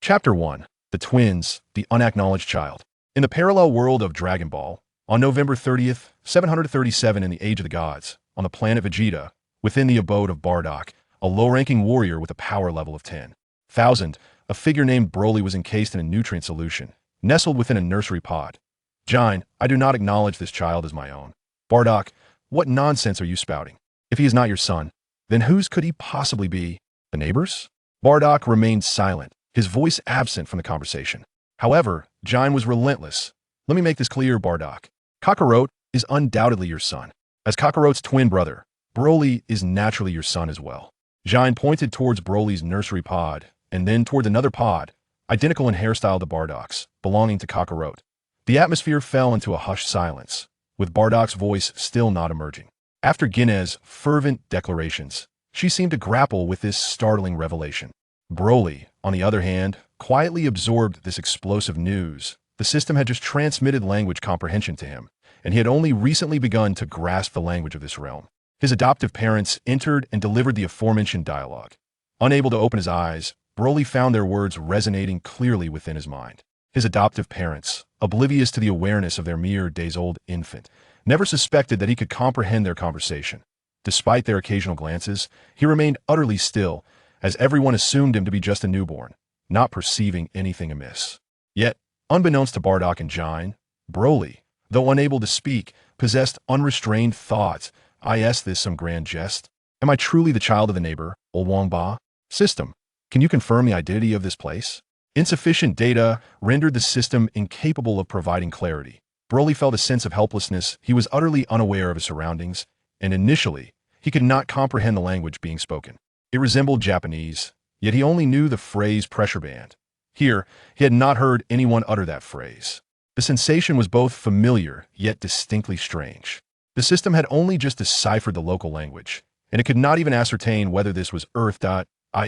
Chapter 1. The Twins, the Unacknowledged Child. In the parallel world of Dragon Ball, on November 30th, 737 in the Age of the Gods, on the planet Vegeta, within the abode of Bardock, a low-ranking warrior with a power level of 10,000, a figure named Broly was encased in a nutrient solution, nestled within a nursery pod. Jine, I do not acknowledge this child as my own. Bardock, what nonsense are you spouting? If he is not your son, then whose could he possibly be? The neighbors? Bardock remained silent, his voice absent from the conversation. However, Jine was relentless. Let me make this clear, Bardock. Kakarot is undoubtedly your son. As Kakarot's twin brother, Broly is naturally your son as well. Jine pointed towards Broly's nursery pod, and then towards another pod, identical in hairstyle to Bardock's, belonging to Kakarot. The atmosphere fell into a hushed silence, with Bardock's voice still not emerging. After Ginez's fervent declarations, she seemed to grapple with this startling revelation. Broly, on the other hand, quietly absorbed this explosive news. The system had just transmitted language comprehension to him, and he had only recently begun to grasp the language of this realm. His adoptive parents entered and delivered the aforementioned dialogue. Unable to open his eyes, Broly found their words resonating clearly within his mind. His adoptive parents, oblivious to the awareness of their mere days-old infant, never suspected that he could comprehend their conversation. Despite their occasional glances, he remained utterly still, as everyone assumed him to be just a newborn, not perceiving anything amiss. Yet, unbeknownst to Bardock and Jine, Broly, though unable to speak, possessed unrestrained thoughts. Is this some grand jest? Am I truly the child of the neighbor, old Wang Ba? System, can you confirm the identity of this place? Insufficient data rendered the system incapable of providing clarity. Broly felt a sense of helplessness. He was utterly unaware of his surroundings, and initially, he could not comprehend the language being spoken. It resembled Japanese, yet he only knew the phrase pressure band. Here, he had not heard anyone utter that phrase. The sensation was both familiar, yet distinctly strange. The system had only just deciphered the local language, and it could not even ascertain whether this was Earth.I.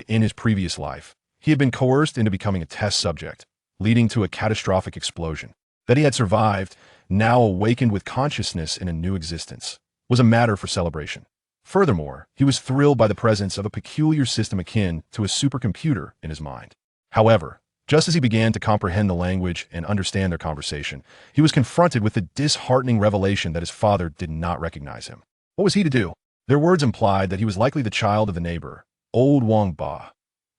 In his previous life, he had been coerced into becoming a test subject, leading to a catastrophic explosion. That he had survived, now awakened with consciousness in a new existence, was a matter for celebration. Furthermore, he was thrilled by the presence of a peculiar system akin to a supercomputer in his mind. However, just as he began to comprehend the language and understand their conversation, he was confronted with the disheartening revelation that his father did not recognize him. What was he to do? Their words implied that he was likely the child of the neighbor, old Wang Ba.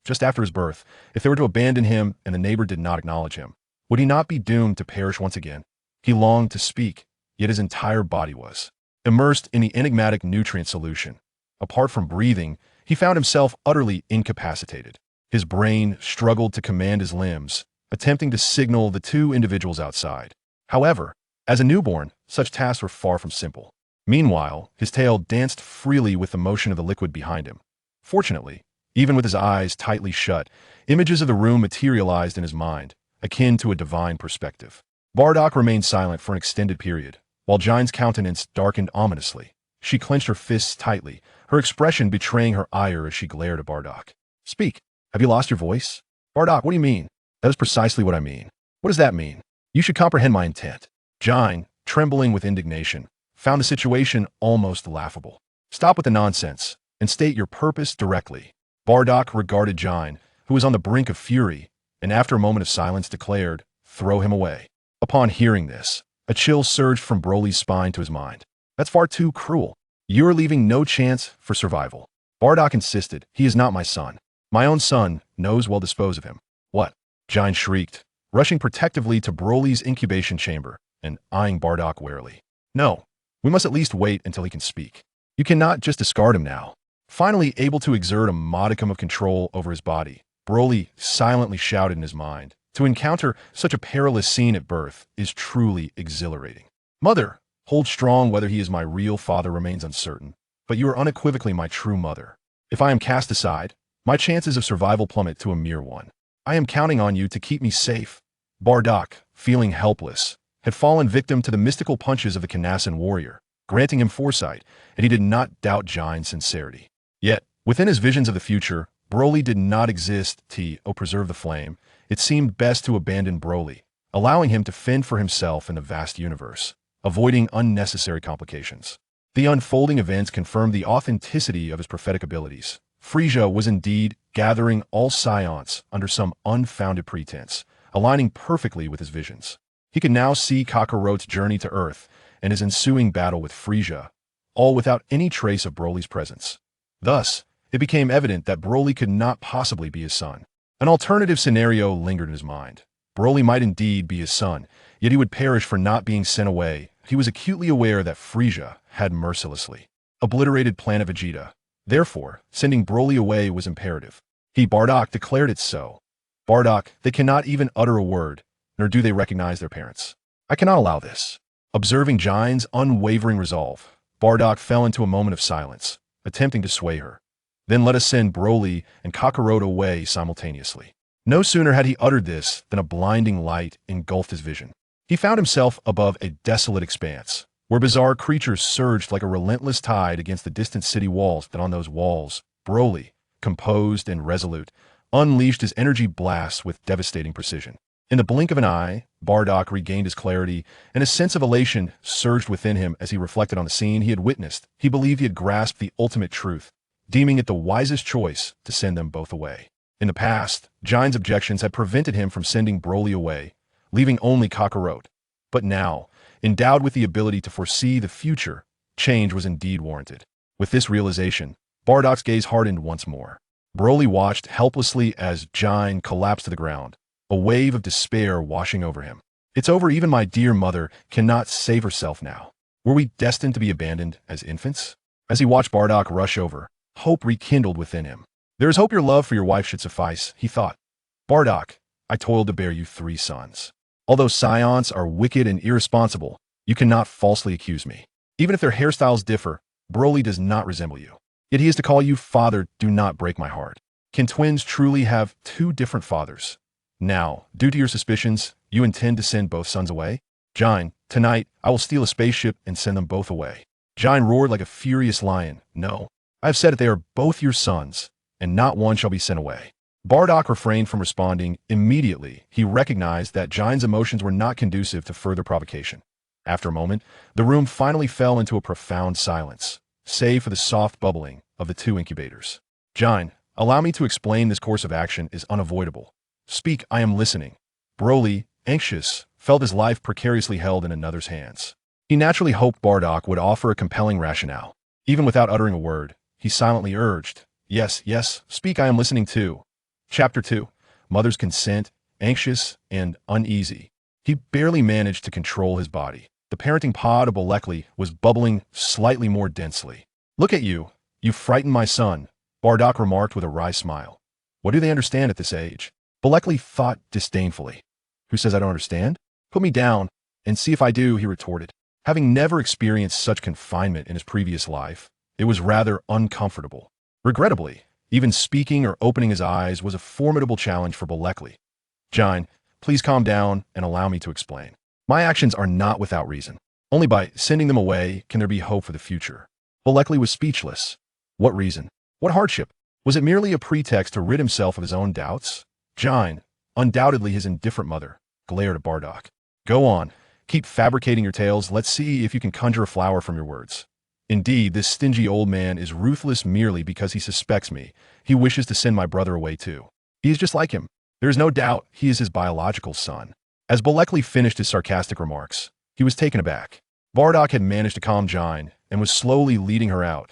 Just after his birth, if they were to abandon him and the neighbor did not acknowledge him, would he not be doomed to perish once again? He longed to speak, yet his entire body was immersed in the enigmatic nutrient solution. Apart from breathing, he found himself utterly incapacitated. His brain struggled to command his limbs, attempting to signal the two individuals outside. However, as a newborn, such tasks were far from simple. Meanwhile, his tail danced freely with the motion of the liquid behind him. Fortunately, even with his eyes tightly shut, images of the room materialized in his mind, akin to a divine perspective. Bardock remained silent for an extended period, while Jine's countenance darkened ominously. She clenched her fists tightly, her expression betraying her ire as she glared at Bardock. Speak. Have you lost your voice? Bardock, what do you mean? That is precisely what I mean. What does that mean? You should comprehend my intent. Jine, trembling with indignation, found the situation almost laughable. Stop with the nonsense, and state your purpose directly. Bardock regarded Jine, who was on the brink of fury, and after a moment of silence declared, throw him away. Upon hearing this, a chill surged from Broly's spine to his mind. That's far too cruel. You are leaving no chance for survival. Bardock insisted, he is not my son. My own son knows well dispose of him. What? Jine shrieked, rushing protectively to Broly's incubation chamber and eyeing Bardock warily. No, we must at least wait until he can speak. You cannot just discard him now. Finally able to exert a modicum of control over his body, Broly silently shouted in his mind, to encounter such a perilous scene at birth is truly exhilarating. Mother, hold strong. Whether he is my real father remains uncertain, but you are unequivocally my true mother. If I am cast aside, my chances of survival plummet to a mere one. I am counting on you to keep me safe. Bardock, feeling helpless, had fallen victim to the mystical punches of the Kanasan warrior, granting him foresight, and he did not doubt Jine's sincerity. Yet, within his visions of the future, Broly did not exist to preserve the flame. It seemed best to abandon Broly, allowing him to fend for himself in the vast universe, avoiding unnecessary complications. The unfolding events confirmed the authenticity of his prophetic abilities. Frieza was indeed gathering all scions under some unfounded pretense, aligning perfectly with his visions. He could now see Kakarot's journey to Earth and his ensuing battle with Frisia, all without any trace of Broly's presence. Thus, it became evident that Broly could not possibly be his son. An alternative scenario lingered in his mind. Broly might indeed be his son, yet he would perish for not being sent away. He was acutely aware that Frisia had mercilessly obliterated planet Vegeta. Therefore, sending Broly away was imperative. Bardock declared it so. Bardock, they cannot even utter a word, nor do they recognize their parents. I cannot allow this. Observing Jine's unwavering resolve, Bardock fell into a moment of silence, attempting to sway her. Then let us send Broly and Kakarot away simultaneously. No sooner had he uttered this than a blinding light engulfed his vision. He found himself above a desolate expanse, where bizarre creatures surged like a relentless tide against the distant city walls. That on those walls, Broly, composed and resolute, unleashed his energy blasts with devastating precision. In the blink of an eye, Bardock regained his clarity, and a sense of elation surged within him as he reflected on the scene he had witnessed. He believed he had grasped the ultimate truth, deeming it the wisest choice to send them both away. In the past, Jine's objections had prevented him from sending Broly away, leaving only Kakarot. But now, endowed with the ability to foresee the future, change was indeed warranted. With this realization, Bardock's gaze hardened once more. Broly watched helplessly as Jine collapsed to the ground, a wave of despair washing over him. It's over. Even my dear mother cannot save herself now. Were we destined to be abandoned as infants? As he watched Bardock rush over, hope rekindled within him. There is hope your love for your wife should suffice, he thought. Bardock, I toiled to bear you 3 sons. Although scions are wicked and irresponsible, you cannot falsely accuse me. Even if their hairstyles differ, Broly does not resemble you. Yet he is to call you father. Do not break my heart. Can twins truly have 2 different fathers? Now, due to your suspicions, you intend to send both sons away? Jine, tonight, I will steal a spaceship and send them both away. Jine roared like a furious lion. No, I have said that they are both your sons, and not one shall be sent away. Bardock refrained from responding. Immediately, he recognized that Jine's emotions were not conducive to further provocation. After a moment, the room finally fell into a profound silence, save for the soft bubbling of the 2 incubators. Jine, allow me to explain. This course of action is unavoidable. Speak, I am listening. Broly, anxious, felt his life precariously held in another's hands. He naturally hoped Bardock would offer a compelling rationale. Even without uttering a word, he silently urged, Yes, yes, speak, I am listening too. Chapter 2. Mother's consent, anxious and uneasy. He barely managed to control his body. The parenting pod of Bolekli was bubbling slightly more densely. Look at you. You frightened my son, Bardock remarked with a wry smile. What do they understand at this age? Bolekli thought disdainfully. Who says I don't understand? Put me down and see if I do, he retorted. Having never experienced such confinement in his previous life, it was rather uncomfortable. Regrettably, even speaking or opening his eyes was a formidable challenge for Bolekli. Jine, please calm down and allow me to explain. My actions are not without reason. Only by sending them away can there be hope for the future. Bolekli was speechless. What reason? What hardship? Was it merely a pretext to rid himself of his own doubts? Jine, undoubtedly his indifferent mother, glared at Bardock. Go on, keep fabricating your tales. Let's see if you can conjure a flower from your words. Indeed, this stingy old man is ruthless merely because he suspects me. He wishes to send my brother away too. He is just like him. There is no doubt he is his biological son. As Bolekli finished his sarcastic remarks, he was taken aback. Bardock had managed to calm Jine and was slowly leading her out.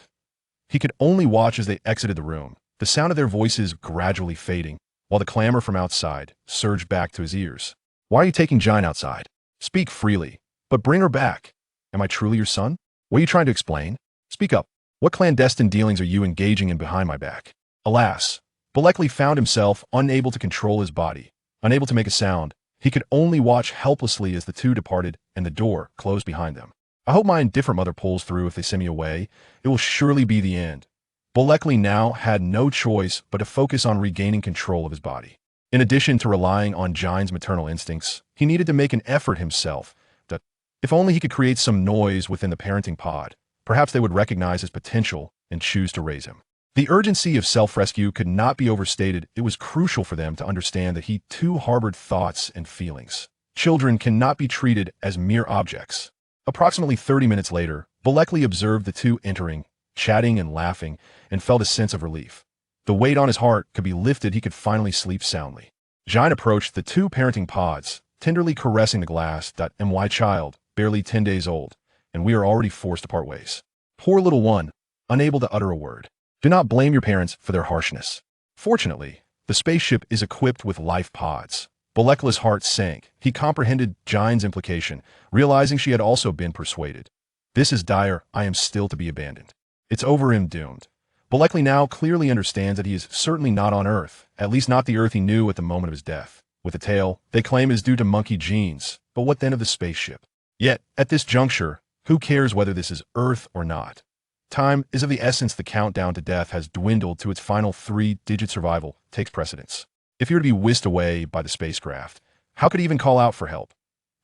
He could only watch as they exited the room, the sound of their voices gradually fading, while the clamor from outside surged back to his ears. Why are you taking Jine outside? Speak freely, but bring her back. Am I truly your son? What are you trying to explain? Speak up. What clandestine dealings are you engaging in behind my back? Alas, Bolekli found himself unable to control his body, unable to make a sound. He could only watch helplessly as the 2 departed and the door closed behind them. I hope my indifferent mother pulls through. If they send me away, it will surely be the end. Bolekli now had no choice but to focus on regaining control of his body. In addition to relying on Jine's maternal instincts, he needed to make an effort himself. If only he could create some noise within the parenting pod, perhaps they would recognize his potential and choose to raise him. The urgency of self-rescue could not be overstated. It was crucial for them to understand that he too harbored thoughts and feelings. Children cannot be treated as mere objects. Approximately 30 minutes later, Bolekli observed the 2 entering, chatting and laughing, and felt a sense of relief. The weight on his heart could be lifted, he could finally sleep soundly. Jine approached the two parenting pods, tenderly caressing the glass. My child, barely 10 days old, and we are already forced to part ways. Poor little one, unable to utter a word. Do not blame your parents for their harshness. Fortunately, the spaceship is equipped with life pods. Bolekla's heart sank. He comprehended Jine's implication, realizing she had also been persuaded. This is dire. I am still to be abandoned. It's over, him doomed. Bolekli now clearly understands that he is certainly not on Earth, at least not the Earth he knew at the moment of his death. With a tail, they claim it is due to monkey genes, but what then of the spaceship? Yet, at this juncture, who cares whether this is Earth or not? Time is of the essence. The countdown to death has dwindled to its final 3-digit survival takes precedence. If you were to be whisked away by the spacecraft, how could he even call out for help?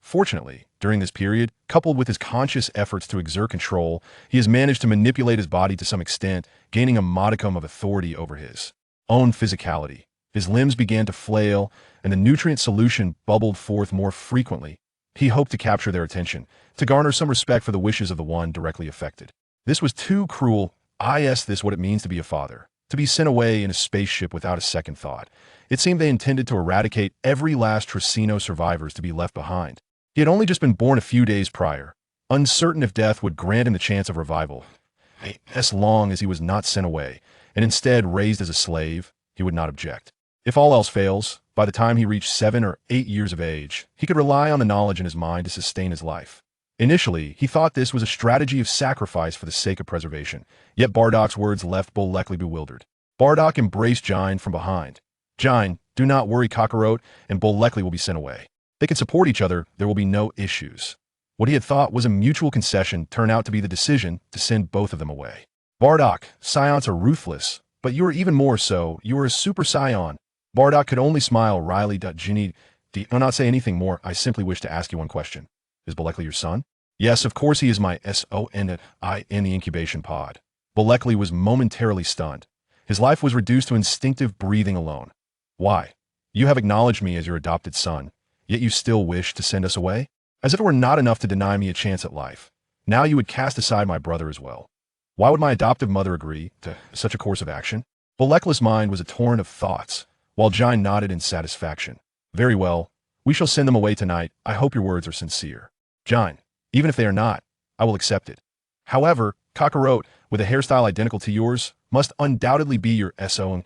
Fortunately, during this period, coupled with his conscious efforts to exert control, he has managed to manipulate his body to some extent, gaining a modicum of authority over his own physicality. His limbs began to flail, and the nutrient solution bubbled forth more frequently. He hoped to capture their attention, to garner some respect for the wishes of the one directly affected. This was too cruel. This what it means to be a father, to be sent away in a spaceship without a second thought. It seemed they intended to eradicate every last Tricino survivors to be left behind. He had only just been born a few days prior, uncertain if death would grant him the chance of revival. As long as he was not sent away, and instead raised as a slave, he would not object. If all else fails, by the time he reached 7 or 8 years of age, he could rely on the knowledge in his mind to sustain his life. Initially, he thought this was a strategy of sacrifice for the sake of preservation, yet Bardak's words left Bolekli bewildered. Bardak embraced Jine from behind. Jine, do not worry, Kakarot, and Bolekli will be sent away. They can support each other, there will be no issues. What he had thought was a mutual concession turned out to be the decision to send both of them away. Bardak, scions are ruthless, but you are even more so. You are a super scion. Bardak could only smile wryly. Ginny, do not say anything more. I simply wish to ask you one question. Is Bolekli your son? Yes, of course he is my son in the incubation pod. Bolekli was momentarily stunned. His life was reduced to instinctive breathing alone. Why? You have acknowledged me as your adopted son, yet you still wish to send us away? As if it were not enough to deny me a chance at life. Now you would cast aside my brother as well. Why would my adoptive mother agree to such a course of action? Bolekla's mind was a torrent of thoughts, while Jine nodded in satisfaction. Very well, we shall send them away tonight. I hope your words are sincere. Jine, even if they are not, I will accept it. However, Kakarot, with a hairstyle identical to yours, must undoubtedly be your son,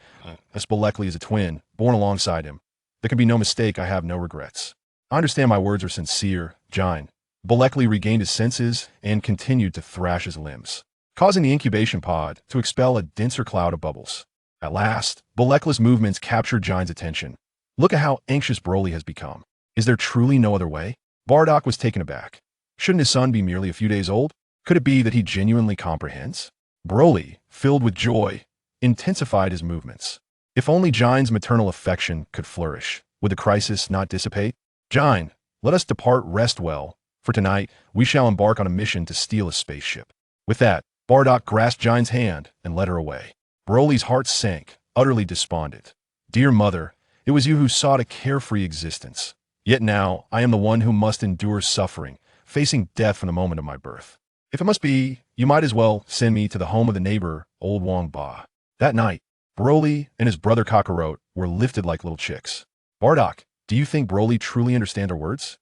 as Bolekli is a twin, born alongside him. There can be no mistake. I have no regrets. I understand my words are sincere, Jine. Bolekli regained his senses and continued to thrash his limbs, causing the incubation pod to expel a denser cloud of bubbles. At last, Bolekla's movements captured Jine's attention. Look at how anxious Broly has become. Is there truly no other way? Bardak was taken aback. Shouldn't his son be merely a few days old? Could it be that he genuinely comprehends? Broly, filled with joy, intensified his movements. If only Jine's maternal affection could flourish, would the crisis not dissipate? Jine, let us depart. Rest well, for tonight we shall embark on a mission to steal a spaceship. With that, Bardak grasped Jine's hand and led her away. Broly's heart sank, utterly despondent. Dear mother, it was you who sought a carefree existence. Yet now I am the one who must endure suffering, facing death from the moment of my birth. If it must be, you might as well send me to the home of the neighbor, old Wang Ba. That night, Broly and his brother Kakarot were lifted like little chicks. Bardak, do you think Broly truly understands our words?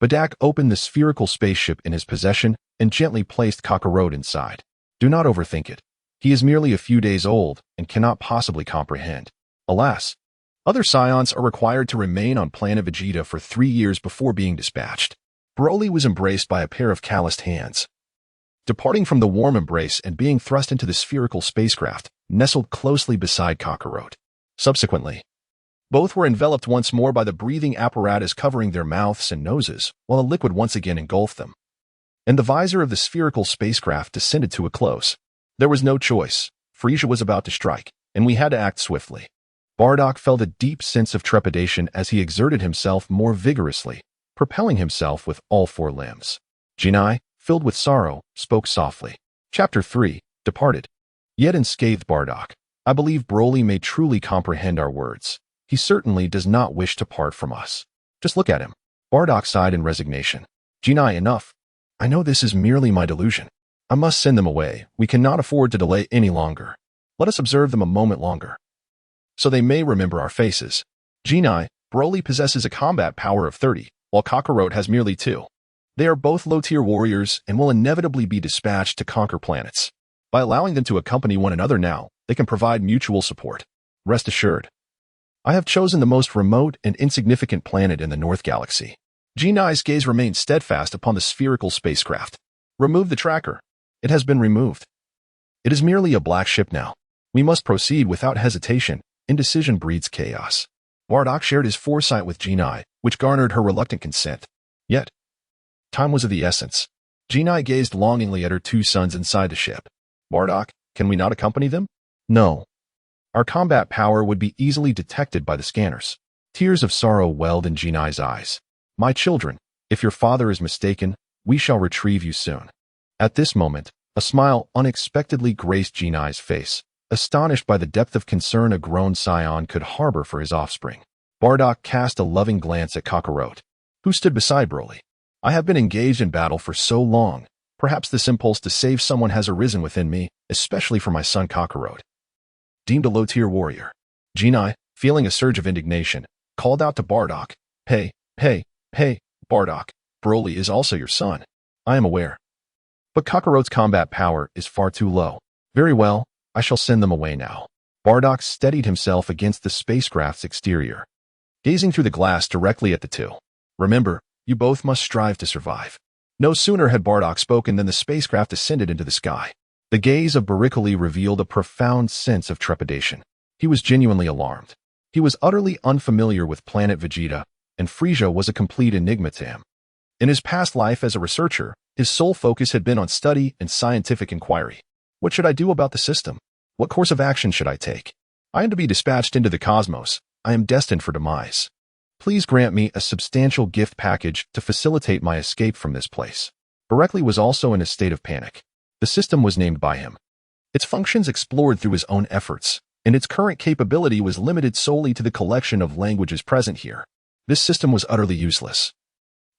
Bardak opened the spherical spaceship in his possession and gently placed Kakarot inside. Do not overthink it. He is merely a few days old and cannot possibly comprehend. Alas, other scions are required to remain on planet Vegeta for 3 years before being dispatched. Broly was embraced by a pair of calloused hands. Departing from the warm embrace and being thrust into the spherical spacecraft, nestled closely beside Kakarot. Subsequently, both were enveloped once more by the breathing apparatus covering their mouths and noses, while a liquid once again engulfed them. And the visor of the spherical spacecraft descended to a close. There was no choice. Frisia was about to strike, and we had to act swiftly. Bardak felt a deep sense of trepidation as he exerted himself more vigorously, propelling himself with all 4 limbs. Jinai, filled with sorrow, spoke softly. Chapter 3, Departed. Yet unscathed Bardak, I believe Broly may truly comprehend our words. He certainly does not wish to part from us. Just look at him. Bardak sighed in resignation. Jinai, enough. I know this is merely my delusion. I must send them away. We cannot afford to delay any longer. Let us observe them a moment longer. so they may remember our faces. Genii, Broly possesses a combat power of 30, while Kakarot has merely 2. They are both low-tier warriors and will inevitably be dispatched to conquer planets. By allowing them to accompany one another now, they can provide mutual support. Rest assured. I have chosen the most remote and insignificant planet in the North Galaxy. Genii's gaze remained steadfast upon the spherical spacecraft. Remove the tracker. It has been removed. It is merely a black ship now. We must proceed without hesitation. Indecision breeds chaos. Bardock shared his foresight with Genii, which garnered her reluctant consent. Yet, time was of the essence. Genii gazed longingly at her 2 sons inside the ship. Bardock, can we not accompany them? No. Our combat power would be easily detected by the scanners. Tears of sorrow welled in Genii's eyes. My children, if your father is mistaken, we shall retrieve you soon. At this moment, a smile unexpectedly graced Genii's face, astonished by the depth of concern a grown scion could harbor for his offspring. Bardock cast a loving glance at Kakarot, who stood beside Broly. I have been engaged in battle for so long. Perhaps this impulse to save someone has arisen within me, especially for my son Kakarot. Deemed a low-tier warrior, Genii, feeling a surge of indignation, called out to Bardock, Hey, Bardock, Broly is also your son. I am aware. But Kakarot's combat power is far too low. Very well, I shall send them away now. Bardock steadied himself against the spacecraft's exterior, gazing through the glass directly at the 2. Remember, you both must strive to survive. No sooner had Bardock spoken than the spacecraft ascended into the sky. The gaze of Baricoli revealed a profound sense of trepidation. He was genuinely alarmed. He was utterly unfamiliar with planet Vegeta, and Frisia was a complete enigma to him. In his past life as a researcher, his sole focus had been on study and scientific inquiry. What should I do about the system? What course of action should I take? I am to be dispatched into the cosmos. I am destined for demise. Please grant me a substantial gift package to facilitate my escape from this place. Baricoli was also in a state of panic. The system was named by him. Its functions explored through his own efforts, and its current capability was limited solely to the collection of languages present here. This system was utterly useless.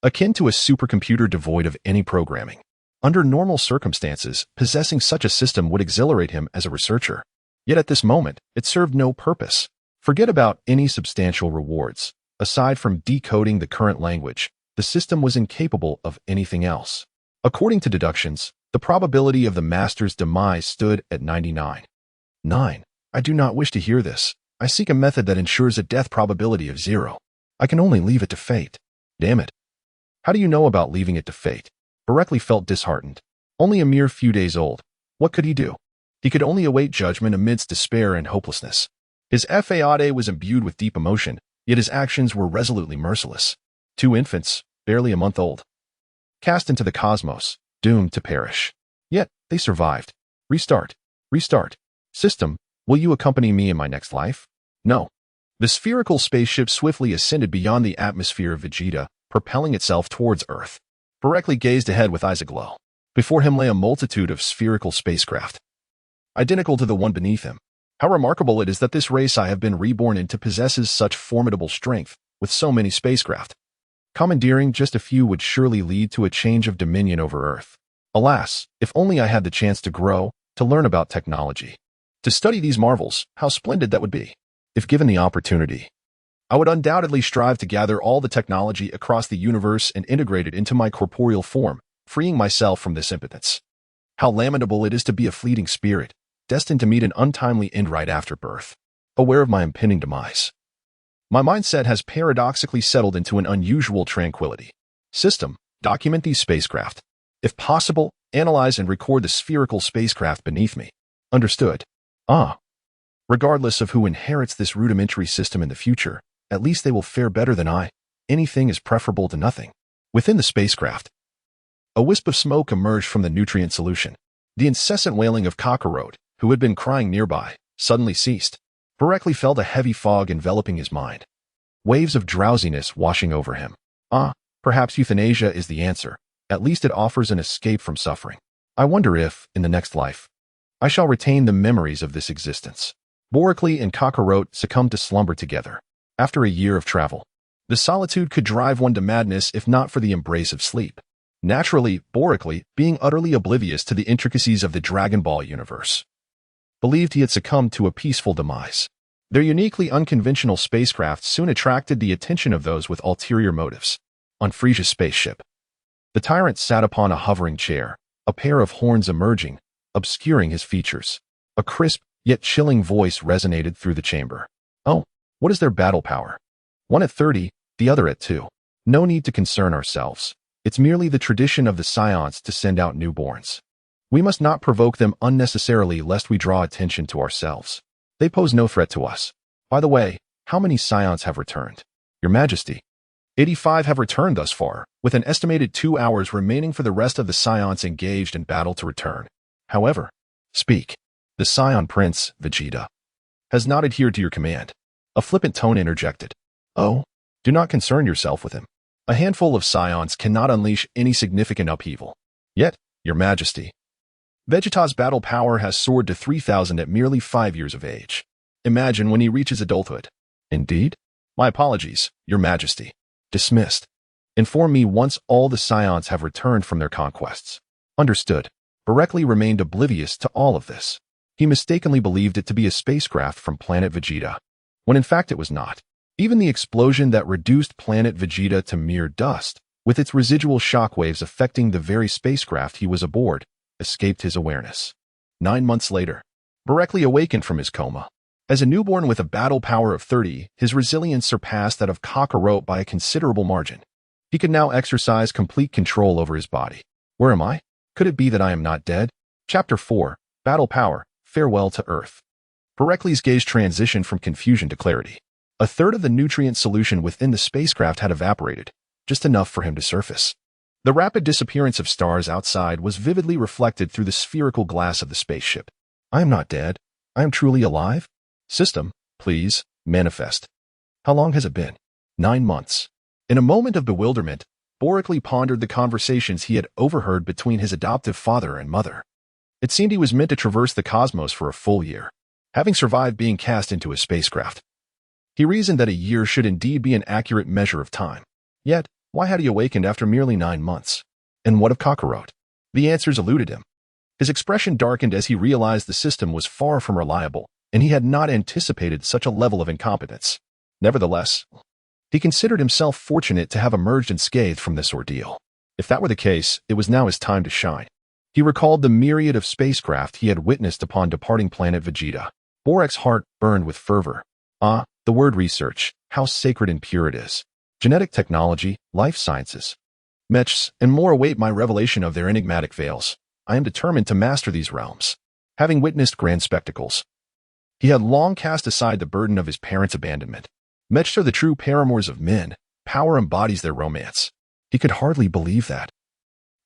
Akin to a supercomputer devoid of any programming. Under normal circumstances, possessing such a system would exhilarate him as a researcher. Yet at this moment, it served no purpose. Forget about any substantial rewards. Aside from decoding the current language, the system was incapable of anything else. According to deductions, the probability of the master's demise stood at 99. 9. I do not wish to hear this. I seek a method that ensures a death probability of 0. I can only leave it to fate. Damn it. How do you know about leaving it to fate? Baricoli felt disheartened. Only a mere few days old. What could he do? He could only await judgment amidst despair and hopelessness. His fade was imbued with deep emotion, yet his actions were resolutely merciless. 2 infants, barely a month old, cast into the cosmos, doomed to perish. Yet, they survived. Restart. System, will you accompany me in my next life? No. The spherical spaceship swiftly ascended beyond the atmosphere of Vegeta, propelling itself towards Earth. Baricoli gazed ahead with eyes aglow. Before him lay a multitude of spherical spacecraft, identical to the one beneath him. How remarkable it is that this race I have been reborn into possesses such formidable strength, with so many spacecraft. Commandeering just a few would surely lead to a change of dominion over Earth. Alas, if only I had the chance to grow, to learn about technology. To study these marvels, how splendid that would be. If given the opportunity, I would undoubtedly strive to gather all the technology across the universe and integrate it into my corporeal form, freeing myself from this impotence. How lamentable it is to be a fleeting spirit, destined to meet an untimely end right after birth. Aware of my impending demise, my mindset has paradoxically settled into an unusual tranquility. System, document these spacecraft. If possible, analyze and record the spherical spacecraft beneath me. Understood. Regardless of who inherits this rudimentary system in the future, at least they will fare better than I. Anything is preferable to nothing. Within the spacecraft, a wisp of smoke emerged from the nutrient solution. The incessant wailing of Kakarot, who had been crying nearby, suddenly ceased. Baricoli felt a heavy fog enveloping his mind. Waves of drowsiness washing over him. Perhaps euthanasia is the answer. At least it offers an escape from suffering. I wonder if, in the next life, I shall retain the memories of this existence. Baricoli and Kakarot succumbed to slumber together. After a year of travel, the solitude could drive one to madness if not for the embrace of sleep. Naturally, Baricoli, being utterly oblivious to the intricacies of the Dragon Ball universe, believed he had succumbed to a peaceful demise. Their uniquely unconventional spacecraft soon attracted the attention of those with ulterior motives. On Frisia's spaceship, the tyrant sat upon a hovering chair, a pair of horns emerging, obscuring his features. A crisp, yet chilling voice resonated through the chamber. Oh, what is their battle power? One at 30, the other at 2. No need to concern ourselves. It's merely the tradition of the scions to send out newborns. We must not provoke them unnecessarily lest we draw attention to ourselves. They pose no threat to us. By the way, how many scions have returned? Your Majesty. 85 have returned thus far, with an estimated 2 hours remaining for the rest of the scions engaged in battle to return. However, speak. The Scion Prince, Vegeta, has not adhered to your command. A flippant tone interjected. Oh, do not concern yourself with him. A handful of scions cannot unleash any significant upheaval. Yet, Your Majesty, Vegeta's battle power has soared to 3,000 at merely 5 years of age. Imagine when he reaches adulthood. Indeed? My apologies, Your Majesty. Dismissed. Inform me once all the scions have returned from their conquests. Understood. Bereckley remained oblivious to all of this. He mistakenly believed it to be a spacecraft from planet Vegeta, when in fact it was not. Even the explosion that reduced planet Vegeta to mere dust, with its residual shockwaves affecting the very spacecraft he was aboard, escaped his awareness. 9 months later, Bereckley awakened from his coma. As a newborn with a battle power of 30, his resilience surpassed that of Kakarot by a considerable margin. He could now exercise complete control over his body. Where am I? Could it be that I am not dead? Chapter 4, Battle Power, Farewell to Earth. Bereckley's gaze transitioned from confusion to clarity. A third of the nutrient solution within the spacecraft had evaporated, just enough for him to surface. The rapid disappearance of stars outside was vividly reflected through the spherical glass of the spaceship. I am not dead. I am truly alive. System, please, manifest. How long has it been? 9 months. In a moment of bewilderment, Bereckley pondered the conversations he had overheard between his adoptive father and mother. It seemed he was meant to traverse the cosmos for a full year, having survived being cast into a spacecraft. He reasoned that a year should indeed be an accurate measure of time. Yet, why had he awakened after merely 9 months? And what of Kakarot? The answers eluded him. His expression darkened as he realized the system was far from reliable, and he had not anticipated such a level of incompetence. Nevertheless, he considered himself fortunate to have emerged unscathed from this ordeal. If that were the case, it was now his time to shine. He recalled the myriad of spacecraft he had witnessed upon departing planet Vegeta. Borek's heart burned with fervor. Ah, the word research, how sacred and pure it is. Genetic technology, life sciences, mechs, and more await my revelation of their enigmatic veils. I am determined to master these realms. Having witnessed grand spectacles, he had long cast aside the burden of his parents' abandonment. Mechs are the true paramours of men. Power embodies their romance. He could hardly believe that.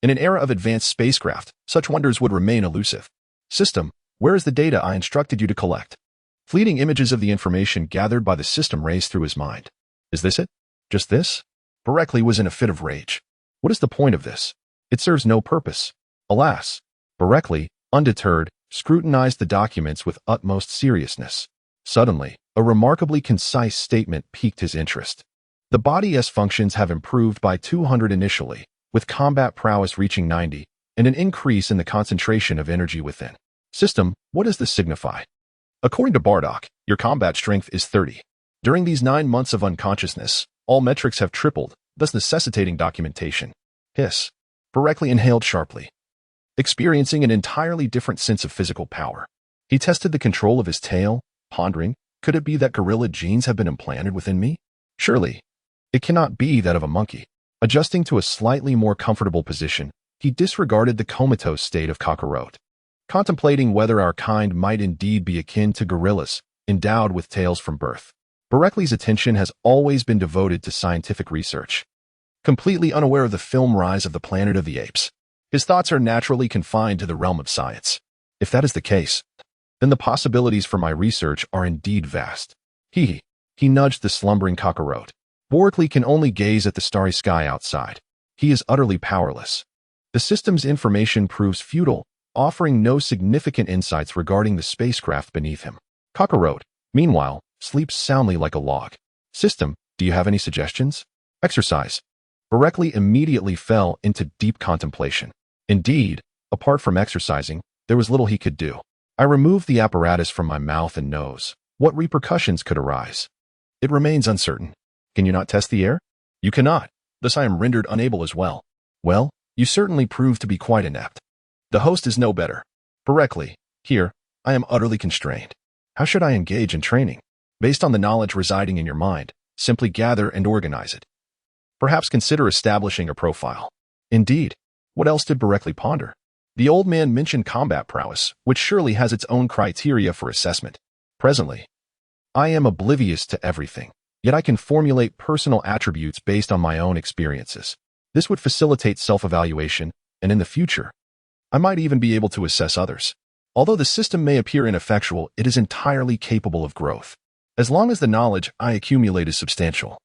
In an era of advanced spacecraft, such wonders would remain elusive. System, where is the data I instructed you to collect? Fleeting images of the information gathered by the system raced through his mind. Is this it? Just this? Bereckley was in a fit of rage. What is the point of this? It serves no purpose. Alas, Bereckley, undeterred, scrutinized the documents with utmost seriousness. Suddenly, a remarkably concise statement piqued his interest. The body's functions have improved by 200 initially, with combat prowess reaching 90, and an increase in the concentration of energy within. System, what does this signify? According to Bardock, your combat strength is 30. During these 9 months of unconsciousness, all metrics have tripled, thus necessitating documentation. Hiss. Bereckley inhaled sharply, experiencing an entirely different sense of physical power. He tested the control of his tail, pondering, could it be that gorilla genes have been implanted within me? Surely, it cannot be that of a monkey. Adjusting to a slightly more comfortable position, he disregarded the comatose state of Kakarot, contemplating whether our kind might indeed be akin to gorillas, endowed with tails from birth. Bereckley's attention has always been devoted to scientific research. Completely unaware of the film Rise of the Planet of the Apes, his thoughts are naturally confined to the realm of science. If that is the case, then the possibilities for my research are indeed vast. He nudged the slumbering Kakarot. Bereckley can only gaze at the starry sky outside. He is utterly powerless. The system's information proves futile, offering no significant insights regarding the spacecraft beneath him. Kakarot, meanwhile, sleeps soundly like a log. System, do you have any suggestions? Exercise. Bereckley immediately fell into deep contemplation. Indeed, apart from exercising, there was little he could do. I removed the apparatus from my mouth and nose, What repercussions could arise? It remains uncertain. Can you not test the air? You cannot. Thus I am rendered unable as well. Well, you certainly prove to be quite inept. The host is no better. Correctly. Here, I am utterly constrained. How should I engage in training? Based on the knowledge residing in your mind, simply gather and organize it. Perhaps consider establishing a profile. Indeed. What else did Berkeley ponder? The old man mentioned combat prowess, which surely has its own criteria for assessment. Presently, I am oblivious to everything, yet I can formulate personal attributes based on my own experiences. This would facilitate self-evaluation, and in the future, I might even be able to assess others. Although the system may appear ineffectual, it is entirely capable of growth. As long as the knowledge I accumulate is substantial,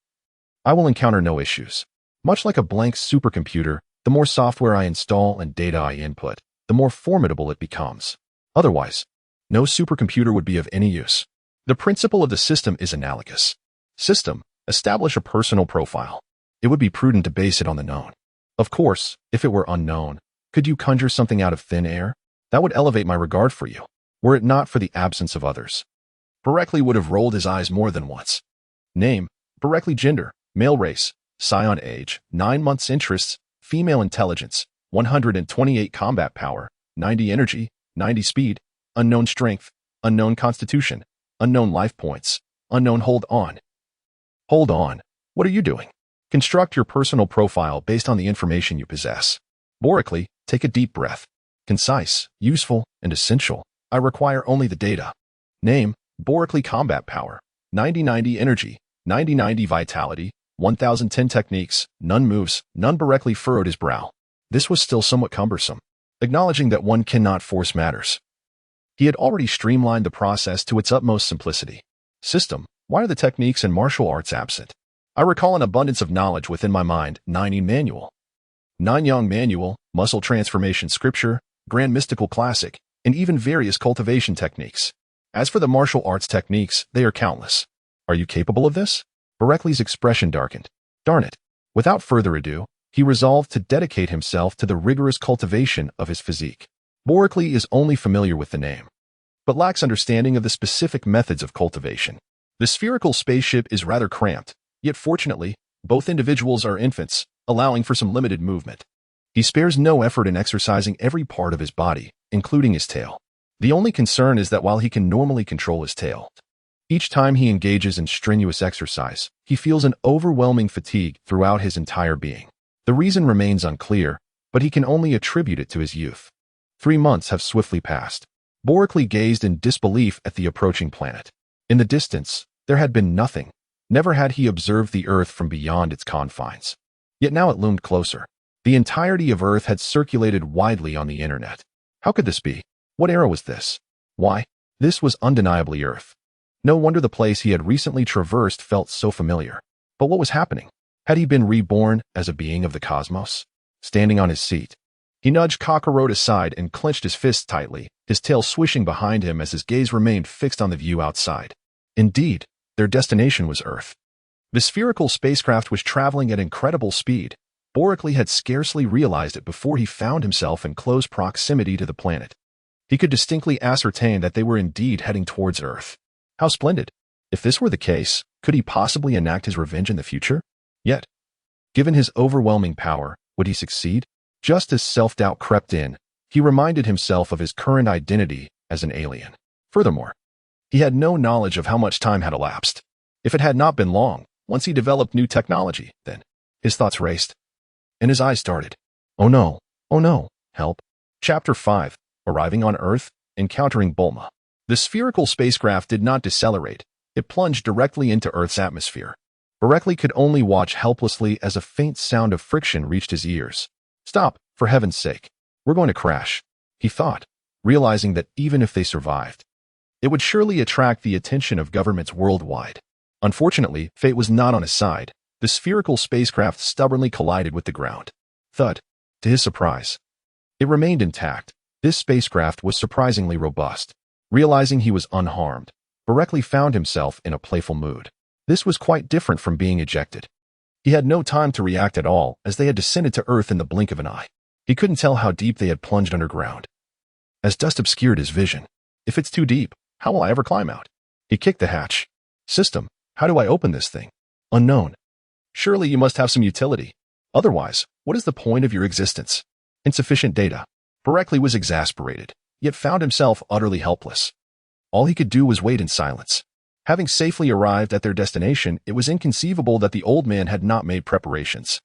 I will encounter no issues. Much like a blank supercomputer, the more software I install and data I input, the more formidable it becomes. Otherwise, no supercomputer would be of any use. The principle of the system is analogous. System, establish a personal profile. It would be prudent to base it on the known. Of course, if it were unknown, could you conjure something out of thin air? That would elevate my regard for you, were it not for the absence of others. Berkeley would have rolled his eyes more than once. Name, Berkeley gender, male race, scion age, 9 months interests, female intelligence, 128 combat power, 90 energy, 90 speed, unknown strength, unknown constitution, unknown life points, unknown hold on. Hold on. What are you doing? Construct your personal profile based on the information you possess. Berkeley, take a deep breath. Concise, useful, and essential. I require only the data. Name, Berkeley combat power, 90-90 energy, 90-90 vitality, 1010 techniques, none moves, none. Berkeley furrowed his brow. This was still somewhat cumbersome, acknowledging that one cannot force matters. He had already streamlined the process to its utmost simplicity. System, why are the techniques and martial arts absent? I recall an abundance of knowledge within my mind. Nine manual, Nanyang manual, muscle transformation scripture, grand mystical classic, and even various cultivation techniques. As for the martial arts techniques, they are countless. Are you capable of this? Berkeley's expression darkened. Darn it. Without further ado, he resolved to dedicate himself to the rigorous cultivation of his physique. Berkeley is only familiar with the name, but lacks understanding of the specific methods of cultivation. The spherical spaceship is rather cramped, yet fortunately, both individuals are infants, allowing for some limited movement. He spares no effort in exercising every part of his body, including his tail. The only concern is that while he can normally control his tail, each time he engages in strenuous exercise, he feels an overwhelming fatigue throughout his entire being. The reason remains unclear, but he can only attribute it to his youth. 3 months have swiftly passed. Berkeley gazed in disbelief at the approaching planet. In the distance, there had been nothing. Never had he observed the Earth from beyond its confines. Yet now it loomed closer. The entirety of Earth had circulated widely on the internet. How could this be? What era was this? Why, this was undeniably Earth. No wonder the place he had recently traversed felt so familiar. But what was happening? Had he been reborn as a being of the cosmos? Standing on his seat, he nudged Kakarot aside and clenched his fists tightly, his tail swishing behind him as his gaze remained fixed on the view outside. Indeed, their destination was Earth. The spherical spacecraft was traveling at incredible speed. Berkeley had scarcely realized it before he found himself in close proximity to the planet. He could distinctly ascertain that they were indeed heading towards Earth. How splendid! If this were the case, could he possibly enact his revenge in the future? Yet, given his overwhelming power, would he succeed? Just as self-doubt crept in, he reminded himself of his current identity as an alien. Furthermore, he had no knowledge of how much time had elapsed. If it had not been long, once he developed new technology, then his thoughts raced, and his eyes started. Oh no, help. Chapter 5, Arriving on Earth, Encountering Bulma. The spherical spacecraft did not decelerate. It plunged directly into Earth's atmosphere. Berkeley could only watch helplessly as a faint sound of friction reached his ears. Stop, for heaven's sake. We're going to crash, he thought, realizing that even if they survived, it would surely attract the attention of governments worldwide. Unfortunately, fate was not on his side. The spherical spacecraft stubbornly collided with the ground. Thud. To his surprise, it remained intact. This spacecraft was surprisingly robust. Realizing he was unharmed, Berkeley found himself in a playful mood. This was quite different from being ejected. He had no time to react at all, as they had descended to Earth in the blink of an eye. He couldn't tell how deep they had plunged underground, as dust obscured his vision. If it's too deep, how will I ever climb out? He kicked the hatch. System, how do I open this thing? Unknown. Surely you must have some utility. Otherwise, what is the point of your existence? Insufficient data. Berkeley was exasperated, yet found himself utterly helpless. All he could do was wait in silence. Having safely arrived at their destination, it was inconceivable that the old man had not made preparations.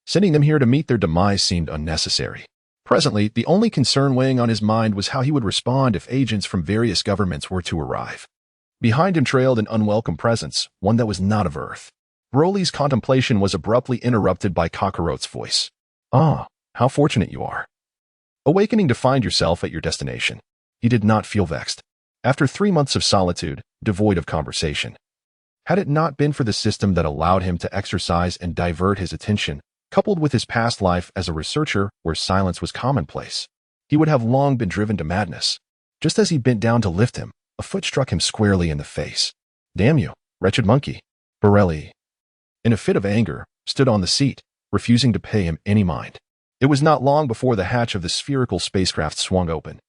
Sending them here to meet their demise seemed unnecessary. Presently, the only concern weighing on his mind was how he would respond if agents from various governments were to arrive. Behind him trailed an unwelcome presence, one that was not of Earth. Broly's contemplation was abruptly interrupted by Kakarot's voice. Ah, how fortunate you are. Awakening to find yourself at your destination. He did not feel vexed. After 3 months of solitude, devoid of conversation. Had it not been for the system that allowed him to exercise and divert his attention, coupled with his past life as a researcher where silence was commonplace, he would have long been driven to madness. Just as he bent down to lift him, a foot struck him squarely in the face. Damn you, wretched monkey. Borelli, in a fit of anger, stood on the seat, refusing to pay him any mind. It was not long before the hatch of the spherical spacecraft swung open.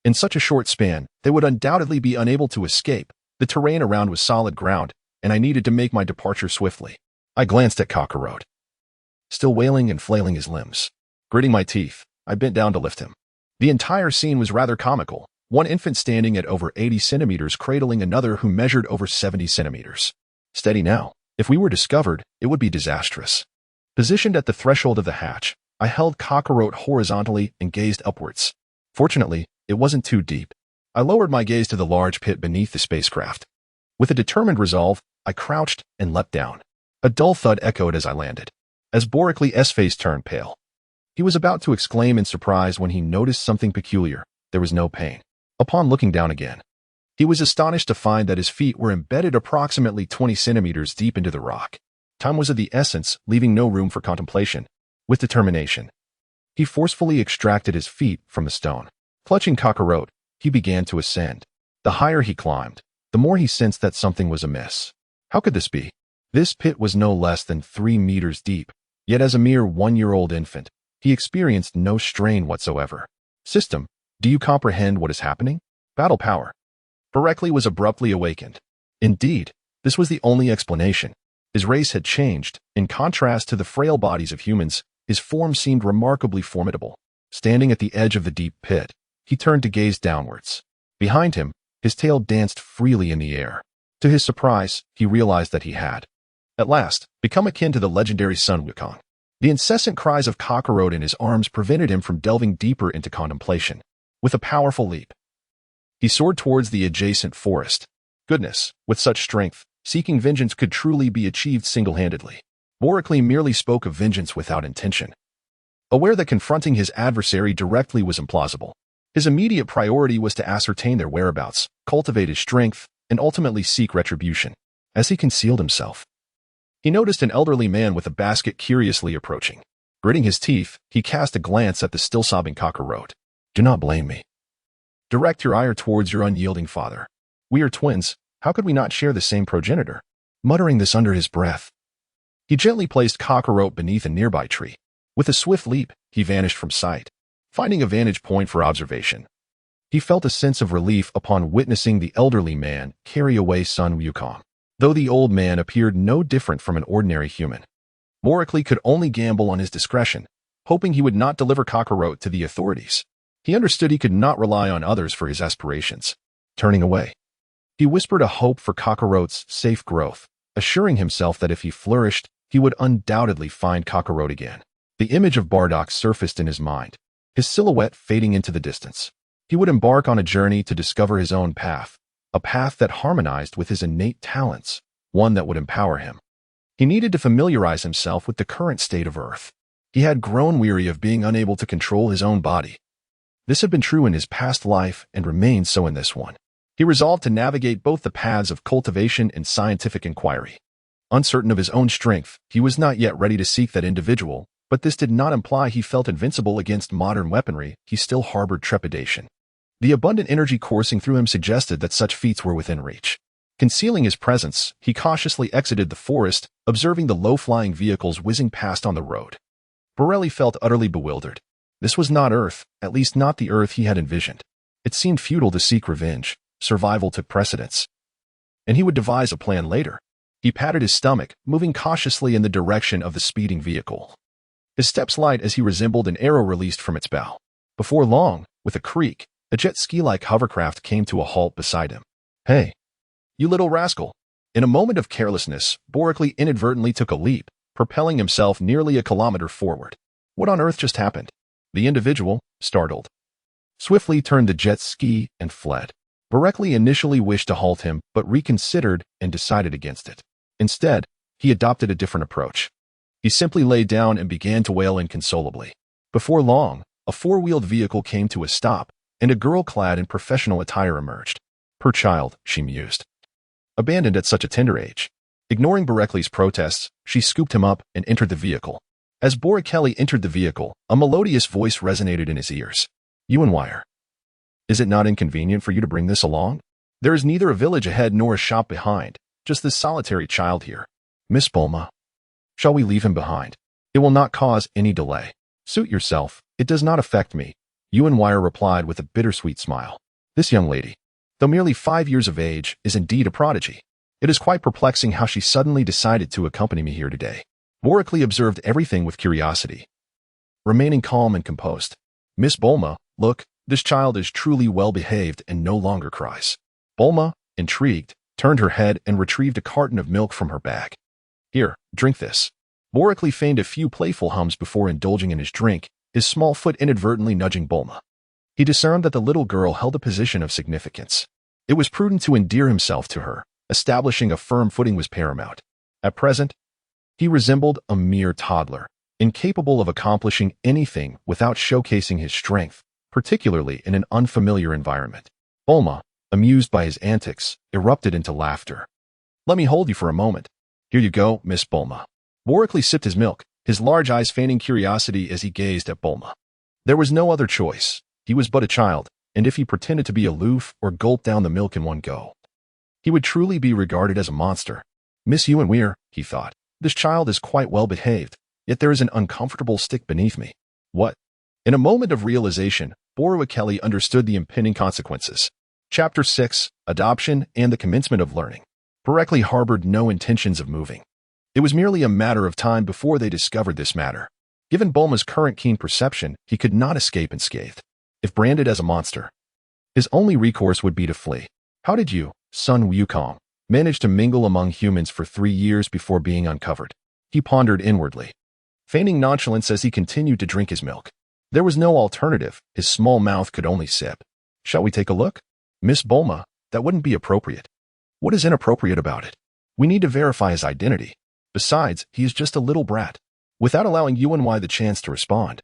In such a short span, they would undoubtedly be unable to escape. The terrain around was solid ground, and I needed to make my departure swiftly. I glanced at Kakarot, still wailing and flailing his limbs. Gritting my teeth, I bent down to lift him. The entire scene was rather comical, one infant standing at over 80 centimeters cradling another who measured over 70 centimeters. Steady now. If we were discovered, it would be disastrous. Positioned at the threshold of the hatch, I held Kakarot horizontally and gazed upwards. Fortunately, it wasn't too deep. I lowered my gaze to the large pit beneath the spacecraft. With a determined resolve, I crouched and leapt down. A dull thud echoed as I landed. As Boracles' face turned pale, he was about to exclaim in surprise when he noticed something peculiar. There was no pain. Upon looking down again, he was astonished to find that his feet were embedded approximately 20 centimeters deep into the rock. Time was of the essence, leaving no room for contemplation. With determination, he forcefully extracted his feet from the stone. Clutching Kakarot, he began to ascend. The higher he climbed, the more he sensed that something was amiss. How could this be? This pit was no less than 3 meters deep, yet as a mere 1-year-old infant, he experienced no strain whatsoever. System, do you comprehend what is happening? Battle power. Berkeley was abruptly awakened. Indeed, this was the only explanation. His race had changed. In contrast to the frail bodies of humans, his form seemed remarkably formidable. Standing at the edge of the deep pit, he turned to gaze downwards. Behind him, his tail danced freely in the air. To his surprise, he realized that he had, at last, become akin to the legendary Son Goku. The incessant cries of Kakarot in his arms prevented him from delving deeper into contemplation. With a powerful leap, he soared towards the adjacent forest. Goodness, with such strength, seeking vengeance could truly be achieved single-handedly. Boracles merely spoke of vengeance without intention. Aware that confronting his adversary directly was implausible, his immediate priority was to ascertain their whereabouts, cultivate his strength, and ultimately seek retribution. As he concealed himself, he noticed an elderly man with a basket curiously approaching. Gritting his teeth, he cast a glance at the still-sobbing Kakarot. Do not blame me. Direct your ire towards your unyielding father. We are twins. How could we not share the same progenitor? Muttering this under his breath, he gently placed Kakarot beneath a nearby tree. With a swift leap, he vanished from sight. Finding a vantage point for observation, he felt a sense of relief upon witnessing the elderly man carry away Son Goku. Though the old man appeared no different from an ordinary human, Boracles could only gamble on his discretion, hoping he would not deliver Kakarot to the authorities. He understood he could not rely on others for his aspirations. Turning away, he whispered a hope for Kakarot's safe growth, assuring himself that if he flourished, he would undoubtedly find Kakarot again. The image of Bardock surfaced in his mind, his silhouette fading into the distance. He would embark on a journey to discover his own path, a path that harmonized with his innate talents, one that would empower him. He needed to familiarize himself with the current state of Earth. He had grown weary of being unable to control his own body. This had been true in his past life and remained so in this one. He resolved to navigate both the paths of cultivation and scientific inquiry. Uncertain of his own strength, he was not yet ready to seek that individual, but this did not imply he felt invincible against modern weaponry. He still harbored trepidation. The abundant energy coursing through him suggested that such feats were within reach. Concealing his presence, he cautiously exited the forest, observing the low-flying vehicles whizzing past on the road. Borelli felt utterly bewildered. This was not Earth, at least not the Earth he had envisioned. It seemed futile to seek revenge. Survival took precedence. and he would devise a plan later. He patted his stomach, moving cautiously in the direction of the speeding vehicle. His steps light as he resembled an arrow released from its bow. Before long, with a creak, a jet ski-like hovercraft came to a halt beside him. "Hey, you little rascal." In a moment of carelessness, Borically inadvertently took a leap, propelling himself nearly a kilometer forward. What on earth just happened? The individual, startled, swiftly turned the jet ski and fled. Borically initially wished to halt him, but reconsidered and decided against it. Instead, he adopted a different approach. He simply lay down and began to wail inconsolably. Before long, a four-wheeled vehicle came to a stop, and a girl clad in professional attire emerged. "Poor child," she mused. Abandoned at such a tender age. Ignoring Boricly's protests, she scooped him up and entered the vehicle. As Borically entered the vehicle, a melodious voice resonated in his ears. "Wire, is it not inconvenient for you to bring this along? There is neither a village ahead nor a shop behind, just this solitary child here. Miss Bulma, shall we leave him behind? It will not cause any delay. Suit yourself, it does not affect me," Wire replied with a bittersweet smile. This young lady, though merely 5 years of age, is indeed a prodigy. It is quite perplexing how she suddenly decided to accompany me here today. Borically observed everything with curiosity, remaining calm and composed. "Miss Bulma, look, this child is truly well-behaved and no longer cries." Bulma, intrigued, turned her head and retrieved a carton of milk from her bag. "Here, drink this." Borically feigned a few playful hums before indulging in his drink, his small foot inadvertently nudging Bulma. He discerned that the little girl held a position of significance. It was prudent to endear himself to her. Establishing a firm footing was paramount. At present, he resembled a mere toddler, incapable of accomplishing anything without showcasing his strength, particularly in an unfamiliar environment. Bulma, amused by his antics, erupted into laughter. "Let me hold you for a moment." "Here you go, Miss Bulma." Borically sipped his milk, his large eyes feigning curiosity as he gazed at Bulma. There was no other choice. He was but a child, and if he pretended to be aloof or gulped down the milk in one go, he would truly be regarded as a monster. "Miss Wire," he thought, "this child is quite well behaved, yet there is an uncomfortable stick beneath me." What? In a moment of realization, Borically understood the impending consequences. Chapter 6, Adoption and the Commencement of Learning. Borically harbored no intentions of moving. It was merely a matter of time before they discovered this matter. Given Bulma's current keen perception, he could not escape unscathed. If branded as a monster, his only recourse would be to flee. How did you, Son Wukong, manage to mingle among humans for 3 years before being uncovered? He pondered inwardly, feigning nonchalance as he continued to drink his milk. There was no alternative. His small mouth could only sip. "Shall we take a look?" "Miss Bulma, that wouldn't be appropriate." "What is inappropriate about it? We need to verify his identity. Besides, he is just a little brat." Without allowing Yuan the chance to respond,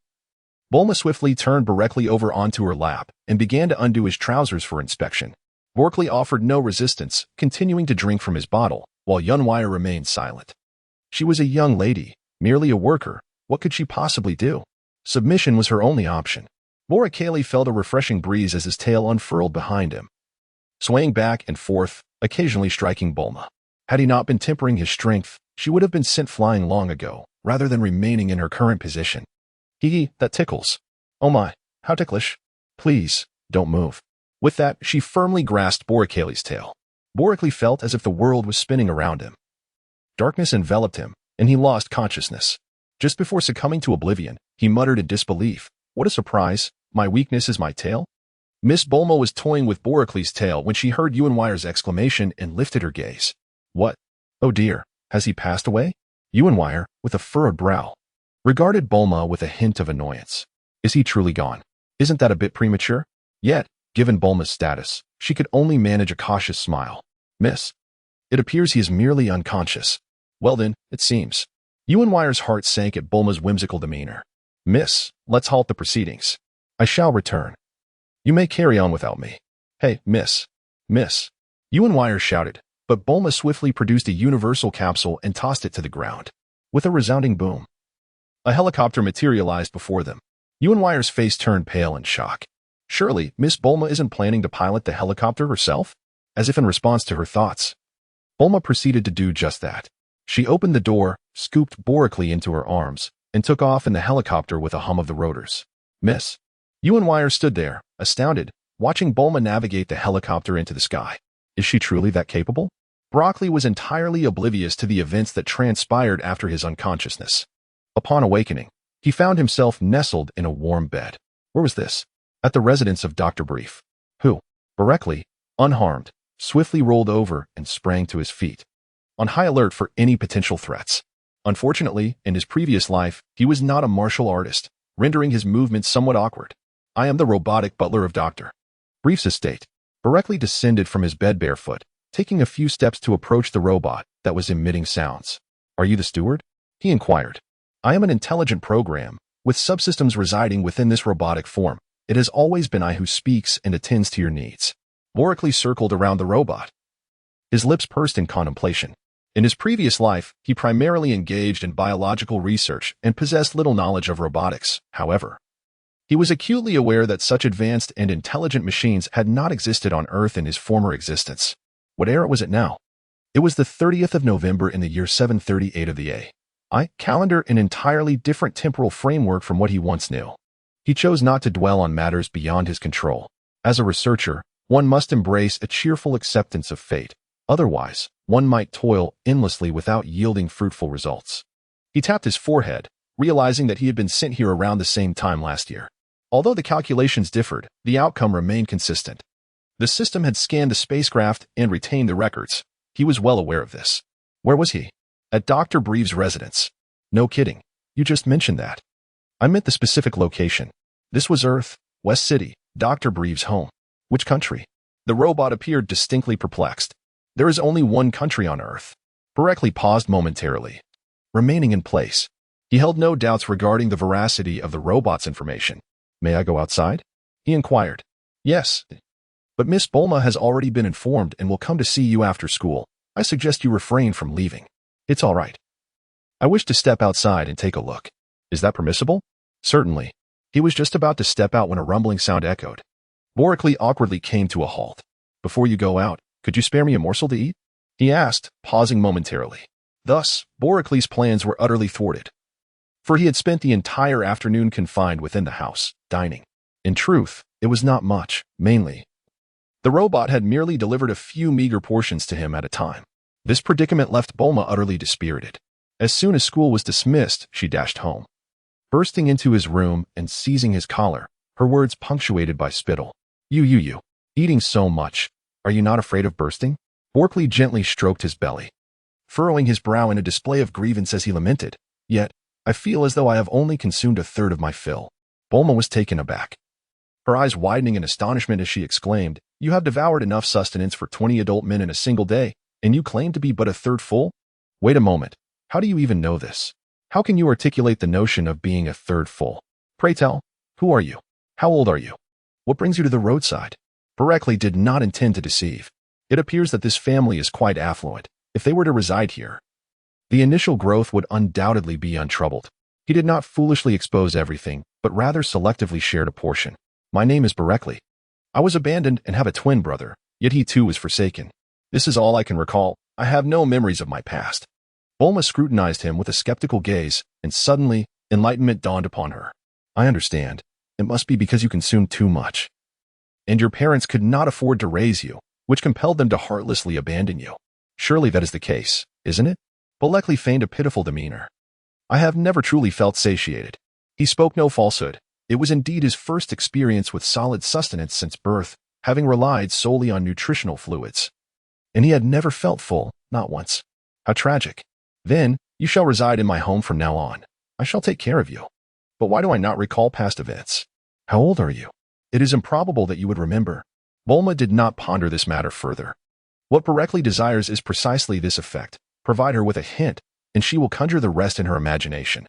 Bulma swiftly turned Borically over onto her lap and began to undo his trousers for inspection. Borically offered no resistance, continuing to drink from his bottle, while Wire remained silent. She was a young lady, merely a worker. What could she possibly do? Submission was her only option. Borically felt a refreshing breeze as his tail unfurled behind him, swaying back and forth, occasionally striking Bulma. Had he not been tempering his strength, she would have been sent flying long ago, rather than remaining in her current position. That tickles." "Oh my, how ticklish. Please, don't move." With that, she firmly grasped Borically's tail. Borically felt as if the world was spinning around him. Darkness enveloped him, and he lost consciousness. Just before succumbing to oblivion, he muttered in disbelief, "What a surprise, my weakness is my tail?" Miss Bulma was toying with Borically's tail when she heard Wire's exclamation and lifted her gaze. "What? Oh dear, has he passed away?" Wire, with a furrowed brow, regarded Bulma with a hint of annoyance. "Is he truly gone? Isn't that a bit premature?" Yet, given Bulma's status, she could only manage a cautious smile. "Miss, it appears he is merely unconscious." "Well then, it seems." Wire's heart sank at Bulma's whimsical demeanor. "Miss, let's halt the proceedings. I shall return. You may carry on without me." "Hey, Miss. Miss." Wire shouted, but Bulma swiftly produced a universal capsule and tossed it to the ground. With a resounding boom, a helicopter materialized before them. Wire's face turned pale in shock. Surely, Miss Bulma isn't planning to pilot the helicopter herself? As if in response to her thoughts, Bulma proceeded to do just that. She opened the door, scooped Borically into her arms, and took off in the helicopter with a hum of the rotors. "Miss." Wire stood there, astounded, watching Bulma navigate the helicopter into the sky. Is she truly that capable? Broccoli was entirely oblivious to the events that transpired after his unconsciousness. Upon awakening, he found himself nestled in a warm bed. Where was this? At the residence of Dr. Brief, who, Broccoli, unharmed, swiftly rolled over and sprang to his feet, on high alert for any potential threats. Unfortunately, in his previous life, he was not a martial artist, rendering his movements somewhat awkward. I am the robotic butler of Dr. Brief's estate. Broccoli descended from his bed barefoot, taking a few steps to approach the robot that was emitting sounds. Are you the steward? He inquired. I am an intelligent program, with subsystems residing within this robotic form. It has always been I who speaks and attends to your needs. Broccoli circled around the robot. His lips pursed in contemplation. In his previous life, he primarily engaged in biological research and possessed little knowledge of robotics. However, he was acutely aware that such advanced and intelligent machines had not existed on Earth in his former existence. What era was it now? It was the 30th of November in the year 738 of the A.I. calendar, an entirely different temporal framework from what he once knew. He chose not to dwell on matters beyond his control. As a researcher, one must embrace a cheerful acceptance of fate. Otherwise, one might toil endlessly without yielding fruitful results. He tapped his forehead, realizing that he had been sent here around the same time last year. Although the calculations differed, the outcome remained consistent. The system had scanned the spacecraft and retained the records. He was well aware of this. Where was he? At Dr. Breve's residence. No kidding. You just mentioned that. I meant the specific location. This was Earth, West City, Dr. Breve's home. Which country? The robot appeared distinctly perplexed. There is only one country on Earth. Broccoli paused momentarily, remaining in place. He held no doubts regarding the veracity of the robot's information. May I go outside? He inquired. Yes. But Miss Bulma has already been informed and will come to see you after school. I suggest you refrain from leaving. It's all right. I wish to step outside and take a look. Is that permissible? Certainly. He was just about to step out when a rumbling sound echoed. Broccoli awkwardly came to a halt. Before you go out, could you spare me a morsel to eat? He asked, pausing momentarily. Thus, Broccoli's plans were utterly thwarted, for he had spent the entire afternoon confined within the house, dining. In truth, it was not much, mainly. The robot had merely delivered a few meager portions to him at a time. This predicament left Bulma utterly dispirited. As soon as school was dismissed, she dashed home, bursting into his room and seizing his collar, her words punctuated by spittle. You, eating so much. Are you not afraid of bursting? Broccoli gently stroked his belly, furrowing his brow in a display of grievance as he lamented. Yet, I feel as though I have only consumed a third of my fill. Bulma was taken aback, her eyes widening in astonishment as she exclaimed, You have devoured enough sustenance for 20 adult men in a single day, and you claim to be but a third full? Wait a moment. How do you even know this? How can you articulate the notion of being a third full? Pray tell, who are you? How old are you? What brings you to the roadside? Broccoli did not intend to deceive. It appears that this family is quite affluent. If they were to reside here, the initial growth would undoubtedly be untroubled. He did not foolishly expose everything, but rather selectively shared a portion. My name is Broccoli. I was abandoned and have a twin brother, yet he too was forsaken. This is all I can recall. I have no memories of my past. Bulma scrutinized him with a skeptical gaze, and suddenly, enlightenment dawned upon her. I understand. It must be because you consumed too much, and your parents could not afford to raise you, which compelled them to heartlessly abandon you. Surely that is the case, isn't it? Broccoli feigned a pitiful demeanor. I have never truly felt satiated. He spoke no falsehood. It was indeed his first experience with solid sustenance since birth, having relied solely on nutritional fluids. And he had never felt full, not once. How tragic. Then, you shall reside in my home from now on. I shall take care of you. But why do I not recall past events? How old are you? It is improbable that you would remember. Bulma did not ponder this matter further. What Broccoli desires is precisely this effect. Provide her with a hint, and she will conjure the rest in her imagination,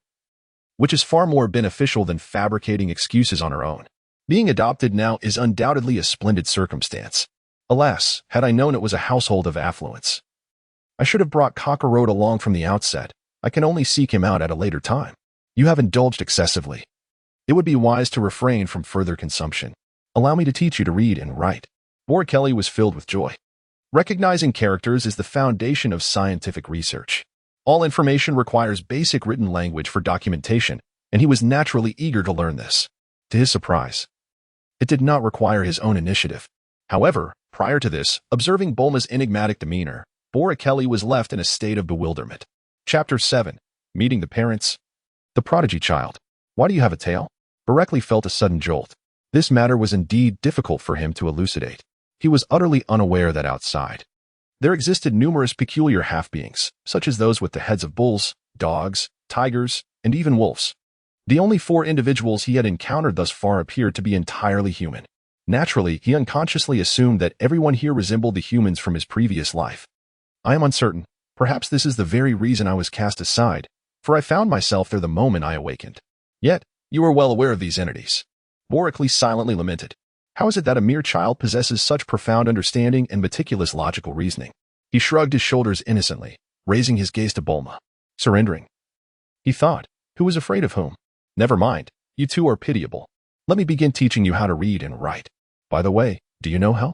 which is far more beneficial than fabricating excuses on her own. Being adopted now is undoubtedly a splendid circumstance. Alas, had I known it was a household of affluence, I should have brought Kakarot along from the outset. I can only seek him out at a later time. You have indulged excessively. It would be wise to refrain from further consumption. Allow me to teach you to read and write. Broccoli was filled with joy. Recognizing characters is the foundation of scientific research. All information requires basic written language for documentation, and he was naturally eager to learn this. To his surprise, it did not require his own initiative. However, prior to this, observing Bulma's enigmatic demeanor, Kelly was left in a state of bewilderment. Chapter 7. Meeting the Parents. The prodigy child. Why do you have a tail? Kelly felt a sudden jolt. This matter was indeed difficult for him to elucidate. He was utterly unaware that outside there existed numerous peculiar half-beings, such as those with the heads of bulls, dogs, tigers, and even wolves. The only 4 individuals he had encountered thus far appeared to be entirely human. Naturally, he unconsciously assumed that everyone here resembled the humans from his previous life. I am uncertain. Perhaps this is the very reason I was cast aside, for I found myself there the moment I awakened. Yet, you are well aware of these entities. Kelly silently lamented. How is it that a mere child possesses such profound understanding and meticulous logical reasoning? He shrugged his shoulders innocently, raising his gaze to Bulma. Surrendering. He thought, who is afraid of whom? Never mind, you two are pitiable. Let me begin teaching you how to read and write. By the way, do you know how?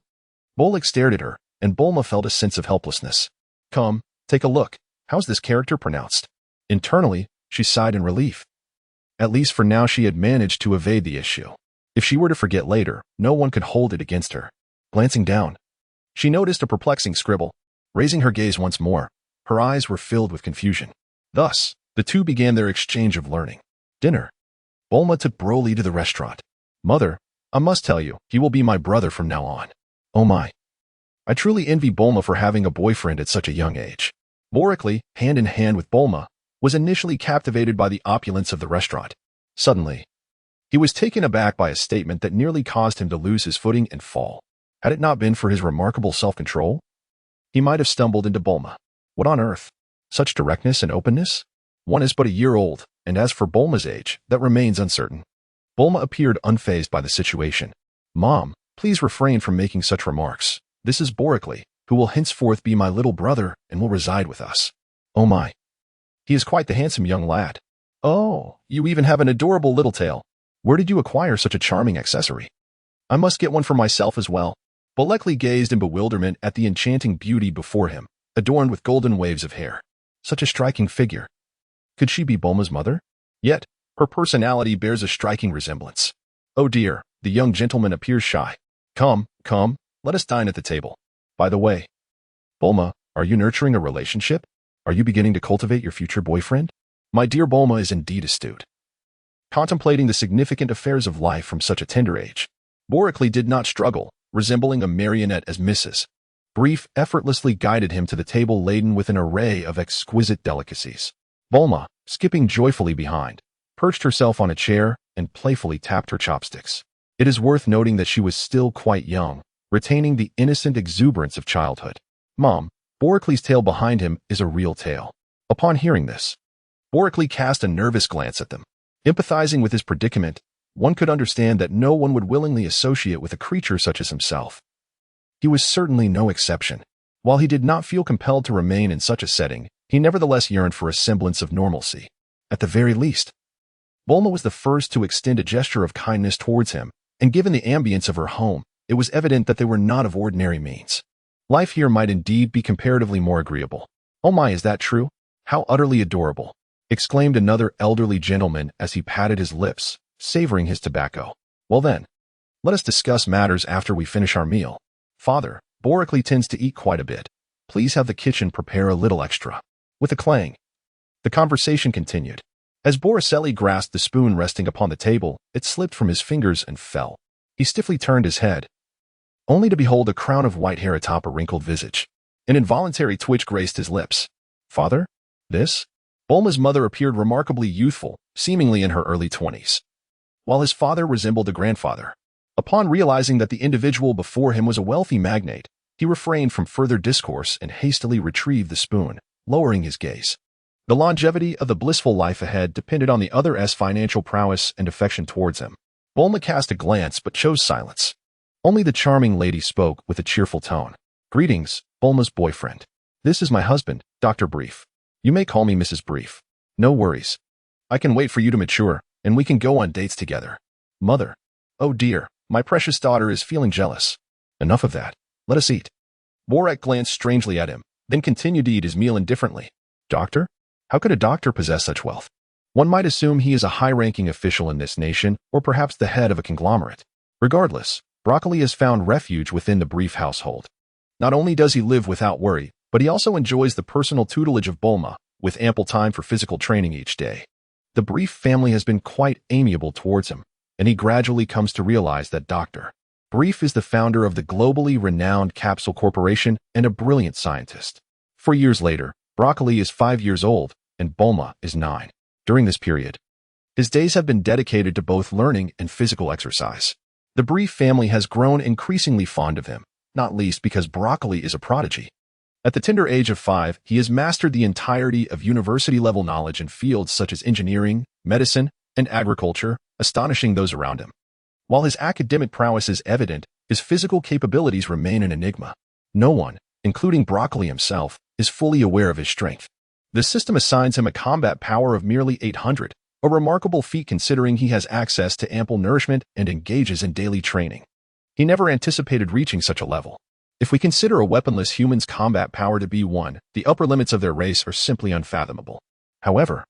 Bullock stared at her, and Bulma felt a sense of helplessness. Come, take a look. How's this character pronounced? Internally, she sighed in relief. At least for now she had managed to evade the issue. If she were to forget later, no one could hold it against her. Glancing down, she noticed a perplexing scribble. Raising her gaze once more, her eyes were filled with confusion. Thus, the two began their exchange of learning. Dinner. Bulma took Broly to the restaurant. Mother, I must tell you, he will be my brother from now on. Oh my. I truly envy Bulma for having a boyfriend at such a young age. Kelly, hand in hand with Bulma, was initially captivated by the opulence of the restaurant. Suddenly, he was taken aback by a statement that nearly caused him to lose his footing and fall. Had it not been for his remarkable self-control, he might have stumbled into Bulma. What on earth? Such directness and openness? One is but a year old, and as for Bulma's age, that remains uncertain. Bulma appeared unfazed by the situation. Mom, please refrain from making such remarks. This is Kelly, who will henceforth be my little brother and will reside with us. Oh my. He is quite the handsome young lad. Oh, you even have an adorable little tail. Where did you acquire such a charming accessory? I must get one for myself as well. Kelly gazed in bewilderment at the enchanting beauty before him, adorned with golden waves of hair. Such a striking figure. Could she be Bulma's mother? Yet, her personality bears a striking resemblance. Oh dear, the young gentleman appears shy. Come, let us dine at the table. By the way, Bulma, are you nurturing a relationship? Are you beginning to cultivate your future boyfriend? My dear Bulma is indeed astute. Contemplating the significant affairs of life from such a tender age, Kelly did not struggle, resembling a marionette as Mrs. Brief effortlessly guided him to the table laden with an array of exquisite delicacies. Bulma, skipping joyfully behind, perched herself on a chair and playfully tapped her chopsticks. It is worth noting that she was still quite young, retaining the innocent exuberance of childhood. Mom, Kelly's tail behind him is a real tail. Upon hearing this, Kelly cast a nervous glance at them. Empathizing with his predicament, one could understand that no one would willingly associate with a creature such as himself. He was certainly no exception. While he did not feel compelled to remain in such a setting, he nevertheless yearned for a semblance of normalcy. At the very least, Bulma was the first to extend a gesture of kindness towards him, and given the ambience of her home, it was evident that they were not of ordinary means. Life here might indeed be comparatively more agreeable. Oh my, is that true? How utterly adorable, exclaimed another elderly gentleman as he patted his lips, savoring his tobacco. Well then, let us discuss matters after we finish our meal. Father, Kelly tends to eat quite a bit. Please have the kitchen prepare a little extra. With a clang, the conversation continued. As Kelly grasped the spoon resting upon the table, it slipped from his fingers and fell. He stiffly turned his head, only to behold a crown of white hair atop a wrinkled visage. An involuntary twitch graced his lips. Father? This? Bulma's mother appeared remarkably youthful, seemingly in her early 20s, while his father resembled a grandfather. Upon realizing that the individual before him was a wealthy magnate, he refrained from further discourse and hastily retrieved the spoon, lowering his gaze. The longevity of the blissful life ahead depended on the other's financial prowess and affection towards him. Bulma cast a glance but chose silence. Only the charming lady spoke with a cheerful tone. Greetings, Bulma's boyfriend. This is my husband, Dr. Brief. You may call me Mrs. Brief. No worries. I can wait for you to mature, and we can go on dates together. Mother. Oh dear, my precious daughter is feeling jealous. Enough of that. Let us eat. Borak glanced strangely at him, then continued to eat his meal indifferently. Doctor? How could a doctor possess such wealth? One might assume he is a high-ranking official in this nation, or perhaps the head of a conglomerate. Regardless, Broccoli has found refuge within the Brief household. Not only does he live without worry, But he also enjoys the personal tutelage of Bulma, with ample time for physical training each day. The Brief family has been quite amiable towards him, and he gradually comes to realize that Dr. Brief is the founder of the globally renowned Capsule Corporation and a brilliant scientist. 4 years later, Broccoli is 5 years old, and Bulma is 9. During this period, his days have been dedicated to both learning and physical exercise. The Brief family has grown increasingly fond of him, not least because Broccoli is a prodigy. At the tender age of 5, he has mastered the entirety of university-level knowledge in fields such as engineering, medicine, and agriculture, astonishing those around him. While his academic prowess is evident, his physical capabilities remain an enigma. No one, including Broccoli himself, is fully aware of his strength. The system assigns him a combat power of merely 800, a remarkable feat considering he has access to ample nourishment and engages in daily training. He never anticipated reaching such a level. If we consider a weaponless human's combat power to be 1, the upper limits of their race are simply unfathomable. However,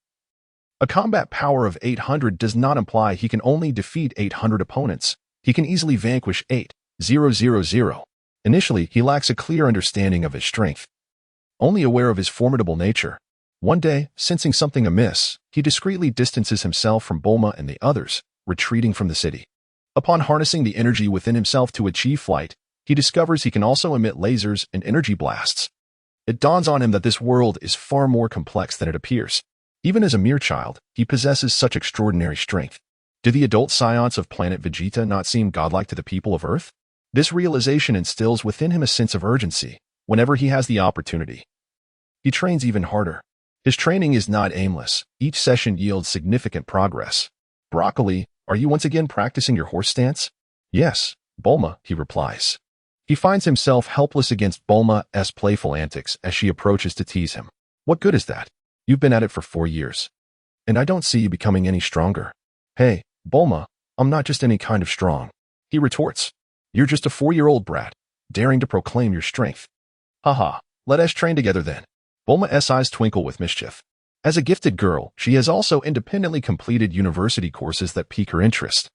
a combat power of 800 does not imply he can only defeat 800 opponents. He can easily vanquish 8,000. Initially, he lacks a clear understanding of his strength. Only aware of his formidable nature, one day, sensing something amiss, he discreetly distances himself from Bulma and the others, retreating from the city. Upon harnessing the energy within himself to achieve flight, he discovers he can also emit lasers and energy blasts. It dawns on him that this world is far more complex than it appears. Even as a mere child, he possesses such extraordinary strength. Do the adult scions of planet Vegeta not seem godlike to the people of Earth? This realization instills within him a sense of urgency. Whenever he has the opportunity, he trains even harder. His training is not aimless. Each session yields significant progress. Broccoli, are you once again practicing your horse stance? Yes, Bulma, he replies. He finds himself helpless against Bulma's playful antics as she approaches to tease him. What good is that? You've been at it for 4 years, and I don't see you becoming any stronger. Hey, Bulma, I'm not just any kind of strong, he retorts. You're just a 4-year-old brat, daring to proclaim your strength. Haha, let us train together then. Bulma's eyes twinkle with mischief. As a gifted girl, she has also independently completed university courses that pique her interest,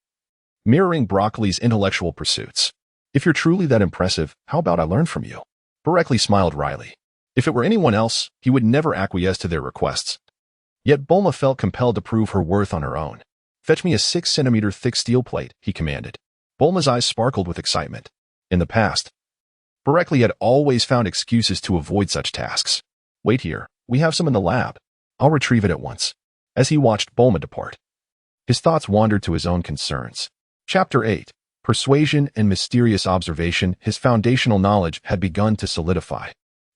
mirroring Broccoli's intellectual pursuits. If you're truly that impressive, how about I learn from you? Broccoli smiled wryly. If it were anyone else, he would never acquiesce to their requests. Yet Bulma felt compelled to prove her worth on her own. Fetch me a 6-centimeter thick steel plate, he commanded. Bulma's eyes sparkled with excitement. In the past, Broccoli had always found excuses to avoid such tasks. Wait here, we have some in the lab. I'll retrieve it at once. As he watched Bulma depart, his thoughts wandered to his own concerns. Chapter 8. Persuasion and mysterious observation. His foundational knowledge had begun to solidify.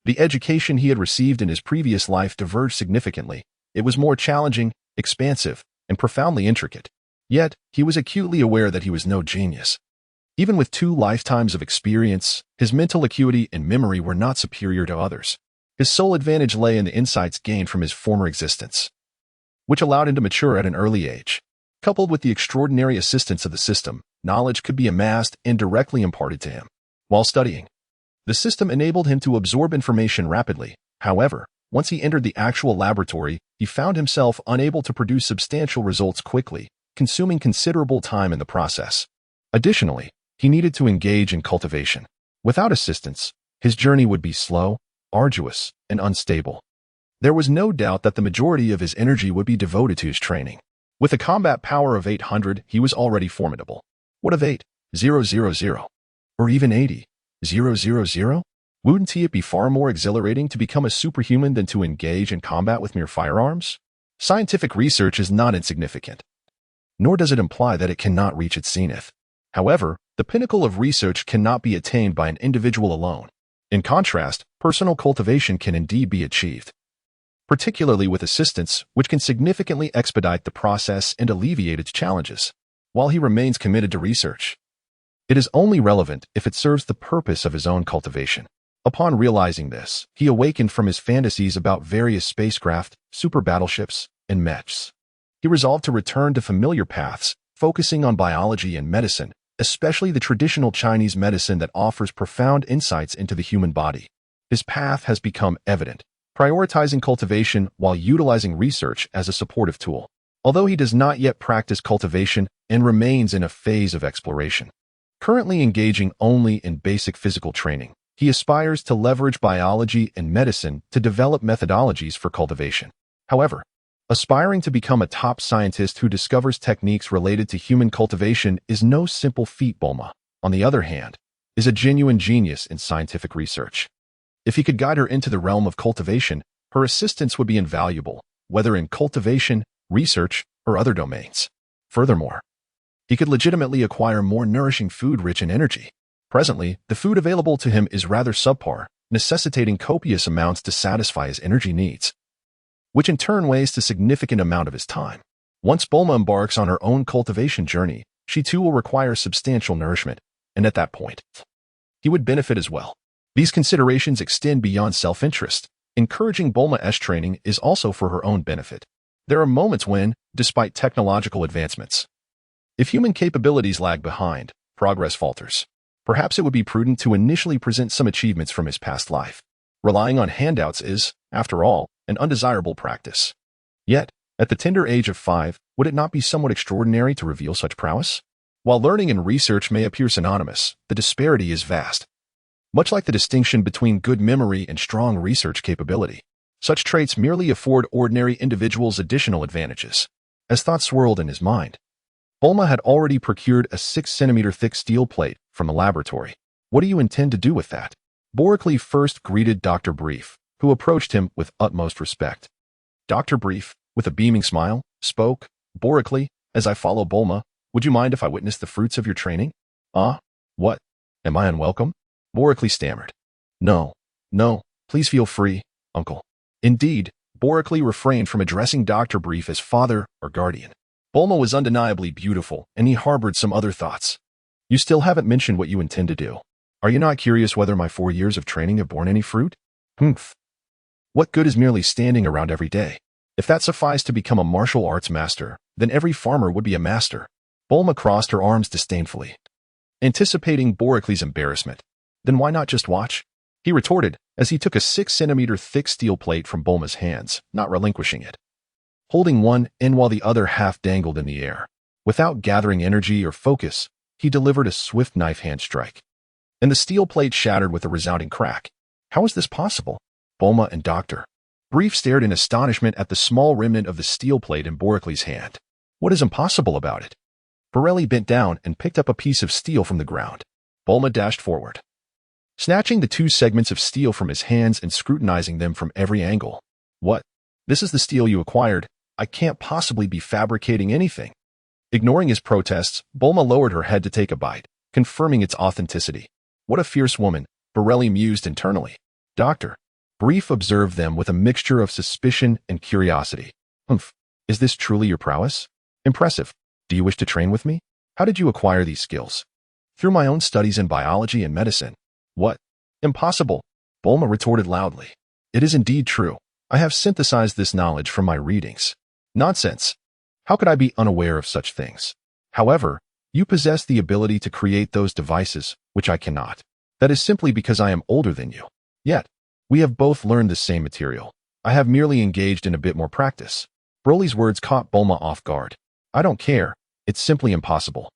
The education he had received in his previous life diverged significantly. It was more challenging, expansive, and profoundly intricate. Yet, he was acutely aware that he was no genius. Even with 2 lifetimes of experience, his mental acuity and memory were not superior to others. His sole advantage lay in the insights gained from his former existence, which allowed him to mature at an early age. Coupled with the extraordinary assistance of the system, knowledge could be amassed and directly imparted to him. While studying, the system enabled him to absorb information rapidly. However, once he entered the actual laboratory, he found himself unable to produce substantial results quickly, consuming considerable time in the process. Additionally, he needed to engage in cultivation. Without assistance, his journey would be slow, arduous, and unstable. There was no doubt that the majority of his energy would be devoted to his training. With a combat power of 800, he was already formidable. What of 8,000? Or even 80,000? Wouldn't it be far more exhilarating to become a superhuman than to engage in combat with mere firearms? Scientific research is not insignificant, nor does it imply that it cannot reach its zenith. However, the pinnacle of research cannot be attained by an individual alone. In contrast, personal cultivation can indeed be achieved, particularly with assistance, which can significantly expedite the process and alleviate its challenges. While he remains committed to research, it is only relevant if it serves the purpose of his own cultivation. Upon realizing this, he awakened from his fantasies about various spacecraft, super battleships, and mechs. He resolved to return to familiar paths, focusing on biology and medicine, especially the traditional Chinese medicine that offers profound insights into the human body. His path has become evident, prioritizing cultivation while utilizing research as a supportive tool. Although he does not yet practice cultivation and remains in a phase of exploration, currently engaging only in basic physical training, He aspires to leverage biology and medicine to develop methodologies for cultivation. However, aspiring to become a top scientist who discovers techniques related to human cultivation is no simple feat. Bulma, on the other hand, is a genuine genius in scientific research. If he could guide her into the realm of cultivation, her assistance would be invaluable, whether in cultivation, research, or other domains. Furthermore, he could legitimately acquire more nourishing food rich in energy. Presently, the food available to him is rather subpar, necessitating copious amounts to satisfy his energy needs, which in turn wastes a significant amount of his time. Once Bulma embarks on her own cultivation journey, she too will require substantial nourishment, and at that point, he would benefit as well. These considerations extend beyond self-interest. Encouraging Bulma's training is also for her own benefit. There are moments when, despite technological advancements, if human capabilities lag behind, progress falters. Perhaps it would be prudent to initially present some achievements from his past life. Relying on handouts is, after all, an undesirable practice. Yet, at the tender age of 5, would it not be somewhat extraordinary to reveal such prowess? While learning and research may appear synonymous, the disparity is vast. Much like the distinction between good memory and strong research capability, such traits merely afford ordinary individuals additional advantages. As thoughts swirled in his mind, Bulma had already procured a 6-centimeter thick steel plate from the laboratory. What do you intend to do with that? Borically first greeted Dr. Brief, who approached him with utmost respect. Dr. Brief, with a beaming smile, spoke, Borically, as I follow Bulma, would you mind if I witnessed the fruits of your training? What? Am I unwelcome? Borically stammered. No, please feel free, uncle. Indeed, Borically refrained from addressing Dr. Brief as father or guardian. Bulma was undeniably beautiful, and he harbored some other thoughts. You still haven't mentioned what you intend to do. Are you not curious whether my 4 years of training have borne any fruit? What good is merely standing around every day? If that sufficed to become a martial arts master, then every farmer would be a master. Bulma crossed her arms disdainfully, anticipating Boricly's embarrassment. Then why not just watch? He retorted, as he took a 6-centimeter thick steel plate from Bulma's hands, not relinquishing it. Holding one end while the other half dangled in the air. Without gathering energy or focus, he delivered a swift knife hand strike, and the steel plate shattered with a resounding crack. How is this possible? Bulma and Dr. Brief stared in astonishment at the small remnant of the steel plate in Boricly's hand. What is impossible about it? Borelli bent down and picked up a piece of steel from the ground. Bulma dashed forward, snatching the 2 segments of steel from his hands and scrutinizing them from every angle. What? This is the steel you acquired? I can't possibly be fabricating anything. Ignoring his protests, Bulma lowered her head to take a bite, confirming its authenticity. What a fierce woman, Borelli mused internally. Dr. Brief observed them with a mixture of suspicion and curiosity. Is this truly your prowess? Impressive. Do you wish to train with me? How did you acquire these skills? Through my own studies in biology and medicine. What? Impossible, Bulma retorted loudly. It is indeed true. I have synthesized this knowledge from my readings. Nonsense. How could I be unaware of such things? However, you possess the ability to create those devices, which I cannot. That is simply because I am older than you. Yet, we have both learned the same material. I have merely engaged in a bit more practice. Broly's words caught Bulma off guard. I don't care. It's simply impossible.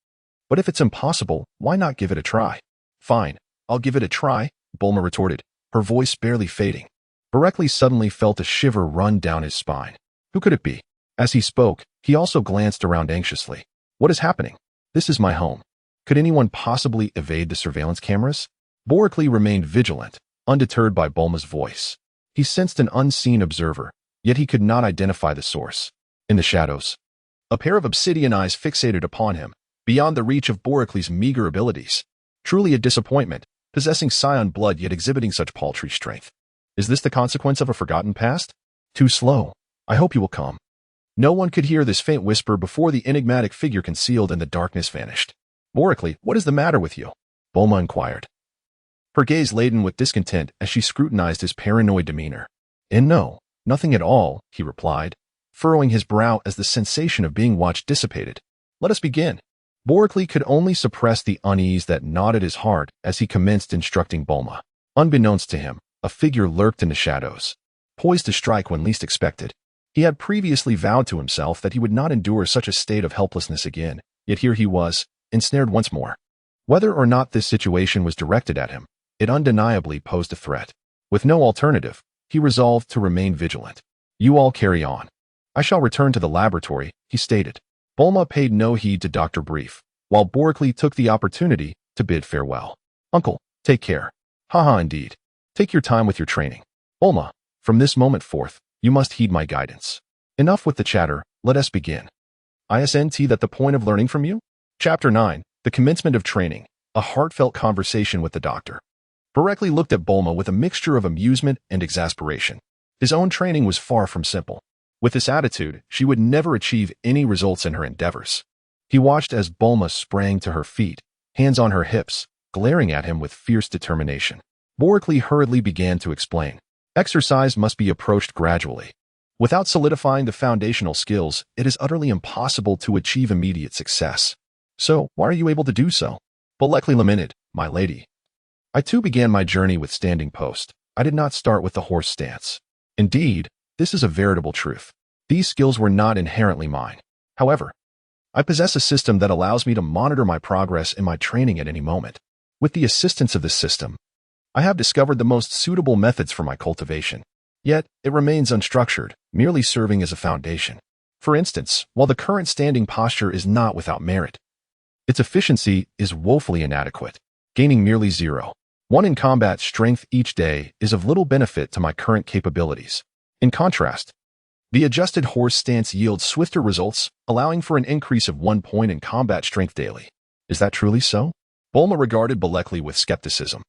But if it's impossible, why not give it a try? Fine, I'll give it a try, Bulma retorted, her voice barely fading. Borically suddenly felt a shiver run down his spine. Who could it be? As he spoke, he also glanced around anxiously. What is happening? This is my home. Could anyone possibly evade the surveillance cameras? Borically remained vigilant, undeterred by Bulma's voice. He sensed an unseen observer, yet he could not identify the source. In the shadows, a pair of obsidian eyes fixated upon him, beyond the reach of Boricly's meager abilities. Truly a disappointment, possessing scion blood yet exhibiting such paltry strength. Is this the consequence of a forgotten past? Too slow. I hope you will come. No one could hear this faint whisper before the enigmatic figure concealed in the darkness vanished. Borically, what is the matter with you? Bulma inquired, her gaze laden with discontent as she scrutinized his paranoid demeanor. No, nothing at all, he replied, furrowing his brow as the sensation of being watched dissipated. Let us begin. Borically could only suppress the unease that gnawed at his heart as he commenced instructing Bulma. Unbeknownst to him, a figure lurked in the shadows, poised to strike when least expected. He had previously vowed to himself that he would not endure such a state of helplessness again, yet here he was, ensnared once more. Whether or not this situation was directed at him, It undeniably posed a threat. With no alternative, he resolved to remain vigilant. You all carry on. I shall return to the laboratory, he stated. Bulma paid no heed to Dr. Brief, while Borkley took the opportunity to bid farewell. Uncle, take care. Haha indeed. Take your time with your training. Bulma, from this moment forth, you must heed my guidance. Enough with the chatter, let us begin. Isn't that the point of learning from you? Chapter 9, The Commencement of Training, a heartfelt conversation with the doctor. Borkley looked at Bulma with a mixture of amusement and exasperation. His own training was far from simple. With this attitude, she would never achieve any results in her endeavors. He watched as Bulma sprang to her feet, hands on her hips, glaring at him with fierce determination. Borkley hurriedly began to explain. Exercise must be approached gradually. Without solidifying the foundational skills, it is utterly impossible to achieve immediate success. So, why are you able to do so? Borkley lamented, my lady. I too began my journey with standing post. I did not start with the horse stance. Indeed, this is a veritable truth. These skills were not inherently mine. However, I possess a system that allows me to monitor my progress in my training at any moment. With the assistance of this system, I have discovered the most suitable methods for my cultivation. Yet, it remains unstructured, merely serving as a foundation. For instance, while the current standing posture is not without merit, its efficiency is woefully inadequate, gaining merely 0.1 in combat strength each day is of little benefit to my current capabilities. In contrast, the adjusted horse stance yields swifter results, allowing for an increase of 1 point in combat strength daily. Is that truly so? Bulma regarded Borkley with skepticism.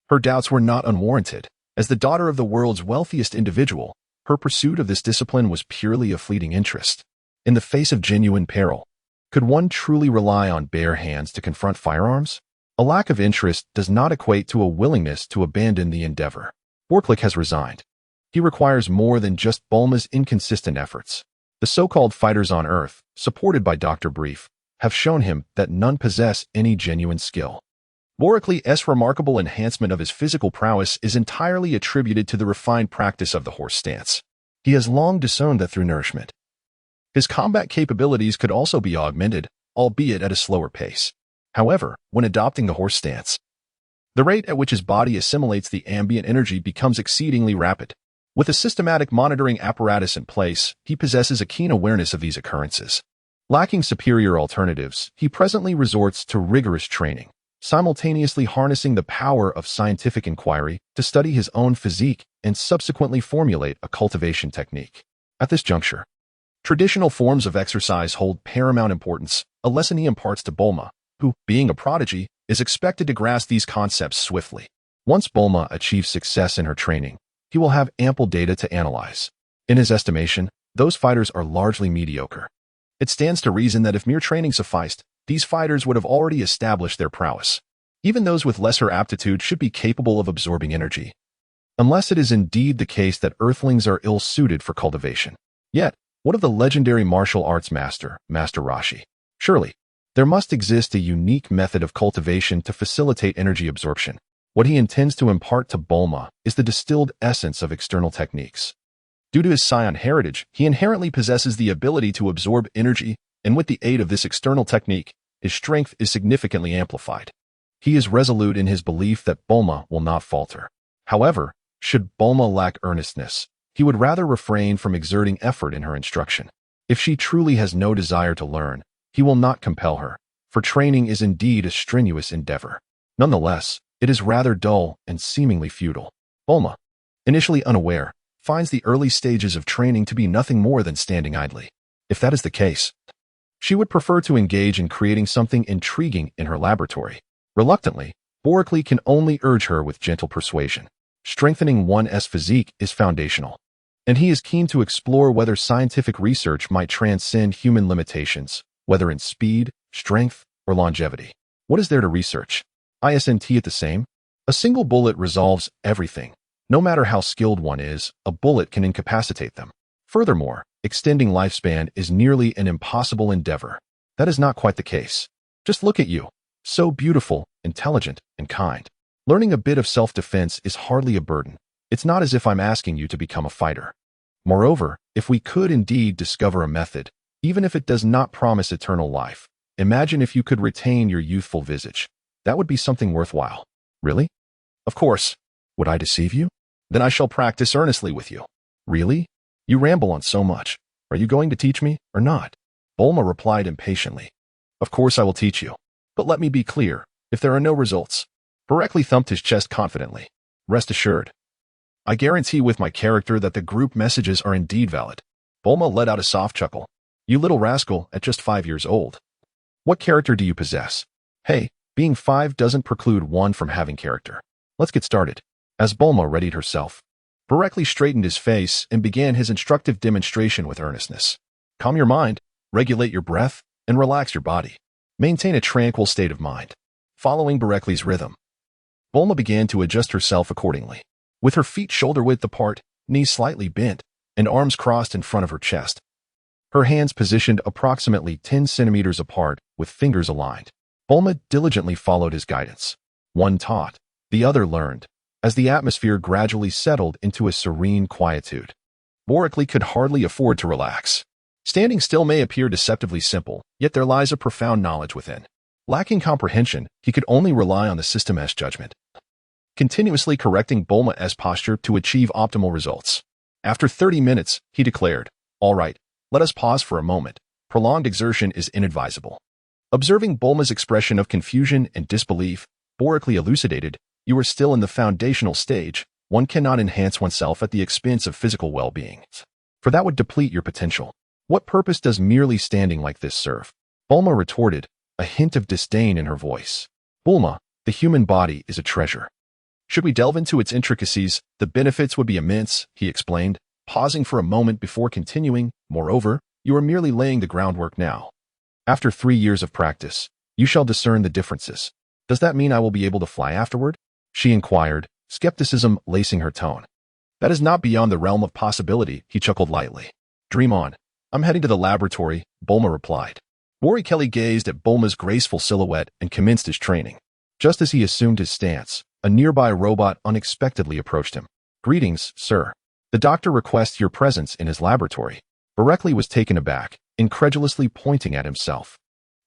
Her doubts were not unwarranted. As the daughter of the world's wealthiest individual, her pursuit of this discipline was purely a fleeting interest. In the face of genuine peril, could one truly rely on bare hands to confront firearms? A lack of interest does not equate to a willingness to abandon the endeavor. Borkley has resigned. He requires more than just Bulma's inconsistent efforts. The so-called fighters on Earth, supported by Dr. Brief, have shown him that none possess any genuine skill. Borkley's remarkable enhancement of his physical prowess is entirely attributed to the refined practice of the horse stance. He has long disowned that through nourishment. His combat capabilities could also be augmented, albeit at a slower pace. However, when adopting the horse stance, the rate at which his body assimilates the ambient energy becomes exceedingly rapid. With a systematic monitoring apparatus in place, he possesses a keen awareness of these occurrences. Lacking superior alternatives, he presently resorts to rigorous training, simultaneously harnessing the power of scientific inquiry to study his own physique and subsequently formulate a cultivation technique. At this juncture, traditional forms of exercise hold paramount importance, a lesson he imparts to Bulma, who, being a prodigy, is expected to grasp these concepts swiftly. Once Bulma achieves success in her training, he will have ample data to analyze. In his estimation, those fighters are largely mediocre. It stands to reason that if mere training sufficed, these fighters would have already established their prowess. Even those with lesser aptitude should be capable of absorbing energy. Unless it is indeed the case that Earthlings are ill-suited for cultivation. Yet, what of the legendary martial arts master, Master Roshi? Surely, there must exist a unique method of cultivation to facilitate energy absorption. What he intends to impart to Bulma is the distilled essence of external techniques. Due to his scion heritage, he inherently possesses the ability to absorb energy, and with the aid of this external technique, his strength is significantly amplified. He is resolute in his belief that Bulma will not falter. However, should Bulma lack earnestness, he would rather refrain from exerting effort in her instruction. If she truly has no desire to learn, he will not compel her, for training is indeed a strenuous endeavor. Nonetheless, it is rather dull and seemingly futile. Bulma, initially unaware, finds the early stages of training to be nothing more than standing idly. If that is the case, she would prefer to engage in creating something intriguing in her laboratory. Reluctantly, Borkley can only urge her with gentle persuasion. Strengthening one's physique is foundational, and he is keen to explore whether scientific research might transcend human limitations, whether in speed, strength, or longevity. What is there to research? Isn't it the same? A single bullet resolves everything. No matter how skilled one is, a bullet can incapacitate them. Furthermore, extending lifespan is nearly an impossible endeavor. That is not quite the case. Just look at you. So beautiful, intelligent, and kind. Learning a bit of self-defense is hardly a burden. It's not as if I'm asking you to become a fighter. Moreover, if we could indeed discover a method, even if it does not promise eternal life, imagine if you could retain your youthful visage. That would be something worthwhile. Really? Of course. Would I deceive you? Then I shall practice earnestly with you. Really? You ramble on so much. Are you going to teach me, or not? Bulma replied impatiently. Of course I will teach you. But let me be clear, if there are no results. Barecki thumped his chest confidently. Rest assured. I guarantee with my character that the group messages are indeed valid. Bulma let out a soft chuckle. You little rascal, at just 5 years old. What character do you possess? Hey, being 5 doesn't preclude one from having character. Let's get started. As Bulma readied herself, Barecki straightened his face and began his instructive demonstration with earnestness. Calm your mind, regulate your breath, and relax your body. Maintain a tranquil state of mind. Following Barecki's rhythm, Bulma began to adjust herself accordingly. With her feet shoulder-width apart, knees slightly bent, and arms crossed in front of her chest. Her hands positioned approximately 10 centimeters apart with fingers aligned. Bulma diligently followed his guidance. One taught, the other learned, as the atmosphere gradually settled into a serene quietude. Barecki could hardly afford to relax. Standing still may appear deceptively simple, yet there lies a profound knowledge within. Lacking comprehension, he could only rely on the system's judgment, continuously correcting Bulma's posture to achieve optimal results. After 30 minutes, he declared, All right, let us pause for a moment. Prolonged exertion is inadvisable. Observing Bulma's expression of confusion and disbelief, Barecki elucidated, You are still in the foundational stage. One cannot enhance oneself at the expense of physical well-being, for that would deplete your potential. What purpose does merely standing like this serve? Bulma retorted, a hint of disdain in her voice. Bulma, the human body is a treasure. Should we delve into its intricacies, the benefits would be immense, he explained, pausing for a moment before continuing. Moreover, you are merely laying the groundwork now. After 3 years of practice, you shall discern the differences. Does that mean I will be able to fly afterward? She inquired, skepticism lacing her tone. That is not beyond the realm of possibility, he chuckled lightly. Dream on. I'm heading to the laboratory, Bulma replied. Barecki gazed at Bulma's graceful silhouette and commenced his training. Just as he assumed his stance, a nearby robot unexpectedly approached him. Greetings, sir. The doctor requests your presence in his laboratory. Barecki was taken aback, incredulously pointing at himself.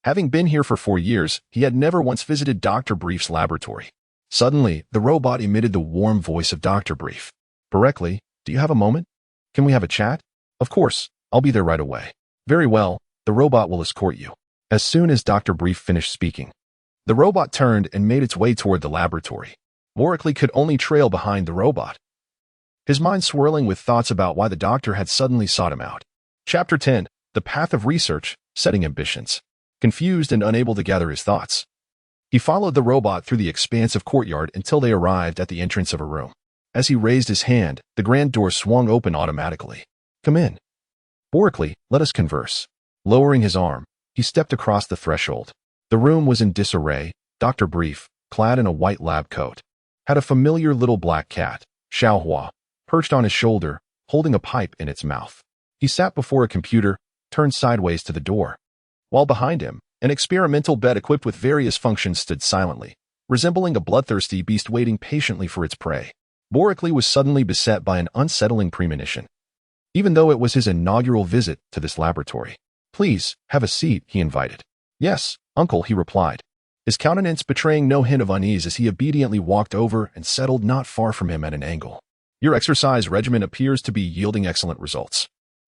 Having been here for 4 years, he had never once visited Dr. Brief's laboratory. Suddenly, the robot emitted the warm voice of Dr. Brief. Barecki, do you have a moment? Can we have a chat? Of course, I'll be there right away. Very well, the robot will escort you. As soon as Dr. Brief finished speaking, the robot turned and made its way toward the laboratory. Barecki could only trail behind the robot, his mind swirling with thoughts about why the doctor had suddenly sought him out. Chapter 10, The Path of Research, Setting Ambitions. Confused and unable to gather his thoughts, he followed the robot through the expansive courtyard until they arrived at the entrance of a room. As he raised his hand, the grand door swung open automatically. Come in. Barecki, let us converse. Lowering his arm, he stepped across the threshold. The room was in disarray. Dr. Brief, clad in a white lab coat, had a familiar little black cat, Xiaohua, perched on his shoulder, holding a pipe in its mouth. He sat before a computer, turned sideways to the door. While behind him, an experimental bed equipped with various functions stood silently, resembling a bloodthirsty beast waiting patiently for its prey. Barecki was suddenly beset by an unsettling premonition, even though it was his inaugural visit to this laboratory. Please, have a seat, he invited. Yes, uncle, he replied, his countenance betraying no hint of unease as he obediently walked over and settled not far from him at an angle. Your exercise regimen appears to be yielding excellent results.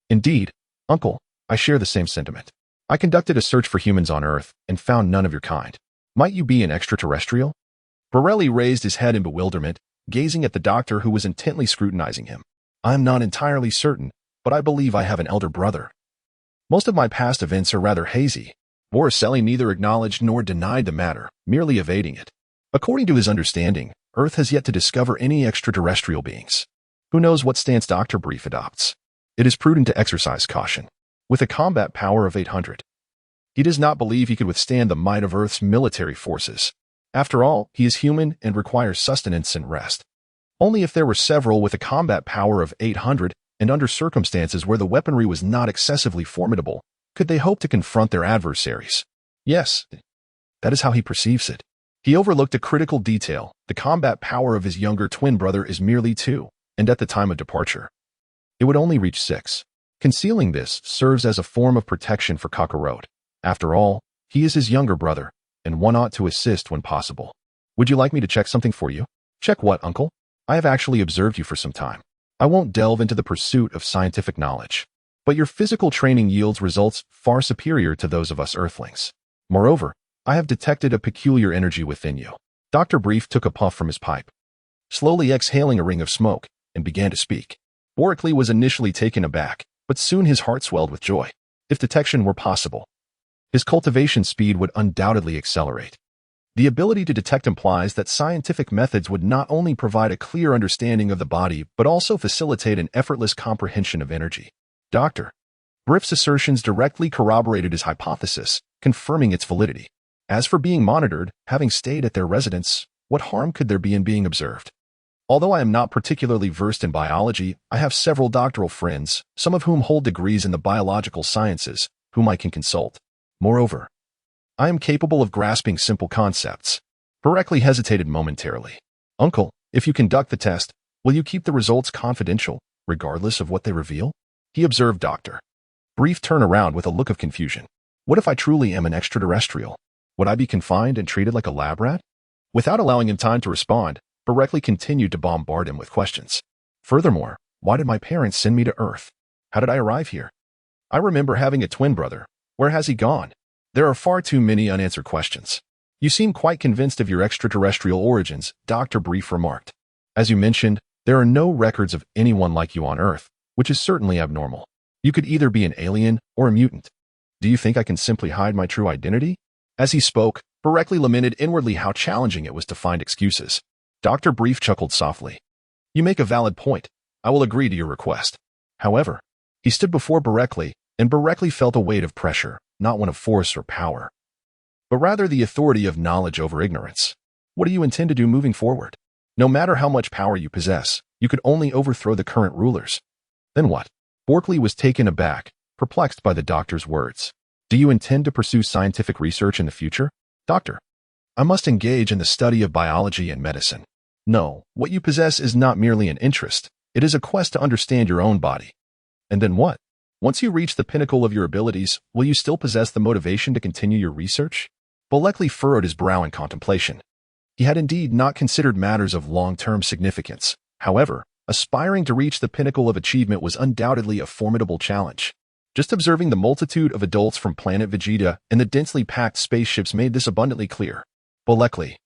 Indeed, uncle, I share the same sentiment. I conducted a search for humans on Earth and found none of your kind. Might you be an extraterrestrial? Barecki raised his head in bewilderment, gazing at the doctor who was intently scrutinizing him. I am not entirely certain, but I believe I have an elder brother. Most of my past events are rather hazy. Barecki neither acknowledged nor denied the matter, merely evading it. According to his understanding, Earth has yet to discover any extraterrestrial beings. Who knows what stance Dr. Brief adopts? It is prudent to exercise caution. With a combat power of 800, he does not believe he could withstand the might of Earth's military forces. After all, he is human and requires sustenance and rest. Only if there were several with a combat power of 800, and under circumstances where the weaponry was not excessively formidable, could they hope to confront their adversaries. Yes, that is how he perceives it. He overlooked a critical detail. The combat power of his younger twin brother is merely 2, and at the time of departure, it would only reach 6. Concealing this serves as a form of protection for Kakarot. After all, he is his younger brother, and one ought to assist when possible. Would you like me to check something for you? Check what, uncle? I have actually observed you for some time. I won't delve into the pursuit of scientific knowledge, but your physical training yields results far superior to those of us Earthlings. Moreover, I have detected a peculiar energy within you. Dr. Brief took a puff from his pipe, slowly exhaling a ring of smoke, and began to speak. Borically was initially taken aback, but soon his heart swelled with joy. If detection were possible, his cultivation speed would undoubtedly accelerate. The ability to detect implies that scientific methods would not only provide a clear understanding of the body, but also facilitate an effortless comprehension of energy. Dr. Brief's assertions directly corroborated his hypothesis, confirming its validity. As for being monitored, having stayed at their residence, what harm could there be in being observed? Although I am not particularly versed in biology, I have several doctoral friends, some of whom hold degrees in the biological sciences, whom I can consult. Moreover, I am capable of grasping simple concepts. Borically hesitated momentarily. Uncle, if you conduct the test, will you keep the results confidential, regardless of what they reveal? He observed Dr. Brief turn around with a look of confusion. What if I truly am an extraterrestrial? Would I be confined and treated like a lab rat? Without allowing him time to respond, Borically continued to bombard him with questions. Furthermore, why did my parents send me to Earth? How did I arrive here? I remember having a twin brother. Where has he gone? There are far too many unanswered questions. You seem quite convinced of your extraterrestrial origins, Dr. Brief remarked. As you mentioned, there are no records of anyone like you on Earth, which is certainly abnormal. You could either be an alien or a mutant. Do you think I can simply hide my true identity? As he spoke, Borically lamented inwardly how challenging it was to find excuses. Dr. Brief chuckled softly. You make a valid point. I will agree to your request. However, he stood before Borically, and Borically felt a weight of pressure, not one of force or power, but rather the authority of knowledge over ignorance. What do you intend to do moving forward? No matter how much power you possess, you could only overthrow the current rulers. Then what? Borically was taken aback, perplexed by the doctor's words. Do you intend to pursue scientific research in the future? Doctor, I must engage in the study of biology and medicine. No, what you possess is not merely an interest. It is a quest to understand your own body. And then what? Once you reach the pinnacle of your abilities, will you still possess the motivation to continue your research? Borically furrowed his brow in contemplation. He had indeed not considered matters of long-term significance. However, aspiring to reach the pinnacle of achievement was undoubtedly a formidable challenge. Just observing the multitude of adults from planet Vegeta and the densely packed spaceships made this abundantly clear. Borically,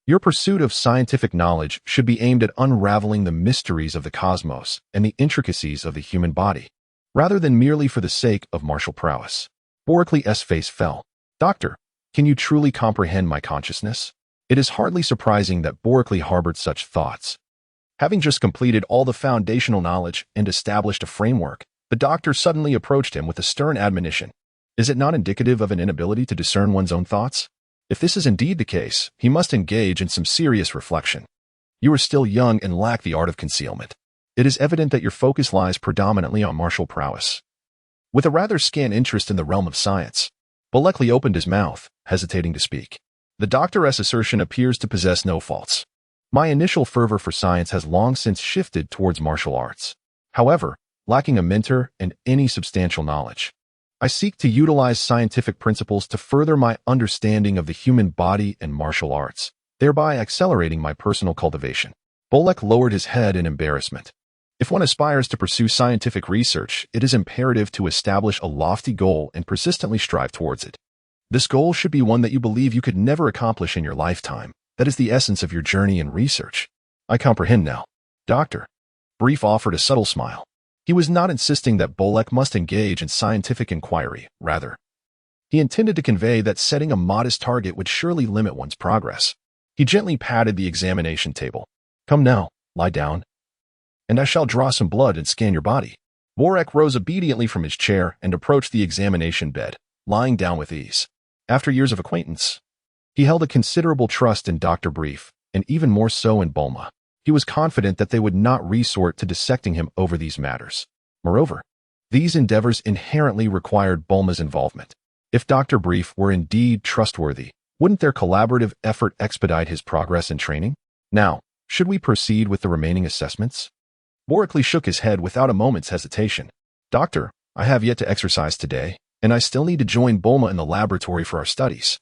your pursuit of scientific knowledge should be aimed at unraveling the mysteries of the cosmos and the intricacies of the human body, rather than merely for the sake of martial prowess. Boricly's face fell. Doctor, can you truly comprehend my consciousness? It is hardly surprising that Borically harbored such thoughts. Having just completed all the foundational knowledge and established a framework, the doctor suddenly approached him with a stern admonition. Is it not indicative of an inability to discern one's own thoughts? If this is indeed the case, he must engage in some serious reflection. You are still young and lack the art of concealment. It is evident that your focus lies predominantly on martial prowess. With a rather scant interest in the realm of science, Borically opened his mouth, hesitating to speak. The doctor's assertion appears to possess no faults. My initial fervor for science has long since shifted towards martial arts. However, lacking a mentor and any substantial knowledge, I seek to utilize scientific principles to further my understanding of the human body and martial arts, thereby accelerating my personal cultivation. Boricly lowered his head in embarrassment. If one aspires to pursue scientific research, it is imperative to establish a lofty goal and persistently strive towards it. This goal should be one that you believe you could never accomplish in your lifetime. That is the essence of your journey in research. I comprehend now. Doctor. Brief offered a subtle smile. He was not insisting that Boricly must engage in scientific inquiry. Rather, he intended to convey that setting a modest target would surely limit one's progress. He gently patted the examination table. Come now, lie down, and I shall draw some blood and scan your body. Boricly rose obediently from his chair and approached the examination bed, lying down with ease. After years of acquaintance, he held a considerable trust in Dr. Brief, and even more so in Bulma. He was confident that they would not resort to dissecting him over these matters. Moreover, these endeavors inherently required Bulma's involvement. If Dr. Brief were indeed trustworthy, wouldn't their collaborative effort expedite his progress in training? Now, should we proceed with the remaining assessments? Boricly shook his head without a moment's hesitation. Doctor, I have yet to exercise today, and I still need to join Bulma in the laboratory for our studies.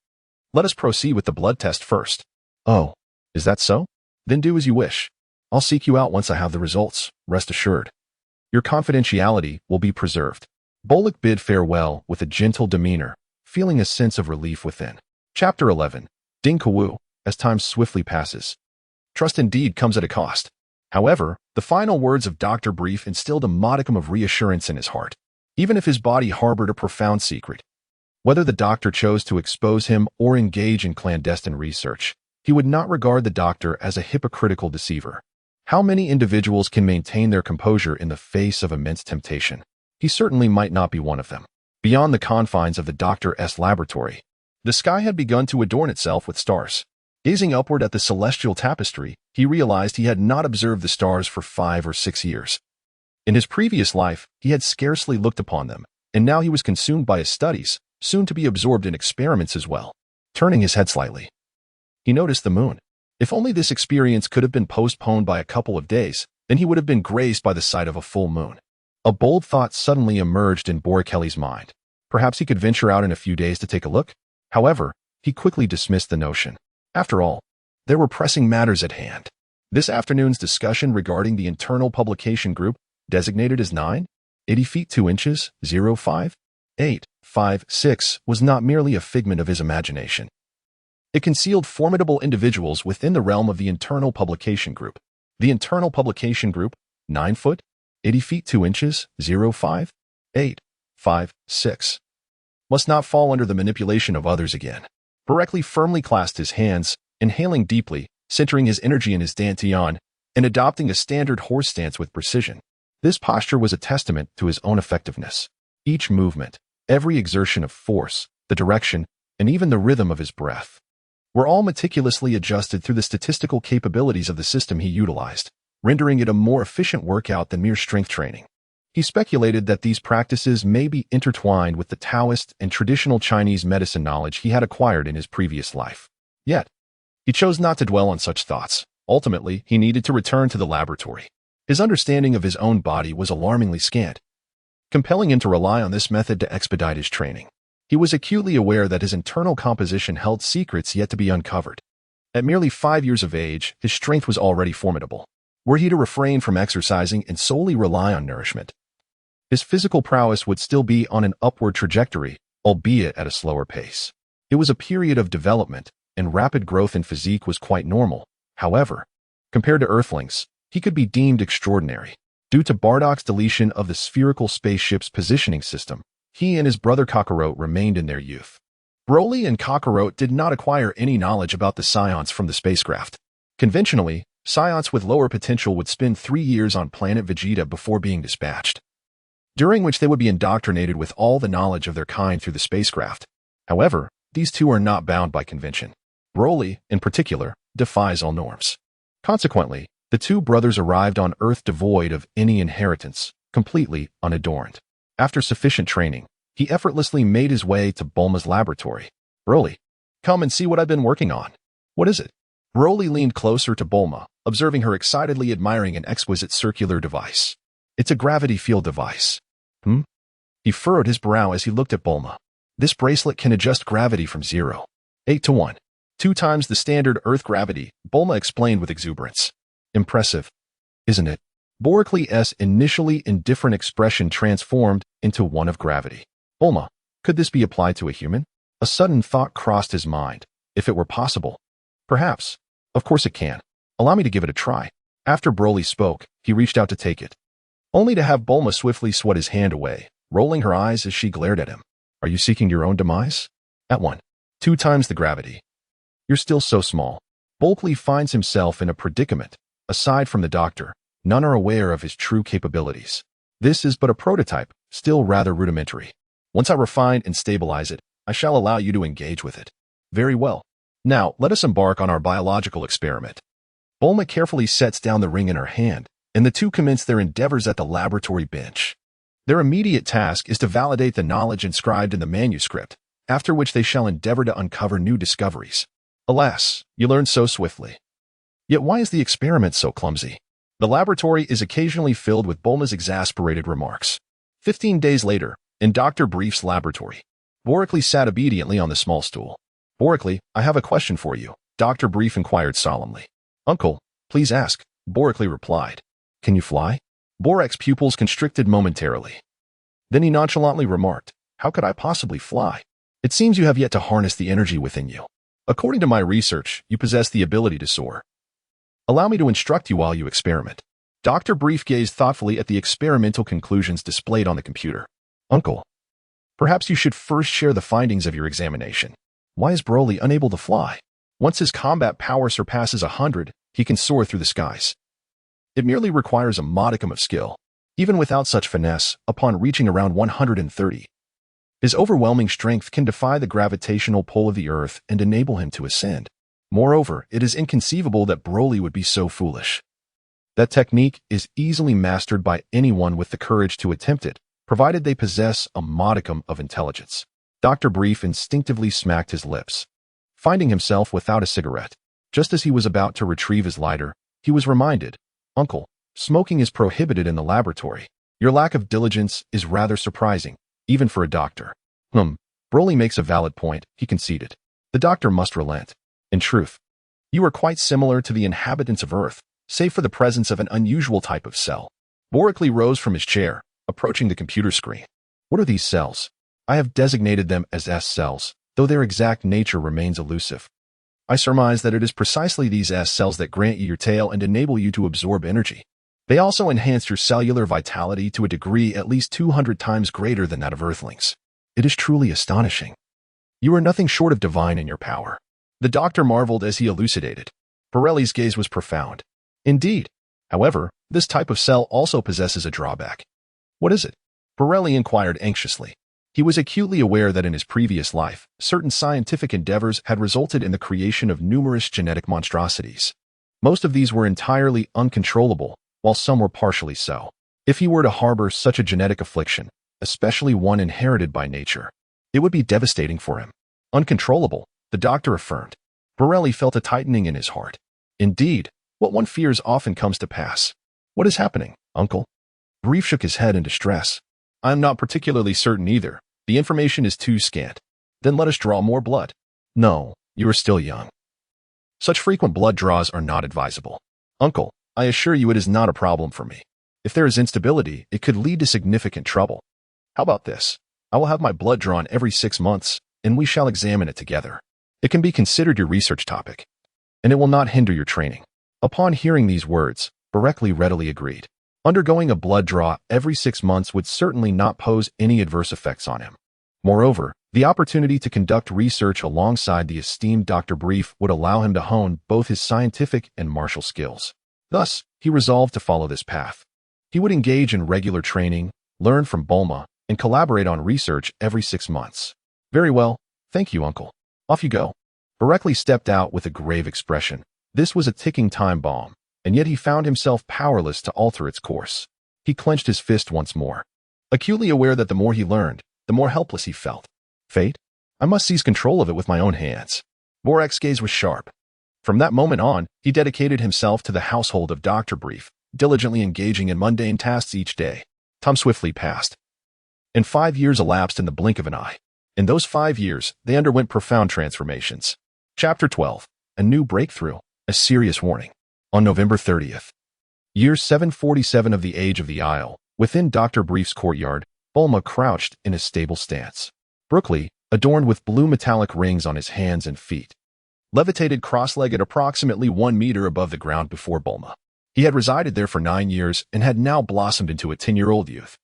Let us proceed with the blood test first. Oh, is that so? Then do as you wish. I'll seek you out once I have the results, rest assured. Your confidentiality will be preserved. Bolek bid farewell with a gentle demeanor, feeling a sense of relief within. Chapter 11. Ding Kawu. As time swiftly passes, trust indeed comes at a cost. However, the final words of Dr. Brief instilled a modicum of reassurance in his heart, even if his body harbored a profound secret. Whether the doctor chose to expose him or engage in clandestine research, he would not regard the doctor as a hypocritical deceiver. How many individuals can maintain their composure in the face of immense temptation? He certainly might not be one of them. Beyond the confines of the doctor's laboratory, the sky had begun to adorn itself with stars. Gazing upward at the celestial tapestry, he realized he had not observed the stars for 5 or 6 years. In his previous life, he had scarcely looked upon them, and now he was consumed by his studies, soon to be absorbed in experiments as well. Turning his head slightly, he noticed the moon. If only this experience could have been postponed by a couple of days, then he would have been graced by the sight of a full moon. A bold thought suddenly emerged in Borkelly's mind. Perhaps he could venture out in a few days to take a look? However, he quickly dismissed the notion. After all, there were pressing matters at hand. This afternoon's discussion regarding the internal publication group, designated as 9, 80 feet 2 inches, 05, 8, 5, 6, was not merely a figment of his imagination. It concealed formidable individuals within the realm of the internal publication group. The internal publication group, 9 foot, 80 feet 2 inches, 05, 8, 5, 6, must not fall under the manipulation of others again. Berkeley firmly clasped his hands, inhaling deeply, centering his energy in his dantian, and adopting a standard horse stance with precision. This posture was a testament to his own effectiveness. Each movement, every exertion of force, the direction, and even the rhythm of his breath were all meticulously adjusted through the statistical capabilities of the system he utilized, rendering it a more efficient workout than mere strength training. He speculated that these practices may be intertwined with the Taoist and traditional Chinese medicine knowledge he had acquired in his previous life. Yet, he chose not to dwell on such thoughts. Ultimately, he needed to return to the laboratory. His understanding of his own body was alarmingly scant, compelling him to rely on this method to expedite his training. He was acutely aware that his internal composition held secrets yet to be uncovered. At merely 5 years of age, his strength was already formidable. Were he to refrain from exercising and solely rely on nourishment, his physical prowess would still be on an upward trajectory, albeit at a slower pace. It was a period of development, and rapid growth in physique was quite normal. However, compared to Earthlings, he could be deemed extraordinary. Due to Bardock's deletion of the spherical spaceship's positioning system, he and his brother Kakarot remained in their youth. Broly and Kakarot did not acquire any knowledge about the scions from the spacecraft. Conventionally, scions with lower potential would spend 3 years on planet Vegeta before being dispatched, during which they would be indoctrinated with all the knowledge of their kind through the spacecraft. However, these two are not bound by convention. Broly, in particular, defies all norms. Consequently, the two brothers arrived on Earth devoid of any inheritance, completely unadorned. After sufficient training, he effortlessly made his way to Bulma's laboratory. Broly, come and see what I've been working on. What is it? Broly leaned closer to Bulma, observing her excitedly admiring an exquisite circular device. It's a gravity field device. He furrowed his brow as he looked at Bulma. This bracelet can adjust gravity from 0.8 to 1. 2 times the standard Earth gravity, Bulma explained with exuberance. Impressive, isn't it? Borkelly's initially indifferent expression transformed into one of gravity. Bulma, could this be applied to a human? A sudden thought crossed his mind. If it were possible. Perhaps. Of course it can. Allow me to give it a try. After Broly spoke, he reached out to take it, only to have Bulma swiftly swat his hand away, rolling her eyes as she glared at him. Are you seeking your own demise? At 1.2 times the gravity. You're still so small. Bulkley finds himself in a predicament. Aside from the doctor, none are aware of his true capabilities. This is but a prototype, still rather rudimentary. Once I refine and stabilize it, I shall allow you to engage with it. Very well. Now, let us embark on our biological experiment. Bulma carefully sets down the ring in her hand, and the two commence their endeavors at the laboratory bench. Their immediate task is to validate the knowledge inscribed in the manuscript, after which they shall endeavor to uncover new discoveries. Alas, you learn so swiftly. Yet why is the experiment so clumsy? The laboratory is occasionally filled with Bulma's exasperated remarks. 15 days later, in Dr. Brief's laboratory, Borkley sat obediently on the small stool. Borkley, I have a question for you, Dr. Brief inquired solemnly. Uncle, Please ask, Borically replied. Can you fly? Borek's pupils constricted momentarily. Then he nonchalantly remarked, how could I possibly fly? It seems you have yet to harness the energy within you. According to my research, you possess the ability to soar. Allow me to instruct you while you experiment. Dr. Brief gazed thoughtfully at the experimental conclusions displayed on the computer. Uncle, perhaps you should first share the findings of your examination. Why is Broly unable to fly? Once his combat power surpasses 100, he can soar through the skies. It merely requires a modicum of skill. Even without such finesse, upon reaching around 130, his overwhelming strength can defy the gravitational pull of the Earth and enable him to ascend. Moreover, it is inconceivable that Broly would be so foolish. That technique is easily mastered by anyone with the courage to attempt it, provided they possess a modicum of intelligence. Dr. Brief instinctively smacked his lips, finding himself without a cigarette. Just as he was about to retrieve his lighter, he was reminded, Uncle, smoking is prohibited in the laboratory. Your lack of diligence is rather surprising, even for a doctor. Broly makes a valid point, he conceded. The doctor must relent. In truth, you are quite similar to the inhabitants of Earth, save for the presence of an unusual type of cell. Borically rose from his chair, approaching the computer screen. What are these cells? I have designated them as S cells, though their exact nature remains elusive. I surmise that it is precisely these S cells that grant you your tail and enable you to absorb energy. They also enhance your cellular vitality to a degree at least 200 times greater than that of Earthlings. It is truly astonishing. You are nothing short of divine in your power. The doctor marveled as he elucidated. Borelli's gaze was profound. Indeed. However, this type of cell also possesses a drawback. What is it? Borelli inquired anxiously. He was acutely aware that in his previous life, certain scientific endeavors had resulted in the creation of numerous genetic monstrosities. Most of these were entirely uncontrollable, while some were partially so. If he were to harbor such a genetic affliction, especially one inherited by nature, it would be devastating for him. Uncontrollable, the doctor affirmed. Borelli felt a tightening in his heart. Indeed, what one fears often comes to pass. What is happening, Uncle? Brief shook his head in distress. I am not particularly certain either. The information is too scant. Then let us draw more blood. No, you are still young. Such frequent blood draws are not advisable. Uncle, I assure you it is not a problem for me. If there is instability, it could lead to significant trouble. How about this? I will have my blood drawn every 6 months, and we shall examine it together. It can be considered your research topic, and it will not hinder your training. Upon hearing these words, Borically readily agreed. Undergoing a blood draw every 6 months would certainly not pose any adverse effects on him. Moreover, the opportunity to conduct research alongside the esteemed Dr. Brief would allow him to hone both his scientific and martial skills. Thus, he resolved to follow this path. He would engage in regular training, learn from Bulma, and collaborate on research every 6 months. Very well, thank you, Uncle. Off you go. Borically stepped out with a grave expression. This was a ticking time bomb, and yet he found himself powerless to alter its course. He clenched his fist once more, acutely aware that the more he learned, the more helpless he felt. Fate? I must seize control of it with my own hands. Borek's gaze was sharp. From that moment on, he dedicated himself to the household of Dr. Brief, diligently engaging in mundane tasks each day. Time swiftly passed, and 5 years elapsed in the blink of an eye. In those 5 years, they underwent profound transformations. Chapter 12. A New Breakthrough. A Serious Warning. On November 30th, year 747 of the Age of the Isle, within Dr. Brief's courtyard, Bulma crouched in a stable stance. Broly, adorned with blue metallic rings on his hands and feet, levitated cross-legged approximately 1 meter above the ground before Bulma. He had resided there for 9 years and had now blossomed into a 10-year-old youth.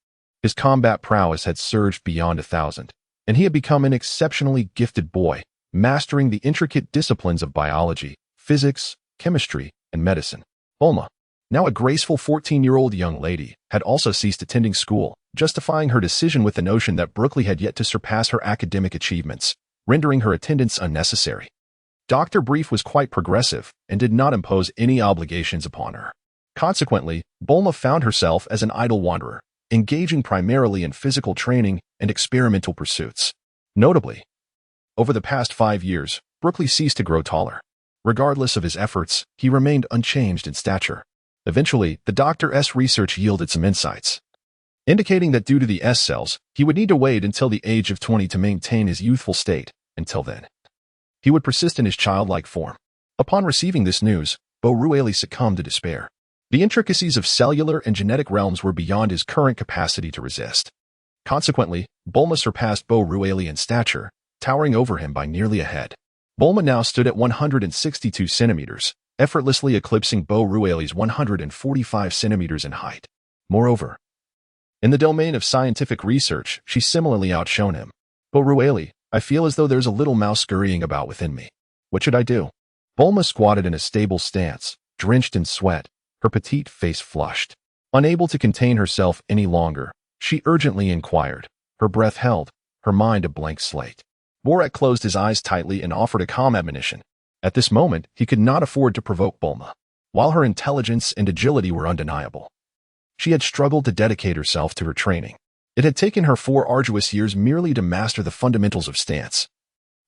His combat prowess had surged beyond 1,000, and he had become an exceptionally gifted boy, mastering the intricate disciplines of biology, physics, chemistry, and medicine. Bulma, now a graceful 14-year-old young lady, had also ceased attending school, justifying her decision with the notion that Broly had yet to surpass her academic achievements, rendering her attendance unnecessary. Dr. Brief was quite progressive and did not impose any obligations upon her. Consequently, Bulma found herself as an idle wanderer, engaging primarily in physical training and experimental pursuits. Notably, over the past 5 years, Broly ceased to grow taller. Regardless of his efforts, he remained unchanged in stature. Eventually, the Dr.'s research yielded some insights, indicating that due to the S cells, he would need to wait until the age of 20 to maintain his youthful state. Until then, he would persist in his childlike form. Upon receiving this news, Rueli succumbed to despair. The intricacies of cellular and genetic realms were beyond his current capacity to resist. Consequently, Bulma surpassed Rueli in stature, towering over him by nearly a head. Bulma now stood at 162 centimeters, effortlessly eclipsing Rueli's 145 centimeters in height. Moreover, in the domain of scientific research, she similarly outshone him. Rueli, I feel as though there's a little mouse scurrying about within me. What should I do? Bulma squatted in a stable stance, drenched in sweat, her petite face flushed. Unable to contain herself any longer, she urgently inquired, her breath held, her mind a blank slate. Borak closed his eyes tightly and offered a calm admonition. At this moment, he could not afford to provoke Bulma. While her intelligence and agility were undeniable, she had struggled to dedicate herself to her training. It had taken her 4 arduous years merely to master the fundamentals of stance.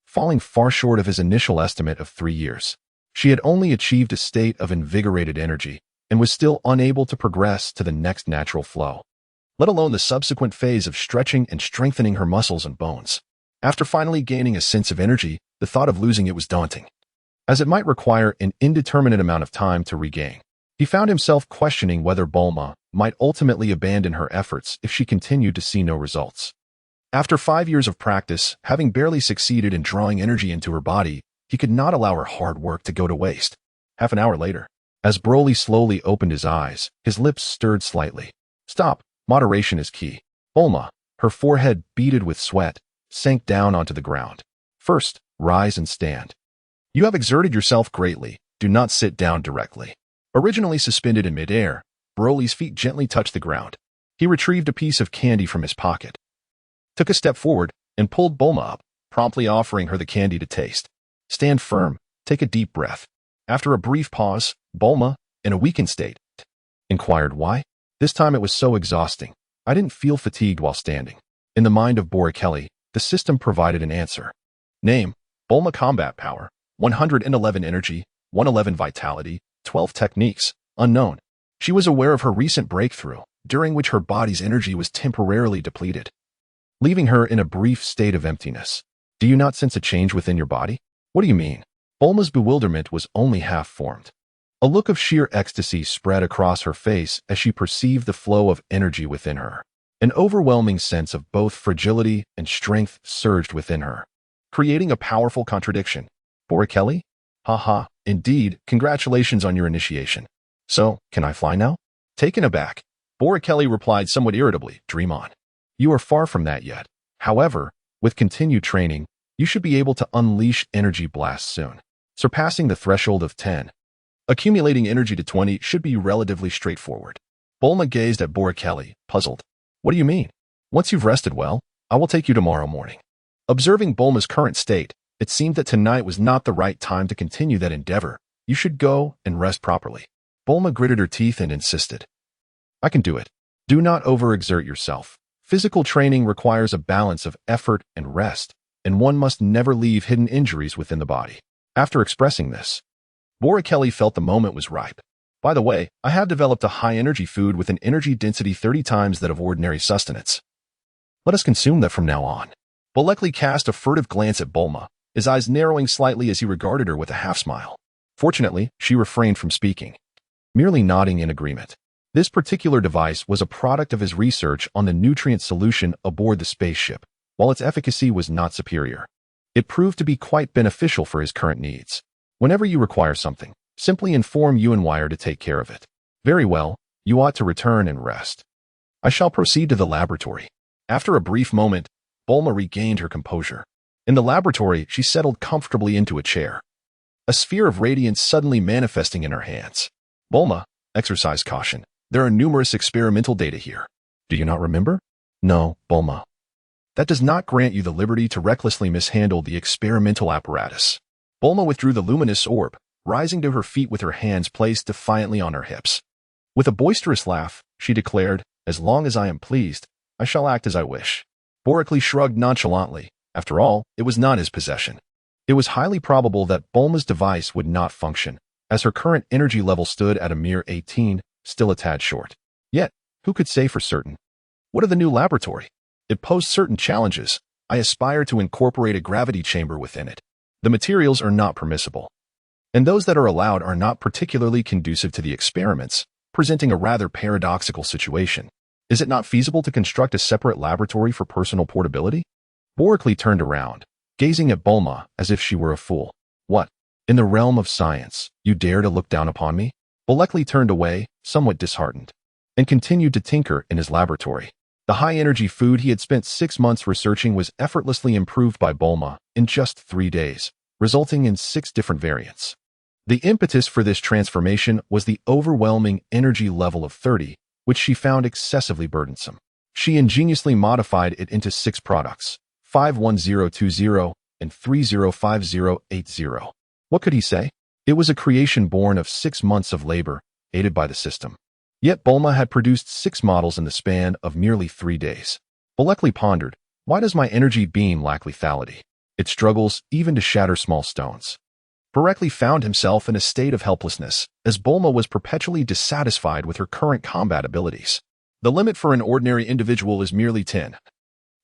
Falling far short of his initial estimate of 3 years, she had only achieved a state of invigorated energy and was still unable to progress to the next natural flow, let alone the subsequent phase of stretching and strengthening her muscles and bones. After finally gaining a sense of energy, the thought of losing it was daunting, as it might require an indeterminate amount of time to regain. He found himself questioning whether Bulma might ultimately abandon her efforts if she continued to see no results. After 5 years of practice, having barely succeeded in drawing energy into her body, he could not allow her hard work to go to waste. Half an hour later, as Broly slowly opened his eyes, his lips stirred slightly. Stop. Moderation is key. Bulma, her forehead beaded with sweat, sank down onto the ground. First, rise and stand. You have exerted yourself greatly. Do not sit down directly. Originally suspended in midair, Broly's feet gently touched the ground. He retrieved a piece of candy from his pocket, took a step forward, and pulled Bulma up, promptly offering her the candy to taste. Stand firm. Take a deep breath. After a brief pause, Bulma, in a weakened state, inquired why. This time it was so exhausting. I didn't feel fatigued while standing. In the mind of Borakeli, the system provided an answer. Name, Bulma combat power, 111 energy, 111 vitality, 12 techniques, unknown. She was aware of her recent breakthrough, during which her body's energy was temporarily depleted, leaving her in a brief state of emptiness. Do you not sense a change within your body? What do you mean? Bulma's bewilderment was only half formed. A look of sheer ecstasy spread across her face as she perceived the flow of energy within her. An overwhelming sense of both fragility and strength surged within her, creating a powerful contradiction. Borakeli? Haha, indeed, congratulations on your initiation. So, can I fly now? Taken aback, Borakeli replied somewhat irritably, dream on. You are far from that yet. However, with continued training, you should be able to unleash energy blasts soon, surpassing the threshold of 10. Accumulating energy to 20 should be relatively straightforward. Bulma gazed at Borakeli, puzzled. What do you mean? Once you've rested well, I will take you tomorrow morning. Observing Bulma's current state, it seemed that tonight was not the right time to continue that endeavor. You should go and rest properly. Bulma gritted her teeth and insisted. I can do it. Do not overexert yourself. Physical training requires a balance of effort and rest, and one must never leave hidden injuries within the body. After expressing this, Borakeli felt the moment was ripe. By the way, I have developed a high-energy food with an energy density 30 times that of ordinary sustenance. Let us consume that from now on. Borakeli cast a furtive glance at Bulma, his eyes narrowing slightly as he regarded her with a half-smile. Fortunately, she refrained from speaking, merely nodding in agreement. This particular device was a product of his research on the nutrient solution aboard the spaceship. While its efficacy was not superior, it proved to be quite beneficial for his current needs. Whenever you require something, simply inform Yuanwire to take care of it. Very well, you ought to return and rest. I shall proceed to the laboratory. After a brief moment, Bulma regained her composure. In the laboratory, she settled comfortably into a chair, a sphere of radiance suddenly manifesting in her hands. Bulma, exercise caution. There are numerous experimental data here. Do you not remember? No, Bulma. That does not grant you the liberty to recklessly mishandle the experimental apparatus. Bulma withdrew the luminous orb, rising to her feet with her hands placed defiantly on her hips. With a boisterous laugh, she declared, as long as I am pleased, I shall act as I wish. Borakeli shrugged nonchalantly. After all, it was not his possession. It was highly probable that Bulma's device would not function, as her current energy level stood at a mere 18, still a tad short. Yet, who could say for certain? What of the new laboratory? It posed certain challenges. I aspire to incorporate a gravity chamber within it. The materials are not permissible, and those that are allowed are not particularly conducive to the experiments, presenting a rather paradoxical situation. Is it not feasible to construct a separate laboratory for personal portability? Borkley turned around, gazing at Bulma as if she were a fool. What? In the realm of science, you dare to look down upon me? Bulkley turned away, somewhat disheartened, and continued to tinker in his laboratory. The high-energy food he had spent 6 months researching was effortlessly improved by Bulma in just 3 days, resulting in 6 different variants. The impetus for this transformation was the overwhelming energy level of 30, which she found excessively burdensome. She ingeniously modified it into 6 products, 51020 and 305080. What could he say? It was a creation born of 6 months of labor, aided by the system. Yet Bulma had produced 6 models in the span of merely 3 days. Bulkley pondered, why does my energy beam lack lethality? It struggles even to shatter small stones. Bulkley found himself in a state of helplessness, as Bulma was perpetually dissatisfied with her current combat abilities. The limit for an ordinary individual is merely 10.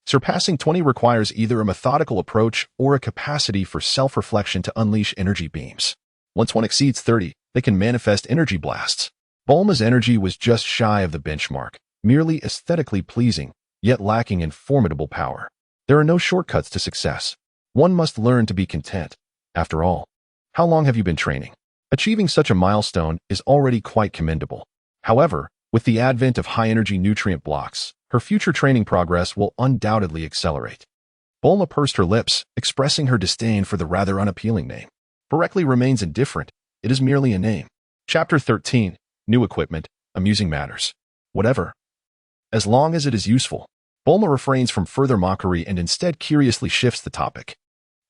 Surpassing 20 requires either a methodical approach or a capacity for self-reflection to unleash energy beams. Once one exceeds 30, they can manifest energy blasts. Bulma's energy was just shy of the benchmark, merely aesthetically pleasing, yet lacking in formidable power. There are no shortcuts to success. One must learn to be content. After all, how long have you been training? Achieving such a milestone is already quite commendable. However, with the advent of high-energy nutrient blocks, her future training progress will undoubtedly accelerate. Bulma pursed her lips, expressing her disdain for the rather unappealing name. Bulkley remains indifferent. It is merely a name. Chapter 13. New Equipment, Amusing Matters. Whatever. As long as it is useful. Bulma refrains from further mockery and instead curiously shifts the topic.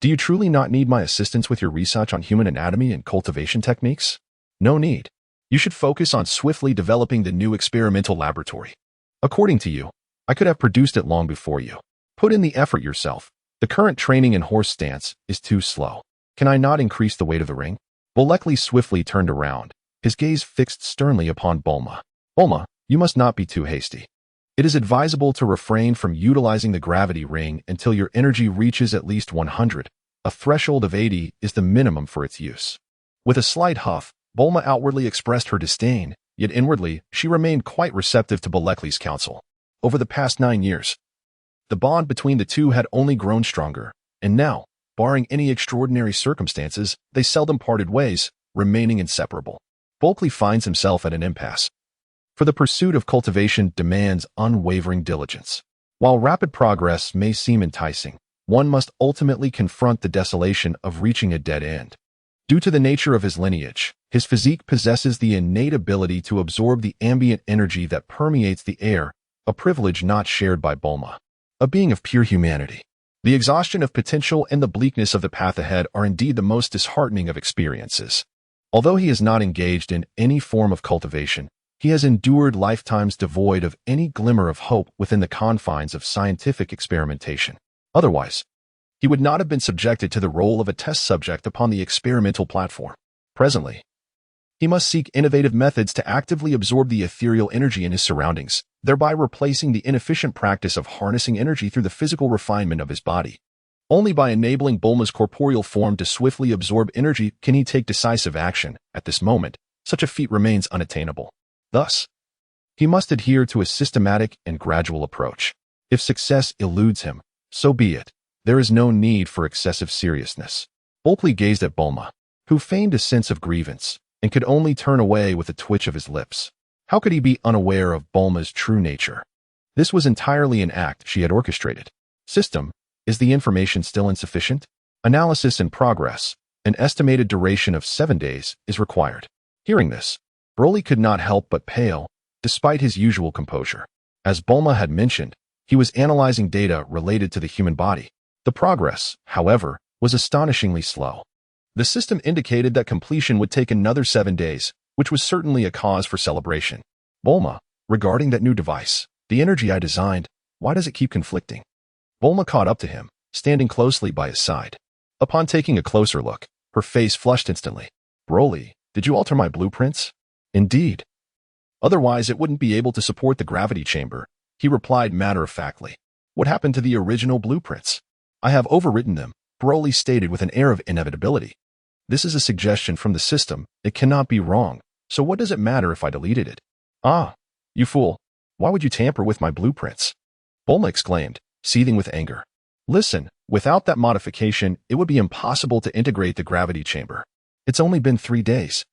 Do you truly not need my assistance with your research on human anatomy and cultivation techniques? No need. You should focus on swiftly developing the new experimental laboratory. According to you, I could have produced it long before you. Put in the effort yourself. The current training in horse stance is too slow. Can I not increase the weight of the ring? Bulkley swiftly turned around, his gaze fixed sternly upon Bulma. Bulma, you must not be too hasty. It is advisable to refrain from utilizing the gravity ring until your energy reaches at least 100. A threshold of 80 is the minimum for its use. With a slight huff, Bulma outwardly expressed her disdain, yet inwardly, she remained quite receptive to Bulkley's counsel. Over the past 9 years, the bond between the two had only grown stronger, and now, barring any extraordinary circumstances, they seldom parted ways, remaining inseparable. Bulkley finds himself at an impasse. For the pursuit of cultivation demands unwavering diligence. While rapid progress may seem enticing, one must ultimately confront the desolation of reaching a dead end. Due to the nature of his lineage, his physique possesses the innate ability to absorb the ambient energy that permeates the air, a privilege not shared by Bulma. A being of pure humanity. The exhaustion of potential and the bleakness of the path ahead are indeed the most disheartening of experiences. Although he is not engaged in any form of cultivation, he has endured lifetimes devoid of any glimmer of hope within the confines of scientific experimentation. Otherwise, he would not have been subjected to the role of a test subject upon the experimental platform. Presently, he must seek innovative methods to actively absorb the ethereal energy in his surroundings, thereby replacing the inefficient practice of harnessing energy through the physical refinement of his body. Only by enabling Bulma's corporeal form to swiftly absorb energy can he take decisive action. At this moment, such a feat remains unattainable. Thus, he must adhere to a systematic and gradual approach. If success eludes him, so be it. There is no need for excessive seriousness. Bulkley gazed at Bulma, who feigned a sense of grievance, and could only turn away with a twitch of his lips. How could he be unaware of Bulma's true nature? This was entirely an act she had orchestrated. System, is the information still insufficient? Analysis in progress. An estimated duration of 7 days is required. Hearing this, Broly could not help but pale, despite his usual composure. As Bulma had mentioned, he was analyzing data related to the human body. The progress, however, was astonishingly slow. The system indicated that completion would take another 7 days, which was certainly a cause for celebration. Bulma, regarding that new device, the energy I designed, why does it keep conflicting? Bulma caught up to him, standing closely by his side. Upon taking a closer look, her face flushed instantly. Broly, did you alter my blueprints? Indeed. Otherwise, it wouldn't be able to support the gravity chamber, he replied matter-of-factly. What happened to the original blueprints? I have overwritten them, Broly stated with an air of inevitability. This is a suggestion from the system. It cannot be wrong. So what does it matter if I deleted it? Ah, you fool. Why would you tamper with my blueprints? Bulma exclaimed, seething with anger. Listen, without that modification, it would be impossible to integrate the gravity chamber. It's only been 3 days.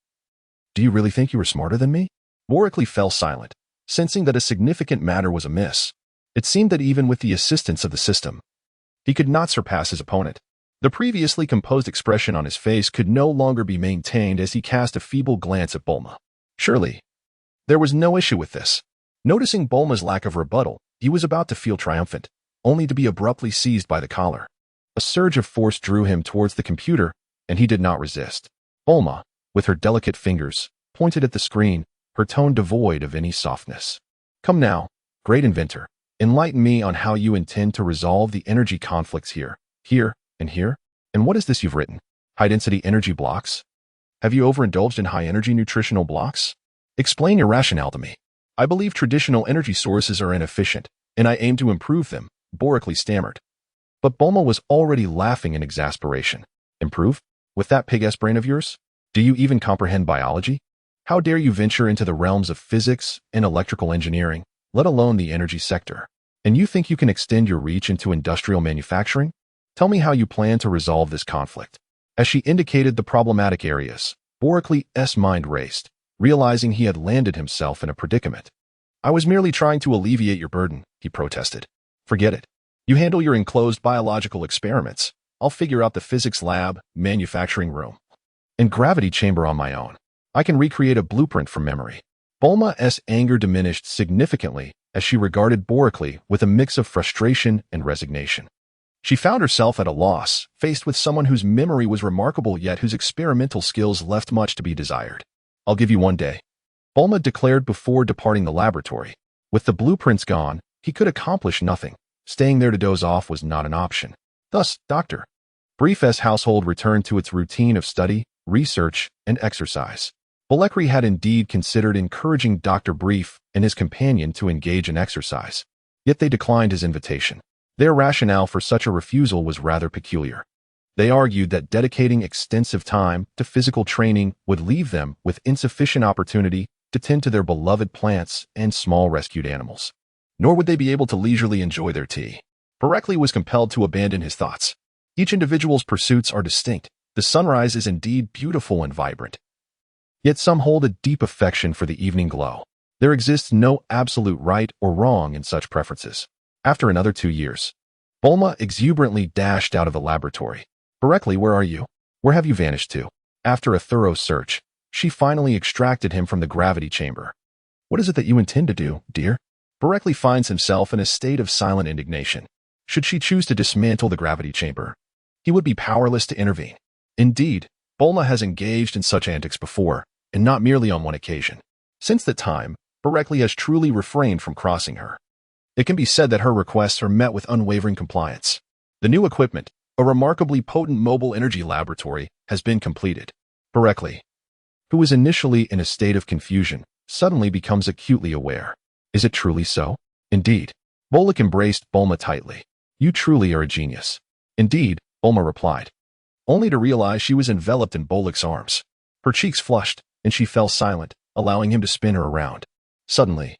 Do you really think you were smarter than me? Borically fell silent, sensing that a significant matter was amiss. It seemed that even with the assistance of the system, he could not surpass his opponent. The previously composed expression on his face could no longer be maintained as he cast a feeble glance at Bulma. Surely, there was no issue with this. Noticing Bulma's lack of rebuttal, he was about to feel triumphant, only to be abruptly seized by the collar. A surge of force drew him towards the computer, and he did not resist. Bulma, with her delicate fingers, pointed at the screen, her tone devoid of any softness. Come now, great inventor, enlighten me on how you intend to resolve the energy conflicts here, and here. And what is this you've written? High-density energy blocks? Have you overindulged in high-energy nutritional blocks? Explain your rationale to me. I believe traditional energy sources are inefficient, and I aim to improve them, Borically stammered. But Bulma was already laughing in exasperation. Improve? With that pig-ass brain of yours? Do you even comprehend biology? How dare you venture into the realms of physics and electrical engineering, let alone the energy sector? And you think you can extend your reach into industrial manufacturing? Tell me how you plan to resolve this conflict. As she indicated the problematic areas, Boricly's mind raced, realizing he had landed himself in a predicament. I was merely trying to alleviate your burden, he protested. Forget it. You handle your enclosed biological experiments. I'll figure out the physics lab, manufacturing room, and gravity chamber on my own. I can recreate a blueprint from memory. Bulma's anger diminished significantly as she regarded Boricly with a mix of frustration and resignation. She found herself at a loss, faced with someone whose memory was remarkable yet whose experimental skills left much to be desired. I'll give you 1 day, Bulma declared before departing the laboratory. With the blueprints gone, he could accomplish nothing. Staying there to doze off was not an option. Thus, Dr. Brief's household returned to its routine of study, research, and exercise. Boricly had indeed considered encouraging Dr. Brief and his companion to engage in exercise, yet they declined his invitation. Their rationale for such a refusal was rather peculiar. They argued that dedicating extensive time to physical training would leave them with insufficient opportunity to tend to their beloved plants and small rescued animals. Nor would they be able to leisurely enjoy their tea. Boricly was compelled to abandon his thoughts. Each individual's pursuits are distinct. The sunrise is indeed beautiful and vibrant. Yet some hold a deep affection for the evening glow. There exists no absolute right or wrong in such preferences. After another 2 years, Bulma exuberantly dashed out of the laboratory. Boricly, where are you? Where have you vanished to? After a thorough search, she finally extracted him from the gravity chamber. What is it that you intend to do, dear? Boricly finds himself in a state of silent indignation. Should she choose to dismantle the gravity chamber, he would be powerless to intervene. Indeed, Bulma has engaged in such antics before, and not merely on one occasion. Since that time, Boricly has truly refrained from crossing her. It can be said that her requests are met with unwavering compliance. The new equipment, a remarkably potent mobile energy laboratory, has been completed. Boricly, who was initially in a state of confusion, suddenly becomes acutely aware. Is it truly so? Indeed. Bolik embraced Bulma tightly. You truly are a genius. Indeed, Bulma replied, only to realize she was enveloped in Bolik's arms. Her cheeks flushed, and she fell silent, allowing him to spin her around. Suddenly,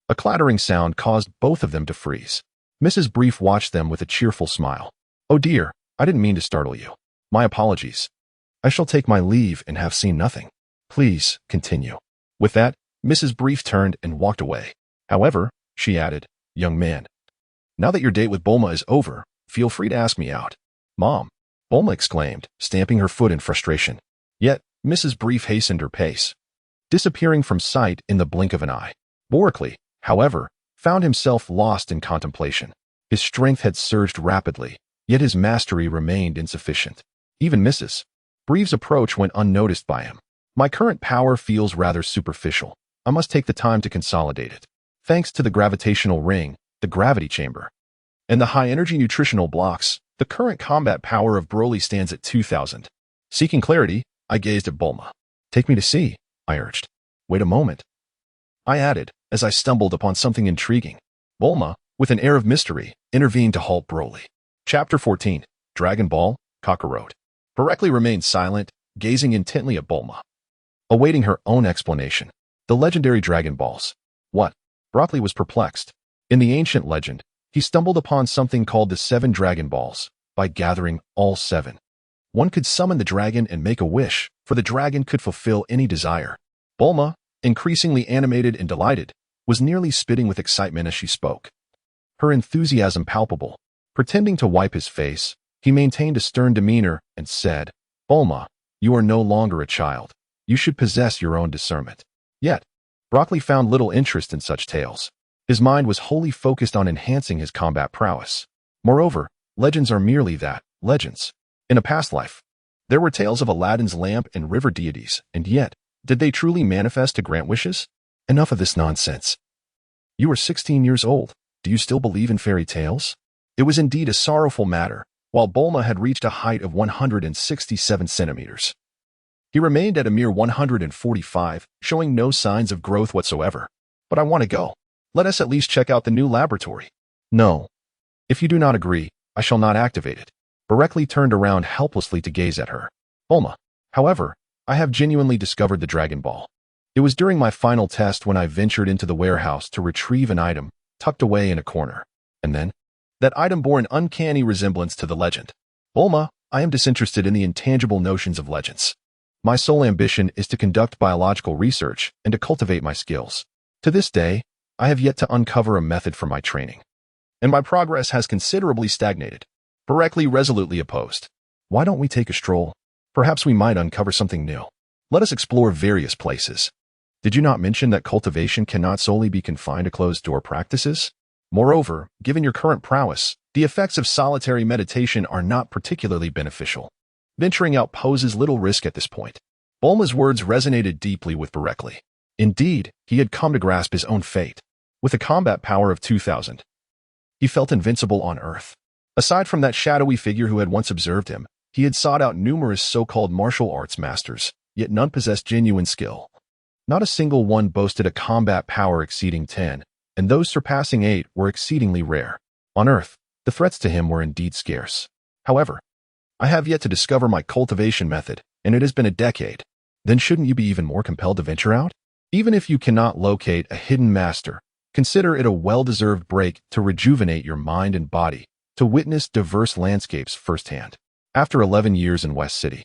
a clattering sound caused both of them to freeze. Mrs. Brief watched them with a cheerful smile. Oh dear, I didn't mean to startle you. My apologies. I shall take my leave and have seen nothing. Please, continue. With that, Mrs. Brief turned and walked away. However, she added, young man, now that your date with Bulma is over, feel free to ask me out. Mom, Bulma exclaimed, stamping her foot in frustration. Yet, Mrs. Brief hastened her pace, disappearing from sight in the blink of an eye. Boricly, however, found himself lost in contemplation. His strength had surged rapidly, yet his mastery remained insufficient. Even Mrs. Brief's approach went unnoticed by him. My current power feels rather superficial. I must take the time to consolidate it. Thanks to the gravitational ring, the gravity chamber, and the high-energy nutritional blocks, the current combat power of Broly stands at 2,000. Seeking clarity, I gazed at Bulma. Take me to see, I urged. Wait a moment, I added, as I stumbled upon something intriguing. Bulma, with an air of mystery, intervened to halt Broly. Chapter 14, Dragon Ball, Kakarot. Boricly remained silent, gazing intently at Bulma, awaiting her own explanation. The legendary Dragon Balls. What? Broccoli was perplexed. In the ancient legend, he stumbled upon something called the 7 Dragon Balls. By gathering all 7, one could summon the dragon and make a wish, for the dragon could fulfill any desire. Bulma, increasingly animated and delighted, was nearly spitting with excitement as she spoke. Her enthusiasm palpable. Pretending to wipe his face, he maintained a stern demeanor and said, Bulma, you are no longer a child. You should possess your own discernment. Yet, Broccoli found little interest in such tales. His mind was wholly focused on enhancing his combat prowess. Moreover, legends are merely that, legends. In a past life, there were tales of Aladdin's lamp and river deities, and yet, did they truly manifest to grant wishes? Enough of this nonsense. You are 16 years old. Do you still believe in fairy tales? It was indeed a sorrowful matter. While Bulma had reached a height of 167 centimeters, he remained at a mere 145, showing no signs of growth whatsoever. But I want to go. Let us at least check out the new laboratory. No. If you do not agree, I shall not activate it. Broccoli turned around helplessly to gaze at her. Bulma, however, I have genuinely discovered the Dragon Ball. It was during my final test when I ventured into the warehouse to retrieve an item tucked away in a corner. And then, that item bore an uncanny resemblance to the legend. Bulma, I am disinterested in the intangible notions of legends. My sole ambition is to conduct biological research and to cultivate my skills. To this day, I have yet to uncover a method for my training, and my progress has considerably stagnated. Broccoli resolutely opposed. Why don't we take a stroll? Perhaps we might uncover something new. Let us explore various places. Did you not mention that cultivation cannot solely be confined to closed-door practices? Moreover, given your current prowess, the effects of solitary meditation are not particularly beneficial. Venturing out poses little risk at this point. Bulma's words resonated deeply with Broccoli. Indeed, he had come to grasp his own fate. With a combat power of 2,000, he felt invincible on Earth. Aside from that shadowy figure who had once observed him, he had sought out numerous so-called martial arts masters, yet none possessed genuine skill. Not a single one boasted a combat power exceeding 10, and those surpassing 8 were exceedingly rare. On Earth, the threats to him were indeed scarce. However, I have yet to discover my cultivation method, and it has been a decade. Then shouldn't you be even more compelled to venture out? Even if you cannot locate a hidden master, consider it a well-deserved break to rejuvenate your mind and body, to witness diverse landscapes firsthand. After 11 years in West City,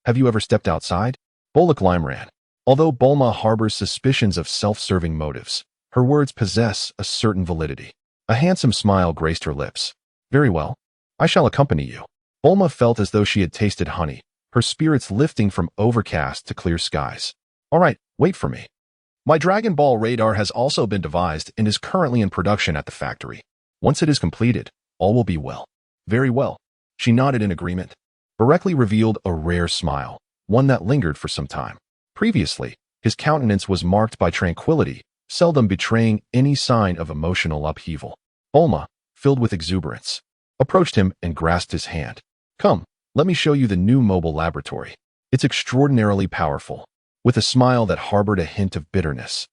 have you ever stepped outside? Bullock Limeran. Although Bulma harbors suspicions of self-serving motives, her words possess a certain validity. A handsome smile graced her lips. Very well. I shall accompany you. Bulma felt as though she had tasted honey, her spirits lifting from overcast to clear skies. All right, wait for me. My Dragon Ball radar has also been devised and is currently in production at the factory. Once it is completed, all will be well. Very well. She nodded in agreement. Broccoli revealed a rare smile, one that lingered for some time. Previously, his countenance was marked by tranquility, seldom betraying any sign of emotional upheaval. Bulma, filled with exuberance, approached him and grasped his hand. Come, let me show you the new mobile laboratory. It's extraordinarily powerful. With a smile that harbored a hint of bitterness,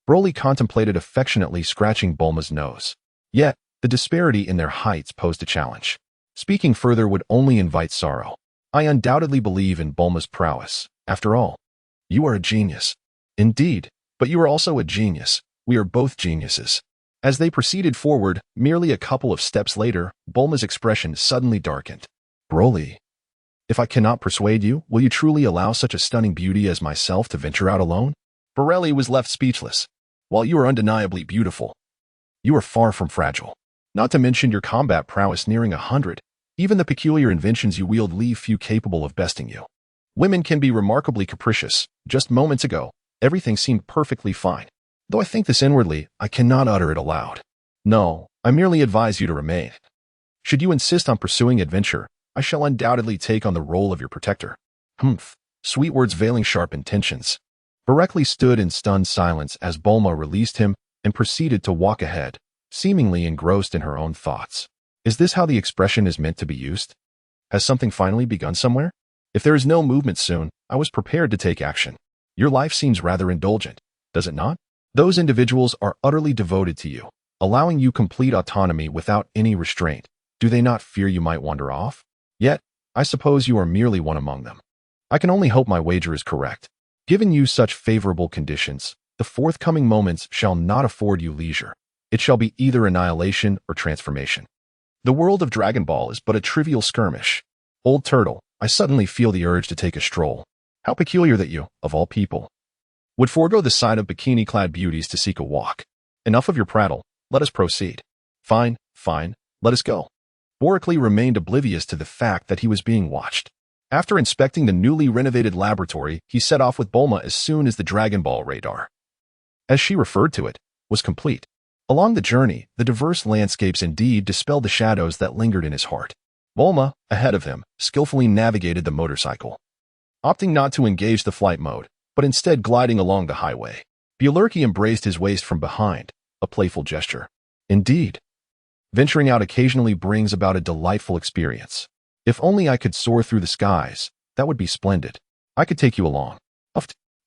Broly contemplated affectionately scratching Bulma's nose. Yet, the disparity in their heights posed a challenge. Speaking further would only invite sorrow. I undoubtedly believe in Bulma's prowess. After all, you are a genius. Indeed, but you are also a genius. We are both geniuses. As they proceeded forward, merely a couple of steps later, Bulma's expression suddenly darkened. Broly, if I cannot persuade you, will you truly allow such a stunning beauty as myself to venture out alone? Broly was left speechless. While you are undeniably beautiful, you are far from fragile. Not to mention your combat prowess nearing 100. Even the peculiar inventions you wield leave few capable of besting you. Women can be remarkably capricious. Just moments ago, everything seemed perfectly fine. Though I think this inwardly, I cannot utter it aloud. No, I merely advise you to remain. Should you insist on pursuing adventure, I shall undoubtedly take on the role of your protector. Humph, sweet words veiling sharp intentions. Broccoli stood in stunned silence as Bulma released him and proceeded to walk ahead, seemingly engrossed in her own thoughts. Is this how the expression is meant to be used? Has something finally begun somewhere? If there is no movement soon, I was prepared to take action. Your life seems rather indulgent, does it not? Those individuals are utterly devoted to you, allowing you complete autonomy without any restraint. Do they not fear you might wander off? Yet, I suppose you are merely one among them. I can only hope my wager is correct. Given you such favorable conditions, the forthcoming moments shall not afford you leisure. It shall be either annihilation or transformation. The world of Dragon Ball is but a trivial skirmish. Old Turtle, I suddenly feel the urge to take a stroll. How peculiar that you, of all people, would forego the sight of bikini-clad beauties to seek a walk. Enough of your prattle, let us proceed. Fine, let us go. Borically remained oblivious to the fact that he was being watched. After inspecting the newly renovated laboratory, he set off with Bulma as soon as the Dragon Ball radar, as she referred to it, was complete. Along the journey, the diverse landscapes indeed dispelled the shadows that lingered in his heart. Bulma, ahead of him, skillfully navigated the motorcycle, opting not to engage the flight mode, but instead gliding along the highway. Bulurki embraced his waist from behind, a playful gesture. Indeed, venturing out occasionally brings about a delightful experience. If only I could soar through the skies, that would be splendid. I could take you along.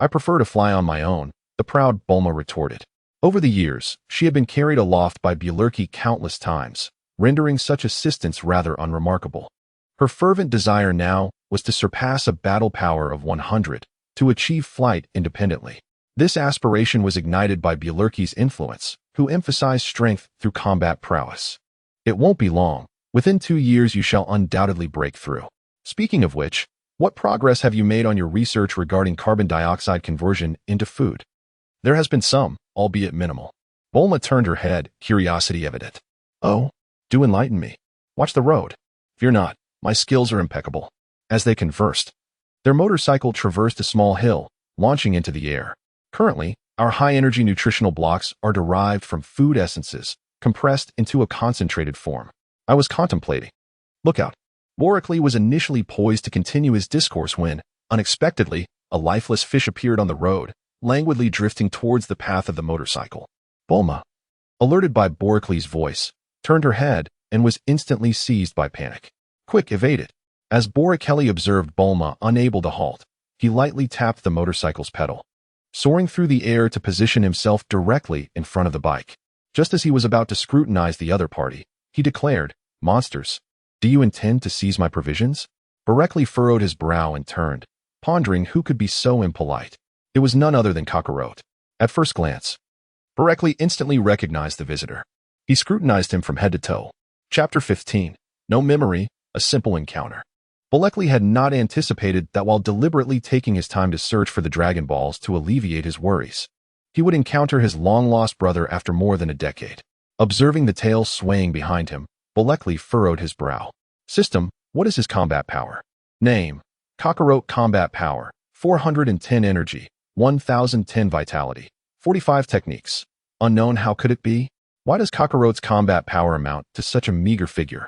I prefer to fly on my own, the proud Bulma retorted. Over the years, she had been carried aloft by Bulurki countless times, rendering such assistance rather unremarkable. Her fervent desire now was to surpass a battle power of 100, to achieve flight independently. This aspiration was ignited by Bulurki's influence, who emphasized strength through combat prowess. It won't be long. Within 2 years you shall undoubtedly break through. Speaking of which, what progress have you made on your research regarding carbon dioxide conversion into food? There has been some, albeit minimal. Bulma turned her head, curiosity evident. Oh, do enlighten me. Watch the road. Fear not, my skills are impeccable. As they conversed, their motorcycle traversed a small hill, launching into the air. Currently, our high-energy nutritional blocks are derived from food essences, compressed into a concentrated form. I was contemplating. Look out. Borically was initially poised to continue his discourse when, unexpectedly, a lifeless fish appeared on the road, languidly drifting towards the path of the motorcycle. Bulma, alerted by Boricle's voice, turned her head and was instantly seized by panic. Quick, evade it. As Borichelli observed Bulma unable to halt, he lightly tapped the motorcycle's pedal, soaring through the air to position himself directly in front of the bike. Just as he was about to scrutinize the other party, he declared, "Monsters, do you intend to seize my provisions?" Borichelli furrowed his brow and turned, pondering who could be so impolite. It was none other than Kakarot. At first glance, Borichelli instantly recognized the visitor. He scrutinized him from head to toe. Chapter 15. No memory, a simple encounter. Borichelli had not anticipated that while deliberately taking his time to search for the Dragon Balls to alleviate his worries, he would encounter his long-lost brother after more than a decade. Observing the tail swaying behind him, Borichelli furrowed his brow. System, what is his combat power? Name, Kakarot combat power, 410 energy, 1010 vitality, 45 techniques. Unknown, how could it be? Why does Kakarot's combat power amount to such a meager figure?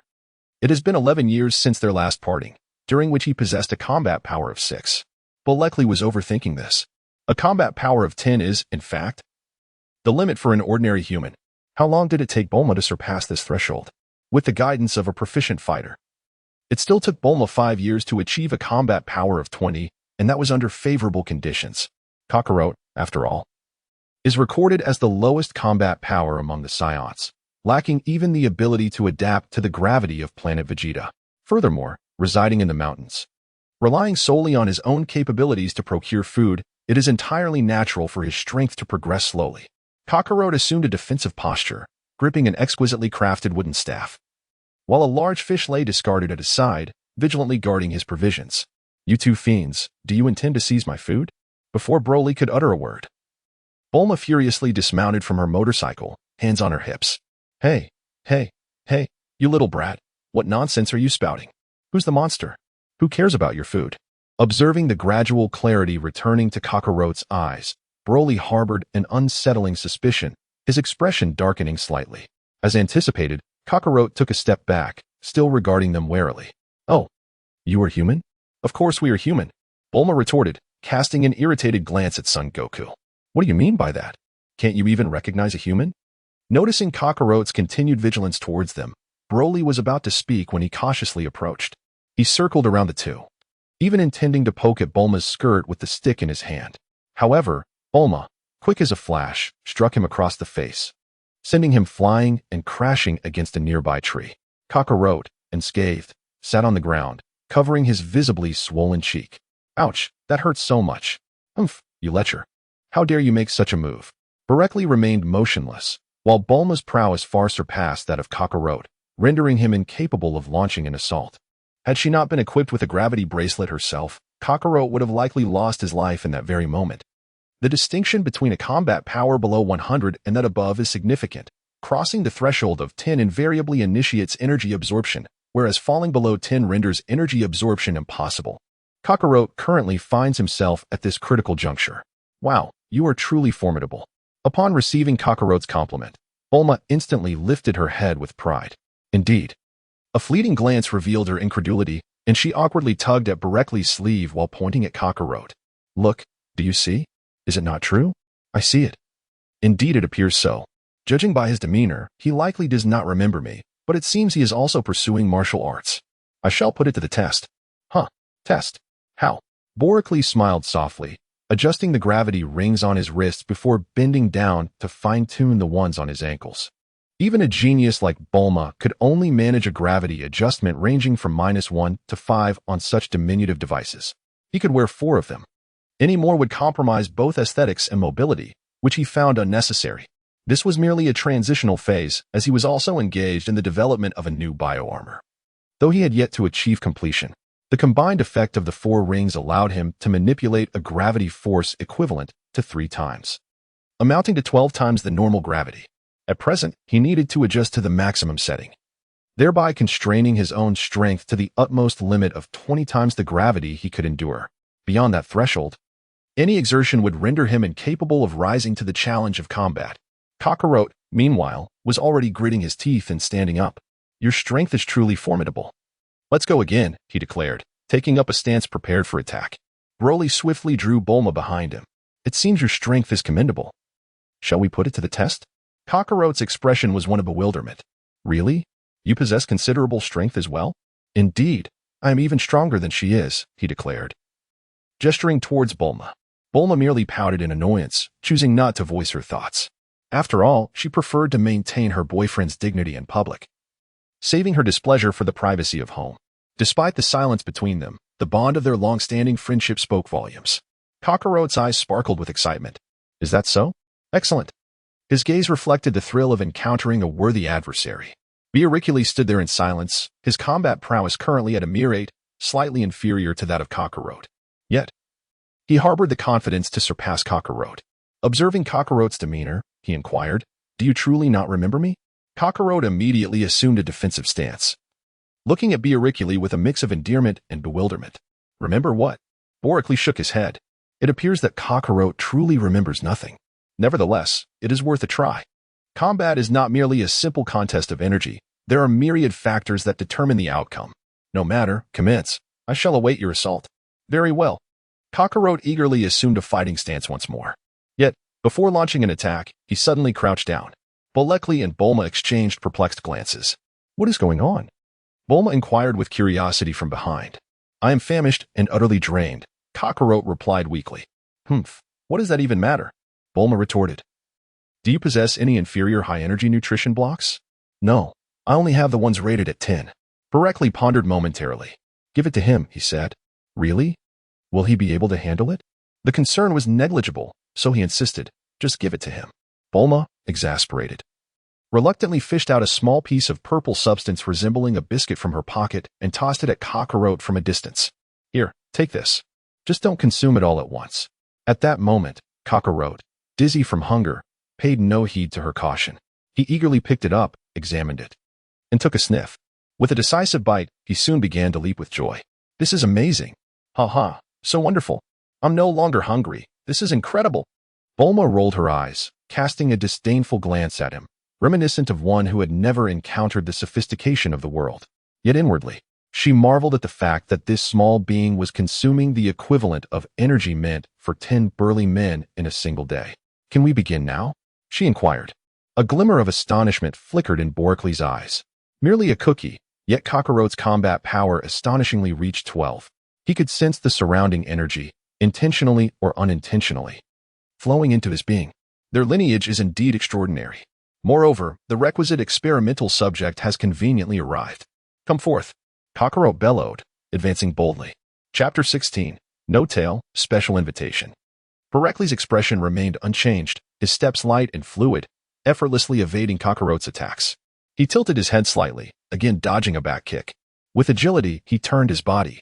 It has been 11 years since their last parting, during which he possessed a combat power of 6. Borichelli was overthinking this. A combat power of 10 is, in fact, the limit for an ordinary human. How long did it take Bulma to surpass this threshold? With the guidance of a proficient fighter, it still took Bulma 5 years to achieve a combat power of 20, and that was under favorable conditions. Kakarot, after all, is recorded as the lowest combat power among the Scions, lacking even the ability to adapt to the gravity of planet Vegeta. Furthermore, residing in the mountains, relying solely on his own capabilities to procure food, it is entirely natural for his strength to progress slowly. Kakarot assumed a defensive posture, gripping an exquisitely crafted wooden staff, while a large fish lay discarded at his side, vigilantly guarding his provisions. You two fiends, do you intend to seize my food? Before Broly could utter a word, Bulma furiously dismounted from her motorcycle, hands on her hips. Hey, you little brat, what nonsense are you spouting? Who's the monster? Who cares about your food? Observing the gradual clarity returning to Kakarot's eyes, Broly harbored an unsettling suspicion, his expression darkening slightly. As anticipated, Kakarot took a step back, still regarding them warily. Oh, you are human? Of course we are human, Bulma retorted, casting an irritated glance at Son Goku. What do you mean by that? Can't you even recognize a human? Noticing Kakarot's continued vigilance towards them, Broly was about to speak when he cautiously approached. He circled around the two, even intending to poke at Bulma's skirt with the stick in his hand. However, Bulma, quick as a flash, struck him across the face, sending him flying and crashing against a nearby tree. Kakarot, unscathed, sat on the ground, covering his visibly swollen cheek. Ouch, that hurts so much. Humph, you lecher. How dare you make such a move? Barekli remained motionless, while Bulma's prowess far surpassed that of Kakarot, rendering him incapable of launching an assault. Had she not been equipped with a gravity bracelet herself, Kakarot would have likely lost his life in that very moment. The distinction between a combat power below 100 and that above is significant. Crossing the threshold of 10 invariably initiates energy absorption, whereas falling below 10 renders energy absorption impossible. Kakarot currently finds himself at this critical juncture. Wow, you are truly formidable. Upon receiving Kakarot's compliment, Bulma instantly lifted her head with pride. Indeed. A fleeting glance revealed her incredulity, and she awkwardly tugged at Barekli's sleeve while pointing at Kakarot. Look, do you see? Is it not true? I see it. Indeed, it appears so. Judging by his demeanor, he likely does not remember me, but it seems he is also pursuing martial arts. I shall put it to the test. Huh, test. How? Barekli smiled softly, adjusting the gravity rings on his wrists before bending down to fine-tune the ones on his ankles. Even a genius like Bulma could only manage a gravity adjustment ranging from -1 to 5 on such diminutive devices. He could wear 4 of them. Any more would compromise both aesthetics and mobility, which he found unnecessary. This was merely a transitional phase, as he was also engaged in the development of a new bioarmor. Though he had yet to achieve completion, the combined effect of the 4 rings allowed him to manipulate a gravity force equivalent to 3 times, amounting to 12 times the normal gravity. At present, he needed to adjust to the maximum setting, thereby constraining his own strength to the utmost limit of 20 times the gravity he could endure. Beyond that threshold, any exertion would render him incapable of rising to the challenge of combat. Kakarot, meanwhile, was already gritting his teeth and standing up. Your strength is truly formidable. Let's go again, he declared, taking up a stance prepared for attack. Broly swiftly drew Bulma behind him. It seems your strength is commendable. Shall we put it to the test? Kakarot's expression was one of bewilderment. Really? You possess considerable strength as well? Indeed, I am even stronger than she is, he declared. Gesturing towards Bulma, Bulma merely pouted in annoyance, choosing not to voice her thoughts. After all, she preferred to maintain her boyfriend's dignity in public, saving her displeasure for the privacy of home. Despite the silence between them, the bond of their long-standing friendship spoke volumes. Kakarot's eyes sparkled with excitement. Is that so? Excellent. His gaze reflected the thrill of encountering a worthy adversary. Barekli stood there in silence, his combat prowess currently at a mere 8, slightly inferior to that of Kakarot. Yet, he harbored the confidence to surpass Kakarot. Observing Kakarot's demeanor, he inquired, Do you truly not remember me? Kakarot immediately assumed a defensive stance, looking at Barekli with a mix of endearment and bewilderment. Remember what? Barekli shook his head. It appears that Kakarot truly remembers nothing. Nevertheless, it is worth a try. Combat is not merely a simple contest of energy. There are myriad factors that determine the outcome. No matter, commence. I shall await your assault. Very well. Kakarot eagerly assumed a fighting stance once more. Yet, before launching an attack, he suddenly crouched down. Barekli and Bulma exchanged perplexed glances. What is going on? Bulma inquired with curiosity from behind. I am famished and utterly drained, Kakarot replied weakly. Humph, what does that even matter? Bulma retorted. Do you possess any inferior high-energy nutrition blocks? No, I only have the ones rated at 10. Barekli pondered momentarily. Give it to him, he said. Really? Will he be able to handle it? The concern was negligible, so he insisted. Just give it to him. Bulma, exasperated, reluctantly fished out a small piece of purple substance resembling a biscuit from her pocket and tossed it at Kakarot from a distance. Here, take this. Just don't consume it all at once. At that moment, Kakarot, dizzy from hunger, paid no heed to her caution. He eagerly picked it up, examined it, and took a sniff. With a decisive bite, he soon began to leap with joy. This is amazing. Ha ha, so wonderful. I'm no longer hungry. This is incredible. Bulma rolled her eyes, casting a disdainful glance at him, reminiscent of one who had never encountered the sophistication of the world. Yet inwardly, she marveled at the fact that this small being was consuming the equivalent of energy meant for 10 burly men in a single day. Can we begin now? She inquired. A glimmer of astonishment flickered in Barekli's eyes. Merely a cookie, yet Kakarot's combat power astonishingly reached 12. He could sense the surrounding energy, intentionally or unintentionally, flowing into his being. Their lineage is indeed extraordinary. Moreover, the requisite experimental subject has conveniently arrived. Come forth. Kakarot bellowed, advancing boldly. Chapter 16. No tail, special invitation. Barekli's expression remained unchanged, his steps light and fluid, effortlessly evading Kakarot's attacks. He tilted his head slightly, again dodging a back kick. With agility, he turned his body,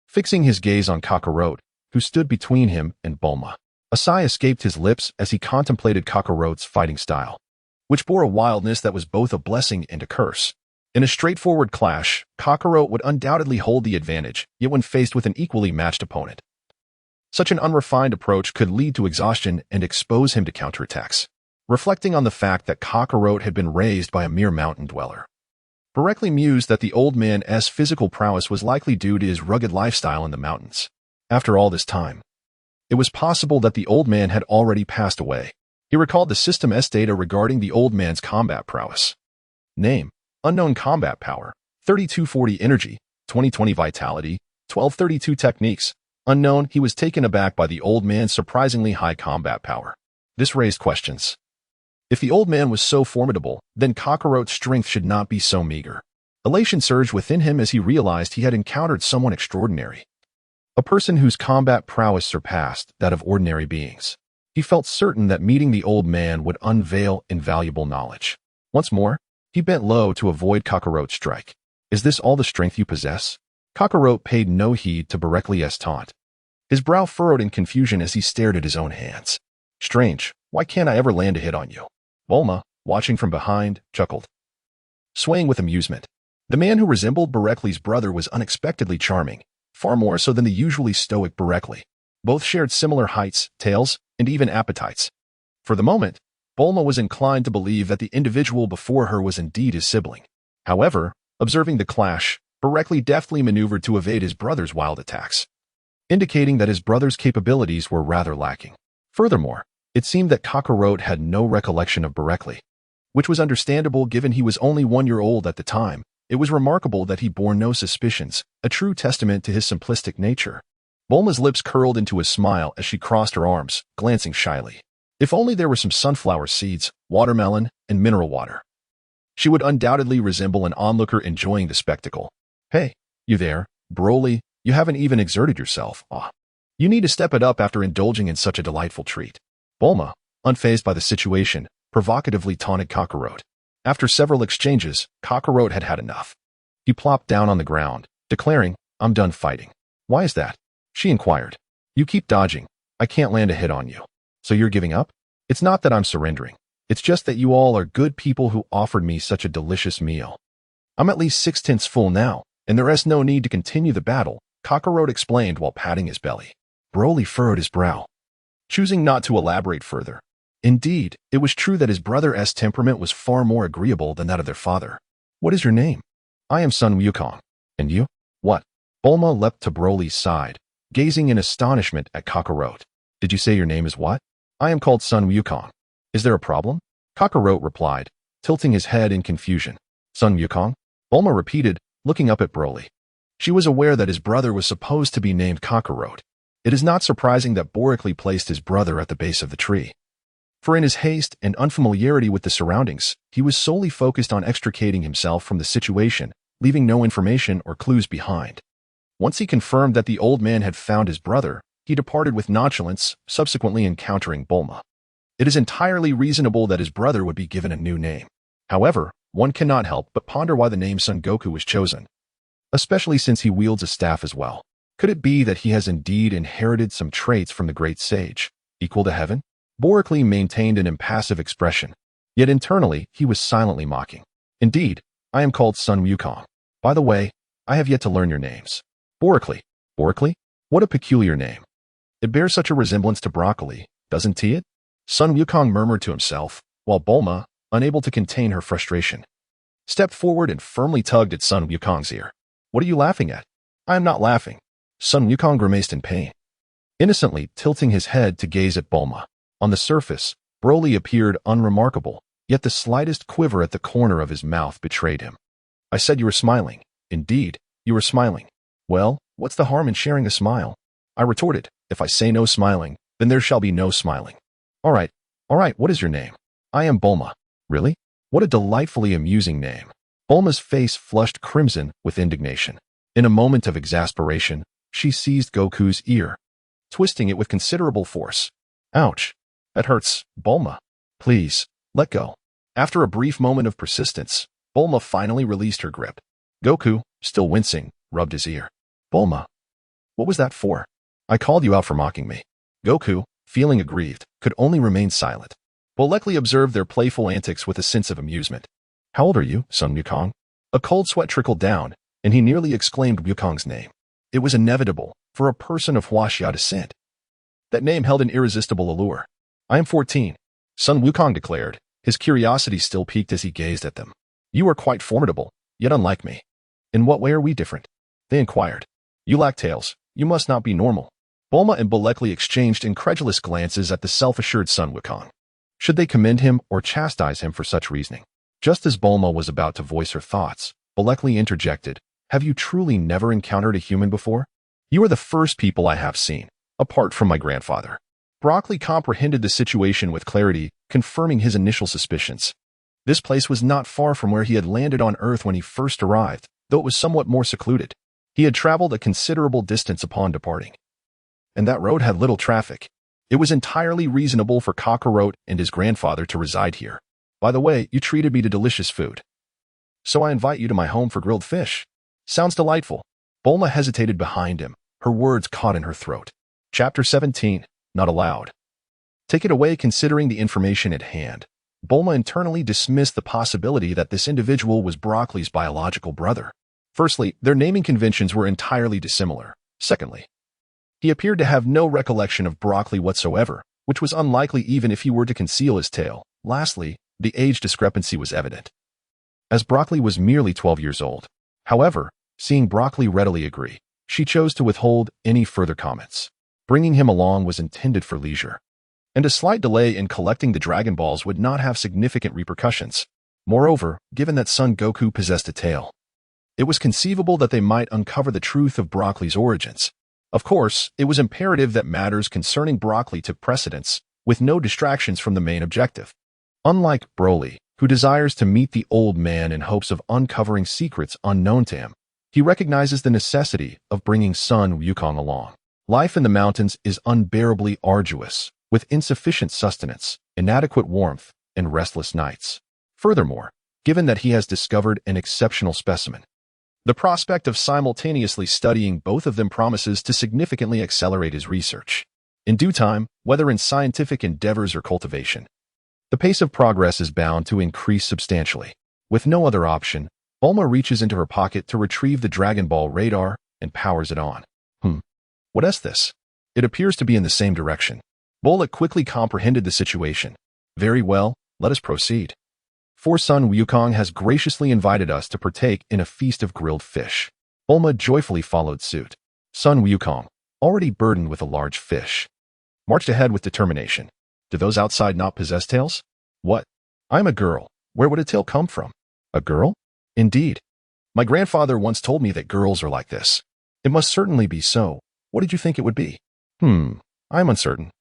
fixing his gaze on Kakarot, who stood between him and Bulma. A sigh escaped his lips as he contemplated Kakarot's fighting style, which bore a wildness that was both a blessing and a curse. In a straightforward clash, Kakarot would undoubtedly hold the advantage, yet when faced with an equally matched opponent, such an unrefined approach could lead to exhaustion and expose him to counterattacks. Reflecting on the fact that Kakarot had been raised by a mere mountain dweller, Barekli mused that the old man's physical prowess was likely due to his rugged lifestyle in the mountains. After all this time, it was possible that the old man had already passed away. He recalled the system's data regarding the old man's combat prowess. Name: unknown combat power, 3240 energy, 2020 vitality, 1232 techniques. Unknown. He was taken aback by the old man's surprisingly high combat power. This raised questions. If the old man was so formidable, then Kakarot's strength should not be so meager. Elation surged within him as he realized he had encountered someone extraordinary, a person whose combat prowess surpassed that of ordinary beings. He felt certain that meeting the old man would unveil invaluable knowledge. Once more, he bent low to avoid Kakarot's strike. Is this all the strength you possess? Kakarot paid no heed to Barekli's taunt. His brow furrowed in confusion as he stared at his own hands. Strange, why can't I ever land a hit on you? Bulma, watching from behind, chuckled, swaying with amusement. The man who resembled Barekli's brother was unexpectedly charming, far more so than the usually stoic Barekli. Both shared similar heights, tails, and even appetites. For the moment, Bulma was inclined to believe that the individual before her was indeed his sibling. However, observing the clash, Barekli deftly maneuvered to evade his brother's wild attacks, indicating that his brother's capabilities were rather lacking. Furthermore, it seemed that Kakarot had no recollection of Barekli, which was understandable given he was only 1 year old at the time. It was remarkable that he bore no suspicions, a true testament to his simplistic nature. Bulma's lips curled into a smile as she crossed her arms, glancing shyly. If only there were some sunflower seeds, watermelon, and mineral water, she would undoubtedly resemble an onlooker enjoying the spectacle. Hey, you there, Broly, you haven't even exerted yourself. You need to step it up after indulging in such a delightful treat. Bulma, unfazed by the situation, provocatively taunted Kakarot. After several exchanges, Kakarot had had enough. He plopped down on the ground, declaring, I'm done fighting. Why is that? She inquired. You keep dodging. I can't land a hit on you. So you're giving up? It's not that I'm surrendering. It's just that you all are good people who offered me such a delicious meal. I'm at least 6/10 full now, and there is no need to continue the battle, Kakarot explained while patting his belly. Broly furrowed his brow, choosing not to elaborate further. Indeed, it was true that his brother's temperament was far more agreeable than that of their father. What is your name? I am Son Wukong. And you? What? Bulma leapt to Broly's side, gazing in astonishment at Kakarot. Did you say your name is what? I am called Son Wukong. Is there a problem? Kakarot replied, tilting his head in confusion. Son Wukong? Bulma repeated, looking up at Broly. She was aware that his brother was supposed to be named Kakarot. It is not surprising that Barekli placed his brother at the base of the tree, for in his haste and unfamiliarity with the surroundings, he was solely focused on extricating himself from the situation, leaving no information or clues behind. Once he confirmed that the old man had found his brother, he departed with nonchalance, subsequently encountering Bulma. It is entirely reasonable that his brother would be given a new name. However, one cannot help but ponder why the name Son Goku was chosen, especially since he wields a staff as well. Could it be that he has indeed inherited some traits from the great sage, equal to heaven? Barekli maintained an impassive expression, yet internally he was silently mocking. Indeed, I am called Son Wukong. By the way, I have yet to learn your names. Barekli. Barekli? What a peculiar name. It bears such a resemblance to broccoli, doesn't it? Son Wukong murmured to himself, while Bulma, unable to contain her frustration, stepped forward and firmly tugged at Son Wukong's ear. What are you laughing at? I am not laughing. Son Wukong grimaced in pain, innocently tilting his head to gaze at Bulma. On the surface, Broly appeared unremarkable, yet the slightest quiver at the corner of his mouth betrayed him. I said you were smiling. Indeed, you were smiling. Well, what's the harm in sharing a smile? I retorted, if I say no smiling, then there shall be no smiling. All right, what is your name? I am Bulma. Really? What a delightfully amusing name. Bulma's face flushed crimson with indignation. In a moment of exasperation, she seized Goku's ear, twisting it with considerable force. Ouch. That hurts, Bulma. Please, let go. After a brief moment of persistence, Bulma finally released her grip. Goku, still wincing, rubbed his ear. Bulma, what was that for? I called you out for mocking me. Goku, feeling aggrieved, could only remain silent. Bolekli observed their playful antics with a sense of amusement. How old are you, Son Wukong? A cold sweat trickled down, and he nearly exclaimed Wukong's name. It was inevitable for a person of Huaxia descent. That name held an irresistible allure. I am 14, Son Wukong declared, his curiosity still piqued as he gazed at them. You are quite formidable, yet unlike me. In what way are we different? They inquired. You lack tails. You must not be normal. Bulma and Bolekli exchanged incredulous glances at the self-assured Son Wukong. Should they commend him or chastise him for such reasoning? Just as Bulma was about to voice her thoughts, Bolekli interjected, Have you truly never encountered a human before? You are the first people I have seen, apart from my grandfather. Broccoli comprehended the situation with clarity, confirming his initial suspicions. This place was not far from where he had landed on Earth when he first arrived, though it was somewhat more secluded. He had traveled a considerable distance upon departing. And that road had little traffic. It was entirely reasonable for Kakarot and his grandfather to reside here. By the way, you treated me to delicious food. So I invite you to my home for grilled fish. Sounds delightful. Bulma hesitated behind him, her words caught in her throat. Chapter 17, Not Allowed. Take it away. Considering the information at hand, Bulma internally dismissed the possibility that this individual was Broccoli's biological brother. Firstly, their naming conventions were entirely dissimilar. Secondly, he appeared to have no recollection of Broccoli whatsoever, which was unlikely even if he were to conceal his tale. Lastly, the age discrepancy was evident, as Broccoli was merely 12 years old. However, seeing Broccoli readily agree, she chose to withhold any further comments. Bringing him along was intended for leisure, and a slight delay in collecting the Dragon Balls would not have significant repercussions. Moreover, given that Son Goku possessed a tail, it was conceivable that they might uncover the truth of Broccoli's origins. Of course, it was imperative that matters concerning Broccoli took precedence, with no distractions from the main objective. Unlike Broly, who desires to meet the old man in hopes of uncovering secrets unknown to him, he recognizes the necessity of bringing Son Wukong along. Life in the mountains is unbearably arduous, with insufficient sustenance, inadequate warmth, and restless nights. Furthermore, given that he has discovered an exceptional specimen, the prospect of simultaneously studying both of them promises to significantly accelerate his research. In due time, whether in scientific endeavors or cultivation, the pace of progress is bound to increase substantially. With no other option, Bulma reaches into her pocket to retrieve the Dragon Ball radar and powers it on. What is this? It appears to be in the same direction. Bulma quickly comprehended the situation. Very well, let us proceed. For Son Wukong has graciously invited us to partake in a feast of grilled fish. Bulma joyfully followed suit. Son Wukong, already burdened with a large fish, marched ahead with determination. Do those outside not possess tails? What? I'm a girl. Where would a tail come from? A girl? Indeed. My grandfather once told me that girls are like this. It must certainly be so. What did you think it would be? I'm uncertain,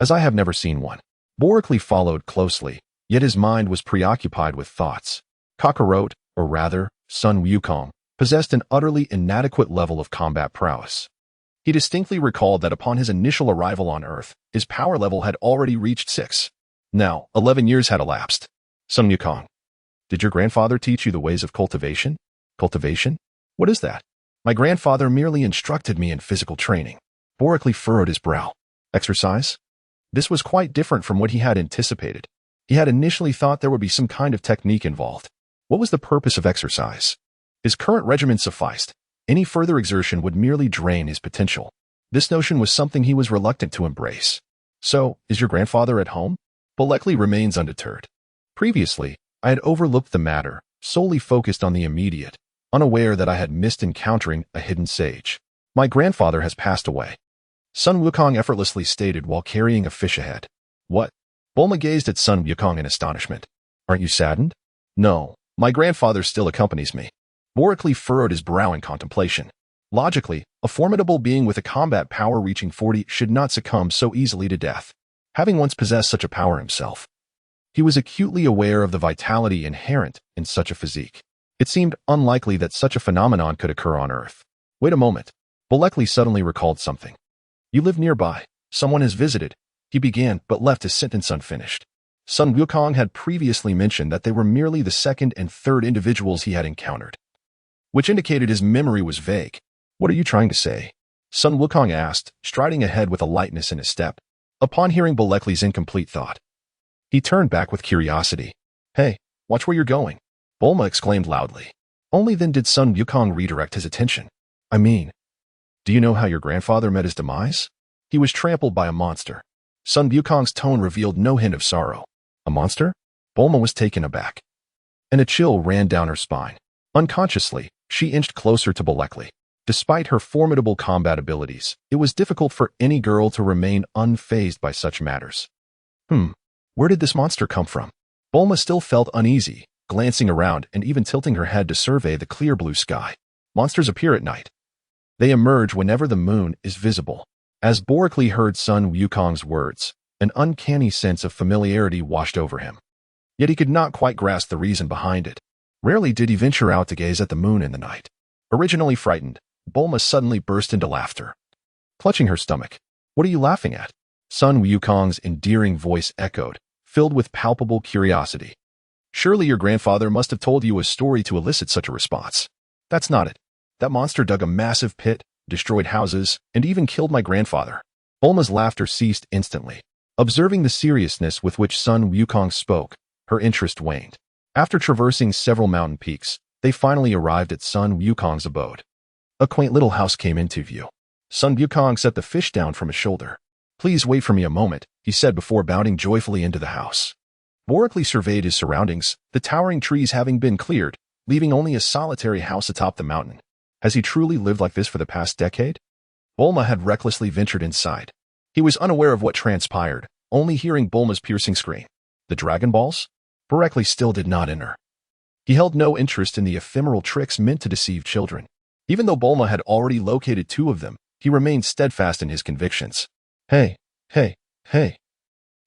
as I have never seen one. Borically followed closely, yet his mind was preoccupied with thoughts. Kakarot, or rather, Son Wukong, possessed an utterly inadequate level of combat prowess. He distinctly recalled that upon his initial arrival on Earth, his power level had already reached 6. Now, 11 years had elapsed. Son Wukong, did your grandfather teach you the ways of cultivation? Cultivation? What is that? My grandfather merely instructed me in physical training. Borically furrowed his brow. Exercise? This was quite different from what he had anticipated. He had initially thought there would be some kind of technique involved. What was the purpose of exercise? His current regimen sufficed. Any further exertion would merely drain his potential. This notion was something he was reluctant to embrace. So, is your grandfather at home? Bolekli remains undeterred. Previously, I had overlooked the matter, solely focused on the immediate, unaware that I had missed encountering a hidden sage. My grandfather has passed away. Son Wukong effortlessly stated while carrying a fish ahead. What? Bulma gazed at Son Wukong in astonishment. Aren't you saddened? No, my grandfather still accompanies me. Borically furrowed his brow in contemplation. Logically, a formidable being with a combat power reaching 40 should not succumb so easily to death. Having once possessed such a power himself, he was acutely aware of the vitality inherent in such a physique. It seemed unlikely that such a phenomenon could occur on Earth. Wait a moment. Bolekli suddenly recalled something. You live nearby. Someone has visited. He began, but left his sentence unfinished. Son Wukong had previously mentioned that they were merely the second and third individuals he had encountered, which indicated his memory was vague. What are you trying to say? Son Wukong asked, striding ahead with a lightness in his step. Upon hearing Bulekli's incomplete thought, he turned back with curiosity. Hey, watch where you're going, Bulma exclaimed loudly. Only then did Son Wukong redirect his attention. I mean, do you know how your grandfather met his demise? He was trampled by a monster. Son Wukong's tone revealed no hint of sorrow. A monster? Bulma was taken aback, and a chill ran down her spine. Unconsciously, she inched closer to Bulekli. Despite her formidable combat abilities, it was difficult for any girl to remain unfazed by such matters. Where did this monster come from? Bulma still felt uneasy, glancing around and even tilting her head to survey the clear blue sky. Monsters appear at night. They emerge whenever the moon is visible. As Bulekli heard Son Wukong's words, an uncanny sense of familiarity washed over him. Yet he could not quite grasp the reason behind it. Rarely did he venture out to gaze at the moon in the night. Originally frightened, Bulma suddenly burst into laughter, clutching her stomach. What are you laughing at? Son Wukong's endearing voice echoed, filled with palpable curiosity. Surely your grandfather must have told you a story to elicit such a response. That's not it. That monster dug a massive pit, destroyed houses, and even killed my grandfather. Bulma's laughter ceased instantly. Observing the seriousness with which Son Wukong spoke, her interest waned. After traversing several mountain peaks, they finally arrived at Son Wukong's abode. A quaint little house came into view. Son Wukong set the fish down from his shoulder. Please wait for me a moment, he said before bounding joyfully into the house. Bulekli surveyed his surroundings, the towering trees having been cleared, leaving only a solitary house atop the mountain. Has he truly lived like this for the past decade? Bulma had recklessly ventured inside. He was unaware of what transpired, only hearing Bulma's piercing scream. The Dragon Balls? Bulekli still did not enter. He held no interest in the ephemeral tricks meant to deceive children. Even though Bulma had already located 2 of them, he remained steadfast in his convictions. Hey.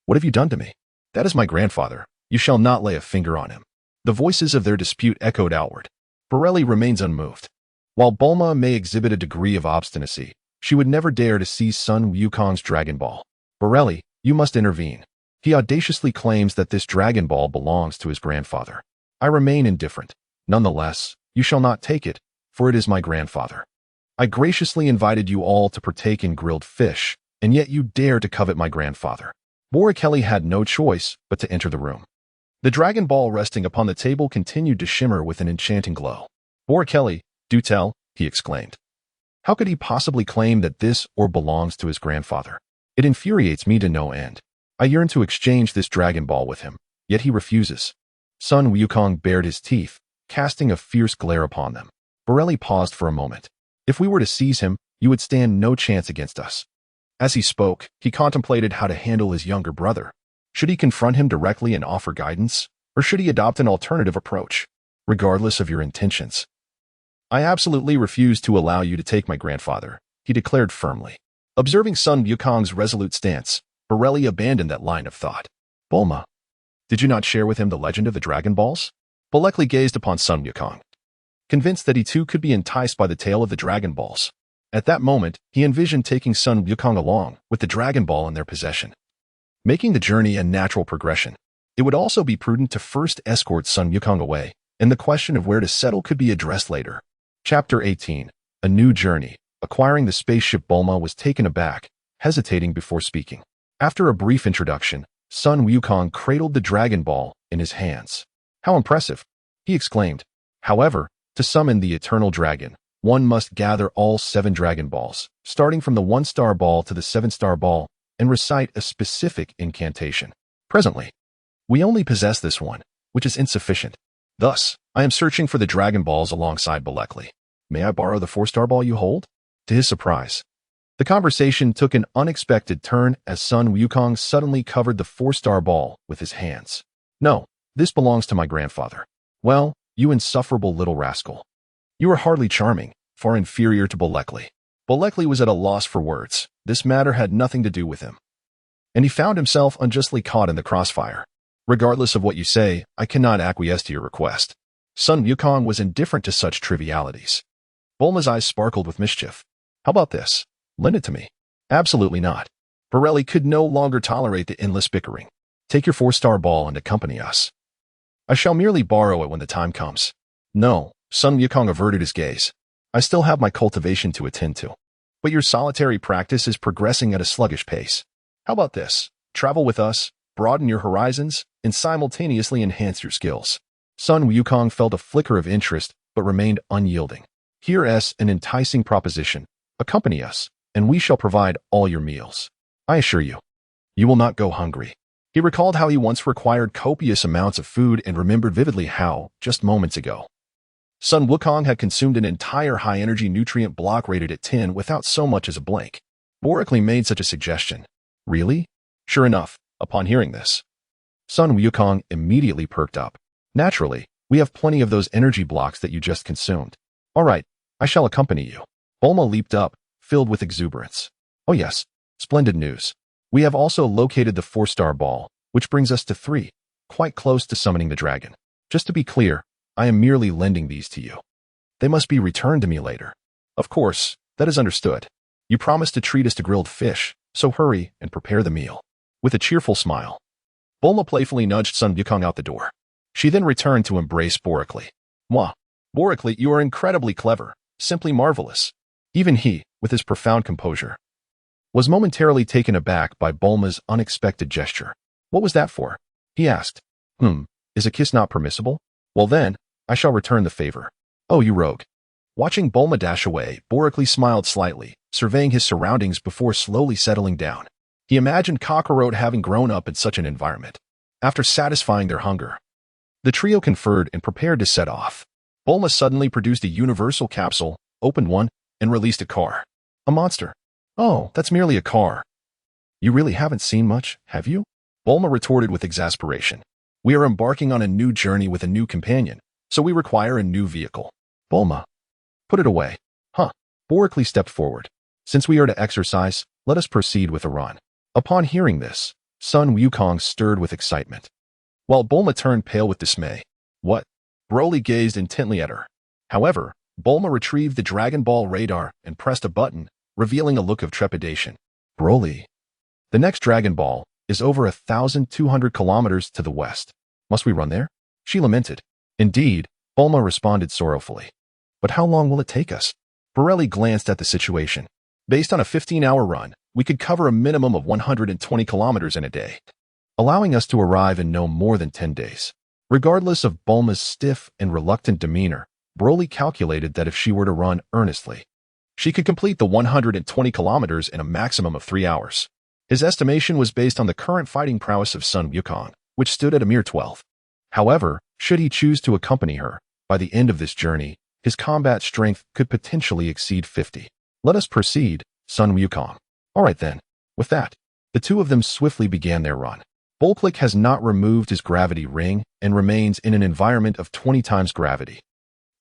What have you done to me? That is my grandfather. You shall not lay a finger on him. The voices of their dispute echoed outward. Bulekli remains unmoved. While Bulma may exhibit a degree of obstinacy, she would never dare to seize Son Wukong's Dragon Ball. Bulekli, you must intervene. He audaciously claims that this Dragon Ball belongs to his grandfather. I remain indifferent. Nonetheless, you shall not take it, for it is my grandfather. I graciously invited you all to partake in grilled fish, and yet you dare to covet my grandfather. Bulekli had no choice but to enter the room. The Dragon Ball resting upon the table continued to shimmer with an enchanting glow. Bulekli, do tell, he exclaimed. How could he possibly claim that this or belongs to his grandfather? It infuriates me to no end. I yearn to exchange this Dragon Ball with him, yet he refuses. Son Wukong bared his teeth, casting a fierce glare upon them. Bulekli paused for a moment. If we were to seize him, you would stand no chance against us. As he spoke, he contemplated how to handle his younger brother. Should he confront him directly and offer guidance, or should he adopt an alternative approach? Regardless of your intentions, I absolutely refuse to allow you to take my grandfather, he declared firmly. Observing Son Wukong's resolute stance, Bulekli abandoned that line of thought. Bulma, did you not share with him the legend of the Dragon Balls? Bulekli gazed upon Son Wukong, convinced that he too could be enticed by the tale of the Dragon Balls. At that moment, he envisioned taking Son Wukong along with the Dragon Ball in their possession, making the journey a natural progression. It would also be prudent to first escort Son Wukong away, and the question of where to settle could be addressed later. Chapter 18. A New Journey. Acquiring the spaceship. Bulma was taken aback, hesitating before speaking. After a brief introduction, Son Wukong cradled the Dragon Ball in his hands. How impressive, he exclaimed. However, to summon the Eternal Dragon, one must gather all 7 Dragon Balls, starting from the 1-star ball to the 7-star ball, and recite a specific incantation. Presently, we only possess this one, which is insufficient. Thus, I am searching for the Dragon Balls alongside Bulekli. May I borrow the 4-star ball you hold? To his surprise, the conversation took an unexpected turn as Son Wukong suddenly covered the 4-star ball with his hands. No, this belongs to my grandfather. Well, you insufferable little rascal. You are hardly charming, far inferior to Bulekli. Bulekli was at a loss for words. This matter had nothing to do with him, and he found himself unjustly caught in the crossfire. Regardless of what you say, I cannot acquiesce to your request. Son Wukong was indifferent to such trivialities. Bulma's eyes sparkled with mischief. How about this? Lend it to me. Absolutely not. Borelli could no longer tolerate the endless bickering. Take your 4-star ball and accompany us. I shall merely borrow it when the time comes. No, Son Wukong averted his gaze. I still have my cultivation to attend to. But your solitary practice is progressing at a sluggish pace. How about this? Travel with us, broaden your horizons, and simultaneously enhance your skills. Son Wukong felt a flicker of interest, but remained unyielding. Here's an enticing proposition. Accompany us, and we shall provide all your meals. I assure you, you will not go hungry. He recalled how he once required copious amounts of food and remembered vividly how, just moments ago, Son Wukong had consumed an entire high-energy nutrient block rated at 10 without so much as a blink. Borically made such a suggestion. Really? Sure enough, upon hearing this, Son Wukong immediately perked up. Naturally, we have plenty of those energy blocks that you just consumed. All right, I shall accompany you. Bulma leaped up, filled with exuberance. Oh yes, splendid news. We have also located the 4-star ball, which brings us to 3, quite close to summoning the dragon. Just to be clear, I am merely lending these to you. They must be returned to me later. Of course, that is understood. You promised to treat us to grilled fish, so hurry and prepare the meal. With a cheerful smile, Bulma playfully nudged Son Wukong out the door. She then returned to embrace Borically. Mwah! Borically, you are incredibly clever, simply marvelous. Even he, with his profound composure, was momentarily taken aback by Bulma's unexpected gesture. What was that for? He asked. Is a kiss not permissible? Well then, I shall return the favor. Oh, you rogue. Watching Bulma dash away, Borically smiled slightly, surveying his surroundings before slowly settling down. He imagined Kakarot having grown up in such an environment. After satisfying their hunger, the trio conferred and prepared to set off. Bulma suddenly produced a universal capsule, opened one, and released a car. A monster. Oh, that's merely a car. You really haven't seen much, have you? Bulma retorted with exasperation. We are embarking on a new journey with a new companion, so we require a new vehicle. Bulma, put it away. Huh. Borically stepped forward. Since we are to exercise, let us proceed with a run. Upon hearing this, Son Wukong stirred with excitement, while Bulma turned pale with dismay. What? Broly gazed intently at her. However, Bulma retrieved the Dragon Ball radar and pressed a button, revealing a look of trepidation. Broly. The next Dragon Ball is over 1,200 kilometers to the west. Must we run there? She lamented. Indeed, Bulma responded sorrowfully. But how long will it take us? Borelli glanced at the situation. Based on a 15-hour run, we could cover a minimum of 120 kilometers in a day, allowing us to arrive in no more than 10 days. Regardless of Bulma's stiff and reluctant demeanor, Broly calculated that if she were to run earnestly, she could complete the 120 kilometers in a maximum of 3 hours. His estimation was based on the current fighting prowess of Son Wukong, which stood at a mere 12. However, should he choose to accompany her, by the end of this journey, his combat strength could potentially exceed 50. Let us proceed, Son Wukong. All right then. With that, the two of them swiftly began their run. Bolplick has not removed his gravity ring and remains in an environment of 20 times gravity.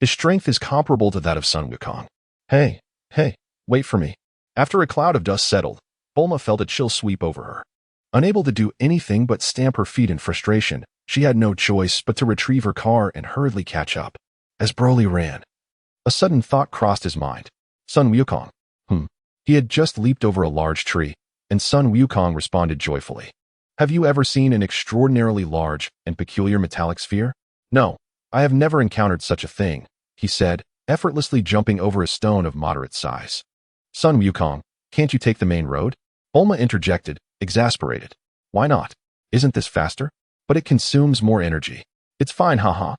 His strength is comparable to that of Son Wukong. Hey, wait for me. After a cloud of dust settled, Bulma felt a chill sweep over her. Unable to do anything but stamp her feet in frustration, she had no choice but to retrieve her car and hurriedly catch up. As Broly ran, a sudden thought crossed his mind. Son Wukong. He had just leaped over a large tree, and Son Wukong responded joyfully. Have you ever seen an extraordinarily large and peculiar metallic sphere? No, I have never encountered such a thing, he said, effortlessly jumping over a stone of moderate size. Son Wukong, can't you take the main road? Bulma interjected, exasperated. Why not? Isn't this faster? But it consumes more energy. It's fine, haha.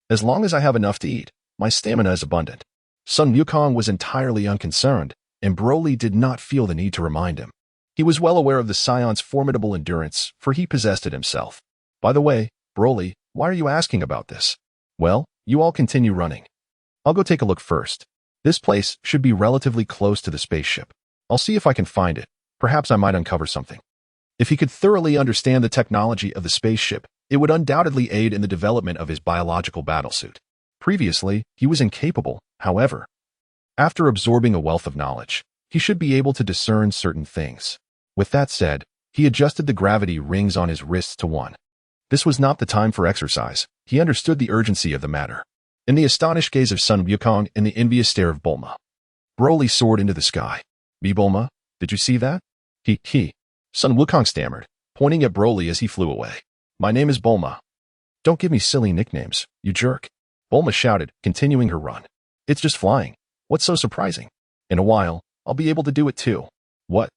As long as I have enough to eat, my stamina is abundant. Son Wukong was entirely unconcerned, and Broly did not feel the need to remind him. He was well aware of the Scion's formidable endurance, for he possessed it himself. By the way, Broly, why are you asking about this? Well, you all continue running. I'll go take a look first. This place should be relatively close to the spaceship. I'll see if I can find it. Perhaps I might uncover something. If he could thoroughly understand the technology of the spaceship, it would undoubtedly aid in the development of his biological battlesuit. Previously, he was incapable, however. After absorbing a wealth of knowledge, he should be able to discern certain things. With that said, he adjusted the gravity rings on his wrists to 1. This was not the time for exercise. He understood the urgency of the matter. In the astonished gaze of Son Wukong and the envious stare of Bulma, Broly soared into the sky. Be Bulma, Did you see that? He. Son Wukong stammered, pointing at Broly as he flew away. My name is Bulma. Don't give me silly nicknames, you jerk. Bulma shouted, continuing her run. It's just flying. What's so surprising? In a while, I'll be able to do it too. What?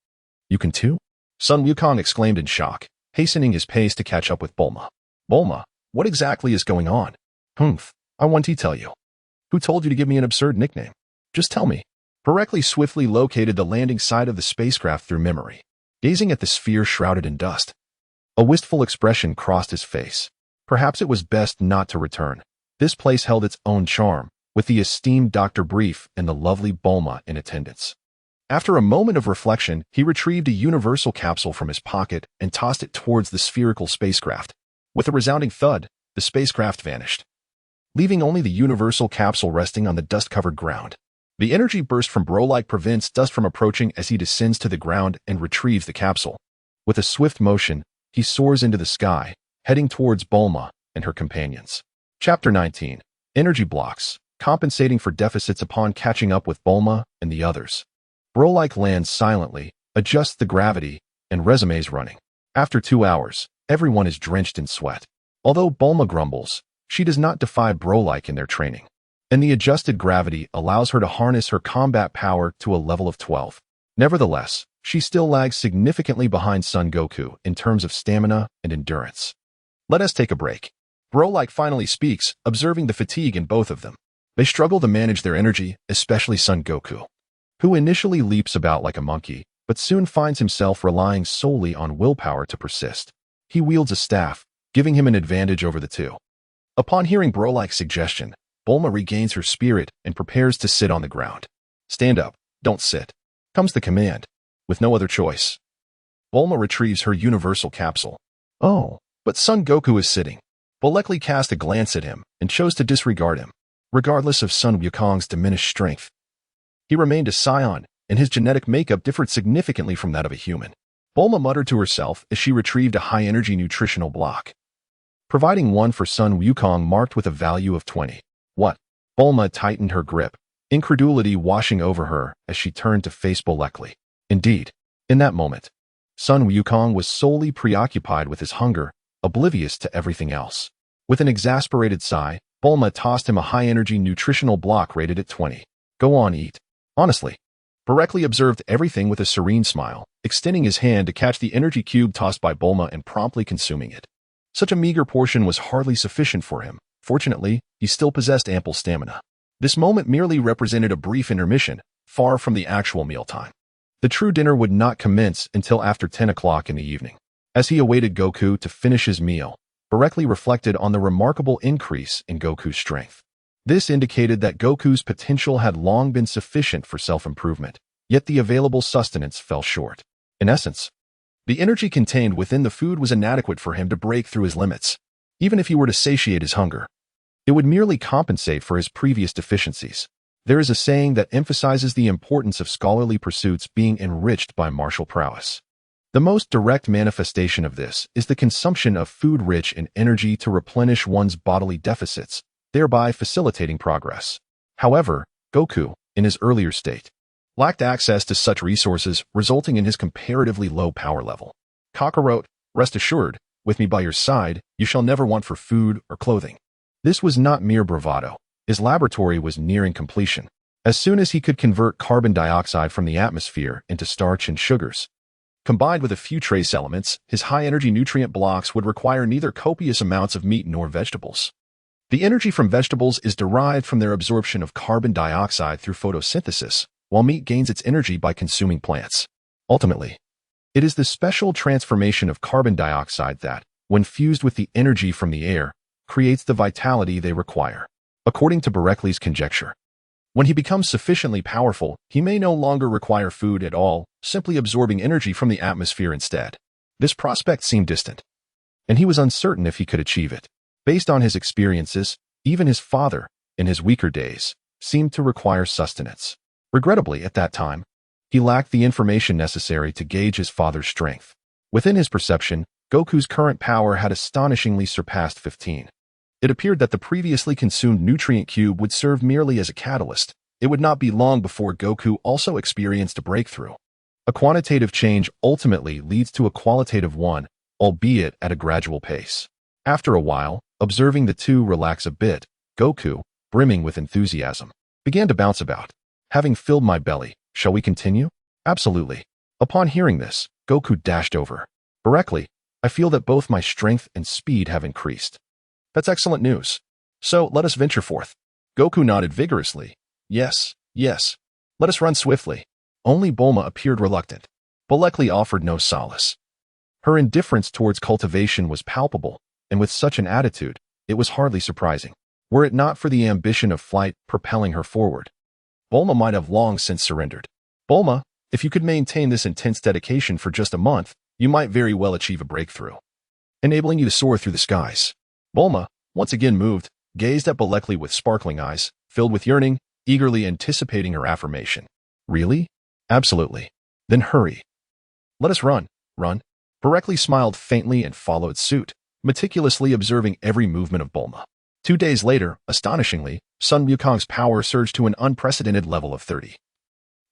You can too? Son Wukong exclaimed in shock, hastening his pace to catch up with Bulma. Bulma, what exactly is going on? Humph, I want to tell you. Who told you to give me an absurd nickname? Just tell me. Perrecli swiftly located the landing site of the spacecraft through memory, gazing at the sphere shrouded in dust. A wistful expression crossed his face. Perhaps it was best not to return. This place held its own charm, with the esteemed Dr. Brief and the lovely Bulma in attendance. After a moment of reflection, he retrieved a universal capsule from his pocket and tossed it towards the spherical spacecraft. With a resounding thud, the spacecraft vanished, leaving only the universal capsule resting on the dust-covered ground. The energy burst from Bro-like prevents dust from approaching as he descends to the ground and retrieves the capsule. With a swift motion, he soars into the sky, heading towards Bulma and her companions. Chapter 19. Energy Blocks, Compensating for Deficits Upon Catching Up with Bulma and the Others. Bro-like lands silently, adjusts the gravity, and resumes running. After 2 hours, everyone is drenched in sweat. Although Bulma grumbles, she does not defy Bro-like in their training, and the adjusted gravity allows her to harness her combat power to a level of 12. Nevertheless, she still lags significantly behind Son Goku in terms of stamina and endurance. Let us take a break. Bro-like finally speaks, observing the fatigue in both of them. They struggle to manage their energy, especially Son Goku, who initially leaps about like a monkey, but soon finds himself relying solely on willpower to persist. He wields a staff, giving him an advantage over the two. Upon hearing Bro-like's suggestion, Bulma regains her spirit and prepares to sit on the ground. Stand up, don't sit, comes the command. With no other choice, Bulma retrieves her universal capsule. Oh, but Son Goku is sitting. Bro-like cast a glance at him and chose to disregard him. Regardless of Son Wukong's diminished strength, he remained a scion, and his genetic makeup differed significantly from that of a human. Bulma muttered to herself as she retrieved a high-energy nutritional block, providing one for Son Wukong marked with a value of 20. What? Bulma tightened her grip, incredulity washing over her as she turned to face Bro-like. Indeed, in that moment, Son Wukong was solely preoccupied with his hunger, oblivious to everything else. With an exasperated sigh, Bulma tossed him a high-energy nutritional block rated at 20. Go on, eat. Honestly. Bro-like observed everything with a serene smile, extending his hand to catch the energy cube tossed by Bulma and promptly consuming it. Such a meager portion was hardly sufficient for him. Fortunately, he still possessed ample stamina. This moment merely represented a brief intermission, far from the actual mealtime. The true dinner would not commence until after 10 o'clock in the evening. As he awaited Goku to finish his meal, Bro-like reflected on the remarkable increase in Goku's strength. This indicated that Goku's potential had long been sufficient for self-improvement, yet the available sustenance fell short. In essence, the energy contained within the food was inadequate for him to break through his limits. Even if he were to satiate his hunger, it would merely compensate for his previous deficiencies. There is a saying that emphasizes the importance of scholarly pursuits being enriched by martial prowess. The most direct manifestation of this is the consumption of food rich in energy to replenish one's bodily deficits, thereby facilitating progress. However, Goku, in his earlier state, lacked access to such resources, resulting in his comparatively low power level. Kakarot, rest assured, with me by your side, you shall never want for food or clothing. This was not mere bravado. His laboratory was nearing completion. As soon as he could convert carbon dioxide from the atmosphere into starch and sugars, combined with a few trace elements, his high-energy nutrient blocks would require neither copious amounts of meat nor vegetables. The energy from vegetables is derived from their absorption of carbon dioxide through photosynthesis, while meat gains its energy by consuming plants. Ultimately, it is the special transformation of carbon dioxide that, when fused with the energy from the air, creates the vitality they require. According to Bro-like's conjecture, when he becomes sufficiently powerful, he may no longer require food at all, simply absorbing energy from the atmosphere instead. This prospect seemed distant, and he was uncertain if he could achieve it. Based on his experiences, even his father, in his weaker days, seemed to require sustenance. Regrettably, at that time, he lacked the information necessary to gauge his father's strength. Within his perception, Goku's current power had astonishingly surpassed 15. It appeared that the previously consumed nutrient cube would serve merely as a catalyst. It would not be long before Goku also experienced a breakthrough. A quantitative change ultimately leads to a qualitative one, albeit at a gradual pace. After a while, observing the two relax a bit, Goku, brimming with enthusiasm, began to bounce about. Having filled my belly, shall we continue? Absolutely. Upon hearing this, Goku dashed over. Directly, I feel that both my strength and speed have increased. That's excellent news. So let us venture forth. Goku nodded vigorously. Yes, yes. Let us run swiftly. Only Bulma appeared reluctant. Bulekli offered no solace. Her indifference towards cultivation was palpable, and with such an attitude, it was hardly surprising, were it not for the ambition of flight propelling her forward. Bulma might have long since surrendered. Bulma, if you could maintain this intense dedication for just a month, you might very well achieve a breakthrough, enabling you to soar through the skies. Bulma, once again moved, gazed at Bulekli with sparkling eyes, filled with yearning, eagerly anticipating her affirmation. Really? Absolutely. Then hurry. Let us run. Run. Bulekli smiled faintly and followed suit, meticulously observing every movement of Bulma. 2 days later, astonishingly, Son Wukong's power surged to an unprecedented level of 30,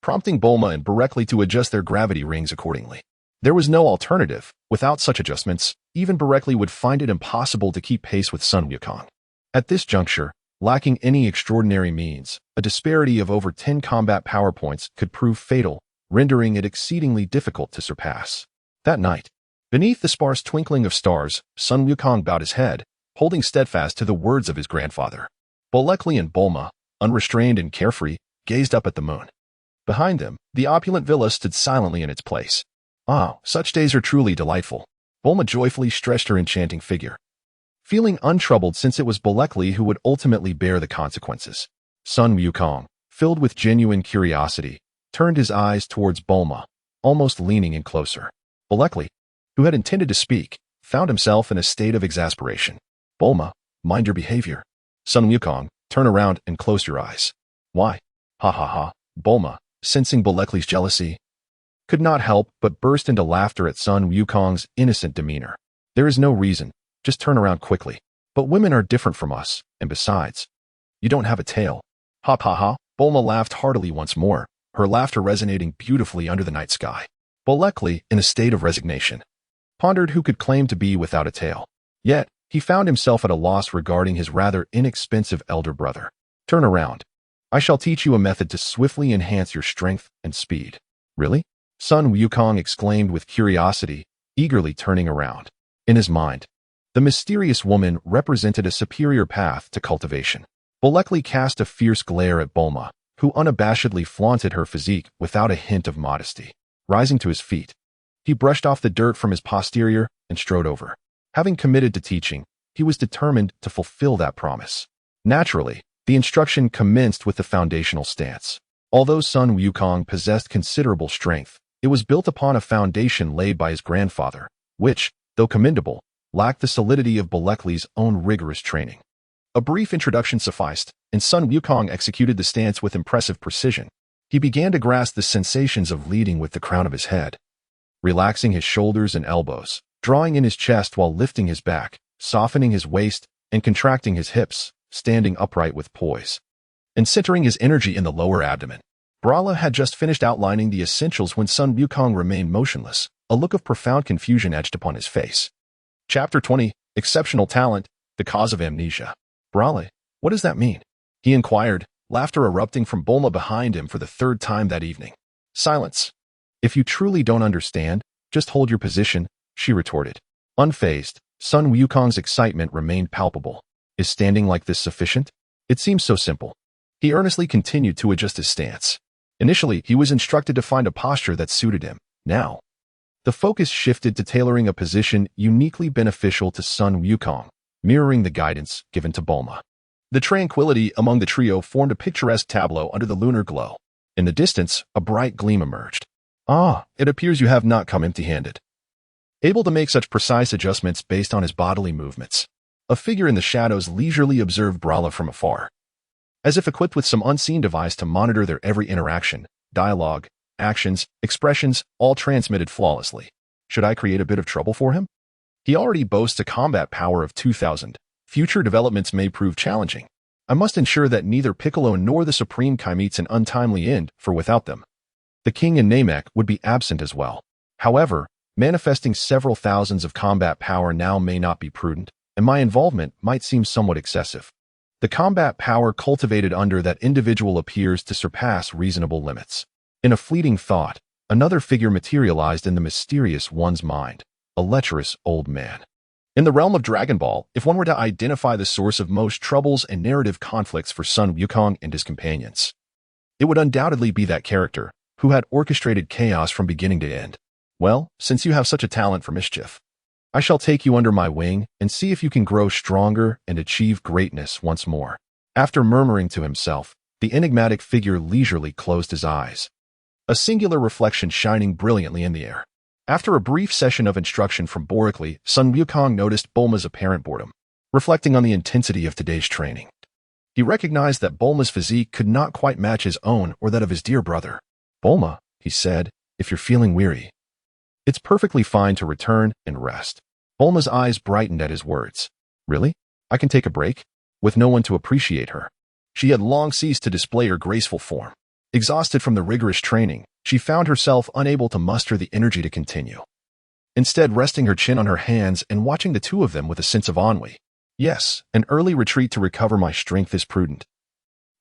prompting Bulma and Bulekli to adjust their gravity rings accordingly. There was no alternative. Without such adjustments, even Bulekli would find it impossible to keep pace with Son Wukong. At this juncture, lacking any extraordinary means, a disparity of over 10 combat power points could prove fatal, rendering it exceedingly difficult to surpass. That night, beneath the sparse twinkling of stars, Son Wukong bowed his head, holding steadfast to the words of his grandfather. Bulekli and Bulma, unrestrained and carefree, gazed up at the moon. Behind them, the opulent villa stood silently in its place. Ah, such days are truly delightful. Bulma joyfully stretched her enchanting figure, feeling untroubled since it was Bulekli who would ultimately bear the consequences. Son Wukong, filled with genuine curiosity, turned his eyes towards Bulma, almost leaning in closer. Bulekli, who had intended to speak, found himself in a state of exasperation. Bulma, mind your behavior. Son Wukong, turn around and close your eyes. Why? Ha ha ha. Bulma, sensing Bulekli's jealousy, could not help but burst into laughter at Son Wukong's innocent demeanor. There is no reason, just turn around quickly. But women are different from us, and besides, you don't have a tail. Ha ha ha. Bulma laughed heartily once more, her laughter resonating beautifully under the night sky. Bulekli, in a state of resignation, pondered who could claim to be without a tail. Yet, he found himself at a loss regarding his rather inexpensive elder brother. Turn around. I shall teach you a method to swiftly enhance your strength and speed. Really? Son Wukong exclaimed with curiosity, eagerly turning around. In his mind, the mysterious woman represented a superior path to cultivation. Bulekli cast a fierce glare at Bulma, who unabashedly flaunted her physique without a hint of modesty. Rising to his feet, he brushed off the dirt from his posterior and strode over. Having committed to teaching, he was determined to fulfill that promise. Naturally, the instruction commenced with the foundational stance. Although Son Wukong possessed considerable strength, it was built upon a foundation laid by his grandfather, which, though commendable, lacked the solidity of Bulekli's own rigorous training. A brief introduction sufficed, and Son Wukong executed the stance with impressive precision. He began to grasp the sensations of leading with the crown of his head, relaxing his shoulders and elbows, drawing in his chest while lifting his back, softening his waist, and contracting his hips, standing upright with poise, and centering his energy in the lower abdomen. Brala had just finished outlining the essentials when Son Wukong remained motionless, a look of profound confusion etched upon his face. Chapter 20, Exceptional Talent, the Cause of Amnesia. Brala, what does that mean? He inquired, laughter erupting from Bulma behind him for the 3rd time that evening. Silence. If you truly don't understand, just hold your position, she retorted. Unfazed, Son Wukong's excitement remained palpable. Is standing like this sufficient? It seems so simple. He earnestly continued to adjust his stance. Initially, he was instructed to find a posture that suited him. Now, the focus shifted to tailoring a position uniquely beneficial to Son Wukong, mirroring the guidance given to Bulma. The tranquility among the trio formed a picturesque tableau under the lunar glow. In the distance, a bright gleam emerged. Ah, it appears you have not come empty-handed. Able to make such precise adjustments based on his bodily movements, a figure in the shadows leisurely observed Brala from afar, as if equipped with some unseen device to monitor their every interaction, dialogue, actions, expressions, all transmitted flawlessly. Should I create a bit of trouble for him? He already boasts a combat power of 2,000. Future developments may prove challenging. I must ensure that neither Piccolo nor the Supreme Kai meets an untimely end, for without them, The king and Namek would be absent as well. However, manifesting several thousands of combat power now may not be prudent, and my involvement might seem somewhat excessive. The combat power cultivated under that individual appears to surpass reasonable limits. In a fleeting thought, another figure materialized in the mysterious one's mind, a lecherous old man. In the realm of Dragon Ball, if one were to identify the source of most troubles and narrative conflicts for Son Wukong and his companions, it would undoubtedly be that character, who had orchestrated chaos from beginning to end. Well, since you have such a talent for mischief, I shall take you under my wing and see if you can grow stronger and achieve greatness once more. After murmuring to himself, the enigmatic figure leisurely closed his eyes, a singular reflection shining brilliantly in the air. After a brief session of instruction from Borically, Son Wukong noticed Bulma's apparent boredom, reflecting on the intensity of today's training. He recognized that Bulma's physique could not quite match his own or that of his dear brother. "Bulma," he said, "if you're feeling weary, it's perfectly fine to return and rest." Bulma's eyes brightened at his words. "Really? I can take a break?" With no one to appreciate her, she had long ceased to display her graceful form. Exhausted from the rigorous training, she found herself unable to muster the energy to continue. Instead, resting her chin on her hands and watching the two of them with a sense of ennui. "Yes, an early retreat to recover my strength is prudent.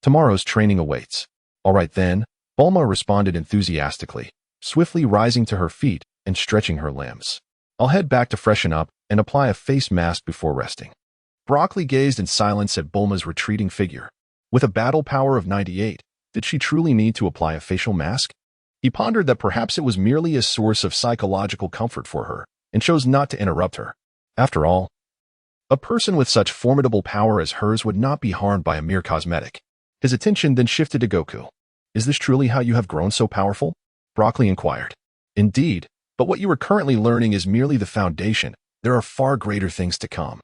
Tomorrow's training awaits." "All right then," Bulma responded enthusiastically, swiftly rising to her feet and stretching her limbs. "I'll head back to freshen up and apply a face mask before resting." Broccoli gazed in silence at Bulma's retreating figure. With a battle power of 98, did she truly need to apply a facial mask? He pondered that perhaps it was merely a source of psychological comfort for her, and chose not to interrupt her. After all, a person with such formidable power as hers would not be harmed by a mere cosmetic. His attention then shifted to Goku. "Is this truly how you have grown so powerful?" Broccoli inquired. "Indeed, but what you are currently learning is merely the foundation. There are far greater things to come."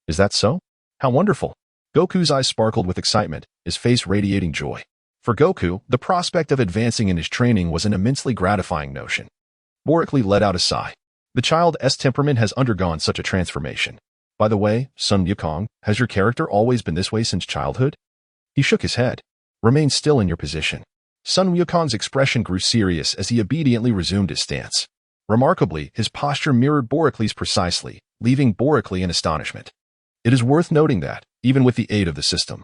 "Is that so? How wonderful." Goku's eyes sparkled with excitement, his face radiating joy. For Goku, the prospect of advancing in his training was an immensely gratifying notion. Borically let out a sigh. The child's temperament has undergone such a transformation. "By the way, Son Wukong, has your character always been this way since childhood?" He shook his head. "Remain still in your position." Son Wukong's expression grew serious as he obediently resumed his stance. Remarkably, his posture mirrored Boricly's precisely, leaving Borically in astonishment. It is worth noting that, even with the aid of the system,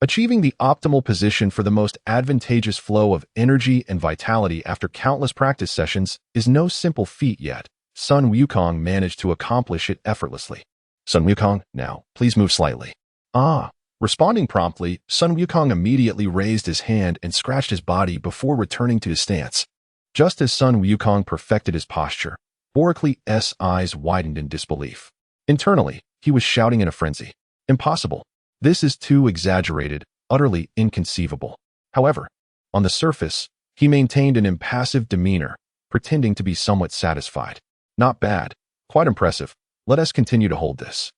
achieving the optimal position for the most advantageous flow of energy and vitality after countless practice sessions is no simple feat yet. Son Wukong managed to accomplish it effortlessly. "Son Wukong, now, please move slightly." "Ah." Responding promptly, Son Wukong immediately raised his hand and scratched his body before returning to his stance. Just as Son Wukong perfected his posture, Boricly's eyes widened in disbelief. Internally, he was shouting in a frenzy. "Impossible. This is too exaggerated, utterly inconceivable." However, on the surface, he maintained an impassive demeanor, pretending to be somewhat satisfied. "Not bad. Quite impressive. Let us continue to hold this.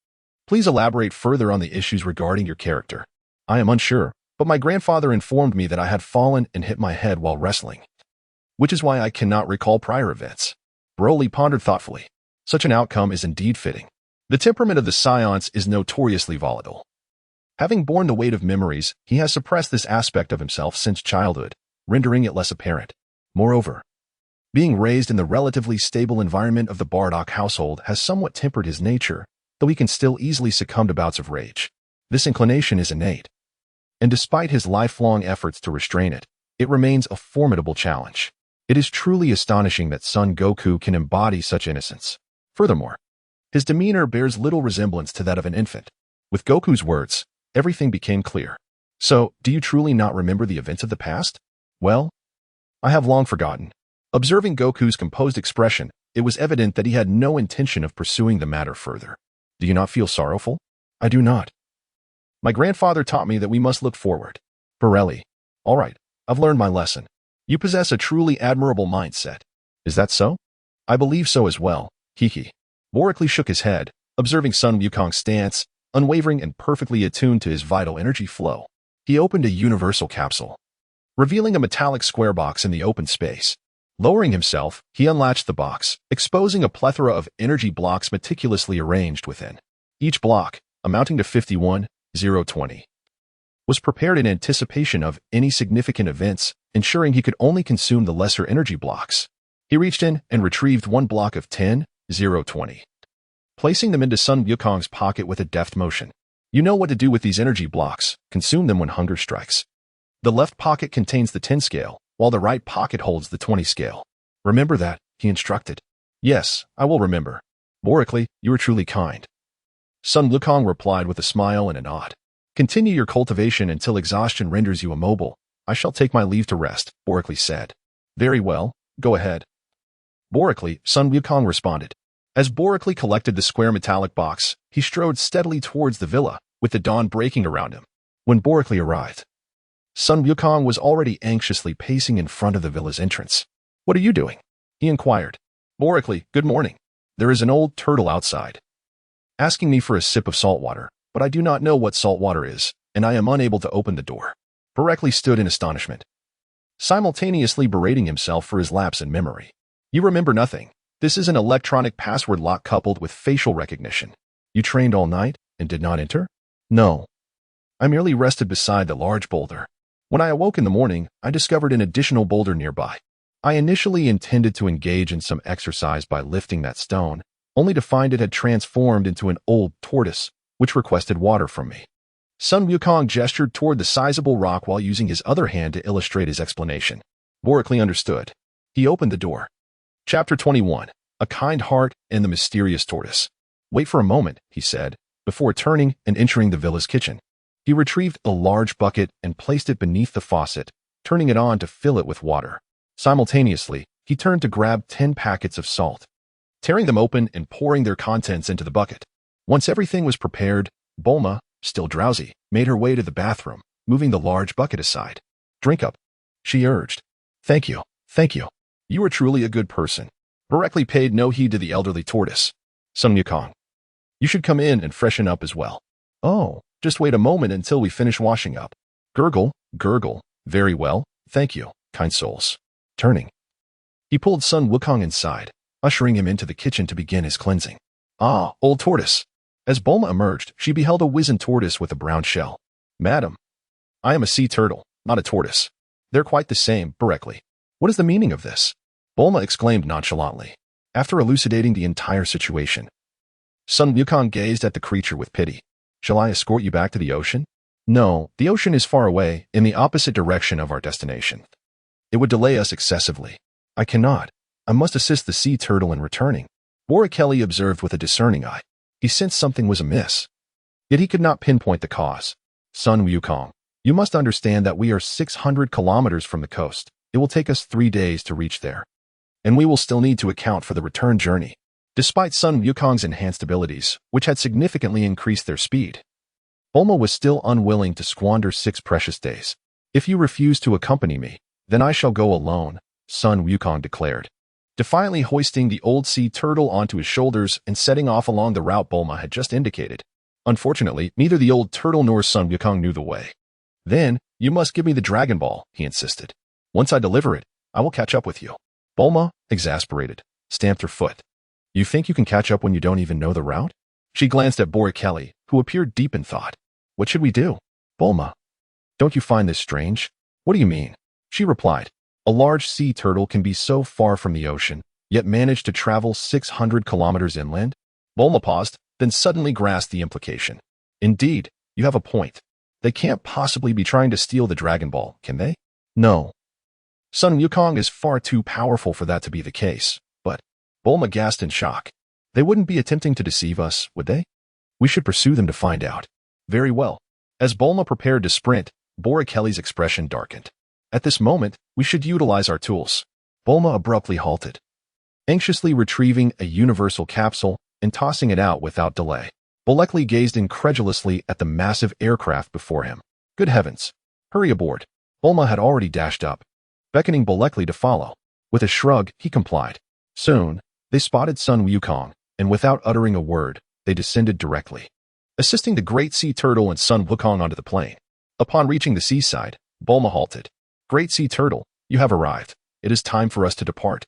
Please elaborate further on the issues regarding your character." "I am unsure, but my grandfather informed me that I had fallen and hit my head while wrestling, which is why I cannot recall prior events." Broly pondered thoughtfully. Such an outcome is indeed fitting. The temperament of the Scions is notoriously volatile. Having borne the weight of memories, he has suppressed this aspect of himself since childhood, rendering it less apparent. Moreover, being raised in the relatively stable environment of the Bardock household has somewhat tempered his nature, though he can still easily succumb to bouts of rage. This inclination is innate, and despite his lifelong efforts to restrain it, it remains a formidable challenge. It is truly astonishing that Son Goku can embody such innocence. Furthermore, his demeanor bears little resemblance to that of an infant. With Goku's words, everything became clear. "So, do you truly not remember the events of the past?" "Well, I have long forgotten." Observing Goku's composed expression, it was evident that he had no intention of pursuing the matter further. "Do you not feel sorrowful?" "I do not. My grandfather taught me that we must look forward." Borelli. "All right, I've learned my lesson. You possess a truly admirable mindset." "Is that so?" "I believe so as well. Hee. Borically shook his head, observing Son Wukong's stance, unwavering and perfectly attuned to his vital energy flow. He opened a universal capsule, revealing a metallic square box in the open space. Lowering himself, he unlatched the box, exposing a plethora of energy blocks meticulously arranged within. Each block, amounting to 51,020 was prepared in anticipation of any significant events, ensuring he could only consume the lesser energy blocks. He reached in and retrieved one block of 10-0-20, placing them into Son Wukong's pocket with a deft motion. You know what to do with these energy blocks. Consume them when hunger strikes. The left pocket contains the 10 scale, while the right pocket holds the 20 scale. Remember that, he instructed. Yes, I will remember. Borically, you are truly kind. Son Wukong replied with a smile and a nod. Continue your cultivation until exhaustion renders you immobile. I shall take my leave to rest, Borically said. Very well, go ahead. Borically, Son Wukong responded. As Borically collected the square metallic box, he strode steadily towards the villa, with the dawn breaking around him. When Borically arrived, Son Wukong was already anxiously pacing in front of the villa's entrance. What are you doing? He inquired. Borically, good morning. There is an old turtle outside, asking me for a sip of salt water, but I do not know what salt water is, and I am unable to open the door. Borically stood in astonishment, simultaneously berating himself for his lapse in memory. You remember nothing. This is an electronic password lock coupled with facial recognition. You trained all night and did not enter? No. I merely rested beside the large boulder. When I awoke in the morning, I discovered an additional boulder nearby. I initially intended to engage in some exercise by lifting that stone, only to find it had transformed into an old tortoise, which requested water from me. Son Wukong gestured toward the sizable rock while using his other hand to illustrate his explanation. Borically understood. He opened the door. Chapter 21. A Kind Heart and the Mysterious Tortoise. Wait for a moment, he said, before turning and entering the villa's kitchen. He retrieved a large bucket and placed it beneath the faucet, turning it on to fill it with water. Simultaneously, he turned to grab 10 packets of salt, tearing them open and pouring their contents into the bucket. Once everything was prepared, Bulma, still drowsy, made her way to the bathroom, moving the large bucket aside. Drink up, she urged. Thank you, thank you. You are truly a good person. Borically paid no heed to the elderly tortoise. Son Wukong, you should come in and freshen up as well. Oh, just wait a moment until we finish washing up. Gurgle, gurgle. Very well, thank you, kind souls. Turning, he pulled Son Wukong inside, ushering him into the kitchen to begin his cleansing. Ah, old tortoise. As Bulma emerged, she beheld a wizened tortoise with a brown shell. Madam, I am a sea turtle, not a tortoise. They're quite the same, Borically. What is the meaning of this? Bulma exclaimed nonchalantly, after elucidating the entire situation. Son Wukong gazed at the creature with pity. Shall I escort you back to the ocean? No, the ocean is far away, in the opposite direction of our destination. It would delay us excessively. I cannot. I must assist the sea turtle in returning. Borically observed with a discerning eye. He sensed something was amiss. Yet he could not pinpoint the cause. Son Wukong, you must understand that we are 600 kilometers from the coast. It will take us 3 days to reach there. And we will still need to account for the return journey. Despite Son Wukong's enhanced abilities, which had significantly increased their speed, Bulma was still unwilling to squander 6 precious days. If you refuse to accompany me, then I shall go alone, Son Wukong declared, defiantly hoisting the old sea turtle onto his shoulders and setting off along the route Bulma had just indicated. Unfortunately, neither the old turtle nor Son Wukong knew the way. Then, you must give me the Dragon Ball, he insisted. Once I deliver it, I will catch up with you. Bulma, exasperated, stamped her foot. You think you can catch up when you don't even know the route? She glanced at Borically, who appeared deep in thought. What should we do? Bulma, don't you find this strange? What do you mean? She replied. A large sea turtle can be so far from the ocean, yet manage to travel 600 kilometers inland? Bulma paused, then suddenly grasped the implication. Indeed, you have a point. They can't possibly be trying to steal the Dragon Ball, can they? No. Son Wukong is far too powerful for that to be the case, but Bulma gasped in shock. They wouldn't be attempting to deceive us, would they? We should pursue them to find out. Very well. As Bulma prepared to sprint, Borically's expression darkened. At this moment, we should utilize our tools. Bulma abruptly halted, anxiously retrieving a universal capsule and tossing it out without delay. Borically gazed incredulously at the massive aircraft before him. Good heavens! Hurry aboard. Bulma had already dashed up, beckoning Borically to follow. With a shrug, he complied. Soon, they spotted Son Wukong, and without uttering a word, they descended directly, assisting the great sea turtle and Son Wukong onto the plane. Upon reaching the seaside, Bulma halted. Great sea turtle, you have arrived. It is time for us to depart.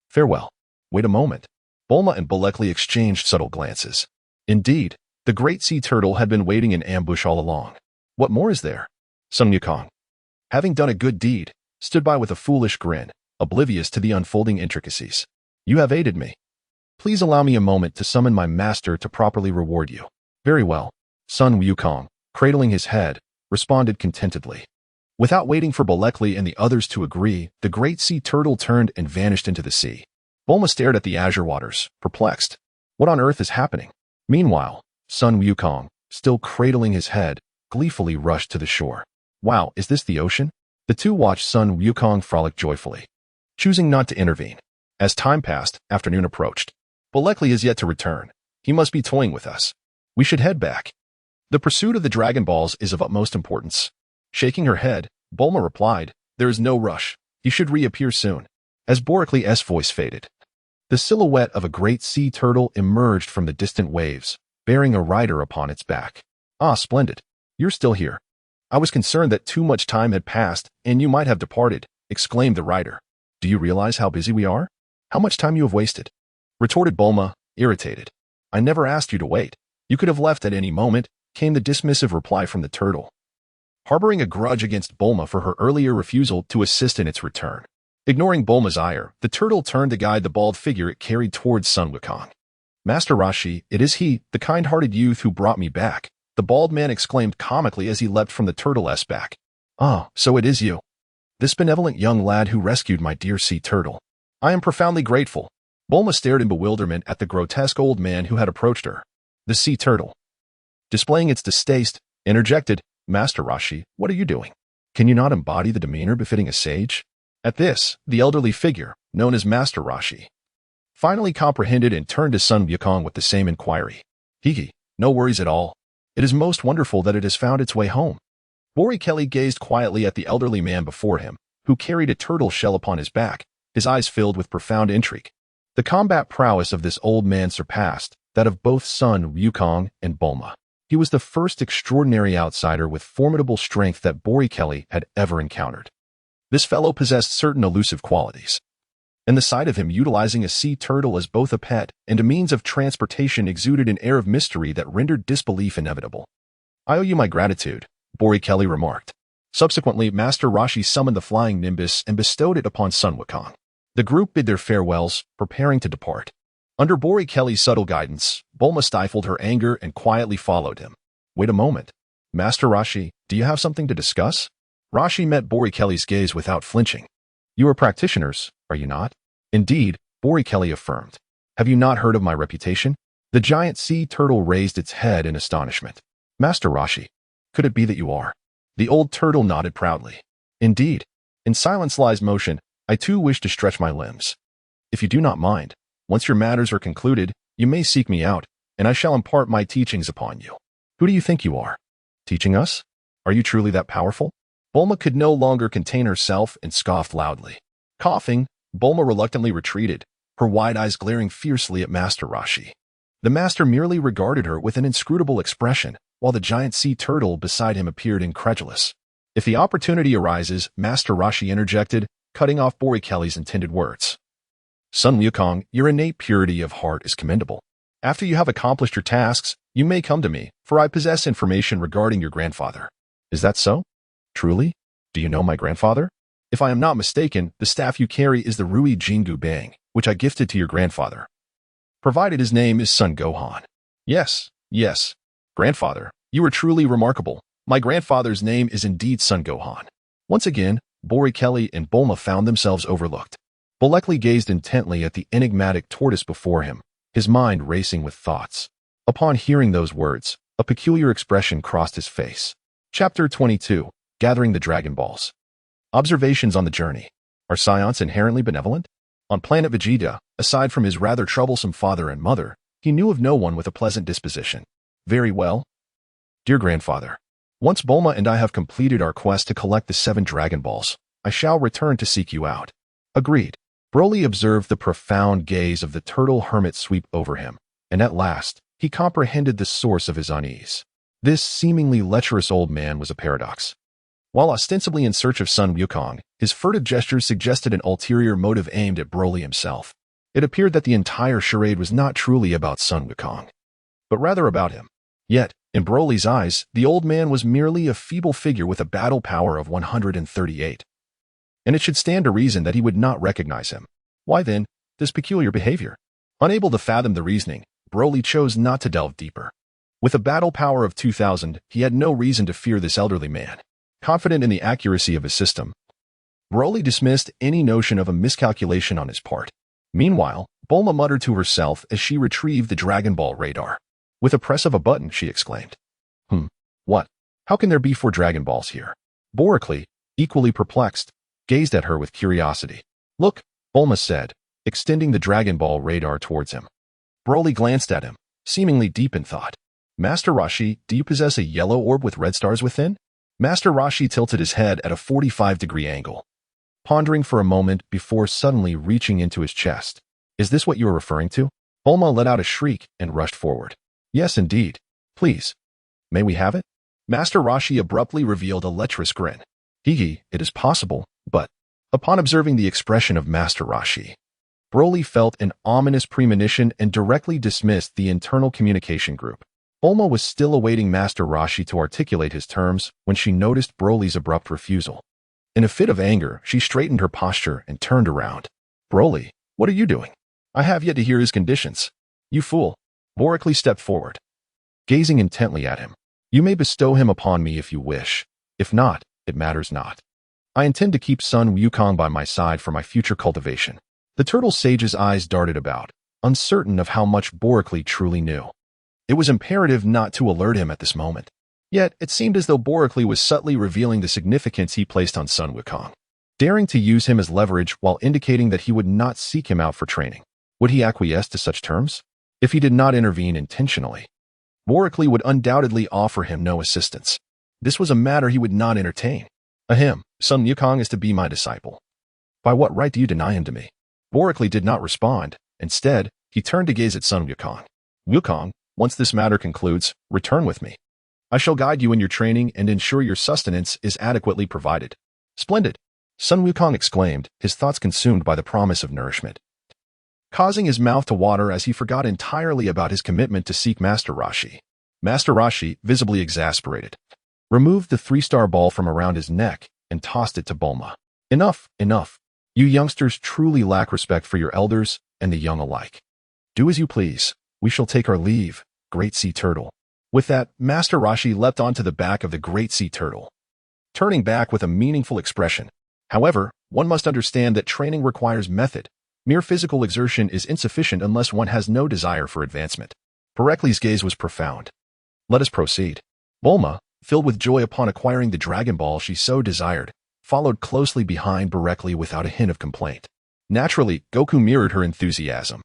Farewell. Wait a moment. Bulma and Borically exchanged subtle glances. Indeed, the great sea turtle had been waiting in ambush all along. What more is there? Son Goku, having done a good deed, stood by with a foolish grin, oblivious to the unfolding intricacies. You have aided me. Please allow me a moment to summon my master to properly reward you. Very well. Son Wukong, cradling his head, responded contentedly. Without waiting for Bulekli and the others to agree, the great sea turtle turned and vanished into the sea. Bulma stared at the azure waters, perplexed. What on earth is happening? Meanwhile, Son Wukong, still cradling his head, gleefully rushed to the shore. Wow, is this the ocean? The two watched Son Wukong frolic joyfully, choosing not to intervene. As time passed, afternoon approached. Bulekli is yet to return. He must be toying with us. We should head back. The pursuit of the Dragon Balls is of utmost importance. Shaking her head, Bulma replied, there is no rush. He should reappear soon. As Bulekli's voice faded, the silhouette of a great sea turtle emerged from the distant waves, bearing a rider upon its back. Ah, splendid. You're still here. I was concerned that too much time had passed and you might have departed, exclaimed the rider. Do you realize how busy we are? How much time you have wasted? Retorted Bulma, irritated. I never asked you to wait. You could have left at any moment, came the dismissive reply from the turtle, harboring a grudge against Bulma for her earlier refusal to assist in its return. Ignoring Bulma's ire, the turtle turned to guide the bald figure it carried towards Son Wukong. Master Roshi, it is he, the kind-hearted youth who brought me back, the bald man exclaimed comically as he leapt from the turtle's back. Ah, so it is you. This benevolent young lad who rescued my dear sea turtle. I am profoundly grateful. Bulma stared in bewilderment at the grotesque old man who had approached her. The sea turtle, displaying its distaste, interjected, Master Roshi, what are you doing? Can you not embody the demeanor befitting a sage? At this, the elderly figure, known as Master Roshi, finally comprehended and turned to Son Wukong with the same inquiry. Hee, no worries at all. It is most wonderful that it has found its way home. Bulekli gazed quietly at the elderly man before him, who carried a turtle shell upon his back, his eyes filled with profound intrigue. The combat prowess of this old man surpassed that of both Son Wukong and Bulma. He was the first extraordinary outsider with formidable strength that Bulekli had ever encountered. This fellow possessed certain elusive qualities, and the sight of him utilizing a sea turtle as both a pet and a means of transportation exuded an air of mystery that rendered disbelief inevitable. I owe you my gratitude, Bulekli remarked. Subsequently, Master Roshi summoned the flying nimbus and bestowed it upon Son Wukong. The group bid their farewells, preparing to depart. Under Bulekli's subtle guidance, Bulma stifled her anger and quietly followed him. Wait a moment. Master Roshi, do you have something to discuss? Roshi met Bulekli's gaze without flinching. You are practitioners, are you not? Indeed, Bulekli affirmed. Have you not heard of my reputation? The giant sea turtle raised its head in astonishment. Master Roshi, could it be that you are? The old turtle nodded proudly. Indeed. In silence lies motion. I too wish to stretch my limbs. If you do not mind, once your matters are concluded, you may seek me out, and I shall impart my teachings upon you. Who do you think you are? Teaching us? Are you truly that powerful? Bulma could no longer contain herself and scoffed loudly. Coughing, Bulma reluctantly retreated, her wide eyes glaring fiercely at Master Roshi. The master merely regarded her with an inscrutable expression, while the giant sea turtle beside him appeared incredulous. If the opportunity arises, Master Roshi interjected, cutting off Bulekli's intended words. Son Wukong, your innate purity of heart is commendable. After you have accomplished your tasks, you may come to me, for I possess information regarding your grandfather. Is that so? Truly? Do you know my grandfather? If I am not mistaken, the staff you carry is the Rui Jingu Bang, which I gifted to your grandfather, provided his name is Son Gohan. Yes. Grandfather, you are truly remarkable. My grandfather's name is indeed Son Gohan. Once again, Bulekli and Bulma found themselves overlooked. Bulekli gazed intently at the enigmatic tortoise before him, his mind racing with thoughts. Upon hearing those words, a peculiar expression crossed his face. Chapter 22. Gathering the Dragon Balls. Observations on the journey. Are scions inherently benevolent? On planet Vegeta, aside from his rather troublesome father and mother, he knew of no one with a pleasant disposition. Very well. Dear grandfather, once Bulma and I have completed our quest to collect the 7 Dragon Balls, I shall return to seek you out. Agreed. Broly observed the profound gaze of the turtle hermit sweep over him, and at last, he comprehended the source of his unease. This seemingly lecherous old man was a paradox. While ostensibly in search of Son Wukong, his furtive gestures suggested an ulterior motive aimed at Broly himself. It appeared that the entire charade was not truly about Son Wukong, but rather about him. Yet, In Broly's eyes, the old man was merely a feeble figure with a battle power of 138. And it should stand to reason that he would not recognize him. Why then, this peculiar behavior? Unable to fathom the reasoning, Broly chose not to delve deeper. With a battle power of 2,000, he had no reason to fear this elderly man. Confident in the accuracy of his system, Broly dismissed any notion of a miscalculation on his part. Meanwhile, Bulma muttered to herself as she retrieved the Dragon Ball radar. With a press of a button, she exclaimed, What? How can there be 4 Dragon Balls here? Borically, equally perplexed, gazed at her with curiosity. Look, Bulma said, extending the Dragon Ball radar towards him. Broly glanced at him, seemingly deep in thought. Master Roshi, do you possess a yellow orb with red stars within? Master Roshi tilted his head at a 45-degree angle, pondering for a moment before suddenly reaching into his chest. Is this what you are referring to? Bulma let out a shriek and rushed forward. Yes, indeed. Please. May we have it? Master Roshi abruptly revealed a lecherous grin. Hee, it is possible, but... Upon observing the expression of Master Roshi, Broly felt an ominous premonition and directly dismissed the internal communication group. Bulma was still awaiting Master Roshi to articulate his terms when she noticed Broly's abrupt refusal. In a fit of anger, she straightened her posture and turned around. Broly, what are you doing? I have yet to hear his conditions. You fool. Borically stepped forward, gazing intently at him. You may bestow him upon me if you wish. If not, it matters not. I intend to keep Son Wukong by my side for my future cultivation. The turtle sage's eyes darted about, uncertain of how much Borically truly knew. It was imperative not to alert him at this moment. Yet, it seemed as though Borically was subtly revealing the significance he placed on Son Wukong, daring to use him as leverage while indicating that he would not seek him out for training. Would he acquiesce to such terms? If he did not intervene intentionally, Borically would undoubtedly offer him no assistance. This was a matter he would not entertain. Son Wukong is to be my disciple. By what right do you deny him to me? Borically did not respond. Instead, he turned to gaze at Son Wukong. Wukong, once this matter concludes, return with me. I shall guide you in your training and ensure your sustenance is adequately provided. Splendid! Son Wukong exclaimed, his thoughts consumed by the promise of nourishment, causing his mouth to water as he forgot entirely about his commitment to seek Master Roshi. Master Roshi, visibly exasperated, removed the 3-star ball from around his neck and tossed it to Bulma. Enough. You youngsters truly lack respect for your elders and the young alike. Do as you please. We shall take our leave, Great Sea Turtle. With that, Master Roshi leapt onto the back of the Great Sea Turtle, turning back with a meaningful expression. However, one must understand that training requires method. Mere physical exertion is insufficient unless one has no desire for advancement. Boricly's gaze was profound. Let us proceed. Bulma, filled with joy upon acquiring the Dragon Ball she so desired, followed closely behind Boricly without a hint of complaint. Naturally, Goku mirrored her enthusiasm.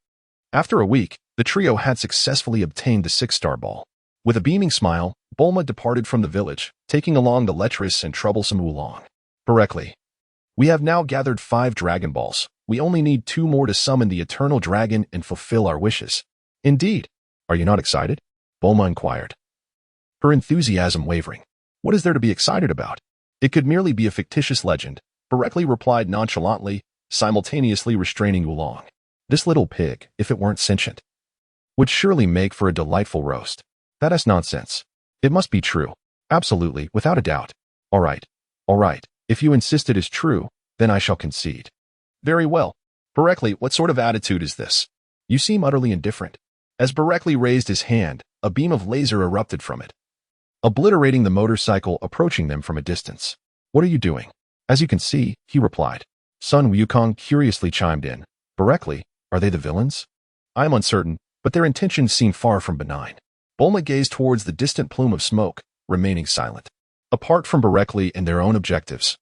After a week, the trio had successfully obtained the 6-star ball. With a beaming smile, Bulma departed from the village, taking along the lecherous and troublesome Oolong. Boricly, we have now gathered 5 Dragon Balls. We only need 2 more to summon the Eternal Dragon and fulfill our wishes. Indeed. Are you not excited? Bulma inquired, her enthusiasm wavering. What is there to be excited about? It could merely be a fictitious legend, Boricly replied nonchalantly, simultaneously restraining Oolong. This little pig, if it weren't sentient, would surely make for a delightful roast. That is nonsense. It must be true. Absolutely, without a doubt. All right. If you insist it is true, then I shall concede. Very well. Boricly, what sort of attitude is this? You seem utterly indifferent. As Boricly raised his hand, a beam of laser erupted from it, obliterating the motorcycle approaching them from a distance. What are you doing? As you can see, he replied. Son Wukong curiously chimed in. Boricly, are they the villains? I am uncertain, but their intentions seem far from benign. Bulma gazed towards the distant plume of smoke, remaining silent. Apart from Boricly and their own objectives,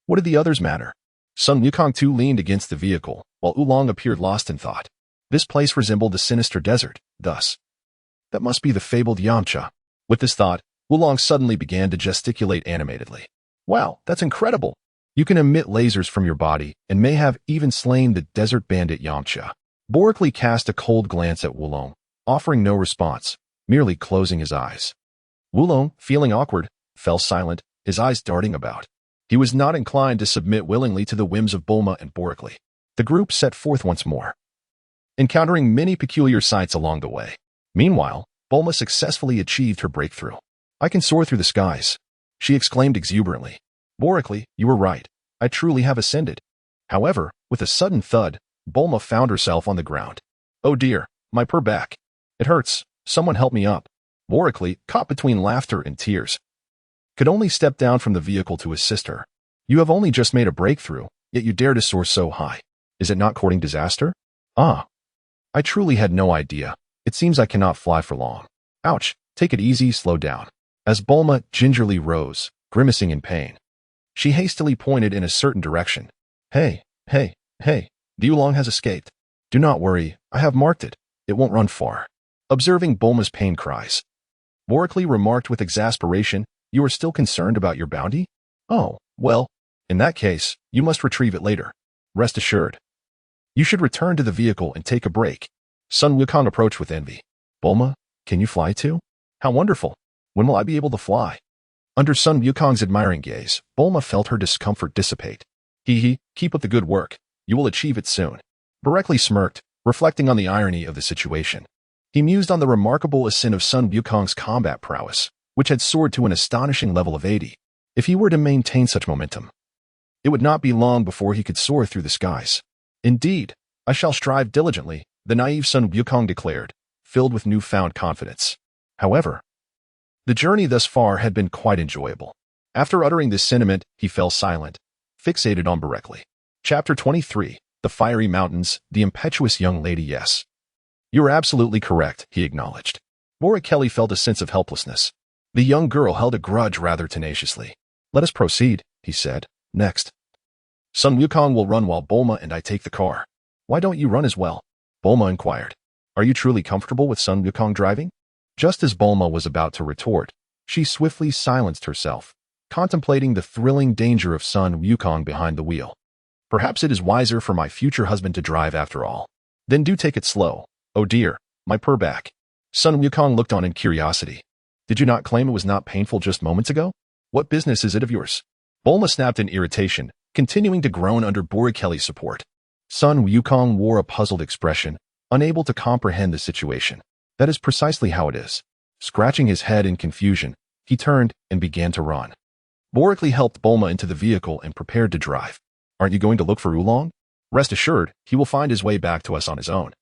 what did the others matter? Son Wukong too leaned against the vehicle, while Oolong appeared lost in thought. This place resembled a sinister desert, thus. That must be the fabled Yamcha. With this thought, Oolong suddenly began to gesticulate animatedly. Wow, that's incredible! You can emit lasers from your body and may have even slain the desert bandit Yamcha. Boricly cast a cold glance at Oolong, offering no response, merely closing his eyes. Oolong, feeling awkward, fell silent, his eyes darting about. He was not inclined to submit willingly to the whims of Bulma and Boricly. The group set forth once more, encountering many peculiar sights along the way. Meanwhile, Bulma successfully achieved her breakthrough. "I can soar through the skies," she exclaimed exuberantly. "Borically, you were right. I truly have ascended." However, with a sudden thud, Bulma found herself on the ground. "Oh dear, my poor back. It hurts. Someone help me up." Borically, caught between laughter and tears, could only step down from the vehicle to assist her. "You have only just made a breakthrough, yet you dare to soar so high. Is it not courting disaster?" "Ah. I truly had no idea. It seems I cannot fly for long." "Ouch, take it easy, slow down." As Bulma gingerly rose, grimacing in pain, she hastily pointed in a certain direction. Hey, Wulong has escaped. Do not worry, I have marked it. It won't run far." Observing Bulma's pain cries, Borically remarked with exasperation, "You are still concerned about your bounty? Oh, well, in that case, you must retrieve it later. Rest assured. You should return to the vehicle and take a break." Son Wukong approached with envy. "Bulma, can you fly too? How wonderful. When will I be able to fly?" Under Son Wukong's admiring gaze, Bulma felt her discomfort dissipate. Keep up the good work. You will achieve it soon." Borically smirked, reflecting on the irony of the situation. He mused on the remarkable ascent of Son Wukong's combat prowess, which had soared to an astonishing level of 80. If he were to maintain such momentum, it would not be long before he could soar through the skies. "Indeed, I shall strive diligently," the naive Son Wukong declared, filled with newfound confidence. However, the journey thus far had been quite enjoyable. After uttering this sentiment, he fell silent, fixated on Borically. Chapter 23, The Fiery Mountains, the Impetuous Young Lady. "Yes. You are absolutely correct," he acknowledged. Borically felt a sense of helplessness. The young girl held a grudge rather tenaciously. "Let us proceed," he said. "Next. Son Wukong will run while Bulma and I take the car." "Why don't you run as well?" Bulma inquired. "Are you truly comfortable with Son Wukong driving?" Just as Bulma was about to retort, she swiftly silenced herself, contemplating the thrilling danger of Son Wukong behind the wheel. "Perhaps it is wiser for my future husband to drive after all. Then do take it slow. Oh dear, my poor back." Son Wukong looked on in curiosity. "Did you not claim it was not painful just moments ago? What business is it of yours?" Bulma snapped in irritation, continuing to groan under Borically's support. Son Wukong wore a puzzled expression, unable to comprehend the situation. "That is precisely how it is." Scratching his head in confusion, he turned and began to run. Borically helped Bulma into the vehicle and prepared to drive. "Aren't you going to look for Wulong?" "Rest assured, he will find his way back to us on his own."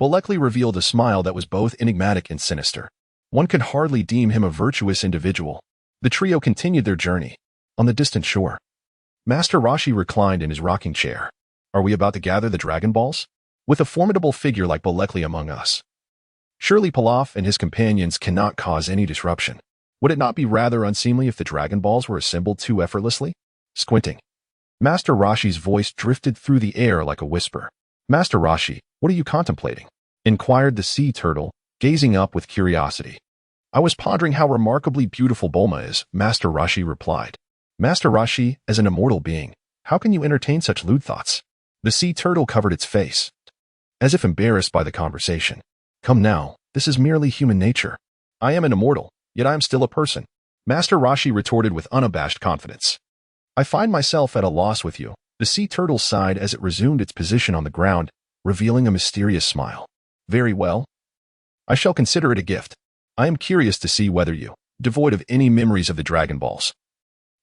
Borically revealed a smile that was both enigmatic and sinister. One could hardly deem him a virtuous individual. The trio continued their journey. On the distant shore, Master Roshi reclined in his rocking chair. "Are we about to gather the Dragon Balls? With a formidable figure like Borically among us, surely Pilaf and his companions cannot cause any disruption. Would it not be rather unseemly if the Dragon Balls were assembled too effortlessly?" Squinting, Master Roshi's voice drifted through the air like a whisper. "Master Roshi, what are you contemplating?" inquired the sea turtle, gazing up with curiosity. "I was pondering how remarkably beautiful Bulma is," Master Roshi replied. "Master Roshi, as an immortal being, how can you entertain such lewd thoughts?" The sea turtle covered its face, as if embarrassed by the conversation. "Come now, this is merely human nature. I am an immortal, yet I am still a person," Master Roshi retorted with unabashed confidence. "I find myself at a loss with you." The sea turtle sighed as it resumed its position on the ground, revealing a mysterious smile. "Very well. I shall consider it a gift. I am curious to see whether you, devoid of any memories of the Dragon Balls,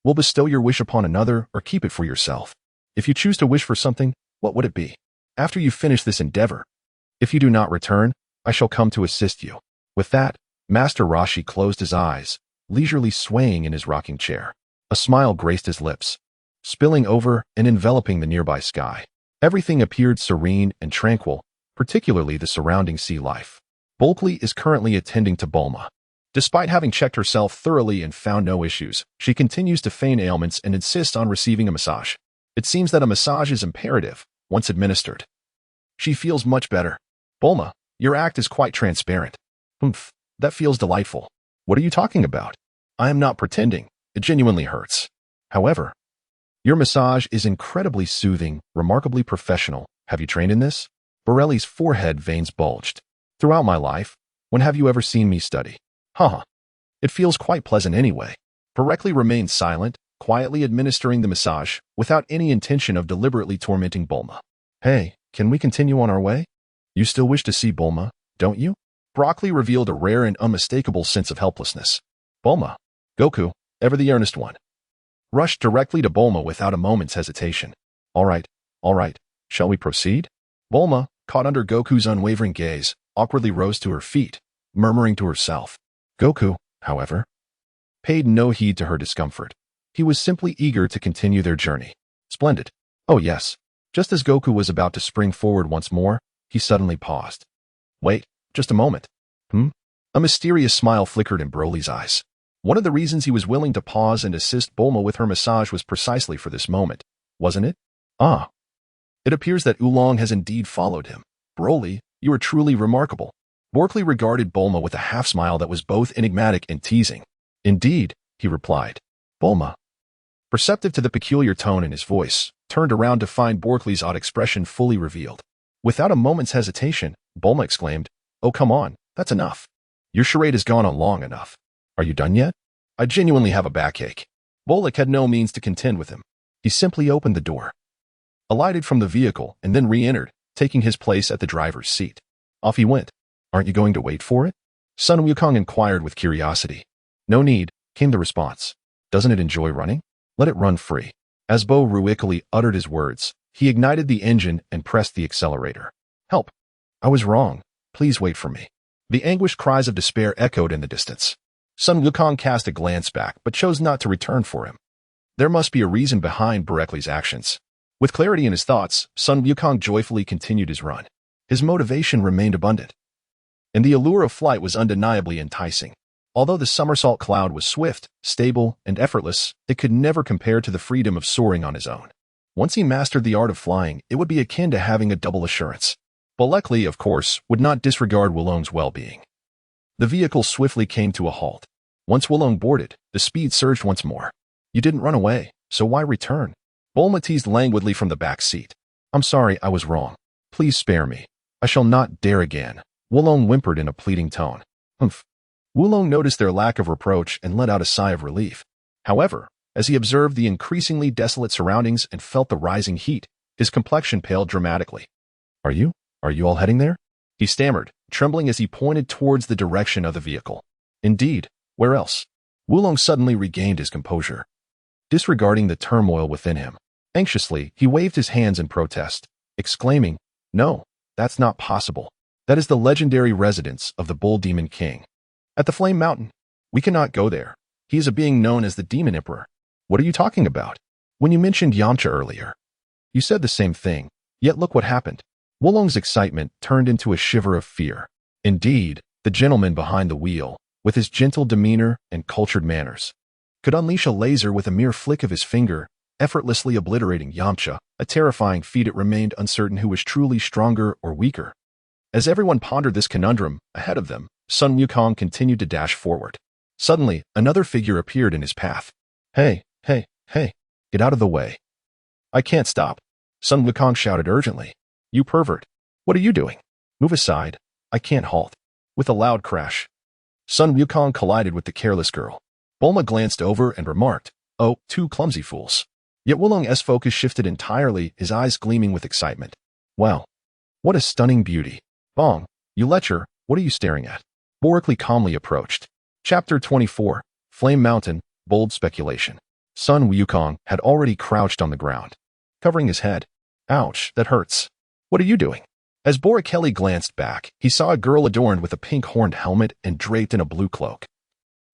will bestow your wish upon another or keep it for yourself. If you choose to wish for something, what would it be? After you finish this endeavor, if you do not return, I shall come to assist you." With that, Master Roshi closed his eyes, leisurely swaying in his rocking chair. A smile graced his lips, spilling over and enveloping the nearby sky. Everything appeared serene and tranquil, particularly the surrounding sea life. Borically is currently attending to Bulma. Despite having checked herself thoroughly and found no issues, she continues to feign ailments and insists on receiving a massage. It seems that a massage is imperative, once administered. She feels much better. "Bulma, your act is quite transparent." "Humph, that feels delightful." "What are you talking about?" "I am not pretending. It genuinely hurts. However, your massage is incredibly soothing, remarkably professional. Have you trained in this?" Borelli's forehead veins bulged. "Throughout my life, when have you ever seen me study?" "Haha. It feels quite pleasant anyway." Borelli remained silent, quietly administering the massage, without any intention of deliberately tormenting Bulma. "Hey, can we continue on our way? You still wish to see Bulma, don't you?" Broccoli revealed a rare and unmistakable sense of helplessness. Bulma, Goku, ever the earnest one, rushed directly to Bulma without a moment's hesitation. All right, shall we proceed? Bulma, caught under Goku's unwavering gaze, awkwardly rose to her feet, murmuring to herself. Goku, however, paid no heed to her discomfort. He was simply eager to continue their journey. Splendid. Oh yes. Just as Goku was about to spring forward once more, he suddenly paused. Wait, just a moment. A mysterious smile flickered in Broly's eyes. One of the reasons he was willing to pause and assist Bulma with her massage was precisely for this moment, wasn't it? Ah. It appears that Oolong has indeed followed him. Broly, you are truly remarkable. Broly regarded Bulma with a half-smile that was both enigmatic and teasing. Indeed, he replied. Bulma, perceptive to the peculiar tone in his voice, turned around to find Broly's odd expression fully revealed. Without a moment's hesitation, Bulma exclaimed, Oh, come on, that's enough. Your charade has gone on long enough. Are you done yet? I genuinely have a backache. Bullock had no means to contend with him. He simply opened the door, alighted from the vehicle, and then re-entered, taking his place at the driver's seat. Off he went. Aren't you going to wait for it? Son Wukong inquired with curiosity. No need, came the response. Doesn't it enjoy running? Let it run free. As Bo ruefully uttered his words, he ignited the engine and pressed the accelerator. Help! I was wrong. Please wait for me. The anguished cries of despair echoed in the distance. Son Wukong cast a glance back, but chose not to return for him. There must be a reason behind Broly's actions. With clarity in his thoughts, Son Wukong joyfully continued his run. His motivation remained abundant, and the allure of flight was undeniably enticing. Although the somersault cloud was swift, stable, and effortless, it could never compare to the freedom of soaring on his own. Once he mastered the art of flying, it would be akin to having a double assurance. Broly, of course, would not disregard Wulong's well-being. The vehicle swiftly came to a halt. Once Wulong boarded, the speed surged once more. You didn't run away, so why return? Bulma teased languidly from the back seat. I'm sorry, I was wrong. Please spare me. I shall not dare again. Wulong whimpered in a pleading tone. Humph. Wulong noticed their lack of reproach and let out a sigh of relief. However, as he observed the increasingly desolate surroundings and felt the rising heat, his complexion paled dramatically. Are you all heading there? He stammered, trembling as he pointed towards the direction of the vehicle. Indeed, where else? Wulong suddenly regained his composure, disregarding the turmoil within him. Anxiously, he waved his hands in protest, exclaiming, No, that's not possible. That is the legendary residence of the Bull Demon King. At the Flame Mountain. We cannot go there. He is a being known as the Demon Emperor. What are you talking about? When you mentioned Yamcha earlier, you said the same thing, yet look what happened. Wulong's excitement turned into a shiver of fear. Indeed, the gentleman behind the wheel, with his gentle demeanor and cultured manners, could unleash a laser with a mere flick of his finger, effortlessly obliterating Yamcha, a terrifying feat. It remained uncertain who was truly stronger or weaker. As everyone pondered this conundrum, ahead of them, Son Wukong continued to dash forward. Suddenly, another figure appeared in his path. Hey, get out of the way. I can't stop. Son Wukong shouted urgently. You pervert. What are you doing? Move aside. I can't halt. With a loud crash, Son Wukong collided with the careless girl. Bulma glanced over and remarked, Oh, two clumsy fools. Yet Wulong's focus shifted entirely, his eyes gleaming with excitement. Wow. What a stunning beauty. Bong, you lecher, what are you staring at? Broly calmly approached. Chapter 24, Flame Mountain, Bold Speculation. Son Wukong had already crouched on the ground, covering his head. Ouch, that hurts. What are you doing? As Broly glanced back, he saw a girl adorned with a pink horned helmet and draped in a blue cloak,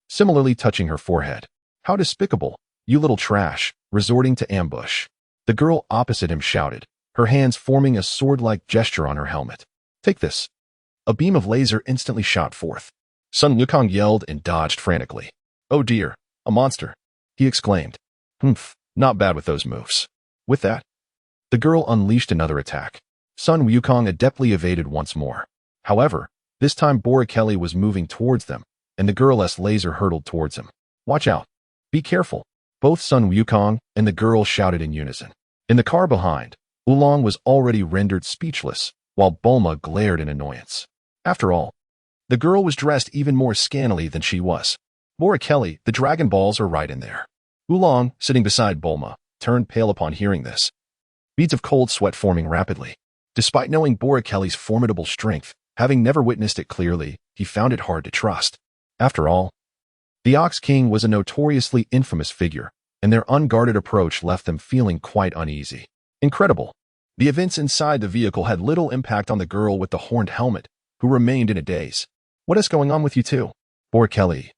similarly touching her forehead. How despicable, you little trash, resorting to ambush. The girl opposite him shouted, her hands forming a sword-like gesture on her helmet. Take this. A beam of laser instantly shot forth. Son Wukong yelled and dodged frantically. Oh dear, a monster, he exclaimed. Humph, not bad with those moves. With that, the girl unleashed another attack. Son Wukong adeptly evaded once more. However, this time Broly was moving towards them, and the girl's laser hurtled towards him. Watch out. Be careful. Both Son Wukong and the girl shouted in unison. In the car behind, Oolong was already rendered speechless, while Bulma glared in annoyance. After all, the girl was dressed even more scantily than she was. Broly, the Dragon Balls are right in there. Oolong, sitting beside Bulma, turned pale upon hearing this, beads of cold sweat forming rapidly. Despite knowing Broly's formidable strength, Having never witnessed it clearly, he found it hard to trust. After all, the Ox King was a notoriously infamous figure, and their unguarded approach left them feeling quite uneasy. Incredible. The events inside the vehicle had little impact on the girl with the horned helmet, who remained in a daze. What is going on with you two? Poor Kelly.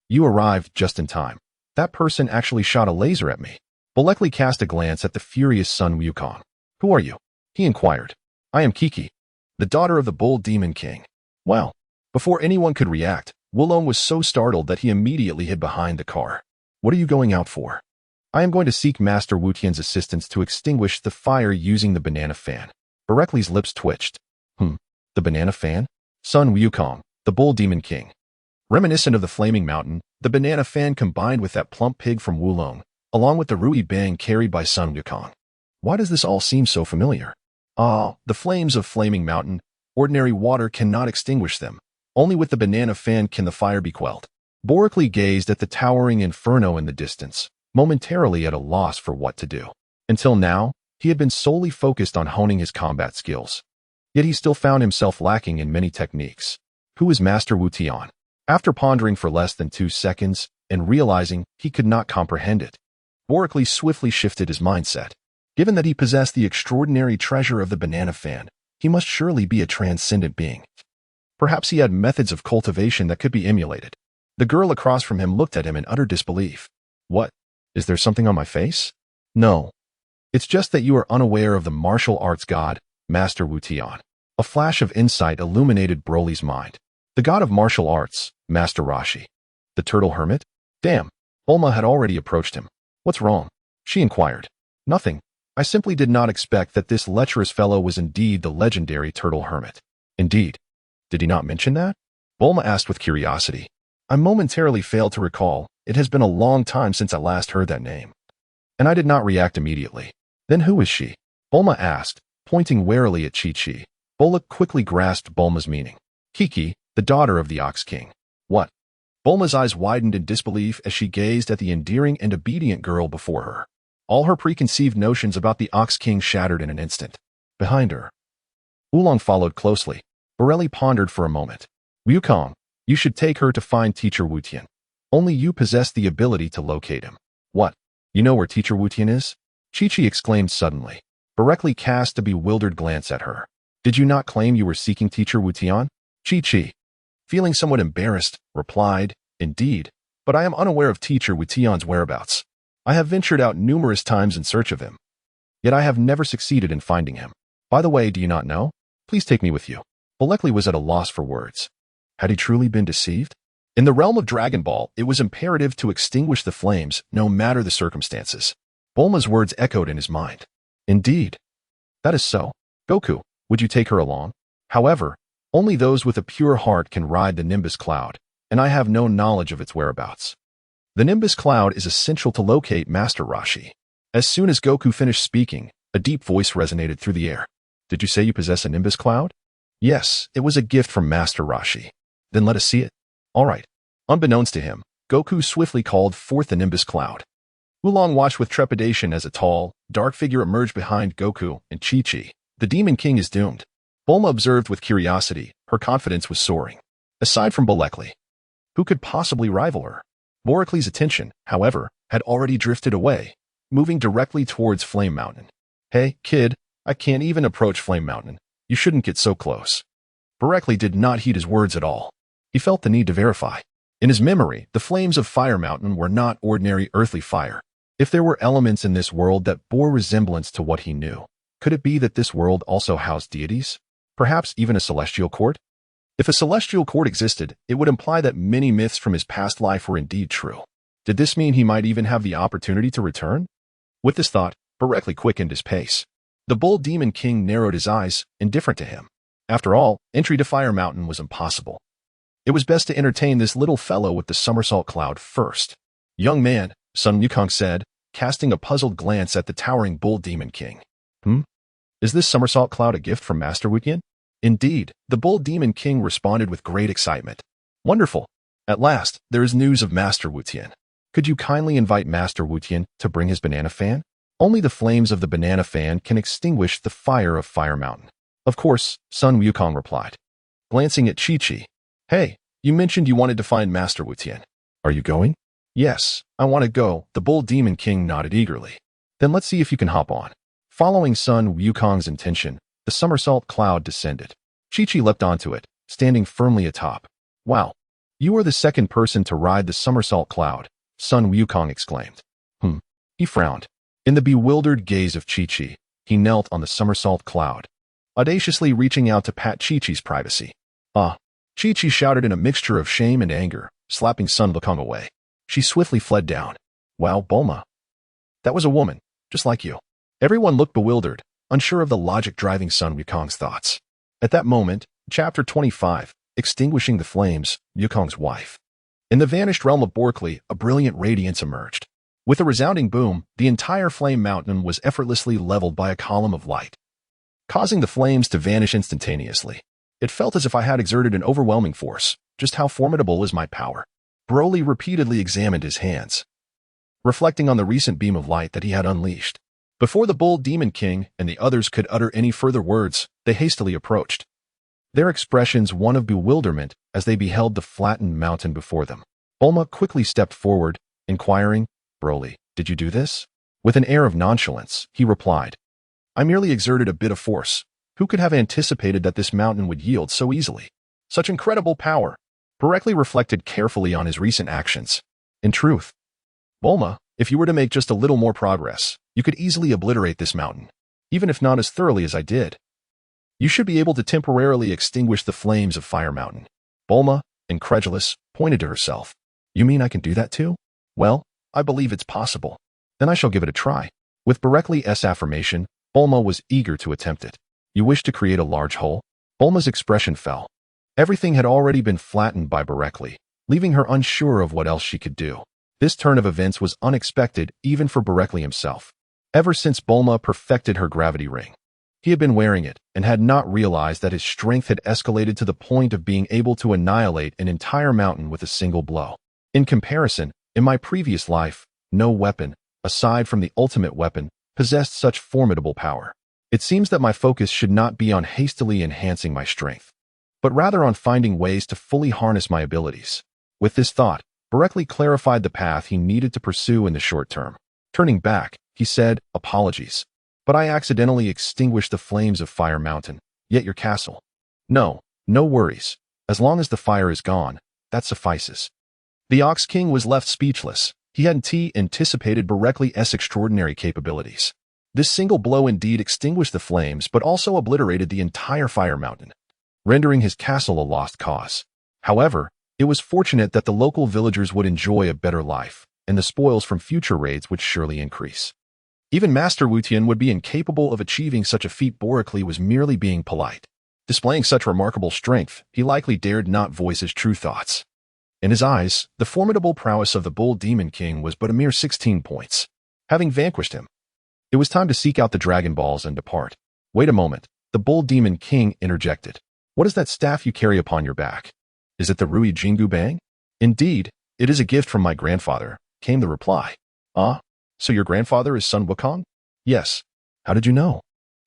You arrived just in time. That person actually shot a laser at me. Bolekli cast a glance at the furious Son Wukong. Who are you? He inquired. I am Kiki, the daughter of the Bull Demon King. Well, before anyone could react, Wulian was so startled that he immediately hid behind the car. What are you going out for? I am going to seek Master Wu Tian's assistance to extinguish the fire using the banana fan. Bolekli's lips twitched. The banana fan? Son Wukong, the Bull Demon King. Reminiscent of the Flaming Mountain, the banana fan combined with that plump pig from Wulian, along with the Rui Bang carried by Son Wukong. Why does this all seem so familiar? The flames of Flaming Mountain. Ordinary water cannot extinguish them. Only with the banana fan can the fire be quelled. Bolekli gazed at the towering inferno in the distance, momentarily at a loss for what to do. Until now, he had been solely focused on honing his combat skills. Yet he still found himself lacking in many techniques. Who is Master Wu Tian? After pondering for less than 2 seconds and realizing he could not comprehend it, Bolekli swiftly shifted his mindset. Given that he possessed the extraordinary treasure of the banana fan, he must surely be a transcendent being. Perhaps he had methods of cultivation that could be emulated. The girl across from him looked at him in utter disbelief. What? Is there something on my face? No. It's just that you are unaware of the martial arts god, Master Wu Tian. A flash of insight illuminated Broly's mind. The god of martial arts, Master Rashi. The turtle hermit? Damn. Bulma had already approached him. What's wrong? She inquired. Nothing. I simply did not expect that this lecherous fellow was indeed the legendary turtle hermit. Indeed. Did he not mention that? Bulma asked with curiosity. I momentarily failed to recall. It has been a long time since I last heard that name. And I did not react immediately. Then who is she? Bulma asked, pointing warily at Chi-Chi. Bolek quickly grasped Bulma's meaning. Kiki, the daughter of the Ox King. What? Bulma's eyes widened in disbelief as she gazed at the endearing and obedient girl before her. All her preconceived notions about the Ox King shattered in an instant. Behind her, Oolong followed closely. Borelli pondered for a moment. Wukong, you should take her to find Teacher Wu Tian. Only you possess the ability to locate him. What? You know where Teacher Wu Tian is? Chi-Chi exclaimed suddenly. Borelli cast a bewildered glance at her. Did you not claim you were seeking Teacher Wu Tian? Chi-Chi, feeling somewhat embarrassed, replied, Indeed, but I am unaware of Teacher Wu Tian's whereabouts. I have ventured out numerous times in search of him. Yet I have never succeeded in finding him. By the way, do you not know? Please take me with you. Bolekli was at a loss for words. Had he truly been deceived? In the realm of Dragon Ball, it was imperative to extinguish the flames, no matter the circumstances. Bulma's words echoed in his mind. Indeed. That is so. Goku, would you take her along? However, only those with a pure heart can ride the Nimbus Cloud, and I have no knowledge of its whereabouts. The Nimbus Cloud is essential to locate Master Rashi. As soon as Goku finished speaking, a deep voice resonated through the air. Did you say you possess a Nimbus Cloud? Yes, it was a gift from Master Rashi. Then let us see it. All right. Unbeknownst to him, Goku swiftly called forth the Nimbus Cloud. Oolong watched with trepidation as a tall, dark figure emerged behind Goku and Chi-Chi. The Demon King is doomed. Bulma observed with curiosity. Her confidence was soaring. Aside from Bolekli, who could possibly rival her? Bolekli's attention, however, had already drifted away, moving directly towards Flame Mountain. Hey, kid, I can't even approach Flame Mountain. You shouldn't get so close. Bolekli did not heed his words at all. He felt the need to verify. In his memory, the flames of Fire Mountain were not ordinary earthly fire. If there were elements in this world that bore resemblance to what he knew, could it be that this world also housed deities? Perhaps even a celestial court? If a celestial court existed, it would imply that many myths from his past life were indeed true. Did this mean he might even have the opportunity to return? With this thought, Bolekli quickened his pace. The Bull Demon King narrowed his eyes, indifferent to him. After all, entry to Fire Mountain was impossible. It was best to entertain this little fellow with the somersault cloud first. Young man, Son Wukong said, casting a puzzled glance at the towering Bull Demon King. Is this somersault cloud a gift from Master Wu Tian? Indeed, the Bull Demon King responded with great excitement. Wonderful. At last, there is news of Master Wu Tian. Could you kindly invite Master Wu Tian to bring his banana fan? Only the flames of the banana fan can extinguish the fire of Fire Mountain. Of course, Son Wukong replied. glancing at Chi-Chi. Hey, you mentioned you wanted to find Master Wulian. Are you going? Yes, I want to go, the Bull Demon King nodded eagerly. Then let's see if you can hop on. Following Son Wukong's intention, the somersault cloud descended. Chi-Chi leapt onto it, standing firmly atop. Wow, you are the second person to ride the somersault cloud, Son Wukong exclaimed. He frowned. In the bewildered gaze of Chi-Chi, he knelt on the somersault cloud, audaciously reaching out to pat Chi-Chi's privacy. Chi-Chi shouted in a mixture of shame and anger, slapping Son Wukong away. She swiftly fled down. Wow, Bulma. That was a woman, just like you. Everyone looked bewildered, unsure of the logic driving Son Wukong's thoughts. At that moment, Chapter 25, Extinguishing the Flames, Wukong's wife. In the vanished realm of Borkley, a brilliant radiance emerged. With a resounding boom, the entire flame mountain was effortlessly leveled by a column of light, causing the flames to vanish instantaneously. It felt as if I had exerted an overwhelming force. Just how formidable is my power? Broly repeatedly examined his hands, reflecting on the recent beam of light that he had unleashed. Before the Bull Demon King and the others could utter any further words, they hastily approached, their expressions one of bewilderment as they beheld the flattened mountain before them. Bulma quickly stepped forward, inquiring, Broly, did you do this? With an air of nonchalance, he replied, I merely exerted a bit of force. Who could have anticipated that this mountain would yield so easily? Such incredible power. Broly reflected carefully on his recent actions. In truth, Bulma, if you were to make just a little more progress, you could easily obliterate this mountain, even if not as thoroughly as I did. You should be able to temporarily extinguish the flames of Fire Mountain. Bulma, incredulous, pointed to herself. You mean I can do that too? Well, I believe it's possible. Then I shall give it a try. With Broly's affirmation, Bulma was eager to attempt it. You wish to create a large hole? Bulma's expression fell. Everything had already been flattened by Broly, leaving her unsure of what else she could do. This turn of events was unexpected even for Broly himself. Ever since Bulma perfected her gravity ring, he had been wearing it and had not realized that his strength had escalated to the point of being able to annihilate an entire mountain with a single blow. In comparison, in my previous life, no weapon, aside from the ultimate weapon, possessed such formidable power. It seems that my focus should not be on hastily enhancing my strength, but rather on finding ways to fully harness my abilities. With this thought, Broly clarified the path he needed to pursue in the short term. Turning back, he said, Apologies, but I accidentally extinguished the flames of Fire Mountain, yet your castle. No worries. As long as the fire is gone, that suffices. The Ox King was left speechless. He hadn't anticipated Broly's extraordinary capabilities. This single blow indeed extinguished the flames, but also obliterated the entire Fire Mountain, rendering his castle a lost cause. However, it was fortunate that the local villagers would enjoy a better life, and the spoils from future raids would surely increase. Even Master Wulian would be incapable of achieving such a feat. Broly was merely being polite. Displaying such remarkable strength, he likely dared not voice his true thoughts. In his eyes, the formidable prowess of the Bull Demon King was but a mere 16 points. Having vanquished him, it was time to seek out the Dragon Balls and depart. Wait a moment, the Bull Demon King interjected. What is that staff you carry upon your back? Is it the Rui Jingu Bang? Indeed, it is a gift from my grandfather, came the reply. So your grandfather is Son Wukong? Yes. How did you know?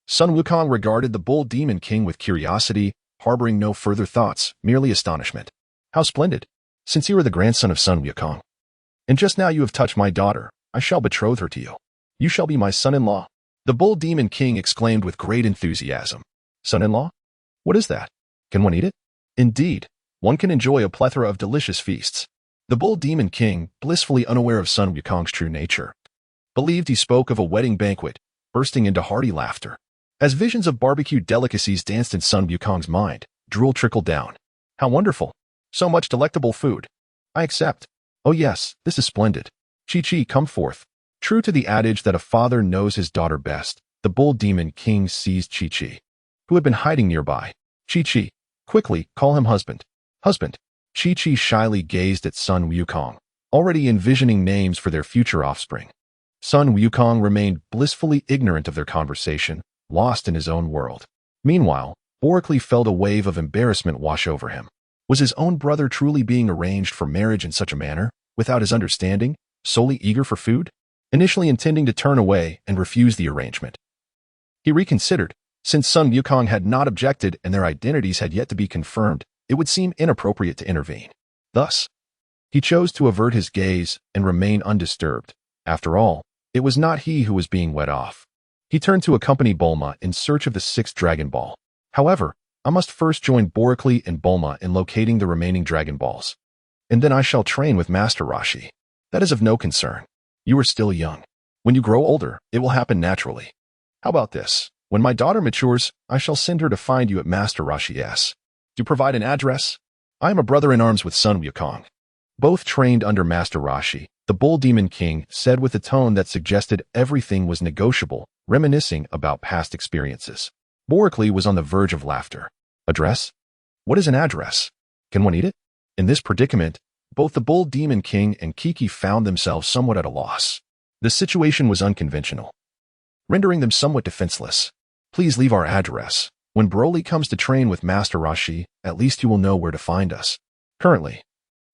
Son Wukong regarded the Bull Demon King with curiosity, harboring no further thoughts, merely astonishment. How splendid! Since you are the grandson of Son Wukong, and just now you have touched my daughter, I shall betroth her to you. You shall be my son-in-law. The Bull Demon King exclaimed with great enthusiasm. Son-in-law? What is that? Can one eat it? Indeed, one can enjoy a plethora of delicious feasts. The Bull Demon King, blissfully unaware of Son Wukong's true nature, believed he spoke of a wedding banquet, bursting into hearty laughter. As visions of barbecued delicacies danced in Son Wukong's mind, drool trickled down. How wonderful! So much delectable food. I accept. Oh yes, this is splendid. Chi-Chi, come forth. True to the adage that a father knows his daughter best, the Bull Demon King seized Chi-Chi, who had been hiding nearby. Chi-Chi, quickly, call him husband. Husband. Chi-Chi shyly gazed at Son Wukong, already envisioning names for their future offspring. Son Wukong remained blissfully ignorant of their conversation, lost in his own world. Meanwhile, Broly felt a wave of embarrassment wash over him. Was his own brother truly being arranged for marriage in such a manner, without his understanding, solely eager for food? Initially intending to turn away and refuse the arrangement, he reconsidered, Since Sun Wukong had not objected and their identities had yet to be confirmed, it would seem inappropriate to intervene. Thus, he chose to avert his gaze and remain undisturbed. After all, it was not he who was being led off. He turned to accompany Bulma in search of the sixth Dragon Ball. However, I must first join Borically and Bulma in locating the remaining Dragon Balls. And then I shall train with Master Roshi. That is of no concern. You are still young. When you grow older, it will happen naturally. How about this? When my daughter matures, I shall send her to find you at Master Roshi's. To provide an address, I am a brother-in-arms with Sun Wukong. Both trained under Master Roshi, the Bull Demon King said with a tone that suggested everything was negotiable, reminiscing about past experiences. Borically was on the verge of laughter. Address? What is an address? Can one eat it? In this predicament, both the Bull Demon King and Kiki found themselves somewhat at a loss. The situation was unconventional, rendering them somewhat defenseless. Please leave our address. When Broly comes to train with Master Roshi, at least you will know where to find us. Currently,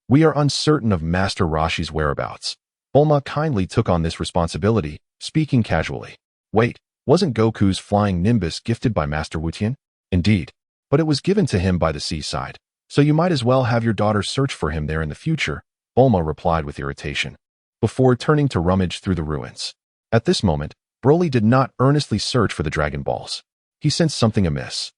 we are uncertain of Master Roshi's whereabouts. Bulma kindly took on this responsibility, speaking casually. Wait, wasn't Goku's flying Nimbus gifted by Master Wulian? Indeed, but it was given to him by the seaside. So you might as well have your daughter search for him there in the future, Bulma replied with irritation, before turning to rummage through the ruins. At this moment, Broly did not earnestly search for the Dragon Balls. He sensed something amiss.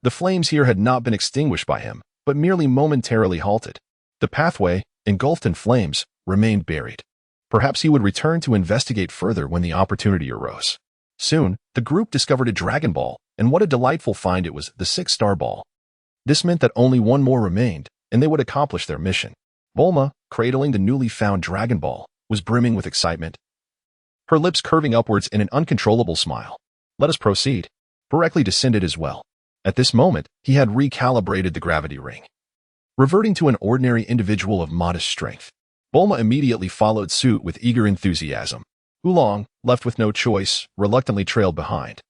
The flames here had not been extinguished by him, but merely momentarily halted. The pathway, engulfed in flames, remained buried. Perhaps he would return to investigate further when the opportunity arose. Soon, the group discovered a Dragon Ball, and what a delightful find it was, the sixth-star ball. This meant that only one more remained, and they would accomplish their mission. Bulma, cradling the newly found Dragon Ball, was brimming with excitement, her lips curving upwards in an uncontrollable smile. Let us proceed. Borically descended as well. At this moment, he had recalibrated the gravity ring, reverting to an ordinary individual of modest strength. Bulma immediately followed suit with eager enthusiasm. Oolong, left with no choice, reluctantly trailed behind,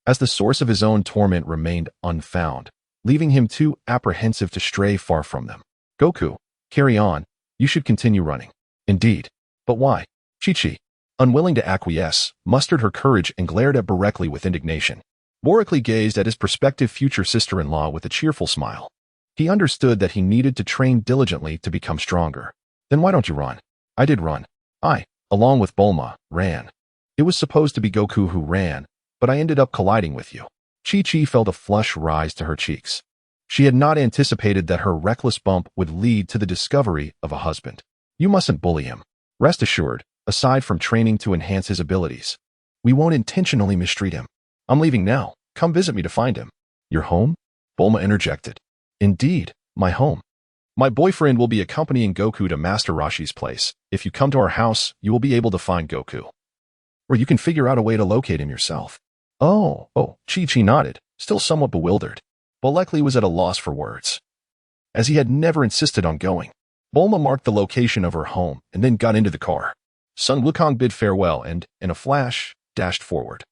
as the source of his own torment remained unfound, leaving him too apprehensive to stray far from them. Goku, carry on. You should continue running. Indeed. But why? Chi-Chi, unwilling to acquiesce, mustered her courage and glared at Borically with indignation. Borically gazed at his prospective future sister-in-law with a cheerful smile. He understood that he needed to train diligently to become stronger. Then why don't you run? I did run. I, along with Bulma, ran. It was supposed to be Goku who ran, but I ended up colliding with you. Chi-Chi felt a flush rise to her cheeks. She had not anticipated that her reckless bump would lead to the discovery of a husband. You mustn't bully him. Rest assured, aside from training to enhance his abilities, we won't intentionally mistreat him. I'm leaving now. Come visit me to find him. Your home? Bulma interjected. Indeed, my home. My boyfriend will be accompanying Goku to Master Roshi's place. If you come to our house, you will be able to find Goku. Or you can figure out a way to locate him yourself. Oh, Chi-Chi nodded, still somewhat bewildered. Borically was at a loss for words, as he had never insisted on going. Bulma marked the location of her home and then got into the car. Son Wukong bid farewell and, in a flash, dashed forward,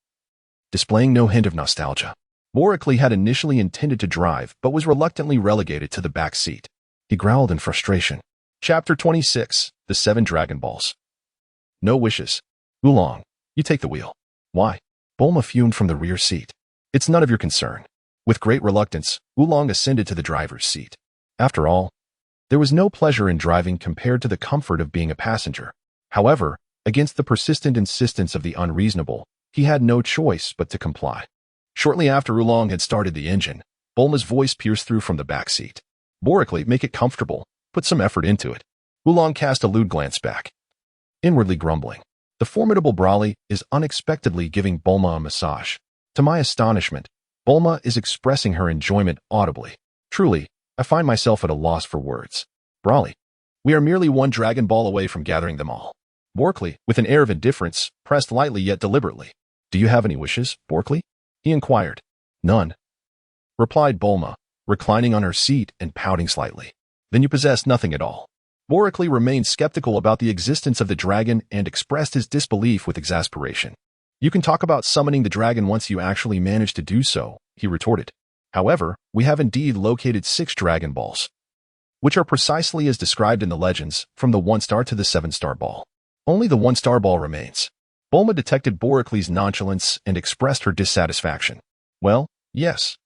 displaying no hint of nostalgia. Borically had initially intended to drive, but was reluctantly relegated to the back seat. He growled in frustration. Chapter 26, The 7 Dragon Balls. No wishes. Oolong, you take the wheel. Why? Bulma fumed from the rear seat. It's none of your concern. With great reluctance, Oolong ascended to the driver's seat. After all, there was no pleasure in driving compared to the comfort of being a passenger. However, against the persistent insistence of the unreasonable, he had no choice but to comply. Shortly after Oolong had started the engine, Bulma's voice pierced through from the back seat. Borically, make it comfortable. Put some effort into it. Oolong cast a lewd glance back, inwardly grumbling. The formidable Broly is unexpectedly giving Bulma a massage. To my astonishment, Bulma is expressing her enjoyment audibly. Truly, I find myself at a loss for words. Broly, we are merely one Dragon Ball away from gathering them all. Borically, with an air of indifference, pressed lightly yet deliberately. Do you have any wishes, Borically? He inquired. None, replied Bulma, reclining on her seat and pouting slightly. Then you possess nothing at all. Borically remained skeptical about the existence of the dragon and expressed his disbelief with exasperation. You can talk about summoning the dragon once you actually manage to do so, he retorted. However, we have indeed located 6 Dragon Balls, which are precisely as described in the legends, from the 1-star to the 7-star ball. Only the 1-star ball remains. Bulma detected Boricly's nonchalance and expressed her dissatisfaction. Well, yes.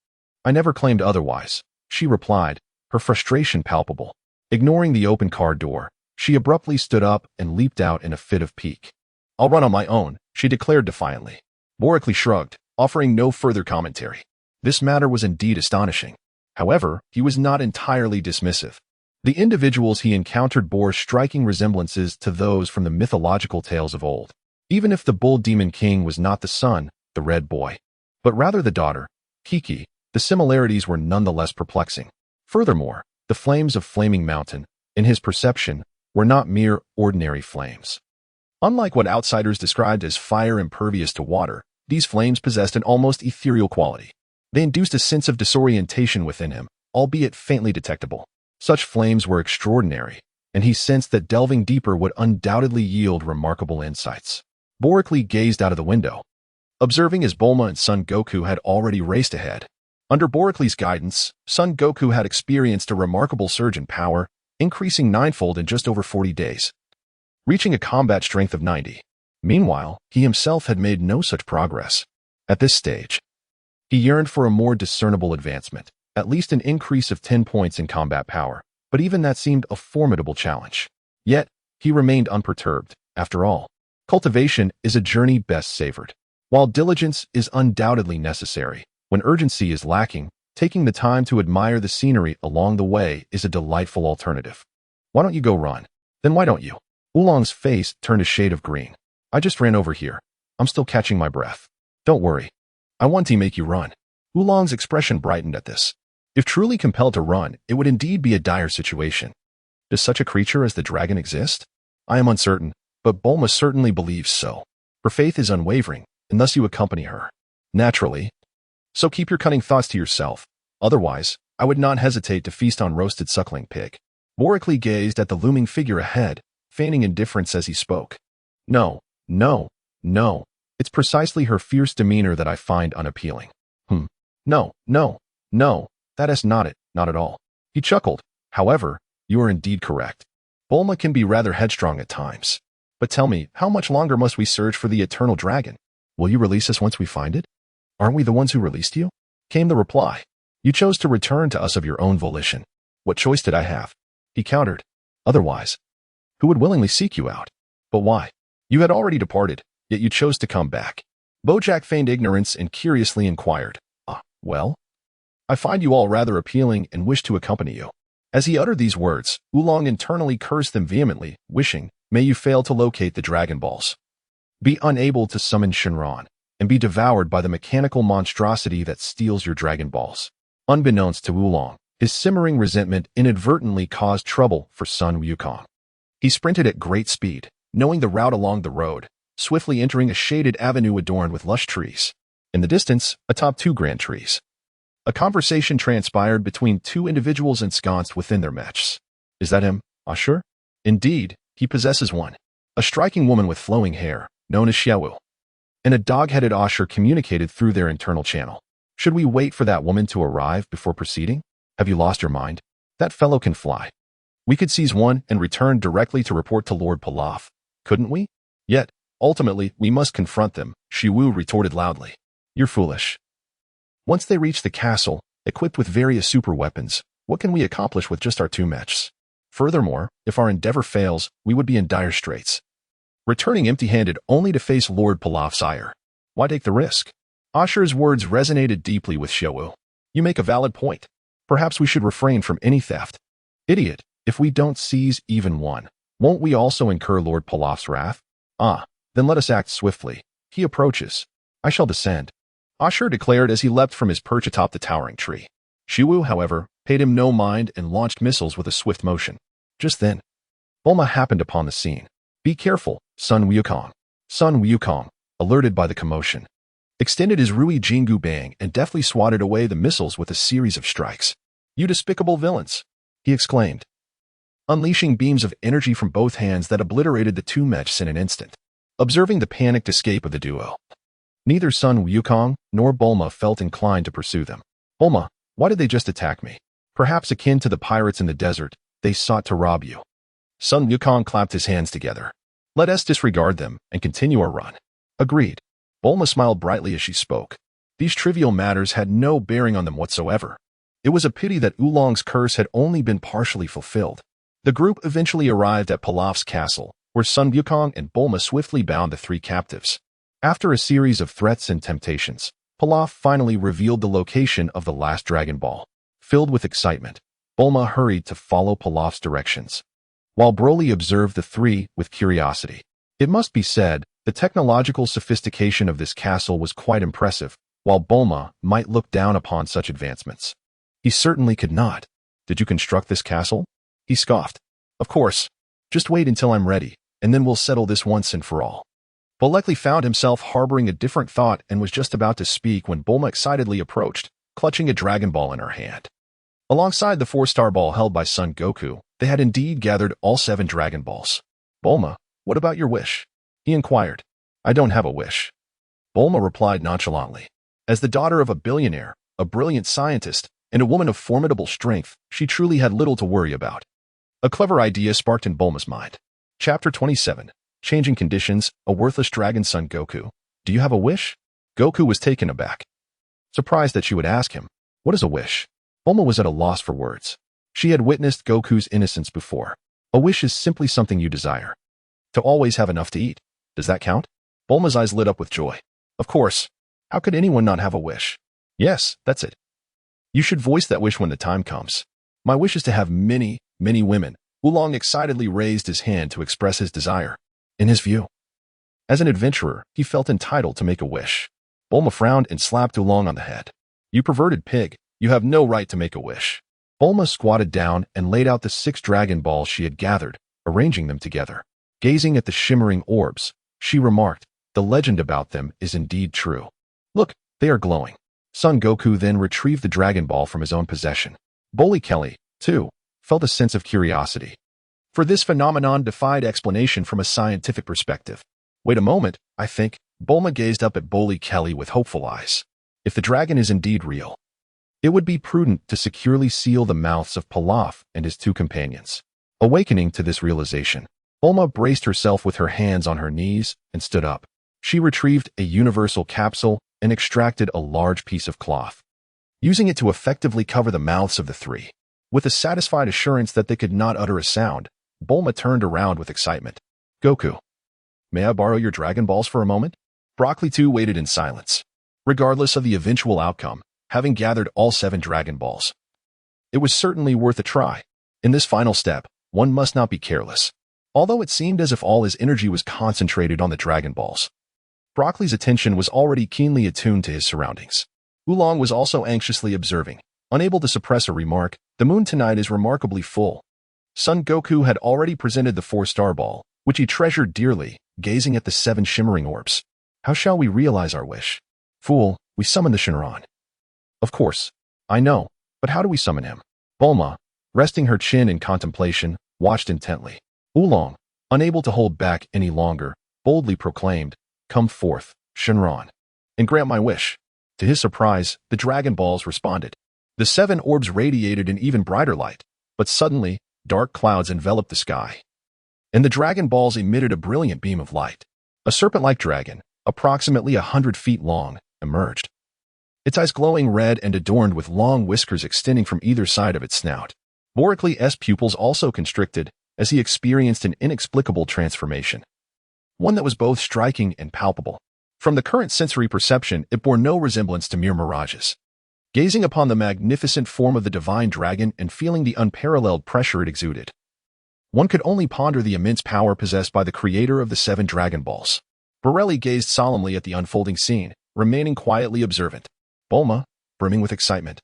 I never claimed otherwise, she replied, her frustration palpable. Ignoring the open car door, she abruptly stood up and leaped out in a fit of pique. I'll run on my own, she declared defiantly. Boricles shrugged, offering no further commentary. This matter was indeed astonishing. However, he was not entirely dismissive. The individuals he encountered bore striking resemblances to those from the mythological tales of old. Even if the bull demon king was not the son, the red boy, but rather the daughter, Kiki, the similarities were nonetheless perplexing. Furthermore, the flames of Flaming Mountain, in his perception, were not mere ordinary flames. Unlike what outsiders described as fire impervious to water, these flames possessed an almost ethereal quality. They induced a sense of disorientation within him, albeit faintly detectable. Such flames were extraordinary, and he sensed that delving deeper would undoubtedly yield remarkable insights. Boricles gazed out of the window, observing as Bulma and Son Goku had already raced ahead. Under Boricles' guidance, Son Goku had experienced a remarkable surge in power, increasing ninefold in just over 40 days, reaching a combat strength of 90. Meanwhile, he himself had made no such progress. At this stage, he yearned for a more discernible advancement, at least an increase of 10 points in combat power, but even that seemed a formidable challenge. Yet, he remained unperturbed. After all, cultivation is a journey best savored. While diligence is undoubtedly necessary, when urgency is lacking, taking the time to admire the scenery along the way is a delightful alternative. Why don't you go run? Then why don't you? Oolong's face turned a shade of green. I just ran over here. I'm still catching my breath. Don't worry. I want to make you run. Oolong's expression brightened at this. If truly compelled to run, it would indeed be a dire situation. Does such a creature as the dragon exist? I am uncertain, but Bulma certainly believes so. Her faith is unwavering, and thus you accompany her. Naturally. So keep your cunning thoughts to yourself. Otherwise, I would not hesitate to feast on roasted suckling pig. Boricles gazed at the looming figure ahead, feigning indifference as he spoke. No. It's precisely her fierce demeanor that I find unappealing. No, that is not it, not at all. He chuckled. However, you are indeed correct. Bulma can be rather headstrong at times. But tell me, how much longer must we search for the eternal dragon? Will you release us once we find it? Aren't we the ones who released you? Came the reply. You chose to return to us of your own volition. What choice did I have? He countered. Otherwise, who would willingly seek you out? But why? You had already departed, yet you chose to come back. Bojack feigned ignorance and curiously inquired. Well? I find you all rather appealing and wish to accompany you. As he uttered these words, Oolong internally cursed them vehemently, wishing, may you fail to locate the Dragon Balls, be unable to summon Shenron, and be devoured by the mechanical monstrosity that steals your Dragon Balls. Unbeknownst to Oolong, his simmering resentment inadvertently caused trouble for Son Wukong. He sprinted at great speed, knowing the route along the road, swiftly entering a shaded avenue adorned with lush trees. In the distance, atop 2 grand trees, a conversation transpired between 2 individuals ensconced within their mechs. Is that him, Ashur? Indeed, he possesses one. A striking woman with flowing hair, known as Xiaowu. And a dog-headed Ashur communicated through their internal channel. Should we wait for that woman to arrive before proceeding? Have you lost your mind? That fellow can fly. We could seize one and return directly to report to Lord Pilaf, couldn't we? Yet, ultimately, we must confront them, Xiaowu retorted loudly. You're foolish. Once they reach the castle, equipped with various super weapons, what can we accomplish with just our 2 mechs? Furthermore, if our endeavor fails, we would be in dire straits, returning empty-handed only to face Lord Pilaf's ire. Why take the risk? Ashur's words resonated deeply with Xiaowu. You make a valid point. Perhaps we should refrain from any theft. Idiot, if we don't seize even one, won't we also incur Lord Pilaf's wrath? Then let us act swiftly. He approaches. I shall descend, Ashur declared as he leapt from his perch atop the towering tree. Xiaowu, however, paid him no mind and launched missiles with a swift motion. Just then, Bulma happened upon the scene. Be careful, Son Wukong. Son Wukong, alerted by the commotion, extended his Rui Jingu Bang and deftly swatted away the missiles with a series of strikes. You despicable villains, he exclaimed, unleashing beams of energy from both hands that obliterated the 2 mechs in an instant. Observing the panicked escape of the duo, neither Son Wukong nor Bulma felt inclined to pursue them. Bulma, why did they just attack me? Perhaps akin to the pirates in the desert, they sought to rob you. Son Wukong clapped his hands together. Let us disregard them and continue our run. Agreed. Bulma smiled brightly as she spoke. These trivial matters had no bearing on them whatsoever. It was a pity that Oolong's curse had only been partially fulfilled. The group eventually arrived at Pilaf's castle, where Son Goku and Bulma swiftly bound the three captives. After a series of threats and temptations, Pilaf finally revealed the location of the last Dragon Ball. Filled with excitement, Bulma hurried to follow Pilaf's directions, while Broly observed the three with curiosity. It must be said, the technological sophistication of this castle was quite impressive, while Bulma might look down upon such advancements. He certainly could not. Did you construct this castle? He scoffed. Of course. Just wait until I'm ready, and then we'll settle this once and for all. Bulekli found himself harboring a different thought and was just about to speak when Bulma excitedly approached, clutching a Dragon Ball in her hand. Alongside the 4-star ball held by Son Goku, they had indeed gathered all 7 Dragon Balls. Bulma, what about your wish? He inquired. I don't have a wish. Bulma replied nonchalantly. As the daughter of a billionaire, a brilliant scientist, and a woman of formidable strength, she truly had little to worry about. A clever idea sparked in Bulma's mind. Chapter 27. Changing Conditions, a worthless dragon. Son Goku, do you have a wish? Goku was taken aback, surprised that she would ask him, what is a wish? Bulma was at a loss for words. She had witnessed Goku's innocence before. A wish is simply something you desire. To always have enough to eat. Does that count? Bulma's eyes lit up with joy. Of course. How could anyone not have a wish? Yes, that's it. You should voice that wish when the time comes. My wish is to have many, many women. Oolong excitedly raised his hand to express his desire. In his view, as an adventurer, he felt entitled to make a wish. Bulma frowned and slapped Oolong on the head. You perverted pig, you have no right to make a wish. Bulma squatted down and laid out the 6 Dragon Balls she had gathered, arranging them together. Gazing at the shimmering orbs, she remarked, the legend about them is indeed true. Look, they are glowing. Son Goku then retrieved the Dragon Ball from his own possession. Kelly, too, felt a sense of curiosity. For this phenomenon defied explanation from a scientific perspective. Wait a moment, I think. Bulma gazed up at Kelly with hopeful eyes. If the dragon is indeed real, it would be prudent to securely seal the mouths of Pilaf and his 2 companions. Awakening to this realization, Bulma braced herself with her hands on her knees and stood up. She retrieved a universal capsule and extracted a large piece of cloth, using it to effectively cover the mouths of the 3. With a satisfied assurance that they could not utter a sound, Bulma turned around with excitement. Goku, may I borrow your Dragon Balls for a moment? Broccoli too waited in silence. Regardless of the eventual outcome, having gathered all 7 Dragon Balls, it was certainly worth a try. In this final step, one must not be careless. Although it seemed as if all his energy was concentrated on the Dragon Balls, Broccoli's attention was already keenly attuned to his surroundings. Oolong was also anxiously observing. Unable to suppress a remark, the moon tonight is remarkably full. Son Goku had already presented the 4-star ball, which he treasured dearly, gazing at the 7 shimmering orbs. How shall we realize our wish? Fool, we summon the Shinran. Of course. I know, but how do we summon him? Bulma, resting her chin in contemplation, watched intently. Oolong, unable to hold back any longer, boldly proclaimed, Come forth, Shinran, and grant my wish. To his surprise, the Dragon Balls responded. The 7 orbs radiated an even brighter light, but suddenly, dark clouds enveloped the sky, and the Dragon Balls emitted a brilliant beam of light. A serpent-like dragon, approximately 100 feet long, emerged. Its eyes glowing red and adorned with long whiskers extending from either side of its snout. Boricli's pupils also constricted as he experienced an inexplicable transformation, one that was both striking and palpable. From the current sensory perception, it bore no resemblance to mere mirages. Gazing upon the magnificent form of the divine dragon and feeling the unparalleled pressure it exuded, one could only ponder the immense power possessed by the creator of the 7 Dragon Balls. Borelli gazed solemnly at the unfolding scene, remaining quietly observant. Bulma, brimming with excitement,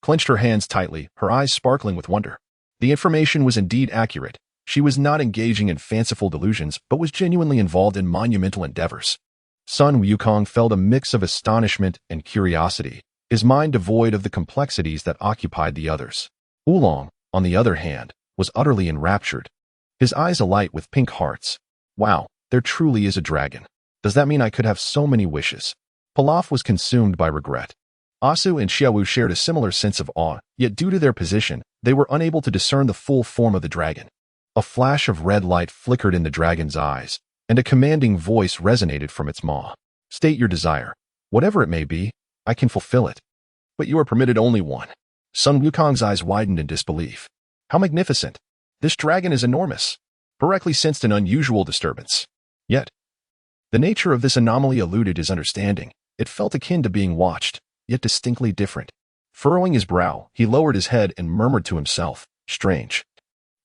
clenched her hands tightly, her eyes sparkling with wonder. The information was indeed accurate. She was not engaging in fanciful delusions, but was genuinely involved in monumental endeavors. Son Wukong felt a mix of astonishment and curiosity, his mind devoid of the complexities that occupied the others. Oolong, on the other hand, was utterly enraptured, his eyes alight with pink hearts. Wow, there truly is a dragon. Does that mean I could have so many wishes? Pilaf was consumed by regret. Asu and Xiaowu shared a similar sense of awe, yet due to their position, they were unable to discern the full form of the dragon. A flash of red light flickered in the dragon's eyes, and a commanding voice resonated from its maw. State your desire, whatever it may be. I can fulfill it. But you are permitted only one. Son Wukong's eyes widened in disbelief. How magnificent! This dragon is enormous. Directly sensed an unusual disturbance. Yet, the nature of this anomaly eluded his understanding. It felt akin to being watched, yet distinctly different. Furrowing his brow, he lowered his head and murmured to himself, strange.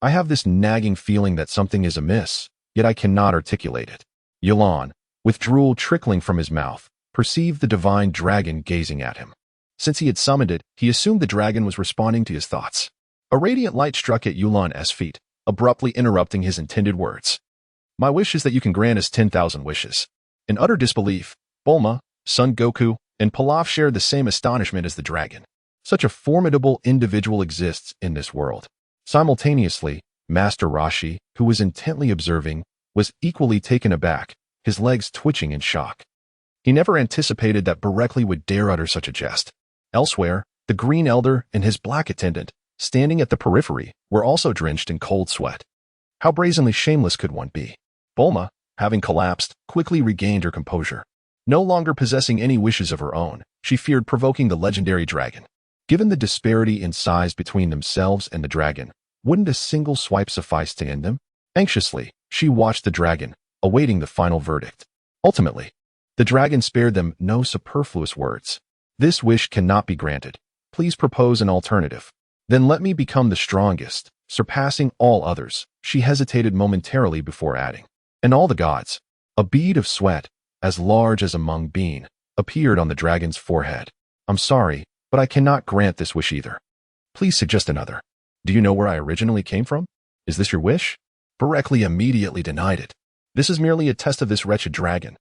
I have this nagging feeling that something is amiss, yet I cannot articulate it. Wulian, with drool trickling from his mouth, perceived the divine dragon gazing at him. Since he had summoned it, he assumed the dragon was responding to his thoughts. A radiant light struck at Wulian's feet, abruptly interrupting his intended words. My wish is that you can grant us 10,000 wishes. In utter disbelief, Bulma, Son Goku, and Pilaf shared the same astonishment as the dragon. Such a formidable individual exists in this world. Simultaneously, Master Roshi, who was intently observing, was equally taken aback, his legs twitching in shock. He never anticipated that Berekli would dare utter such a jest. Elsewhere, the Green Elder and his black attendant, standing at the periphery, were also drenched in cold sweat. How brazenly shameless could one be? Bulma, having collapsed, quickly regained her composure. No longer possessing any wishes of her own, she feared provoking the legendary dragon. Given the disparity in size between themselves and the dragon, wouldn't a single swipe suffice to end them? Anxiously, she watched the dragon, awaiting the final verdict. Ultimately, the dragon spared them no superfluous words. This wish cannot be granted. Please propose an alternative. Then let me become the strongest, surpassing all others. She hesitated momentarily before adding. And all the gods. A bead of sweat, as large as a mung bean, appeared on the dragon's forehead. I'm sorry, but I cannot grant this wish either. Please suggest another. Do you know where I originally came from? Is this your wish? Berekli immediately denied it. This is merely a test of this wretched dragon.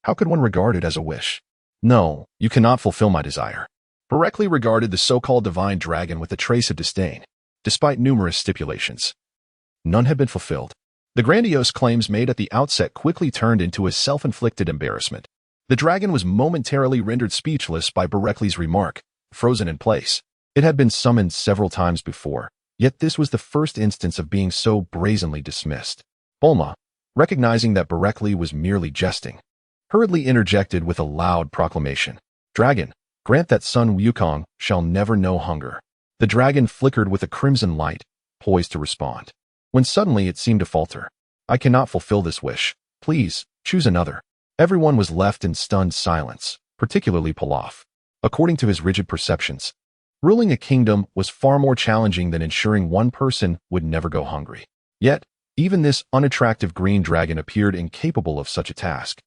How could one regard it as a wish? No, you cannot fulfill my desire. Berekli regarded the so-called divine dragon with a trace of disdain, despite numerous stipulations. None had been fulfilled. The grandiose claims made at the outset quickly turned into a self-inflicted embarrassment. The dragon was momentarily rendered speechless by Berekli's remark, frozen in place. It had been summoned several times before, yet this was the first instance of being so brazenly dismissed. Bulma, recognizing that Berekli was merely jesting, hurriedly interjected with a loud proclamation. Dragon, grant that Son Wukong shall never know hunger. The dragon flickered with a crimson light, poised to respond. When suddenly it seemed to falter. I cannot fulfill this wish. Please, choose another. Everyone was left in stunned silence, particularly Pilaf. According to his rigid perceptions, ruling a kingdom was far more challenging than ensuring one person would never go hungry. Yet, even this unattractive green dragon appeared incapable of such a task,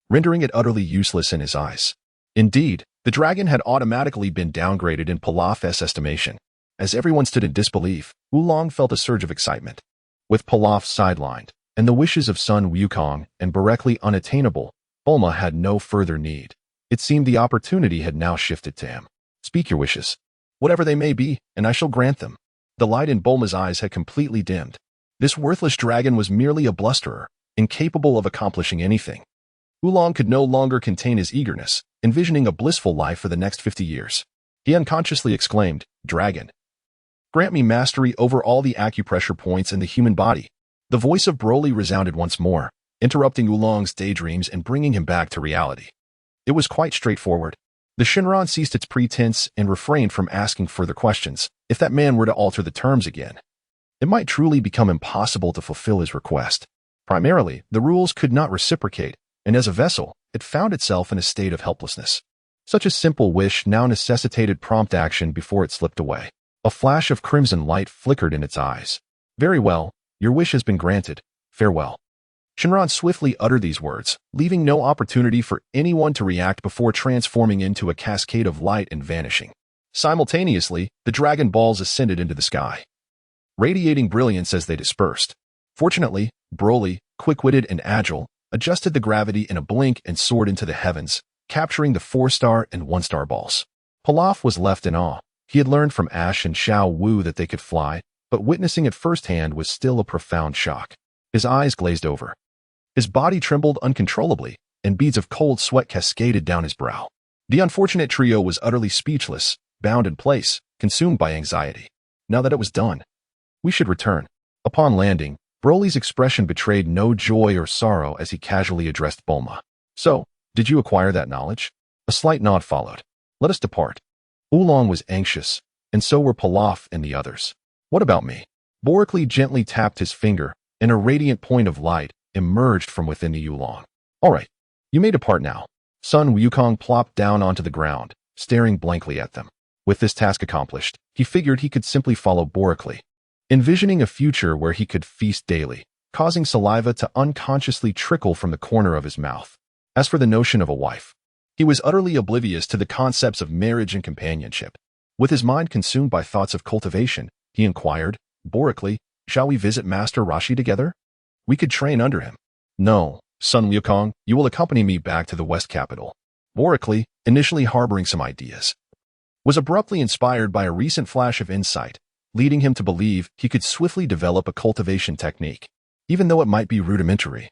rendering it utterly useless in his eyes. Indeed, the dragon had automatically been downgraded in Pilaf's estimation. As everyone stood in disbelief, Wulian felt a surge of excitement. With Pilaf sidelined, and the wishes of Son Wukong and Berekli unattainable, Bulma had no further need. It seemed the opportunity had now shifted to him. Speak your wishes, whatever they may be, and I shall grant them. The light in Bulma's eyes had completely dimmed. This worthless dragon was merely a blusterer, incapable of accomplishing anything. Wulian could no longer contain his eagerness, envisioning a blissful life for the next 50 years. He unconsciously exclaimed, Dragon, grant me mastery over all the acupressure points in the human body. The voice of Broly resounded once more, interrupting Wulian's daydreams and bringing him back to reality. It was quite straightforward. The Shinran ceased its pretense and refrained from asking further questions. If that man were to alter the terms again, it might truly become impossible to fulfill his request. Primarily, the rules could not reciprocate, and as a vessel, it found itself in a state of helplessness. Such a simple wish now necessitated prompt action before it slipped away. A flash of crimson light flickered in its eyes. Very well, your wish has been granted. Farewell. Shinran swiftly uttered these words, leaving no opportunity for anyone to react before transforming into a cascade of light and vanishing. Simultaneously, the dragon balls ascended into the sky, radiating brilliance as they dispersed. Fortunately, Broly, quick-witted and agile, adjusted the gravity in a blink and soared into the heavens, capturing the 4-star and 1-star balls. Pilaf was left in awe. He had learned from Ash and Xiao Wu that they could fly, but witnessing it firsthand was still a profound shock. His eyes glazed over. His body trembled uncontrollably, and beads of cold sweat cascaded down his brow. The unfortunate trio was utterly speechless, bound in place, consumed by anxiety. Now that it was done, we should return. Upon landing, Broly's expression betrayed no joy or sorrow as he casually addressed Bulma. So, did you acquire that knowledge? A slight nod followed. Let us depart. Oolong was anxious, and so were Pilaf and the others. What about me? Boracli gently tapped his finger, and a radiant point of light emerged from within the Oolong. All right, you may depart now. Son Wukong plopped down onto the ground, staring blankly at them. With this task accomplished, he figured he could simply follow Boracli, envisioning a future where he could feast daily, causing saliva to unconsciously trickle from the corner of his mouth. As for the notion of a wife, he was utterly oblivious to the concepts of marriage and companionship. With his mind consumed by thoughts of cultivation, he inquired, Boracli, shall we visit Master Roshi together? We could train under him. No, Son Wukong, you will accompany me back to the West Capital. Boracli, initially harboring some ideas, was abruptly inspired by a recent flash of insight, leading him to believe he could swiftly develop a cultivation technique. Even though it might be rudimentary,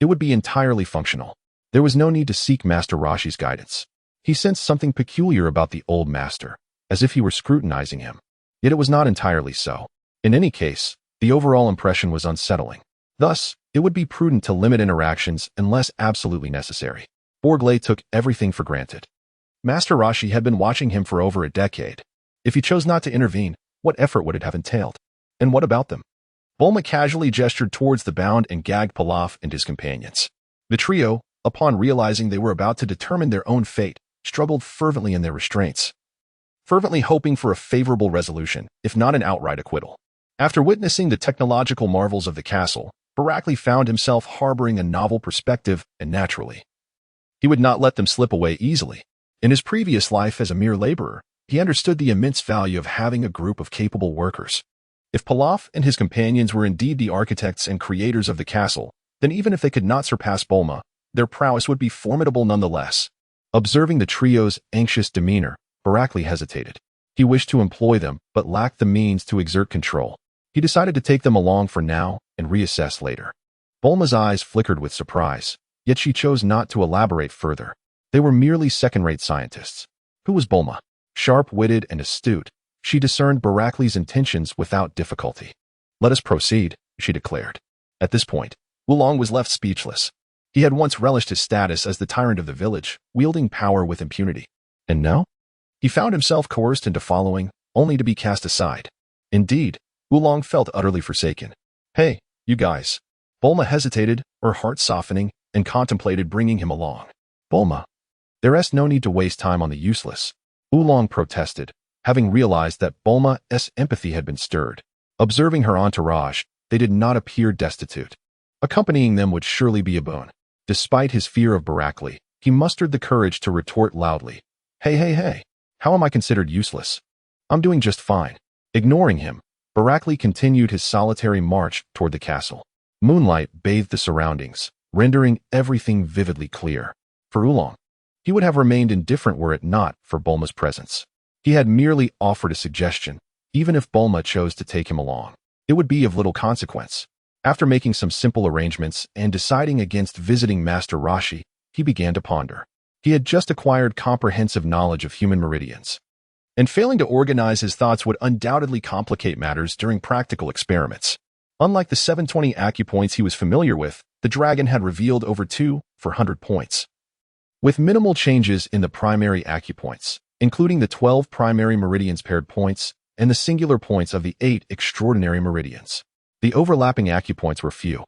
it would be entirely functional. There was no need to seek Master Roshi's guidance. He sensed something peculiar about the old master, as if he were scrutinizing him. Yet it was not entirely so. In any case, the overall impression was unsettling. Thus, it would be prudent to limit interactions unless absolutely necessary. Boracli took everything for granted. Master Roshi had been watching him for over a decade. If he chose not to intervene, what effort would it have entailed? And what about them? Bulma casually gestured towards the bound and gagged Pilaf and his companions. The trio, upon realizing they were about to determine their own fate, struggled fervently in their restraints, fervently hoping for a favorable resolution, if not an outright acquittal. After witnessing the technological marvels of the castle, Boracli found himself harboring a novel perspective, and naturally, he would not let them slip away easily. In his previous life as a mere laborer, he understood the immense value of having a group of capable workers. If Pilaf and his companions were indeed the architects and creators of the castle, then even if they could not surpass Bulma, their prowess would be formidable nonetheless. Observing the trio's anxious demeanor, Boracli hesitated. He wished to employ them, but lacked the means to exert control. He decided to take them along for now and reassess later. Bulma's eyes flickered with surprise, yet she chose not to elaborate further. They were merely second-rate scientists. Who was Bulma? Sharp-witted and astute, she discerned Boracli's intentions without difficulty. Let us proceed, she declared. At this point, Wulong was left speechless. He had once relished his status as the tyrant of the village, wielding power with impunity. And now? He found himself coerced into following, only to be cast aside. Indeed, Wulong felt utterly forsaken. Hey, you guys. Bulma hesitated, her heart softening, and contemplated bringing him along. Bulma. There's no need to waste time on the useless. Wulong protested, having realized that Bulma's empathy had been stirred. Observing her entourage, they did not appear destitute. Accompanying them would surely be a boon. Despite his fear of Boracli, he mustered the courage to retort loudly. Hey, how am I considered useless? I'm doing just fine. Ignoring him, Boracli continued his solitary march toward the castle. Moonlight bathed the surroundings, rendering everything vividly clear. For Oolong, he would have remained indifferent were it not for Bulma's presence. He had merely offered a suggestion. Even if Bulma chose to take him along, it would be of little consequence. After making some simple arrangements and deciding against visiting Master Roshi, he began to ponder. He had just acquired comprehensive knowledge of human meridians, and failing to organize his thoughts would undoubtedly complicate matters during practical experiments. Unlike the 720 acupoints he was familiar with, the dragon had revealed over 2,400 points. With minimal changes in the primary acupoints, including the 12 primary meridians paired points and the singular points of the 8 extraordinary meridians, the overlapping acupoints were few.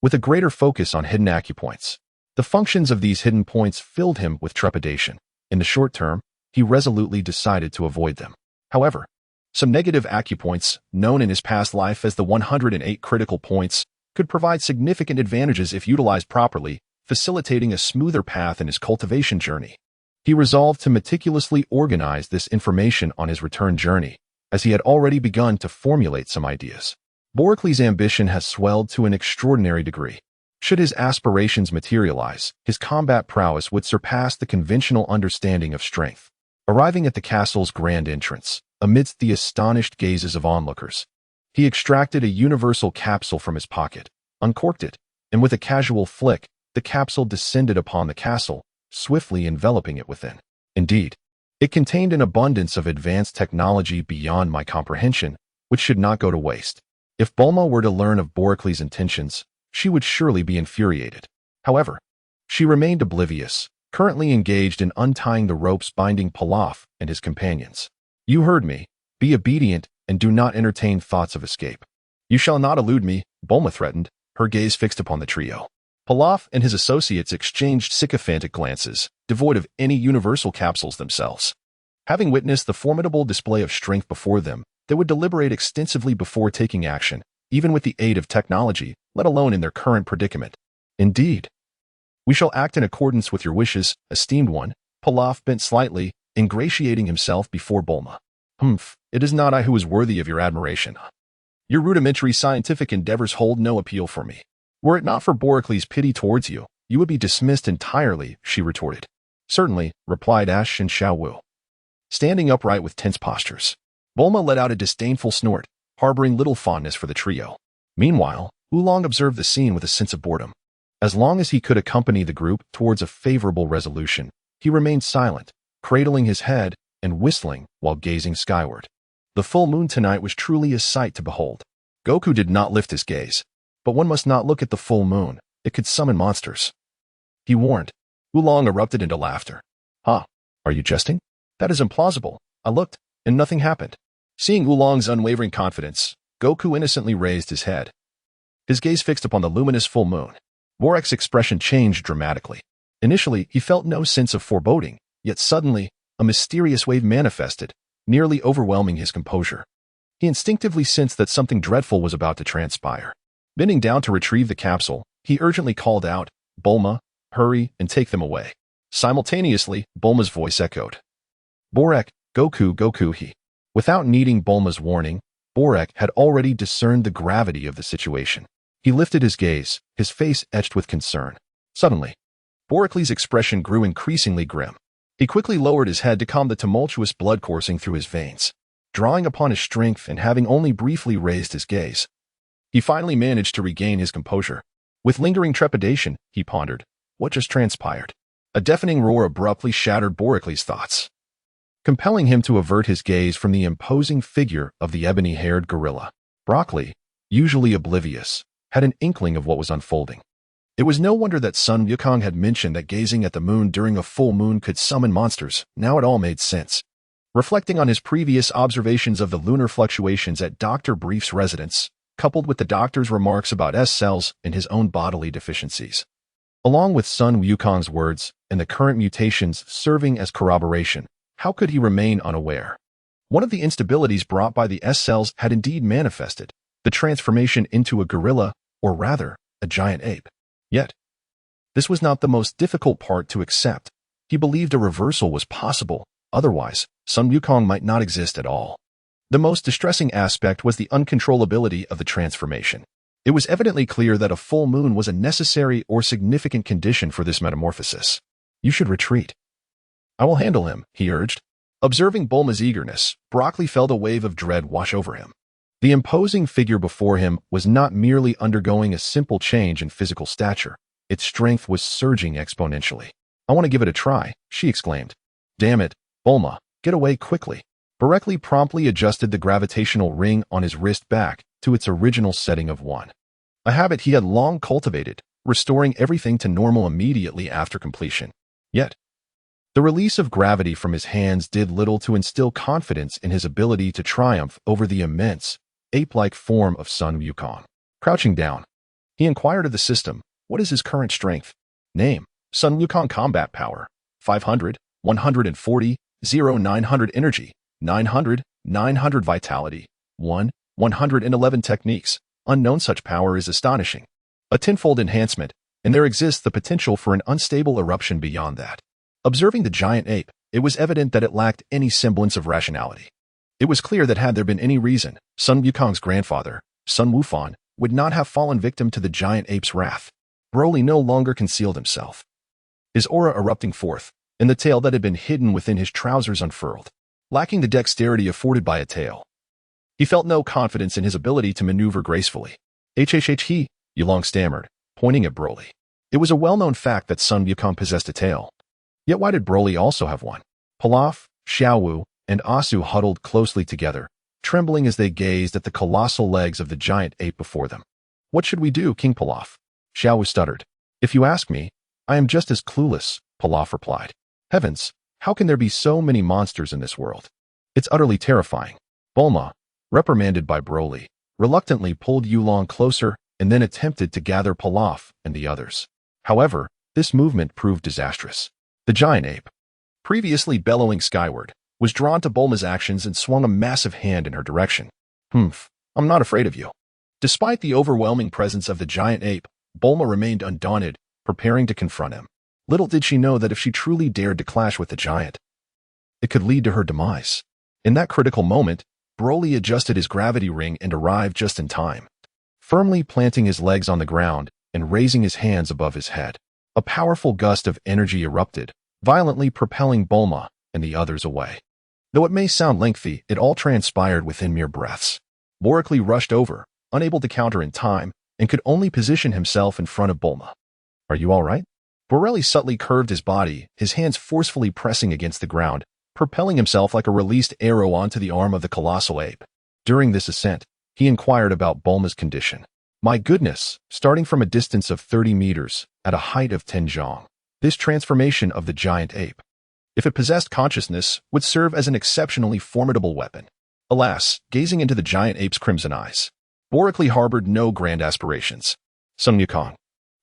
With a greater focus on hidden acupoints, the functions of these hidden points filled him with trepidation. In the short term, he resolutely decided to avoid them. However, some negative acupoints, known in his past life as the 108 critical points, could provide significant advantages if utilized properly, facilitating a smoother path in his cultivation journey. He resolved to meticulously organize this information on his return journey, as he had already begun to formulate some ideas. Boracli's ambition has swelled to an extraordinary degree. Should his aspirations materialize, his combat prowess would surpass the conventional understanding of strength. Arriving at the castle's grand entrance, amidst the astonished gazes of onlookers, he extracted a universal capsule from his pocket, uncorked it, and with a casual flick, the capsule descended upon the castle, swiftly enveloping it within. Indeed, it contained an abundance of advanced technology beyond my comprehension, which should not go to waste. If Bulma were to learn of Boracli's intentions, she would surely be infuriated. However, she remained oblivious, currently engaged in untying the ropes binding Pilaf and his companions. You heard me. Be obedient and do not entertain thoughts of escape. You shall not elude me, Bulma threatened, her gaze fixed upon the trio. Pilaf and his associates exchanged sycophantic glances, devoid of any universal capsules themselves. Having witnessed the formidable display of strength before them, they would deliberate extensively before taking action, even with the aid of technology, let alone in their current predicament. Indeed. We shall act in accordance with your wishes, esteemed one. Pilaf bent slightly, ingratiating himself before Bulma. It is not I who is worthy of your admiration. Your rudimentary scientific endeavors hold no appeal for me. Were it not for Boricles' pity towards you, you would be dismissed entirely, she retorted. Certainly, replied Ash and Xiao Wu, standing upright with tense postures. Bulma let out a disdainful snort, harboring little fondness for the trio. Meanwhile, Oolong observed the scene with a sense of boredom. As long as he could accompany the group towards a favorable resolution, he remained silent, cradling his head and whistling while gazing skyward. The full moon tonight was truly a sight to behold. Goku did not lift his gaze. But one must not look at the full moon. It could summon monsters. He warned. Oolong erupted into laughter. Are you jesting? That is implausible. I looked, and nothing happened. Seeing Oolong's unwavering confidence, Goku innocently raised his head. His gaze fixed upon the luminous full moon. Borek's expression changed dramatically. Initially, he felt no sense of foreboding, yet suddenly, a mysterious wave manifested, nearly overwhelming his composure. He instinctively sensed that something dreadful was about to transpire. Bending down to retrieve the capsule, he urgently called out, Bulma, hurry and take them away. Simultaneously, Bulma's voice echoed. Borek, Goku, he. Without needing Bulma's warning, Borek had already discerned the gravity of the situation. He lifted his gaze, his face etched with concern. Suddenly, Boricles' expression grew increasingly grim. He quickly lowered his head to calm the tumultuous blood coursing through his veins. Drawing upon his strength and having only briefly raised his gaze, he finally managed to regain his composure. With lingering trepidation, he pondered, what just transpired? A deafening roar abruptly shattered Boricles' thoughts, compelling him to avert his gaze from the imposing figure of the ebony-haired gorilla. Broccoli, usually oblivious, had an inkling of what was unfolding. It was no wonder that Son Wukong had mentioned that gazing at the moon during a full moon could summon monsters. Now it all made sense. Reflecting on his previous observations of the lunar fluctuations at Dr. Brief's residence, coupled with the doctor's remarks about S-cells and his own bodily deficiencies, along with Son Wukong's words and the current mutations serving as corroboration, how could he remain unaware? One of the instabilities brought by the S-cells had indeed manifested, the transformation into a gorilla, or rather, a giant ape. Yet, this was not the most difficult part to accept. He believed a reversal was possible, otherwise, Son Wukong might not exist at all. The most distressing aspect was the uncontrollability of the transformation. It was evidently clear that a full moon was a necessary or significant condition for this metamorphosis. You should retreat. I will handle him, he urged. Observing Bulma's eagerness, Broccoli felt a wave of dread wash over him. The imposing figure before him was not merely undergoing a simple change in physical stature. Its strength was surging exponentially. I want to give it a try, she exclaimed. Damn it, Bulma, get away quickly. Broccoli promptly adjusted the gravitational ring on his wrist back to its original setting of 1. A habit he had long cultivated, restoring everything to normal immediately after completion. Yet, the release of gravity from his hands did little to instill confidence in his ability to triumph over the immense, ape-like form of Son Wukong. Crouching down, he inquired of the system, what is his current strength? Name, Son Wukong combat power, 500, 140, 900 energy, 900, 900 vitality, 111 techniques. Unknown such power is astonishing. A tenfold enhancement, and there exists the potential for an unstable eruption beyond that. Observing the giant ape, it was evident that it lacked any semblance of rationality. It was clear that had there been any reason, Son Wukong's grandfather, Sun Wufan, would not have fallen victim to the giant ape's wrath. Broly no longer concealed himself, his aura erupting forth, and the tail that had been hidden within his trousers unfurled, lacking the dexterity afforded by a tail. He felt no confidence in his ability to maneuver gracefully. He, Oolong stammered, pointing at Broly. It was a well-known fact that Son Wukong possessed a tail. Yet why did Broly also have one? Pilaf, Xiao Wu, and Asu huddled closely together, trembling as they gazed at the colossal legs of the giant ape before them. What should we do, King Pilaf? Xiao Wu stuttered. If you ask me, I am just as clueless, Pilaf replied. Heavens, how can there be so many monsters in this world? It's utterly terrifying. Bulma, reprimanded by Broly, reluctantly pulled Yulong closer and then attempted to gather Pilaf and the others. However, this movement proved disastrous. The giant ape, previously bellowing skyward, was drawn to Bulma's actions and swung a massive hand in her direction. Humph, I'm not afraid of you. Despite the overwhelming presence of the giant ape, Bulma remained undaunted, preparing to confront him. Little did she know that if she truly dared to clash with the giant, it could lead to her demise. In that critical moment, Broly adjusted his gravity ring and arrived just in time, firmly planting his legs on the ground and raising his hands above his head. A powerful gust of energy erupted, violently propelling Bulma and the others away. Though it may sound lengthy, it all transpired within mere breaths. Borically rushed over, unable to counter in time, and could only position himself in front of Bulma. Are you all right? Borelli subtly curved his body, his hands forcefully pressing against the ground, propelling himself like a released arrow onto the arm of the colossal ape. During this ascent, he inquired about Bulma's condition. My goodness, starting from a distance of 30 meters, at a height of 10 zhong. This transformation of the giant ape, if it possessed consciousness, would serve as an exceptionally formidable weapon. Alas, gazing into the giant ape's crimson eyes, Borically harbored no grand aspirations. Son Goku,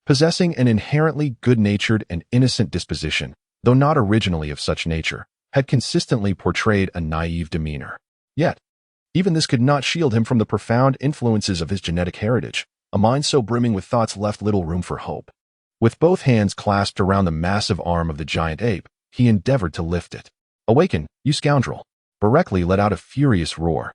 possessing an inherently good-natured and innocent disposition, though not originally of such nature, had consistently portrayed a naive demeanor. Yet, even this could not shield him from the profound influences of his genetic heritage. A mind so brimming with thoughts left little room for hope. With both hands clasped around the massive arm of the giant ape, he endeavored to lift it. Awaken, you scoundrel! Borically let out a furious roar,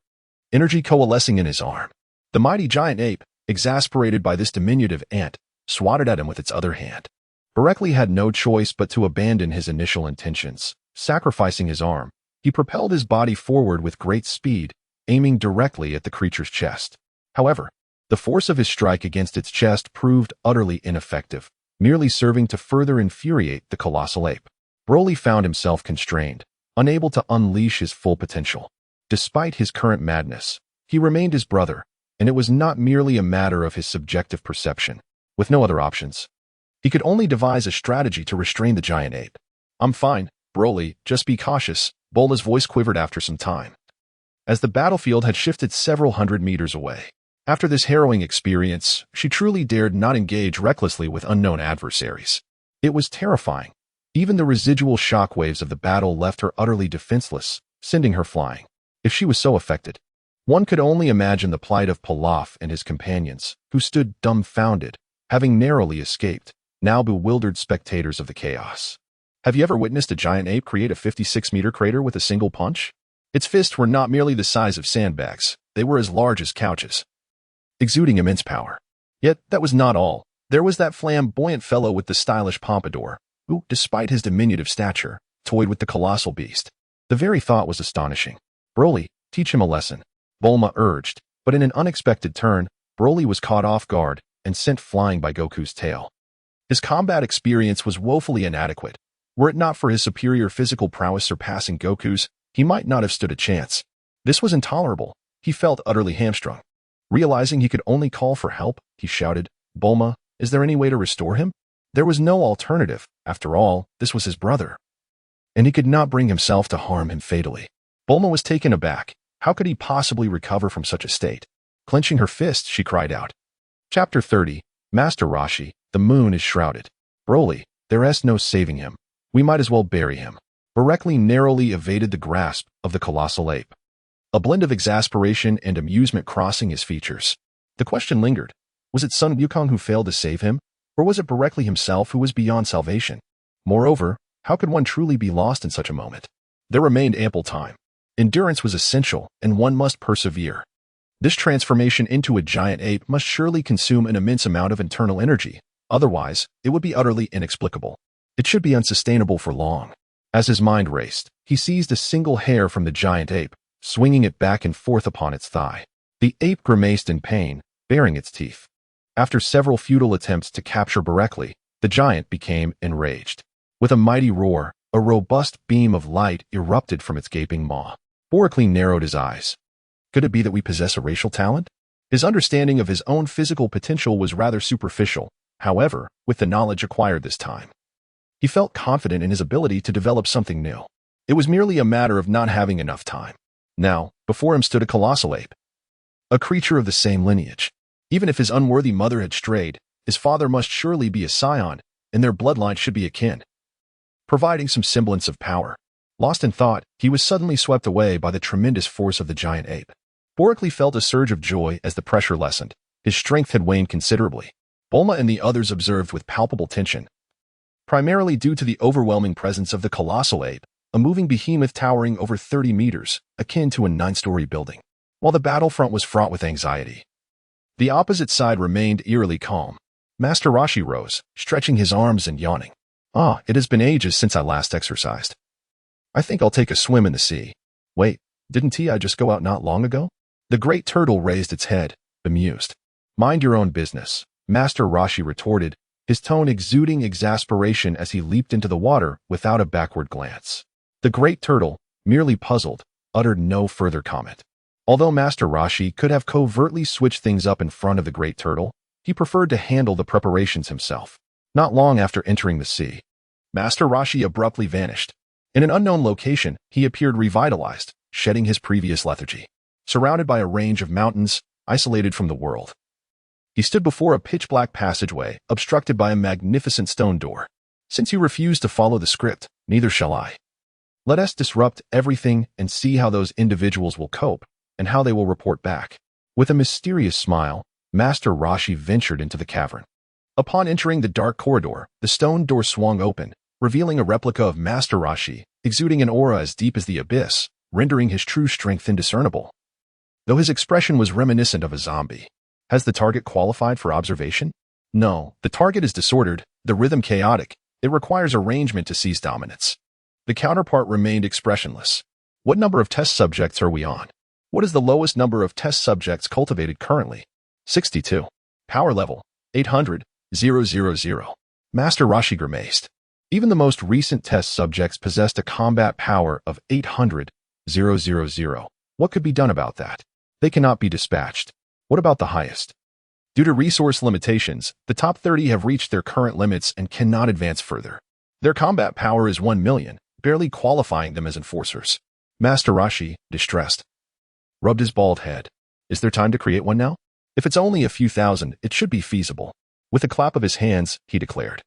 energy coalescing in his arm. The mighty giant ape, exasperated by this diminutive ant, swatted at him with its other hand. Borically had no choice but to abandon his initial intentions. Sacrificing his arm, he propelled his body forward with great speed, aiming directly at the creature's chest. However, the force of his strike against its chest proved utterly ineffective, merely serving to further infuriate the colossal ape. Broly found himself constrained, unable to unleash his full potential. Despite his current madness, he remained his brother, and it was not merely a matter of his subjective perception. With no other options, he could only devise a strategy to restrain the giant ape. I'm fine, Broly, just be cautious, Bulma's voice quivered after some time, as the battlefield had shifted several hundred meters away. After this harrowing experience, she truly dared not engage recklessly with unknown adversaries. It was terrifying. Even the residual shockwaves of the battle left her utterly defenseless, sending her flying. If she was so affected, one could only imagine the plight of Pilaf and his companions, who stood dumbfounded, having narrowly escaped, now bewildered spectators of the chaos. Have you ever witnessed a giant ape create a 56-meter crater with a single punch? Its fists were not merely the size of sandbags, they were as large as couches, exuding immense power. Yet that was not all. There was that flamboyant fellow with the stylish pompadour, who, despite his diminutive stature, toyed with the colossal beast. The very thought was astonishing. Broly, teach him a lesson, Bulma urged, but in an unexpected turn, Broly was caught off guard and sent flying by Goku's tail. His combat experience was woefully inadequate. Were it not for his superior physical prowess surpassing Goku's, he might not have stood a chance. This was intolerable. He felt utterly hamstrung. Realizing he could only call for help, he shouted, Bulma, is there any way to restore him? There was no alternative. After all, this was his brother, and he could not bring himself to harm him fatally. Bulma was taken aback. How could he possibly recover from such a state? Clenching her fist, she cried out. Chapter 30, Master Roshi, the moon is shrouded. Broly, there is no saving him. We might as well bury him. Borically narrowly evaded the grasp of the colossal ape, a blend of exasperation and amusement crossing his features. The question lingered. Was it Son Goku who failed to save him, or was it Borically himself who was beyond salvation? Moreover, how could one truly be lost in such a moment? There remained ample time. Endurance was essential, and one must persevere. This transformation into a giant ape must surely consume an immense amount of internal energy. Otherwise, it would be utterly inexplicable. It should be unsustainable for long. As his mind raced, he seized a single hair from the giant ape, swinging it back and forth upon its thigh. The ape grimaced in pain, baring its teeth. After several futile attempts to capture Borically, the giant became enraged. With a mighty roar, a robust beam of light erupted from its gaping maw. Borically narrowed his eyes. Could it be that we possess a racial talent? His understanding of his own physical potential was rather superficial, however, with the knowledge acquired this time. He felt confident in his ability to develop something new. It was merely a matter of not having enough time. Now, before him stood a colossal ape, a creature of the same lineage. Even if his unworthy mother had strayed, his father must surely be a scion, and their bloodline should be akin, providing some semblance of power. Lost in thought, he was suddenly swept away by the tremendous force of the giant ape. Borically felt a surge of joy as the pressure lessened. His strength had waned considerably. Bulma and the others observed with palpable tension, primarily due to the overwhelming presence of the colossal ape, a moving behemoth towering over 30 meters, akin to a 9-story building. While the battlefront was fraught with anxiety, the opposite side remained eerily calm. Master Roshi rose, stretching his arms and yawning. It has been ages since I last exercised. I think I'll take a swim in the sea. Wait, didn't I just go out not long ago? The great turtle raised its head, bemused. Mind your own business, Master Roshi retorted, his tone exuding exasperation as he leaped into the water without a backward glance. The great turtle, merely puzzled, uttered no further comment. Although Master Roshi could have covertly switched things up in front of the great turtle, he preferred to handle the preparations himself. Not long after entering the sea, Master Roshi abruptly vanished. In an unknown location, he appeared revitalized, shedding his previous lethargy. Surrounded by a range of mountains, isolated from the world, he stood before a pitch-black passageway, obstructed by a magnificent stone door. Since you refuse to follow the script, neither shall I. Let us disrupt everything and see how those individuals will cope, and how they will report back. With a mysterious smile, Master Roshi ventured into the cavern. Upon entering the dark corridor, the stone door swung open, revealing a replica of Master Roshi, exuding an aura as deep as the abyss, rendering his true strength indiscernible. Though his expression was reminiscent of a zombie. Has the target qualified for observation? No, the target is disordered, the rhythm chaotic. It requires arrangement to seize dominance. The counterpart remained expressionless. What number of test subjects are we on? What is the lowest number of test subjects cultivated currently? 62. Power level, 800, 000. Master Roshi grimaced. Even the most recent test subjects possessed a combat power of 800, 000. What could be done about that? They cannot be dispatched. What about the highest? Due to resource limitations, the top 30 have reached their current limits and cannot advance further. Their combat power is 1 million, barely qualifying them as enforcers. Master Roshi, distressed, rubbed his bald head. Is there time to create one now? If it's only a few thousand, it should be feasible. With a clap of his hands, he declared.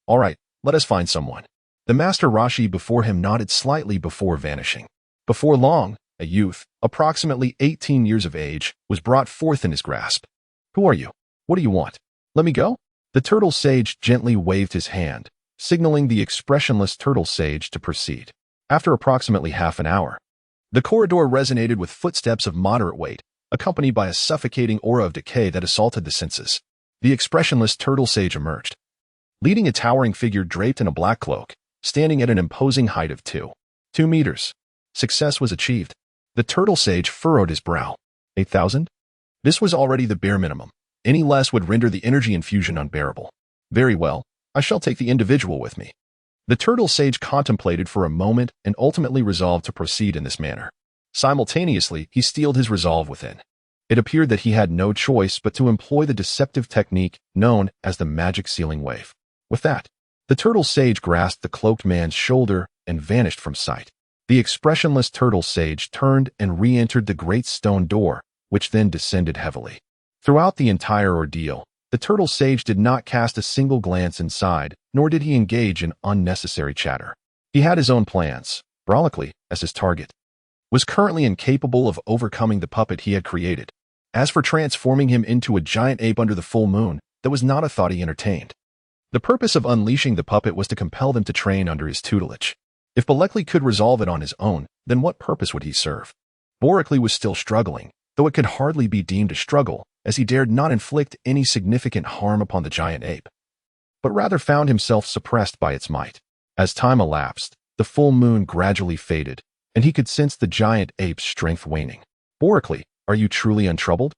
All right, let us find someone. The Master Roshi before him nodded slightly before vanishing. Before long, a youth, approximately 18 years of age, was brought forth in his grasp. Who are you? What do you want? Let me go? The turtle sage gently waved his hand, signaling the expressionless turtle sage to proceed. After approximately half an hour, the corridor resonated with footsteps of moderate weight, accompanied by a suffocating aura of decay that assaulted the senses. The expressionless turtle sage emerged, leading a towering figure draped in a black cloak, standing at an imposing height of 2 meters. Success was achieved. The turtle sage furrowed his brow. 8,000? This was already the bare minimum. Any less would render the energy infusion unbearable. Very well, I shall take the individual with me. The turtle sage contemplated for a moment and ultimately resolved to proceed in this manner. Simultaneously, he steeled his resolve within. It appeared that he had no choice but to employ the deceptive technique known as the magic sealing wave. With that, the turtle sage grasped the cloaked man's shoulder and vanished from sight. The expressionless turtle sage turned and re-entered the great stone door, which then descended heavily. Throughout the entire ordeal, the turtle sage did not cast a single glance inside, nor did he engage in unnecessary chatter. He had his own plans. Brolickly, as his target, was currently incapable of overcoming the puppet he had created. As for transforming him into a giant ape under the full moon, that was not a thought he entertained. The purpose of unleashing the puppet was to compel them to train under his tutelage. If Borically could resolve it on his own, then what purpose would he serve? Borically was still struggling, though it could hardly be deemed a struggle, as he dared not inflict any significant harm upon the giant ape, but rather found himself suppressed by its might. As time elapsed, the full moon gradually faded, and he could sense the giant ape's strength waning. Borically, are you truly untroubled?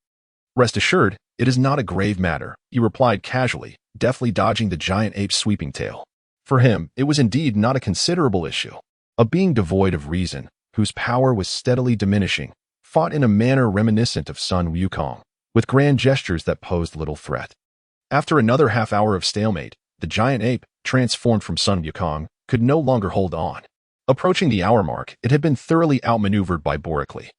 Rest assured, it is not a grave matter, he replied casually, deftly dodging the giant ape's sweeping tail. For him, it was indeed not a considerable issue. A being devoid of reason, whose power was steadily diminishing, fought in a manner reminiscent of Son Wukong, with grand gestures that posed little threat. After another half hour of stalemate, the giant ape, transformed from Son Wukong, could no longer hold on. Approaching the hour mark, it had been thoroughly outmaneuvered by Boracli,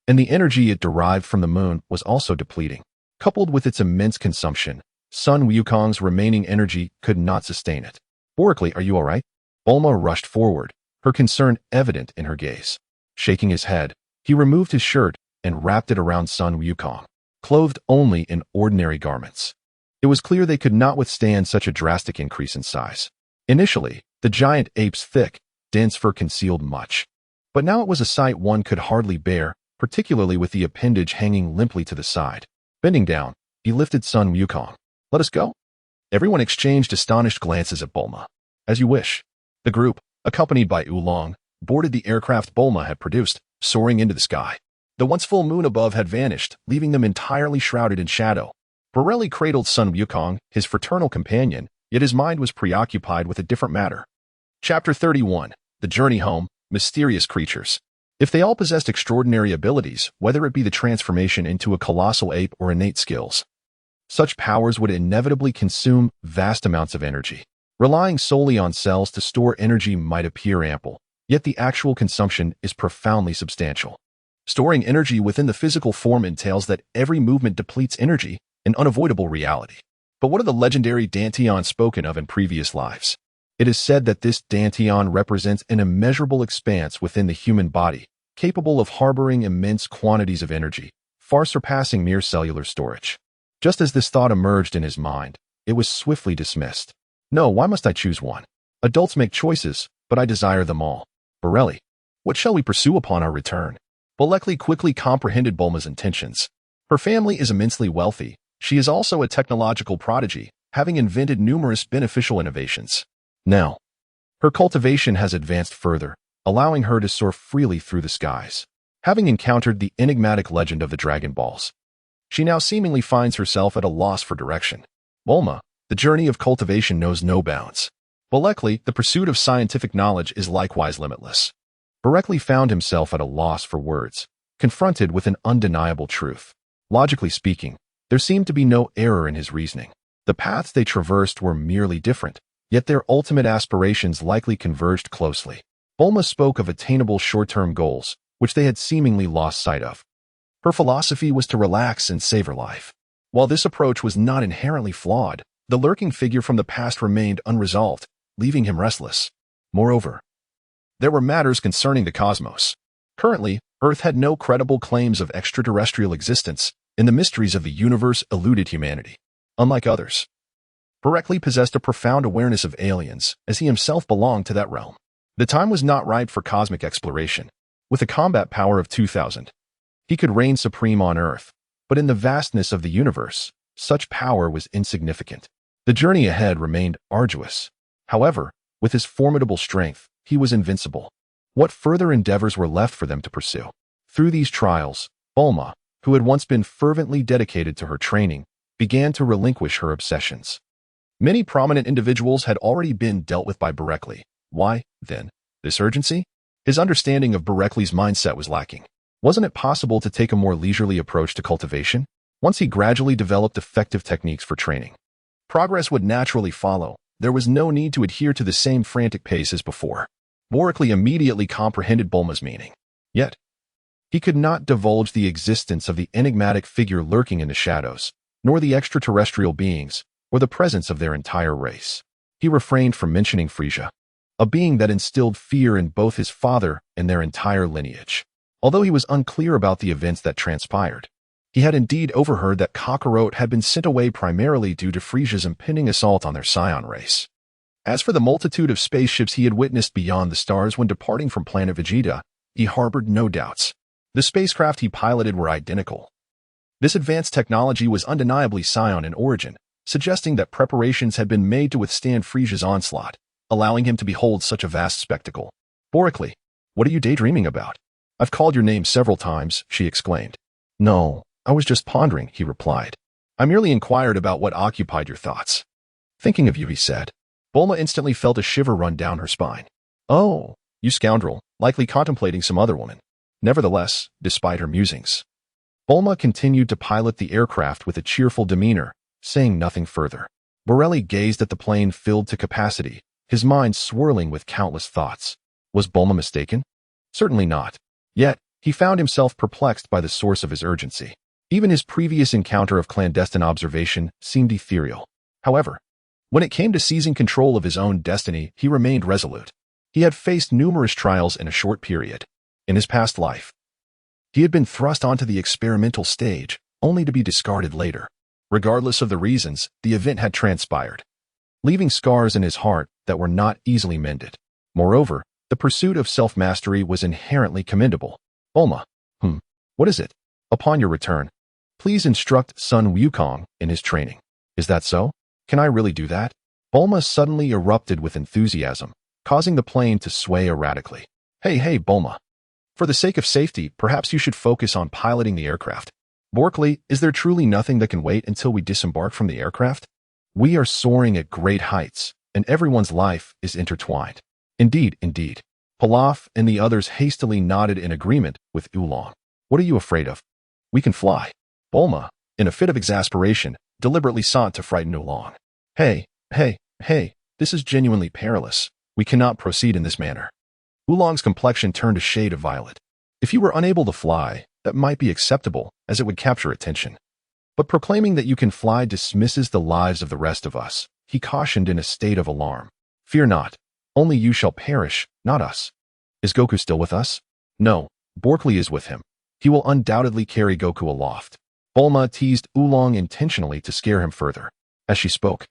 and the energy it derived from the moon was also depleting. Coupled with its immense consumption, Son Wukong's remaining energy could not sustain it. Boracli, are you all right? Bulma rushed forward, her concern evident in her gaze. Shaking his head, he removed his shirt and wrapped it around Son Wukong, clothed only in ordinary garments. It was clear they could not withstand such a drastic increase in size. Initially, the giant ape's thick, dense fur concealed much, but now it was a sight one could hardly bear, particularly with the appendage hanging limply to the side. Bending down, he lifted Son Wukong. Let us go. Everyone exchanged astonished glances at Bulma. As you wish. The group, accompanied by Oolong, boarded the aircraft Bulma had produced, soaring into the sky. The once full moon above had vanished, leaving them entirely shrouded in shadow. Borelli cradled Son Wukong, his fraternal companion, yet his mind was preoccupied with a different matter. Chapter 31. The Journey Home, Mysterious Creatures. If they all possessed extraordinary abilities, whether it be the transformation into a colossal ape or innate skills, such powers would inevitably consume vast amounts of energy. Relying solely on cells to store energy might appear ample, yet the actual consumption is profoundly substantial. Storing energy within the physical form entails that every movement depletes energy, an unavoidable reality. But what of the legendary Dantian spoken of in previous lives? It is said that this Dantian represents an immeasurable expanse within the human body, capable of harboring immense quantities of energy, far surpassing mere cellular storage. Just as this thought emerged in his mind, it was swiftly dismissed. No, why must I choose one? Adults make choices, but I desire them all. Borelli, what shall we pursue upon our return? Borelli quickly comprehended Bulma's intentions. Her family is immensely wealthy. She is also a technological prodigy, having invented numerous beneficial innovations. Now, her cultivation has advanced further, allowing her to soar freely through the skies. Having encountered the enigmatic legend of the Dragon Balls, she now seemingly finds herself at a loss for direction. Bulma, the journey of cultivation knows no bounds. Borelli, the pursuit of scientific knowledge is likewise limitless. Borelli found himself at a loss for words, confronted with an undeniable truth. Logically speaking, there seemed to be no error in his reasoning. The paths they traversed were merely different, yet their ultimate aspirations likely converged closely. Bulma spoke of attainable short-term goals, which they had seemingly lost sight of. Her philosophy was to relax and savor life. While this approach was not inherently flawed, the lurking figure from the past remained unresolved, leaving him restless. Moreover, there were matters concerning the cosmos. Currently, Earth had no credible claims of extraterrestrial existence, and the mysteries of the universe eluded humanity. Unlike others, Borelli possessed a profound awareness of aliens, as he himself belonged to that realm. The time was not ripe for cosmic exploration. With a combat power of 2,000, he could reign supreme on Earth, but in the vastness of the universe, such power was insignificant. The journey ahead remained arduous. However, with his formidable strength, he was invincible. What further endeavors were left for them to pursue? Through these trials, Bulma, who had once been fervently dedicated to her training, began to relinquish her obsessions. Many prominent individuals had already been dealt with by Borelli. Why, then, this urgency? His understanding of Borelli's mindset was lacking. Wasn't it possible to take a more leisurely approach to cultivation? Once he gradually developed effective techniques for training, progress would naturally follow. There was no need to adhere to the same frantic pace as before. Borelli immediately comprehended Bulma's meaning. Yet, he could not divulge the existence of the enigmatic figure lurking in the shadows, nor the extraterrestrial beings, or the presence of their entire race. He refrained from mentioning Frisia, a being that instilled fear in both his father and their entire lineage. Although he was unclear about the events that transpired, he had indeed overheard that Kakarot had been sent away primarily due to Frisia's impending assault on their scion race. As for the multitude of spaceships he had witnessed beyond the stars when departing from planet Vegeta, he harbored no doubts. The spacecraft he piloted were identical. This advanced technology was undeniably scion in origin, suggesting that preparations had been made to withstand Frisia's onslaught, allowing him to behold such a vast spectacle. Borelli, what are you daydreaming about? I've called your name several times, she exclaimed. No, I was just pondering, he replied. I merely inquired about what occupied your thoughts. Thinking of you, he said. Bulma instantly felt a shiver run down her spine. Oh, you scoundrel, likely contemplating some other woman. Nevertheless, despite her musings, Bulma continued to pilot the aircraft with a cheerful demeanor, saying nothing further. Borelli gazed at the plane filled to capacity, his mind swirling with countless thoughts. Was Bulma mistaken? Certainly not. Yet, he found himself perplexed by the source of his urgency. Even his previous encounter of clandestine observation seemed ethereal. However, when it came to seizing control of his own destiny, he remained resolute. He had faced numerous trials in a short period. In his past life, he had been thrust onto the experimental stage, only to be discarded later. Regardless of the reasons, the event had transpired, leaving scars in his heart that were not easily mended. Moreover, the pursuit of self-mastery was inherently commendable. Bulma, what is it? Upon your return, please instruct Son Wukong in his training. Is that so? Can I really do that? Bulma suddenly erupted with enthusiasm, causing the plane to sway erratically. Hey, Bulma. For the sake of safety, perhaps you should focus on piloting the aircraft. Borkley, is there truly nothing that can wait until we disembark from the aircraft? We are soaring at great heights, and everyone's life is intertwined. Indeed. Pilaf and the others hastily nodded in agreement with Oolong. What are you afraid of? We can fly. Bulma, in a fit of exasperation, deliberately sought to frighten Oolong. Hey, this is genuinely perilous. We cannot proceed in this manner. Oolong's complexion turned a shade of violet. If you were unable to fly, that might be acceptable, as it would capture attention. But proclaiming that you can fly dismisses the lives of the rest of us, he cautioned in a state of alarm. Fear not. Only you shall perish, not us. Is Goku still with us? No, Borkley is with him. He will undoubtedly carry Goku aloft. Bulma teased Oolong intentionally to scare him further. As she spoke,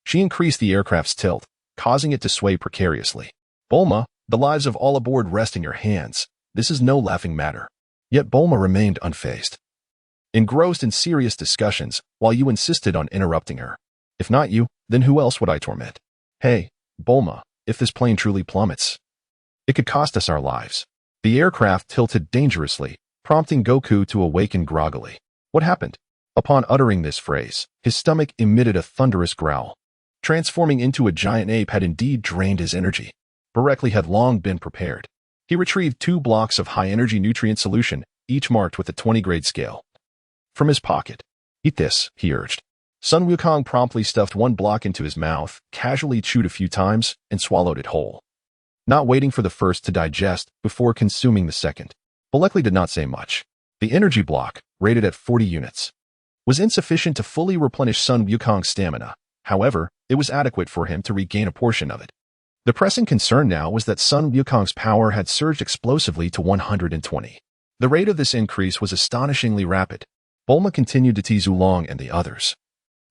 she increased the aircraft's tilt, causing it to sway precariously. Bulma, the lives of all aboard rest in your hands. This is no laughing matter. Yet Bulma remained unfazed, engrossed in serious discussions, while you insisted on interrupting her. If not you, then who else would I torment? Hey, Bulma, if this plane truly plummets, it could cost us our lives. The aircraft tilted dangerously, prompting Goku to awaken groggily. What happened? Upon uttering this phrase, his stomach emitted a thunderous growl. Transforming into a giant ape had indeed drained his energy. Borkley had long been prepared. He retrieved 2 blocks of high-energy nutrient solution, each marked with a 20-grade scale, from his pocket. Eat this, he urged. Son Wukong promptly stuffed 1 block into his mouth, casually chewed a few times, and swallowed it whole, not waiting for the first to digest before consuming the second. Borkley did not say much. The energy block, rated at 40 units, was insufficient to fully replenish Son Wukong's stamina. However, it was adequate for him to regain a portion of it. The pressing concern now was that Son Wukong's power had surged explosively to 120. The rate of this increase was astonishingly rapid. Bulma continued to tease Oolong and the others,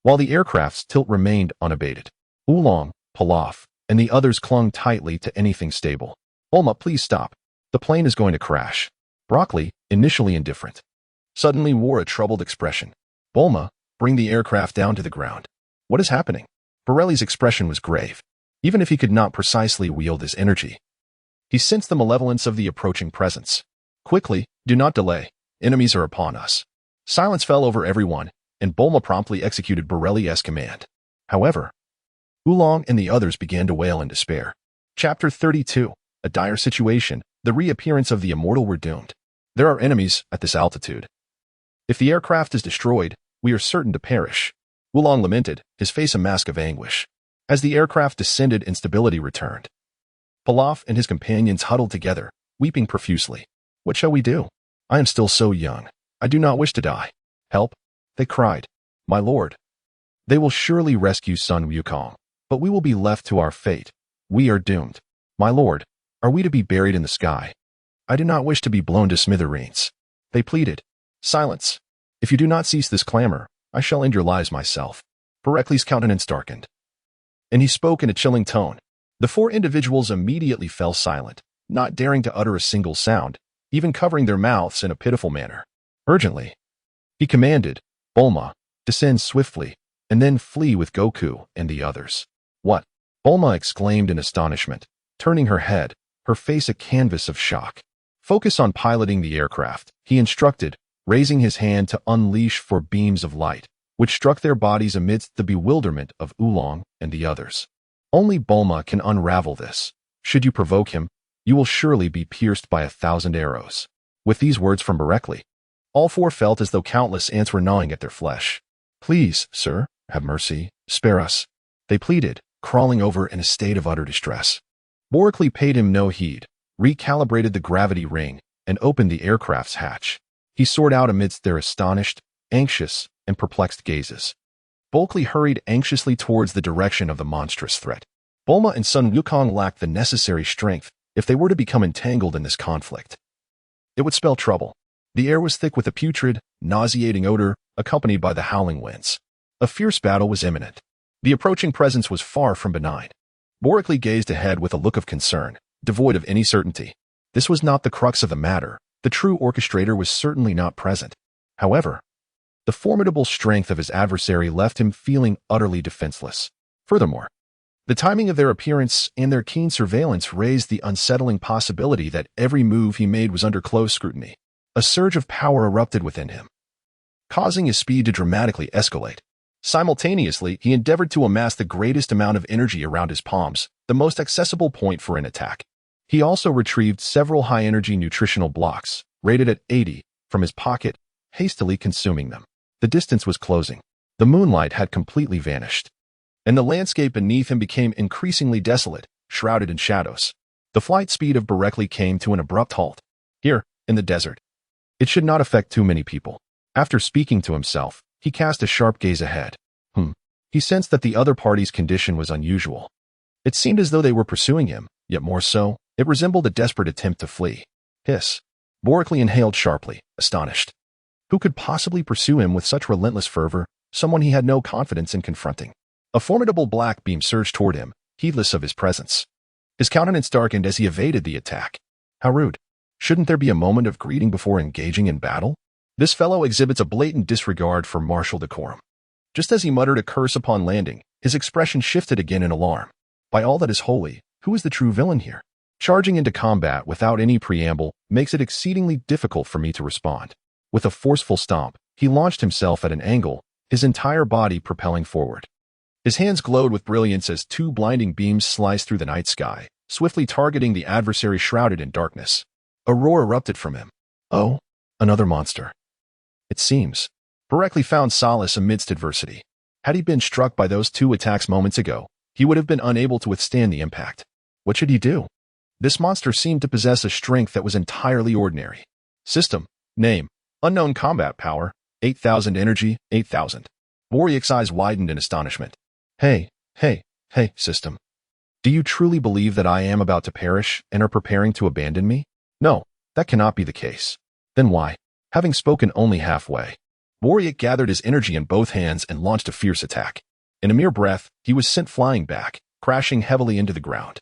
while the aircraft's tilt remained unabated. Oolong, Pilaf, and the others clung tightly to anything stable. Bulma, please stop. The plane is going to crash. Borkley, initially indifferent, suddenly wore a troubled expression. Bulma, bring the aircraft down to the ground. What is happening? Borelli's expression was grave. Even if he could not precisely wield his energy, he sensed the malevolence of the approaching presence. Quickly, do not delay. Enemies are upon us. Silence fell over everyone, and Bulma promptly executed Borelli's command. However, Oolong and the others began to wail in despair. Chapter 32. A dire situation. The reappearance of the immortal were doomed. There are enemies at this altitude. If the aircraft is destroyed, we are certain to perish. Oolong lamented, his face a mask of anguish. As the aircraft descended and stability returned, Pilaf and his companions huddled together, weeping profusely. What shall we do? I am still so young. I do not wish to die. Help, they cried. My lord. They will surely rescue Son Wukong, but we will be left to our fate. We are doomed. My lord, are we to be buried in the sky? I do not wish to be blown to smithereens. They pleaded. Silence. If you do not cease this clamor, I shall end your lives myself. Borkley's countenance darkened, and he spoke in a chilling tone. The 4 individuals immediately fell silent, not daring to utter a single sound, even covering their mouths in a pitiful manner. Urgently, he commanded, Bulma, descend swiftly, and then flee with Goku and the others. What? Bulma exclaimed in astonishment, turning her head, her face a canvas of shock. Focus on piloting the aircraft, he instructed, raising his hand to unleash 4 beams of light, which struck their bodies amidst the bewilderment of Oolong and the others. Only Bulma can unravel this. Should you provoke him, you will surely be pierced by 1,000 arrows. With these words from Borkley, all 4 felt as though countless ants were gnawing at their flesh. Please, sir, have mercy, spare us, they pleaded, crawling over in a state of utter distress. Borkley paid him no heed, recalibrated the gravity ring, and opened the aircraft's hatch. He soared out amidst their astonished, anxious, and perplexed gazes. Bulkley hurried anxiously towards the direction of the monstrous threat. Bulma and Son Wukong lacked the necessary strength if they were to become entangled in this conflict. It would spell trouble. The air was thick with a putrid, nauseating odor, accompanied by the howling winds. A fierce battle was imminent. The approaching presence was far from benign. Borkley gazed ahead with a look of concern, devoid of any certainty. This was not the crux of the matter. The true orchestrator was certainly not present. However, the formidable strength of his adversary left him feeling utterly defenseless. Furthermore, the timing of their appearance and their keen surveillance raised the unsettling possibility that every move he made was under close scrutiny. A surge of power erupted within him, causing his speed to dramatically escalate. Simultaneously, he endeavored to amass the greatest amount of energy around his palms, the most accessible point for an attack. He also retrieved several high-energy nutritional blocks, rated at 80, from his pocket, hastily consuming them. The distance was closing. The moonlight had completely vanished, and the landscape beneath him became increasingly desolate, shrouded in shadows. The flight speed of Borkley came to an abrupt halt. Here, in the desert, it should not affect too many people. After speaking to himself, he cast a sharp gaze ahead. He sensed that the other party's condition was unusual. It seemed as though they were pursuing him, yet more so, it resembled a desperate attempt to flee. Hiss. Borkley inhaled sharply, astonished. Who could possibly pursue him with such relentless fervor, someone he had no confidence in confronting? A formidable black beam surged toward him, heedless of his presence. His countenance darkened as he evaded the attack. How rude. Shouldn't there be a moment of greeting before engaging in battle? This fellow exhibits a blatant disregard for martial decorum. Just as he muttered a curse upon landing, his expression shifted again in alarm. By all that is holy, who is the true villain here? Charging into combat without any preamble makes it exceedingly difficult for me to respond. With a forceful stomp, he launched himself at an angle, his entire body propelling forward. His hands glowed with brilliance as two blinding beams sliced through the night sky, swiftly targeting the adversary shrouded in darkness. A roar erupted from him. Oh, another monster. It seems. Borkley found solace amidst adversity. Had he been struck by those two attacks moments ago, he would have been unable to withstand the impact. What should he do? This monster seemed to possess a strength that was entirely ordinary. System. Name. Unknown combat power. 8,000 energy. 8,000. Boryak's eyes widened in astonishment. Hey, system. Do you truly believe that I am about to perish and are preparing to abandon me? No, that cannot be the case. Then why? Having spoken only halfway, Boryak gathered his energy in both hands and launched a fierce attack. In a mere breath, he was sent flying back, crashing heavily into the ground.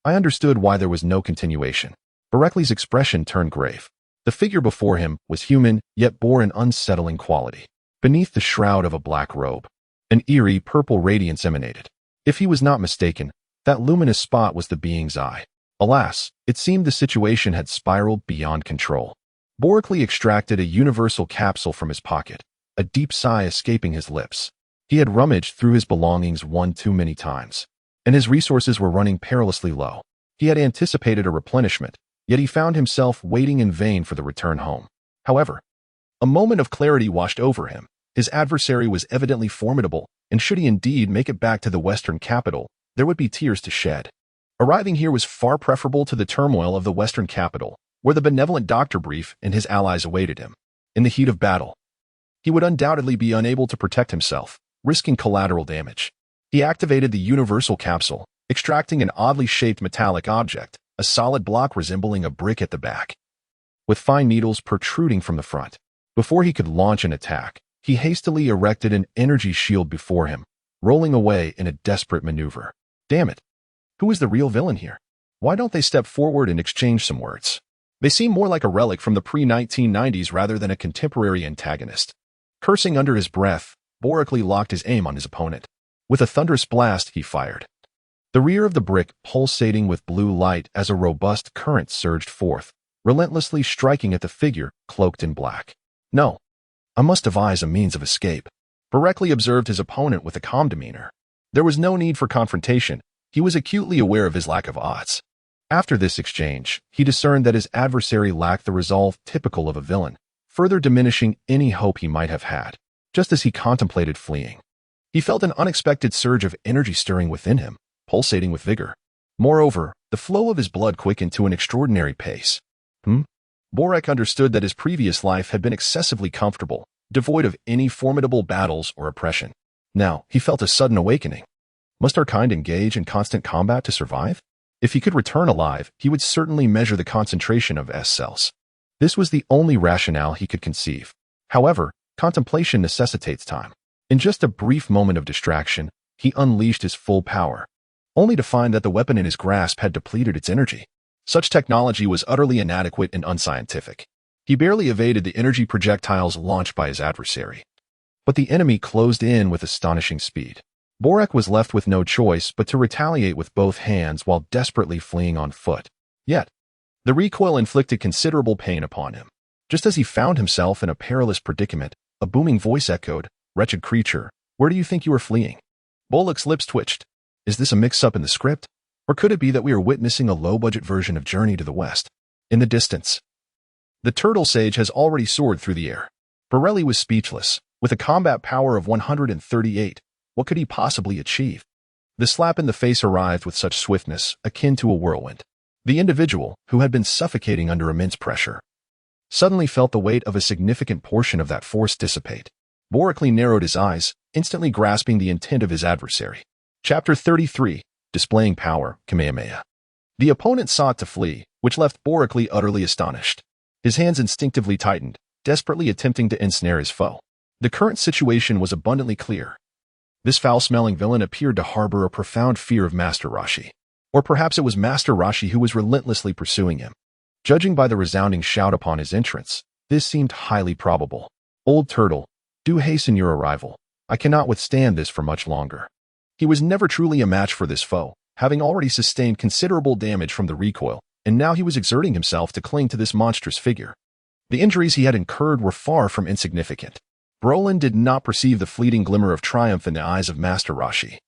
I understood why there was no continuation. Borkley's expression turned grave. The figure before him was human, yet bore an unsettling quality. Beneath the shroud of a black robe, an eerie purple radiance emanated. If he was not mistaken, that luminous spot was the being's eye. Alas, it seemed the situation had spiraled beyond control. Borkley extracted a universal capsule from his pocket, a deep sigh escaping his lips. He had rummaged through his belongings one too many times, and his resources were running perilously low. He had anticipated a replenishment, yet he found himself waiting in vain for the return home. However, a moment of clarity washed over him. His adversary was evidently formidable, and should he indeed make it back to the Western capital, there would be tears to shed. Arriving here was far preferable to the turmoil of the Western capital, where the benevolent Dr. Brief and his allies awaited him. In the heat of battle, he would undoubtedly be unable to protect himself, risking collateral damage. He activated the universal capsule, extracting an oddly shaped metallic object, a solid block resembling a brick at the back, with fine needles protruding from the front. Before he could launch an attack, he hastily erected an energy shield before him, rolling away in a desperate maneuver. Damn it! Who is the real villain here? Why don't they step forward and exchange some words? They seem more like a relic from the pre-1990s rather than a contemporary antagonist. Cursing under his breath, Borkley locked his aim on his opponent. With a thunderous blast, he fired. The rear of the brick pulsating with blue light as a robust current surged forth, relentlessly striking at the figure cloaked in black. No, I must devise a means of escape. Borkley observed his opponent with a calm demeanor. There was no need for confrontation. He was acutely aware of his lack of odds. After this exchange, he discerned that his adversary lacked the resolve typical of a villain, further diminishing any hope he might have had. Just as he contemplated fleeing, He felt an unexpected surge of energy stirring within him, pulsating with vigor. Moreover, the flow of his blood quickened to an extraordinary pace. Borak understood that his previous life had been excessively comfortable, devoid of any formidable battles or oppression. Now, he felt a sudden awakening. Must our kind engage in constant combat to survive? If he could return alive, he would certainly measure the concentration of S cells. This was the only rationale he could conceive. However, contemplation necessitates time. In just a brief moment of distraction, he unleashed his full power, only to find that the weapon in his grasp had depleted its energy. Such technology was utterly inadequate and unscientific. He barely evaded the energy projectiles launched by his adversary. But the enemy closed in with astonishing speed. Borak was left with no choice but to retaliate with both hands while desperately fleeing on foot. Yet, the recoil inflicted considerable pain upon him. Just as he found himself in a perilous predicament, a booming voice echoed, "Wretched creature, where do you think you are fleeing?" Borak's lips twitched. Is this a mix-up in the script? Or could it be that we are witnessing a low-budget version of Journey to the West? In the distance, the turtle sage has already soared through the air. Borelli was speechless. With a combat power of 138, what could he possibly achieve? The slap in the face arrived with such swiftness, akin to a whirlwind. The individual, who had been suffocating under immense pressure, suddenly felt the weight of a significant portion of that force dissipate. Borak narrowed his eyes, instantly grasping the intent of his adversary. Chapter 33, Displaying Power, Kamehameha. The opponent sought to flee, which left Borak utterly astonished. His hands instinctively tightened, desperately attempting to ensnare his foe. The current situation was abundantly clear. This foul-smelling villain appeared to harbor a profound fear of Master Roshi. Or perhaps it was Master Roshi who was relentlessly pursuing him. Judging by the resounding shout upon his entrance, this seemed highly probable. Old Turtle, do hasten your arrival. I cannot withstand this for much longer. He was never truly a match for this foe, having already sustained considerable damage from the recoil, and now he was exerting himself to cling to this monstrous figure. The injuries he had incurred were far from insignificant. Brolin did not perceive the fleeting glimmer of triumph in the eyes of Master Roshi.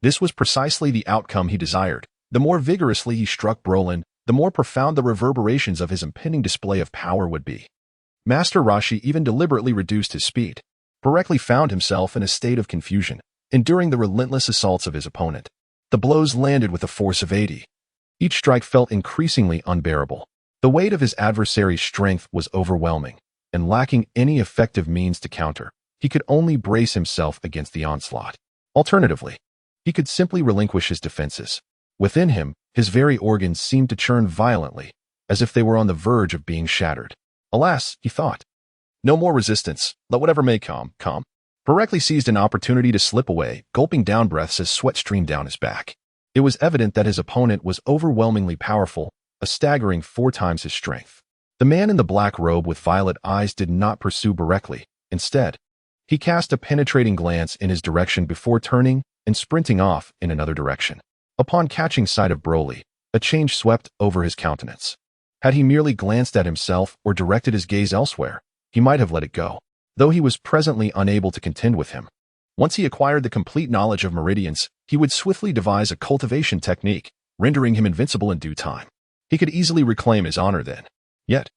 This was precisely the outcome he desired. The more vigorously he struck Brolin, the more profound the reverberations of his impending display of power would be. Master Roshi even deliberately reduced his speed. Borak found himself in a state of confusion, enduring the relentless assaults of his opponent. The blows landed with a force of 80. Each strike felt increasingly unbearable. The weight of his adversary's strength was overwhelming, and lacking any effective means to counter, he could only brace himself against the onslaught. Alternatively, he could simply relinquish his defenses. Within him, his very organs seemed to churn violently, as if they were on the verge of being shattered. Alas, he thought. No more resistance. Let whatever may come. Borak seized an opportunity to slip away, gulping down breaths as sweat streamed down his back. It was evident that his opponent was overwhelmingly powerful, a staggering 4 times his strength. The man in the black robe with violet eyes did not pursue Borak. Instead, he cast a penetrating glance in his direction before turning and sprinting off in another direction. Upon catching sight of Broly, a change swept over his countenance. Had he merely glanced at himself or directed his gaze elsewhere, he might have let it go, though he was presently unable to contend with him. Once he acquired the complete knowledge of meridians, he would swiftly devise a cultivation technique, rendering him invincible in due time. He could easily reclaim his honor then. Yet,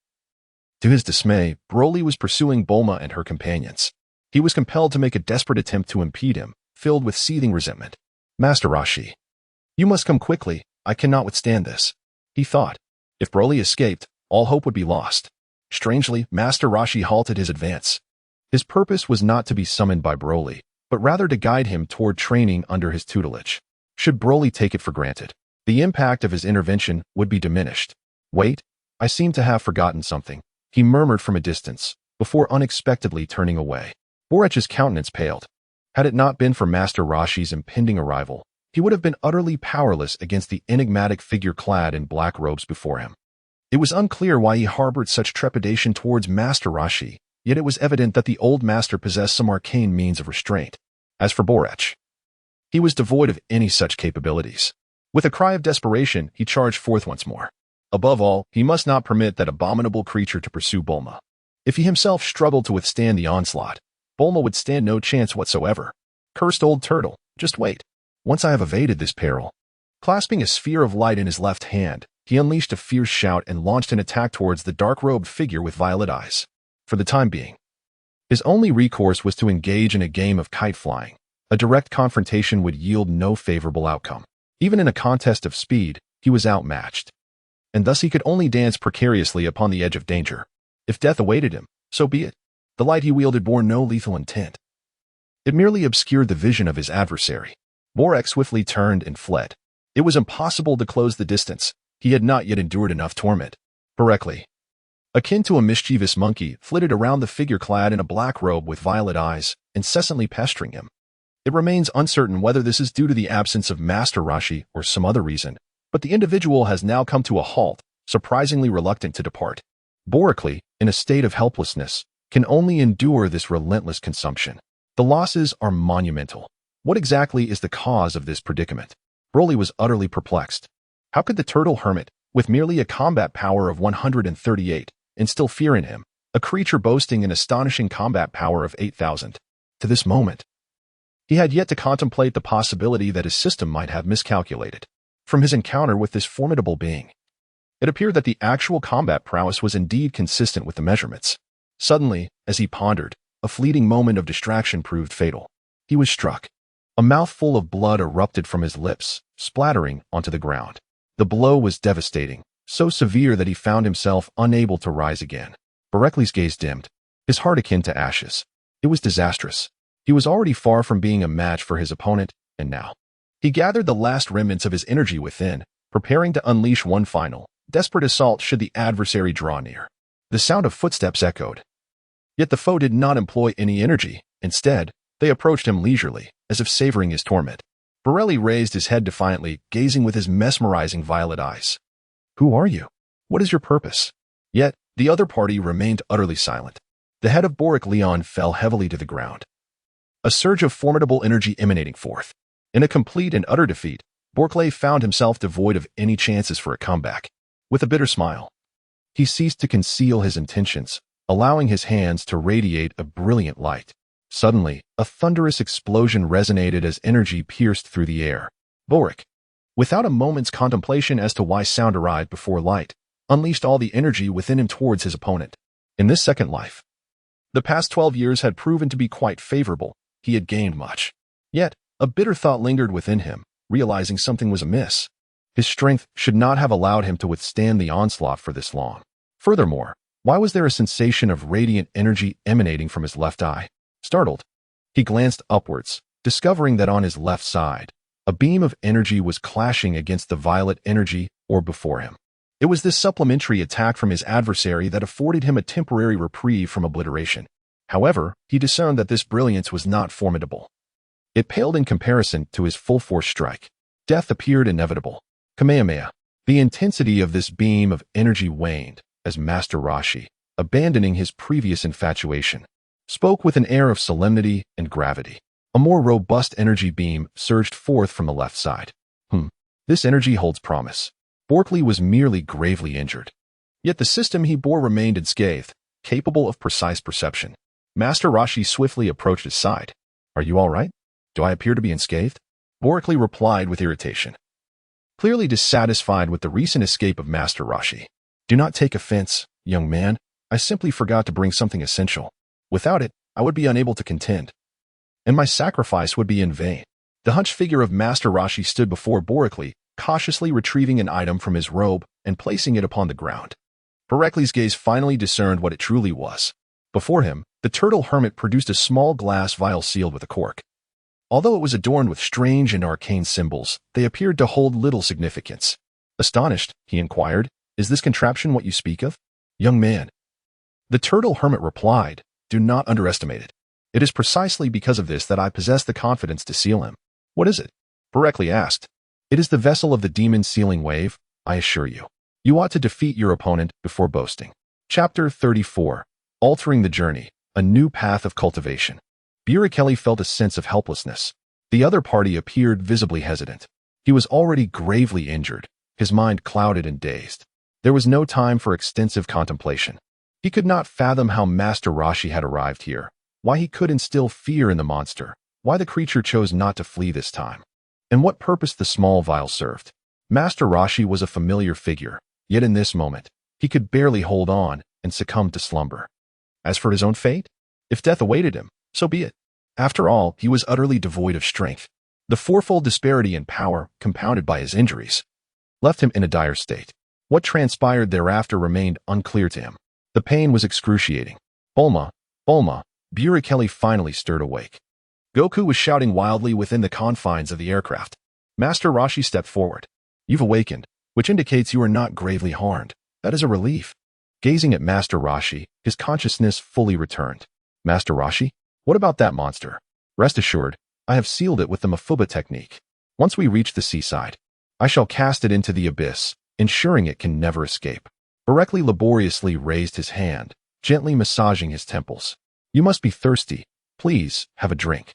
to his dismay, Broly was pursuing Bulma and her companions. He was compelled to make a desperate attempt to impede him, filled with seething resentment. Master Roshi, you must come quickly. I cannot withstand this, he thought. If Broly escaped, all hope would be lost. Strangely, Master Roshi halted his advance. His purpose was not to be summoned by Broly, but rather to guide him toward training under his tutelage. Should Broly take it for granted, the impact of his intervention would be diminished. Wait, I seem to have forgotten something, he murmured from a distance, before unexpectedly turning away. Borak's countenance paled. Had it not been for Master Roshi's impending arrival, he would have been utterly powerless against the enigmatic figure clad in black robes before him. It was unclear why he harbored such trepidation towards Master Roshi, yet it was evident that the old master possessed some arcane means of restraint. As for Borak, he was devoid of any such capabilities. With a cry of desperation, he charged forth once more. Above all, he must not permit that abominable creature to pursue Bulma. If he himself struggled to withstand the onslaught, Bulma would stand no chance whatsoever. Cursed old turtle, just wait. Once I have evaded this peril. Clasping a sphere of light in his left hand, he unleashed a fierce shout and launched an attack towards the dark-robed figure with violet eyes. For the time being, his only recourse was to engage in a game of kite flying, A direct confrontation would yield no favorable outcome. Even in a contest of speed, he was outmatched. And thus he could only dance precariously upon the edge of danger. If death awaited him, so be it. The light he wielded bore no lethal intent. It merely obscured the vision of his adversary. Borak swiftly turned and fled. It was impossible to close the distance. He had not yet endured enough torment. Borekly, akin to a mischievous monkey, flitted around the figure clad in a black robe with violet eyes, incessantly pestering him. It remains uncertain whether this is due to the absence of Master Roshi or some other reason, but the individual has now come to a halt, surprisingly reluctant to depart. Borekly, in a state of helplessness, can only endure this relentless consumption. The losses are monumental. What exactly is the cause of this predicament? Broly was utterly perplexed. How could the turtle hermit, with merely a combat power of 138, instill fear in him, a creature boasting an astonishing combat power of 8,000? To this moment, he had yet to contemplate the possibility that his system might have miscalculated. From his encounter with this formidable being, it appeared that the actual combat prowess was indeed consistent with the measurements. Suddenly, as he pondered, a fleeting moment of distraction proved fatal. He was struck. A mouthful of blood erupted from his lips, splattering onto the ground. The blow was devastating, so severe that he found himself unable to rise again. Borekly's gaze dimmed, his heart akin to ashes. It was disastrous. He was already far from being a match for his opponent, and now he gathered the last remnants of his energy within, preparing to unleash one final, desperate assault should the adversary draw near. The sound of footsteps echoed. Yet the foe did not employ any energy. Instead, they approached him leisurely, as if savoring his torment. Borekly raised his head defiantly, gazing with his mesmerizing violet eyes. "Who are you? What is your purpose?" Yet, the other party remained utterly silent. The head of Borekly fell heavily to the ground. A surge of formidable energy emanating forth. In a complete and utter defeat, Borekly found himself devoid of any chances for a comeback. With a bitter smile, he ceased to conceal his intentions, allowing his hands to radiate a brilliant light. Suddenly, a thunderous explosion resonated as energy pierced through the air. Borak, without a moment's contemplation as to why sound arrived before light, unleashed all the energy within him towards his opponent. In this second life, the past 12 years had proven to be quite favorable. He had gained much. Yet, a bitter thought lingered within him, realizing something was amiss. His strength should not have allowed him to withstand the onslaught for this long. Furthermore, why was there a sensation of radiant energy emanating from his left eye? Startled, he glanced upwards, discovering that on his left side, a beam of energy was clashing against the violet energy orb before him. It was this supplementary attack from his adversary that afforded him a temporary reprieve from obliteration. However, he discerned that this brilliance was not formidable. It paled in comparison to his full-force strike. Death appeared inevitable. Kamehameha. The intensity of this beam of energy waned as Master Roshi, abandoning his previous infatuation, spoke with an air of solemnity and gravity. A more robust energy beam surged forth from the left side. This energy holds promise. Borekly was merely gravely injured. Yet the system he bore remained unscathed, capable of precise perception. Master Roshi swiftly approached his side. "Are you all right? Do I appear to be unscathed?" Borekly replied with irritation, clearly dissatisfied with the recent escape of Master Roshi. "Do not take offense, young man. I simply forgot to bring something essential. Without it, I would be unable to contend, and my sacrifice would be in vain." The hunched figure of Master Roshi stood before Borekly, cautiously retrieving an item from his robe and placing it upon the ground. Borekly's gaze finally discerned what it truly was. Before him, the turtle hermit produced a small glass vial sealed with a cork. Although it was adorned with strange and arcane symbols, they appeared to hold little significance. Astonished, he inquired, "Is this contraption what you speak of, young man?" The turtle hermit replied, "Do not underestimate it. It is precisely because of this that I possess the confidence to seal him." "What is it?" Borekly asked. "It is the vessel of the demon sealing wave, I assure you. You ought to defeat your opponent before boasting." Chapter 34. Altering the Journey, a New Path of Cultivation. Borekly felt a sense of helplessness. The other party appeared visibly hesitant. He was already gravely injured, his mind clouded and dazed. There was no time for extensive contemplation. He could not fathom how Master Roshi had arrived here, why he could instill fear in the monster, why the creature chose not to flee this time, and what purpose the small vial served. Master Roshi was a familiar figure, yet in this moment, he could barely hold on and succumb to slumber. As for his own fate, if death awaited him, so be it. After all, he was utterly devoid of strength. The fourfold disparity in power, compounded by his injuries, left him in a dire state. What transpired thereafter remained unclear to him. The pain was excruciating. Bulma, Bulma, Burikeli finally stirred awake. Goku was shouting wildly within the confines of the aircraft. Master Roshi stepped forward. You've awakened, which indicates you are not gravely harmed. That is a relief. Gazing at Master Roshi, his consciousness fully returned. Master Roshi? What about that monster? Rest assured, I have sealed it with the Mafuba technique. Once we reach the seaside, I shall cast it into the abyss, ensuring it can never escape. Burikeli laboriously raised his hand, gently massaging his temples. You must be thirsty. Please, have a drink.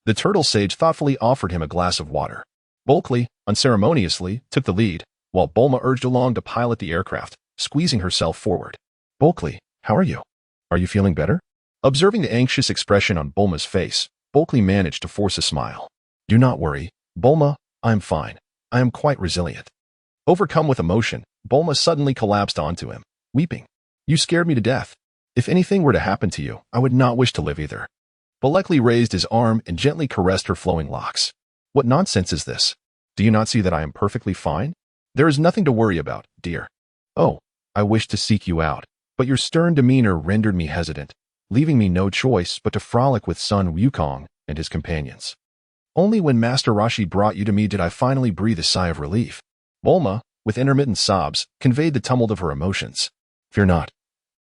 The turtle sage thoughtfully offered him a glass of water. Bulkley, unceremoniously, took the lead, while Bulma urged along to pilot the aircraft, squeezing herself forward. Bulkley, how are you? Are you feeling better? Observing the anxious expression on Bulma's face, Bulkley managed to force a smile. Do not worry, Bulma, I am fine. I am quite resilient. Overcome with emotion, Bulma suddenly collapsed onto him, weeping. You scared me to death. If anything were to happen to you, I would not wish to live either. Bulkley raised his arm and gently caressed her flowing locks. What nonsense is this? Do you not see that I am perfectly fine? There is nothing to worry about, dear. Oh, I wished to seek you out, but your stern demeanor rendered me hesitant, leaving me no choice but to frolic with Son Wukong and his companions. Only when Master Roshi brought you to me did I finally breathe a sigh of relief. Bulma, with intermittent sobs, conveyed the tumult of her emotions. Fear not,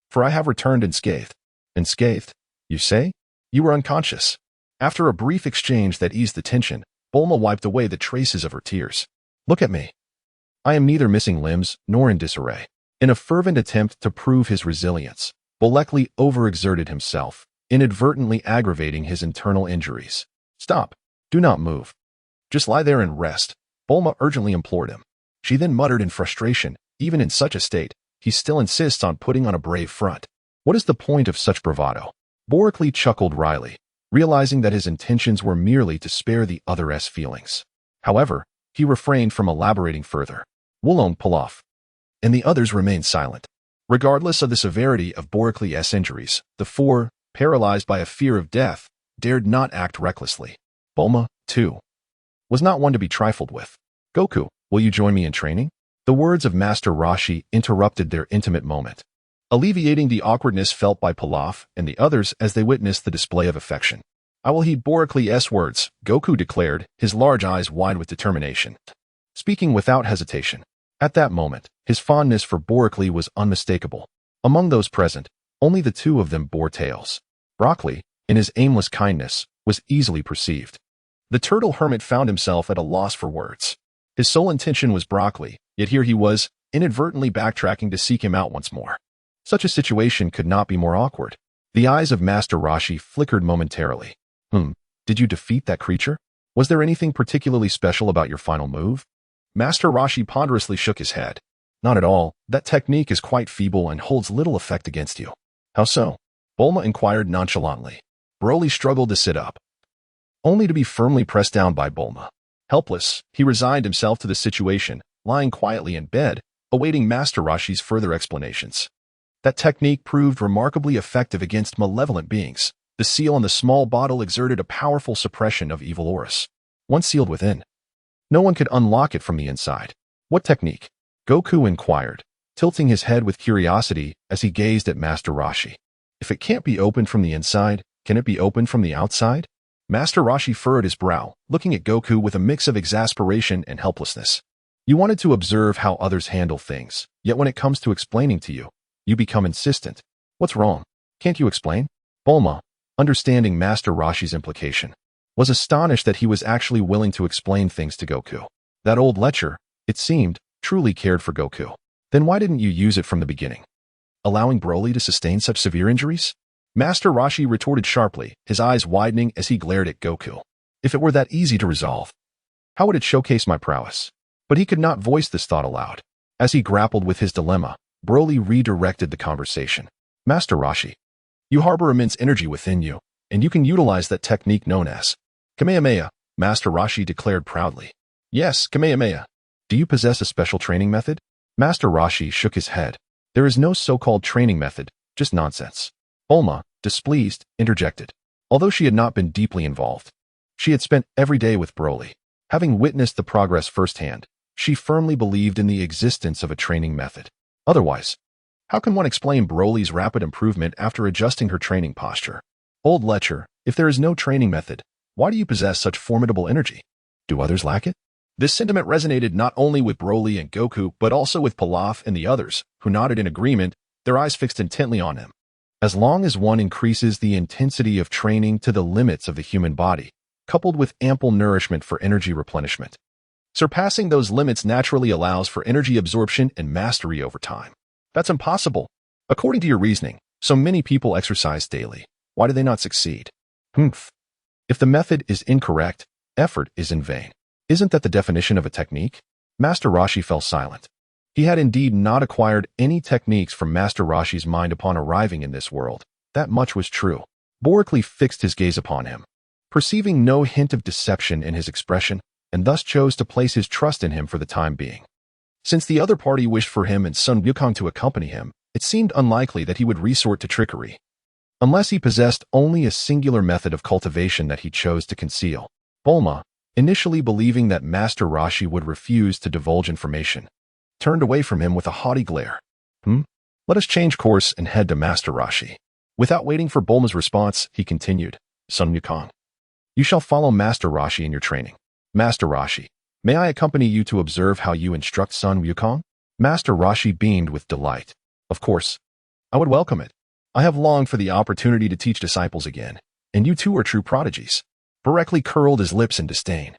for I have returned unscathed. Unscathed, you say? You were unconscious. After a brief exchange that eased the tension, Bulma wiped away the traces of her tears. Look at me. I am neither missing limbs nor in disarray. In a fervent attempt to prove his resilience, Bulkley overexerted himself, inadvertently aggravating his internal injuries. Stop. Do not move. Just lie there and rest, Bulma urgently implored him. She then muttered in frustration, even in such a state, he still insists on putting on a brave front. What is the point of such bravado? Bulkley chuckled wryly, realizing that his intentions were merely to spare the other's feelings. However, he refrained from elaborating further. Wulong pull off. And the others remained silent. Regardless of the severity of Bulkley's injuries, the four, paralyzed by a fear of death, dared not act recklessly. Bulma, too, was not one to be trifled with. Goku, will you join me in training? The words of Master Roshi interrupted their intimate moment, alleviating the awkwardness felt by Pilaf and the others as they witnessed the display of affection. I will heed Bulkley's words, Goku declared, his large eyes wide with determination, speaking without hesitation. At that moment, his fondness for Bulkley was unmistakable. Among those present, only the two of them bore tales. Broccoli, in his aimless kindness, was easily perceived. The turtle hermit found himself at a loss for words. His sole intention was Broccoli, yet here he was, inadvertently backtracking to seek him out once more. Such a situation could not be more awkward. The eyes of Master Roshi flickered momentarily. Did you defeat that creature? Was there anything particularly special about your final move? Master Roshi ponderously shook his head. Not at all. That technique is quite feeble and holds little effect against you. How so? Bulma inquired nonchalantly. Broly struggled to sit up, only to be firmly pressed down by Bulma. Helpless, he resigned himself to the situation, lying quietly in bed, awaiting Master Roshi's further explanations. That technique proved remarkably effective against malevolent beings. The seal on the small bottle exerted a powerful suppression of evil auras. Once sealed within, no one could unlock it from the inside. What technique? Goku inquired, tilting his head with curiosity as he gazed at Master Roshi. If it can't be opened from the inside, can it be opened from the outside? Master Roshi furrowed his brow, looking at Goku with a mix of exasperation and helplessness. You wanted to observe how others handle things, yet when it comes to explaining to you, you become insistent. What's wrong? Can't you explain? Bulma, understanding Master Roshi's implication, was astonished that he was actually willing to explain things to Goku. That old lecher, it seemed, truly cared for Goku. Then why didn't you use it from the beginning, allowing Broly to sustain such severe injuries? Master Roshi retorted sharply, his eyes widening as he glared at Goku. If it were that easy to resolve, how would it showcase my prowess? But he could not voice this thought aloud. As he grappled with his dilemma, Broly redirected the conversation. Master Roshi, you harbor immense energy within you, and you can utilize that technique known as Kamehameha, Master Roshi declared proudly. Yes, Kamehameha. Do you possess a special training method? Master Roshi shook his head. There is no so-called training method, just nonsense. Bulma, displeased, interjected. Although she had not been deeply involved, she had spent every day with Broly. Having witnessed the progress firsthand, she firmly believed in the existence of a training method. Otherwise, how can one explain Broly's rapid improvement after adjusting her training posture? Old Lecher, if there is no training method, why do you possess such formidable energy? Do others lack it? This sentiment resonated not only with Broly and Goku, but also with Pilaf and the others, who nodded in agreement, their eyes fixed intently on him. As long as one increases the intensity of training to the limits of the human body, coupled with ample nourishment for energy replenishment, surpassing those limits naturally allows for energy absorption and mastery over time. That's impossible. According to your reasoning, so many people exercise daily. Why do they not succeed? If the method is incorrect, effort is in vain. Isn't that the definition of a technique? Master Roshi fell silent. He had indeed not acquired any techniques from Master Roshi's mind upon arriving in this world. That much was true. Borically fixed his gaze upon him, perceiving no hint of deception in his expression, and thus chose to place his trust in him for the time being. Since the other party wished for him and Son Goku to accompany him, it seemed unlikely that he would resort to trickery, unless he possessed only a singular method of cultivation that he chose to conceal. Bulma, initially believing that Master Roshi would refuse to divulge information, turned away from him with a haughty glare. Let us change course and head to Master Roshi. Without waiting for Bulma's response, he continued, Son Goku, you shall follow Master Roshi in your training. Master Roshi, may I accompany you to observe how you instruct Son Goku? Master Roshi beamed with delight. Of course, I would welcome it. I have longed for the opportunity to teach disciples again, and you two are true prodigies. Borically curled his lips in disdain,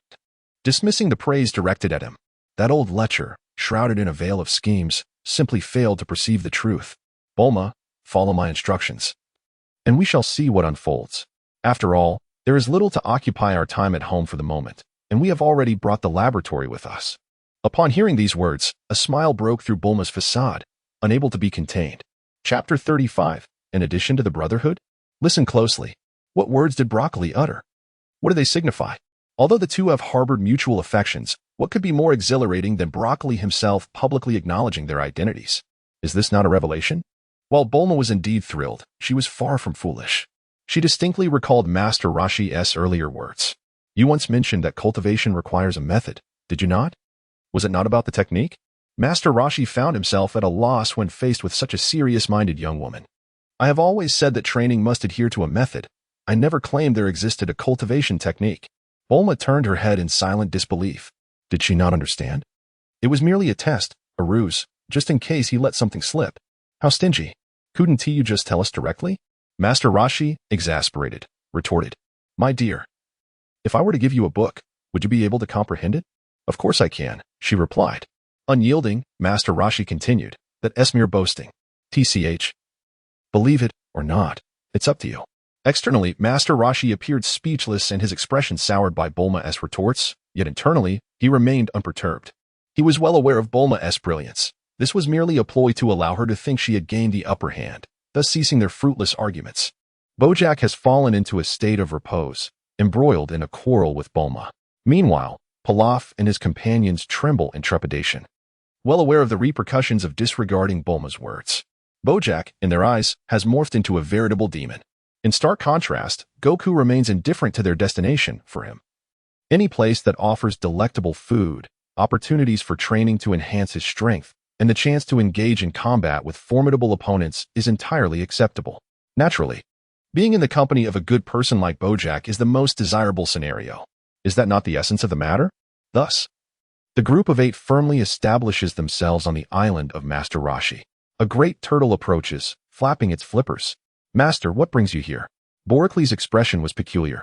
dismissing the praise directed at him. That old lecher, shrouded in a veil of schemes, simply failed to perceive the truth. Bulma, follow my instructions, and we shall see what unfolds. After all, there is little to occupy our time at home for the moment, and we have already brought the laboratory with us. Upon hearing these words, a smile broke through Bulma's facade, unable to be contained. Chapter 35. In addition to the Brotherhood? Listen closely. What words did Broccoli utter? What do they signify? Although the two have harbored mutual affections, what could be more exhilarating than Broccoli himself publicly acknowledging their identities? Is this not a revelation? While Bulma was indeed thrilled, she was far from foolish. She distinctly recalled Master Roshi's earlier words. You once mentioned that cultivation requires a method, did you not? Was it not about the technique? Master Roshi found himself at a loss when faced with such a serious-minded young woman. I have always said that training must adhere to a method. I never claimed there existed a cultivation technique. Bulma turned her head in silent disbelief. Did she not understand? It was merely a test, a ruse, just in case he let something slip. How stingy. Couldn't you just tell us directly? Master Roshi, exasperated, retorted. My dear, if I were to give you a book, would you be able to comprehend it? Of course I can, she replied. Unyielding, Master Roshi continued, that's mere boasting. TCH. Believe it or not, it's up to you. Externally, Master Roshi appeared speechless and his expression soured by Bulma's retorts, yet internally, he remained unperturbed. He was well aware of Bulma's brilliance. This was merely a ploy to allow her to think she had gained the upper hand, thus ceasing their fruitless arguments. Bojack has fallen into a state of repose, embroiled in a quarrel with Bulma. Meanwhile, Pilaf and his companions tremble in trepidation, well aware of the repercussions of disregarding Bulma's words. Bojack, in their eyes, has morphed into a veritable demon. In stark contrast, Goku remains indifferent to their destination for him. Any place that offers delectable food, opportunities for training to enhance his strength, and the chance to engage in combat with formidable opponents is entirely acceptable. Naturally, being in the company of a good person like Bojack is the most desirable scenario. Is that not the essence of the matter? Thus, the group of 8 firmly establishes themselves on the island of Master Roshi. A great turtle approaches, flapping its flippers. Master, what brings you here? Boricly's expression was peculiar,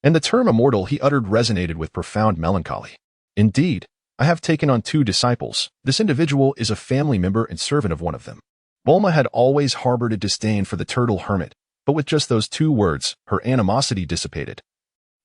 and the term immortal he uttered resonated with profound melancholy. Indeed, I have taken on 2 disciples. This individual is a family member and servant of one of them. Bulma had always harbored a disdain for the turtle hermit, but with just those 2 words, her animosity dissipated,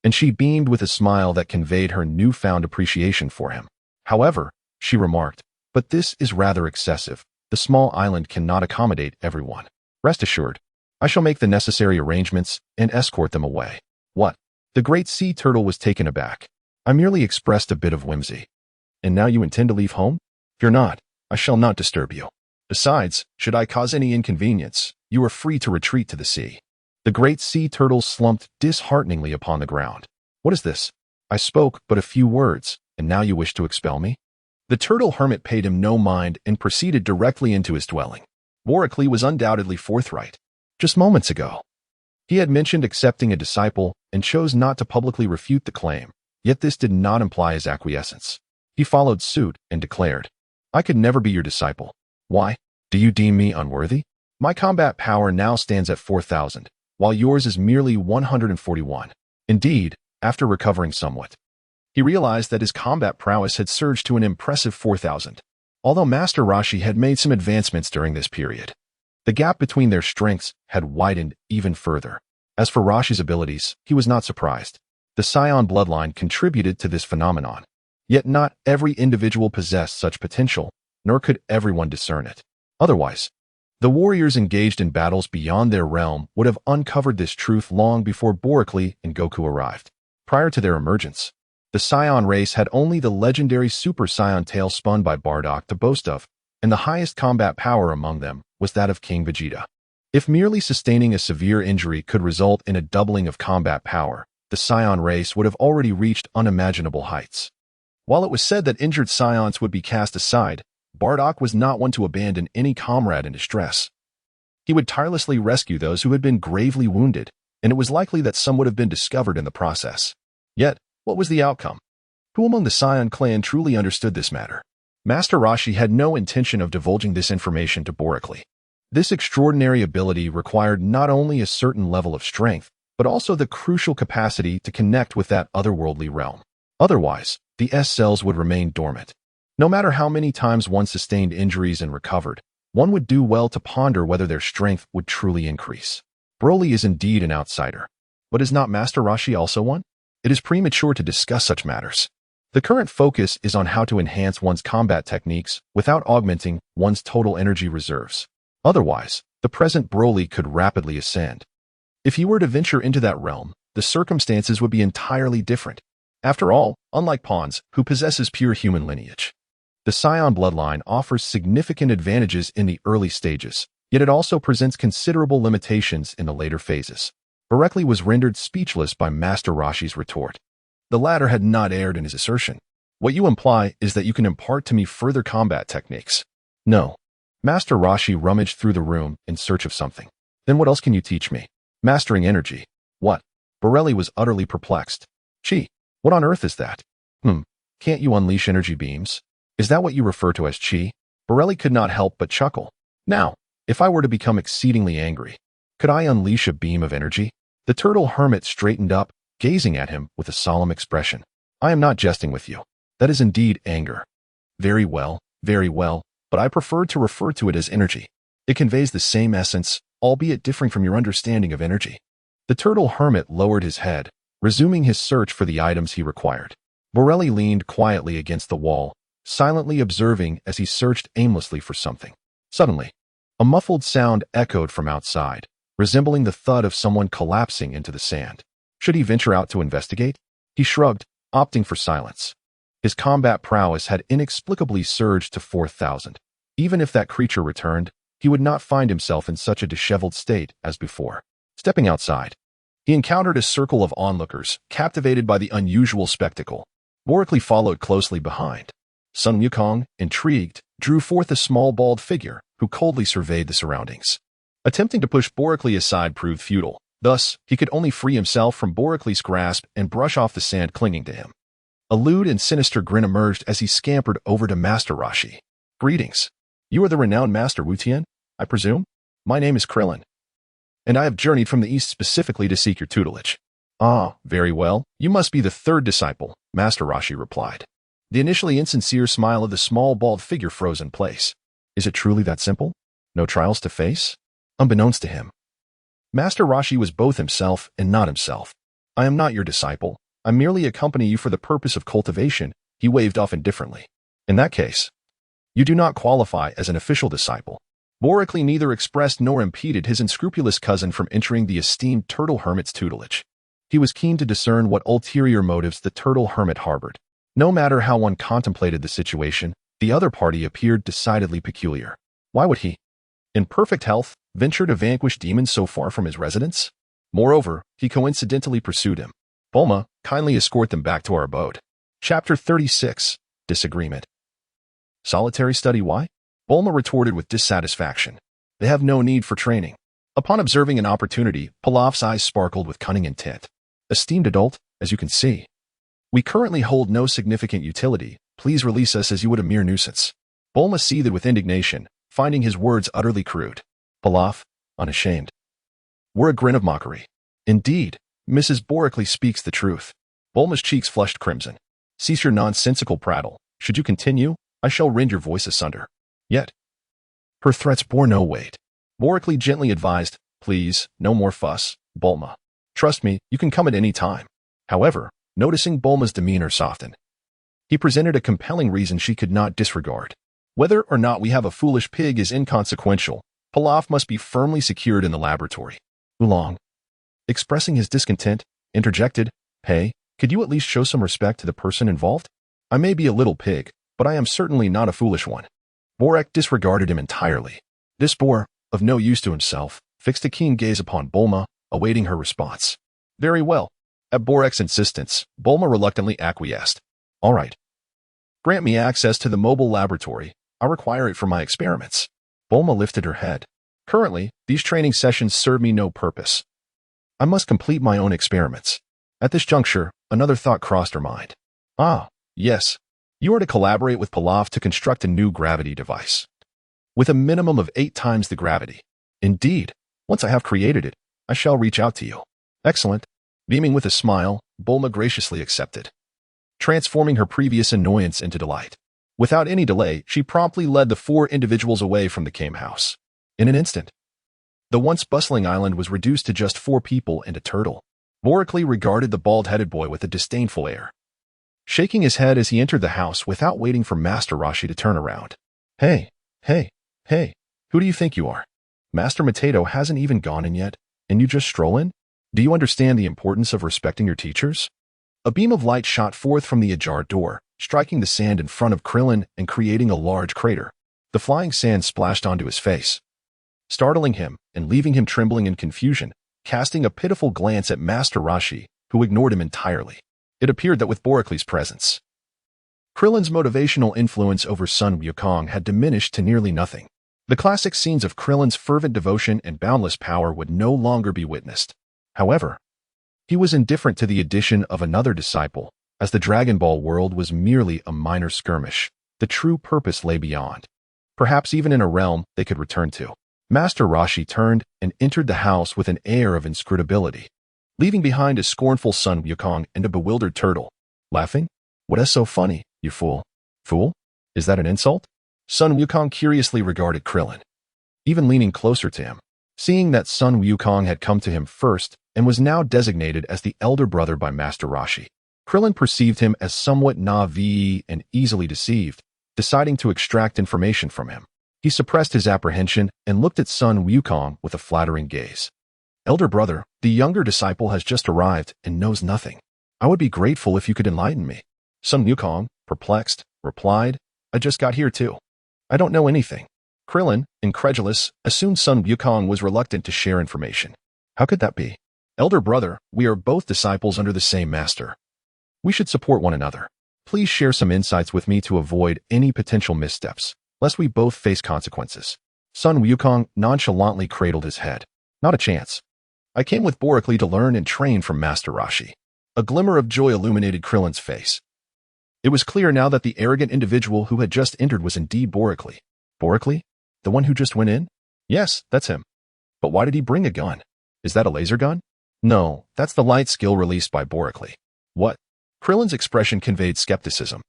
and she beamed with a smile that conveyed her newfound appreciation for him. However, she remarked, but this is rather excessive. The small island cannot accommodate everyone. Rest assured, I shall make the necessary arrangements and escort them away. What? The great sea turtle was taken aback. I merely expressed a bit of whimsy. And now you intend to leave home? Fear not, I shall not disturb you. Besides, should I cause any inconvenience, you are free to retreat to the sea. The great sea turtle slumped dishearteningly upon the ground. What is this? I spoke but a few words, and now you wish to expel me? The turtle hermit paid him no mind and proceeded directly into his dwelling. Boracli was undoubtedly forthright. Just moments ago, he had mentioned accepting a disciple and chose not to publicly refute the claim, yet this did not imply his acquiescence. He followed suit and declared, I could never be your disciple. Why? Do you deem me unworthy? My combat power now stands at 4,000, while yours is merely 141. Indeed, after recovering somewhat, he realized that his combat prowess had surged to an impressive 4,000. Although Master Roshi had made some advancements during this period, the gap between their strengths had widened even further. As for Roshi's abilities, he was not surprised. The Scion bloodline contributed to this phenomenon. Yet not every individual possessed such potential, nor could everyone discern it. Otherwise, the warriors engaged in battles beyond their realm would have uncovered this truth long before Boracli and Goku arrived. Prior to their emergence, the Scion race had only the legendary Super Saiyan tail spun by Bardock to boast of, and the highest combat power among them was that of King Vegeta. If merely sustaining a severe injury could result in a doubling of combat power, the Scion race would have already reached unimaginable heights. While it was said that injured Scions would be cast aside, Bardock was not one to abandon any comrade in distress. He would tirelessly rescue those who had been gravely wounded, and it was likely that some would have been discovered in the process. Yet, what was the outcome? Who among the Scion clan truly understood this matter? Master Roshi had no intention of divulging this information to Boracli. This extraordinary ability required not only a certain level of strength, but also the crucial capacity to connect with that otherworldly realm. Otherwise, the S-cells would remain dormant. No matter how many times one sustained injuries and recovered, one would do well to ponder whether their strength would truly increase. Broly is indeed an outsider. But is not Master Roshi also one? It is premature to discuss such matters. The current focus is on how to enhance one's combat techniques without augmenting one's total energy reserves. Otherwise, the present Broly could rapidly ascend. If he were to venture into that realm, the circumstances would be entirely different. After all, unlike Pons, who possesses pure human lineage, the Scion bloodline offers significant advantages in the early stages, yet it also presents considerable limitations in the later phases. Boracli was rendered speechless by Master Roshi's retort. The latter had not erred in his assertion. What you imply is that you can impart to me further combat techniques. No. Master Roshi rummaged through the room in search of something. Then what else can you teach me? Mastering energy. What? Borelli was utterly perplexed. Chi, what on earth is that? Can't you unleash energy beams? Is that what you refer to as chi? Borelli could not help but chuckle. Now, if I were to become exceedingly angry, could I unleash a beam of energy? The turtle hermit straightened up, gazing at him with a solemn expression. I am not jesting with you. That is indeed anger. Very well, but I prefer to refer to it as energy. It conveys the same essence, albeit differing from your understanding of energy. The turtle hermit lowered his head, resuming his search for the items he required. Borelli leaned quietly against the wall, silently observing as he searched aimlessly for something. Suddenly, a muffled sound echoed from outside, resembling the thud of someone collapsing into the sand. Should he venture out to investigate? He shrugged, opting for silence. His combat prowess had inexplicably surged to 4,000. Even if that creature returned, he would not find himself in such a disheveled state as before. Stepping outside, he encountered a circle of onlookers, captivated by the unusual spectacle. Boracli followed closely behind. Sun Wukong, intrigued, drew forth a small bald figure who coldly surveyed the surroundings. Attempting to push Boracli aside proved futile. Thus, he could only free himself from Boracli's grasp and brush off the sand clinging to him. A lewd and sinister grin emerged as he scampered over to Master Roshi. Greetings. You are the renowned Master Wulian, I presume? My name is Krillin, and I have journeyed from the east specifically to seek your tutelage. Ah, very well. You must be the third disciple, Master Roshi replied. The initially insincere smile of the small bald figure froze in place. Is it truly that simple? No trials to face? Unbeknownst to him, Master Roshi was both himself and not himself. I am not your disciple. I merely accompany you for the purpose of cultivation, he waved off indifferently. In that case, you do not qualify as an official disciple. Boracli neither expressed nor impeded his unscrupulous cousin from entering the esteemed turtle hermit's tutelage. He was keen to discern what ulterior motives the turtle hermit harbored. No matter how one contemplated the situation, the other party appeared decidedly peculiar. Why would he, in perfect health, venture to vanquish demons so far from his residence? Moreover, he coincidentally pursued him. Bulma, kindly escort them back to our abode. Chapter 36. Disagreement. Solitary study why? Bulma retorted with dissatisfaction. They have no need for training. Upon observing an opportunity, Pilaf's eyes sparkled with cunning intent. Esteemed adult, as you can see, we currently hold no significant utility. Please release us as you would a mere nuisance. Bulma seethed with indignation, finding his words utterly crude. Pilaf, unashamed. Were a grin of mockery. Indeed, Mrs. Borically speaks the truth. Bulma's cheeks flushed crimson. Cease your nonsensical prattle. Should you continue, I shall rend your voice asunder. Yet, her threats bore no weight. Borically gently advised, please, no more fuss, Bulma. Trust me, you can come at any time. However, noticing Bulma's demeanor soften, he presented a compelling reason she could not disregard. Whether or not we have a foolish pig is inconsequential. Pilaf must be firmly secured in the laboratory. Oolong, expressing his discontent, interjected, hey, could you at least show some respect to the person involved? I may be a little pig, but I am certainly not a foolish one. Borak disregarded him entirely. This boar, of no use to himself, fixed a keen gaze upon Bulma, awaiting her response. Very well. At Borak's insistence, Bulma reluctantly acquiesced. All right. Grant me access to the mobile laboratory. I require it for my experiments. Bulma lifted her head. Currently, these training sessions serve me no purpose. I must complete my own experiments. At this juncture, another thought crossed her mind. Ah, yes. You are to collaborate with Pilaf to construct a new gravity device, with a minimum of 8 times the gravity. Indeed, once I have created it, I shall reach out to you. Excellent. Beaming with a smile, Bulma graciously accepted, transforming her previous annoyance into delight. Without any delay, she promptly led the 4 individuals away from the Kame house. In an instant, the once bustling island was reduced to just 4 people and a turtle. Borically regarded the bald-headed boy with a disdainful air, shaking his head as he entered the house without waiting for Master Roshi to turn around. Hey, who do you think you are? Master Potato hasn't even gone in yet, and you just stroll in? Do you understand the importance of respecting your teachers? A beam of light shot forth from the ajar door, striking the sand in front of Krillin and creating a large crater. The flying sand splashed onto his face, startling him and leaving him trembling in confusion, casting a pitiful glance at Master Roshi, who ignored him entirely. It appeared that with Boricly's presence, Krillin's motivational influence over Son Wukong had diminished to nearly nothing. The classic scenes of Krillin's fervent devotion and boundless power would no longer be witnessed. However, he was indifferent to the addition of another disciple, as the Dragon Ball world was merely a minor skirmish. The true purpose lay beyond, perhaps even in a realm they could return to. Master Roshi turned and entered the house with an air of inscrutability, leaving behind a scornful Son Wukong and a bewildered turtle. Laughing? What is so funny, you fool? Fool? Is that an insult? Son Wukong curiously regarded Krillin, even leaning closer to him. Seeing that Son Wukong had come to him first and was now designated as the elder brother by Master Roshi, Krillin perceived him as somewhat naive and easily deceived, deciding to extract information from him. He suppressed his apprehension and looked at Son Wukong with a flattering gaze. Elder brother, the younger disciple has just arrived and knows nothing. I would be grateful if you could enlighten me. Son Wukong, perplexed, replied, I just got here too. I don't know anything. Krillin, incredulous, assumed Son Wukong was reluctant to share information. How could that be? Elder brother, we are both disciples under the same master. We should support one another. Please share some insights with me to avoid any potential missteps, lest we both face consequences. Son Wukong nonchalantly cradled his head. Not a chance. I came with Borically to learn and train from Master Roshi. A glimmer of joy illuminated Krillin's face. It was clear now that the arrogant individual who had just entered was indeed Borically. Borically? The one who just went in? Yes, that's him. But why did he bring a gun? Is that a laser gun? No, that's the light skill released by Borically. What? Krillin's expression conveyed skepticism.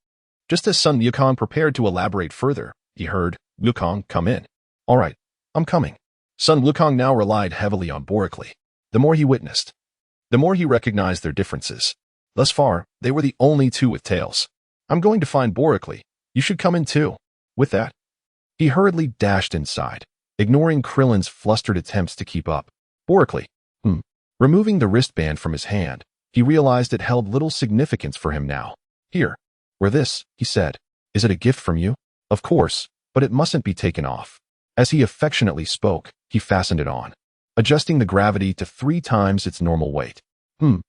Just as Son Wukong prepared to elaborate further, he heard, Wukong, come in. All right, I'm coming. Son Wukong now relied heavily on Borically. The more he witnessed, the more he recognized their differences. Thus far, they were the only two with tails. I'm going to find Borically. You should come in too. With that, he hurriedly dashed inside, ignoring Krillin's flustered attempts to keep up. Borically. Removing the wristband from his hand, he realized it held little significance for him now. Here, wear this, he said. Is it a gift from you? Of course, but it mustn't be taken off. As he affectionately spoke, he fastened it on. adjusting the gravity to 3 times its normal weight.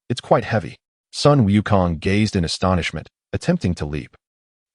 It's quite heavy. Son Wukong gazed in astonishment, attempting to leap,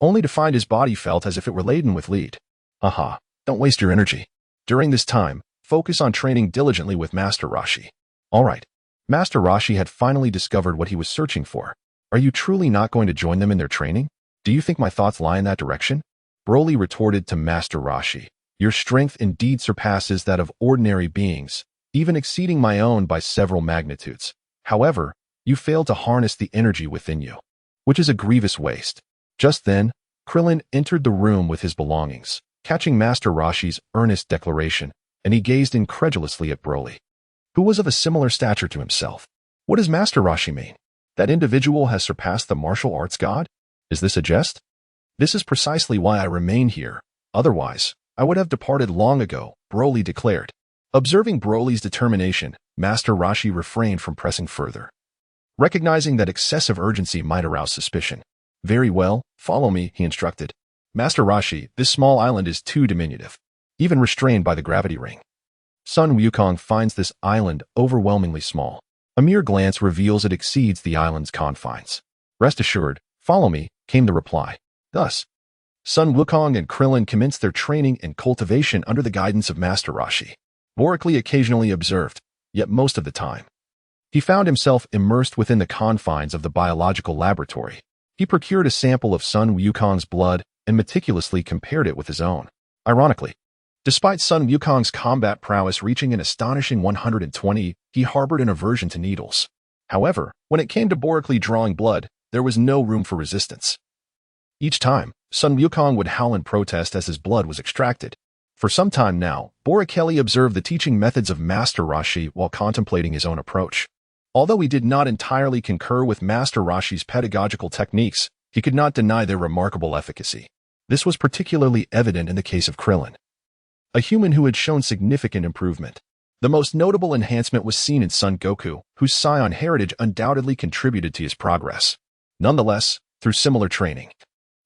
only to find his body felt as if it were laden with lead. Haha, don't waste your energy. During this time, focus on training diligently with Master Roshi. Alright. Master Roshi had finally discovered what he was searching for. Are you truly not going to join them in their training? Do you think my thoughts lie in that direction? Broly retorted to Master Roshi. Your strength indeed surpasses that of ordinary beings, even exceeding my own by several magnitudes. However, you fail to harness the energy within you, which is a grievous waste. Just then, Krillin entered the room with his belongings, catching Master Roshi's earnest declaration, and he gazed incredulously at Broly, who was of a similar stature to himself. What does Master Roshi mean? That individual has surpassed the martial arts god? Is this a jest? This is precisely why I remain here. Otherwise, I would have departed long ago, Broly declared. Observing Broly's determination, Master Roshi refrained from pressing further, recognizing that excessive urgency might arouse suspicion. Very well, follow me, he instructed. Master Roshi, this small island is too diminutive, even restrained by the gravity ring. Son Wukong finds this island overwhelmingly small. A mere glance reveals it exceeds the island's confines. Rest assured, follow me, came the reply. Thus, Son Wukong and Krillin commenced their training and cultivation under the guidance of Master Roshi. Borically occasionally observed, yet most of the time, he found himself immersed within the confines of the biological laboratory. He procured a sample of Son Wukong's blood and meticulously compared it with his own. Ironically, despite Son Wukong's combat prowess reaching an astonishing 120, he harbored an aversion to needles. However, when it came to borically drawing blood, there was no room for resistance. Each time, Son Wukong would howl in protest as his blood was extracted. For some time now, Borichelli observed the teaching methods of Master Roshi while contemplating his own approach. Although he did not entirely concur with Master Roshi's pedagogical techniques, he could not deny their remarkable efficacy. This was particularly evident in the case of Krillin, a human who had shown significant improvement. The most notable enhancement was seen in Son Goku, whose scion heritage undoubtedly contributed to his progress. Nonetheless, through similar training,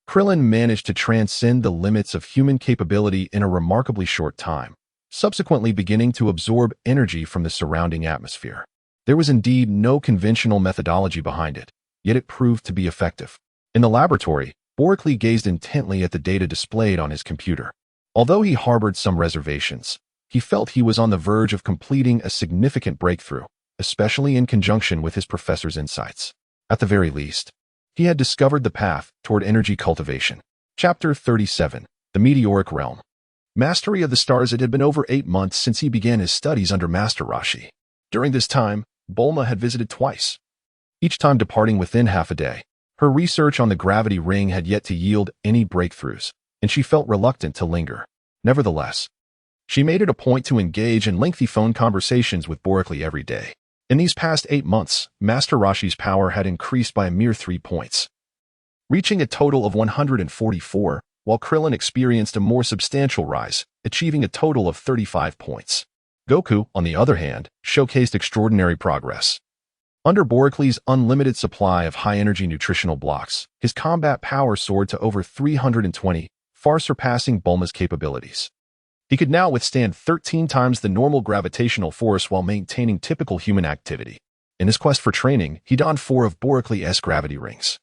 Krillin managed to transcend the limits of human capability in a remarkably short time, subsequently beginning to absorb energy from the surrounding atmosphere. There was indeed no conventional methodology behind it, yet it proved to be effective. In the laboratory, Borically gazed intently at the data displayed on his computer. Although he harbored some reservations, he felt he was on the verge of completing a significant breakthrough, especially in conjunction with his professor's insights. At the very least, he had discovered the path toward energy cultivation. Chapter 37. The Meteoric Realm. Mastery of the stars. It had been over 8 months since he began his studies under Master Roshi. During this time, Bulma had visited twice, each time departing within half a day. Her research on the gravity ring had yet to yield any breakthroughs, and she felt reluctant to linger. Nevertheless, she made it a point to engage in lengthy phone conversations with Borically every day. In these past 8 months, Master Roshi's power had increased by a mere 3 points, reaching a total of 144, while Krillin experienced a more substantial rise, achieving a total of 35 points. Goku, on the other hand, showcased extraordinary progress. Under Borically's unlimited supply of high-energy nutritional blocks, his combat power soared to over 320, far surpassing Bulma's capabilities. He could now withstand 13 times the normal gravitational force while maintaining typical human activity. In his quest for training, he donned 4 of Borically's gravity rings,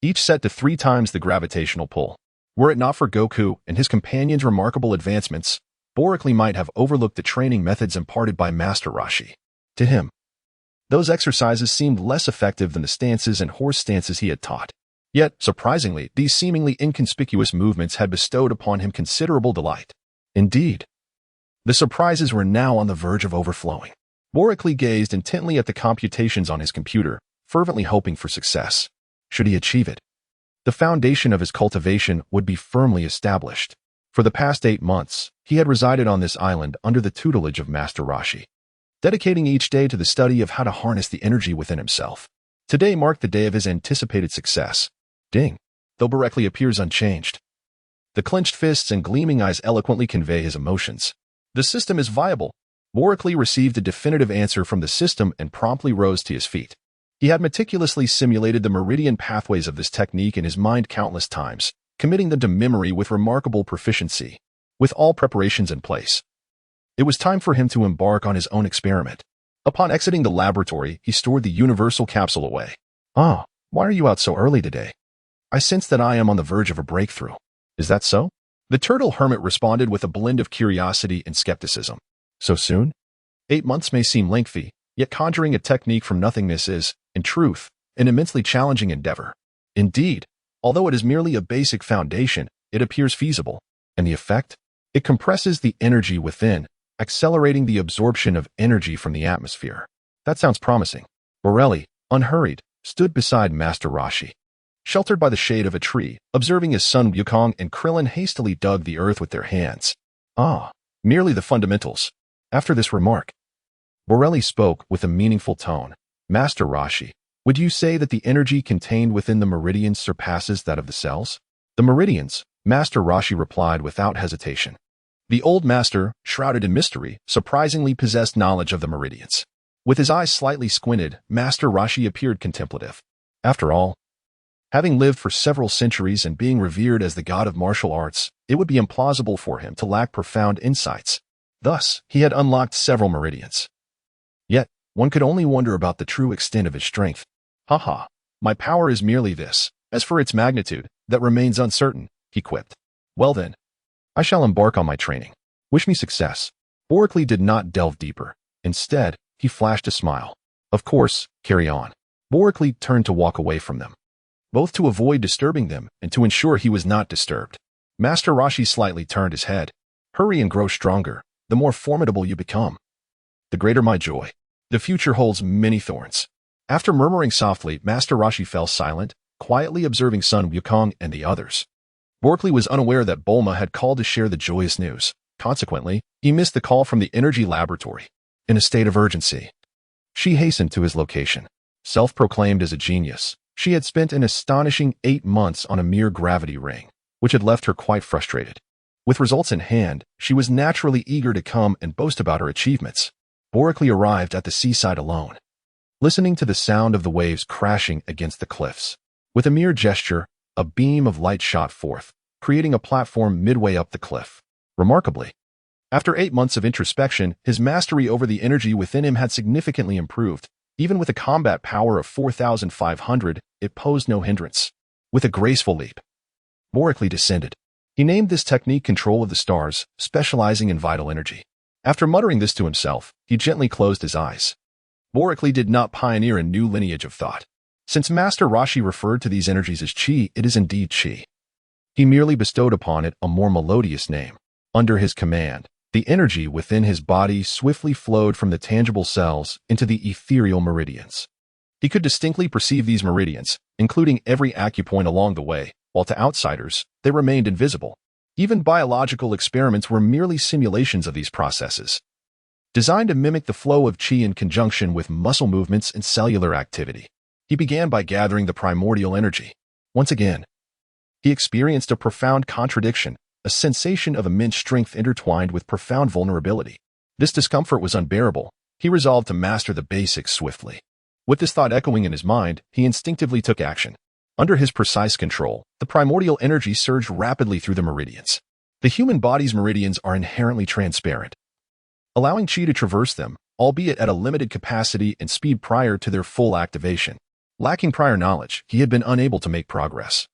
each set to 3 times the gravitational pull. Were it not for Goku and his companion's remarkable advancements, Borically might have overlooked the training methods imparted by Master Roshi. To him, those exercises seemed less effective than the stances and horse stances he had taught. Yet, surprisingly, these seemingly inconspicuous movements had bestowed upon him considerable delight. Indeed, the surprises were now on the verge of overflowing. Borically gazed intently at the computations on his computer, fervently hoping for success. Should he achieve it, the foundation of his cultivation would be firmly established. For the past 8 months, he had resided on this island under the tutelage of Master Roshi, dedicating each day to the study of how to harness the energy within himself. Today marked the day of his anticipated success. Ding! Though Borically appears unchanged, the clenched fists and gleaming eyes eloquently convey his emotions. The system is viable. Borically received a definitive answer from the system and promptly rose to his feet. He had meticulously simulated the meridian pathways of this technique in his mind countless times, committing them to memory with remarkable proficiency. With all preparations in place, It was time for him to embark on his own experiment. Upon exiting the laboratory, he stored the universal capsule away. "Ah, why are you out so early today? I sense that I am on the verge of a breakthrough. Is that so?" The turtle hermit responded with a blend of curiosity and skepticism. "So soon? 8 months may seem lengthy, yet conjuring a technique from nothingness is, in truth, an immensely challenging endeavor. Indeed, although it is merely a basic foundation, it appears feasible. And the effect? It compresses the energy within, accelerating the absorption of energy from the atmosphere." "That sounds promising." Borelli, unhurried, stood beside Master Roshi. Sheltered by the shade of a tree, observing his son Wukong and Krillin hastily dug the earth with their hands. "Ah, merely the fundamentals." After this remark, Borelli spoke with a meaningful tone. "Master Roshi, would you say that the energy contained within the meridians surpasses that of the cells?" "The meridians," Master Roshi replied without hesitation. The old master, shrouded in mystery, surprisingly possessed knowledge of the meridians. With his eyes slightly squinted, Master Roshi appeared contemplative. After all, having lived for several centuries and being revered as the god of martial arts, it would be implausible for him to lack profound insights. Thus, he had unlocked several meridians. Yet, one could only wonder about the true extent of his strength. "Haha, my power is merely this. As for its magnitude, that remains uncertain," he quipped. "Well then, I shall embark on my training. Wish me success." Borically did not delve deeper. Instead, he flashed a smile. "Of course, carry on." Borically turned to walk away from them, both to avoid disturbing them and to ensure he was not disturbed. Master Roshi slightly turned his head. "Hurry and grow stronger. The more formidable you become, the greater my joy. The future holds many thorns." After murmuring softly, Master Roshi fell silent, quietly observing Son Wukong and the others. Borically was unaware that Bulma had called to share the joyous news. Consequently, he missed the call from the energy laboratory. In a state of urgency, she hastened to his location. Self-proclaimed as a genius, she had spent an astonishing 8 months on a mere gravity ring, which had left her quite frustrated. With results in hand, she was naturally eager to come and boast about her achievements. Borically arrived at the seaside alone, listening to the sound of the waves crashing against the cliffs. With a mere gesture, a beam of light shot forth, creating a platform midway up the cliff. Remarkably, after 8 months of introspection, his mastery over the energy within him had significantly improved. Even with a combat power of 4,500, it posed no hindrance. With a graceful leap, Borically descended. He named this technique Control of the Stars, specializing in vital energy. After muttering this to himself, he gently closed his eyes. Borically did not pioneer a new lineage of thought. Since Master Roshi referred to these energies as Qi, it is indeed Qi. He merely bestowed upon it a more melodious name. Under his command, the energy within his body swiftly flowed from the tangible cells into the ethereal meridians. He could distinctly perceive these meridians, including every acupoint along the way, while to outsiders, they remained invisible. Even biological experiments were merely simulations of these processes, designed to mimic the flow of Qi in conjunction with muscle movements and cellular activity. He began by gathering the primordial energy. Once again, he experienced a profound contradiction, a sensation of immense strength intertwined with profound vulnerability. This discomfort was unbearable. He resolved to master the basics swiftly. With this thought echoing in his mind, he instinctively took action. Under his precise control, the primordial energy surged rapidly through the meridians. The human body's meridians are inherently transparent, allowing Qi to traverse them, albeit at a limited capacity and speed prior to their full activation. Lacking prior knowledge, he had been unable to make progress.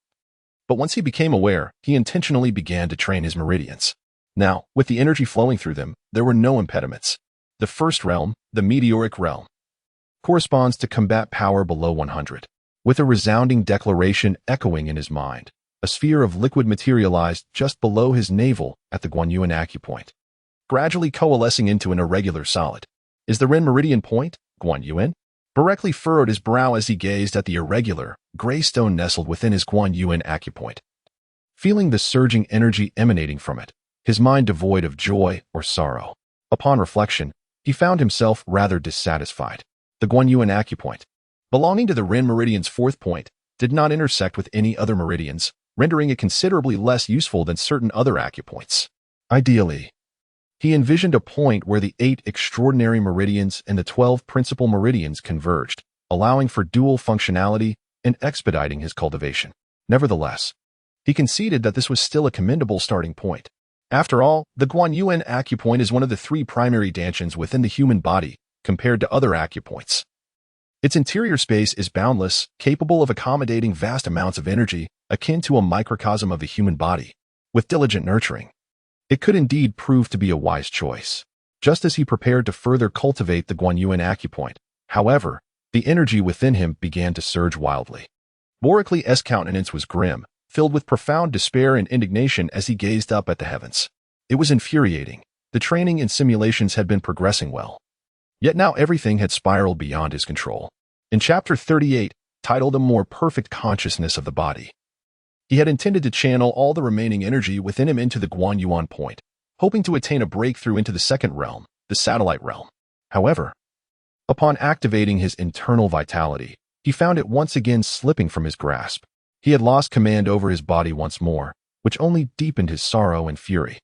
But once he became aware, he intentionally began to train his meridians. Now, with the energy flowing through them, there were no impediments. The first realm, the meteoric realm, corresponds to combat power below 100. With a resounding declaration echoing in his mind, a sphere of liquid materialized just below his navel at the Guanyuan acupoint, gradually coalescing into an irregular solid. "Is the Ren meridian point, Guanyuan?" Borically furrowed his brow as he gazed at the irregular, gray stone nestled within his Guanyuan acupoint. Feeling the surging energy emanating from it, his mind devoid of joy or sorrow. Upon reflection, he found himself rather dissatisfied. The Guanyuan acupoint, belonging to the Ren meridian's 4th point, did not intersect with any other meridians, rendering it considerably less useful than certain other acupoints. Ideally, he envisioned a point where the 8 extraordinary meridians and the 12 principal meridians converged, allowing for dual functionality and expediting his cultivation. Nevertheless, he conceded that this was still a commendable starting point. After all, the Guanyuan acupoint is one of the three primary dantians within the human body, compared to other acupoints. Its interior space is boundless, capable of accommodating vast amounts of energy, akin to a microcosm of the human body. With diligent nurturing, it could indeed prove to be a wise choice. Just as he prepared to further cultivate the Guanyuan acupoint, however, the energy within him began to surge wildly. Boricles' countenance was grim, filled with profound despair and indignation as he gazed up at the heavens. It was infuriating. The training and simulations had been progressing well. Yet now everything had spiraled beyond his control. In Chapter 38, titled A More Perfect Consciousness of the Body, he had intended to channel all the remaining energy within him into the Guanyuan point, hoping to attain a breakthrough into the second realm, the satellite realm. However, upon activating his internal vitality, he found it once again slipping from his grasp. He had lost command over his body once more, which only deepened his sorrow and fury.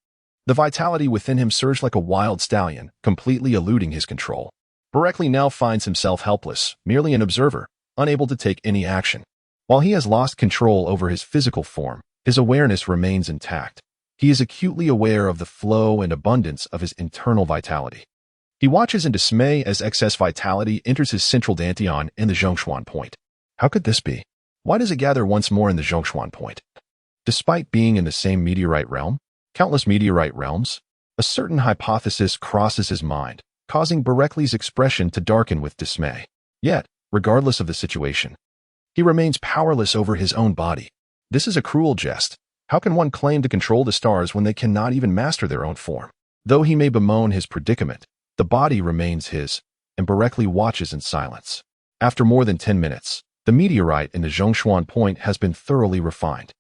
The vitality within him surged like a wild stallion, completely eluding his control. Boricles now finds himself helpless, merely an observer, unable to take any action. While he has lost control over his physical form, his awareness remains intact. He is acutely aware of the flow and abundance of his internal vitality. He watches in dismay as excess vitality enters his central dantian in the Zhongshuan point. How could this be? Why does it gather once more in the Zhongshuan point? Despite being in the same meteorite realm, countless meteorite realms, a certain hypothesis crosses his mind, causing Boricles' expression to darken with dismay. Yet, regardless of the situation, he remains powerless over his own body. This is a cruel jest. How can one claim to control the stars when they cannot even master their own form? Though he may bemoan his predicament, the body remains his, and Boricles watches in silence. After more than 10 minutes, the meteorite in the Zhongshuan point has been thoroughly refined.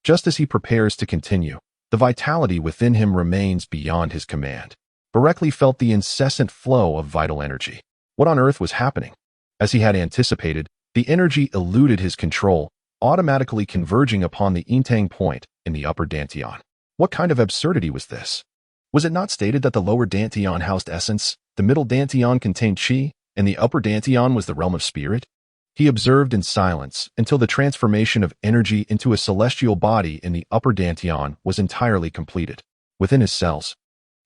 Just as he prepares to continue, the vitality within him remains beyond his command. Boricles felt the incessant flow of vital energy. What on earth was happening? As he had anticipated, the energy eluded his control, automatically converging upon the Intang point in the upper dantian. What kind of absurdity was this? Was it not stated that the lower dantian housed essence, the middle dantian contained qi, and the upper dantian was the realm of spirit? He observed in silence until the transformation of energy into a celestial body in the upper dantian was entirely completed. Within his cells,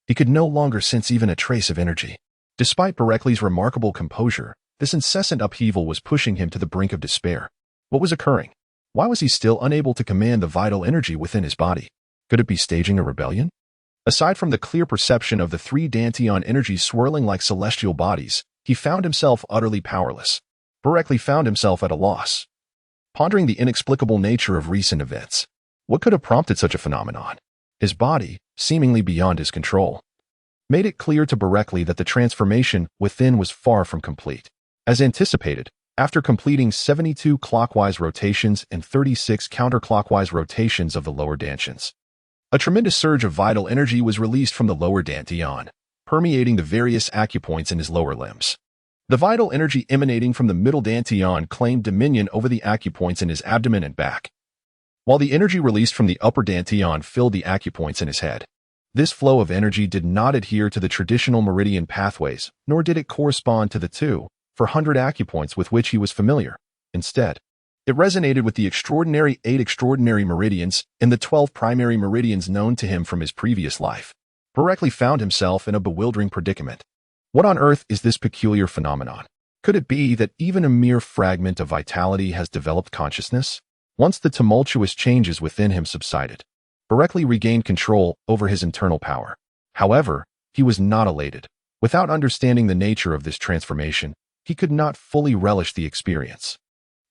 he could no longer sense even a trace of energy. Despite Boricles' remarkable composure, this incessant upheaval was pushing him to the brink of despair. What was occurring? Why was he still unable to command the vital energy within his body? Could it be staging a rebellion? Aside from the clear perception of the three dantian energies swirling like celestial bodies, he found himself utterly powerless. Boricles found himself at a loss, pondering the inexplicable nature of recent events. What could have prompted such a phenomenon? His body, seemingly beyond his control, made it clear to Boricles that the transformation within was far from complete. As anticipated, after completing 72 clockwise rotations and 36 counterclockwise rotations of the lower dantians, a tremendous surge of vital energy was released from the lower dantian, permeating the various acupoints in his lower limbs. The vital energy emanating from the middle dantian claimed dominion over the acupoints in his abdomen and back, while the energy released from the upper dantian filled the acupoints in his head. This flow of energy did not adhere to the traditional meridian pathways, nor did it correspond to the 400 acupoints with which he was familiar. Instead, it resonated with the extraordinary 8 extraordinary meridians and the 12 primary meridians known to him from his previous life. Boricles found himself in a bewildering predicament. What on earth is this peculiar phenomenon? Could it be that even a mere fragment of vitality has developed consciousness? Once the tumultuous changes within him subsided, Boricles regained control over his internal power. However, he was not elated. Without understanding the nature of this transformation, he could not fully relish the experience.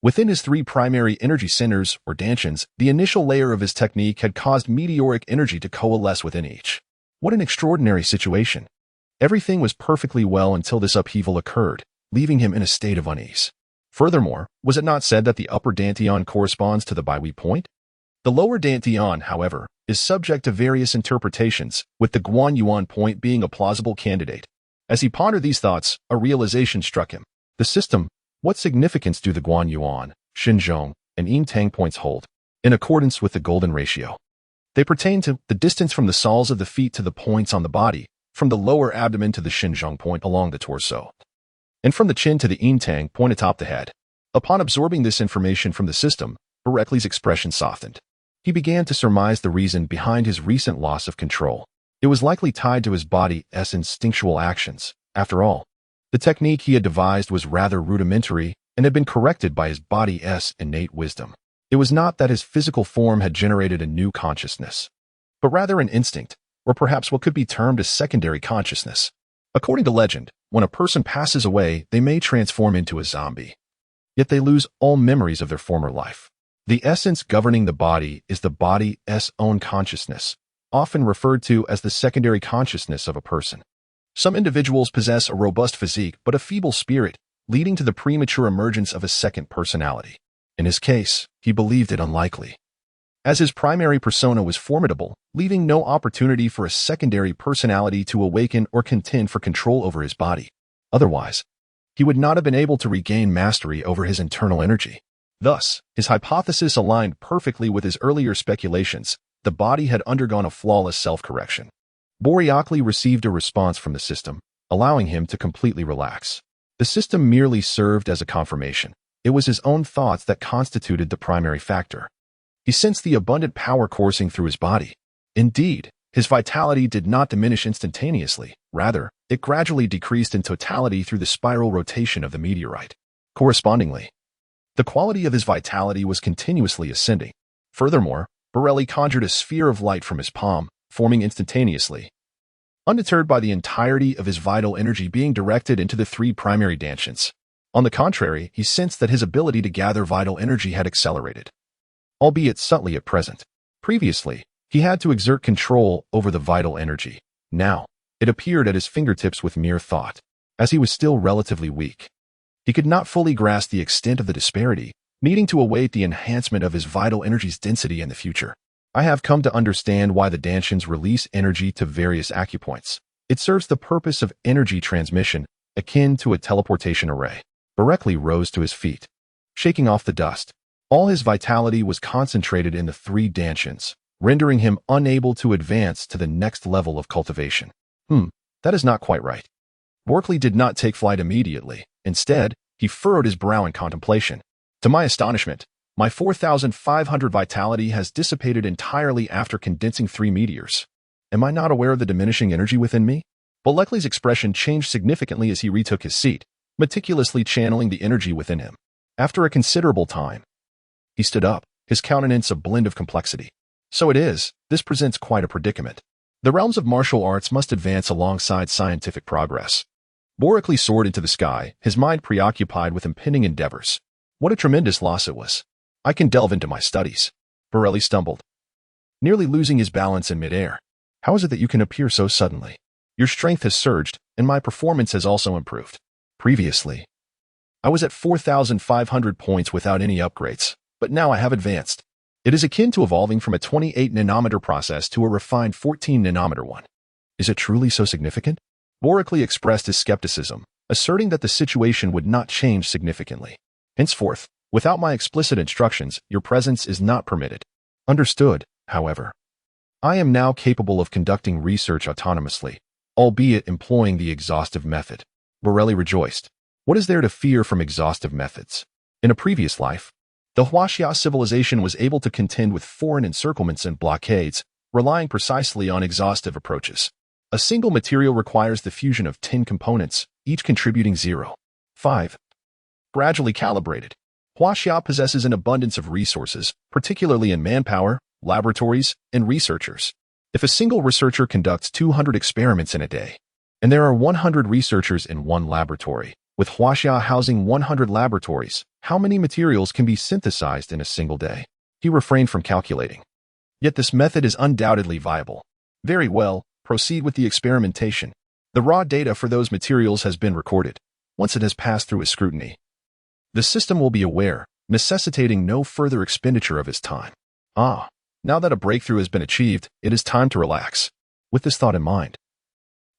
Within his 3 primary energy centers, or dantians, the initial layer of his technique had caused meteoric energy to coalesce within each. What an extraordinary situation! Everything was perfectly well until this upheaval occurred, leaving him in a state of unease. Furthermore, was it not said that the upper dantian corresponds to the Baihui point? The lower dantian, however, is subject to various interpretations, with the Guanyuan point being a plausible candidate. As he pondered these thoughts, a realization struck him. The system, what significance do the Guanyuan, Xinzhong, and Yintang points hold? In accordance with the golden ratio, they pertain to the distance from the soles of the feet to the points on the body, from the lower abdomen to the Xinzhong point along the torso, and from the chin to the Yintang point atop the head. Upon absorbing this information from the system, Boricles' expression softened. He began to surmise the reason behind his recent loss of control. It was likely tied to his body's instinctual actions. After all, the technique he had devised was rather rudimentary and had been corrected by his body's innate wisdom. It was not that his physical form had generated a new consciousness, but rather an instinct, or perhaps what could be termed a secondary consciousness. According to legend, when a person passes away, they may transform into a zombie. Yet they lose all memories of their former life. The essence governing the body is the body's own consciousness, often referred to as the secondary consciousness of a person. Some individuals possess a robust physique but a feeble spirit, leading to the premature emergence of a second personality. In his case, he believed it unlikely, as his primary persona was formidable, leaving no opportunity for a secondary personality to awaken or contend for control over his body. Otherwise, he would not have been able to regain mastery over his internal energy. Thus, his hypothesis aligned perfectly with his earlier speculations. The body had undergone a flawless self-correction. Boreacli received a response from the system, allowing him to completely relax. The system merely served as a confirmation. It was his own thoughts that constituted the primary factor. He sensed the abundant power coursing through his body. Indeed, his vitality did not diminish instantaneously. Rather, it gradually decreased in totality through the spiral rotation of the meteorite. Correspondingly, the quality of his vitality was continuously ascending. Furthermore, Borelli conjured a sphere of light from his palm, forming instantaneously. Undeterred by the entirety of his vital energy being directed into the three primary dantians. On the contrary, he sensed that his ability to gather vital energy had accelerated, albeit subtly at present. Previously, he had to exert control over the vital energy. Now, it appeared at his fingertips with mere thought. As he was still relatively weak, he could not fully grasp the extent of the disparity, needing to await the enhancement of his vital energy's density in the future. I have come to understand why the dantians release energy to various acupoints. It serves the purpose of energy transmission, akin to a teleportation array. Borekli rose to his feet, shaking off the dust. All his vitality was concentrated in the three dantians, rendering him unable to advance to the next level of cultivation. That is not quite right. Borekli did not take flight immediately. Instead, he furrowed his brow in contemplation. To my astonishment, my 4,500 vitality has dissipated entirely after condensing 3 meteors. Am I not aware of the diminishing energy within me? Borekli's expression changed significantly as he retook his seat, meticulously channeling the energy within him. After a considerable time, he stood up, his countenance a blend of complexity. So it is, this presents quite a predicament. The realms of martial arts must advance alongside scientific progress. Borekli soared into the sky, his mind preoccupied with impending endeavors. What a tremendous loss it was. I can delve into my studies. Borelli stumbled, nearly losing his balance in midair. How is it that you can appear so suddenly? Your strength has surged, and my performance has also improved. Previously, I was at 4,500 points without any upgrades, but now I have advanced. It is akin to evolving from a 28 nanometer process to a refined 14 nanometer one. Is it truly so significant? Borekli expressed his skepticism, asserting that the situation would not change significantly. Henceforth, without my explicit instructions, your presence is not permitted. Understood, however. I am now capable of conducting research autonomously, albeit employing the exhaustive method. Borelli rejoiced. What is there to fear from exhaustive methods? In a previous life, the Huaxia civilization was able to contend with foreign encirclements and blockades, relying precisely on exhaustive approaches. A single material requires the fusion of 10 components, each contributing 0.5. Gradually calibrated. Huaxia possesses an abundance of resources, particularly in manpower, laboratories, and researchers. If a single researcher conducts 200 experiments in a day, and there are 100 researchers in one laboratory, with Huaxia housing 100 laboratories, how many materials can be synthesized in a single day? He refrained from calculating. Yet this method is undoubtedly viable. Very well, proceed with the experimentation. The raw data for those materials has been recorded. Once it has passed through his scrutiny, the system will be aware, necessitating no further expenditure of his time. Now that a breakthrough has been achieved, it is time to relax. With this thought in mind,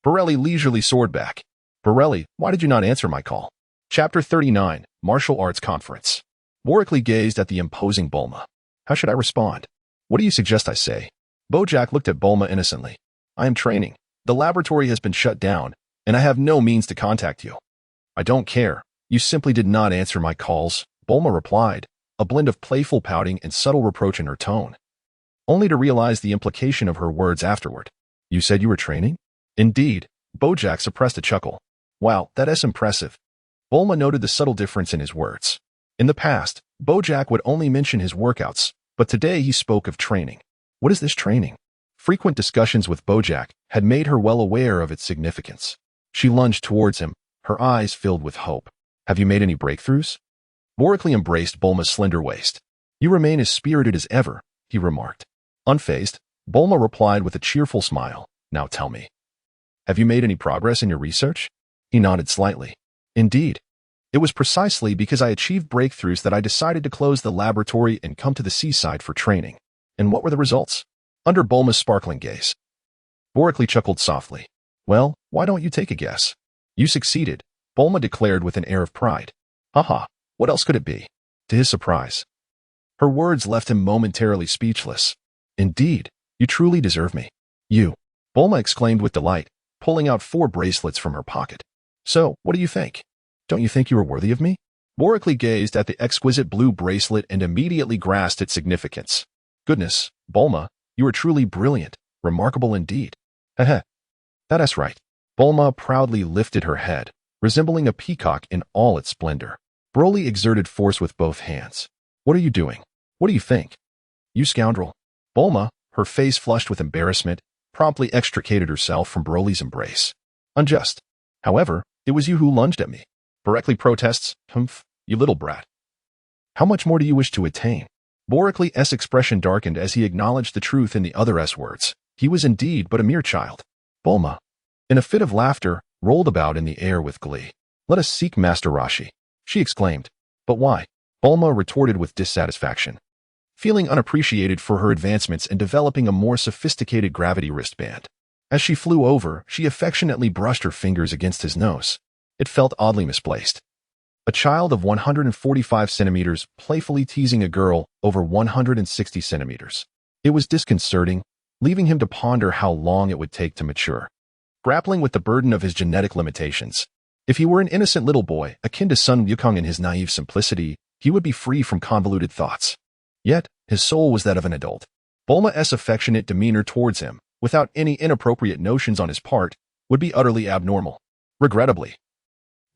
Borelli leisurely soared back. Borelli, why did you not answer my call? Chapter 39, Martial Arts Conference. Borekli gazed at the imposing Bulma. How should I respond? What do you suggest I say? Bojack looked at Bulma innocently. I am training. The laboratory has been shut down, and I have no means to contact you. I don't care. You simply did not answer my calls, Bulma replied, a blend of playful pouting and subtle reproach in her tone. only to realize the implication of her words afterward. You said you were training? Indeed. Bojack suppressed a chuckle. Wow, that is impressive. Bulma noted the subtle difference in his words. In the past, Bojack would only mention his workouts, but today he spoke of training. What is this training? Frequent discussions with Bojack had made her well aware of its significance. She lunged towards him, her eyes filled with hope. Have you made any breakthroughs? Borically embraced Bulma's slender waist. You remain as spirited as ever, he remarked. Unfazed, Bulma replied with a cheerful smile. Now tell me. Have you made any progress in your research? He nodded slightly. Indeed. It was precisely because I achieved breakthroughs that I decided to close the laboratory and come to the seaside for training. And what were the results? Under Bulma's sparkling gaze. Borically chuckled softly. Well, why don't you take a guess? You succeeded, Bulma declared with an air of pride. Haha, what else could it be? To his surprise. Her words left him momentarily speechless. Indeed, you truly deserve me. You, Bulma exclaimed with delight, pulling out 4 bracelets from her pocket. So, what do you think? Don't you think you are worthy of me? Borically gazed at the exquisite blue bracelet and immediately grasped its significance. Goodness, Bulma, you are truly brilliant, remarkable indeed. Heh. That's right. Bulma proudly lifted her head, resembling a peacock in all its splendor. Broly exerted force with both hands. What are you doing? What do you think? You scoundrel. Bulma, her face flushed with embarrassment, promptly extricated herself from Broly's embrace. Unjust. However, it was you who lunged at me. Borically protests, Humph, you little brat. How much more do you wish to attain? Boricly's expression darkened as he acknowledged the truth in the other's words. He was indeed but a mere child. Bulma, in a fit of laughter, rolled about in the air with glee. Let us seek Master Roshi, she exclaimed. But why? Bulma retorted with dissatisfaction. Feeling unappreciated for her advancements in developing a more sophisticated gravity wristband. As she flew over, she affectionately brushed her fingers against his nose. It felt oddly misplaced. A child of 145 centimeters playfully teasing a girl over 160 centimeters. It was disconcerting, leaving him to ponder how long it would take to mature. Grappling with the burden of his genetic limitations. If he were an innocent little boy, akin to Son Goku in his naive simplicity, he would be free from convoluted thoughts. Yet, his soul was that of an adult. Bulma's affectionate demeanor towards him, without any inappropriate notions on his part, would be utterly abnormal. Regrettably,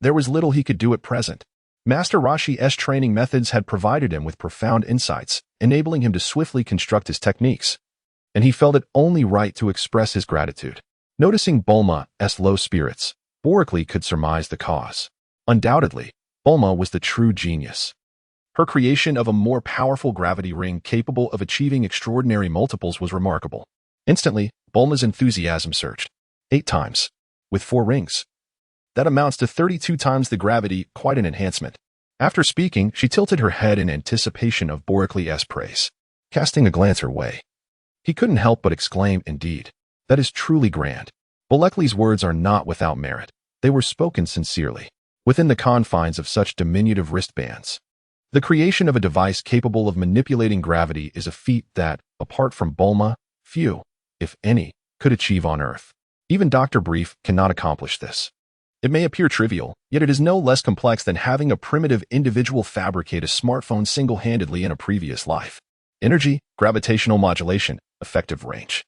there was little he could do at present. Master Roshi's training methods had provided him with profound insights, enabling him to swiftly construct his techniques. And he felt it only right to express his gratitude. Noticing Bulma's low spirits, Borically could surmise the cause. Undoubtedly, Bulma was the true genius. Her creation of a more powerful gravity ring capable of achieving extraordinary multiples was remarkable. Instantly, Bulma's enthusiasm surged. 8 times. With 4 rings. That amounts to 32 times the gravity, quite an enhancement. After speaking, she tilted her head in anticipation of Boricly's praise, casting a glance her way. He couldn't help but exclaim, indeed, that is truly grand. Boricly's words are not without merit. They were spoken sincerely, within the confines of such diminutive wristbands. The creation of a device capable of manipulating gravity is a feat that, apart from Bulma, few, if any, could achieve on Earth. Even Dr. Brief cannot accomplish this. It may appear trivial, yet it is no less complex than having a primitive individual fabricate a smartphone single-handedly in a previous life. Energy, gravitational modulation, effective range,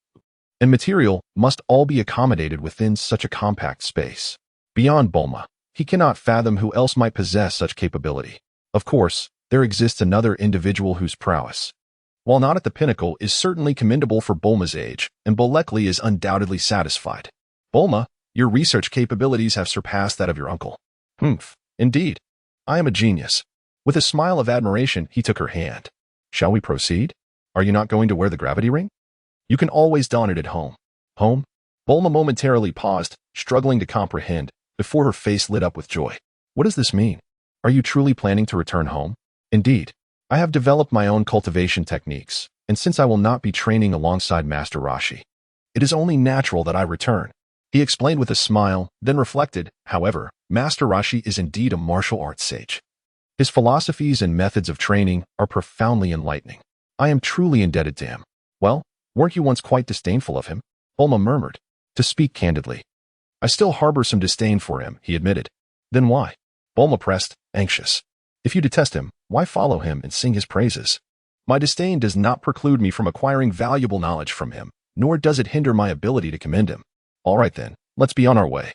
and material must all be accommodated within such a compact space. Beyond Bulma, he cannot fathom who else might possess such capability. Of course, there exists another individual whose prowess, while not at the pinnacle, is certainly commendable for Bulma's age, and Boricly is undoubtedly satisfied. Bulma, your research capabilities have surpassed that of your uncle. Humph, indeed. I am a genius. With a smile of admiration, he took her hand. Shall we proceed? Are you not going to wear the gravity ring? You can always don it at home. Home? Bulma momentarily paused, struggling to comprehend, before her face lit up with joy. What does this mean? Are you truly planning to return home? Indeed. I have developed my own cultivation techniques, and since I will not be training alongside Master Roshi, it is only natural that I return. He explained with a smile, then reflected, however, Master Roshi is indeed a martial arts sage. His philosophies and methods of training are profoundly enlightening. I am truly indebted to him. Well, weren't you once quite disdainful of him? Bulma murmured. To speak candidly, I still harbor some disdain for him, he admitted. Then why? Bulma pressed, anxious. If you detest him, why follow him and sing his praises? My disdain does not preclude me from acquiring valuable knowledge from him, nor does it hinder my ability to commend him. All right then, let's be on our way.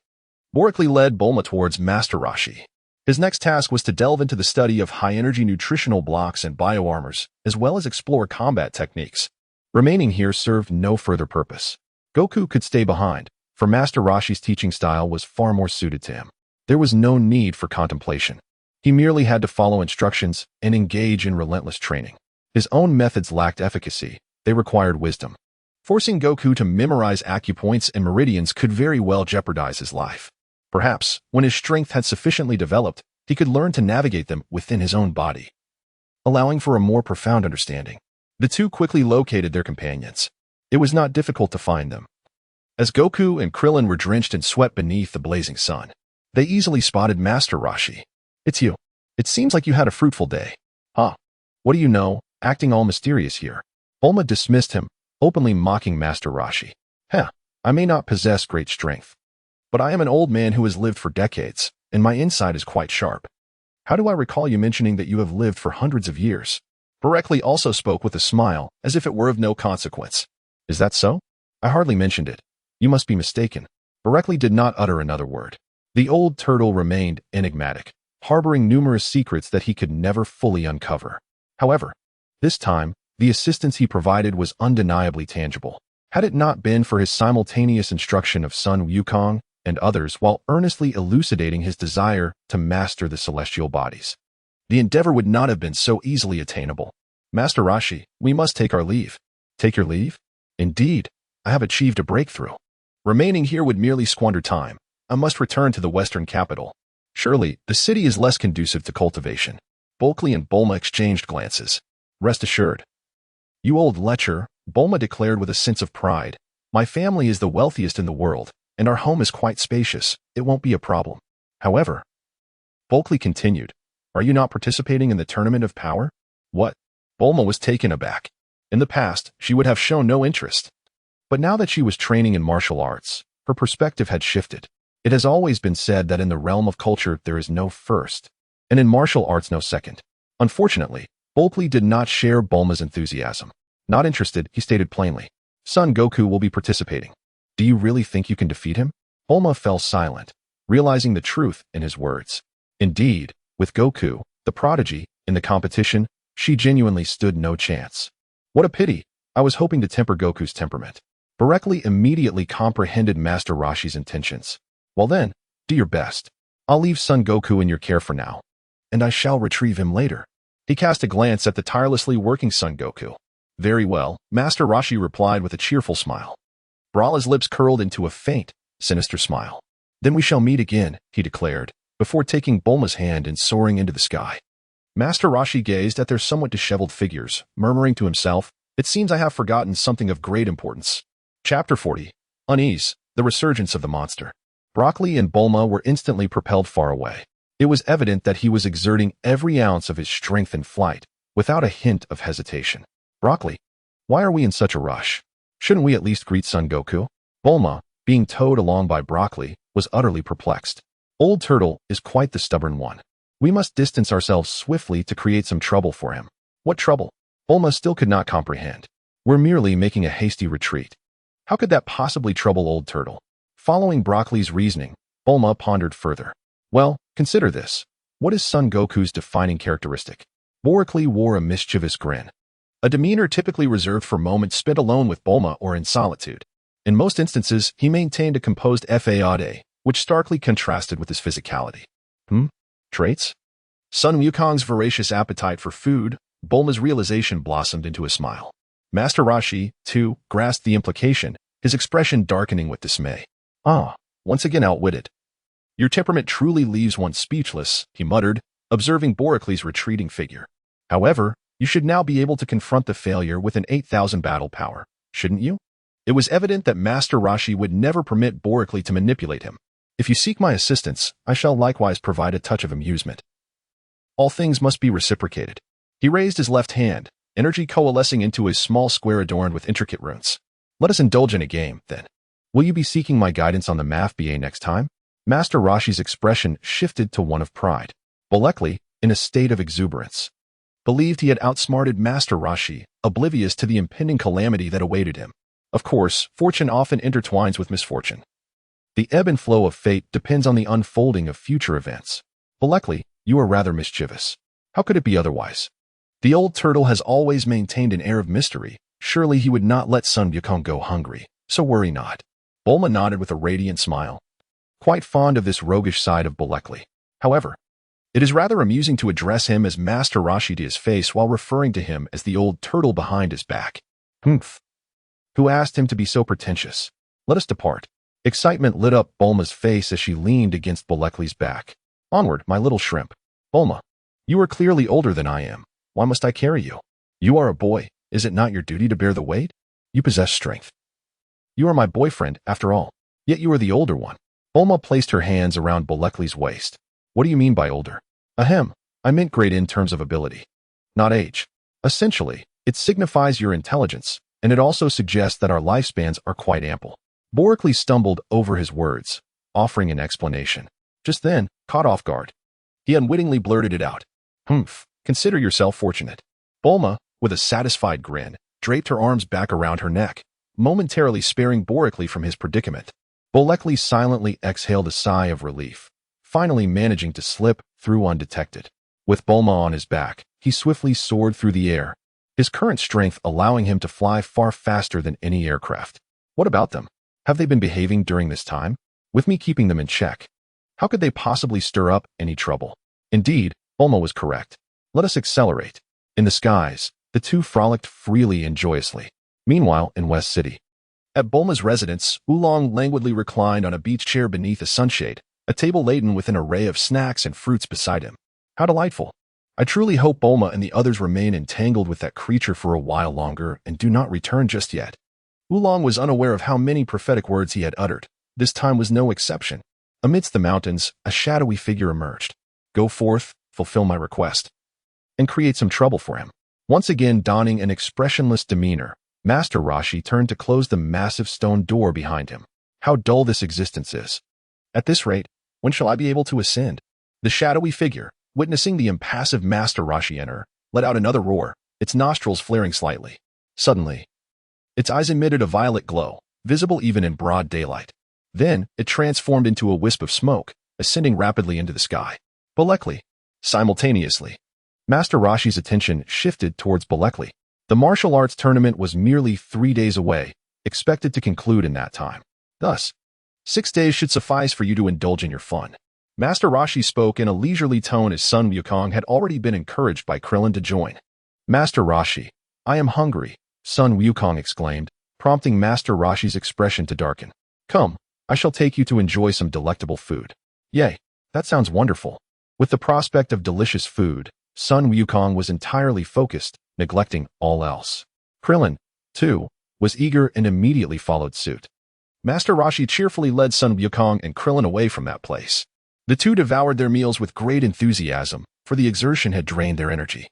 Borically led Bulma towards Master Roshi. His next task was to delve into the study of high-energy nutritional blocks and bioarmors, as well as explore combat techniques. Remaining here served no further purpose. Goku could stay behind, for Master Roshi's teaching style was far more suited to him. There was no need for contemplation. He merely had to follow instructions and engage in relentless training. His own methods lacked efficacy. They required wisdom. Forcing Goku to memorize acupoints and meridians could very well jeopardize his life. Perhaps, when his strength had sufficiently developed, he could learn to navigate them within his own body, allowing for a more profound understanding. The two quickly located their companions. It was not difficult to find them. As Goku and Krillin were drenched in sweat beneath the blazing sun, they easily spotted Master Roshi. "It's you. It seems like you had a fruitful day." "Huh? What do you know, acting all mysterious here?" Bulma dismissed him, openly mocking Master Roshi. "Heh, I may not possess great strength, but I am an old man who has lived for decades, and my insight is quite sharp. How do I recall you mentioning that you have lived for hundreds of years?" Borically also spoke with a smile, as if it were of no consequence. "Is that so? I hardly mentioned it. You must be mistaken." Borically did not utter another word. The old turtle remained enigmatic, harboring numerous secrets that he could never fully uncover. However, this time, the assistance he provided was undeniably tangible. Had it not been for his simultaneous instruction of Son Wukong and others while earnestly elucidating his desire to master the celestial bodies, the endeavor would not have been so easily attainable. "Master Roshi, we must take our leave." "Take your leave?" "Indeed, I have achieved a breakthrough. Remaining here would merely squander time. I must return to the western capital. Surely, the city is less conducive to cultivation." Bulky and Bulma exchanged glances. "Rest assured." "You old lecher," Bulma declared with a sense of pride. "My family is the wealthiest in the world, and our home is quite spacious. It won't be a problem." "However," Bulky continued, "are you not participating in the Tournament of Power?" "What?" Bulma was taken aback. In the past, she would have shown no interest. But now that she was training in martial arts, her perspective had shifted. It has always been said that in the realm of culture there is no first, and in martial arts no second. Unfortunately, Bulky did not share Bulma's enthusiasm. Not interested, he stated plainly. "Son Goku will be participating. Do you really think you can defeat him?" Bulma fell silent, realizing the truth in his words. Indeed, with Goku, the prodigy, in the competition, she genuinely stood no chance. What a pity. I was hoping to temper Goku's temperament. Borically immediately comprehended Master Roshi's intentions. "Well then, do your best. I'll leave Son Goku in your care for now, and I shall retrieve him later." He cast a glance at the tirelessly working Son Goku. "Very well," Master Roshi replied with a cheerful smile. Brawl's lips curled into a faint, sinister smile. "Then we shall meet again," he declared, before taking Bulma's hand and soaring into the sky. Master Roshi gazed at their somewhat disheveled figures, murmuring to himself, "It seems I have forgotten something of great importance." Chapter 40. Unease, the resurgence of the monster. Broccoli and Bulma were instantly propelled far away. It was evident that he was exerting every ounce of his strength in flight, without a hint of hesitation. "Broccoli, why are we in such a rush? Shouldn't we at least greet Son Goku?" Bulma, being towed along by Broccoli, was utterly perplexed. Old Turtle is quite the stubborn one. We must distance ourselves swiftly to create some trouble for him. What trouble? Bulma still could not comprehend. We're merely making a hasty retreat. How could that possibly trouble Old Turtle? Following Broccoli's reasoning, Bulma pondered further. Well, consider this. What is Son Goku's defining characteristic? Borically wore a mischievous grin. A demeanor typically reserved for moments spent alone with Bulma or in solitude. In most instances, he maintained a composed faade, which starkly contrasted with his physicality. Traits? Son Wukong's voracious appetite for food, Bulma's realization blossomed into a smile. Master Roshi, too, grasped the implication, his expression darkening with dismay. Once again outwitted. Your temperament truly leaves one speechless, he muttered, observing Boricly's retreating figure. However, you should now be able to confront the failure with an 8,000 battle power, shouldn't you? It was evident that Master Roshi would never permit Boricly to manipulate him. If you seek my assistance, I shall likewise provide a touch of amusement. All things must be reciprocated. He raised his left hand, energy coalescing into a small square adorned with intricate runes. Let us indulge in a game, then. Will you be seeking my guidance on the Math BA next time? Master Roshi's expression shifted to one of pride. Boricly, in a state of exuberance. believed he had outsmarted Master Roshi, oblivious to the impending calamity that awaited him. Of course, fortune often intertwines with misfortune. The ebb and flow of fate depends on the unfolding of future events. Belekli, you are rather mischievous. How could it be otherwise? The old turtle has always maintained an air of mystery. Surely he would not let Son Goku go hungry, so worry not. Bulma nodded with a radiant smile, quite fond of this roguish side of Belekli. However, it is rather amusing to address him as Master Roshi to his face while referring to him as the old turtle behind his back. Humph. Who asked him to be so pretentious? Let us depart. Excitement lit up Bulma's face as she leaned against Belekli's back. Onward, my little shrimp. Bulma, you are clearly older than I am. Why must I carry you? You are a boy. Is it not your duty to bear the weight? You possess strength. You are my boyfriend, after all. Yet you are the older one. Bulma placed her hands around Belekli's waist. What do you mean by older? Ahem, I meant great in terms of ability, not age. Essentially, it signifies your intelligence, and it also suggests that our lifespans are quite ample. Belekli stumbled over his words, offering an explanation. Just then, caught off guard, he unwittingly blurted it out. Humph, consider yourself fortunate. Bulma, with a satisfied grin, draped her arms back around her neck, momentarily sparing Belekli from his predicament. Belekli silently exhaled a sigh of relief, finally managing to slip through undetected. With Bulma on his back, he swiftly soared through the air, his current strength allowing him to fly far faster than any aircraft. What about them? Have they been behaving during this time? With me keeping them in check, how could they possibly stir up any trouble? Indeed, Bulma was correct. Let us accelerate. In the skies, the two frolicked freely and joyously. Meanwhile, in West City, at Bulma's residence, Oolong languidly reclined on a beach chair beneath a sunshade, a table laden with an array of snacks and fruits beside him. How delightful. I truly hope Bulma and the others remain entangled with that creature for a while longer and do not return just yet. Oolong was unaware of how many prophetic words he had uttered. This time was no exception. Amidst the mountains, a shadowy figure emerged. Go forth, fulfill my request, and create some trouble for him. Once again donning an expressionless demeanor, Master Roshi turned to close the massive stone door behind him. How dull this existence is. At this rate, when shall I be able to ascend? The shadowy figure, witnessing the impassive Master Roshi enter, let out another roar, its nostrils flaring slightly. Suddenly, its eyes emitted a violet glow, visible even in broad daylight. Then, it transformed into a wisp of smoke, ascending rapidly into the sky. Belekli. Simultaneously, Master Roshi's attention shifted towards Belekli. The martial arts tournament was merely 3 days away, expected to conclude in that time. Thus, 6 days should suffice for you to indulge in your fun. Master Roshi spoke in a leisurely tone as Son Wukong had already been encouraged by Krillin to join. Master Roshi, I am hungry, Son Wukong exclaimed, prompting Master Roshi's expression to darken. Come, I shall take you to enjoy some delectable food. Yay, that sounds wonderful. With the prospect of delicious food, Son Wukong was entirely focused, neglecting all else. Krillin, too, was eager and immediately followed suit. Master Roshi cheerfully led Son Wukong and Krillin away from that place. The two devoured their meals with great enthusiasm, for the exertion had drained their energy,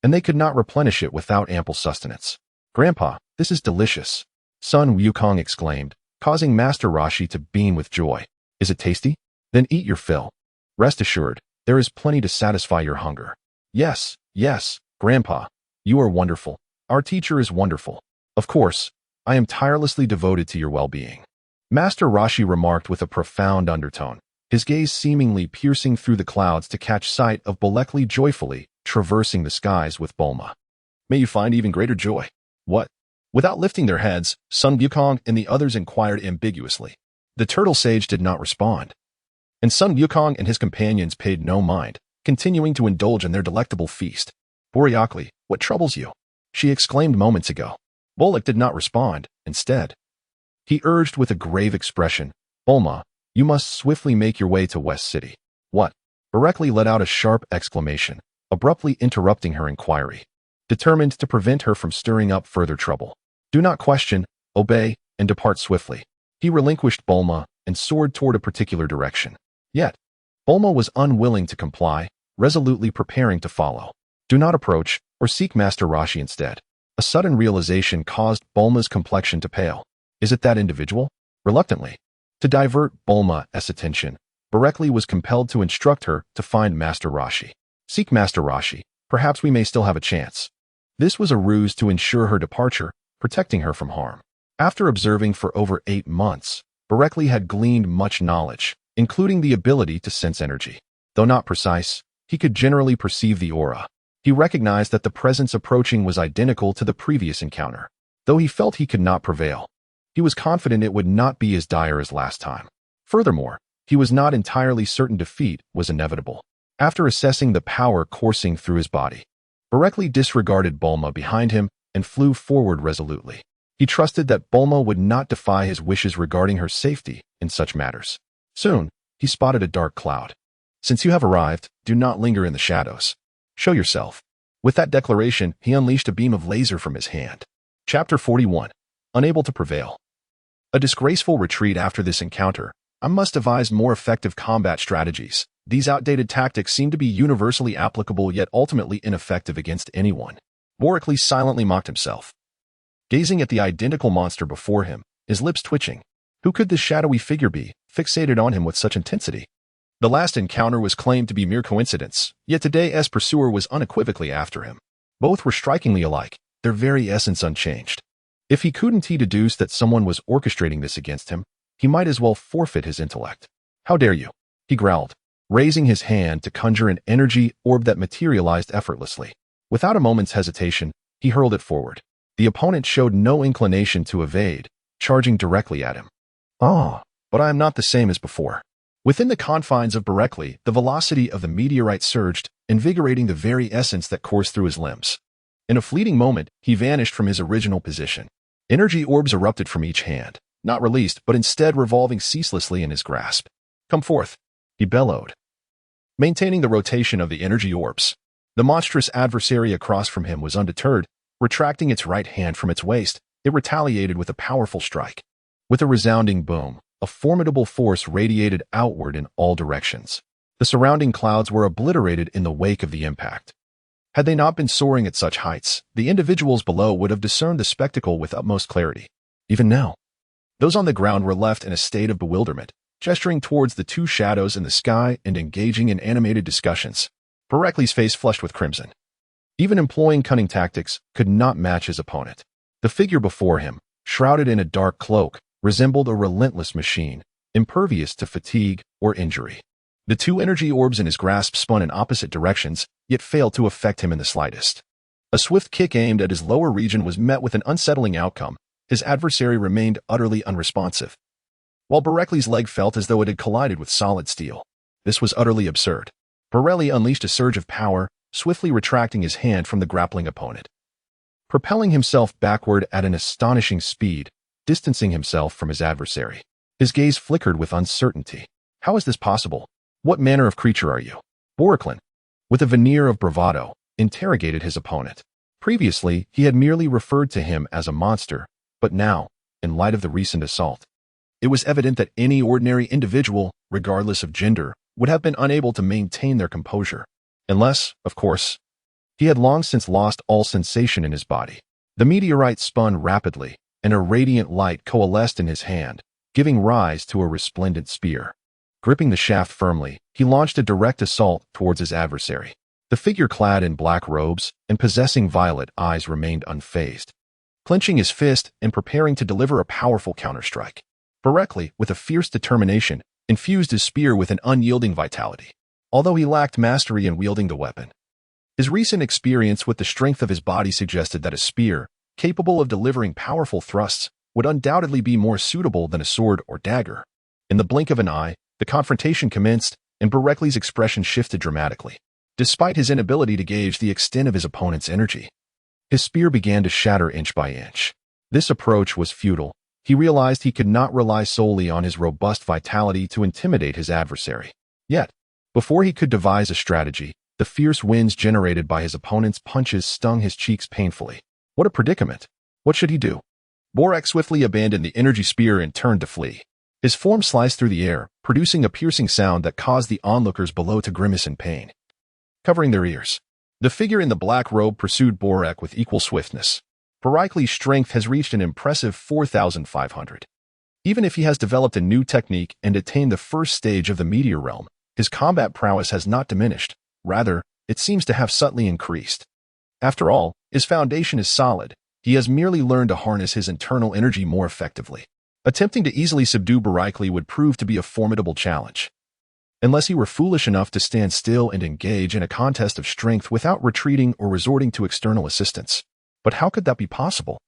and they could not replenish it without ample sustenance. Grandpa, this is delicious, Son Wukong exclaimed, causing Master Roshi to beam with joy. Is it tasty? Then eat your fill. Rest assured, there is plenty to satisfy your hunger. Yes, yes, Grandpa, you are wonderful. Our teacher is wonderful. Of course, I am tirelessly devoted to your well-being, Master Roshi remarked with a profound undertone, his gaze seemingly piercing through the clouds to catch sight of Belekli joyfully traversing the skies with Bulma. May you find even greater joy. What? Without lifting their heads, Son Wukong and the others inquired ambiguously. The turtle sage did not respond, and Son Wukong and his companions paid no mind, continuing to indulge in their delectable feast. Belekli, what troubles you? She exclaimed moments ago. Belekli did not respond. Instead, he urged with a grave expression, Bulma, you must swiftly make your way to West City. What? Belekli let out a sharp exclamation, abruptly interrupting her inquiry, determined to prevent her from stirring up further trouble. Do not question, obey, and depart swiftly. He relinquished Bulma and soared toward a particular direction. Yet, Bulma was unwilling to comply, resolutely preparing to follow. Do not approach, or seek Master Roshi instead. A sudden realization caused Bulma's complexion to pale. Is it that individual? Reluctantly, to divert Bulma's attention, Belekli was compelled to instruct her to find Master Roshi. Seek Master Roshi, Perhaps we may still have a chance. This was a ruse to ensure her departure, protecting her from harm. After observing for over 8 months, Bereckley had gleaned much knowledge, including the ability to sense energy. Though not precise, he could generally perceive the aura. He recognized that the presence approaching was identical to the previous encounter. Though he felt he could not prevail, he was confident it would not be as dire as last time. Furthermore, he was not entirely certain defeat was inevitable. After assessing the power coursing through his body, Bereckley disregarded Bulma behind him and flew forward resolutely. He trusted that Bulma would not defy his wishes regarding her safety in such matters. Soon, he spotted a dark cloud. Since you have arrived, do not linger in the shadows. Show yourself. With that declaration, he unleashed a beam of laser from his hand. Chapter 41. Unable to prevail. A disgraceful retreat after this encounter. I must devise more effective combat strategies. These outdated tactics seem to be universally applicable yet ultimately ineffective against anyone. Bereckley silently mocked himself, gazing at the identical monster before him, his lips twitching. Who could this shadowy figure be, fixated on him with such intensity? The last encounter was claimed to be mere coincidence, yet today's pursuer was unequivocally after him. Both were strikingly alike, their very essence unchanged. If he couldn't deduce that someone was orchestrating this against him, he might as well forfeit his intellect. How dare you? He growled, raising his hand to conjure an energy orb that materialized effortlessly. Without a moment's hesitation, he hurled it forward. The opponent showed no inclination to evade, charging directly at him. But I am not the same as before. Within the confines of Bereckley, the velocity of the meteorite surged, invigorating the very essence that coursed through his limbs. In a fleeting moment, he vanished from his original position. Energy orbs erupted from each hand, not released, but instead revolving ceaselessly in his grasp. Come forth, he bellowed, maintaining the rotation of the energy orbs. The monstrous adversary across from him was undeterred. Retracting its right hand from its waist, it retaliated with a powerful strike. With a resounding boom, a formidable force radiated outward in all directions. The surrounding clouds were obliterated in the wake of the impact. Had they not been soaring at such heights, the individuals below would have discerned the spectacle with utmost clarity. Even now, those on the ground were left in a state of bewilderment, gesturing towards the two shadows in the sky and engaging in animated discussions. Bereckley's face flushed with crimson. Even employing cunning tactics could not match his opponent. The figure before him, shrouded in a dark cloak, resembled a relentless machine, impervious to fatigue or injury. The two energy orbs in his grasp spun in opposite directions, yet failed to affect him in the slightest. A swift kick aimed at his lower region was met with an unsettling outcome. His adversary remained utterly unresponsive, while Bereckley's leg felt as though it had collided with solid steel. This was utterly absurd. Bereckley unleashed a surge of power, swiftly retracting his hand from the grappling opponent, propelling himself backward at an astonishing speed, distancing himself from his adversary. His gaze flickered with uncertainty. How is this possible? What manner of creature are you? Bereckley, with a veneer of bravado, interrogated his opponent. Previously, he had merely referred to him as a monster, but now, in light of the recent assault, it was evident that any ordinary individual, regardless of gender, would have been unable to maintain their composure. Unless, of course, he had long since lost all sensation in his body. The meteorite spun rapidly, and a radiant light coalesced in his hand, giving rise to a resplendent spear. Gripping the shaft firmly, he launched a direct assault towards his adversary. The figure clad in black robes and possessing violet eyes remained unfazed, clenching his fist and preparing to deliver a powerful counterstrike. Bereckley, with a fierce determination, infused his spear with an unyielding vitality. Although he lacked mastery in wielding the weapon, his recent experience with the strength of his body suggested that a spear, capable of delivering powerful thrusts, would undoubtedly be more suitable than a sword or dagger. In the blink of an eye, the confrontation commenced, and Bereckley's expression shifted dramatically. Despite his inability to gauge the extent of his opponent's energy, his spear began to shatter inch by inch. This approach was futile. He realized he could not rely solely on his robust vitality to intimidate his adversary. Yet, before he could devise a strategy, the fierce winds generated by his opponent's punches stung his cheeks painfully. What a predicament! What should he do? Bereckley swiftly abandoned the energy spear and turned to flee. His form sliced through the air, producing a piercing sound that caused the onlookers below to grimace in pain, covering their ears. The figure in the black robe pursued Bereckley with equal swiftness. Bereckley's strength has reached an impressive 4,500. Even if he has developed a new technique and attained the first stage of the meteor realm, his combat prowess has not diminished. Rather, it seems to have subtly increased. After all, his foundation is solid. He has merely learned to harness his internal energy more effectively. Attempting to easily subdue Barikli would prove to be a formidable challenge. Unless he were foolish enough to stand still and engage in a contest of strength without retreating or resorting to external assistance. But how could that be possible?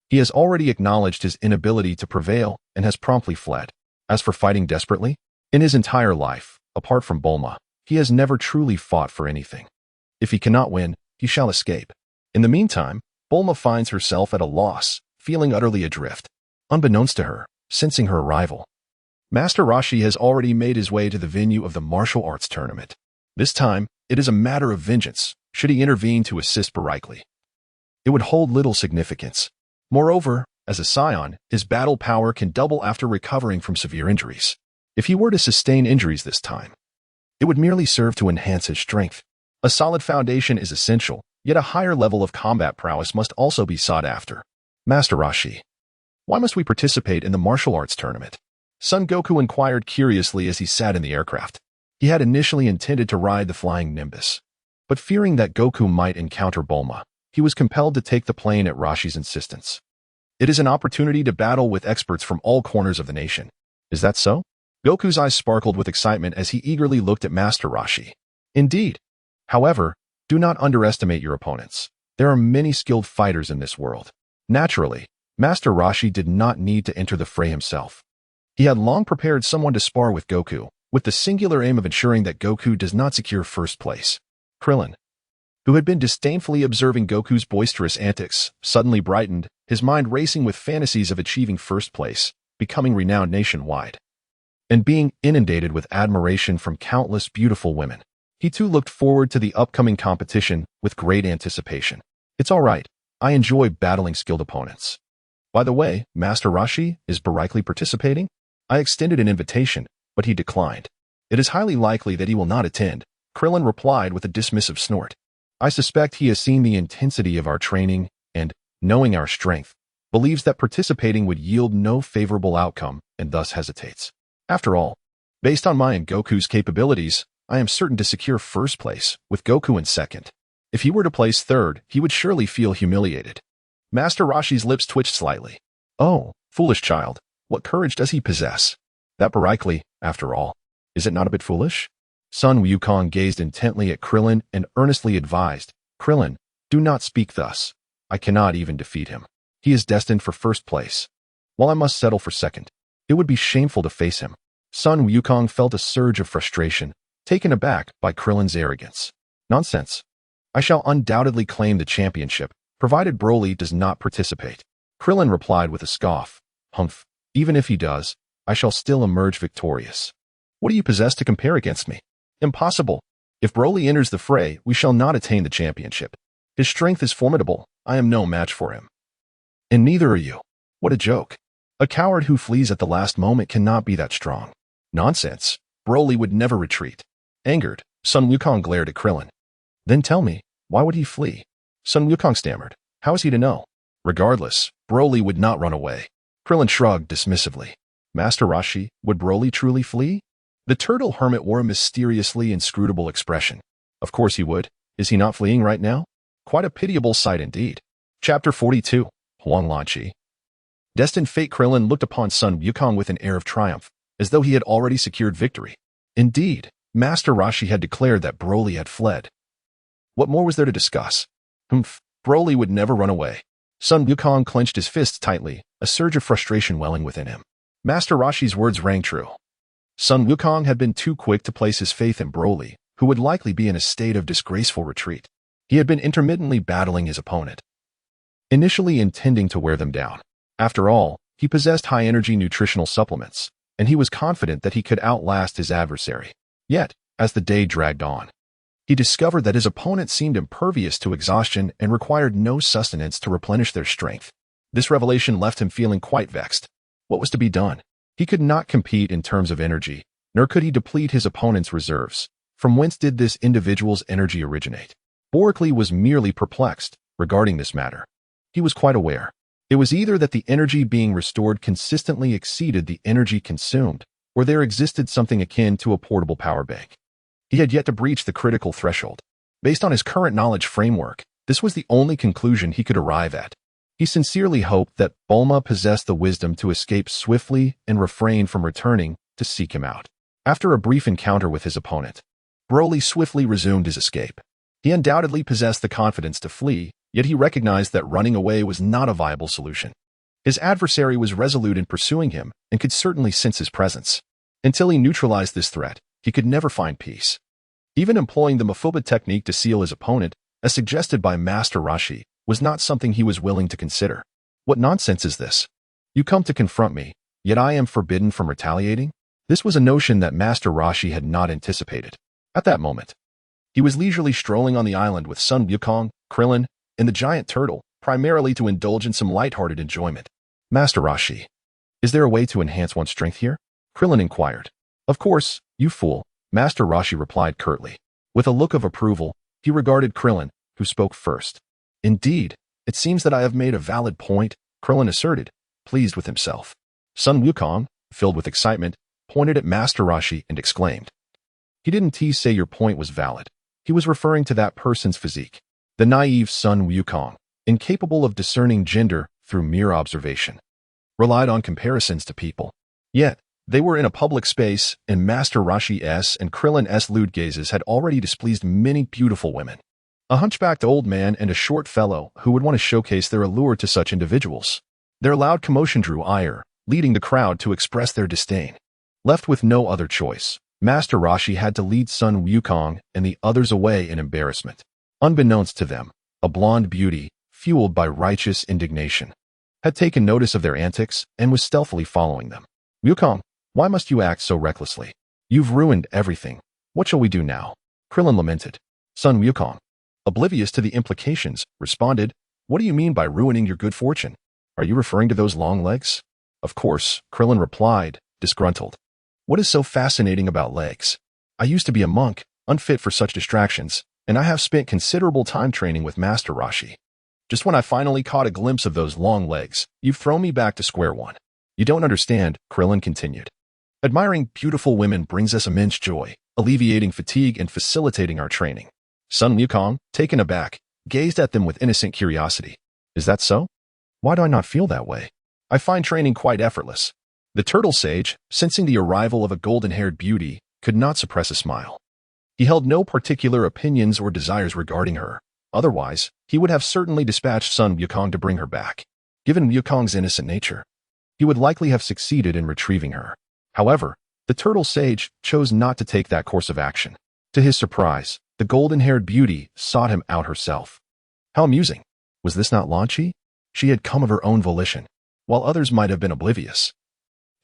He has already acknowledged his inability to prevail and has promptly fled. As for fighting desperately, in his entire life, apart from Bulma, he has never truly fought for anything. If he cannot win, he shall escape. In the meantime, Bulma finds herself at a loss, feeling utterly adrift. Unbeknownst to her, sensing her arrival, Master Roshi has already made his way to the venue of the martial arts tournament. This time, it is a matter of vengeance, should he intervene to assist Barikli. It would hold little significance. Moreover, as a scion, his battle power can double after recovering from severe injuries. If he were to sustain injuries this time, it would merely serve to enhance his strength. A solid foundation is essential, yet a higher level of combat prowess must also be sought after. Master Roshi, why must we participate in the martial arts tournament? Son Goku inquired curiously as he sat in the aircraft. He had initially intended to ride the flying Nimbus, but fearing that Goku might encounter Bulma, he was compelled to take the plane at Roshi's insistence. It is an opportunity to battle with experts from all corners of the nation. Is that so? Goku's eyes sparkled with excitement as he eagerly looked at Master Roshi. Indeed. However, do not underestimate your opponents. There are many skilled fighters in this world. Naturally, Master Roshi did not need to enter the fray himself. He had long prepared someone to spar with Goku, with the singular aim of ensuring that Goku does not secure first place. Krillin, who had been disdainfully observing Goku's boisterous antics, suddenly brightened, his mind racing with fantasies of achieving first place, becoming renowned nationwide, and being inundated with admiration from countless beautiful women. He too looked forward to the upcoming competition with great anticipation. It's all right. I enjoy battling skilled opponents. By the way, Master Roshi, is Barikli participating? I extended an invitation, but he declined. It is highly likely that he will not attend, Krillin replied with a dismissive snort. I suspect he has seen the intensity of our training and, knowing our strength, believes that participating would yield no favorable outcome and thus hesitates. After all, based on my and Goku's capabilities, I am certain to secure first place, with Goku in second. If he were to place third, he would surely feel humiliated. Master Roshi's lips twitched slightly. Oh, foolish child, what courage does he possess? That Barikli, after all, is it not a bit foolish? Son Wukong gazed intently at Krillin and earnestly advised, Krillin, do not speak thus. I cannot even defeat him. He is destined for first place, while I must settle for second. It would be shameful to face him. Son Wukong felt a surge of frustration, taken aback by Krillin's arrogance. Nonsense. I shall undoubtedly claim the championship, provided Broly does not participate. Krillin replied with a scoff. Humph, even if he does, I shall still emerge victorious. What do you possess to compare against me? Impossible. If Broly enters the fray, we shall not attain the championship. His strength is formidable. I am no match for him. And neither are you. What a joke. A coward who flees at the last moment cannot be that strong. Nonsense. Broly would never retreat. Angered, Son Wukong glared at Krillin. Then tell me, why would he flee? Son Wukong stammered. How is he to know? Regardless, Broly would not run away. Krillin shrugged dismissively. Master Roshi, would Broly truly flee? The turtle hermit wore a mysteriously inscrutable expression. Of course he would. Is he not fleeing right now? Quite a pitiable sight indeed. Chapter 42, Huang Lanqi. Destined fate. Krillin looked upon Son Wukong with an air of triumph, as though he had already secured victory. Indeed, Master Roshi had declared that Broly had fled. What more was there to discuss? Humph, Broly would never run away. Son Wukong clenched his fists tightly, a surge of frustration welling within him. Master Roshi's words rang true. Son Wukong had been too quick to place his faith in Broly, who would likely be in a state of disgraceful retreat. He had been intermittently battling his opponent, initially intending to wear them down. After all, he possessed high-energy nutritional supplements, and he was confident that he could outlast his adversary. Yet, as the day dragged on, he discovered that his opponent seemed impervious to exhaustion and required no sustenance to replenish their strength. This revelation left him feeling quite vexed. What was to be done? He could not compete in terms of energy, nor could he deplete his opponent's reserves. From whence did this individual's energy originate? Barikli was merely perplexed regarding this matter. He was quite aware. It was either that the energy being restored consistently exceeded the energy consumed, or there existed something akin to a portable power bank. He had yet to breach the critical threshold. Based on his current knowledge framework, this was the only conclusion he could arrive at. He sincerely hoped that Bulma possessed the wisdom to escape swiftly and refrain from returning to seek him out. After a brief encounter with his opponent, Broly swiftly resumed his escape. He undoubtedly possessed the confidence to flee, yet he recognized that running away was not a viable solution. His adversary was resolute in pursuing him and could certainly sense his presence. Until he neutralized this threat, he could never find peace. Even employing the Mafuba technique to seal his opponent, as suggested by Master Roshi, was not something he was willing to consider. What nonsense is this? You come to confront me, yet I am forbidden from retaliating? This was a notion that Master Roshi had not anticipated. At that moment, he was leisurely strolling on the island with Son Wukong, Krillin, and the giant turtle, primarily to indulge in some lighthearted enjoyment. Master Roshi, is there a way to enhance one's strength here? Krillin inquired. Of course, you fool, Master Roshi replied curtly. With a look of approval, he regarded Krillin, who spoke first. Indeed, it seems that I have made a valid point, Krillin asserted, pleased with himself. Son Wukong, filled with excitement, pointed at Master Roshi and exclaimed. He didn't say your point was valid. He was referring to that person's physique. The naive Son Wukong, incapable of discerning gender through mere observation, relied on comparisons to people. Yet, they were in a public space, and Master Roshi's and Krillin's lewd gazes had already displeased many beautiful women. A hunchbacked old man and a short fellow who would want to showcase their allure to such individuals. Their loud commotion drew ire, leading the crowd to express their disdain. Left with no other choice, Master Roshi had to lead Son Wukong and the others away in embarrassment. Unbeknownst to them, a blonde beauty, fueled by righteous indignation, had taken notice of their antics and was stealthily following them. Wukong, why must you act so recklessly? You've ruined everything. What shall we do now? Krillin lamented. Son Wukong, oblivious to the implications, responded, what do you mean by ruining your good fortune? Are you referring to those long legs? Of course, Krillin replied, disgruntled. What is so fascinating about legs? I used to be a monk, unfit for such distractions, and I have spent considerable time training with Master Roshi. Just when I finally caught a glimpse of those long legs, you've thrown me back to square one. You don't understand, Krillin continued. Admiring beautiful women brings us immense joy, alleviating fatigue and facilitating our training. Son Wukong, taken aback, gazed at them with innocent curiosity. Is that so? Why do I not feel that way? I find training quite effortless. The turtle sage, sensing the arrival of a golden-haired beauty, could not suppress a smile. He held no particular opinions or desires regarding her. Otherwise, he would have certainly dispatched Son Wukong to bring her back. Given Wukong's innocent nature, he would likely have succeeded in retrieving her. However, the turtle sage chose not to take that course of action. To his surprise, the golden-haired beauty sought him out herself. How amusing. Was this not Lan Chi? She had come of her own volition, while others might have been oblivious.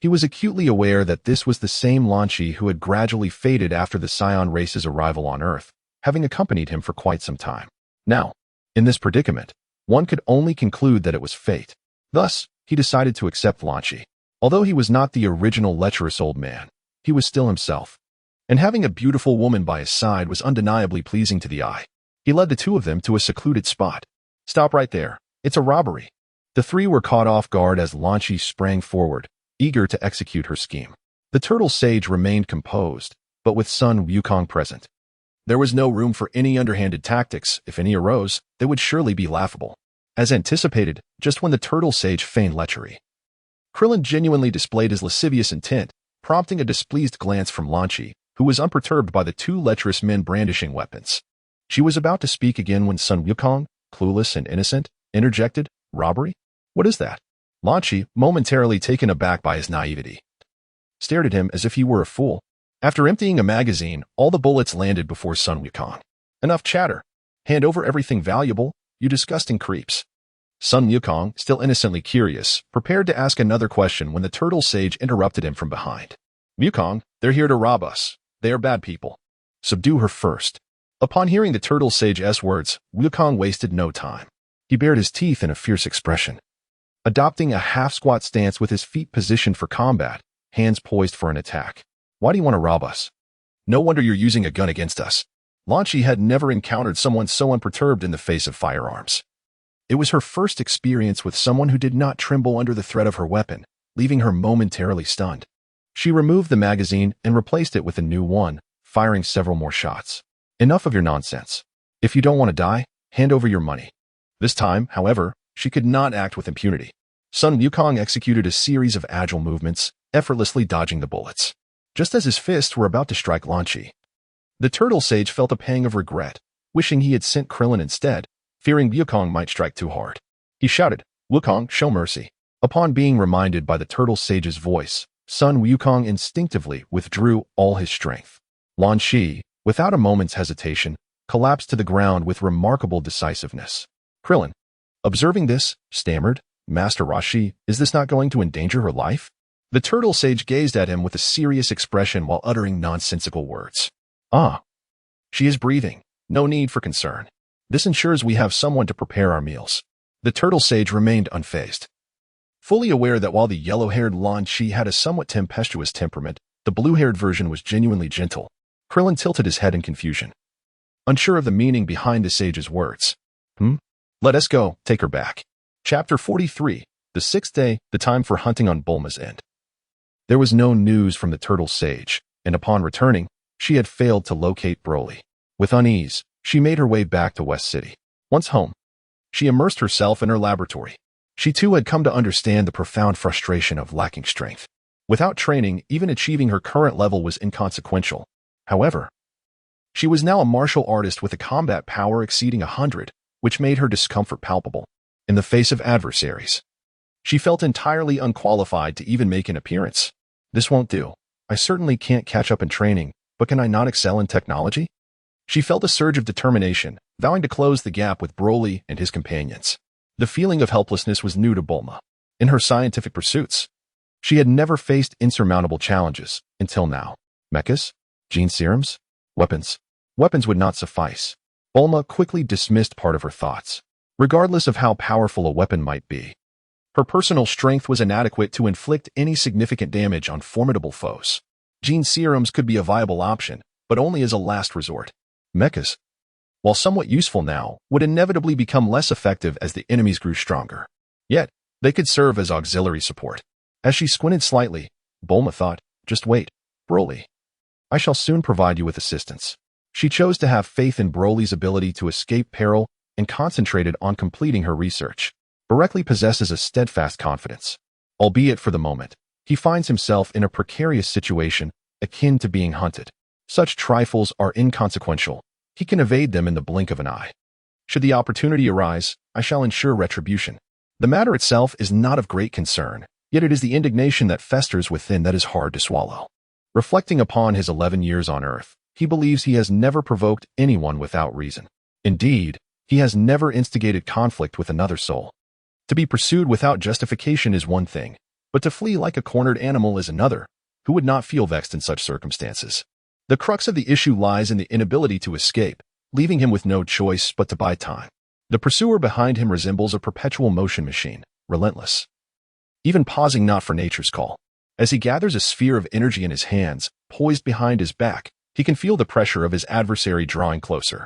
He was acutely aware that this was the same Lan Chi who had gradually faded after the Scion race's arrival on Earth, having accompanied him for quite some time. Now, in this predicament, one could only conclude that it was fate. Thus, he decided to accept Lan Chi. Although he was not the original lecherous old man, he was still himself. And having a beautiful woman by his side was undeniably pleasing to the eye. He led the two of them to a secluded spot. Stop right there. It's a robbery. The three were caught off guard as Lan Chi sprang forward, eager to execute her scheme. The turtle sage remained composed, but with Son Wukong present. There was no room for any underhanded tactics. If any arose, they would surely be laughable. As anticipated, just when the turtle sage feigned lechery, Krillin genuinely displayed his lascivious intent, prompting a displeased glance from Lan Chi, who was unperturbed by the two lecherous men brandishing weapons. She was about to speak again when Son Wukong, clueless and innocent, interjected, robbery? What is that? Lan Chi, momentarily taken aback by his naivety, stared at him as if he were a fool. After emptying a magazine, all the bullets landed before Son Wukong. Enough chatter. Hand over everything valuable, you disgusting creeps. Son Wukong, still innocently curious, prepared to ask another question when the turtle sage interrupted him from behind. Wukong, they're here to rob us. They are bad people. Subdue her first. Upon hearing the turtle sage's words, Wukong wasted no time. He bared his teeth in a fierce expression. Adopting a half-squat stance with his feet positioned for combat, hands poised for an attack. Why do you want to rob us? No wonder you're using a gun against us. Lan Chi had never encountered someone so unperturbed in the face of firearms. It was her first experience with someone who did not tremble under the threat of her weapon, leaving her momentarily stunned. She removed the magazine and replaced it with a new one, firing several more shots. Enough of your nonsense. If you don't want to die, hand over your money. This time, however, she could not act with impunity. Son Wukong executed a series of agile movements, effortlessly dodging the bullets. Just as his fists were about to strike Lan Chi, the turtle sage felt a pang of regret, wishing he had sent Krillin instead, fearing Wukong might strike too hard. He shouted, "Wukong, show mercy." Upon being reminded by the turtle sage's voice, Son Wukong instinctively withdrew all his strength. Lan Chi, without a moment's hesitation, collapsed to the ground with remarkable decisiveness. Krillin, observing this, stammered, "Master Roshi, is this not going to endanger her life?" The turtle sage gazed at him with a serious expression while uttering nonsensical words. "Ah, she is breathing. No need for concern. This ensures we have someone to prepare our meals." The turtle sage remained unfazed. Fully aware that while the yellow-haired Lan Chi had a somewhat tempestuous temperament, the blue-haired version was genuinely gentle. Krillin tilted his head in confusion, unsure of the meaning behind the sage's words. Let us go, take her back. Chapter 43, the sixth day, the time for hunting on Bulma's end. There was no news from the turtle sage, and upon returning, she had failed to locate Broly. With unease, she made her way back to West City. Once home, she immersed herself in her laboratory. She too had come to understand the profound frustration of lacking strength. Without training, even achieving her current level was inconsequential. However, she was now a martial artist with a combat power exceeding 100, which made her discomfort palpable. In the face of adversaries, she felt entirely unqualified to even make an appearance. This won't do. I certainly can't catch up in training, but can I not excel in technology? She felt a surge of determination, vowing to close the gap with Broly and his companions. The feeling of helplessness was new to Bulma. In her scientific pursuits, she had never faced insurmountable challenges until now. Mechas? Gene serums? Weapons? Weapons would not suffice. Bulma quickly dismissed part of her thoughts. Regardless of how powerful a weapon might be, her personal strength was inadequate to inflict any significant damage on formidable foes. Gene serums could be a viable option, but only as a last resort. Mechas, while somewhat useful now, would inevitably become less effective as the enemies grew stronger. Yet, they could serve as auxiliary support. As she squinted slightly, Bulma thought, "Just wait, Broly. I shall soon provide you with assistance." She chose to have faith in Broly's ability to escape peril and concentrated on completing her research. Broly possesses a steadfast confidence. Albeit for the moment, he finds himself in a precarious situation akin to being hunted. Such trifles are inconsequential. He can evade them in the blink of an eye. Should the opportunity arise, I shall ensure retribution. The matter itself is not of great concern, yet it is the indignation that festers within that is hard to swallow. Reflecting upon his 11 years on Earth, he believes he has never provoked anyone without reason. Indeed, he has never instigated conflict with another soul. To be pursued without justification is one thing, but to flee like a cornered animal is another. Who would not feel vexed in such circumstances? The crux of the issue lies in the inability to escape, leaving him with no choice but to buy time. The pursuer behind him resembles a perpetual motion machine, relentless, even pausing not for nature's call. As he gathers a sphere of energy in his hands, poised behind his back, he can feel the pressure of his adversary drawing closer.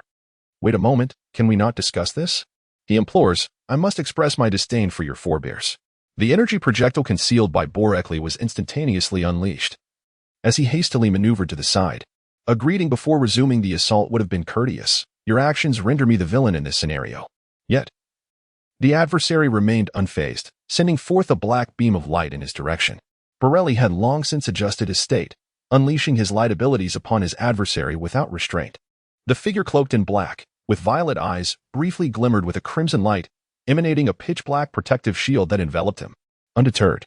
"Wait a moment, can we not discuss this?" he implores. "I must express my disdain for your forebears." The energy projectile concealed by Broly was instantaneously unleashed. As he hastily maneuvered to the side, a greeting before resuming the assault would have been courteous. "Your actions render me the villain in this scenario." Yet, the adversary remained unfazed, sending forth a black beam of light in his direction. Broly had long since adjusted his state, unleashing his light abilities upon his adversary without restraint. The figure cloaked in black, with violet eyes, briefly glimmered with a crimson light, emanating a pitch-black protective shield that enveloped him. Undeterred,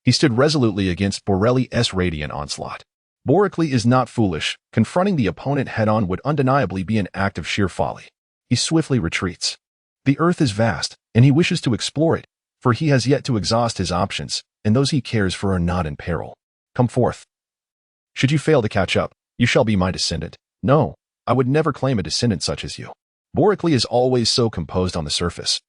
he stood resolutely against Broly's radiant onslaught. Broly is not foolish. Confronting the opponent head-on would undeniably be an act of sheer folly. He swiftly retreats. The Earth is vast, and he wishes to explore it, for he has yet to exhaust his options, and those he cares for are not in peril. Come forth. Should you fail to catch up, you shall be my descendant. No, I would never claim a descendant such as you. Broly is always so composed on the surface.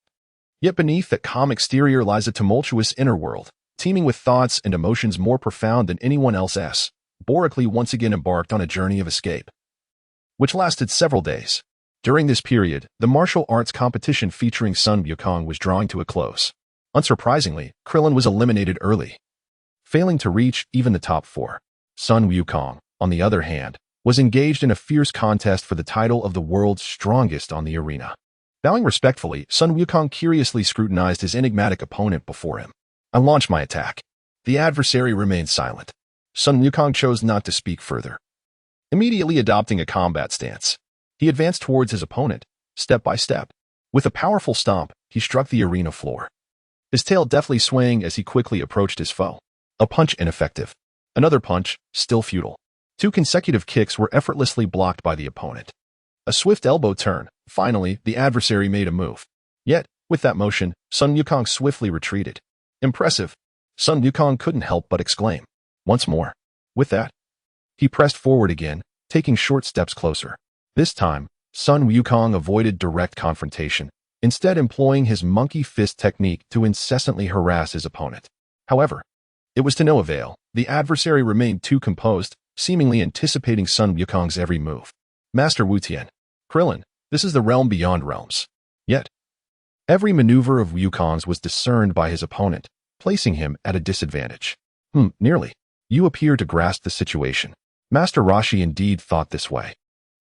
Yet beneath that calm exterior lies a tumultuous inner world, teeming with thoughts and emotions more profound than anyone else's. Broly once again embarked on a journey of escape, which lasted several days. During this period, the martial arts competition featuring Son Wukong was drawing to a close. Unsurprisingly, Krillin was eliminated early, failing to reach even the top 4. Son Wukong, on the other hand, was engaged in a fierce contest for the title of the world's strongest on the arena. Bowing respectfully, Son Wukong curiously scrutinized his enigmatic opponent before him. I launched my attack. The adversary remained silent. Son Wukong chose not to speak further. Immediately adopting a combat stance, he advanced towards his opponent, step by step. With a powerful stomp, he struck the arena floor, his tail deftly swaying as he quickly approached his foe. A punch ineffective. Another punch, still futile. 2 consecutive kicks were effortlessly blocked by the opponent. A swift elbow turn. Finally, the adversary made a move. Yet, with that motion, Son Wukong swiftly retreated. Impressive. Son Wukong couldn't help but exclaim. Once more. With that, he pressed forward again, taking short steps closer. This time, Son Wukong avoided direct confrontation, instead employing his monkey fist technique to incessantly harass his opponent. However, it was to no avail. The adversary remained too composed, seemingly anticipating Son Wukong's every move. Master Wu Tian. Krillin, this is the realm beyond realms. Yet, every maneuver of Wukong's was discerned by his opponent, placing him at a disadvantage. Nearly. You appear to grasp the situation. Master Roshi indeed thought this way.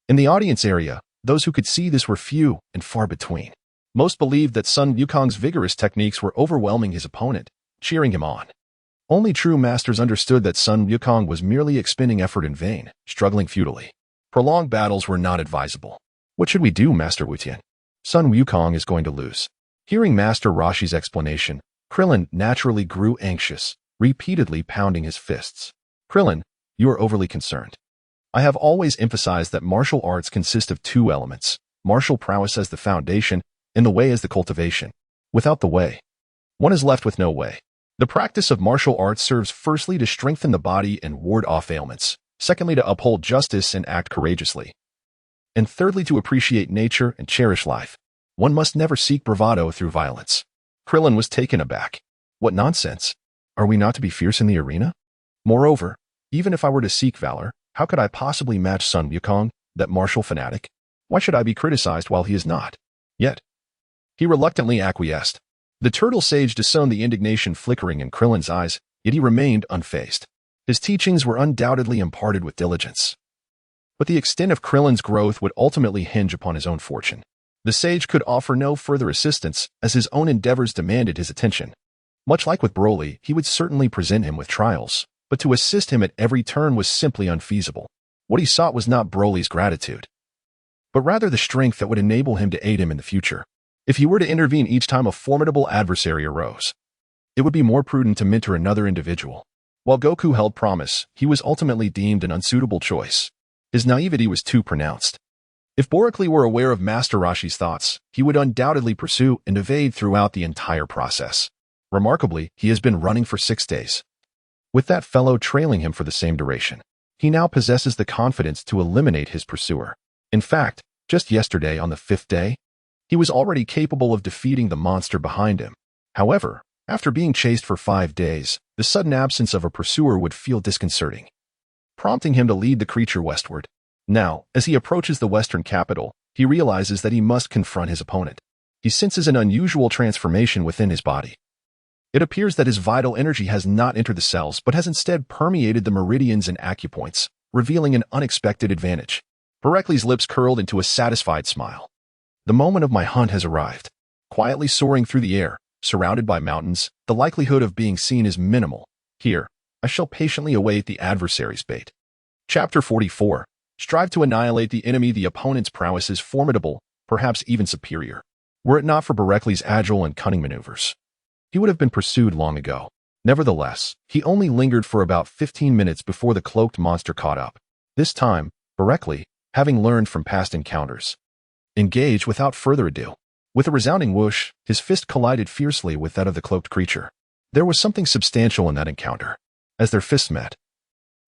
In the audience area, those who could see this were few and far between. Most believed that Son Wukong's vigorous techniques were overwhelming his opponent, cheering him on. Only true masters understood that Son Wukong was merely expending effort in vain, struggling futilely. Prolonged battles were not advisable. What should we do, Master Wu Tian? Son Wukong is going to lose. Hearing Master Roshi's explanation, Krillin naturally grew anxious, repeatedly pounding his fists. Krillin, you are overly concerned. I have always emphasized that martial arts consist of 2 elements, martial prowess as the foundation, and the way as the cultivation. Without the way, one is left with no way. The practice of martial arts serves firstly to strengthen the body and ward off ailments, secondly to uphold justice and act courageously, and thirdly to appreciate nature and cherish life. One must never seek bravado through violence. Krillin was taken aback. What nonsense! Are we not to be fierce in the arena? Moreover, even if I were to seek valor, how could I possibly match Son Wukong, that martial fanatic? Why should I be criticized while he is not? Yet, he reluctantly acquiesced. The turtle sage discerned the indignation flickering in Krillin's eyes, yet he remained unfazed. His teachings were undoubtedly imparted with diligence. But the extent of Krillin's growth would ultimately hinge upon his own fortune. The sage could offer no further assistance, as his own endeavors demanded his attention. Much like with Broly, he would certainly present him with trials, but to assist him at every turn was simply unfeasible. What he sought was not Broly's gratitude, but rather the strength that would enable him to aid him in the future. If he were to intervene each time a formidable adversary arose, it would be more prudent to mentor another individual. While Goku held promise, he was ultimately deemed an unsuitable choice. His naivety was too pronounced. If Boricli were aware of Master Roshi's thoughts, he would undoubtedly pursue and evade throughout the entire process. Remarkably, he has been running for 6 days, with that fellow trailing him for the same duration. He now possesses the confidence to eliminate his pursuer. In fact, just yesterday on the 5th day, he was already capable of defeating the monster behind him. However, after being chased for 5 days, the sudden absence of a pursuer would feel disconcerting, prompting him to lead the creature westward. Now, as he approaches the western capital, he realizes that he must confront his opponent. He senses an unusual transformation within his body. It appears that his vital energy has not entered the cells, but has instead permeated the meridians and acupoints, revealing an unexpected advantage. Boricli's lips curled into a satisfied smile. The moment of my hunt has arrived. Quietly soaring through the air, surrounded by mountains, the likelihood of being seen is minimal. Here, I shall patiently await the adversary's bait. Chapter 44. Strive to annihilate the enemy. The opponent's prowess is formidable, perhaps even superior. Were it not for Boricli's agile and cunning maneuvers, he would have been pursued long ago. Nevertheless, he only lingered for about 15 minutes before the cloaked monster caught up. This time, Boricli, having learned from past encounters, engaged without further ado. With a resounding whoosh, his fist collided fiercely with that of the cloaked creature. There was something substantial in that encounter. As their fists met,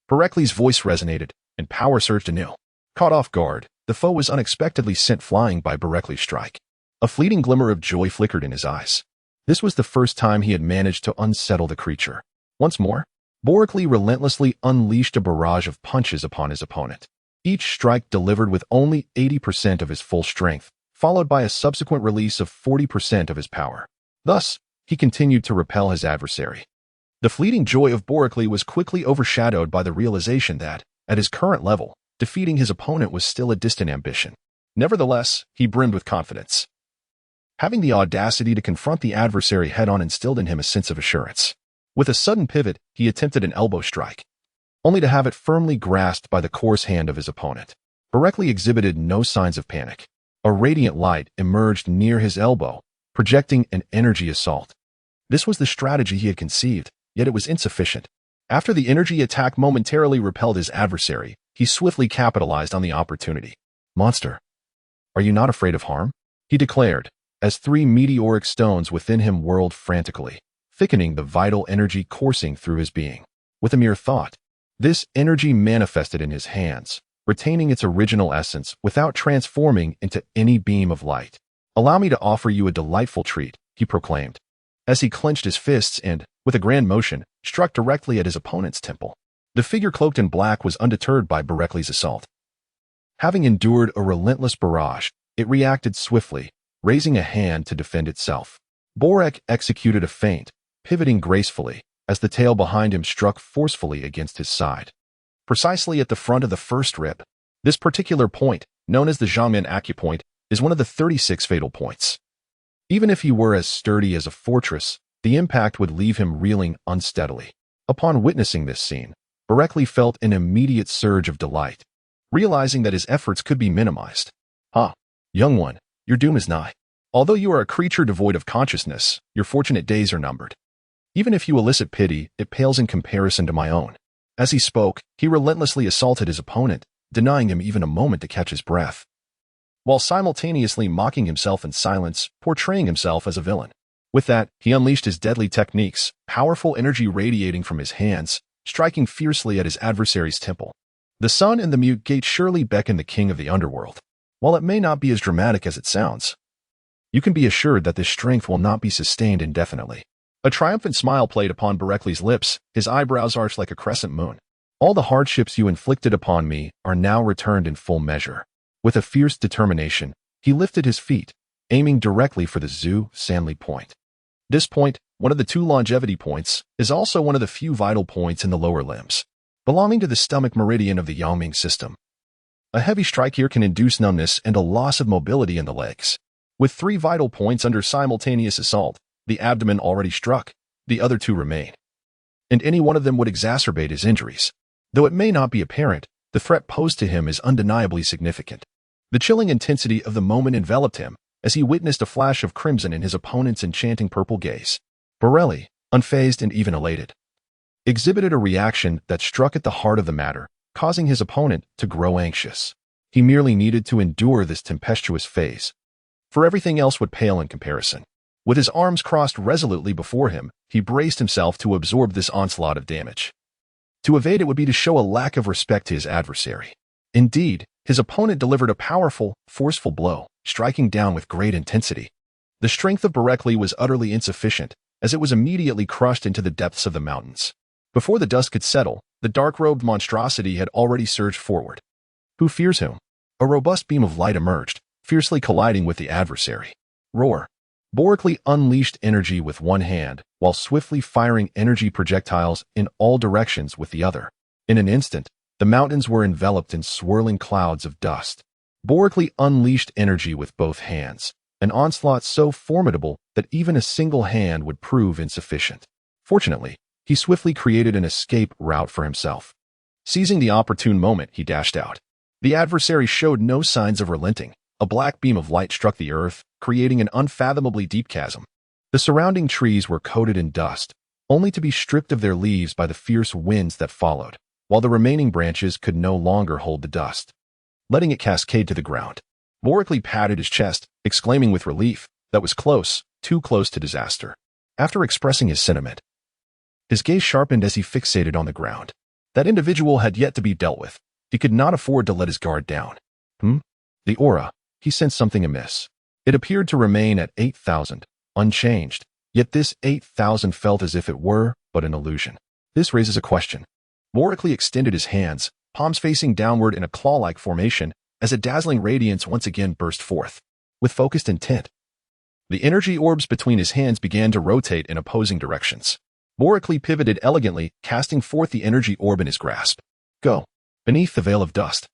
Boricli's voice resonated, and power surged anew. Caught off guard, the foe was unexpectedly sent flying by Boricli's strike. A fleeting glimmer of joy flickered in his eyes. This was the first time he had managed to unsettle the creature. Once more, Boricli relentlessly unleashed a barrage of punches upon his opponent. Each strike delivered with only 80% of his full strength, followed by a subsequent release of 40% of his power. Thus, he continued to repel his adversary. The fleeting joy of Boricli was quickly overshadowed by the realization that, at his current level, Defeating his opponent was still a distant ambition. Nevertheless, he brimmed with confidence. Having the audacity to confront the adversary head-on instilled in him a sense of assurance. With a sudden pivot, he attempted an elbow strike, only to have it firmly grasped by the coarse hand of his opponent. Barekli exhibited no signs of panic. A radiant light emerged near his elbow, projecting an energy assault. This was the strategy he had conceived, yet it was insufficient. After the energy attack momentarily repelled his adversary, he swiftly capitalized on the opportunity. "Monster, are you not afraid of harm?" he declared, as 3 meteoric stones within him whirled frantically, thickening the vital energy coursing through his being. With a mere thought, this energy manifested in his hands, retaining its original essence without transforming into any beam of light. "Allow me to offer you a delightful treat," he proclaimed, as he clenched his fists and, with a grand motion, struck directly at his opponent's temple. The figure cloaked in black was undeterred by Barekli's assault. Having endured a relentless barrage, it reacted swiftly, raising a hand to defend itself. Borek executed a feint, pivoting gracefully, as the tail behind him struck forcefully against his side. Precisely at the front of the first rib. This particular point, known as the Zhangmen acupoint, is one of the 36 fatal points. Even if he were as sturdy as a fortress, the impact would leave him reeling unsteadily. Upon witnessing this scene, Barekli felt an immediate surge of delight, realizing that his efforts could be minimized. "Ah, young one, your doom is nigh. Although you are a creature devoid of consciousness, your fortunate days are numbered. Even if you elicit pity, it pales in comparison to my own." As he spoke, he relentlessly assaulted his opponent, denying him even a moment to catch his breath, while simultaneously mocking himself in silence, portraying himself as a villain. With that, he unleashed his deadly techniques, powerful energy radiating from his hands, striking fiercely at his adversary's temple. The sun and the mute gate surely beckon the king of the underworld. While it may not be as dramatic as it sounds, you can be assured that this strength will not be sustained indefinitely. A triumphant smile played upon Barekli's lips, his eyebrows arched like a crescent moon. "All the hardships you inflicted upon me are now returned in full measure." With a fierce determination, he lifted his feet, aiming directly for the Zhu-Sanli point. This point, one of the 2 longevity points, is also one of the few vital points in the lower limbs, belonging to the stomach meridian of the Yangming system. A heavy strike here can induce numbness and a loss of mobility in the legs. With 3 vital points under simultaneous assault, the abdomen already struck, the other 2 remain, and any one of them would exacerbate his injuries. Though it may not be apparent, the threat posed to him is undeniably significant. The chilling intensity of the moment enveloped him, as he witnessed a flash of crimson in his opponent's enchanting purple gaze. Barekli, unfazed and even elated, exhibited a reaction that struck at the heart of the matter, causing his opponent to grow anxious. He merely needed to endure this tempestuous phase, for everything else would pale in comparison. With his arms crossed resolutely before him, he braced himself to absorb this onslaught of damage. To evade it would be to show a lack of respect to his adversary. Indeed, his opponent delivered a powerful, forceful blow, striking down with great intensity. The strength of Barekli was utterly insufficient, as it was immediately crushed into the depths of the mountains. Before the dust could settle, the dark-robed monstrosity had already surged forward. "Who fears him?" A robust beam of light emerged, fiercely colliding with the adversary. Roar. Barekli unleashed energy with one hand, while swiftly firing energy projectiles in all directions with the other. In an instant, the mountains were enveloped in swirling clouds of dust. Barekli unleashed energy with both hands, an onslaught so formidable that even a single hand would prove insufficient. Fortunately, he swiftly created an escape route for himself. Seizing the opportune moment, he dashed out. The adversary showed no signs of relenting. A black beam of light struck the earth, creating an unfathomably deep chasm. The surrounding trees were coated in dust, only to be stripped of their leaves by the fierce winds that followed, while the remaining branches could no longer hold the dust, letting it cascade to the ground. Barekli patted his chest, exclaiming with relief, that was close, too close to disaster. After expressing his sentiment, his gaze sharpened as he fixated on the ground. That individual had yet to be dealt with. He could not afford to let his guard down. The aura. He sensed something amiss. It appeared to remain at 8,000, unchanged, yet this 8,000 felt as if it were but an illusion. This raises a question. Barekli extended his hands, palms facing downward in a claw-like formation, as a dazzling radiance once again burst forth. With focused intent, the energy orbs between his hands began to rotate in opposing directions. Barekli pivoted elegantly, casting forth the energy orb in his grasp. Go. Beneath the veil of dust,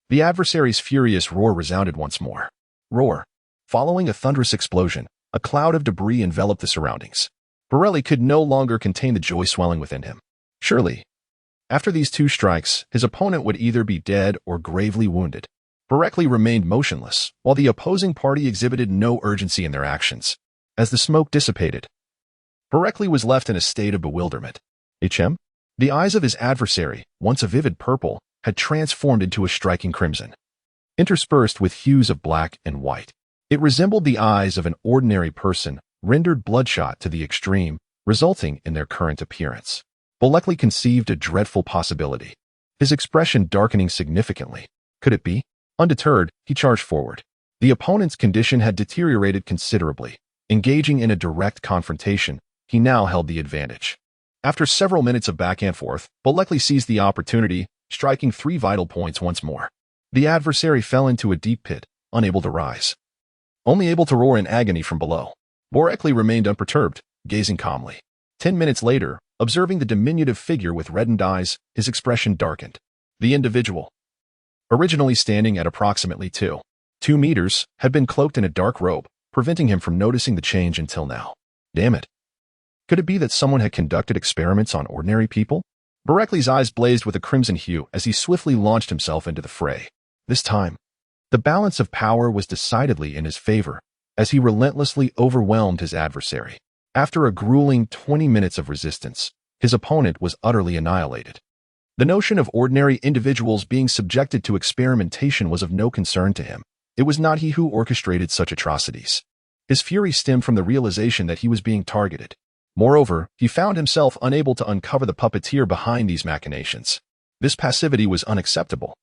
The adversary's furious roar resounded once more. Roar. Following a thunderous explosion, a cloud of debris enveloped the surroundings. Borelli could no longer contain the joy swelling within him. Surely, after these two strikes, his opponent would either be dead or gravely wounded. Borelli remained motionless, while the opposing party exhibited no urgency in their actions. As the smoke dissipated, Borelli was left in a state of bewilderment. The eyes of his adversary, once a vivid purple, had transformed into a striking crimson, interspersed with hues of black and white. It resembled the eyes of an ordinary person, rendered bloodshot to the extreme, resulting in their current appearance. Borelli conceived a dreadful possibility, his expression darkening significantly. Could it be? Undeterred, he charged forward. The opponent's condition had deteriorated considerably. Engaging in a direct confrontation, he now held the advantage. After several minutes of back and forth, Borelli seized the opportunity, striking 3 vital points once more. The adversary fell into a deep pit, unable to rise, only able to roar in agony from below. Borelli remained unperturbed, gazing calmly. 10 minutes later, observing the diminutive figure with reddened eyes, his expression darkened. The individual, originally standing at approximately 2 meters, had been cloaked in a dark robe, preventing him from noticing the change until now. Damn it. Could it be that someone had conducted experiments on ordinary people? Borelli's eyes blazed with a crimson hue as he swiftly launched himself into the fray. This time, the balance of power was decidedly in his favor, as he relentlessly overwhelmed his adversary. After a grueling 20 minutes of resistance, his opponent was utterly annihilated. The notion of ordinary individuals being subjected to experimentation was of no concern to him. It was not he who orchestrated such atrocities. His fury stemmed from the realization that he was being targeted. Moreover, he found himself unable to uncover the puppeteer behind these machinations. This passivity was unacceptable.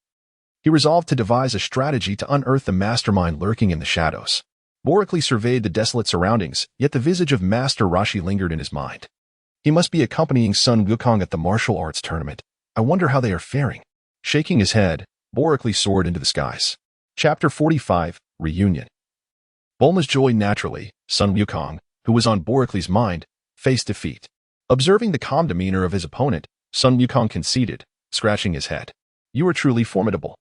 He resolved to devise a strategy to unearth the mastermind lurking in the shadows. Borelli surveyed the desolate surroundings, yet the visage of Master Roshi lingered in his mind. He must be accompanying Son Goku at the martial arts tournament. I wonder how they are faring. Shaking his head, Borelli soared into the skies. Chapter 45, Reunion. Bulma's joy naturally, Son Goku, who was on Borelli's mind, faced defeat. Observing the calm demeanor of his opponent, Son Goku conceded, scratching his head. You are truly formidable.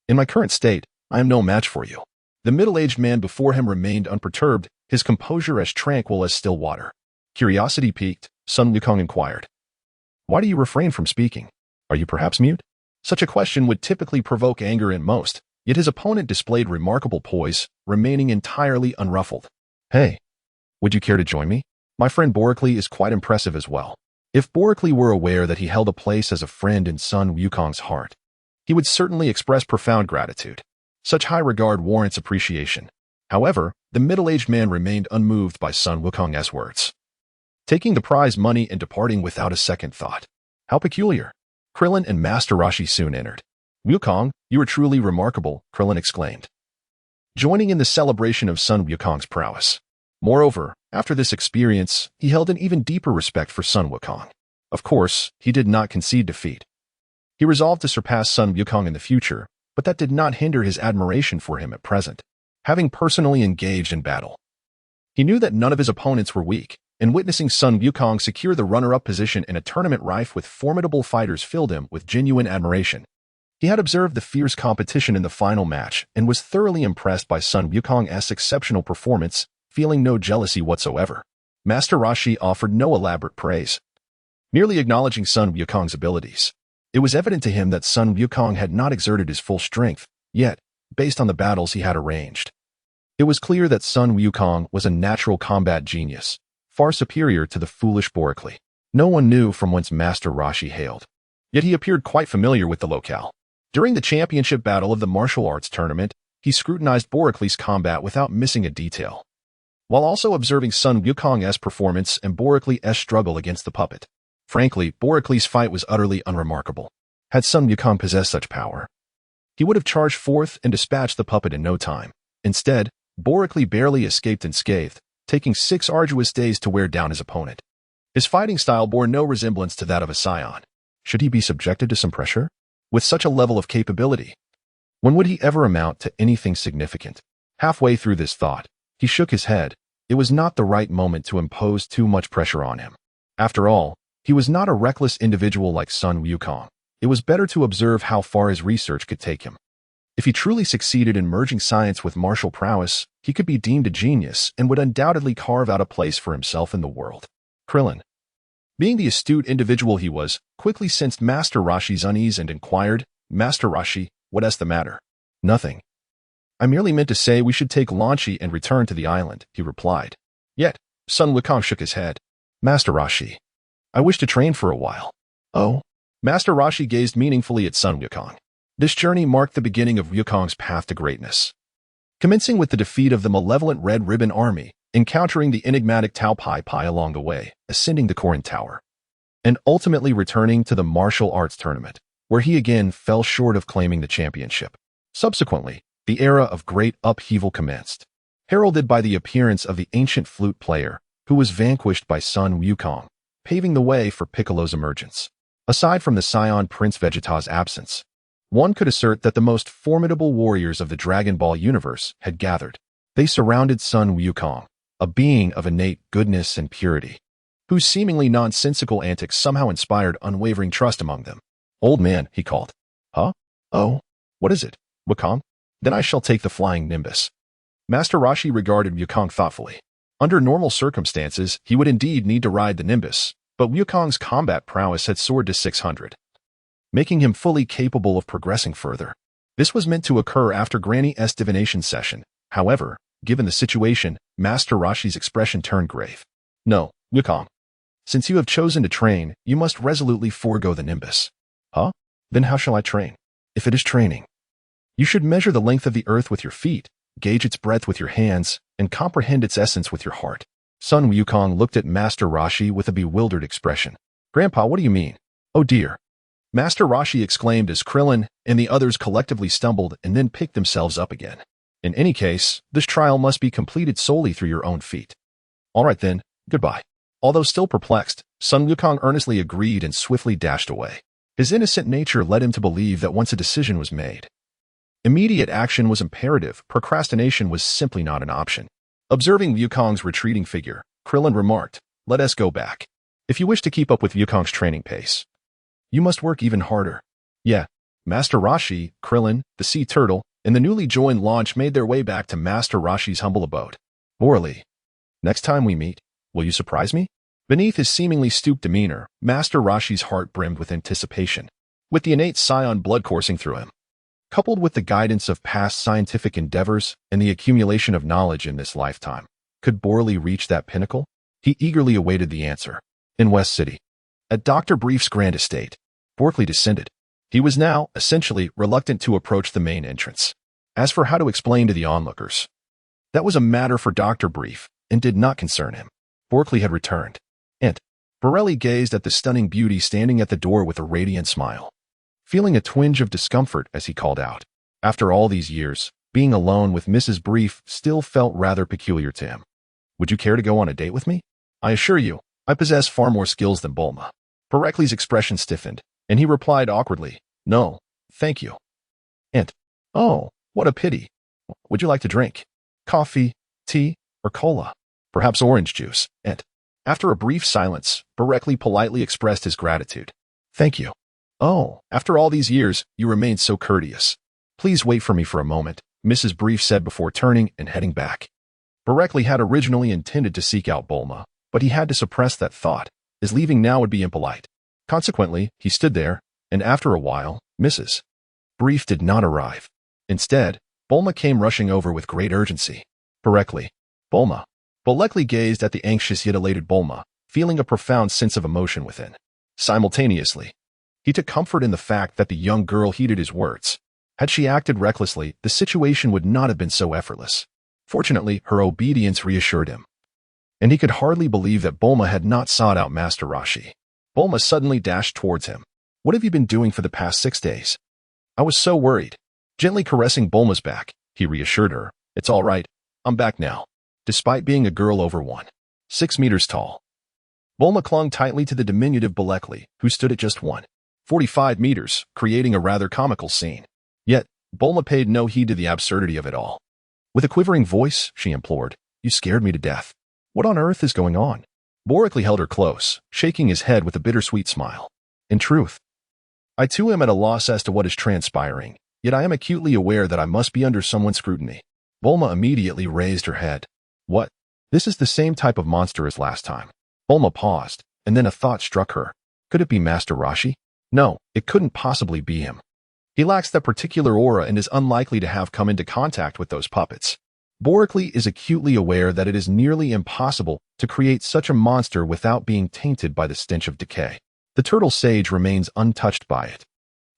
In my current state, I am no match for you. The middle-aged man before him remained unperturbed, his composure as tranquil as still water. Curiosity piqued, Son Goku inquired. Why do you refrain from speaking? Are you perhaps mute? Such a question would typically provoke anger in most, yet his opponent displayed remarkable poise, remaining entirely unruffled. Hey, would you care to join me? My friend Borelli is quite impressive as well. If Borelli were aware that he held a place as a friend in Son Goku's heart, he would certainly express profound gratitude. Such high regard warrants appreciation. However, the middle-aged man remained unmoved by Son Goku's words, taking the prize money and departing without a second thought. How peculiar. Krillin and Master Roshi soon entered. Wukong, you are truly remarkable, Krillin exclaimed, joining in the celebration of Son Wukong's prowess. Moreover, after this experience, he held an even deeper respect for Son Wukong. Of course, he did not concede defeat. He resolved to surpass Son Wukong in the future, but that did not hinder his admiration for him at present, having personally engaged in battle. He knew that none of his opponents were weak, and witnessing Son Wukong secure the runner-up position in a tournament rife with formidable fighters filled him with genuine admiration. He had observed the fierce competition in the final match and was thoroughly impressed by Son Wukong's exceptional performance, feeling no jealousy whatsoever. Master Roshi offered no elaborate praise, merely acknowledging Son Wukong's abilities. It was evident to him that Son Wukong had not exerted his full strength, yet, based on the battles he had arranged, it was clear that Son Wukong was a natural combat genius, far superior to the foolish Borelli. No one knew from whence Master Roshi hailed, yet he appeared quite familiar with the locale. During the championship battle of the martial arts tournament, he scrutinized Borelli's combat without missing a detail, while also observing Son Wukong's performance and Borelli's struggle against the puppet. Frankly, Borelli's fight was utterly unremarkable. Had Son Wukong possessed such power, he would have charged forth and dispatched the puppet in no time. Instead, Borelli barely escaped unscathed, taking 6 arduous days to wear down his opponent. His fighting style bore no resemblance to that of a scion. Should he be subjected to some pressure? With such a level of capability, when would he ever amount to anything significant? Halfway through this thought, he shook his head. It was not the right moment to impose too much pressure on him. After all, he was not a reckless individual like Son Wukong. It was better to observe how far his research could take him. If he truly succeeded in merging science with martial prowess, he could be deemed a genius and would undoubtedly carve out a place for himself in the world. Krillin, being the astute individual he was, quickly sensed Master Roshi's unease and inquired, "Master Roshi, what is the matter?" "Nothing. I merely meant to say we should take Launchi and return to the island," he replied. Yet, Son Wukong shook his head. "Master Roshi, I wish to train for a while." "Oh?" Master Roshi gazed meaningfully at Son Wukong. This journey marked the beginning of Wukong's path to greatness. Commencing with the defeat of the malevolent Red Ribbon Army, encountering the enigmatic Tao Pai Pai along the way, ascending the Korin Tower, and ultimately returning to the martial arts tournament, where he again fell short of claiming the championship. Subsequently, the era of great upheaval commenced, heralded by the appearance of the ancient flute player, who was vanquished by Son Wukong, paving the way for Piccolo's emergence. Aside from the Scion Prince Vegeta's absence, one could assert that the most formidable warriors of the Dragon Ball universe had gathered. They surrounded Son Wukong, a being of innate goodness and purity, whose seemingly nonsensical antics somehow inspired unwavering trust among them. "Old man," he called. "Huh? Oh? What is it, Wukong?" "Then I shall take the flying Nimbus." Master Roshi regarded Wukong thoughtfully. Under normal circumstances, he would indeed need to ride the Nimbus, but Wukong's combat prowess had soared to 600, making him fully capable of progressing further. This was meant to occur after Granny S's divination session. However, given the situation, Master Roshi's expression turned grave. "No, Wukong. Since you have chosen to train, you must resolutely forego the Nimbus." "Huh? Then how shall I train?" "If it is training, you should measure the length of the earth with your feet, gauge its breadth with your hands, and comprehend its essence with your heart." Son Wukong looked at Master Roshi with a bewildered expression. "Grandpa, what do you mean?" "Oh dear," Master Roshi exclaimed as Krillin and the others collectively stumbled and then picked themselves up again. "In any case, this trial must be completed solely through your own feet." "All right then, goodbye." Although still perplexed, Son Wukong earnestly agreed and swiftly dashed away. His innocent nature led him to believe that once a decision was made, immediate action was imperative. Procrastination was simply not an option. Observing Wukong's retreating figure, Krillin remarked, "Let us go back. If you wish to keep up with Wukong's training pace, you must work even harder." Yeah, Master Roshi, Krillin, the Sea Turtle, and the newly joined launch made their way back to Master Roshi's humble abode. "Morally, next time we meet, will you surprise me?" Beneath his seemingly stooped demeanor, Master Roshi's heart brimmed with anticipation. With the innate Scion blood coursing through him, coupled with the guidance of past scientific endeavors and the accumulation of knowledge in this lifetime, could Borley reach that pinnacle? He eagerly awaited the answer. In West City, at Dr. Brief's grand estate, Borkley descended. He was now, essentially, reluctant to approach the main entrance. As for how to explain to the onlookers, that was a matter for Dr. Brief and did not concern him. Borkley had returned, and Borelli gazed at the stunning beauty standing at the door with a radiant smile, feeling a twinge of discomfort as he called out. After all these years, being alone with Mrs. Brief still felt rather peculiar to him. "Would you care to go on a date with me? I assure you, I possess far more skills than Bulma." Borelli's expression stiffened, and he replied awkwardly, "No, thank you." And, "Oh, what a pity. Would you like to drink? Coffee, tea, or cola? Perhaps orange juice?" And, after a brief silence, Borelli politely expressed his gratitude. "Thank you. Oh, after all these years, you remain so courteous. Please wait for me for a moment," Mrs. Brief said before turning and heading back. Borelli had originally intended to seek out Bulma, but he had to suppress that thought, as leaving now would be impolite. Consequently, he stood there, and after a while, Mrs. Brief did not arrive. Instead, Bulma came rushing over with great urgency. "Borelli, Bulma." Borelli gazed at the anxious yet elated Bulma, feeling a profound sense of emotion within. Simultaneously, he took comfort in the fact that the young girl heeded his words. Had she acted recklessly, the situation would not have been so effortless. Fortunately, her obedience reassured him, and he could hardly believe that Bulma had not sought out Master Roshi. Bulma suddenly dashed towards him. "What have you been doing for the past 6 days?" "I was so worried." Gently caressing Bulma's back, he reassured her, "It's all right. I'm back now." Despite being a girl over 1.6 meters tall, Bulma clung tightly to the diminutive Borelli, who stood at just 1.45 meters, creating a rather comical scene. Yet, Bulma paid no heed to the absurdity of it all. With a quivering voice, she implored, "You scared me to death. What on earth is going on?" Borelli held her close, shaking his head with a bittersweet smile. "In truth, I too am at a loss as to what is transpiring. Yet I am acutely aware that I must be under someone's scrutiny. Bulma immediately raised her head. What? This is the same type of monster as last time. Bulma paused, and then a thought struck her. Could it be Master Roshi? No, it couldn't possibly be him. He lacks that particular aura and is unlikely to have come into contact with those puppets. Borically is acutely aware that it is nearly impossible to create such a monster without being tainted by the stench of decay. The turtle sage remains untouched by it.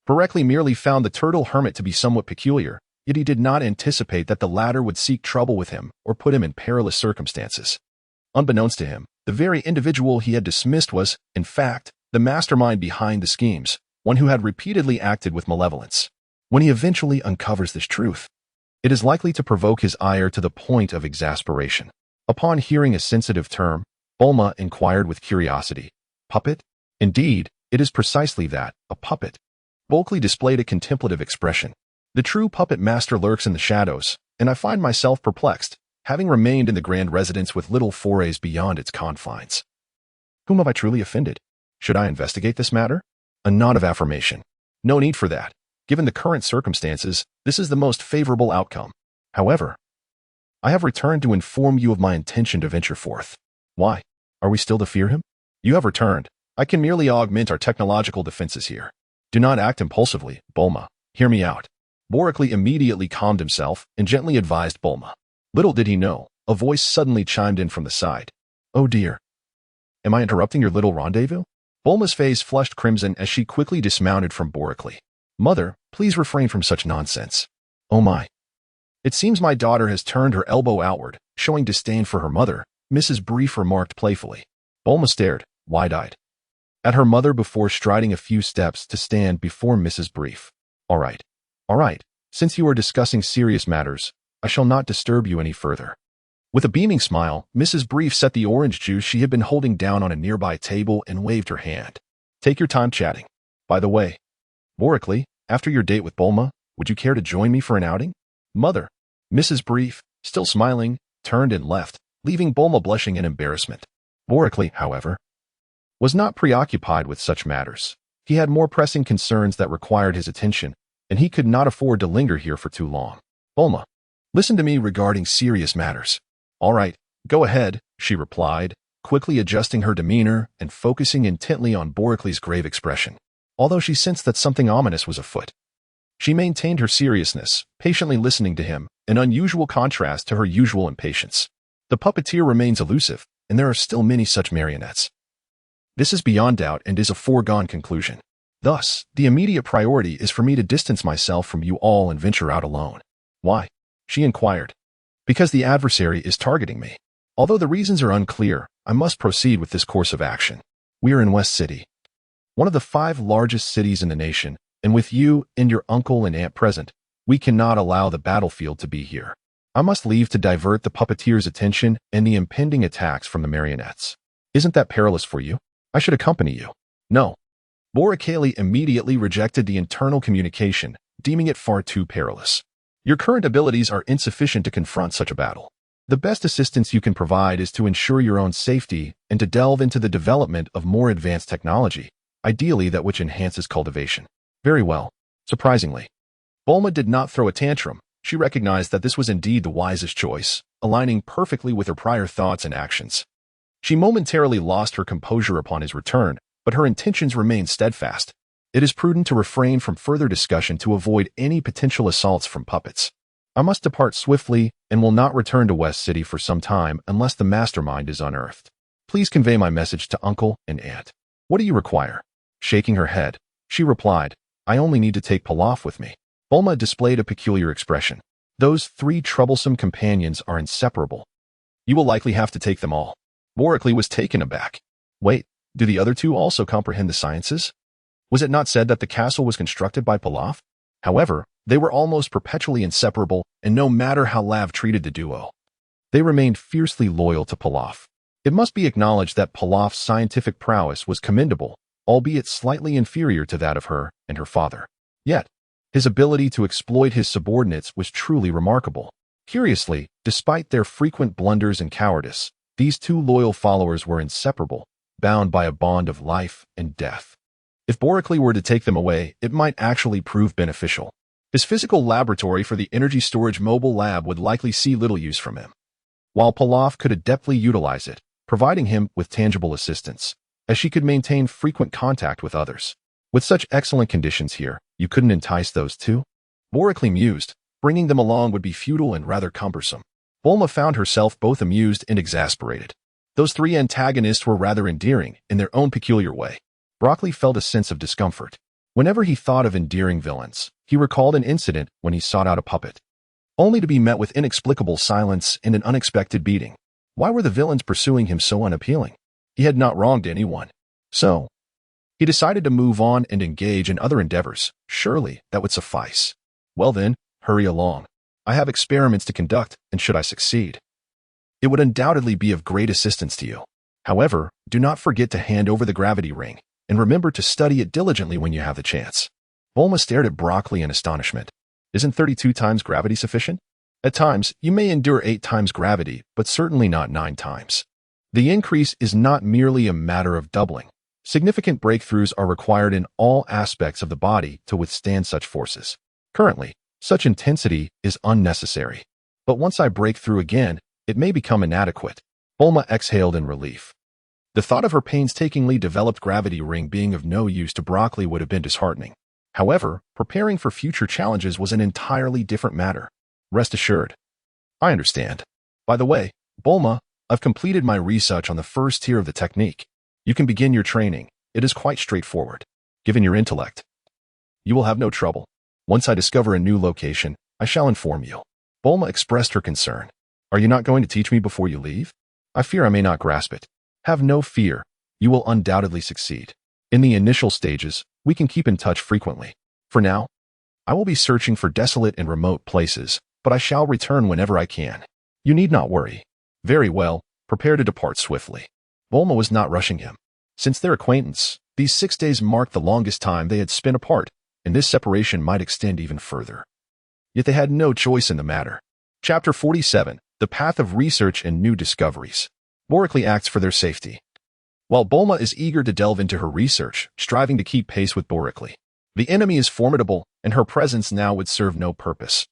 Borically merely found the turtle hermit to be somewhat peculiar, yet he did not anticipate that the latter would seek trouble with him or put him in perilous circumstances. Unbeknownst to him, the very individual he had dismissed was, in fact, the mastermind behind the schemes, one who had repeatedly acted with malevolence. When he eventually uncovers this truth, it is likely to provoke his ire to the point of exasperation. Upon hearing a sensitive term, Bulma inquired with curiosity, "Puppet?" Indeed, it is precisely that, a puppet. Bulkley displayed a contemplative expression. The true puppet master lurks in the shadows, and I find myself perplexed, having remained in the grand residence with little forays beyond its confines. Whom have I truly offended? Should I investigate this matter? A nod of affirmation. No need for that. Given the current circumstances, this is the most favorable outcome. However, I have returned to inform you of my intention to venture forth. Why? Are we still to fear him? You have returned. I can merely augment our technological defenses here. Do not act impulsively, Bulma. Hear me out. Borically immediately calmed himself and gently advised Bulma. Little did he know, a voice suddenly chimed in from the side. Oh dear. Am I interrupting your little rendezvous? Bulma's face flushed crimson as she quickly dismounted from Borically. Mother, please refrain from such nonsense. Oh my. It seems my daughter has turned her elbow outward, showing disdain for her mother, Mrs. Brief remarked playfully. Bulma stared, wide-eyed, at her mother before striding a few steps to stand before Mrs. Brief. All right. Since you are discussing serious matters, I shall not disturb you any further. With a beaming smile, Mrs. Brief set the orange juice she had been holding down on a nearby table and waved her hand. Take your time chatting. By the way, Borically, after your date with Bulma, would you care to join me for an outing? Mother. Mrs. Brief, still smiling, turned and left, leaving Bulma blushing in embarrassment. Borically, however, was not preoccupied with such matters. He had more pressing concerns that required his attention, and he could not afford to linger here for too long. Bulma, listen to me regarding serious matters. All right, go ahead, she replied, quickly adjusting her demeanor and focusing intently on Boricly's grave expression. Although she sensed that something ominous was afoot, she maintained her seriousness, patiently listening to him, an unusual contrast to her usual impatience. The puppeteer remains elusive, and there are still many such marionettes. This is beyond doubt and is a foregone conclusion. Thus, the immediate priority is for me to distance myself from you all and venture out alone. Why? She inquired. Because the adversary is targeting me. Although the reasons are unclear, I must proceed with this course of action. We are in West City, one of the 5 largest cities in the nation, and with you and your uncle and aunt present, we cannot allow the battlefield to be here. I must leave to divert the puppeteer's attention and the impending attacks from the marionettes. Isn't that perilous for you? I should accompany you. No. Borically immediately rejected the internal communication, deeming it far too perilous. Your current abilities are insufficient to confront such a battle. The best assistance you can provide is to ensure your own safety and to delve into the development of more advanced technology, ideally that which enhances cultivation. Very well. Surprisingly, Bulma did not throw a tantrum. She recognized that this was indeed the wisest choice, aligning perfectly with her prior thoughts and actions. She momentarily lost her composure upon his return, but her intentions remained steadfast. It is prudent to refrain from further discussion to avoid any potential assaults from puppets. I must depart swiftly and will not return to West City for some time unless the mastermind is unearthed. Please convey my message to uncle and aunt. What do you require? Shaking her head, she replied, I only need to take Pilaf with me. Bulma displayed a peculiar expression. Those 3 troublesome companions are inseparable. You will likely have to take them all. Borically was taken aback. Wait, do the other 2 also comprehend the sciences? Was it not said that the castle was constructed by Pilaf? However, they were almost perpetually inseparable, and no matter how Lav treated the duo, they remained fiercely loyal to Pilaf. It must be acknowledged that Pilaf's scientific prowess was commendable, albeit slightly inferior to that of her and her father. Yet, his ability to exploit his subordinates was truly remarkable. Curiously, despite their frequent blunders and cowardice, these 2 loyal followers were inseparable, bound by a bond of life and death. If Borically were to take them away, it might actually prove beneficial. His physical laboratory for the energy storage mobile lab would likely see little use from him, while Pilaf could adeptly utilize it, providing him with tangible assistance, as she could maintain frequent contact with others. With such excellent conditions here, you couldn't entice those two? Borically mused. Bringing them along would be futile and rather cumbersome. Bulma found herself both amused and exasperated. Those three antagonists were rather endearing in their own peculiar way. Broccoli felt a sense of discomfort. Whenever he thought of endearing villains, he recalled an incident when he sought out a puppet, only to be met with inexplicable silence and an unexpected beating. Why were the villains pursuing him so unappealing? He had not wronged anyone. So, he decided to move on and engage in other endeavors. Surely, that would suffice. Well then, hurry along. I have experiments to conduct, and should I succeed, it would undoubtedly be of great assistance to you. However, do not forget to hand over the gravity ring, and remember to study it diligently when you have the chance. Bulma stared at Broccoli in astonishment. Isn't 32 times gravity sufficient? At times, you may endure 8 times gravity, but certainly not 9 times. The increase is not merely a matter of doubling. Significant breakthroughs are required in all aspects of the body to withstand such forces. Currently, such intensity is unnecessary. But once I break through again, it may become inadequate. Bulma exhaled in relief. The thought of her painstakingly developed gravity ring being of no use to Broccoli would have been disheartening. However, preparing for future challenges was an entirely different matter. Rest assured. I understand. By the way, Bulma, I've completed my research on the first tier of the technique. You can begin your training. It is quite straightforward. Given your intellect, you will have no trouble. Once I discover a new location, I shall inform you. Bulma expressed her concern. Are you not going to teach me before you leave? I fear I may not grasp it. Have no fear. You will undoubtedly succeed. In the initial stages, we can keep in touch frequently. For now, I will be searching for desolate and remote places, but I shall return whenever I can. You need not worry. Very well, prepare to depart swiftly. Bulma was not rushing him. Since their acquaintance, these 6 days marked the longest time they had spent apart, and this separation might extend even further. Yet they had no choice in the matter. Chapter 47. The Path of Research and New Discoveries. Borically acts for their safety. While Bulma is eager to delve into her research, striving to keep pace with Borically, the enemy is formidable, and her presence now would serve no purpose.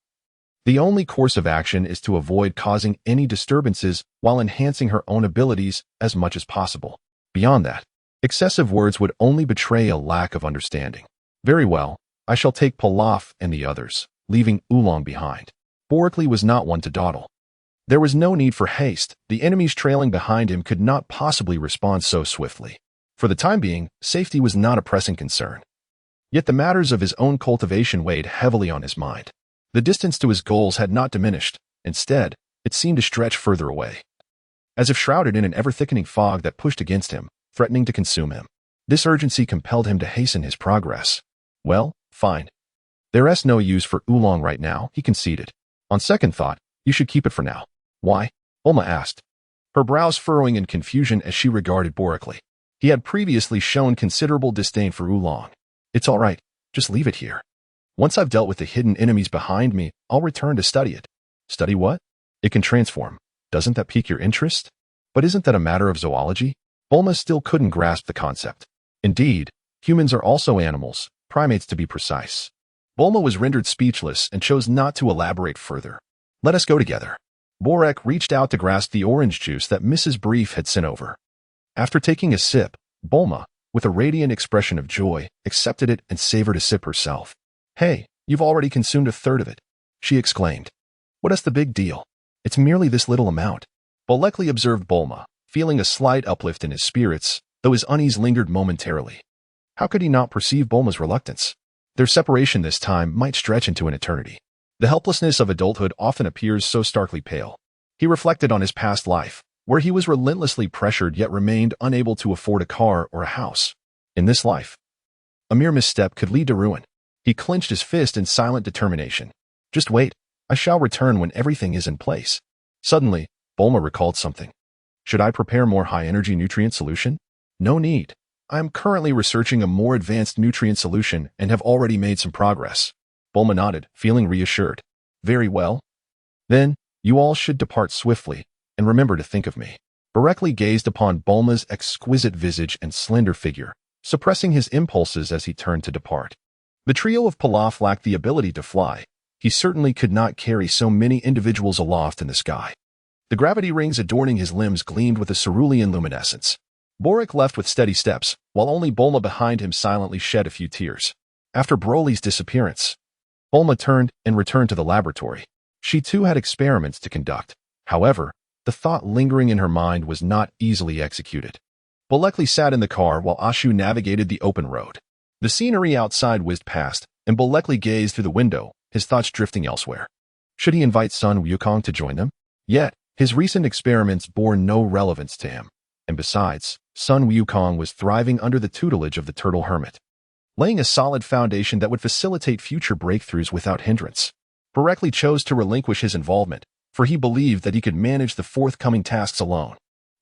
The only course of action is to avoid causing any disturbances while enhancing her own abilities as much as possible. Beyond that, excessive words would only betray a lack of understanding. Very well, I shall take Pilaf and the others, leaving Oolong behind. Borically was not one to dawdle. There was no need for haste. The enemies trailing behind him could not possibly respond so swiftly. For the time being, safety was not a pressing concern. Yet the matters of his own cultivation weighed heavily on his mind. The distance to his goals had not diminished. Instead, it seemed to stretch further away, as if shrouded in an ever-thickening fog that pushed against him, threatening to consume him. This urgency compelled him to hasten his progress. Well, fine. There's no use for Oolong right now, he conceded. On second thought, you should keep it for now. Why? Bulma asked, her brows furrowing in confusion as she regarded Borically. He had previously shown considerable disdain for Oolong. It's all right, just leave it here. Once I've dealt with the hidden enemies behind me, I'll return to study it. Study what? It can transform. Doesn't that pique your interest? But isn't that a matter of zoology? Bulma still couldn't grasp the concept. Indeed, humans are also animals, primates to be precise. Bulma was rendered speechless and chose not to elaborate further. Let us go together. Borek reached out to grasp the orange juice that Mrs. Brief had sent over. After taking a sip, Bulma, with a radiant expression of joy, accepted it and savored a sip herself. Hey, you've already consumed a third of it, she exclaimed. What is the big deal? It's merely this little amount. Bolekli observed Bulma, feeling a slight uplift in his spirits, though his unease lingered momentarily. How could he not perceive Bulma's reluctance? Their separation this time might stretch into an eternity. The helplessness of adulthood often appears so starkly pale. He reflected on his past life, where he was relentlessly pressured yet remained unable to afford a car or a house. In this life, a mere misstep could lead to ruin. He clenched his fist in silent determination. Just wait, I shall return when everything is in place. Suddenly, Bulma recalled something. Should I prepare more high-energy nutrient solution? No need. I am currently researching a more advanced nutrient solution and have already made some progress. Bulma nodded, feeling reassured. Very well. Then, you all should depart swiftly, and remember to think of me. Berekli gazed upon Bulma's exquisite visage and slender figure, suppressing his impulses as he turned to depart. The trio of Pilaf lacked the ability to fly. He certainly could not carry so many individuals aloft in the sky. The gravity rings adorning his limbs gleamed with a cerulean luminescence. Boric left with steady steps, while only Bulma behind him silently shed a few tears. After Broly's disappearance, Bulma turned and returned to the laboratory. She too had experiments to conduct. However, the thought lingering in her mind was not easily executed. Bolekli sat in the car while Ashu navigated the open road. The scenery outside whizzed past, and Bolekli gazed through the window, his thoughts drifting elsewhere. Should he invite Son Wukong to join them? Yet, his recent experiments bore no relevance to him. And besides, Son Wukong was thriving under the tutelage of the Turtle Hermit, laying a solid foundation that would facilitate future breakthroughs without hindrance. Bolekli chose to relinquish his involvement, for he believed that he could manage the forthcoming tasks alone.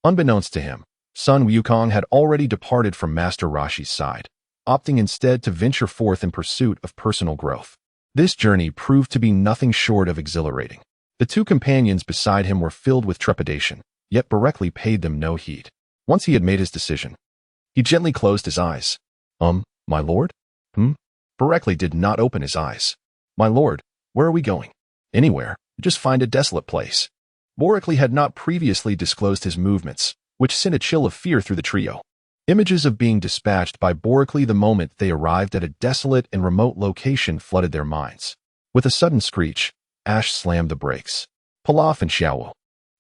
Unbeknownst to him, Son Wukong had already departed from Master Roshi's side, opting instead to venture forth in pursuit of personal growth. This journey proved to be nothing short of exhilarating. The two companions beside him were filled with trepidation, yet Bolekli paid them no heed. Once he had made his decision, he gently closed his eyes. My lord? Bolekli did not open his eyes. My lord, where are we going? Anywhere. Just find a desolate place. Bolekli had not previously disclosed his movements, which sent a chill of fear through the trio. Images of being dispatched by Bolekli the moment they arrived at a desolate and remote location flooded their minds. With a sudden screech, Ash slammed the brakes. Pilaf and Xiaowu,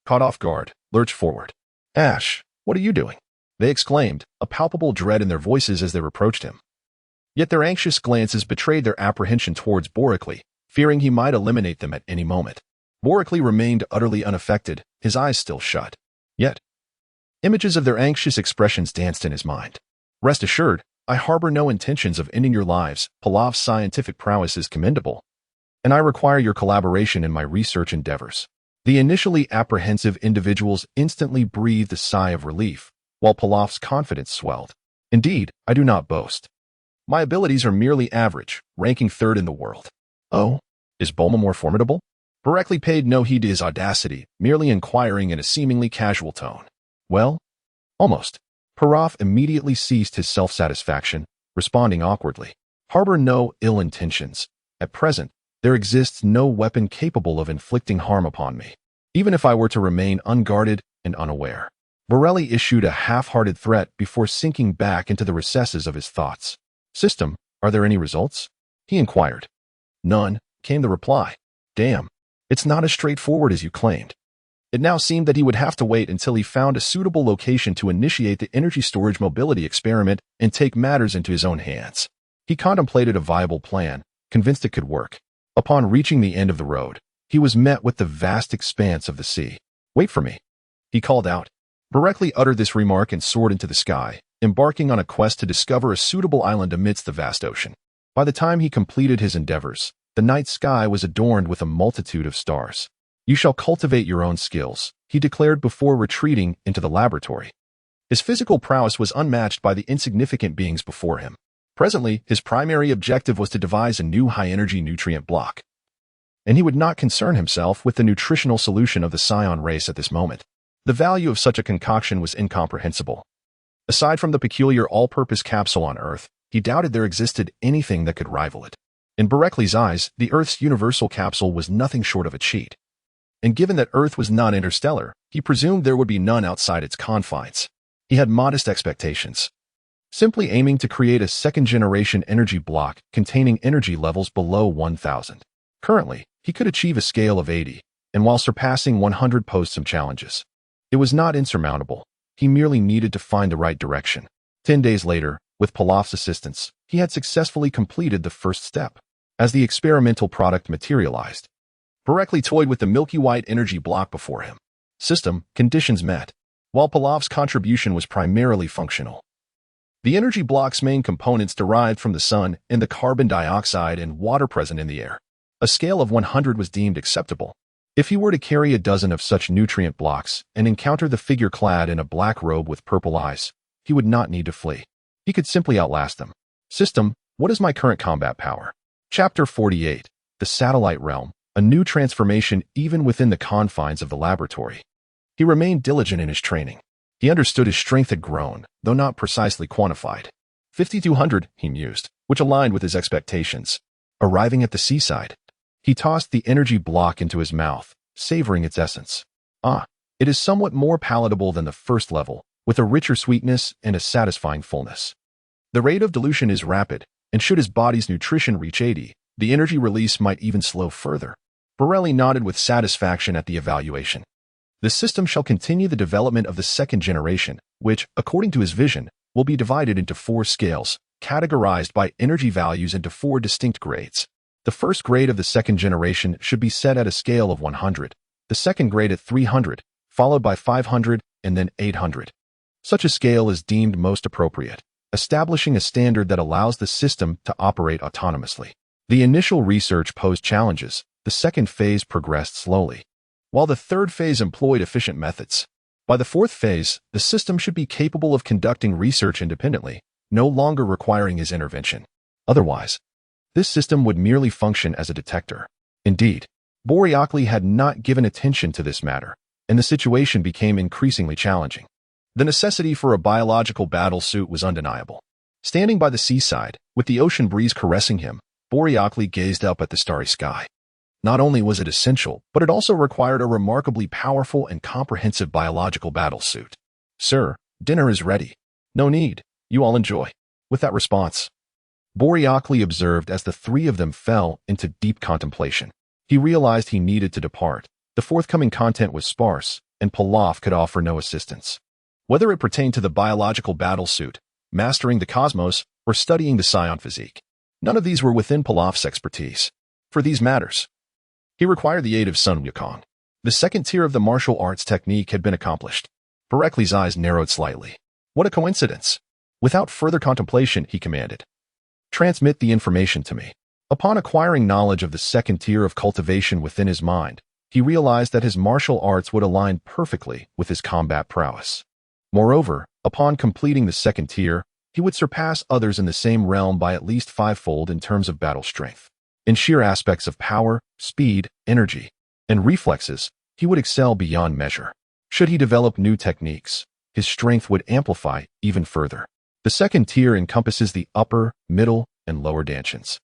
caught off guard, lurched forward. Ash, what are you doing? They exclaimed, a palpable dread in their voices as they reproached him. Yet their anxious glances betrayed their apprehension towards Bolekli, fearing he might eliminate them at any moment. Bolekli remained utterly unaffected, his eyes still shut. Yet, images of their anxious expressions danced in his mind. Rest assured, I harbor no intentions of ending your lives. Pilaf's scientific prowess is commendable, and I require your collaboration in my research endeavors. The initially apprehensive individuals instantly breathed a sigh of relief, while Pilaf's confidence swelled. Indeed, I do not boast. My abilities are merely average, ranking third in the world. Oh, is Bulma more formidable? Bolekli paid no heed to his audacity, merely inquiring in a seemingly casual tone. Well, almost. Pilaf immediately ceased his self-satisfaction, responding awkwardly. Harbor no ill intentions. At present, there exists no weapon capable of inflicting harm upon me, even if I were to remain unguarded and unaware. Bolekli issued a half-hearted threat before sinking back into the recesses of his thoughts. System, are there any results? He inquired. None, came the reply. Damn, it's not as straightforward as you claimed. It now seemed that he would have to wait until he found a suitable location to initiate the energy storage mobility experiment and take matters into his own hands. He contemplated a viable plan, convinced it could work. Upon reaching the end of the road, he was met with the vast expanse of the sea. Wait for me, he called out. Bolekli uttered this remark and soared into the sky, embarking on a quest to discover a suitable island amidst the vast ocean. By the time he completed his endeavors, the night sky was adorned with a multitude of stars. You shall cultivate your own skills, he declared before retreating into the laboratory. His physical prowess was unmatched by the insignificant beings before him. Presently, his primary objective was to devise a new high-energy nutrient block, and he would not concern himself with the nutritional solution of the Scion race at this moment. The value of such a concoction was incomprehensible. Aside from the peculiar all-purpose capsule on Earth, he doubted there existed anything that could rival it. In Bolekli's eyes, the Earth's universal capsule was nothing short of a cheat. And given that Earth was not interstellar, he presumed there would be none outside its confines. He had modest expectations, simply aiming to create a second-generation energy block containing energy levels below 1,000. Currently, he could achieve a scale of 80, and while surpassing 100 posed some challenges. It was not insurmountable. He merely needed to find the right direction. 10 days later, with Pilaf's assistance, he had successfully completed the first step. As the experimental product materialized, Bolekli toyed with the milky white energy block before him. System, conditions met. While Pilaf's contribution was primarily functional, the energy block's main components derived from the sun and the carbon dioxide and water present in the air. A scale of 100 was deemed acceptable. If he were to carry a dozen of such nutrient blocks and encounter the figure clad in a black robe with purple eyes, he would not need to flee. He could simply outlast them. System, what is my current combat power? Chapter 48, The Satellite Realm, a new transformation even within the confines of the laboratory. He remained diligent in his training. He understood his strength had grown, though not precisely quantified. 5,200, he mused, which aligned with his expectations. Arriving at the seaside, he tossed the energy block into his mouth, savoring its essence. Ah, it is somewhat more palatable than the first level, with a richer sweetness and a satisfying fullness. The rate of dilution is rapid, and should his body's nutrition reach 80, the energy release might even slow further. Borelli nodded with satisfaction at the evaluation. The system shall continue the development of the second generation, which, according to his vision, will be divided into 4 scales, categorized by energy values into 4 distinct grades. The first grade of the second generation should be set at a scale of 100, the second grade at 300, followed by 500, and then 800. Such a scale is deemed most appropriate, establishing a standard that allows the system to operate autonomously. The initial research posed challenges. The second phase progressed slowly, while the third phase employed efficient methods. By the fourth phase, the system should be capable of conducting research independently, no longer requiring his intervention. Otherwise, this system would merely function as a detector. Indeed, Borelli had not given attention to this matter, and the situation became increasingly challenging. The necessity for a biological battle suit was undeniable. Standing by the seaside, with the ocean breeze caressing him, Borelli gazed up at the starry sky. Not only was it essential, but it also required a remarkably powerful and comprehensive biological battle suit. "Sir, dinner is ready. No need. You all enjoy." With that response, Borelli observed as the 3 of them fell into deep contemplation. He realized he needed to depart. The forthcoming content was sparse, and Pilaf could offer no assistance. Whether it pertained to the biological battle suit, mastering the cosmos, or studying the scion physique, none of these were within Pilaf's expertise. For these matters, he required the aid of Son Goku. The second tier of the martial arts technique had been accomplished. Borelli's eyes narrowed slightly. What a coincidence! Without further contemplation, he commanded, "Transmit the information to me." Upon acquiring knowledge of the second tier of cultivation within his mind, he realized that his martial arts would align perfectly with his combat prowess. Moreover, upon completing the second tier, he would surpass others in the same realm by at least 5-fold in terms of battle strength. In sheer aspects of power, speed, energy, and reflexes, he would excel beyond measure. Should he develop new techniques, his strength would amplify even further. The second tier encompasses the upper, middle, and lower dantians.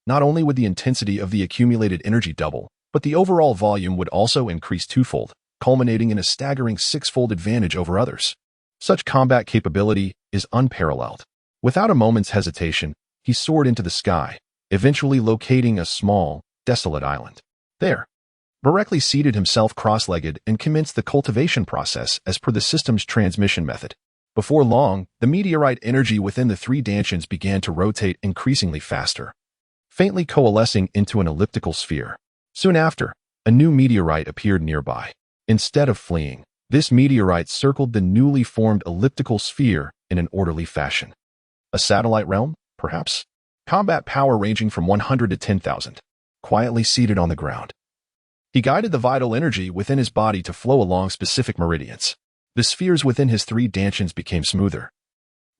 Not only would the intensity of the accumulated energy double, but the overall volume would also increase 2-fold, culminating in a staggering 6-fold advantage over others. Such combat capability is unparalleled. Without a moment's hesitation, he soared into the sky, eventually locating a small, desolate island. There, Borelli seated himself cross-legged and commenced the cultivation process as per the system's transmission method. Before long, the meteorite energy within the 3 dantians began to rotate increasingly faster, faintly coalescing into an elliptical sphere. Soon after, a new meteorite appeared nearby. Instead of fleeing, this meteorite circled the newly formed elliptical sphere in an orderly fashion. A satellite realm, perhaps? Combat power ranging from 100 to 10,000. Quietly seated on the ground, he guided the vital energy within his body to flow along specific meridians. The spheres within his 3 dantians became smoother,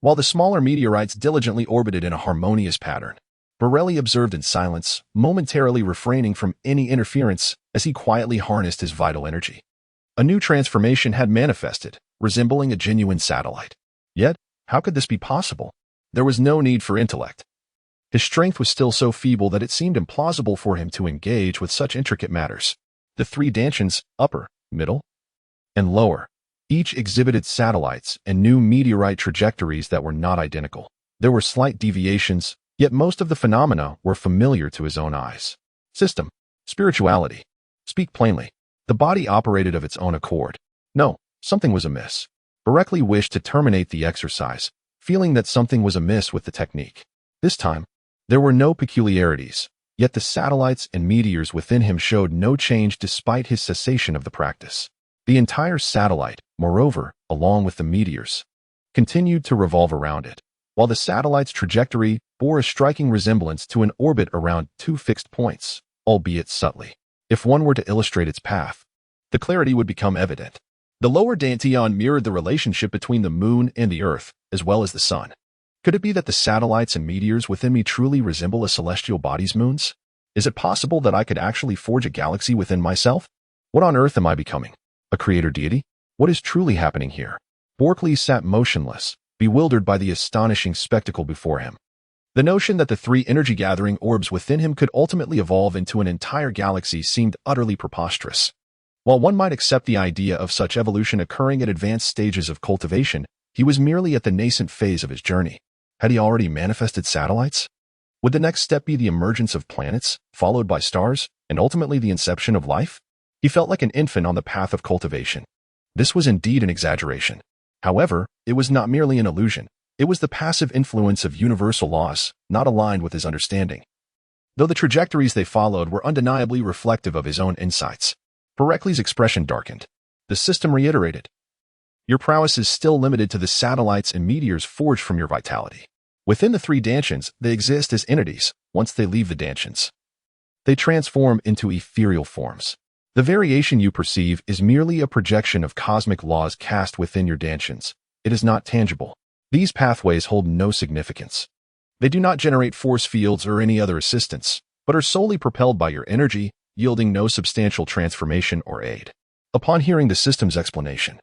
while the smaller meteorites diligently orbited in a harmonious pattern. Borelli observed in silence, momentarily refraining from any interference as he quietly harnessed his vital energy. A new transformation had manifested, resembling a genuine satellite. Yet, how could this be possible? There was no need for intellect. His strength was still so feeble that it seemed implausible for him to engage with such intricate matters. The 3 dantians, upper, middle, and lower, each exhibited satellites and new meteorite trajectories that were not identical. There were slight deviations, yet most of the phenomena were familiar to his own eyes. System. Spirituality. Speak plainly. The body operated of its own accord. No, something was amiss. Borelli wished to terminate the exercise, feeling that something was amiss with the technique. This time, there were no peculiarities, yet the satellites and meteors within him showed no change despite his cessation of the practice. The entire satellite, moreover, along with the meteors, continued to revolve around it, while the satellite's trajectory bore a striking resemblance to an orbit around 2 fixed points, albeit subtly. If one were to illustrate its path, the clarity would become evident. The lower dantian mirrored the relationship between the moon and the earth, as well as the sun. Could it be that the satellites and meteors within me truly resemble a celestial body's moons? Is it possible that I could actually forge a galaxy within myself? What on earth am I becoming? A creator deity? What is truly happening here? Borelli sat motionless, bewildered by the astonishing spectacle before him. The notion that the three energy-gathering orbs within him could ultimately evolve into an entire galaxy seemed utterly preposterous. While one might accept the idea of such evolution occurring at advanced stages of cultivation, he was merely at the nascent phase of his journey. Had he already manifested satellites? Would the next step be the emergence of planets, followed by stars, and ultimately the inception of life? He felt like an infant on the path of cultivation. This was indeed an exaggeration. However, it was not merely an illusion. It was the passive influence of universal laws, not aligned with his understanding. Though the trajectories they followed were undeniably reflective of his own insights, Berekli's expression darkened. The system reiterated, "Your prowess is still limited to the satellites and meteors forged from your vitality. Within the three Dantians, they exist as entities. Once they leave the Dantians, they transform into ethereal forms. The variation you perceive is merely a projection of cosmic laws cast within your Dantians. It is not tangible. These pathways hold no significance. They do not generate force fields or any other assistance, but are solely propelled by your energy, yielding no substantial transformation or aid." Upon hearing the system's explanation,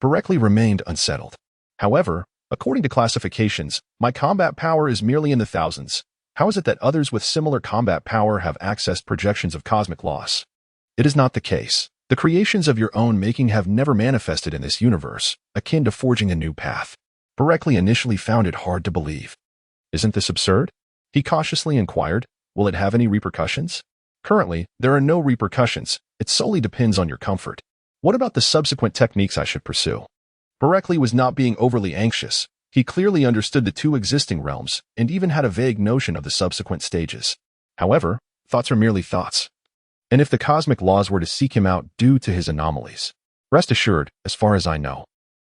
Berekli remained unsettled. "However, according to classifications, my combat power is merely in the thousands. How is it that others with similar combat power have accessed projections of cosmic laws? It is not the case. The creations of your own making have never manifested in this universe, akin to forging a new path." Berekli initially found it hard to believe. "Isn't this absurd?" he cautiously inquired. "Will it have any repercussions?" "Currently, there are no repercussions. It solely depends on your comfort. What about the subsequent techniques I should pursue?" Berekli was not being overly anxious. He clearly understood the two existing realms and even had a vague notion of the subsequent stages. However, thoughts are merely thoughts. And if the cosmic laws were to seek him out due to his anomalies, rest assured, as far as I know,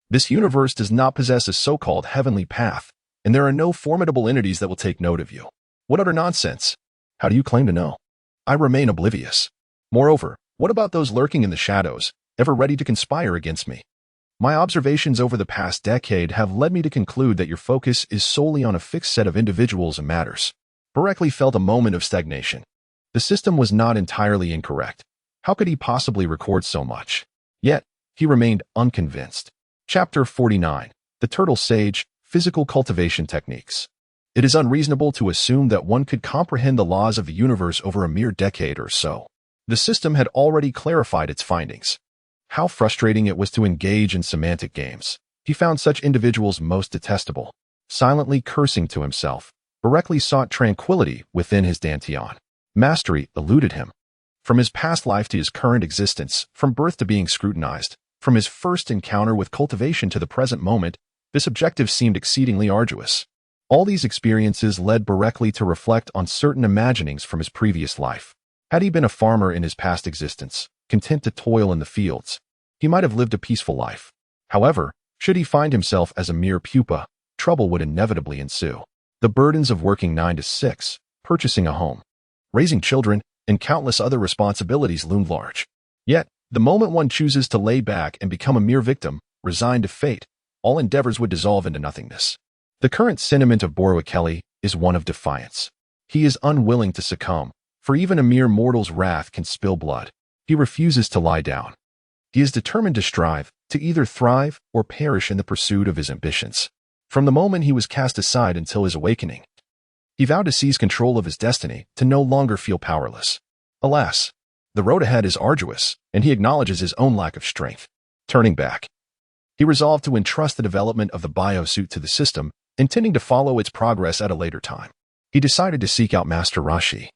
this universe does not possess a so-called heavenly path, and there are no formidable entities that will take note of you. What utter nonsense! How do you claim to know? I remain oblivious. Moreover, what about those lurking in the shadows, ever ready to conspire against me? My observations over the past decade have led me to conclude that your focus is solely on a fixed set of individuals and matters. Berekli felt a moment of stagnation. The system was not entirely incorrect. How could he possibly record so much? Yet, he remained unconvinced. Chapter 49. The Turtle Sage, Physical Cultivation Techniques. It is unreasonable to assume that one could comprehend the laws of the universe over a mere decade or so. The system had already clarified its findings. How frustrating it was to engage in semantic games. He found such individuals most detestable. Silently cursing to himself, Berekli sought tranquility within his Dantian. Mastery eluded him. From his past life to his current existence, from birth to being scrutinized, from his first encounter with cultivation to the present moment, this objective seemed exceedingly arduous. All these experiences led Berekli to reflect on certain imaginings from his previous life. Had he been a farmer in his past existence, content to toil in the fields, he might have lived a peaceful life. However, should he find himself as a mere pupa, trouble would inevitably ensue. The burdens of working 9 to 6, purchasing a home, raising children, and countless other responsibilities loomed large. Yet, the moment one chooses to lay back and become a mere victim, resigned to fate, all endeavors would dissolve into nothingness. The current sentiment of Borowikeli is one of defiance. He is unwilling to succumb, for even a mere mortal's wrath can spill blood. He refuses to lie down. He is determined to strive, to either thrive or perish in the pursuit of his ambitions. From the moment he was cast aside until his awakening, he vowed to seize control of his destiny, to no longer feel powerless. Alas, the road ahead is arduous, and he acknowledges his own lack of strength. Turning back, he resolved to entrust the development of the biosuit to the system, intending to follow its progress at a later time. He decided to seek out Master Rashi,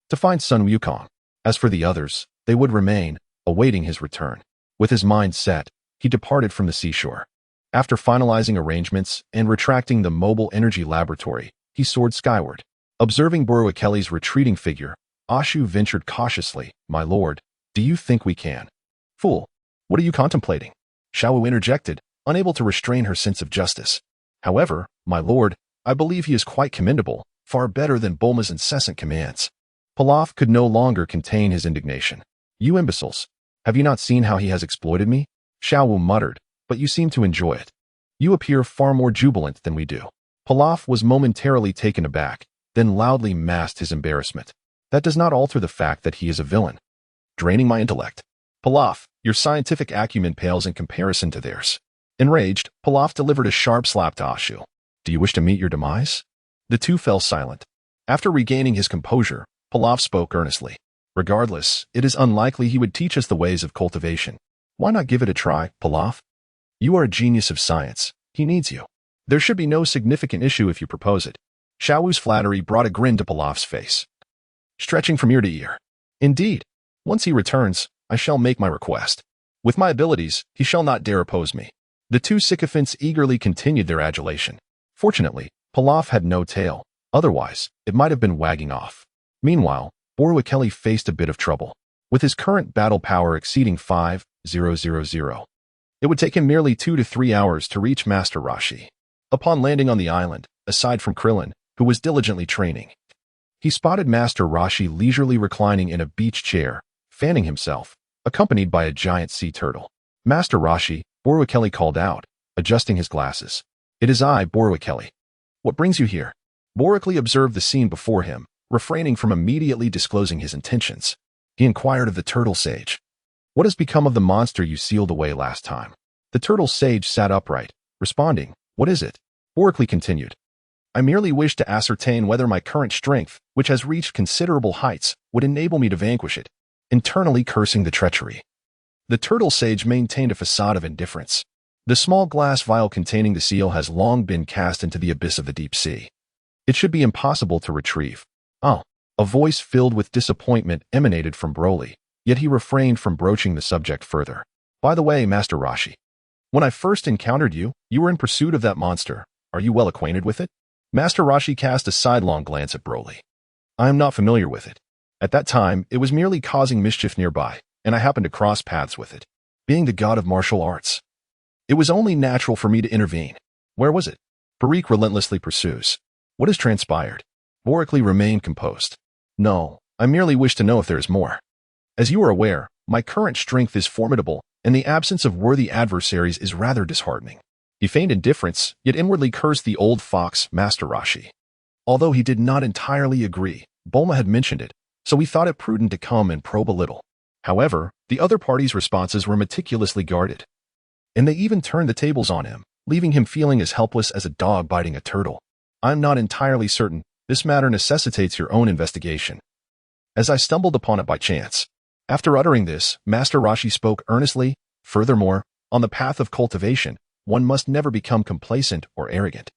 to find Son Wukong. As for the others, they would remain, awaiting his return. With his mind set, he departed from the seashore. After finalizing arrangements and retracting the mobile energy laboratory, he soared skyward. Observing Borowikeli's retreating figure, Ashu ventured cautiously, "My lord, do you think we can?" "Fool, what are you contemplating?" Xiaowu interjected, unable to restrain her sense of justice. "However, my lord, I believe he is quite commendable, far better than Bulma's incessant commands." Pilaf could no longer contain his indignation. "You imbeciles, have you not seen how he has exploited me?" Xiaowu muttered, "But you seem to enjoy it. You appear far more jubilant than we do." Pilaf was momentarily taken aback, then loudly masked his embarrassment. "That does not alter the fact that he is a villain, draining my intellect." "Pilaf, your scientific acumen pales in comparison to theirs. Enraged, Pilaf delivered a sharp slap to Ashu. Do you wish to meet your demise? The two fell silent. After regaining his composure, Pilaf spoke earnestly. Regardless, it is unlikely he would teach us the ways of cultivation. Why not give it a try, Pilaf? You are a genius of science. He needs you. There should be no significant issue if you propose it. Xiaowu's flattery brought a grin to Pilaf's face, stretching from ear to ear. Indeed, once he returns, I shall make my request. With my abilities, he shall not dare oppose me. The two sycophants eagerly continued their adulation. Fortunately, Pilaf had no tail. Otherwise, it might have been wagging off. Meanwhile, Borwakeli faced a bit of trouble. With his current battle power exceeding 5,000, it would take him nearly 2 to 3 hours to reach Master Roshi. Upon landing on the island, aside from Krillin, who was diligently training, he spotted Master Roshi leisurely reclining in a beach chair, fanning himself, accompanied by a giant sea turtle. Master Roshi, Borwakeli called out, adjusting his glasses. It is I, Borwakeli. What brings you here? Borwakeli observed the scene before him, refraining from immediately disclosing his intentions. He inquired of the turtle sage. What has become of the monster you sealed away last time? The turtle sage sat upright, responding, What is it? Borwakeli continued. I merely wish to ascertain whether my current strength, which has reached considerable heights, would enable me to vanquish it, internally cursing the treachery. The turtle sage maintained a facade of indifference. The small glass vial containing the seal has long been cast into the abyss of the deep sea. It should be impossible to retrieve. Oh, a voice filled with disappointment emanated from Broly, yet he refrained from broaching the subject further. By the way, Master Roshi, when I first encountered you, you were in pursuit of that monster. Are you well acquainted with it? Master Roshi cast a sidelong glance at Broly. I am not familiar with it. At that time, it was merely causing mischief nearby, and I happened to cross paths with it. Being the god of martial arts, it was only natural for me to intervene. Where was it? Parikh relentlessly pursues. What has transpired? Borwakeli remained composed. No, I merely wish to know if there is more. As you are aware, my current strength is formidable, and the absence of worthy adversaries is rather disheartening. He feigned indifference, yet inwardly cursed the old fox, Master Roshi. Although he did not entirely agree, Bulma had mentioned it, so he thought it prudent to come and probe a little. However, the other party's responses were meticulously guarded, and they even turned the tables on him, leaving him feeling as helpless as a dog biting a turtle. I'm not entirely certain. This matter necessitates your own investigation, as I stumbled upon it by chance. After uttering this, Master Roshi spoke earnestly. Furthermore, on the path of cultivation, one must never become complacent or arrogant,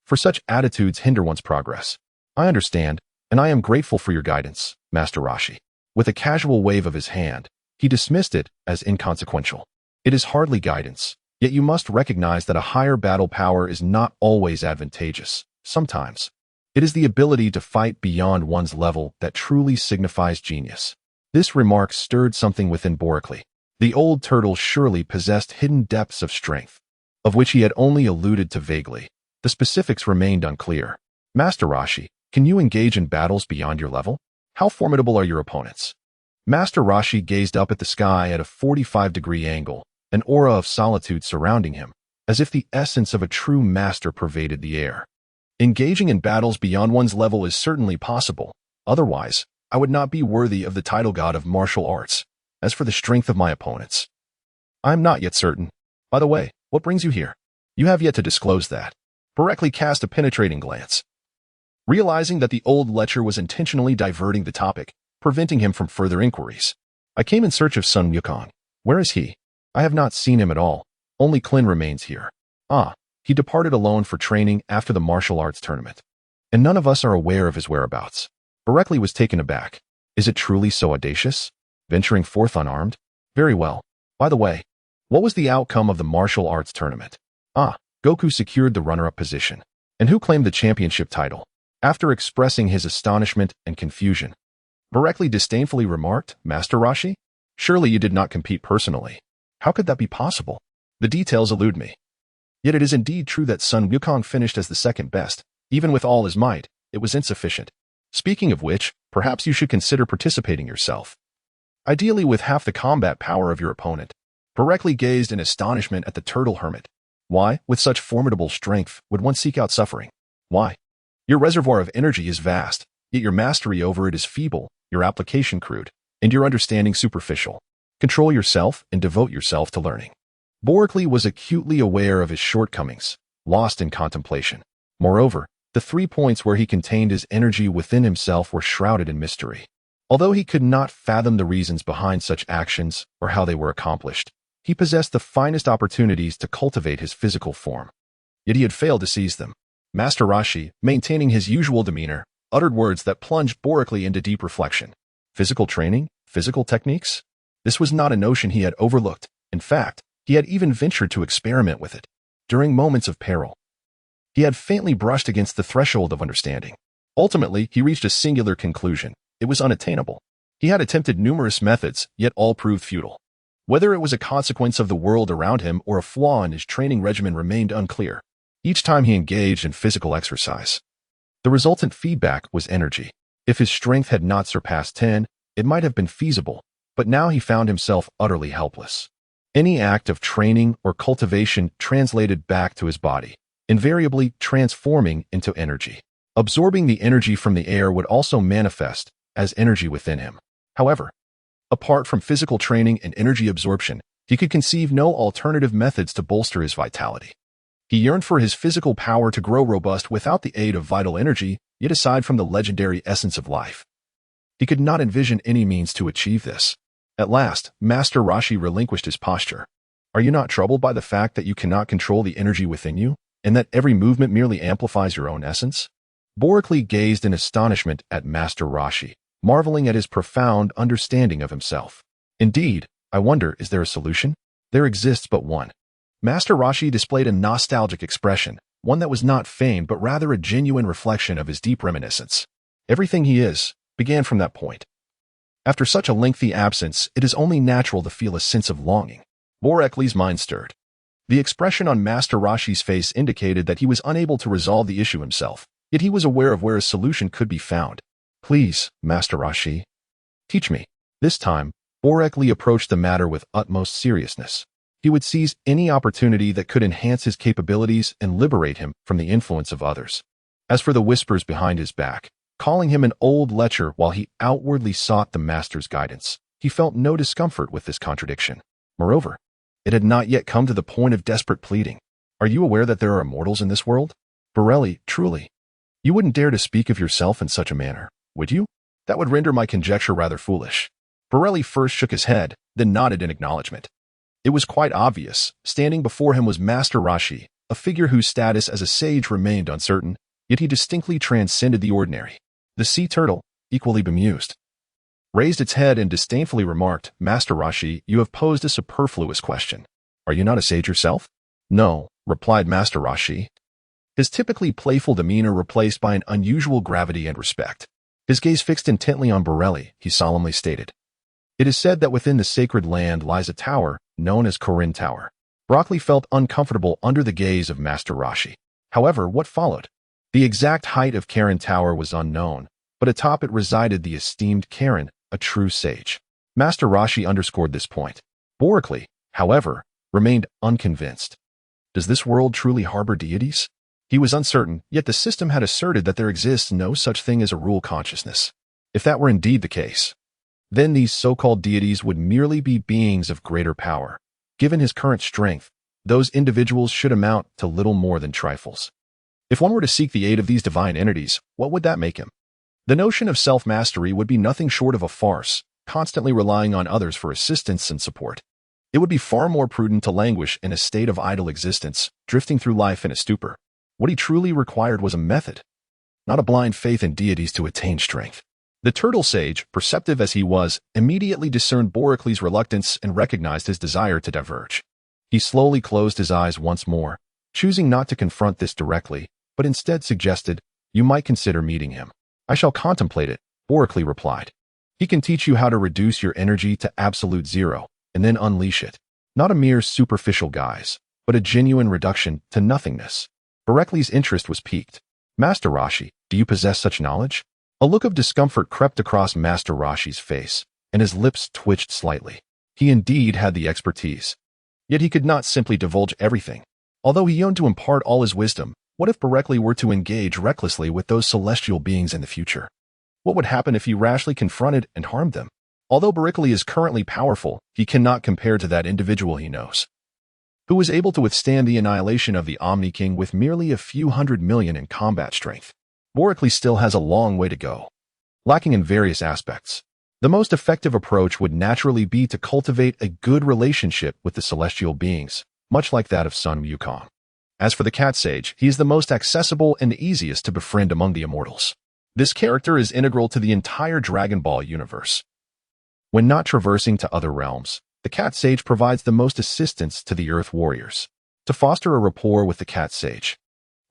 for such attitudes hinder one's progress. I understand, and I am grateful for your guidance, Master Roshi. With a casual wave of his hand, he dismissed it as inconsequential. It is hardly guidance, yet you must recognize that a higher battle power is not always advantageous. Sometimes, it is the ability to fight beyond one's level that truly signifies genius. This remark stirred something within Borwakeli. The old turtle surely possessed hidden depths of strength, of which he had only alluded to vaguely. The specifics remained unclear. Master Roshi, can you engage in battles beyond your level? How formidable are your opponents? Master Roshi gazed up at the sky at a 45-degree angle, an aura of solitude surrounding him, as if the essence of a true master pervaded the air. Engaging in battles beyond one's level is certainly possible. Otherwise, I would not be worthy of the title god of martial arts. As for the strength of my opponents, I am not yet certain. By the way, what brings you here? You have yet to disclose that. Borwakeli cast a penetrating glance, realizing that the old lecher was intentionally diverting the topic, preventing him from further inquiries. I came in search of Son Goku. Where is he? I have not seen him at all. Only Klin remains here. Ah, he departed alone for training after the martial arts tournament, and none of us are aware of his whereabouts. Borwakeli was taken aback. Is it truly so audacious? Venturing forth unarmed? Very well. By the way, what was the outcome of the martial arts tournament? Ah, Goku secured the runner-up position. And who claimed the championship title? After expressing his astonishment and confusion, Borwakeli disdainfully remarked, Master Roshi? Surely you did not compete personally. How could that be possible? The details elude me. Yet it is indeed true that Son Goku finished as the second best. Even with all his might, it was insufficient. Speaking of which, perhaps you should consider participating yourself. Ideally with half the combat power of your opponent. Borwakeli gazed in astonishment at the turtle hermit. Why, with such formidable strength, would one seek out suffering? Why? Your reservoir of energy is vast, yet your mastery over it is feeble, your application crude, and your understanding superficial. Control yourself and devote yourself to learning. Borically was acutely aware of his shortcomings, lost in contemplation. Moreover, the 3 points where he contained his energy within himself were shrouded in mystery. Although he could not fathom the reasons behind such actions or how they were accomplished, he possessed the finest opportunities to cultivate his physical form. Yet he had failed to seize them. Master Roshi, maintaining his usual demeanor, uttered words that plunged Borically into deep reflection. Physical training? Physical techniques? This was not a notion he had overlooked. In fact, he had even ventured to experiment with it. During moments of peril, he had faintly brushed against the threshold of understanding. Ultimately, he reached a singular conclusion. It was unattainable. He had attempted numerous methods, yet all proved futile. Whether it was a consequence of the world around him or a flaw in his training regimen remained unclear. Each time he engaged in physical exercise, the resultant feedback was energy. If his strength had not surpassed 10, it might have been feasible, but now he found himself utterly helpless. Any act of training or cultivation translated back to his body, invariably transforming into energy. Absorbing the energy from the air would also manifest as energy within him. However, apart from physical training and energy absorption, he could conceive no alternative methods to bolster his vitality. He yearned for his physical power to grow robust without the aid of vital energy, yet aside from the legendary essence of life, he could not envision any means to achieve this. At last, Master Roshi relinquished his posture. Are you not troubled by the fact that you cannot control the energy within you, and that every movement merely amplifies your own essence? Borically gazed in astonishment at Master Roshi, marveling at his profound understanding of himself. Indeed, I wonder, is there a solution? There exists but one. Master Roshi displayed a nostalgic expression, one that was not feigned but rather a genuine reflection of his deep reminiscence. Everything he is began from that point. After such a lengthy absence, it is only natural to feel a sense of longing. Boricly's mind stirred. The expression on Master Roshi's face indicated that he was unable to resolve the issue himself, yet he was aware of where a solution could be found. Please, Master Roshi, teach me. This time, Boricly approached the matter with utmost seriousness. He would seize any opportunity that could enhance his capabilities and liberate him from the influence of others. As for the whispers behind his back, calling him an old lecher while he outwardly sought the master's guidance, he felt no discomfort with this contradiction. Moreover, it had not yet come to the point of desperate pleading. Are you aware that there are immortals in this world? Borelli, truly. You wouldn't dare to speak of yourself in such a manner, would you? That would render my conjecture rather foolish. Borelli first shook his head, then nodded in acknowledgement. It was quite obvious. Standing before him was Master Roshi, a figure whose status as a sage remained uncertain, yet he distinctly transcended the ordinary. The sea turtle, equally bemused, raised its head and disdainfully remarked, Master Roshi, you have posed a superfluous question. Are you not a sage yourself? No, replied Master Roshi, his typically playful demeanor replaced by an unusual gravity and respect. His gaze fixed intently on Borelli, he solemnly stated. It is said that within the sacred land lies a tower known as Korin Tower. Broccoli felt uncomfortable under the gaze of Master Roshi. However, what followed? The exact height of Korin Tower was unknown, but atop it resided the esteemed Korin, a true sage. Master Roshi underscored this point. Borically, however, remained unconvinced. Does this world truly harbor deities? He was uncertain, yet the system had asserted that there exists no such thing as a rule consciousness. If that were indeed the case, then these so-called deities would merely be beings of greater power. Given his current strength, those individuals should amount to little more than trifles. If one were to seek the aid of these divine entities, what would that make him? The notion of self-mastery would be nothing short of a farce, constantly relying on others for assistance and support. It would be far more prudent to languish in a state of idle existence, drifting through life in a stupor. What he truly required was a method, not a blind faith in deities to attain strength. The turtle sage, perceptive as he was, immediately discerned Boricly's reluctance and recognized his desire to diverge. He slowly closed his eyes once more, choosing not to confront this directly, but instead suggested, you might consider meeting him. I shall contemplate it, Boricly replied. He can teach you how to reduce your energy to absolute zero, and then unleash it. Not a mere superficial guise, but a genuine reduction to nothingness. Boricly's interest was piqued. Master Roshi, do you possess such knowledge? A look of discomfort crept across Master Roshi's face, and his lips twitched slightly. He indeed had the expertise. Yet he could not simply divulge everything. Although he yearned to impart all his wisdom, what if Boricly were to engage recklessly with those celestial beings in the future? What would happen if he rashly confronted and harmed them? Although Boricly is currently powerful, he cannot compare to that individual he knows. who was able to withstand the annihilation of the Omni King with merely a few hundred million in combat strength. Boricles still has a long way to go, lacking in various aspects. The most effective approach would naturally be to cultivate a good relationship with the celestial beings, much like that of Son Wukong. As for the Cat Sage, he is the most accessible and easiest to befriend among the immortals. This character is integral to the entire Dragon Ball universe. When not traversing to other realms, the Cat Sage provides the most assistance to the Earth Warriors. To foster a rapport with the Cat Sage,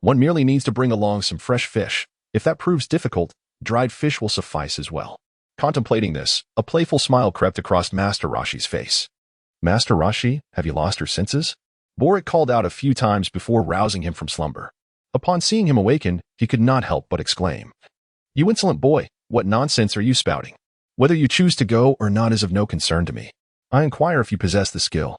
one merely needs to bring along some fresh fish. If that proves difficult, dried fish will suffice as well. Contemplating this, a playful smile crept across Master Roshi's face. Master Roshi, have you lost your senses? Boric called out a few times before rousing him from slumber. Upon seeing him awaken, he could not help but exclaim, "You insolent boy, what nonsense are you spouting? Whether you choose to go or not is of no concern to me. I inquire if you possess the skill.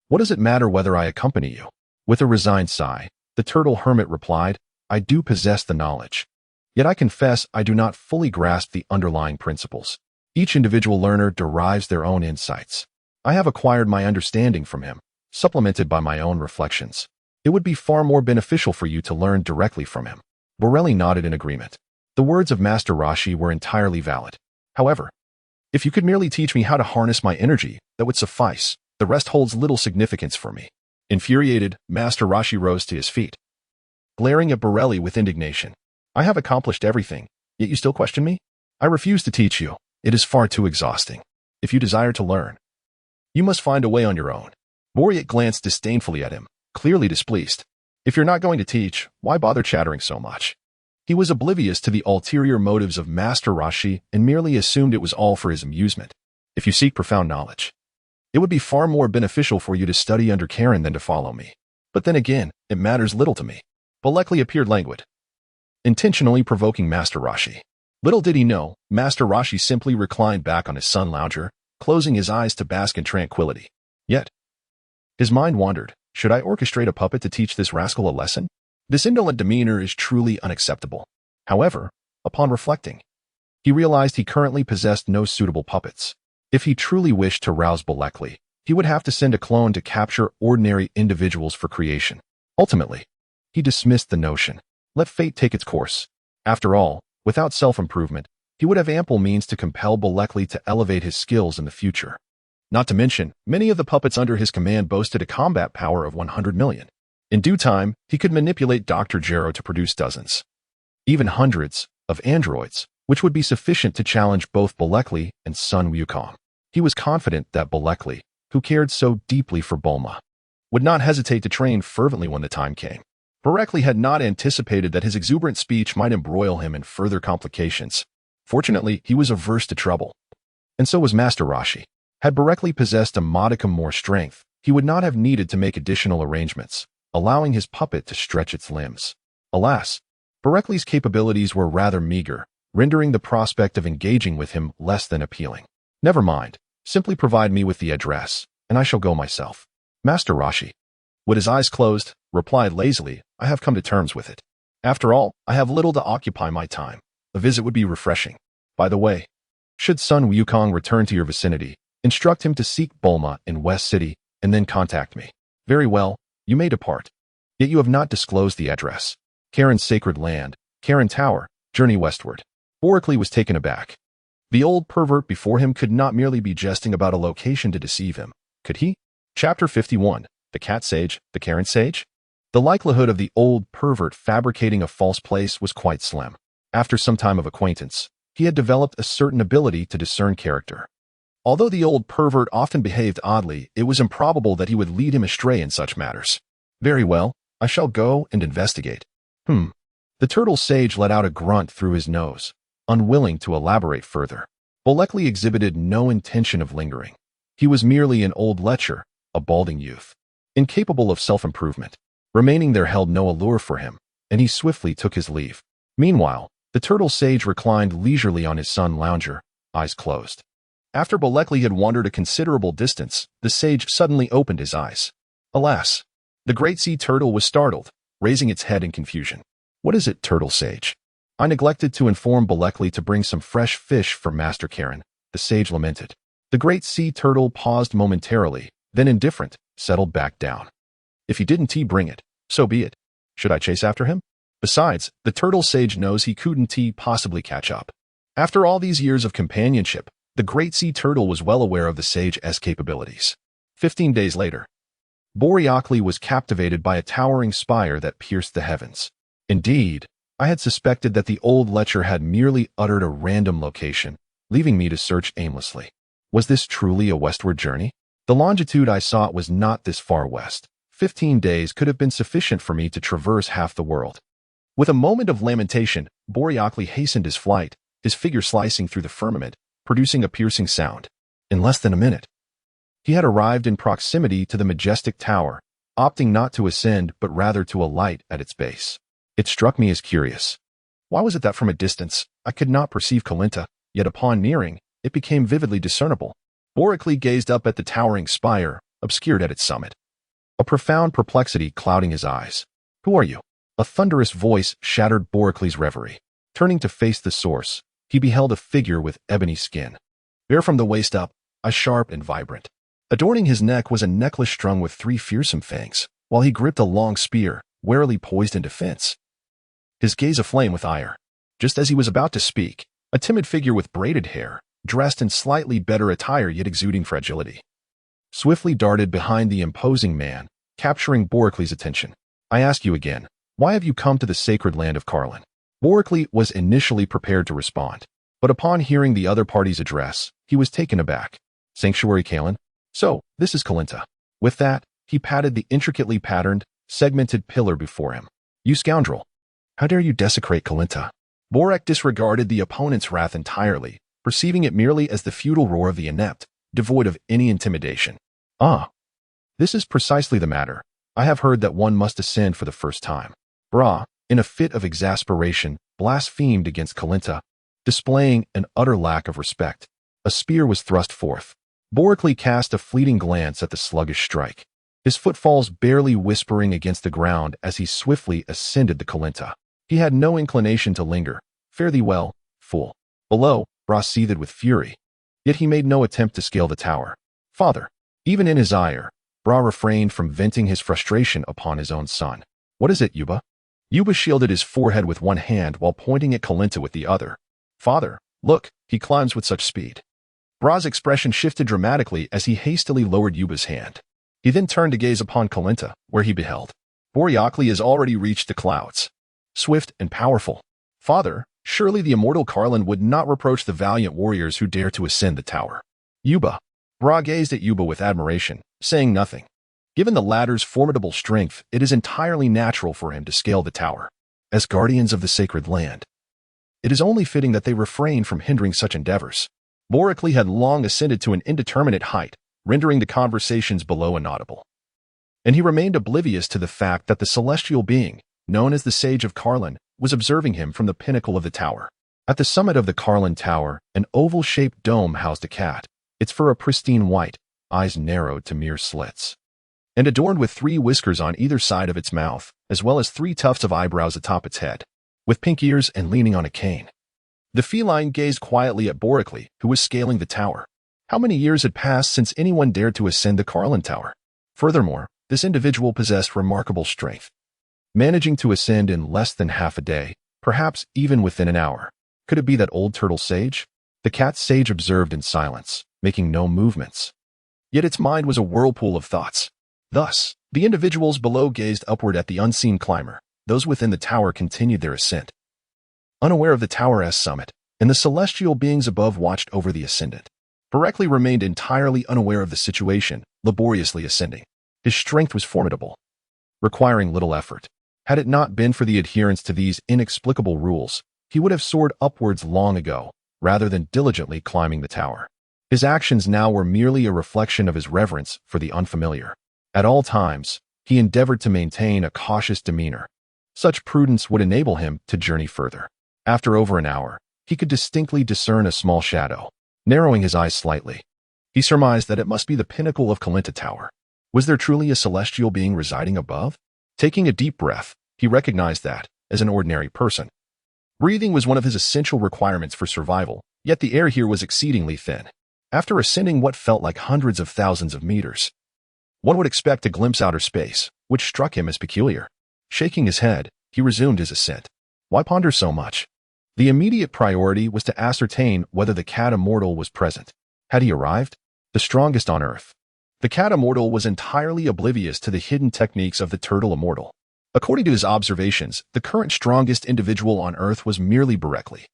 What does it matter whether I accompany you?" With a resigned sigh, the turtle hermit replied, "I do possess the knowledge. Yet I confess I do not fully grasp the underlying principles. Each individual learner derives their own insights. I have acquired my understanding from him, supplemented by my own reflections. It would be far more beneficial for you to learn directly from him." Borelli nodded in agreement. The words of Master Roshi were entirely valid. However, if you could merely teach me how to harness my energy, that would suffice. The rest holds little significance for me. Infuriated, Master Roshi rose to his feet, glaring at Borelli with indignation. "I have accomplished everything, yet you still question me? I refuse to teach you. It is far too exhausting. If you desire to learn, you must find a way on your own." Boric glanced disdainfully at him, clearly displeased. "If you're not going to teach, why bother chattering so much?" He was oblivious to the ulterior motives of Master Roshi and merely assumed it was all for his amusement. "If you seek profound knowledge, it would be far more beneficial for you to study under Karen than to follow me. But then again, it matters little to me." Bolekli appeared languid, intentionally provoking Master Roshi. Little did he know, Master Roshi simply reclined back on his sun lounger, closing his eyes to bask in tranquility. Yet, his mind wandered. Should I orchestrate a puppet to teach this rascal a lesson? This indolent demeanor is truly unacceptable. However, upon reflecting, he realized he currently possessed no suitable puppets. If he truly wished to rouse Bolekli, he would have to send a clone to capture ordinary individuals for creation. Ultimately, he dismissed the notion. Let fate take its course. After all, without self-improvement, he would have ample means to compel Bolekli to elevate his skills in the future. Not to mention, many of the puppets under his command boasted a combat power of 100 million. In due time, he could manipulate Dr. Gero to produce dozens, even hundreds, of androids, which would be sufficient to challenge both Bolekli and Son Wukong. He was confident that Bolekli, who cared so deeply for Bulma, would not hesitate to train fervently when the time came. Bolekli had not anticipated that his exuberant speech might embroil him in further complications. Fortunately, he was averse to trouble. And so was Master Roshi. Had Bolekli possessed a modicum more strength, he would not have needed to make additional arrangements, allowing his puppet to stretch its limbs. Alas, Bolekli's capabilities were rather meager, rendering the prospect of engaging with him less than appealing. Never mind, simply provide me with the address, and I shall go myself. Master Roshi, with his eyes closed, replied lazily, "I have come to terms with it. After all, I have little to occupy my time. A visit would be refreshing. By the way, should Son Wukong return to your vicinity, instruct him to seek Bulma in West City, and then contact me." "Very well, you may depart. Yet you have not disclosed the address." "Karen's sacred land, Karen Tower, journey westward." Boricles was taken aback. The old pervert before him could not merely be jesting about a location to deceive him, could he? Chapter 51. The Cat Sage, the Karen Sage? The likelihood of the old pervert fabricating a false place was quite slim. After some time of acquaintance, he had developed a certain ability to discern character. Although the old pervert often behaved oddly, it was improbable that he would lead him astray in such matters. "Very well, I shall go and investigate." The turtle sage let out a grunt through his nose, unwilling to elaborate further. Bolekli exhibited no intention of lingering. He was merely an old lecher, a balding youth, incapable of self-improvement. Remaining there held no allure for him, and he swiftly took his leave. Meanwhile, the turtle sage reclined leisurely on his sun lounger, eyes closed. After Bolekli had wandered a considerable distance, the sage suddenly opened his eyes. Alas! The great sea turtle was startled, raising its head in confusion. "What is it, turtle sage?" "I neglected to inform Bolekli to bring some fresh fish for Master Karen," the sage lamented. The great sea turtle paused momentarily, then indifferent, settled back down. If he didn't bring it, so be it. Should I chase after him? Besides, the turtle sage knows he couldn't possibly catch up. After all these years of companionship, the great sea turtle was well aware of the sage's capabilities. 15 days later, Boreocli was captivated by a towering spire that pierced the heavens. Indeed, I had suspected that the old lecher had merely uttered a random location, leaving me to search aimlessly. Was this truly a westward journey? The longitude I sought was not this far west. 15 days could have been sufficient for me to traverse half the world. With a moment of lamentation, Boreocli hastened his flight, his figure slicing through the firmament, producing a piercing sound. In less than a minute, he had arrived in proximity to the majestic tower, opting not to ascend but rather to alight at its base. It struck me as curious. Why was it that from a distance, I could not perceive Kalinta, yet upon nearing, it became vividly discernible? Boreocli gazed up at the towering spire, obscured at its summit, a profound perplexity clouding his eyes. Who are you? A thunderous voice shattered Boreocli's reverie. Turning to face the source, he beheld a figure with ebony skin, bare from the waist up, eyes sharp and vibrant. Adorning his neck was a necklace strung with 3 fearsome fangs, while he gripped a long spear, warily poised in defense, his gaze aflame with ire. Just as he was about to speak, a timid figure with braided hair, dressed in slightly better attire yet exuding fragility, swiftly darted behind the imposing man, capturing Boreocli's attention. I ask you again, why have you come to the sacred land of Karlin? Boreocli was initially prepared to respond, but upon hearing the other party's address, he was taken aback. Sanctuary Kalin? So, this is Kalinta. With that, he patted the intricately patterned, segmented pillar before him. You scoundrel! How dare you desecrate Kalinta? Boreok disregarded the opponent's wrath entirely, perceiving it merely as the futile roar of the inept, devoid of any intimidation. Ah, this is precisely the matter. I have heard that one must ascend for the first time. Bra, in a fit of exasperation, blasphemed against Kalinta, displaying an utter lack of respect. A spear was thrust forth. Boreocli cast a fleeting glance at the sluggish strike, his footfalls barely whispering against the ground as he swiftly ascended the Kalinta. He had no inclination to linger. Fare thee well, fool. Below, Bra seethed with fury, yet he made no attempt to scale the tower. Father. Even in his ire, Bra refrained from venting his frustration upon his own son. What is it, Yuba? Yuba shielded his forehead with one hand while pointing at Kalinta with the other. Father, look, he climbs with such speed. Bra's expression shifted dramatically as he hastily lowered Yuba's hand. He then turned to gaze upon Kalinta, where he beheld. Boreocli has already reached the clouds. Swift and powerful. Father, surely the immortal Karlin would not reproach the valiant warriors who dare to ascend the tower. Yuba. Bra gazed at Yuba with admiration, saying nothing. Given the latter's formidable strength, it is entirely natural for him to scale the tower. As guardians of the sacred land, it is only fitting that they refrain from hindering such endeavors. Boreocli had long ascended to an indeterminate height, rendering the conversations below inaudible. And he remained oblivious to the fact that the celestial being, known as the Sage of Karlin, was observing him from the pinnacle of the tower. At the summit of the Karlin Tower, an oval-shaped dome housed a cat, its fur a pristine white, eyes narrowed to mere slits, and adorned with 3 whiskers on either side of its mouth, as well as 3 tufts of eyebrows atop its head, with pink ears and leaning on a cane. The feline gazed quietly at Boreocli, who was scaling the tower. How many years had passed since anyone dared to ascend the Karlin Tower? Furthermore, this individual possessed remarkable strength, managing to ascend in less than half a day, perhaps even within an hour. Could it be that old turtle sage? The cat sage observed in silence, making no movements. Yet its mind was a whirlpool of thoughts. Thus, the individuals below gazed upward at the unseen climber. Those within the tower continued their ascent, unaware of the tower's summit, and the celestial beings above watched over the ascendant. Boreocli remained entirely unaware of the situation, laboriously ascending. His strength was formidable, requiring little effort. Had it not been for the adherence to these inexplicable rules, he would have soared upwards long ago, rather than diligently climbing the tower. His actions now were merely a reflection of his reverence for the unfamiliar. At all times, he endeavored to maintain a cautious demeanor. Such prudence would enable him to journey further. After over an hour, he could distinctly discern a small shadow, narrowing his eyes slightly. He surmised that it must be the pinnacle of Kalinta Tower. Was there truly a celestial being residing above? Taking a deep breath, he recognized that, as an ordinary person, breathing was one of his essential requirements for survival, yet the air here was exceedingly thin. After ascending what felt like hundreds of thousands of meters, One would expect to glimpse outer space, which struck him as peculiar. Shaking his head, he resumed his ascent. Why ponder so much? The immediate priority was to ascertain whether the cat immortal was present. Had he arrived? The strongest on Earth. The cat immortal was entirely oblivious to the hidden techniques of the turtle immortal. According to his observations, the current strongest individual on Earth was merely Berekli.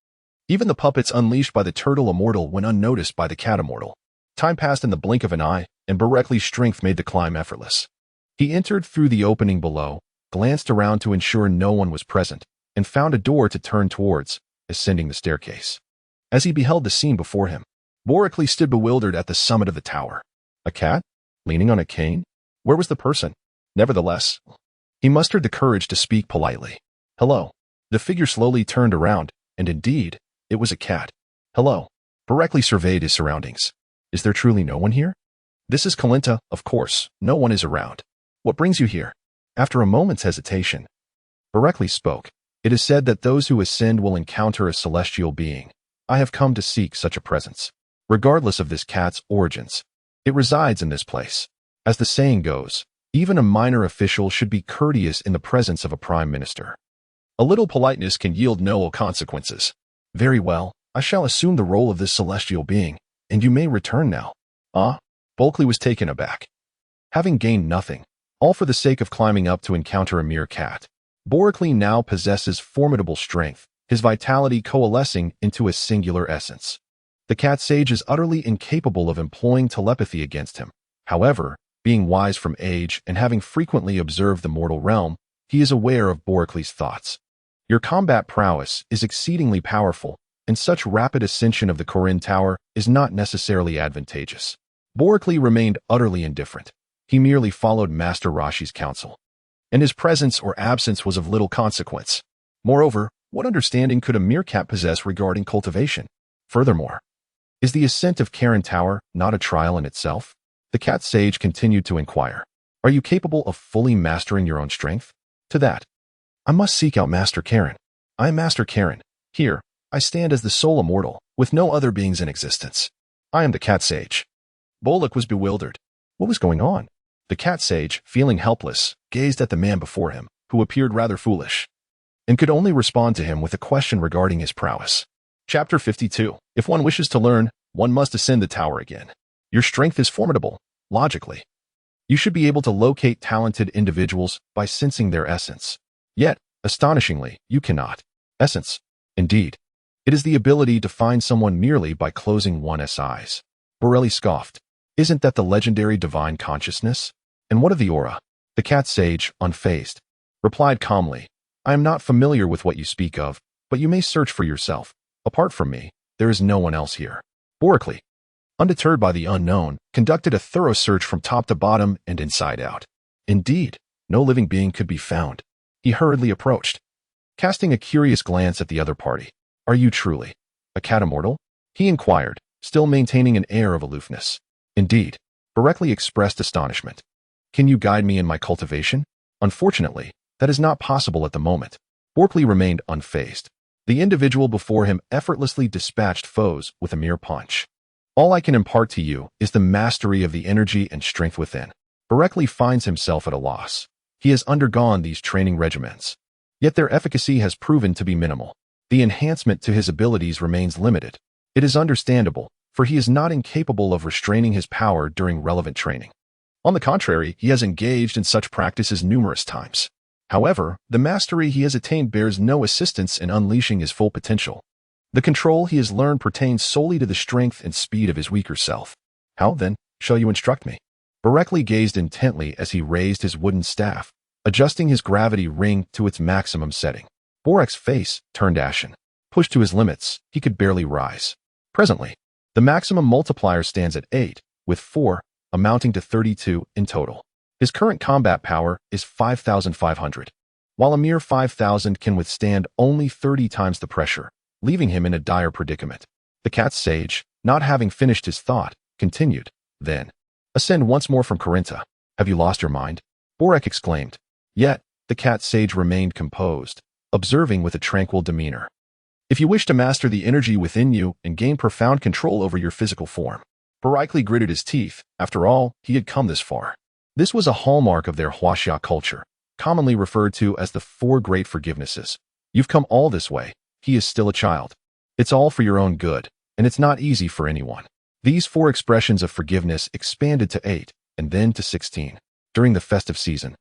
Even the puppets unleashed by the turtle immortal went unnoticed by the cat immortal. Time passed in the blink of an eye, and Berekli's strength made the climb effortless. He entered through the opening below, glanced around to ensure no one was present, and found a door to turn towards, ascending the staircase. As he beheld the scene before him, Berekli stood bewildered at the summit of the tower. A cat? Leaning on a cane? Where was the person? Nevertheless, he mustered the courage to speak politely. Hello. The figure slowly turned around, and indeed, it was a cat. Hello. Berekli surveyed his surroundings. Is there truly no one here? This is Kalinta, of course. No one is around. What brings you here? After a moment's hesitation, Berekli spoke. It is said that those who ascend will encounter a celestial being. I have come to seek such a presence. Regardless of this cat's origins, it resides in this place. As the saying goes, even a minor official should be courteous in the presence of a prime minister. A little politeness can yield no consequences. Very well, I shall assume the role of this celestial being, and you may return now. Ah? Berekli was taken aback. Having gained nothing, all for the sake of climbing up to encounter a mere cat, Berekli now possesses formidable strength, his vitality coalescing into a singular essence. The cat sage is utterly incapable of employing telepathy against him. However, being wise from age and having frequently observed the mortal realm, he is aware of Berekli's thoughts. Your combat prowess is exceedingly powerful, and such rapid ascension of the Korin Tower is not necessarily advantageous. Berekli remained utterly indifferent. He merely followed Master Roshi's counsel, and his presence or absence was of little consequence. Moreover, what understanding could a meerkat possess regarding cultivation? Furthermore, is the ascent of Korin Tower not a trial in itself? The cat sage continued to inquire. Are you capable of fully mastering your own strength? To that, I must seek out Master Karin. I am Master Karin. Here, I stand as the sole immortal, with no other beings in existence. I am the cat sage. Berekli was bewildered. What was going on? The cat sage, feeling helpless, gazed at the man before him, who appeared rather foolish, and could only respond to him with a question regarding his prowess. Chapter 52. If one wishes to learn, one must ascend the tower again. Your strength is formidable, logically. You should be able to locate talented individuals by sensing their essence. Yet, astonishingly, you cannot. Essence. Indeed. It is the ability to find someone merely by closing one's eyes. Berekli scoffed. Isn't that the legendary divine consciousness? And what of the aura? The cat sage, unfazed, replied calmly. I am not familiar with what you speak of, but you may search for yourself. Apart from me, there is no one else here. Berekli, undeterred by the unknown, conducted a thorough search from top to bottom and inside out. Indeed, no living being could be found. He hurriedly approached, casting a curious glance at the other party. Are you truly a cat immortal? He inquired, still maintaining an air of aloofness. Indeed, Berekli expressed astonishment. Can you guide me in my cultivation? Unfortunately, that is not possible at the moment. Berekli remained unfazed. The individual before him effortlessly dispatched foes with a mere punch. All I can impart to you is the mastery of the energy and strength within. Berekli finds himself at a loss. He has undergone these training regimens, yet their efficacy has proven to be minimal. The enhancement to his abilities remains limited. It is understandable, for he is not incapable of restraining his power during relevant training. On the contrary, he has engaged in such practices numerous times. However, the mastery he has attained bears no assistance in unleashing his full potential. The control he has learned pertains solely to the strength and speed of his weaker self. How, then, shall you instruct me? Berekli gazed intently as he raised his wooden staff, adjusting his gravity ring to its maximum setting. Berekli's face turned ashen. Pushed to his limits, he could barely rise. Presently, the maximum multiplier stands at 8, with 4, amounting to 32 in total. His current combat power is 5,500, while a mere 5,000 can withstand only 30 times the pressure, leaving him in a dire predicament. The cat sage, not having finished his thought, continued. Then, ascend once more from Karinta. Have you lost your mind? Berekli exclaimed. Yet, the cat sage remained composed, observing with a tranquil demeanor. If you wish to master the energy within you and gain profound control over your physical form. Berekli gritted his teeth. After all, he had come this far. This was a hallmark of their Huaxia culture, commonly referred to as the Four Great Forgivenesses. You've come all this way. He is still a child. It's all for your own good, and it's not easy for anyone. These 4 expressions of forgiveness expanded to 8, and then to 16. During the festive season,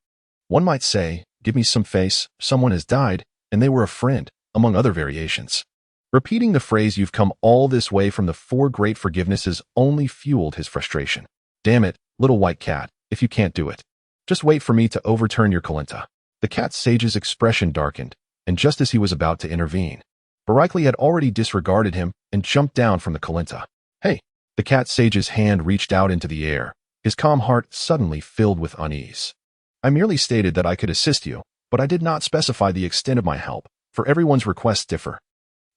one might say, "Give me some face, someone has died, and they were a friend," among other variations. Repeating the phrase, "You've come all this way" from the 4 great forgivenesses only fueled his frustration. "Damn it, little white cat, if you can't do it, just wait for me to overturn your Kalinta." The cat sage's expression darkened, and just as he was about to intervene, Barikli had already disregarded him and jumped down from the Kalinta. "Hey!" The cat sage's hand reached out into the air, his calm heart suddenly filled with unease. "I merely stated that I could assist you, but I did not specify the extent of my help, for everyone's requests differ."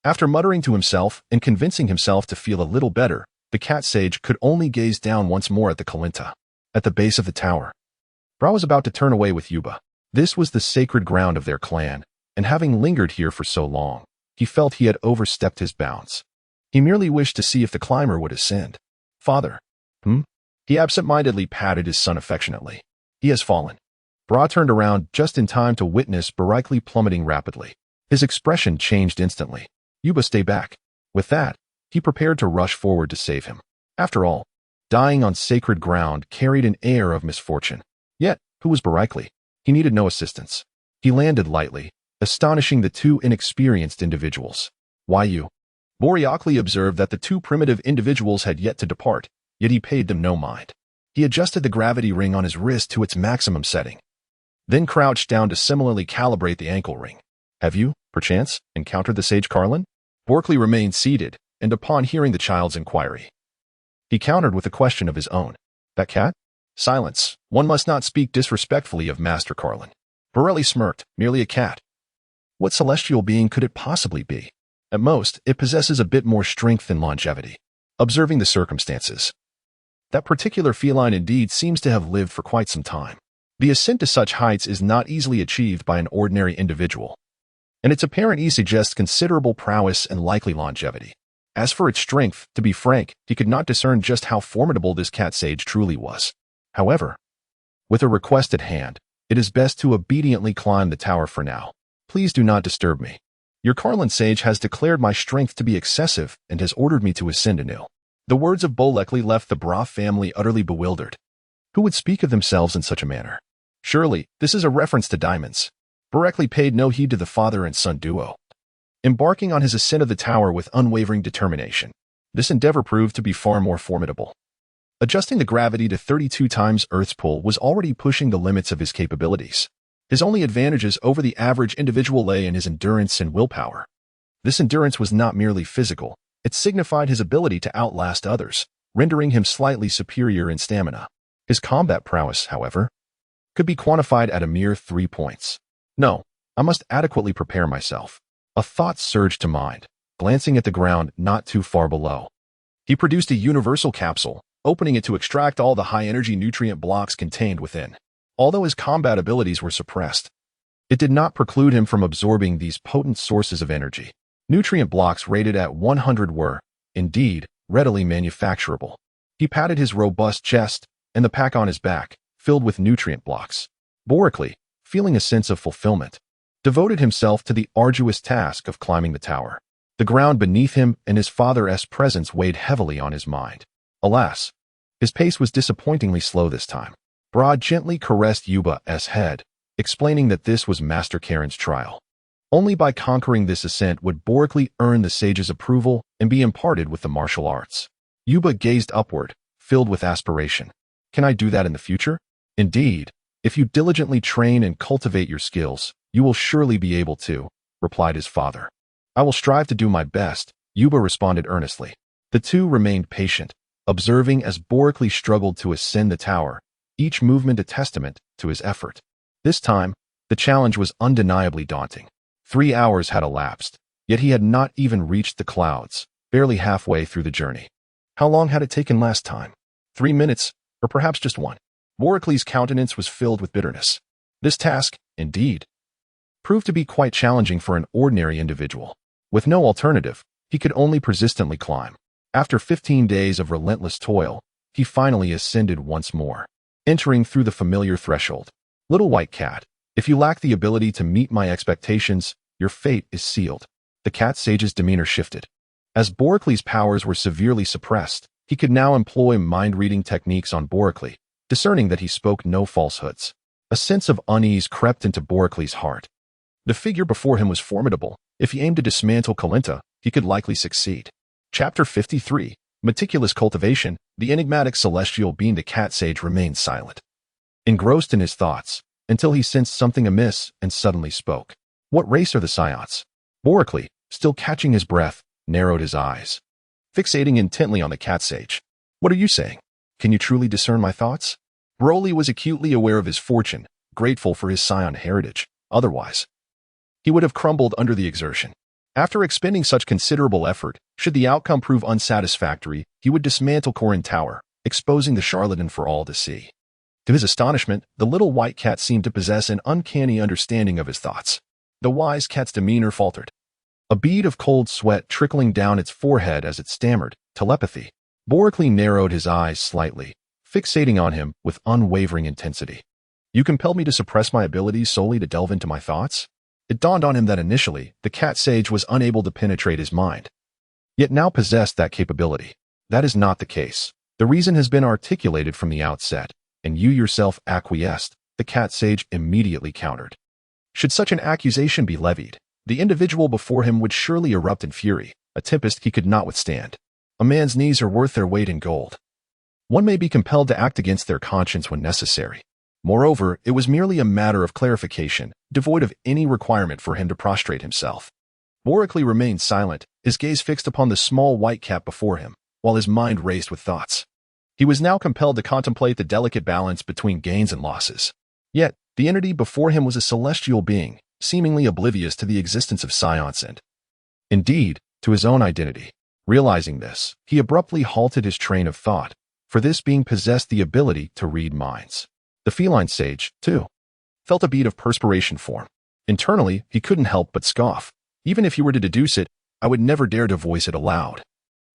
After muttering to himself and convincing himself to feel a little better, the cat sage could only gaze down once more at the Kalinta. At the base of the tower, Bra was about to turn away with Yuba. This was the sacred ground of their clan, and having lingered here for so long, he felt he had overstepped his bounds. He merely wished to see if the climber would ascend. "Father." He absent-mindedly patted his son affectionately. "He has fallen." Bra turned around just in time to witness Barikli plummeting rapidly. His expression changed instantly. "Yuba, stay back." With that, he prepared to rush forward to save him. After all, dying on sacred ground carried an air of misfortune. Yet, who was Barikli? He needed no assistance. He landed lightly, astonishing the 2 inexperienced individuals. "Why you?" Barikli observed that the 2 primitive individuals had yet to depart, yet he paid them no mind. He adjusted the gravity ring on his wrist to its maximum setting, then crouched down to similarly calibrate the ankle ring. "Have you, perchance, encountered the sage Carlin?" Barikli remained seated, and upon hearing the child's inquiry, he countered with a question of his own. "That cat?" "Silence. One must not speak disrespectfully of Master Carlin." Barikli smirked. "Merely a cat. What celestial being could it possibly be? At most, it possesses a bit more strength and longevity." Observing the circumstances, that particular feline indeed seems to have lived for quite some time. The ascent to such heights is not easily achieved by an ordinary individual, and its apparent ease suggests considerable prowess and likely longevity. As for its strength, to be frank, he could not discern just how formidable this cat sage truly was. However, with a request at hand, it is best to obediently climb the tower for now. "Please do not disturb me. Your Carlin sage has declared my strength to be excessive and has ordered me to ascend anew." The words of Bolekli left the Bra family utterly bewildered. Who would speak of themselves in such a manner? Surely, this is a reference to diamonds. Barikli paid no heed to the father and son duo, embarking on his ascent of the tower with unwavering determination. This endeavor proved to be far more formidable. Adjusting the gravity to 32 times Earth's pull was already pushing the limits of his capabilities. His only advantages over the average individual lay in his endurance and willpower. This endurance was not merely physical, it signified his ability to outlast others, rendering him slightly superior in stamina. His combat prowess, however, could be quantified at a mere 3 points. "No, I must adequately prepare myself." A thought surged to mind, glancing at the ground not too far below. He produced a universal capsule, opening it to extract all the high-energy nutrient blocks contained within. Although his combat abilities were suppressed, it did not preclude him from absorbing these potent sources of energy. Nutrient blocks rated at 100 were, indeed, readily manufacturable. He patted his robust chest and the pack on his back, filled with nutrient blocks. Barikli, feeling a sense of fulfillment, devoted himself to the arduous task of climbing the tower. The ground beneath him and his father's presence weighed heavily on his mind. Alas, his pace was disappointingly slow this time. Bra gently caressed Yuba's head, explaining that this was Master Karen's trial. Only by conquering this ascent would Barikli earn the sage's approval and be imparted with the martial arts. Yuba gazed upward, filled with aspiration. "Can I do that in the future?" "Indeed, if you diligently train and cultivate your skills, you will surely be able to," replied his father. "I will strive to do my best," Yuba responded earnestly. The two remained patient, observing as Barikli struggled to ascend the tower, each movement a testament to his effort. This time, the challenge was undeniably daunting. 3 hours had elapsed, yet he had not even reached the clouds, barely halfway through the journey. How long had it taken last time? 3 minutes, or perhaps just 1? Barikli's countenance was filled with bitterness. This task, indeed, proved to be quite challenging for an ordinary individual. With no alternative, he could only persistently climb. After 15 days of relentless toil, he finally ascended once more. entering through the familiar threshold. Little white cat, if you lack the ability to meet my expectations, your fate is sealed. The cat sage's demeanor shifted. As Boricle's powers were severely suppressed, he could now employ mind-reading techniques on Boricle, discerning that he spoke no falsehoods. A sense of unease crept into Boricle's heart. The figure before him was formidable. If he aimed to dismantle Kalinta, he could likely succeed. Chapter 53. Meticulous Cultivation. The enigmatic celestial being the cat sage remained silent, engrossed in his thoughts, until he sensed something amiss and suddenly spoke. What race are the Psiots? Boricle, still catching his breath, narrowed his eyes, fixating intently on the cat sage. What are you saying? Can you truly discern my thoughts? Broly was acutely aware of his fortune, grateful for his Psion heritage. Otherwise, he would have crumbled under the exertion. After expending such considerable effort, should the outcome prove unsatisfactory, he would dismantle Korin Tower, exposing the charlatan for all to see. To his astonishment, the little white cat seemed to possess an uncanny understanding of his thoughts. The wise cat's demeanor faltered, a bead of cold sweat trickling down its forehead as it stammered, telepathy. Boricle narrowed his eyes slightly, fixating on him with unwavering intensity. You compelled me to suppress my abilities solely to delve into my thoughts? It dawned on him that initially, the cat sage was unable to penetrate his mind, yet now possessed that capability. That is not the case. The reason has been articulated from the outset, and you yourself acquiesced, the cat sage immediately countered. Should such an accusation be levied, the individual before him would surely erupt in fury, a tempest he could not withstand. A man's knees are worth their weight in gold. One may be compelled to act against their conscience when necessary. Moreover, it was merely a matter of clarification, devoid of any requirement for him to prostrate himself. Boricle remained silent, his gaze fixed upon the small white cat before him, while his mind raced with thoughts. He was now compelled to contemplate the delicate balance between gains and losses. Yet, the entity before him was a celestial being, seemingly oblivious to the existence of Psions and, indeed, to his own identity. Realizing this, he abruptly halted his train of thought, for this being possessed the ability to read minds. The feline sage, too, felt a bead of perspiration form. Internally, he couldn't help but scoff. Even if he were to deduce it, I would never dare to voice it aloud.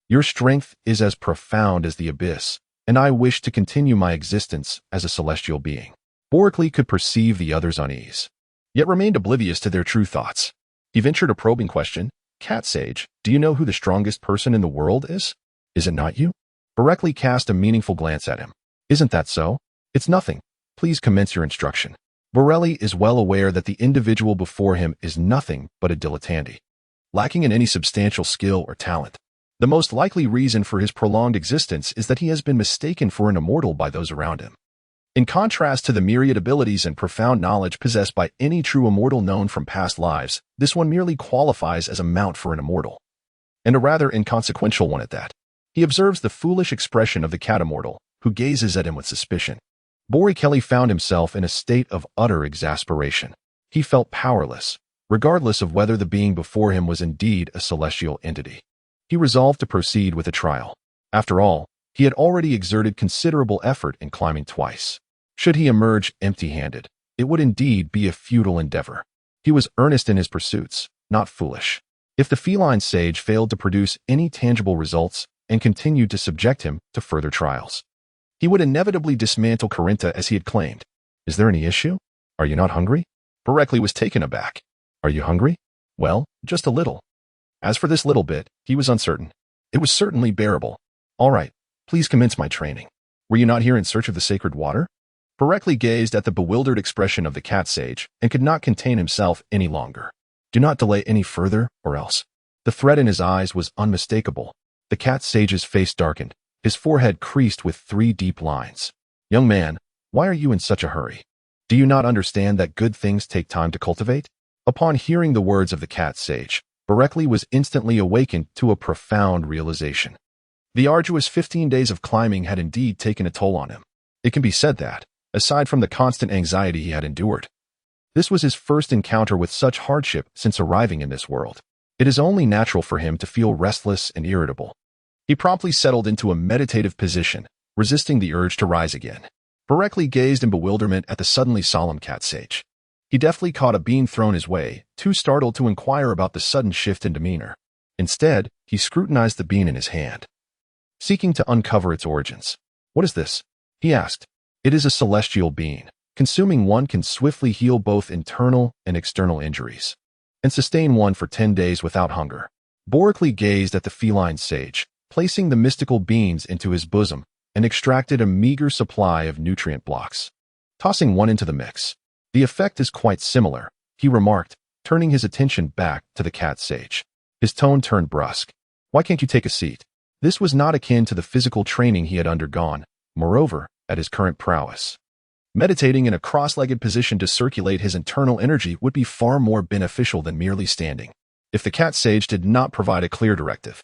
Your strength is as profound as the abyss, and I wish to continue my existence as a celestial being. Boricle could perceive the other's unease, yet remained oblivious to their true thoughts. He ventured a probing question. Cat sage, do you know who the strongest person in the world is? Is it not you? Boricle cast a meaningful glance at him. Isn't that so? It's nothing. Please commence your instruction. Borelli is well aware that the individual before him is nothing but a dilettante, lacking in any substantial skill or talent. The most likely reason for his prolonged existence is that he has been mistaken for an immortal by those around him. In contrast to the myriad abilities and profound knowledge possessed by any true immortal known from past lives, this one merely qualifies as a mount for an immortal, and a rather inconsequential one at that. He observes the foolish expression of the cat immortal, who gazes at him with suspicion. Boricle found himself in a state of utter exasperation. He felt powerless, regardless of whether the being before him was indeed a celestial entity. He resolved to proceed with a trial. After all, he had already exerted considerable effort in climbing twice. Should he emerge empty-handed, it would indeed be a futile endeavor. He was earnest in his pursuits, not foolish. If the feline sage failed to produce any tangible results and continued to subject him to further trials, he would inevitably dismantle Karinta as he had claimed. Is there any issue? Are you not hungry? Boricle was taken aback. Are you hungry? Well, just a little. As for this little bit, he was uncertain. It was certainly bearable. All right, please commence my training. Were you not here in search of the sacred water? Boricle gazed at the bewildered expression of the cat sage and could not contain himself any longer. Do not delay any further, or else. The threat in his eyes was unmistakable. The cat sage's face darkened. His forehead creased with 3 deep lines. Young man, why are you in such a hurry? Do you not understand that good things take time to cultivate? Upon hearing the words of the cat sage, Boricle was instantly awakened to a profound realization. The arduous 15 days of climbing had indeed taken a toll on him. It can be said that, aside from the constant anxiety he had endured, this was his first encounter with such hardship since arriving in this world. It is only natural for him to feel restless and irritable. He promptly settled into a meditative position, resisting the urge to rise again. Boricle gazed in bewilderment at the suddenly solemn cat sage. He deftly caught a bean thrown his way, too startled to inquire about the sudden shift in demeanor. Instead, he scrutinized the bean in his hand, seeking to uncover its origins. What is this? He asked. It is a celestial being. Consuming one can swiftly heal both internal and external injuries, and sustain one for 10 days without hunger. Borically gazed at the feline sage, placing the mystical beans into his bosom, and extracted a meager supply of nutrient blocks. Tossing one into the mix. The effect is quite similar, he remarked, turning his attention back to the cat sage. His tone turned brusque. Why can't you take a seat? This was not akin to the physical training he had undergone, moreover, at his current prowess. Meditating in a cross-legged position to circulate his internal energy would be far more beneficial than merely standing. If the cat sage did not provide a clear directive,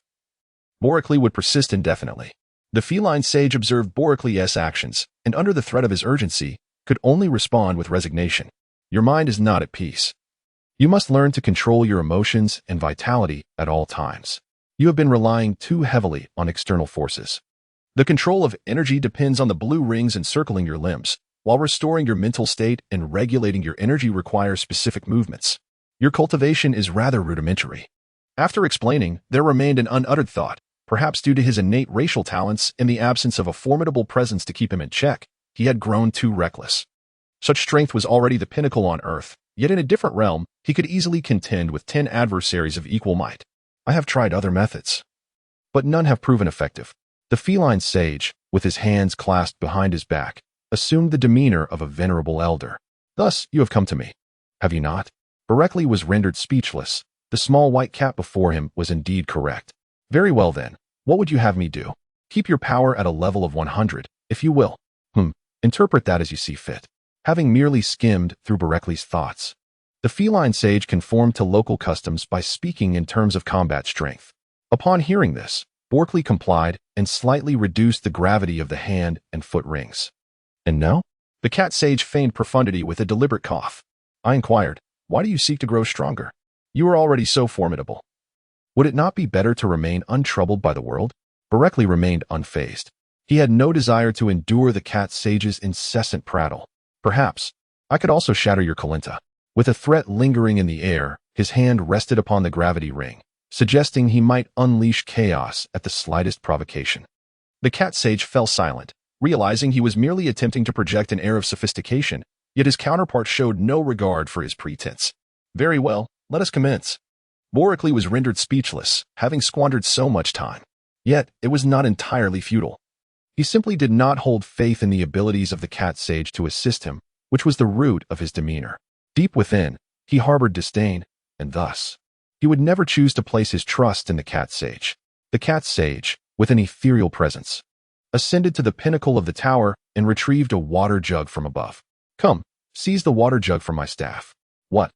Borically would persist indefinitely. The feline sage observed Boricly's actions, and under the threat of his urgency, could only respond with resignation. Your mind is not at peace. You must learn to control your emotions and vitality at all times. You have been relying too heavily on external forces. The control of energy depends on the blue rings encircling your limbs, while restoring your mental state and regulating your energy requires specific movements. Your cultivation is rather rudimentary. After explaining, there remained an unuttered thought. Perhaps due to his innate racial talents and the absence of a formidable presence to keep him in check, he had grown too reckless. Such strength was already the pinnacle on Earth, yet in a different realm, he could easily contend with 10 adversaries of equal might. I have tried other methods, but none have proven effective. The feline sage, with his hands clasped behind his back, assumed the demeanor of a venerable elder. Thus, you have come to me, have you not? Boricly was rendered speechless. The small white cat before him was indeed correct. Very well then, what would you have me do? Keep your power at a level of 100, if you will. Interpret that as you see fit. Having merely skimmed through Boricly's thoughts, the feline sage conformed to local customs by speaking in terms of combat strength. Upon hearing this, Boricly complied and slightly reduced the gravity of the hand and foot rings. And now? The cat sage feigned profundity with a deliberate cough. I inquired, why do you seek to grow stronger? You are already so formidable. Would it not be better to remain untroubled by the world? Boricly remained unfazed. He had no desire to endure the cat sage's incessant prattle. Perhaps, I could also shatter your Kalenta. With a threat lingering in the air, his hand rested upon the gravity ring, suggesting he might unleash chaos at the slightest provocation. The cat sage fell silent, realizing he was merely attempting to project an air of sophistication, yet his counterpart showed no regard for his pretense. Very well, let us commence. Boricly was rendered speechless, having squandered so much time. Yet, it was not entirely futile. He simply did not hold faith in the abilities of the cat sage to assist him, which was the root of his demeanor. Deep within, he harbored disdain, and thus, he would never choose to place his trust in the cat sage. The cat sage, with an ethereal presence, ascended to the pinnacle of the tower and retrieved a water jug from above. Come, seize the water jug from my staff. What?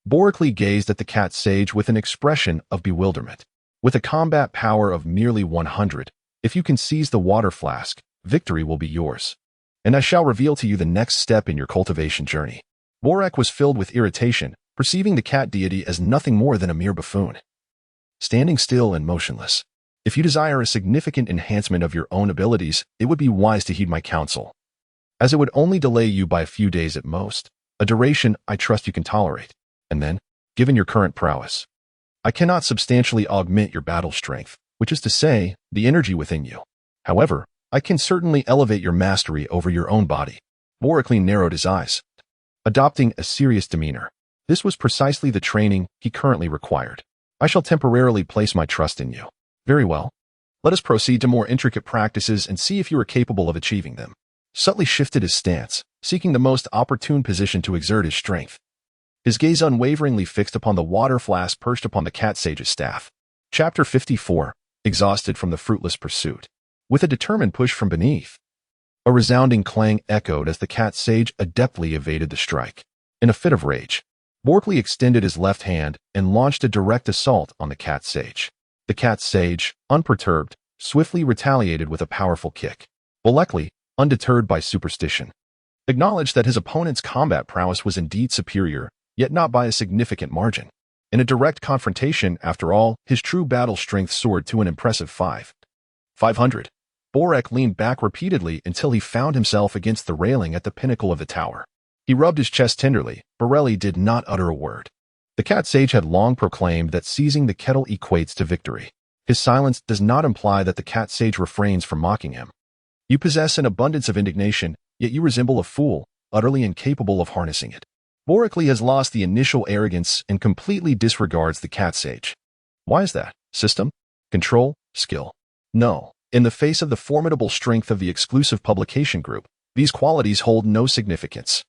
Boricly gazed at the cat sage with an expression of bewilderment. With a combat power of merely 100, if you can seize the water flask, victory will be yours. And I shall reveal to you the next step in your cultivation journey. Borek was filled with irritation, perceiving the cat deity as nothing more than a mere buffoon. Standing still and motionless. If you desire a significant enhancement of your own abilities, it would be wise to heed my counsel, as it would only delay you by a few days at most, a duration I trust you can tolerate. And then, given your current prowess, I cannot substantially augment your battle strength, which is to say, the energy within you. However, I can certainly elevate your mastery over your own body. Boricly narrowed his eyes, adopting a serious demeanor. This was precisely the training he currently required. I shall temporarily place my trust in you. Very well. Let us proceed to more intricate practices and see if you are capable of achieving them. Subtly shifted his stance, seeking the most opportune position to exert his strength. His gaze unwaveringly fixed upon the water flask perched upon the cat sage's staff. Chapter 54. Exhausted from the fruitless pursuit. With a determined push from beneath, a resounding clang echoed as the cat sage adeptly evaded the strike. In a fit of rage, Boricly extended his left hand and launched a direct assault on the cat sage. The cat sage, unperturbed, swiftly retaliated with a powerful kick. Boricly, undeterred by superstition, acknowledged that his opponent's combat prowess was indeed superior, yet not by a significant margin. In a direct confrontation, after all, his true battle strength soared to an impressive 500. Borek leaned back repeatedly until he found himself against the railing at the pinnacle of the tower. He rubbed his chest tenderly. Borelli did not utter a word. The cat sage had long proclaimed that seizing the kettle equates to victory. His silence does not imply that the cat sage refrains from mocking him. You possess an abundance of indignation, yet you resemble a fool, utterly incapable of harnessing it. Boricles has lost the initial arrogance and completely disregards the cat sage. Why is that? System? Control? Skill? No. In the face of the formidable strength of the exclusive publication group, these qualities hold no significance.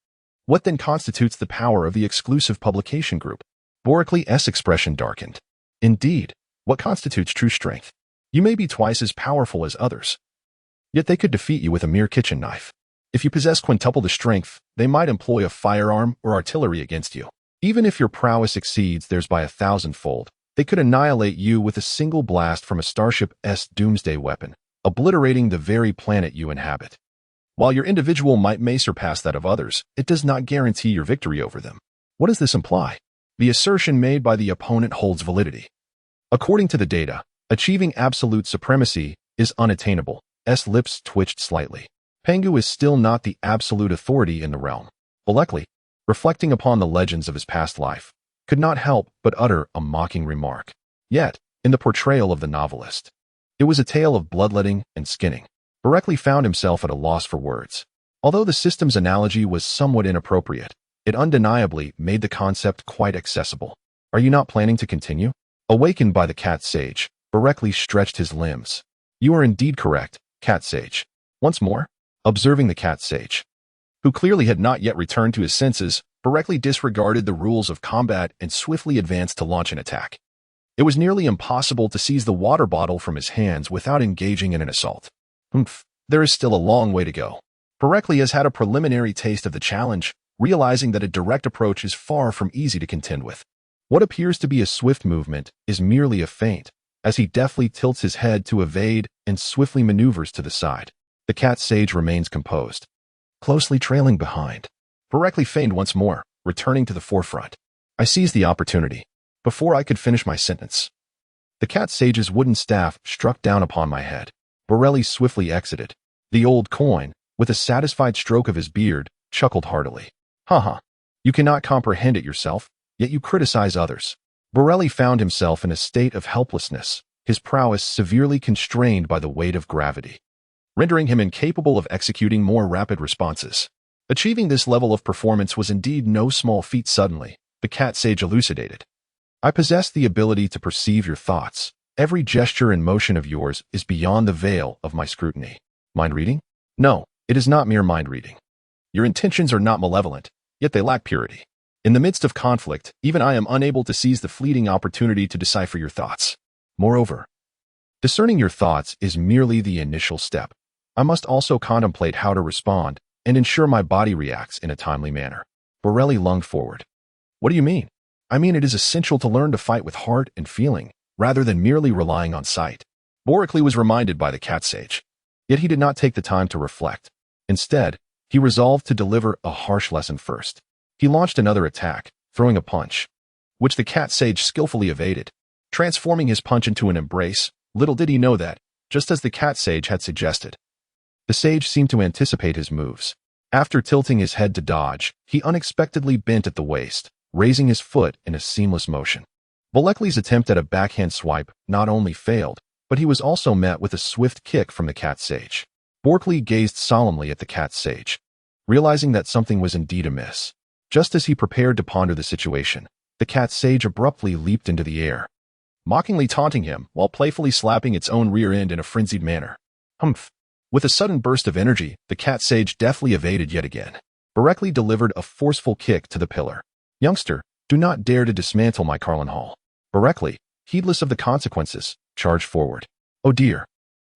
What then constitutes the power of the exclusive publication group? Boricles' expression darkened. Indeed, what constitutes true strength? You may be twice as powerful as others, yet they could defeat you with a mere kitchen knife. If you possess quintuple the strength, they might employ a firearm or artillery against you. Even if your prowess exceeds theirs by 1,000-fold, they could annihilate you with a single blast from a starship's doomsday weapon, obliterating the very planet you inhabit. While your individual might may surpass that of others, it does not guarantee your victory over them. What does this imply? The assertion made by the opponent holds validity. According to the data, achieving absolute supremacy is unattainable. Lips twitched slightly. Pengu is still not the absolute authority in the realm. Boricles, reflecting upon the legends of his past life, could not help but utter a mocking remark. Yet, in the portrayal of the novelist, it was a tale of bloodletting and skinning. Boricles found himself at a loss for words. Although the system's analogy was somewhat inappropriate, it undeniably made the concept quite accessible. Are you not planning to continue? Awakened by the cat sage, Boricles stretched his limbs. You are indeed correct, cat sage. Once more, observing the cat sage, who clearly had not yet returned to his senses, Boricles disregarded the rules of combat and swiftly advanced to launch an attack. It was nearly impossible to seize the water bottle from his hands without engaging in an assault. There is still a long way to go. Boricles has had a preliminary taste of the challenge, realizing that a direct approach is far from easy to contend with. What appears to be a swift movement is merely a feint, as he deftly tilts his head to evade and swiftly maneuvers to the side. The cat sage remains composed, closely trailing behind. Boricles feigned once more, returning to the forefront. I seized the opportunity. Before I could finish my sentence, the cat sage's wooden staff struck down upon my head. Boricles swiftly exited. The old coin, with a satisfied stroke of his beard, chuckled heartily. Ha! You cannot comprehend it yourself, yet you criticize others. Boricles found himself in a state of helplessness, his prowess severely constrained by the weight of gravity, rendering him incapable of executing more rapid responses. Achieving this level of performance was indeed no small feat. Suddenly, the cat sage elucidated. I possess the ability to perceive your thoughts. Every gesture and motion of yours is beyond the veil of my scrutiny. Mind reading? No, it is not mere mind reading. Your intentions are not malevolent, yet they lack purity. In the midst of conflict, even I am unable to seize the fleeting opportunity to decipher your thoughts. Moreover, discerning your thoughts is merely the initial step. I must also contemplate how to respond and ensure my body reacts in a timely manner. Boricles lunged forward. What do you mean? I mean it is essential to learn to fight with heart and feeling, rather than merely relying on sight. Boricles was reminded by the cat sage. Yet he did not take the time to reflect. Instead, he resolved to deliver a harsh lesson first. He launched another attack, throwing a punch, which the cat sage skillfully evaded. Transforming his punch into an embrace, little did he know that, just as the cat sage had suggested, the sage seemed to anticipate his moves. After tilting his head to dodge, he unexpectedly bent at the waist, raising his foot in a seamless motion. Boricles' attempt at a backhand swipe not only failed, but he was also met with a swift kick from the cat sage. Boricles gazed solemnly at the cat sage, realizing that something was indeed amiss. Just as he prepared to ponder the situation, the cat sage abruptly leaped into the air, mockingly taunting him while playfully slapping its own rear end in a frenzied manner. With a sudden burst of energy, the cat sage deftly evaded yet again. Boricles delivered a forceful kick to the pillar. Youngster, do not dare to dismantle my Carlin Hall. Boricles, heedless of the consequences, charged forward. Oh dear.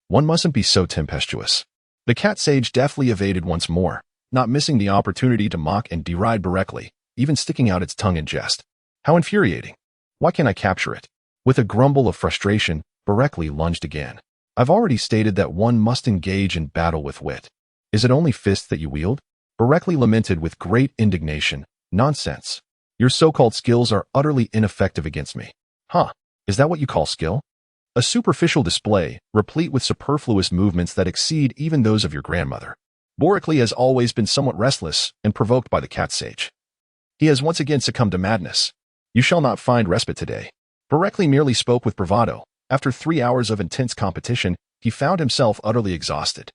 One mustn't be so tempestuous. The cat sage deftly evaded once more, not missing the opportunity to mock and deride Boricles, even sticking out its tongue in jest. How infuriating. Why can't I capture it? With a grumble of frustration, Boricles lunged again. I've already stated that one must engage in battle with wit. Is it only fists that you wield? Boricles lamented with great indignation. Nonsense. Your so-called skills are utterly ineffective against me. Is that what you call skill? A superficial display, replete with superfluous movements that exceed even those of your grandmother. Boricles has always been somewhat restless and provoked by the cat sage. He has once again succumbed to madness. You shall not find respite today. Boricles merely spoke with bravado. After 3 hours of intense competition, he found himself utterly exhausted.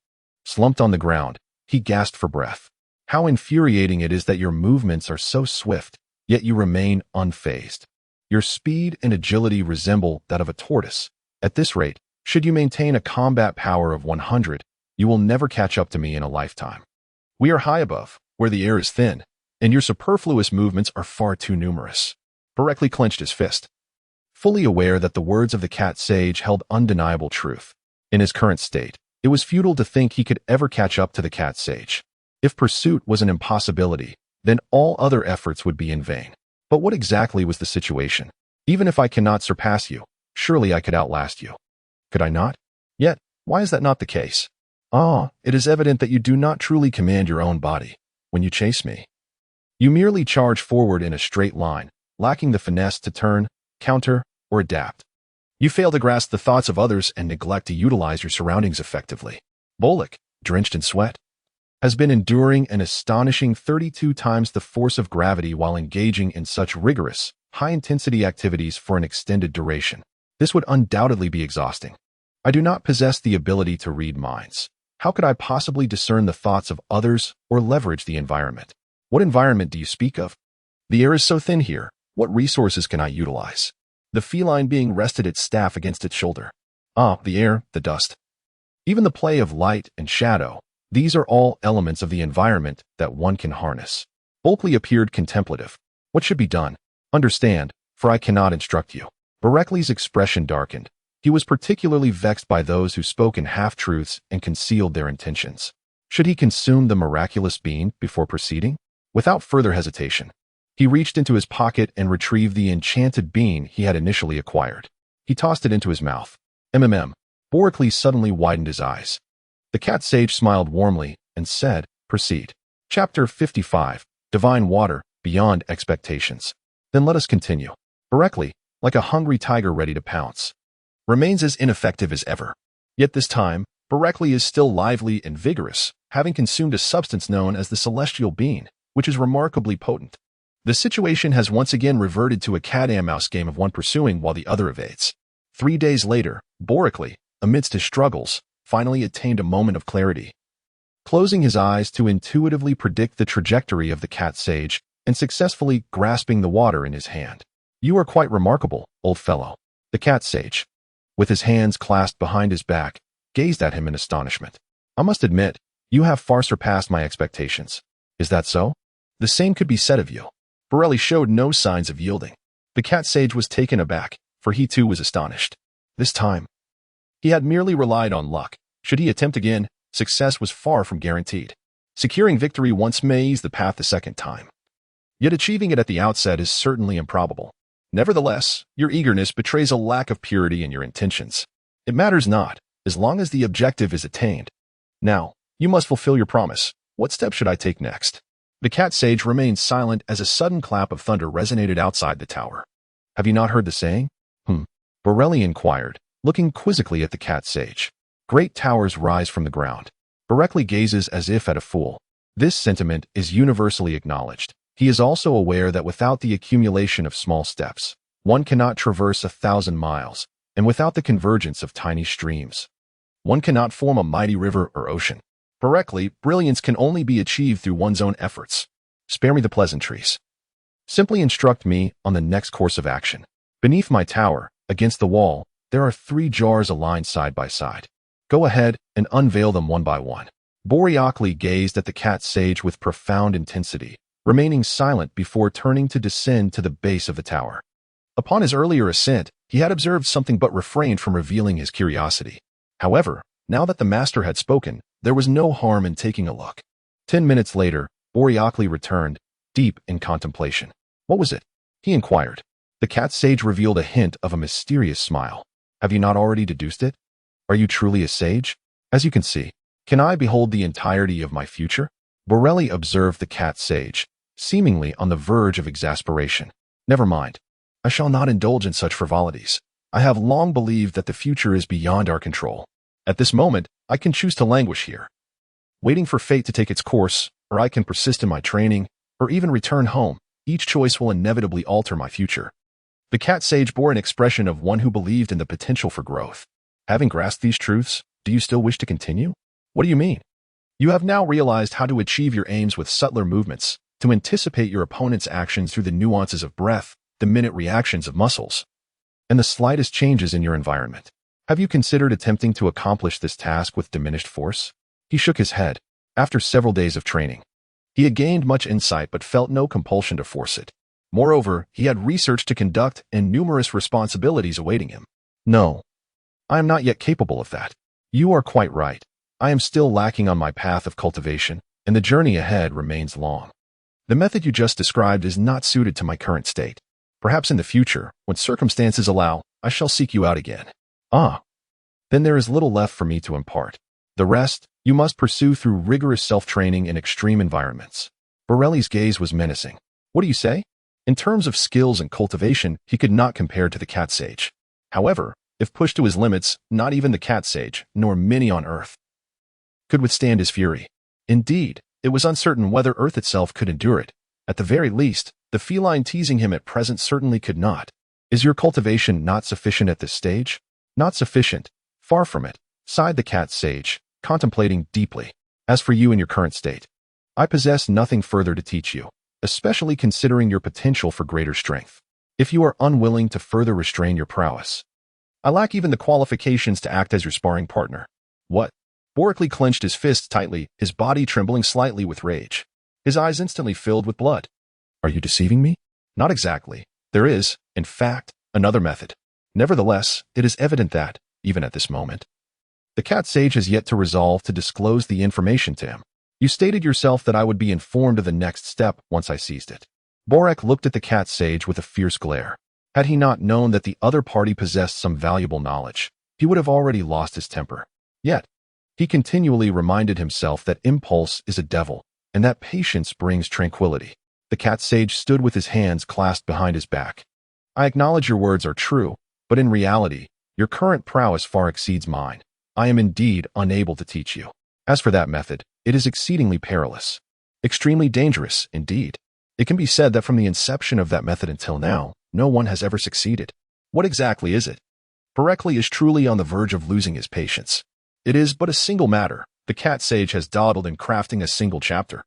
Slumped on the ground, He gasped for breath. How infuriating it is that your movements are so swift, yet you remain unfazed. Your speed and agility resemble that of a tortoise. At this rate, should you maintain a combat power of 100, you will never catch up to me in a lifetime. We are high above, where the air is thin, and your superfluous movements are far too numerous. Barekli clenched his fist, fully aware that the words of the cat sage held undeniable truth. In his current state, it was futile to think he could ever catch up to the cat sage. If pursuit was an impossibility, then all other efforts would be in vain. But what exactly was the situation? Even if I cannot surpass you, surely I could outlast you. Could I not? Yet, why is that not the case? It is evident that you do not truly command your own body when you chase me. You merely charge forward in a straight line, lacking the finesse to turn, counter, or adapt. You fail to grasp the thoughts of others and neglect to utilize your surroundings effectively. Bolek, drenched in sweat, has been enduring an astonishing 32 times the force of gravity while engaging in such rigorous, high-intensity activities for an extended duration. This would undoubtedly be exhausting. I do not possess the ability to read minds. How could I possibly discern the thoughts of others or leverage the environment? What environment do you speak of? The air is so thin here. What resources can I utilize? The feline being rested its staff against its shoulder. The air, the dust. Even the play of light and shadow. These are all elements of the environment that one can harness. Bulkley appeared contemplative. What should be done? Understand, for I cannot instruct you. Barekli's expression darkened. He was particularly vexed by those who spoke in half-truths and concealed their intentions. Should he consume the miraculous bean before proceeding? Without further hesitation, he reached into his pocket and retrieved the enchanted bean he had initially acquired. He tossed it into his mouth. Barekli suddenly widened his eyes. The cat sage smiled warmly and said, "Proceed." Chapter 55, Divine Water, Beyond Expectations. Then let us continue. Barekli, like a hungry tiger ready to pounce, remains as ineffective as ever. Yet this time, Barekli is still lively and vigorous, having consumed a substance known as the celestial bean, which is remarkably potent. The situation has once again reverted to a cat-and-mouse game of one pursuing while the other evades. 3 days later, Barekli, amidst his struggles, finally attained a moment of clarity. Closing his eyes to intuitively predict the trajectory of the cat sage and successfully grasping the water in his hand. "You are quite remarkable, old fellow." The cat sage, with his hands clasped behind his back, gazed at him in astonishment. "I must admit, you have far surpassed my expectations." "Is that so?" "The same could be said of you." Barekli showed no signs of yielding. The cat sage was taken aback, for he too was astonished. This time, he had merely relied on luck. Should he attempt again, success was far from guaranteed. Securing victory once may ease the path the second time. Yet achieving it at the outset is certainly improbable. Nevertheless, your eagerness betrays a lack of purity in your intentions. It matters not, as long as the objective is attained. Now, you must fulfill your promise. What step should I take next? The cat sage remained silent as a sudden clap of thunder resonated outside the tower. "Have you not heard the saying?" Barekli inquired, looking quizzically at the cat sage. "Great towers rise from the ground." Barekli gazes as if at a fool. This sentiment is universally acknowledged. He is also aware that without the accumulation of small steps, one cannot traverse 1,000 miles, and without the convergence of tiny streams, one cannot form a mighty river or ocean. Barekli, brilliance can only be achieved through one's own efforts. Spare me the pleasantries. Simply instruct me on the next course of action. Beneath my tower, against the wall, there are 3 jars aligned side by side. Go ahead and unveil them one by one. Barekli gazed at the cat sage with profound intensity, remaining silent before turning to descend to the base of the tower. Upon his earlier ascent, he had observed something but refrained from revealing his curiosity. However, now that the master had spoken, there was no harm in taking a look. 10 minutes later, Barekli returned, deep in contemplation. "What was it?" he inquired. The cat sage revealed a hint of a mysterious smile. "Have you not already deduced it? Are you truly a sage? As you can see, can I behold the entirety of my future?" Barekli observed the cat sage, seemingly on the verge of exasperation. "Never mind. I shall not indulge in such frivolities. I have long believed that the future is beyond our control. At this moment, I can choose to languish here, waiting for fate to take its course, or I can persist in my training, or even return home. Each choice will inevitably alter my future." The cat sage bore an expression of one who believed in the potential for growth. "Having grasped these truths, do you still wish to continue?" "What do you mean?" You have now realized how to achieve your aims with subtler movements, to anticipate your opponent's actions through the nuances of breath, the minute reactions of muscles, and the slightest changes in your environment. Have you considered attempting to accomplish this task with diminished force? He shook his head. After several days of training, he had gained much insight but felt no compulsion to force it. Moreover, he had research to conduct and numerous responsibilities awaiting him. No, I am not yet capable of that. You are quite right. I am still lacking on my path of cultivation, and the journey ahead remains long. The method you just described is not suited to my current state. Perhaps in the future, when circumstances allow, I shall seek you out again. Ah, then there is little left for me to impart. The rest, you must pursue through rigorous self-training in extreme environments. Borelli's gaze was menacing. What do you say? In terms of skills and cultivation, he could not compare to the cat sage. However, if pushed to his limits, not even the cat sage, nor many on Earth, could withstand his fury. Indeed, it was uncertain whether Earth itself could endure it. At the very least, the feline teasing him at present certainly could not. Is your cultivation not sufficient at this stage? Not sufficient. Far from it, sighed the cat sage, contemplating deeply. As for you in your current state, I possess nothing further to teach you, especially considering your potential for greater strength. If you are unwilling to further restrain your prowess, I lack even the qualifications to act as your sparring partner. What? Borically clenched his fists tightly, his body trembling slightly with rage. His eyes instantly filled with blood. Are you deceiving me? Not exactly. There is, in fact, another method. Nevertheless, it is evident that, even at this moment, the cat sage has yet to resolve to disclose the information to him. You stated yourself that I would be informed of the next step once I seized it. Borek looked at the cat sage with a fierce glare. Had he not known that the other party possessed some valuable knowledge, he would have already lost his temper. Yet, he continually reminded himself that impulse is a devil, and that patience brings tranquility. The cat sage stood with his hands clasped behind his back. I acknowledge your words are true, but in reality, your current prowess far exceeds mine. I am indeed unable to teach you. As for that method, it is exceedingly perilous. Extremely dangerous, indeed. It can be said that from the inception of that method until now, no one has ever succeeded. What exactly is it? Pericles is truly on the verge of losing his patience. It is but a single matter. The cat sage has dawdled in crafting a single chapter.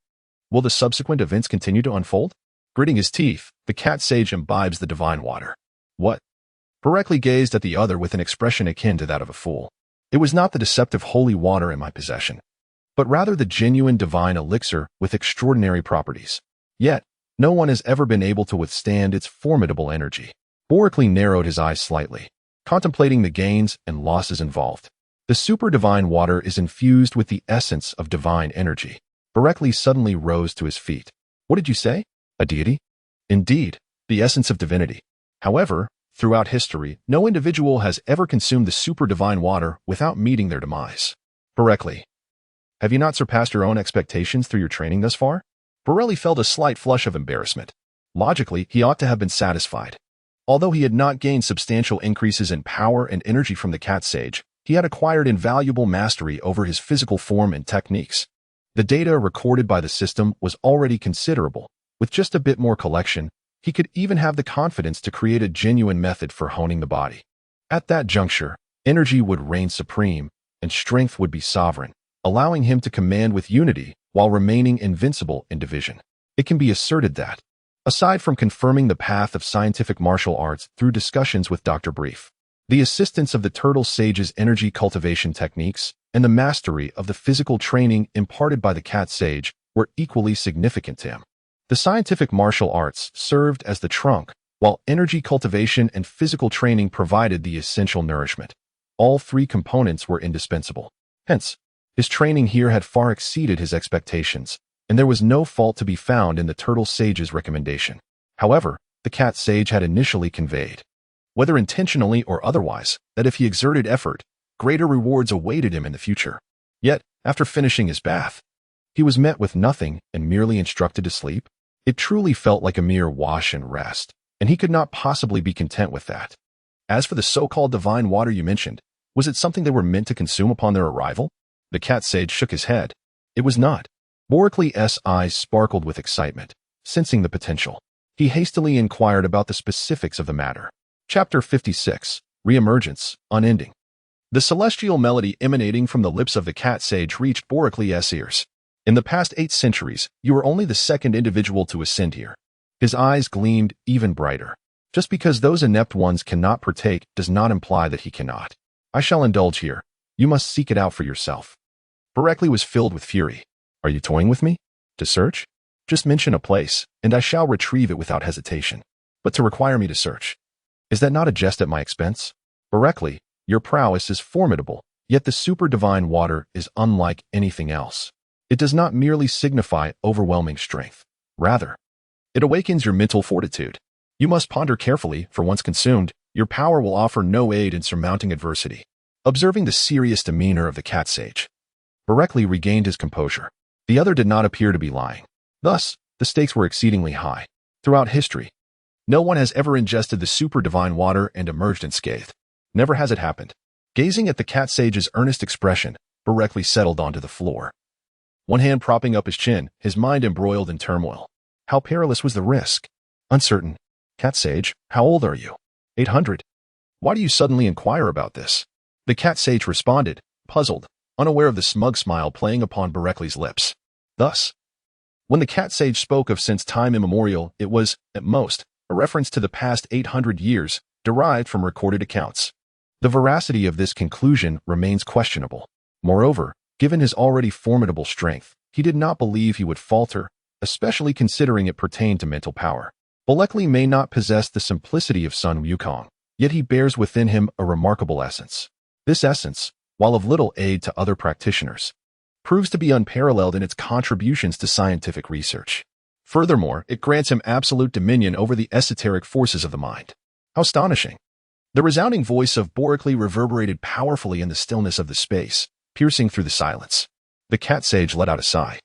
Will the subsequent events continue to unfold? Gritting his teeth, the cat sage imbibes the divine water. What? Pericles gazed at the other with an expression akin to that of a fool. It was not the deceptive holy water in my possession, but rather the genuine divine elixir with extraordinary properties. Yet, no one has ever been able to withstand its formidable energy. Boricles narrowed his eyes slightly, contemplating the gains and losses involved. The super-divine water is infused with the essence of divine energy. Pericles suddenly rose to his feet. What did you say? A deity? Indeed, the essence of divinity. However, throughout history, no individual has ever consumed the super-divine water without meeting their demise. Pericles, have you not surpassed your own expectations through your training thus far? Borelli felt a slight flush of embarrassment. Logically, he ought to have been satisfied. Although he had not gained substantial increases in power and energy from the cat sage, he had acquired invaluable mastery over his physical form and techniques. The data recorded by the system was already considerable. With just a bit more collection, he could even have the confidence to create a genuine method for honing the body. At that juncture, energy would reign supreme, and strength would be sovereign, allowing him to command with unity while remaining invincible in division. It can be asserted that, aside from confirming the path of scientific martial arts through discussions with Dr. Brief, the assistance of the turtle sage's energy cultivation techniques and the mastery of the physical training imparted by the cat sage were equally significant to him. The scientific martial arts served as the trunk, while energy cultivation and physical training provided the essential nourishment. All three components were indispensable. Hence, his training here had far exceeded his expectations, and there was no fault to be found in the turtle sage's recommendation. However, the cat sage had initially conveyed, whether intentionally or otherwise, that if he exerted effort, greater rewards awaited him in the future. Yet, after finishing his bath, he was met with nothing and merely instructed to sleep. It truly felt like a mere wash and rest, and he could not possibly be content with that. As for the so-called divine water you mentioned, was it something they were meant to consume upon their arrival? The cat sage shook his head. It was not. Boricles' eyes sparkled with excitement, sensing the potential. He hastily inquired about the specifics of the matter. Chapter 56, Reemergence, Unending. The celestial melody emanating from the lips of the cat sage reached Boracle's ears. In the past 8 centuries, you were only the second individual to ascend here. His eyes gleamed even brighter. Just because those inept ones cannot partake does not imply that he cannot. I shall indulge here. You must seek it out for yourself. Boracle was filled with fury. Are you toying with me? To search? Just mention a place, and I shall retrieve it without hesitation. But to require me to search. Is that not a jest at my expense? Boracle, your prowess is formidable, yet the super-divine water is unlike anything else. It does not merely signify overwhelming strength. Rather, it awakens your mental fortitude. You must ponder carefully, for once consumed, your power will offer no aid in surmounting adversity. Observing the serious demeanor of the cat sage, Boracle regained his composure. The other did not appear to be lying. Thus, the stakes were exceedingly high. Throughout history, no one has ever ingested the super-divine water and emerged unscathed. Never has it happened. Gazing at the cat sage's earnest expression, Boracle settled onto the floor. One hand propping up his chin, his mind embroiled in turmoil. How perilous was the risk? Uncertain. Cat sage, how old are you? 800. Why do you suddenly inquire about this? The cat sage responded, puzzled, unaware of the smug smile playing upon Boracle's lips. Thus, when the cat sage spoke of since time immemorial, it was, at most, a reference to the past 800 years, derived from recorded accounts. The veracity of this conclusion remains questionable. Moreover, given his already formidable strength, he did not believe he would falter, especially considering it pertained to mental power. Boracle may not possess the simplicity of Son Wukong, yet he bears within him a remarkable essence. This essence, while of little aid to other practitioners, proves to be unparalleled in its contributions to scientific research. Furthermore, it grants him absolute dominion over the esoteric forces of the mind. How astonishing! The resounding voice of Boracle reverberated powerfully in the stillness of the space, piercing through the silence. The cat sage let out a sigh.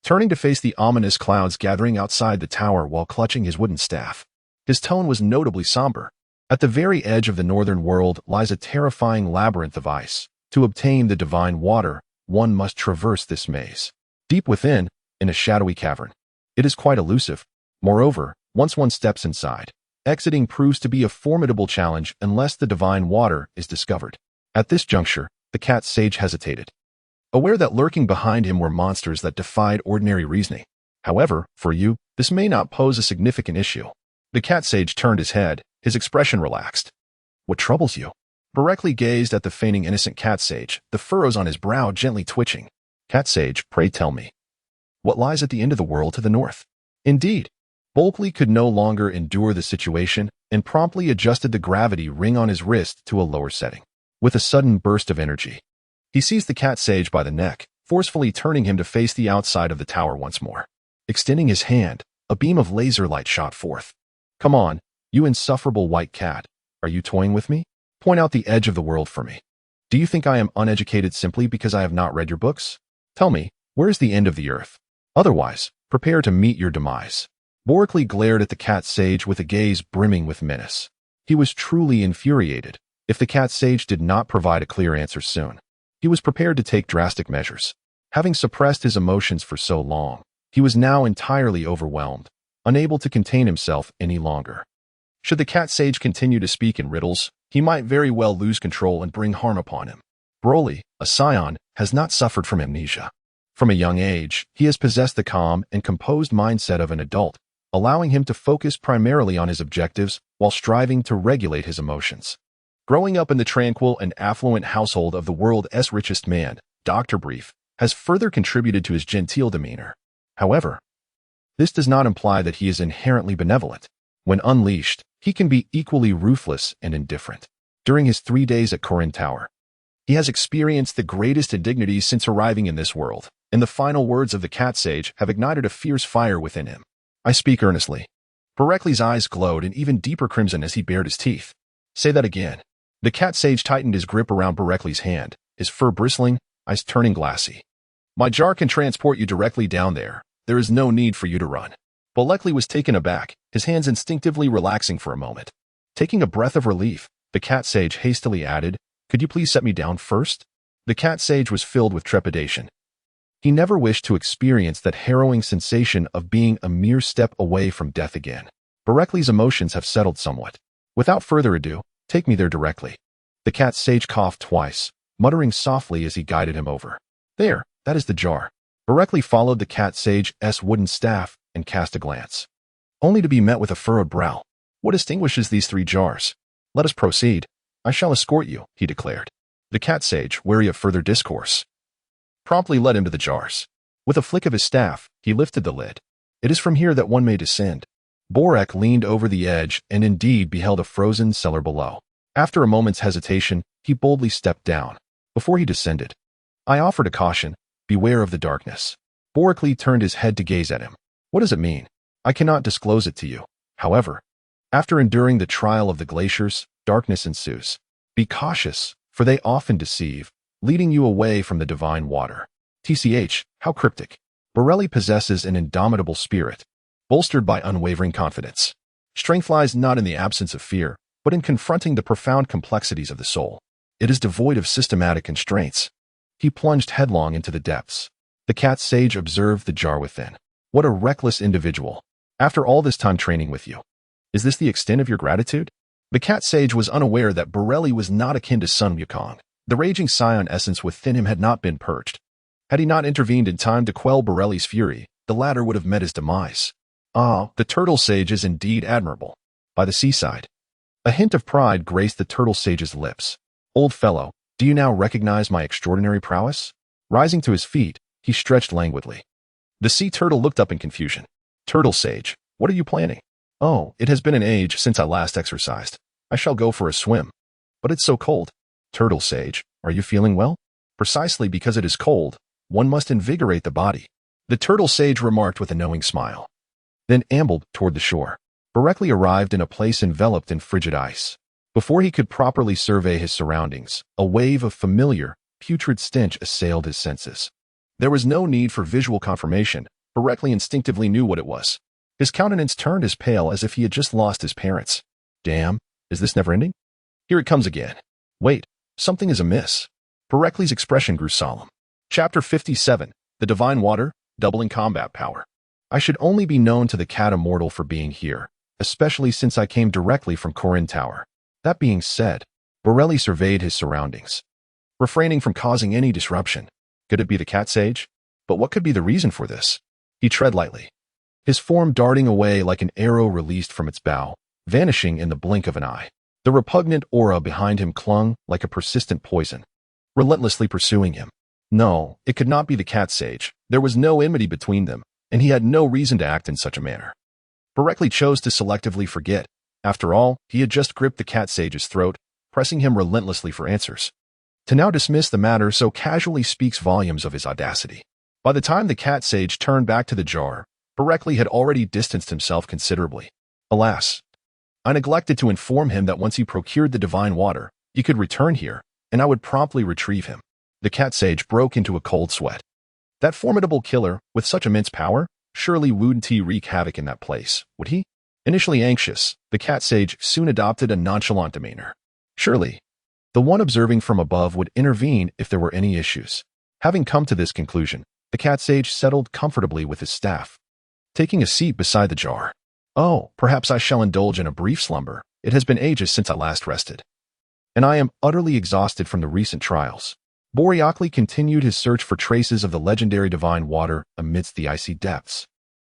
Turning to face the ominous clouds gathering outside the tower while clutching his wooden staff, his tone was notably somber. At the very edge of the northern world lies a terrifying labyrinth of ice. To obtain the divine water, one must traverse this maze. Deep within, in a shadowy cavern, it is quite elusive. Moreover, once one steps inside, exiting proves to be a formidable challenge unless the divine water is discovered. At this juncture, the cat sage hesitated, aware that lurking behind him were monsters that defied ordinary reasoning. However, for you, this may not pose a significant issue. The cat sage turned his head, his expression relaxed. What troubles you? Boracle gazed at the feigning innocent cat sage, the furrows on his brow gently twitching. Cat sage, pray tell me, what lies at the end of the world to the north? Indeed, Boracle could no longer endure the situation and promptly adjusted the gravity ring on his wrist to a lower setting. With a sudden burst of energy, he seized the cat sage by the neck, forcefully turning him to face the outside of the tower once more. Extending his hand, a beam of laser light shot forth. Come on, you insufferable white cat. Are you toying with me? Point out the edge of the world for me. Do you think I am uneducated simply because I have not read your books? Tell me, where is the end of the earth? Otherwise, prepare to meet your demise. Boracle glared at the cat sage with a gaze brimming with menace. He was truly infuriated. If the cat sage did not provide a clear answer soon, he was prepared to take drastic measures. Having suppressed his emotions for so long, he was now entirely overwhelmed, unable to contain himself any longer. Should the cat sage continue to speak in riddles, he might very well lose control and bring harm upon him. Broly, a scion, has not suffered from amnesia. From a young age, he has possessed the calm and composed mindset of an adult, allowing him to focus primarily on his objectives while striving to regulate his emotions. Growing up in the tranquil and affluent household of the world's richest man, Dr. Brief has further contributed to his genteel demeanor. However, this does not imply that he is inherently benevolent. When unleashed, he can be equally ruthless and indifferent. During his 3 days at Korin Tower, he has experienced the greatest indignities since arriving in this world, and the final words of the cat sage have ignited a fierce fire within him. I speak earnestly. Boracle's eyes glowed in even deeper crimson as he bared his teeth. Say that again. The cat sage tightened his grip around Boracle's hand, his fur bristling, eyes turning glassy. My jar can transport you directly down there. There is no need for you to run. Boracle was taken aback, his hands instinctively relaxing for a moment. Taking a breath of relief, the cat sage hastily added, Could you please set me down first? The cat sage was filled with trepidation. He never wished to experience that harrowing sensation of being a mere step away from death again. Boracle's emotions have settled somewhat. Without further ado, take me there directly. The cat sage coughed twice, muttering softly as he guided him over. There, that is the jar. Barekli followed the cat sage's wooden staff and cast a glance, only to be met with a furrowed brow. What distinguishes these 3 jars? Let us proceed. I shall escort you, he declared. The cat sage, wary of further discourse, promptly led him to the jars. With a flick of his staff, he lifted the lid. It is from here that one may descend. Borek leaned over the edge and indeed beheld a frozen cellar below. After a moment's hesitation, he boldly stepped down. Before he descended, I offered a caution, beware of the darkness. Borekli turned his head to gaze at him. What does it mean? I cannot disclose it to you. However, after enduring the trial of the glaciers, darkness ensues. Be cautious, for they often deceive, leading you away from the divine water. TCH, how cryptic. Borelli possesses an indomitable spirit, bolstered by unwavering confidence. Strength lies not in the absence of fear, but in confronting the profound complexities of the soul. It is devoid of systematic constraints. He plunged headlong into the depths. The cat sage observed the jar within. What a reckless individual. After all this time training with you. Is this the extent of your gratitude? The cat sage was unaware that Borelli was not akin to Son Wukong. The raging scion essence within him had not been purged. Had he not intervened in time to quell Borelli's fury, the latter would have met his demise. Ah, the turtle sage is indeed admirable. By the seaside. A hint of pride graced the turtle sage's lips. Old fellow, do you now recognize my extraordinary prowess? Rising to his feet, he stretched languidly. The sea turtle looked up in confusion. Turtle sage, what are you planning? Oh, it has been an age since I last exercised. I shall go for a swim. But it's so cold. Turtle sage, are you feeling well? Precisely because it is cold, one must invigorate the body. The turtle sage remarked with a knowing smile. Then ambled toward the shore. Barekli arrived in a place enveloped in frigid ice. Before he could properly survey his surroundings, a wave of familiar, putrid stench assailed his senses. There was no need for visual confirmation. Barekli instinctively knew what it was. His countenance turned as pale as if he had just lost his parents. Damn, is this never ending? Here it comes again. Wait, something is amiss. Barekli's expression grew solemn. Chapter 57, The Divine Water, Doubling Combat Power. I should only be known to the cat immortal for being here, especially since I came directly from Corin Tower. That being said, Borelli surveyed his surroundings, refraining from causing any disruption. Could it be the cat sage? But what could be the reason for this? He tread lightly, his form darting away like an arrow released from its bow, vanishing in the blink of an eye. The repugnant aura behind him clung like a persistent poison, relentlessly pursuing him. No, it could not be the cat sage. There was no enmity between them, and he had no reason to act in such a manner. Barekli chose to selectively forget. After all, he had just gripped the cat sage's throat, pressing him relentlessly for answers. To now dismiss the matter so casually speaks volumes of his audacity. By the time the cat sage turned back to the jar, Barekli had already distanced himself considerably. Alas, I neglected to inform him that once he procured the divine water, he could return here, and I would promptly retrieve him. The cat sage broke into a cold sweat. That formidable killer, with such immense power, surely wouldn't he wreak havoc in that place, would he? Initially anxious, the cat sage soon adopted a nonchalant demeanor. Surely, the one observing from above would intervene if there were any issues. Having come to this conclusion, the cat sage settled comfortably with his staff, taking a seat beside the jar. Oh, perhaps I shall indulge in a brief slumber. It has been ages since I last rested, and I am utterly exhausted from the recent trials. Boreakli continued his search for traces of the legendary divine water amidst the icy depths,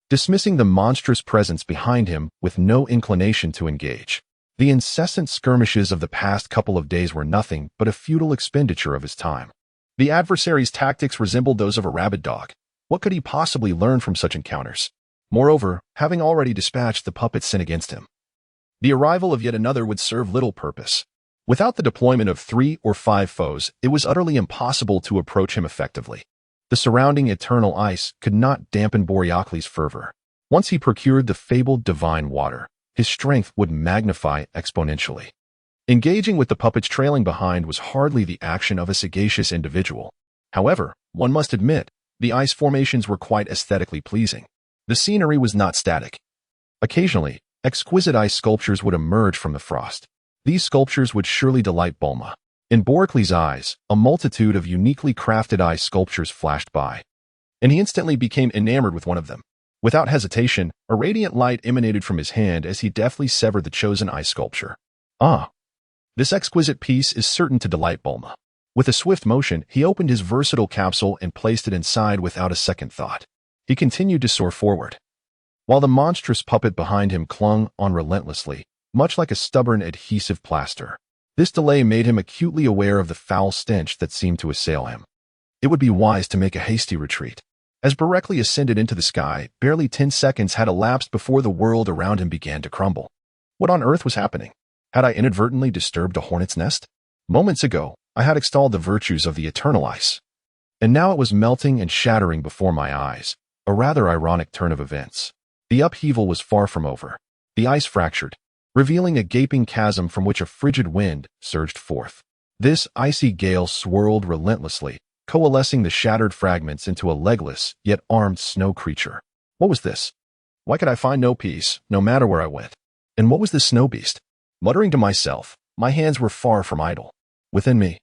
dismissing the monstrous presence behind him with no inclination to engage. The incessant skirmishes of the past couple of days were nothing but a futile expenditure of his time. The adversary's tactics resembled those of a rabid dog. What could he possibly learn from such encounters? Moreover, having already dispatched the puppets sent against him, the arrival of yet another would serve little purpose. Without the deployment of 3 or 5 foes, it was utterly impossible to approach him effectively. The surrounding eternal ice could not dampen Boreakli's fervor. Once he procured the fabled divine water, his strength would magnify exponentially. Engaging with the puppets trailing behind was hardly the action of a sagacious individual. However, one must admit, the ice formations were quite aesthetically pleasing. The scenery was not static. Occasionally, exquisite ice sculptures would emerge from the frost. These sculptures would surely delight Bulma. In Borekli's eyes, a multitude of uniquely crafted ice sculptures flashed by, and he instantly became enamored with one of them. Without hesitation, a radiant light emanated from his hand as he deftly severed the chosen ice sculpture. Ah! This exquisite piece is certain to delight Bulma. With a swift motion, he opened his versatile capsule and placed it inside without a second thought. He continued to soar forward, while the monstrous puppet behind him clung on relentlessly, much like a stubborn adhesive plaster. This delay made him acutely aware of the foul stench that seemed to assail him. It would be wise to make a hasty retreat. As Berekli ascended into the sky, barely 10 seconds had elapsed before the world around him began to crumble. What on earth was happening? Had I inadvertently disturbed a hornet's nest? Moments ago, I had extolled the virtues of the eternal ice, and now it was melting and shattering before my eyes, a rather ironic turn of events. The upheaval was far from over. The ice fractured, revealing a gaping chasm from which a frigid wind surged forth. This icy gale swirled relentlessly, coalescing the shattered fragments into a legless, yet armed snow creature. What was this? Why could I find no peace, no matter where I went? And what was this snow beast? Muttering to myself, my hands were far from idle. Within me,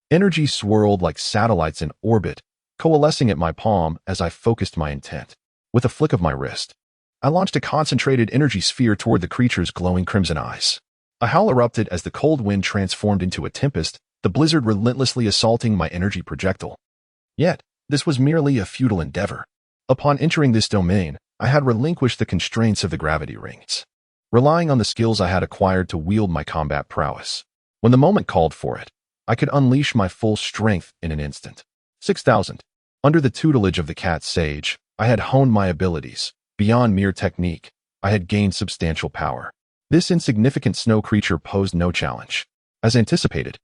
energy swirled like satellites in orbit, coalescing at my palm as I focused my intent. With a flick of my wrist, I launched a concentrated energy sphere toward the creature's glowing crimson eyes. A howl erupted as the cold wind transformed into a tempest, the blizzard relentlessly assaulting my energy projectile. Yet, this was merely a futile endeavor. Upon entering this domain, I had relinquished the constraints of the gravity rings, relying on the skills I had acquired to wield my combat prowess. When the moment called for it, I could unleash my full strength in an instant. 6,000. Under the tutelage of the cat sage, I had honed my abilities. Beyond mere technique, I had gained substantial power. This insignificant snow creature posed no challenge. As anticipated,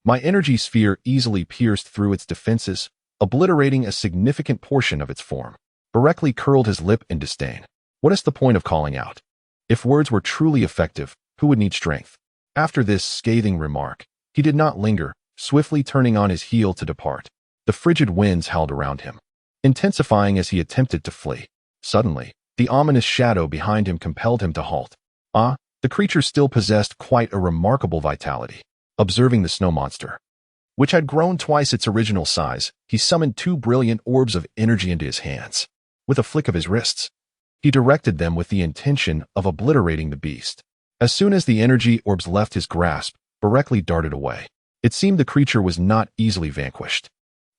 my energy sphere easily pierced through its defenses, obliterating a significant portion of its form. Berekli curled his lip in disdain. What is the point of calling out? If words were truly effective, who would need strength? After this scathing remark, he did not linger, swiftly turning on his heel to depart. The frigid winds howled around him, intensifying as he attempted to flee. Suddenly, the ominous shadow behind him compelled him to halt. The creature still possessed quite a remarkable vitality. Observing the snow monster, which had grown twice its original size, he summoned 2 brilliant orbs of energy into his hands. With a flick of his wrists, he directed them with the intention of obliterating the beast. As soon as the energy orbs left his grasp, Berekli darted away. It seemed the creature was not easily vanquished.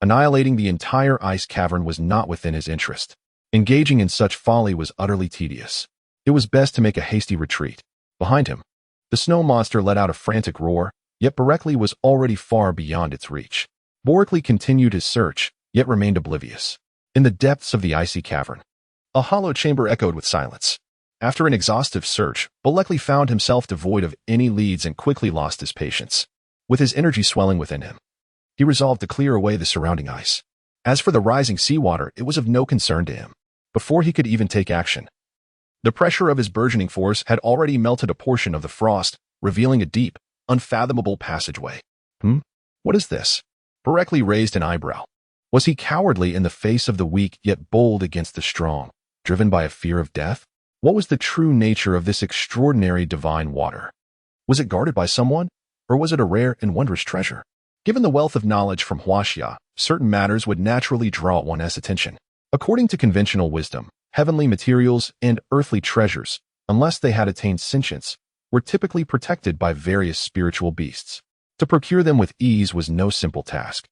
Annihilating the entire ice cavern was not within his interest. Engaging in such folly was utterly tedious. It was best to make a hasty retreat. Behind him, the snow monster let out a frantic roar, yet Berekli was already far beyond its reach. Berekli continued his search, yet remained oblivious. In the depths of the icy cavern, a hollow chamber echoed with silence. After an exhaustive search, Berekli found himself devoid of any leads and quickly lost his patience. With his energy swelling within him, he resolved to clear away the surrounding ice. As for the rising seawater, it was of no concern to him. Before he could even take action, the pressure of his burgeoning force had already melted a portion of the frost, revealing a deep, unfathomable passageway. What is this? Berekli raised an eyebrow. Was he cowardly in the face of the weak yet bold against the strong, driven by a fear of death? What was the true nature of this extraordinary divine water? Was it guarded by someone, or was it a rare and wondrous treasure? Given the wealth of knowledge from Huaxia, certain matters would naturally draw one's attention. According to conventional wisdom, heavenly materials and earthly treasures, unless they had attained sentience, were typically protected by various spiritual beasts. To procure them with ease was no simple task.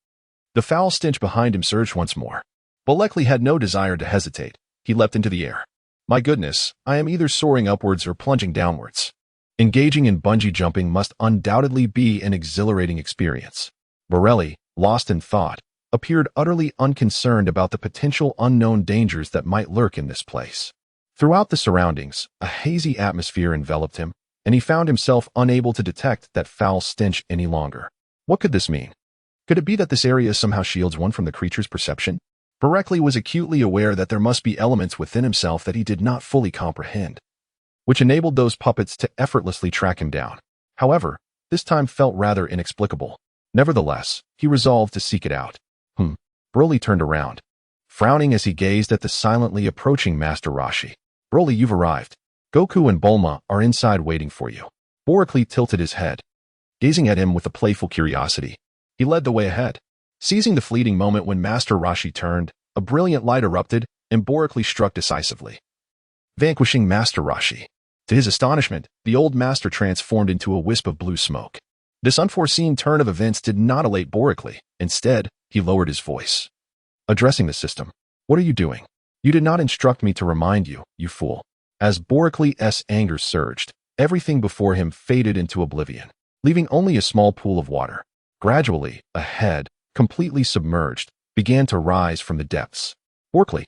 The foul stench behind him surged once more. Berekli had no desire to hesitate. He leapt into the air. My goodness, I am either soaring upwards or plunging downwards. Engaging in bungee jumping must undoubtedly be an exhilarating experience. Berekli, lost in thought, appeared utterly unconcerned about the potential unknown dangers that might lurk in this place. Throughout the surroundings, a hazy atmosphere enveloped him, and he found himself unable to detect that foul stench any longer. What could this mean? Could it be that this area somehow shields one from the creature's perception? Berekli was acutely aware that there must be elements within himself that he did not fully comprehend, which enabled those puppets to effortlessly track him down. However, this time felt rather inexplicable. Nevertheless, he resolved to seek it out. Broly turned around, frowning as he gazed at the silently approaching Master Roshi. Broly, you've arrived. Goku and Bulma are inside waiting for you. Berekli tilted his head, gazing at him with a playful curiosity. He led the way ahead. Seizing the fleeting moment when Master Roshi turned, a brilliant light erupted, and Berekli struck decisively, vanquishing Master Roshi. To his astonishment, the old master transformed into a wisp of blue smoke. This unforeseen turn of events did not elate Borically. Instead, he lowered his voice, addressing the system. What are you doing? You did not instruct me to remind you, you fool. As Boricly's anger surged, everything before him faded into oblivion, leaving only a small pool of water. Gradually, a head, completely submerged, began to rise from the depths. Boricly,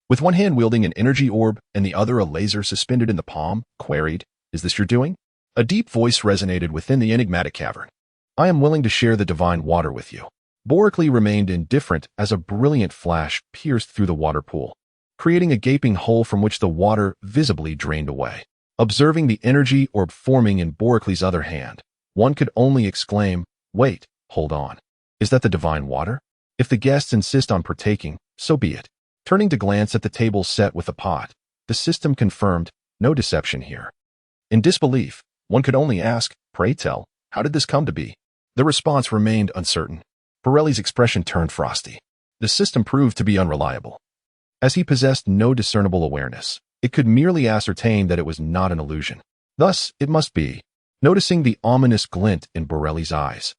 with one hand wielding an energy orb and the other a laser suspended in the palm, queried, "Is this your doing?" A deep voice resonated within the enigmatic cavern. "I am willing to share the divine water with you." Boricly remained indifferent as a brilliant flash pierced through the water pool, creating a gaping hole from which the water visibly drained away. Observing the energy orb forming in Boricly's other hand, one could only exclaim, "Wait, hold on. Is that the divine water? If the guests insist on partaking, so be it." Turning to glance at the table set with the pot, the system confirmed, no deception here. In disbelief, one could only ask, "Pray tell, how did this come to be?" The response remained uncertain. Borelli's expression turned frosty. The system proved to be unreliable. As he possessed no discernible awareness, it could merely ascertain that it was not an illusion. Thus, it must be. Noticing the ominous glint in Borelli's eyes,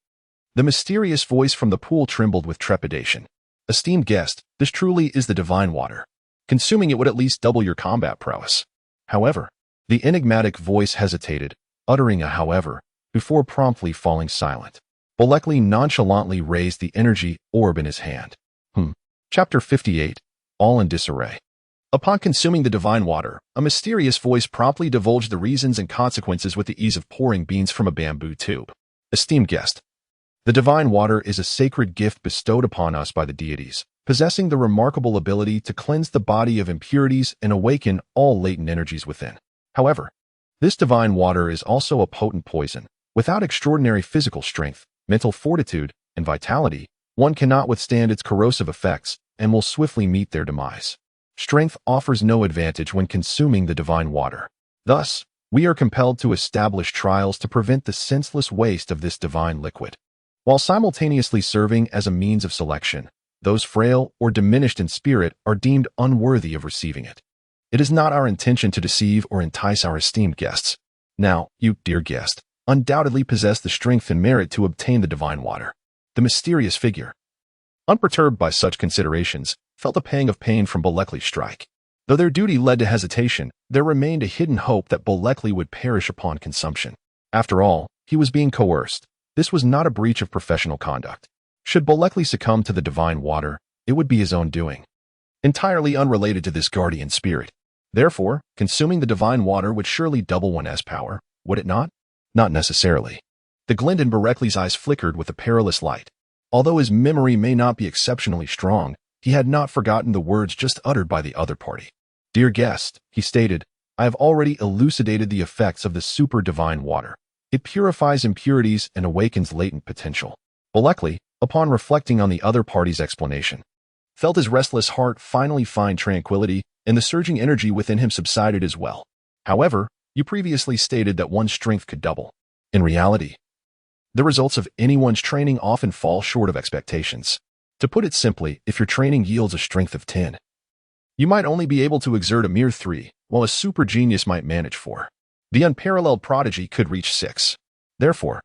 the mysterious voice from the pool trembled with trepidation. "Esteemed guest, this truly is the divine water. Consuming it would at least double your combat prowess." However, the enigmatic voice hesitated, uttering a however, before promptly falling silent. Borelli nonchalantly raised the energy orb in his hand. Chapter 58, all in disarray. Upon consuming the divine water, a mysterious voice promptly divulged the reasons and consequences with the ease of pouring beans from a bamboo tube. "Esteemed guest, the divine water is a sacred gift bestowed upon us by the deities, possessing the remarkable ability to cleanse the body of impurities and awaken all latent energies within. However, this divine water is also a potent poison. Without extraordinary physical strength, mental fortitude, and vitality, one cannot withstand its corrosive effects and will swiftly meet their demise. Strength offers no advantage when consuming the divine water. Thus, we are compelled to establish trials to prevent the senseless waste of this divine liquid, while simultaneously serving as a means of selection. Those frail or diminished in spirit are deemed unworthy of receiving it. It is not our intention to deceive or entice our esteemed guests. Now, you, dear guest, undoubtedly possess the strength and merit to obtain the divine water." The mysterious figure, unperturbed by such considerations, felt a pang of pain from Borelli's strike. Though their duty led to hesitation, there remained a hidden hope that Borelli would perish upon consumption. After all, he was being coerced. This was not a breach of professional conduct. Should Borelli succumb to the divine water, it would be his own doing, entirely unrelated to this guardian spirit. Therefore, consuming the divine water would surely double one's power, would it not? Not necessarily. The glint in Borelli's eyes flickered with a perilous light. Although his memory may not be exceptionally strong, he had not forgotten the words just uttered by the other party. "Dear guest," he stated, "I have already elucidated the effects of the super divine water. It purifies impurities and awakens latent potential." Borelli, upon reflecting on the other party's explanation, felt his restless heart finally find tranquility, and the surging energy within him subsided as well. "However, you previously stated that one's strength could double. In reality, the results of anyone's training often fall short of expectations. To put it simply, if your training yields a strength of 10, you might only be able to exert a mere 3, while a super genius might manage 4. The unparalleled prodigy could reach 6. Therefore,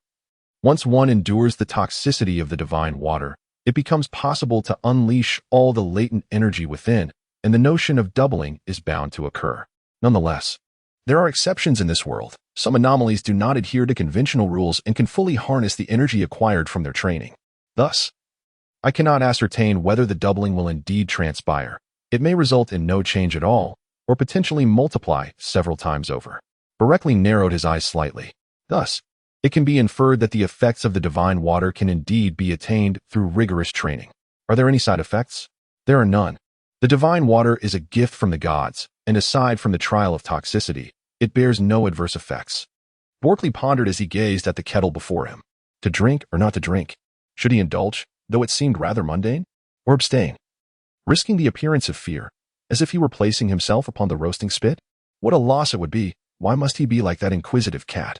once one endures the toxicity of the divine water, it becomes possible to unleash all the latent energy within, and the notion of doubling is bound to occur. Nonetheless, there are exceptions in this world. Some anomalies do not adhere to conventional rules and can fully harness the energy acquired from their training. Thus, I cannot ascertain whether the doubling will indeed transpire. It may result in no change at all, or potentially multiply several times over. Borelli narrowed his eyes slightly. Thus, it can be inferred that the effects of the divine water can indeed be attained through rigorous training. Are there any side effects? There are none. The divine water is a gift from the gods, and aside from the trial of toxicity, it bears no adverse effects. Borelli pondered as he gazed at the kettle before him. To drink or not to drink? Should he indulge, though it seemed rather mundane, or abstain, risking the appearance of fear, as if he were placing himself upon the roasting spit? What a loss it would be! Why must he be like that inquisitive cat,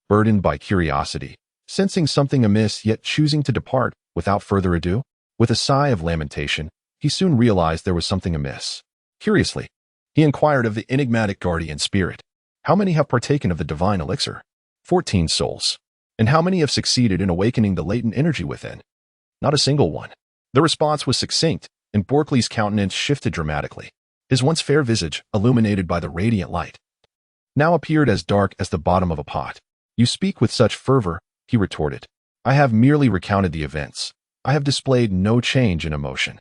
burdened by curiosity, sensing something amiss yet choosing to depart without further ado? With a sigh of lamentation, he soon realized there was something amiss. Curiously, he inquired of the enigmatic guardian spirit, "How many have partaken of the divine elixir?" 14 souls. And how many have succeeded in awakening the latent energy within? Not a single one. The response was succinct, and Borkley's countenance shifted dramatically. His once fair visage, illuminated by the radiant light, now appeared as dark as the bottom of a pot. You speak with such fervor, he retorted. I have merely recounted the events. I have displayed no change in emotion.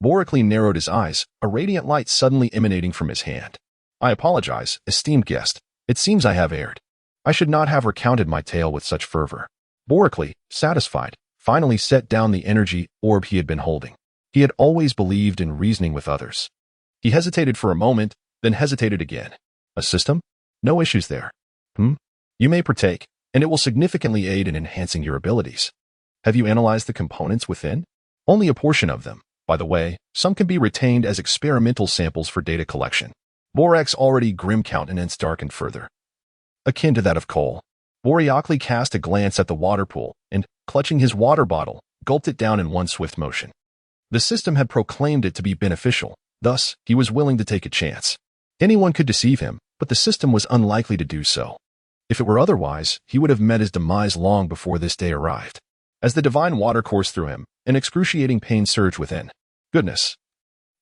Borkley narrowed his eyes, a radiant light suddenly emanating from his hand. I apologize, esteemed guest. It seems I have erred. I should not have recounted my tale with such fervor. Borkley, satisfied, finally set down the energy orb he had been holding. He had always believed in reasoning with others. He hesitated for a moment, then hesitated again. A system? No issues there. You may partake, and it will significantly aid in enhancing your abilities. Have you analyzed the components within? Only a portion of them. By the way, some can be retained as experimental samples for data collection. Borek's already grim countenance darkened further. Akin to that of coal. Borkley cast a glance at the water pool and, clutching his water bottle, gulped it down in one swift motion. The system had proclaimed it to be beneficial, thus, he was willing to take a chance. Anyone could deceive him, but the system was unlikely to do so. If it were otherwise, he would have met his demise long before this day arrived. As the divine water coursed through him, an excruciating pain surged within. Goodness!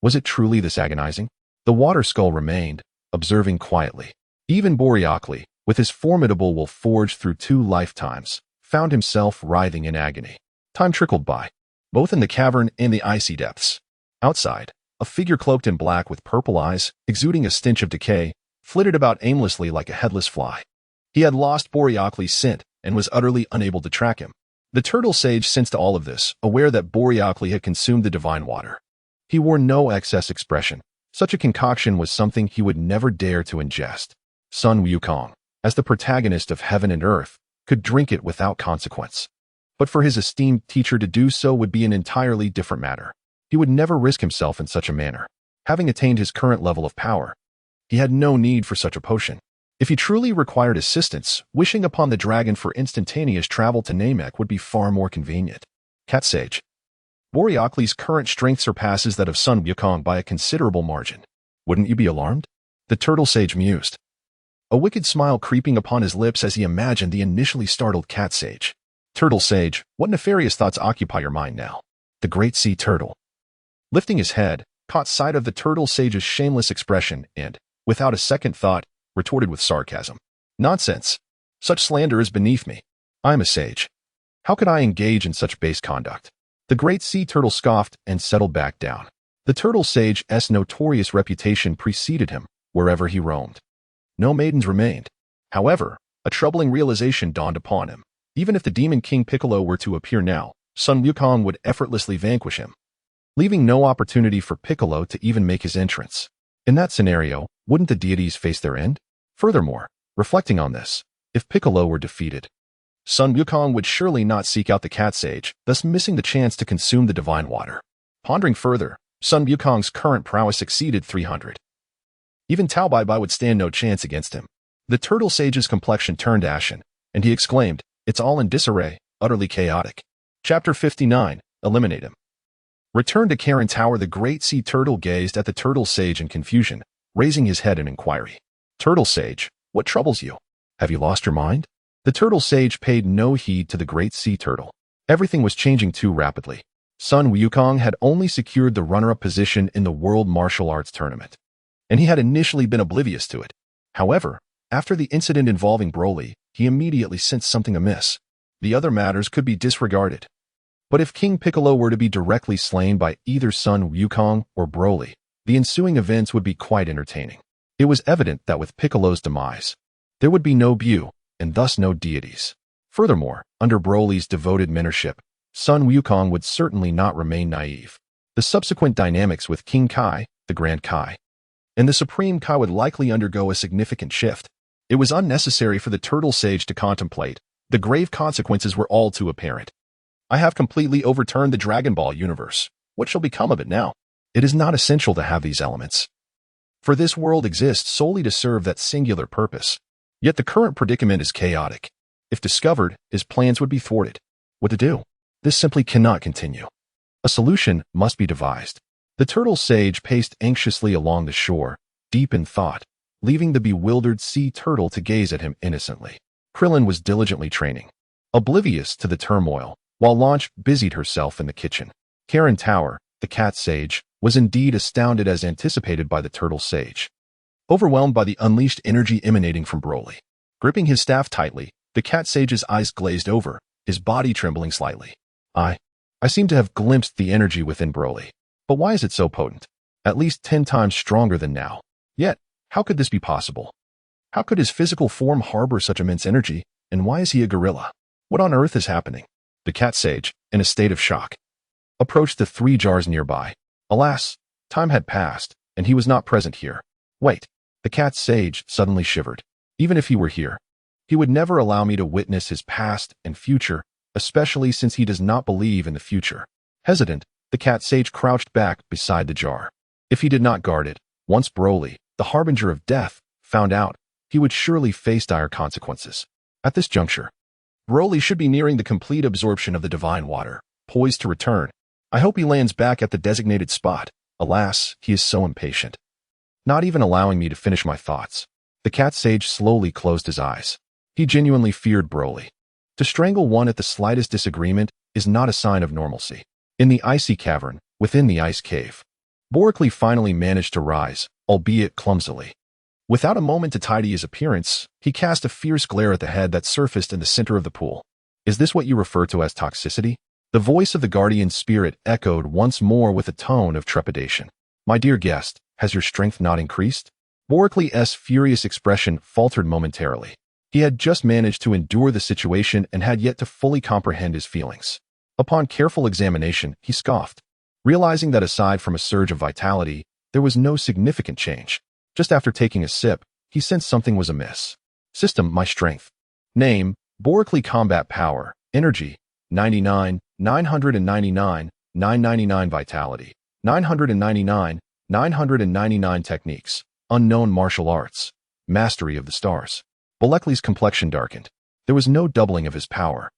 Was it truly this agonizing? The water skull remained, observing quietly. Even Borkley, with his formidable will forged through 2 lifetimes, found himself writhing in agony. Time trickled by, both in the cavern and the icy depths. Outside, a figure cloaked in black with purple eyes, exuding a stench of decay, flitted about aimlessly like a headless fly. He had lost Borkley's scent and was utterly unable to track him. The turtle sage sensed all of this, aware that Borkley had consumed the divine water. He wore no excess expression. Such a concoction was something he would never dare to ingest. Son Wukong, as the protagonist of Heaven and Earth, could drink it without consequence. But for his esteemed teacher to do so would be an entirely different matter. He would never risk himself in such a manner. Having attained his current level of power, he had no need for such a potion. If he truly required assistance, wishing upon the dragon for instantaneous travel to Namek would be far more convenient. Cat Sage. Borkley's current strength surpasses that of Son Wukong by a considerable margin. Wouldn't you be alarmed? The turtle sage mused, a wicked smile creeping upon his lips as he imagined the initially startled cat sage. Turtle sage, what nefarious thoughts occupy your mind now? The great sea turtle, lifting his head, caught sight of the turtle sage's shameless expression and, without a second thought, retorted with sarcasm. Nonsense. Such slander is beneath me. I am a sage. How could I engage in such base conduct? The great sea turtle scoffed and settled back down. The turtle sage's notorious reputation preceded him wherever he roamed. No maidens remained. However, a troubling realization dawned upon him. Even if the demon King Piccolo were to appear now, Son Wukong would effortlessly vanquish him, leaving no opportunity for Piccolo to even make his entrance. In that scenario, wouldn't the deities face their end? Furthermore, reflecting on this, if Piccolo were defeated, Son Wukong would surely not seek out the cat sage, thus missing the chance to consume the divine water. Pondering further, Son Wukong's current prowess exceeded 300. Even Tao Bai Bai would stand no chance against him. The turtle sage's complexion turned ashen, and he exclaimed, "It's all in disarray, utterly chaotic." Chapter 59, Eliminate him. Returned to Karen Tower, the great sea turtle gazed at the turtle sage in confusion, raising his head in inquiry. Turtle sage, what troubles you? Have you lost your mind? The turtle sage paid no heed to the great sea turtle. Everything was changing too rapidly. Son Wukong had only secured the runner-up position in the World Martial Arts Tournament, and he had initially been oblivious to it. However, after the incident involving Broly, he immediately sensed something amiss. The other matters could be disregarded. But if King Piccolo were to be directly slain by either Son Wukong or Broly, the ensuing events would be quite entertaining. It was evident that with Piccolo's demise, there would be no Bu, and thus no deities. Furthermore, under Broly's devoted mentorship, Son Wukong would certainly not remain naive. The subsequent dynamics with King Kai, the Grand Kai, and the Supreme Kai would likely undergo a significant shift. It was unnecessary for the turtle sage to contemplate. The grave consequences were all too apparent. I have completely overturned the Dragon Ball universe. What shall become of it now? It is not essential to have these elements, for this world exists solely to serve that singular purpose. Yet the current predicament is chaotic. If discovered, his plans would be thwarted. What to do? This simply cannot continue. A solution must be devised. The turtle sage paced anxiously along the shore, deep in thought, leaving the bewildered sea turtle to gaze at him innocently. Krillin was diligently training, oblivious to the turmoil, while Launch busied herself in the kitchen. Karen Tower, the cat sage, was indeed astounded as anticipated by the turtle sage. Overwhelmed by the unleashed energy emanating from Broly. Gripping his staff tightly, the cat sage's eyes glazed over, his body trembling slightly. I seem to have glimpsed the energy within Broly. But why is it so potent? At least 10 times stronger than now. Yet, how could this be possible? How could his physical form harbor such immense energy, and why is he a gorilla? What on earth is happening? The cat sage, in a state of shock, approached the 3 jars nearby. Alas, time had passed, and he was not present here. Wait, the cat sage suddenly shivered. Even if he were here, he would never allow me to witness his past and future, especially since he does not believe in the future. Hesitant, the cat sage crouched back beside the jar. If he did not guard it, once Broly, the harbinger of death, found out, he would surely face dire consequences. At this juncture, Broly should be nearing the complete absorption of the divine water, poised to return. I hope he lands back at the designated spot. Alas, he is so impatient. Not even allowing me to finish my thoughts. The cat sage slowly closed his eyes. He genuinely feared Broly. To strangle one at the slightest disagreement is not a sign of normalcy. In the icy cavern, within the ice cave, Borically finally managed to rise, albeit clumsily. Without a moment to tidy his appearance, he cast a fierce glare at the head that surfaced in the center of the pool. Is this what you refer to as toxicity? The voice of the guardian spirit echoed once more with a tone of trepidation. My dear guest, has your strength not increased? Boricly's furious expression faltered momentarily. He had just managed to endure the situation and had yet to fully comprehend his feelings. Upon careful examination, he scoffed, realizing that aside from a surge of vitality, there was no significant change. Just after taking a sip, he sensed something was amiss. System, my strength. Name, Boricly Combat Power, Energy, 99, 999, 999 Vitality, 999, 999 Techniques, Unknown Martial Arts, Mastery of the Stars. Boricly's complexion darkened. There was no doubling of his power.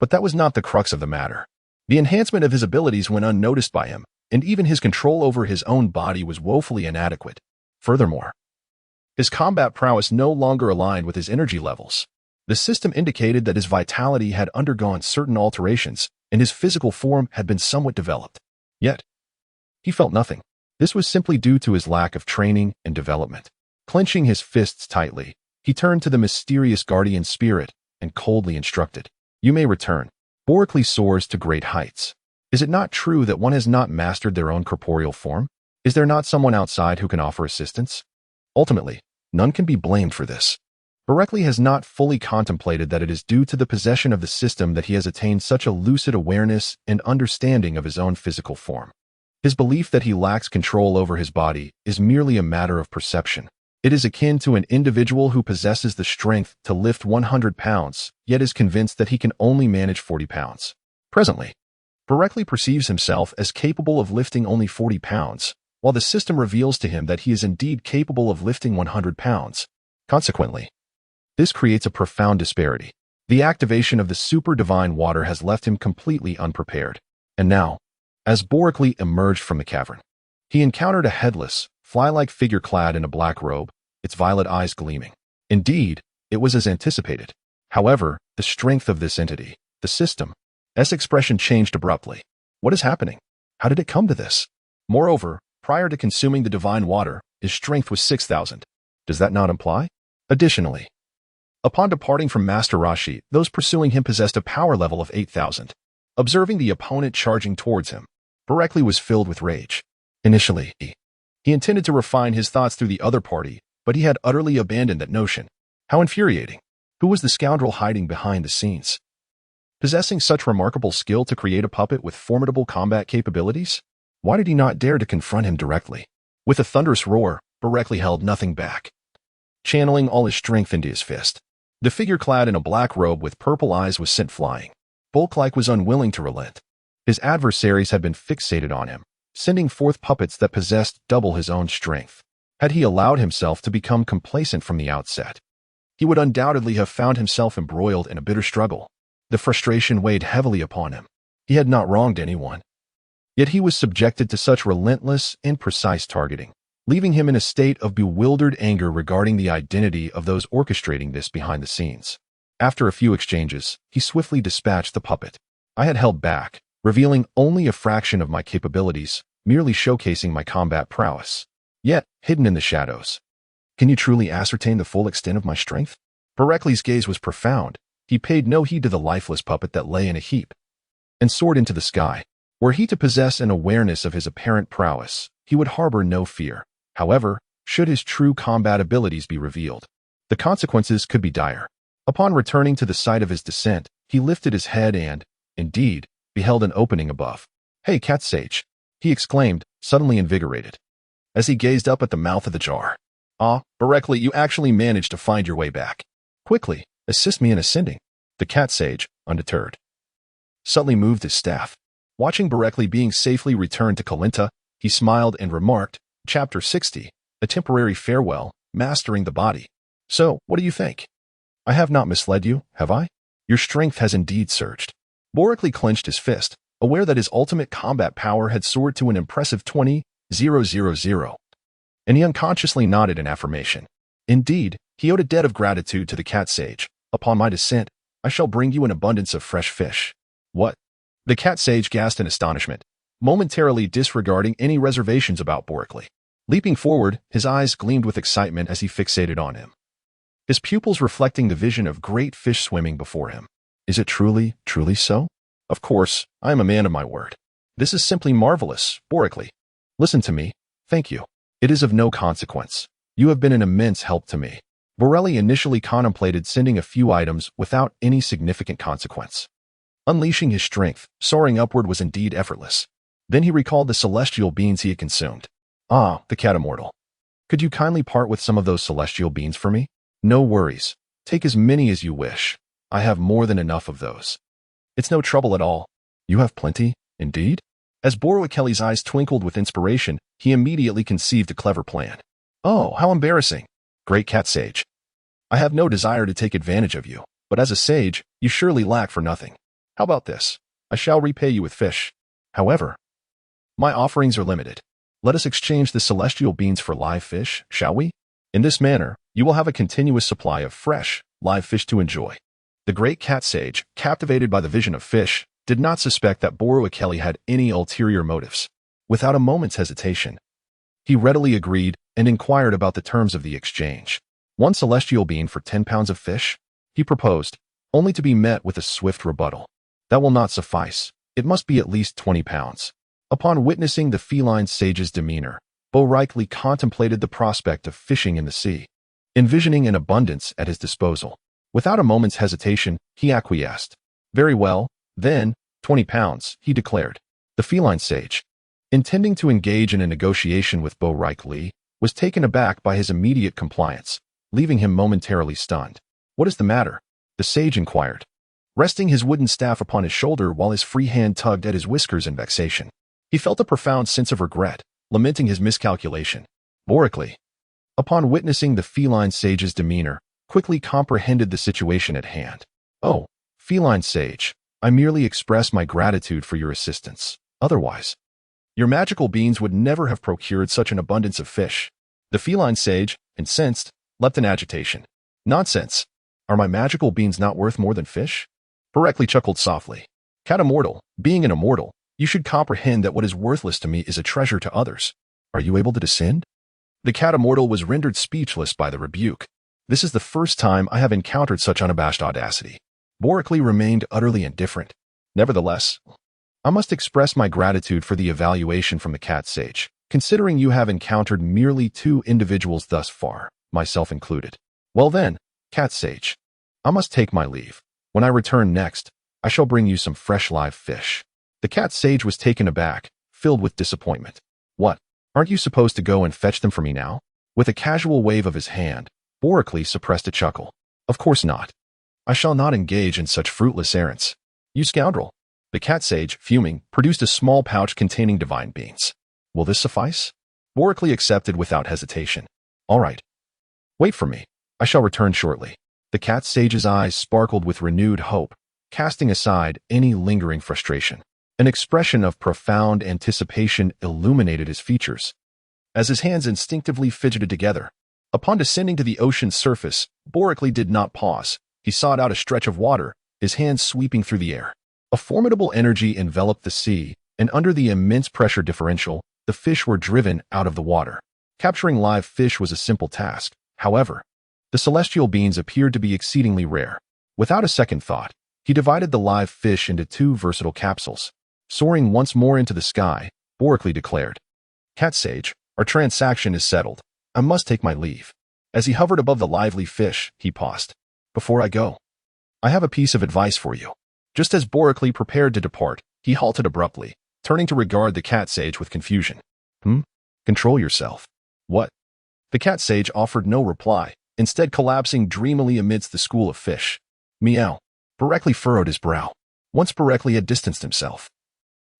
But that was not the crux of the matter. The enhancement of his abilities went unnoticed by him, and even his control over his own body was woefully inadequate. Furthermore, his combat prowess no longer aligned with his energy levels. The system indicated that his vitality had undergone certain alterations, and his physical form had been somewhat developed. Yet, he felt nothing. This was simply due to his lack of training and development. Clenching his fists tightly, he turned to the mysterious guardian spirit and coldly instructed, "You may return." Boricly soars to great heights. Is it not true that one has not mastered their own corporeal form? Is there not someone outside who can offer assistance? Ultimately, none can be blamed for this. Boricly has not fully contemplated that it is due to the possession of the system that he has attained such a lucid awareness and understanding of his own physical form. His belief that he lacks control over his body is merely a matter of perception. It is akin to an individual who possesses the strength to lift 100 pounds, yet is convinced that he can only manage 40 pounds. Presently, Boricly perceives himself as capable of lifting only 40 pounds, while the system reveals to him that he is indeed capable of lifting 100 pounds. Consequently, this creates a profound disparity. The activation of the super divine water has left him completely unprepared. And now, as Boricly emerged from the cavern, he encountered a headless, fly-like figure clad in a black robe, its violet eyes gleaming. Indeed, it was as anticipated. However, the strength of this entity, the system's expression changed abruptly. What is happening? How did it come to this? Moreover, prior to consuming the divine water, his strength was 6,000. Does that not imply? Additionally, upon departing from Master Roshi, those pursuing him possessed a power level of 8,000. Observing the opponent charging towards him, Boricly was filled with rage. Initially, he intended to refine his thoughts through the other party, but he had utterly abandoned that notion. How infuriating. Who was the scoundrel hiding behind the scenes? Possessing such remarkable skill to create a puppet with formidable combat capabilities? Why did he not dare to confront him directly? With a thunderous roar, Boricly held nothing back, channeling all his strength into his fist. The figure clad in a black robe with purple eyes was sent flying. Bulk-like was unwilling to relent. His adversaries had been fixated on him, sending forth puppets that possessed double his own strength. Had he allowed himself to become complacent from the outset, he would undoubtedly have found himself embroiled in a bitter struggle. The frustration weighed heavily upon him. He had not wronged anyone. Yet he was subjected to such relentless and precise targeting, leaving him in a state of bewildered anger regarding the identity of those orchestrating this behind the scenes. After a few exchanges, he swiftly dispatched the puppet. I had held back, revealing only a fraction of my capabilities, merely showcasing my combat prowess. Yet, hidden in the shadows. Can you truly ascertain the full extent of my strength? Berekli's gaze was profound. He paid no heed to the lifeless puppet that lay in a heap and soared into the sky. Were he to possess an awareness of his apparent prowess, he would harbor no fear. However, should his true combat abilities be revealed, the consequences could be dire. Upon returning to the site of his descent, he lifted his head and, indeed, beheld an opening above. "Hey, cat sage," he exclaimed, suddenly invigorated, as he gazed up at the mouth of the jar. "Ah, Berekli, you actually managed to find your way back. Quickly, assist me in ascending." The cat sage, undeterred, subtly moved his staff. Watching Berekli being safely returned to Kalinta, he smiled and remarked, Chapter 60, A Temporary Farewell, Mastering the Body. "So, what do you think? I have not misled you, have I? Your strength has indeed surged." Berekli clenched his fist, aware that his ultimate combat power had soared to an impressive 20,000, and he unconsciously nodded in affirmation. Indeed, he owed a debt of gratitude to the cat sage. "Upon my descent, I shall bring you an abundance of fresh fish." "What?" The cat sage gasped in astonishment, momentarily disregarding any reservations about Berekli. Leaping forward, his eyes gleamed with excitement as he fixated on him, his pupils reflecting the vision of great fish swimming before him. "Is it truly so?" "Of course, I am a man of my word. This is simply marvelous, Berekli. Listen to me. Thank you. It is of no consequence. You have been an immense help to me." Berekli initially contemplated sending a few items without any significant consequence. Unleashing his strength, soaring upward was indeed effortless. Then he recalled the celestial beans he had consumed. "Ah, the cat immortal. Could you kindly part with some of those celestial beans for me?" "No worries. Take as many as you wish. I have more than enough of those." "It's no trouble at all." "You have plenty, indeed?" As Berekli's eyes twinkled with inspiration, he immediately conceived a clever plan. "Oh, how embarrassing. Great cat sage. I have no desire to take advantage of you, but as a sage, you surely lack for nothing. How about this? I shall repay you with fish. However, my offerings are limited. Let us exchange the celestial beans for live fish, shall we? In this manner, you will have a continuous supply of fresh, live fish to enjoy." The great cat sage, captivated by the vision of fish, did not suspect that Berekli had any ulterior motives. Without a moment's hesitation, he readily agreed and inquired about the terms of the exchange. 1 celestial bean for 10 pounds of fish, he proposed, only to be met with a swift rebuttal. "That will not suffice. It must be at least 20 pounds. Upon witnessing the feline sage's demeanor, Berekli contemplated the prospect of fishing in the sea, envisioning an abundance at his disposal. Without a moment's hesitation, he acquiesced. "Very well, then, 20 pounds, he declared. The feline sage, intending to engage in a negotiation with Berekli, was taken aback by his immediate compliance, leaving him momentarily stunned. "What is the matter?" the sage inquired, resting his wooden staff upon his shoulder while his free hand tugged at his whiskers in vexation. He felt a profound sense of regret, lamenting his miscalculation. Berekli, upon witnessing the feline sage's demeanor, quickly comprehended the situation at hand. "Oh, feline sage, I merely express my gratitude for your assistance. Otherwise, your magical beans would never have procured such an abundance of fish." The feline sage, incensed, leapt in agitation. "Nonsense. Are my magical beans not worth more than fish?" Berekli chuckled softly. "Cat immortal, being an immortal, you should comprehend that what is worthless to me is a treasure to others. Are you able to descend?" The cat immortal was rendered speechless by the rebuke. This is the first time I have encountered such unabashed audacity. Berekli remained utterly indifferent. "Nevertheless, I must express my gratitude for the evaluation from the cat sage, considering you have encountered merely 2 individuals thus far, myself included. Well then, cat sage, I must take my leave. When I return next, I shall bring you some fresh live fish." The cat sage was taken aback, filled with disappointment. "What? Aren't you supposed to go and fetch them for me now?" With a casual wave of his hand, Berekli suppressed a chuckle. "Of course not. I shall not engage in such fruitless errands. You scoundrel." The cat sage, fuming, produced a small pouch containing divine beans. "Will this suffice?" Berekli accepted without hesitation. "All right. Wait for me. I shall return shortly." The cat sage's eyes sparkled with renewed hope, casting aside any lingering frustration. An expression of profound anticipation illuminated his features, as his hands instinctively fidgeted together. Upon descending to the ocean's surface, Berekli did not pause, He sought out a stretch of water, his hands sweeping through the air. A formidable energy enveloped the sea, and under the immense pressure differential, the fish were driven out of the water. Capturing live fish was a simple task. However, the celestial beings appeared to be exceedingly rare. Without a second thought, he divided the live fish into 2 versatile capsules. Soaring once more into the sky, Borically declared, "Cat Sage, our transaction is settled. I must take my leave." As he hovered above the lively fish, he paused. "Before I go, I have a piece of advice for you." Just as Borically prepared to depart, he halted abruptly, turning to regard the cat sage with confusion. Control yourself." "What?" The cat sage offered no reply, instead collapsing dreamily amidst the school of fish. Meow. Borically furrowed his brow. Once Borically had distanced himself.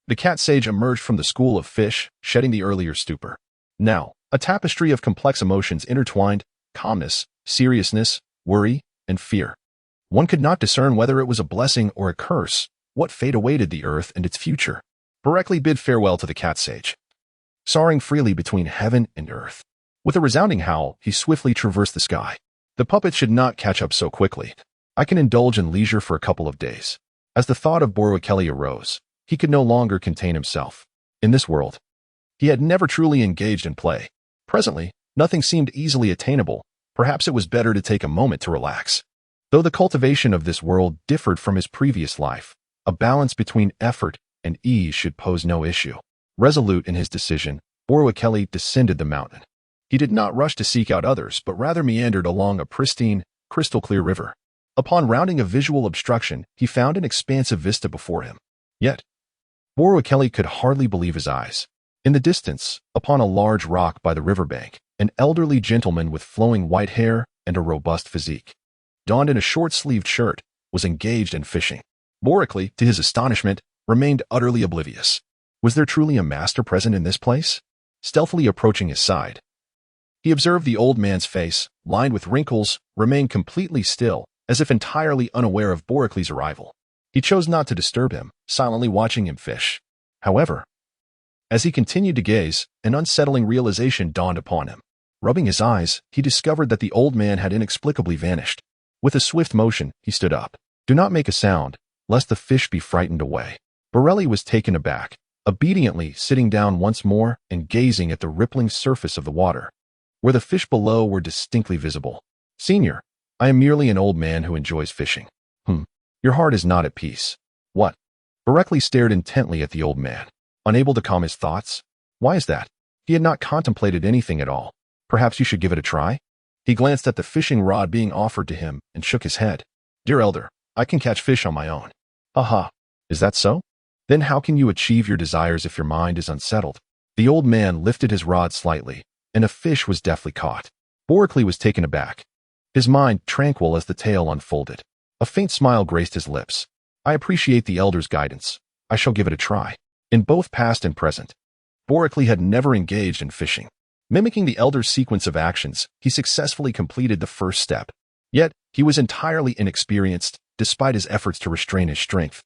The cat sage emerged from the school of fish, shedding the earlier stupor. Now, a tapestry of complex emotions intertwined: calmness, seriousness, worry, and fear. One could not discern whether it was a blessing or a curse. What fate awaited the earth and its future? Borically bid farewell to the cat sage. Soaring freely between heaven and earth. With a resounding howl, he swiftly traversed the sky. The puppet should not catch up so quickly. I can indulge in leisure for a couple of days. As the thought of Borically arose, he could no longer contain himself. In this world, he had never truly engaged in play. Presently, nothing seemed easily attainable. Perhaps it was better to take a moment to relax. Though the cultivation of this world differed from his previous life, a balance between effort and ease should pose no issue. Resolute in his decision, Borically descended the mountain. He did not rush to seek out others, but rather meandered along a pristine, crystal-clear river. Upon rounding a visual obstruction, he found an expansive vista before him. Yet, Borically could hardly believe his eyes. In the distance, upon a large rock by the riverbank, an elderly gentleman with flowing white hair and a robust physique, donned in a short-sleeved shirt, was engaged in fishing. Borically, to his astonishment, remained utterly oblivious. Was there truly a master present in this place? Stealthily approaching his side, he observed the old man's face, lined with wrinkles, remain completely still, as if entirely unaware of Boricly's arrival. He chose not to disturb him, silently watching him fish. However, as he continued to gaze, an unsettling realization dawned upon him. Rubbing his eyes, he discovered that the old man had inexplicably vanished. With a swift motion, he stood up. "Do not make a sound, lest the fish be frightened away." Borically was taken aback, obediently sitting down once more and gazing at the rippling surface of the water, where the fish below were distinctly visible. "Senior, I am merely an old man who enjoys fishing." Your heart is not at peace." "What?" Borically stared intently at the old man, unable to calm his thoughts. Why is that? He had not contemplated anything at all. "Perhaps you should give it a try?" He glanced at the fishing rod being offered to him and shook his head. "Dear elder, I can catch fish on my own." "Aha, is that so? Then how can you achieve your desires if your mind is unsettled?" The old man lifted his rod slightly, and a fish was deftly caught. Borically was taken aback, his mind tranquil as the tale unfolded. A faint smile graced his lips. "I appreciate the elder's guidance. I shall give it a try." In both past and present, Borically had never engaged in fishing. Mimicking the elder's sequence of actions, he successfully completed the first step. Yet, he was entirely inexperienced, despite his efforts to restrain his strength.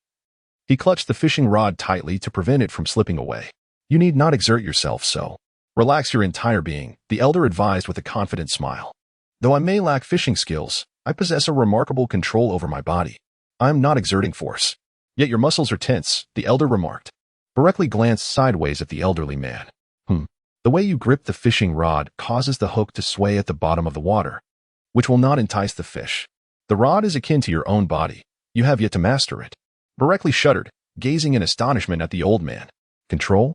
He clutched the fishing rod tightly to prevent it from slipping away. "You need not exert yourself so. Relax your entire being," the elder advised with a confident smile. "Though I may lack fishing skills, I possess a remarkable control over my body. I am not exerting force." "Yet your muscles are tense," the elder remarked. Borically glanced sideways at the elderly man. The way you grip the fishing rod causes the hook to sway at the bottom of the water, which will not entice the fish. The rod is akin to your own body. You have yet to master it." Borically shuddered, gazing in astonishment at the old man. "Control?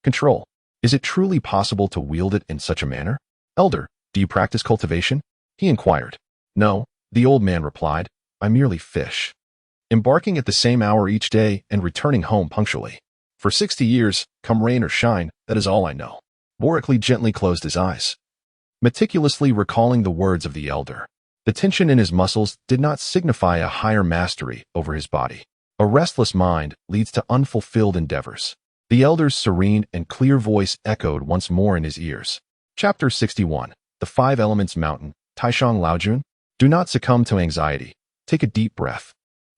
Control. Is it truly possible to wield it in such a manner?" "Elder, do you practice cultivation?" he inquired. "No," the old man replied. "I merely fish, embarking at the same hour each day and returning home punctually. For 60 years, come rain or shine, that is all I know." Borically gently closed his eyes, meticulously recalling the words of the elder. The tension in his muscles did not signify a higher mastery over his body. A restless mind leads to unfulfilled endeavors. The elder's serene and clear voice echoed once more in his ears. Chapter 61. The Five Elements Mountain, Taishang Laojun. Do not succumb to anxiety. Take a deep breath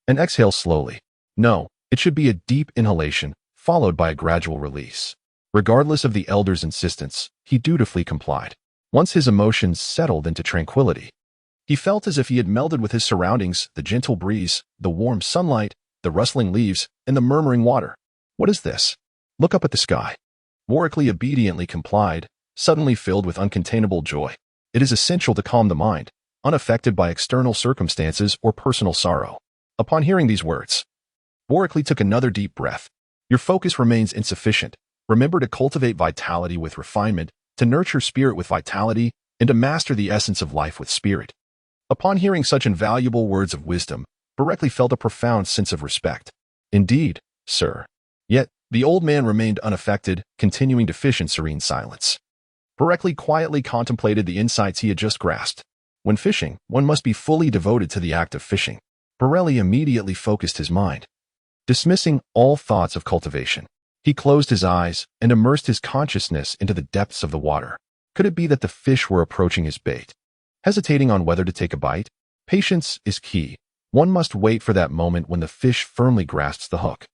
and exhale slowly. No, it should be a deep inhalation, followed by a gradual release. Regardless of the elder's insistence, he dutifully complied. Once his emotions settled into tranquility, He felt as if he had melded with his surroundings, the gentle breeze, the warm sunlight, the rustling leaves, and the murmuring water. What is this? Look up at the sky. Boracly obediently complied, suddenly filled with uncontainable joy. It is essential to calm the mind, unaffected by external circumstances or personal sorrow. Upon hearing these words, Boracly took another deep breath. Your focus remains insufficient. Remember to cultivate vitality with refinement, to nurture spirit with vitality, and to master the essence of life with spirit. Upon hearing such invaluable words of wisdom, Boracly felt a profound sense of respect. Indeed, sir. Yet, the old man remained unaffected, continuing to fish in serene silence. Boracly quietly contemplated the insights he had just grasped. When fishing, one must be fully devoted to the act of fishing. Boracly immediately focused his mind. Dismissing all thoughts of cultivation, he closed his eyes and immersed his consciousness into the depths of the water. Could it be that the fish were approaching his bait? Hesitating on whether to take a bite? Patience is key. One must wait for that moment when the fish firmly grasps the hook.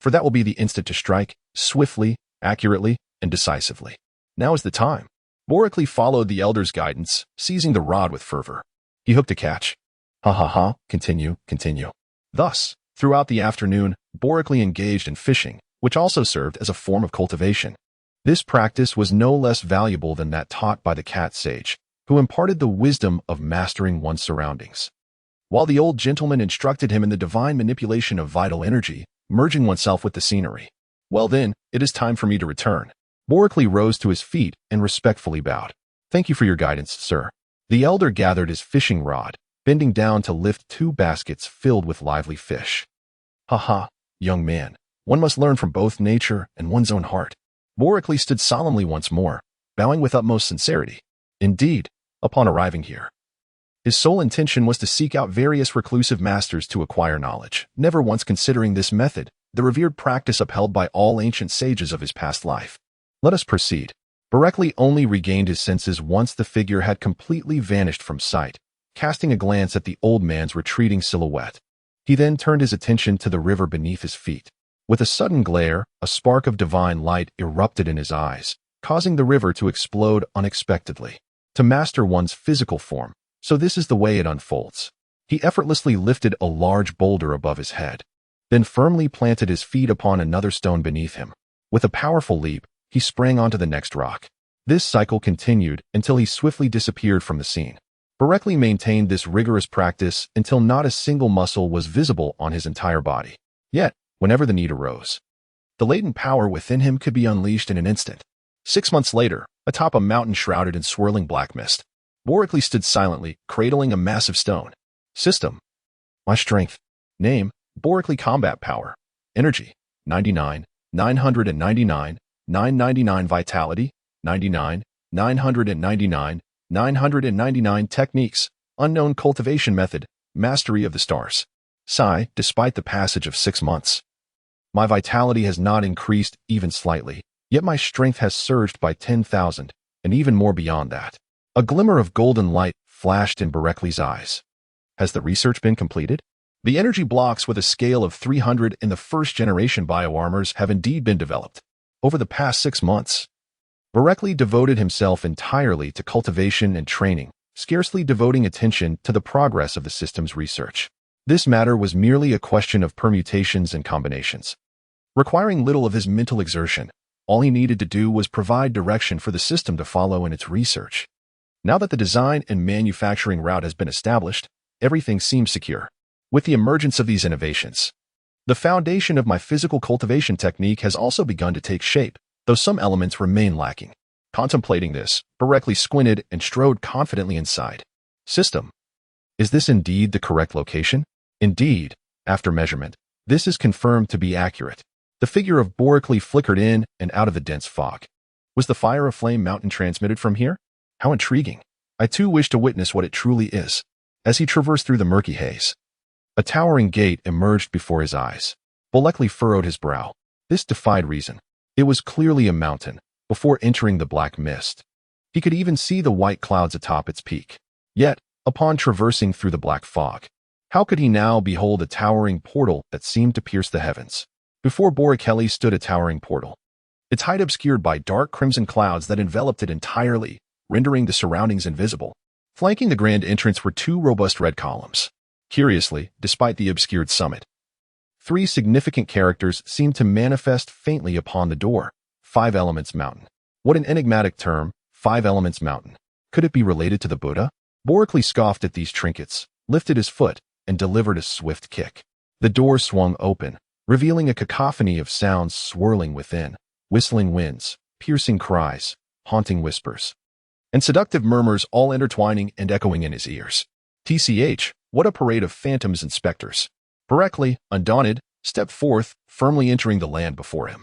For that will be the instant to strike, swiftly, accurately, and decisively. Now is the time. Boracly followed the elder's guidance, seizing the rod with fervor. He hooked a catch. Ha ha ha, continue. Thus, throughout the afternoon, Boracly engaged in fishing, which also served as a form of cultivation. This practice was no less valuable than that taught by the cat sage, who imparted the wisdom of mastering one's surroundings. While the old gentleman instructed him in the divine manipulation of vital energy, merging oneself with the scenery. Well then, it is time for me to return. Boracly rose to his feet and respectfully bowed. Thank you for your guidance, sir. The elder gathered his fishing rod, bending down to lift 2 baskets filled with lively fish. Ha ha, young man. One must learn from both nature and one's own heart. Boracly stood solemnly once more, bowing with utmost sincerity. Indeed, upon arriving here, his sole intention was to seek out various reclusive masters to acquire knowledge, never once considering this method, the revered practice upheld by all ancient sages of his past life. Let us proceed. Boracly only regained his senses once the figure had completely vanished from sight, casting a glance at the old man's retreating silhouette. He then turned his attention to the river beneath his feet. With a sudden glare, a spark of divine light erupted in his eyes, causing the river to explode unexpectedly. To master one's physical form, so this is the way it unfolds. He effortlessly lifted a large boulder above his head, then firmly planted his feet upon another stone beneath him. With a powerful leap, he sprang onto the next rock. This cycle continued until he swiftly disappeared from the scene. Boracly maintained this rigorous practice until not a single muscle was visible on his entire body. Yet, whenever the need arose, the latent power within him could be unleashed in an instant. 6 months later, atop a mountain shrouded in swirling black mist, Boracly stood silently, cradling a massive stone. System: my strength. Name: Boracly combat power. Energy: 99, 999, 999 vitality, 99, 999, 999 techniques, unknown cultivation method, mastery of the stars. Sigh, despite the passage of 6 months, my vitality has not increased even slightly, yet my strength has surged by 10,000, and even more beyond that. A glimmer of golden light flashed in Boracly's eyes. Has the research been completed? The energy blocks with a scale of 300 in the first-generation bioarmors have indeed been developed. Over the past 6 months, Boracly devoted himself entirely to cultivation and training, scarcely devoting attention to the progress of the system's research. This matter was merely a question of permutations and combinations. Requiring little of his mental exertion, all he needed to do was provide direction for the system to follow in its research. Now that the design and manufacturing route has been established, everything seems secure. With the emergence of these innovations, the foundation of my physical cultivation technique has also begun to take shape, though some elements remain lacking. Contemplating this, Boracly squinted and strode confidently inside. System: is this indeed the correct location? Indeed, after measurement, this is confirmed to be accurate. The figure of Boracly flickered in and out of the dense fog. Was the fire of flame mountain transmitted from here? How intriguing. I too wish to witness what it truly is. As he traversed through the murky haze, a towering gate emerged before his eyes. Boracly furrowed his brow. This defied reason. It was clearly a mountain, before entering the black mist. He could even see the white clouds atop its peak. Yet, upon traversing through the black fog, how could he now behold a towering portal that seemed to pierce the heavens? Before Boracly stood a towering portal, its height obscured by dark crimson clouds that enveloped it entirely, rendering the surroundings invisible. Flanking the grand entrance were two robust red columns. Curiously, despite the obscured summit, three significant characters seemed to manifest faintly upon the door. 5 Elements Mountain. What an enigmatic term, 5 Elements Mountain. Could it be related to the Buddha? Borkley scoffed at these trinkets, lifted his foot, and delivered a swift kick. The door swung open, revealing a cacophony of sounds swirling within, whistling winds, piercing cries, haunting whispers, and seductive murmurs all intertwining and echoing in his ears. TCH, what a parade of phantoms and specters. Borkley, undaunted, stepped forth, firmly entering the land before him.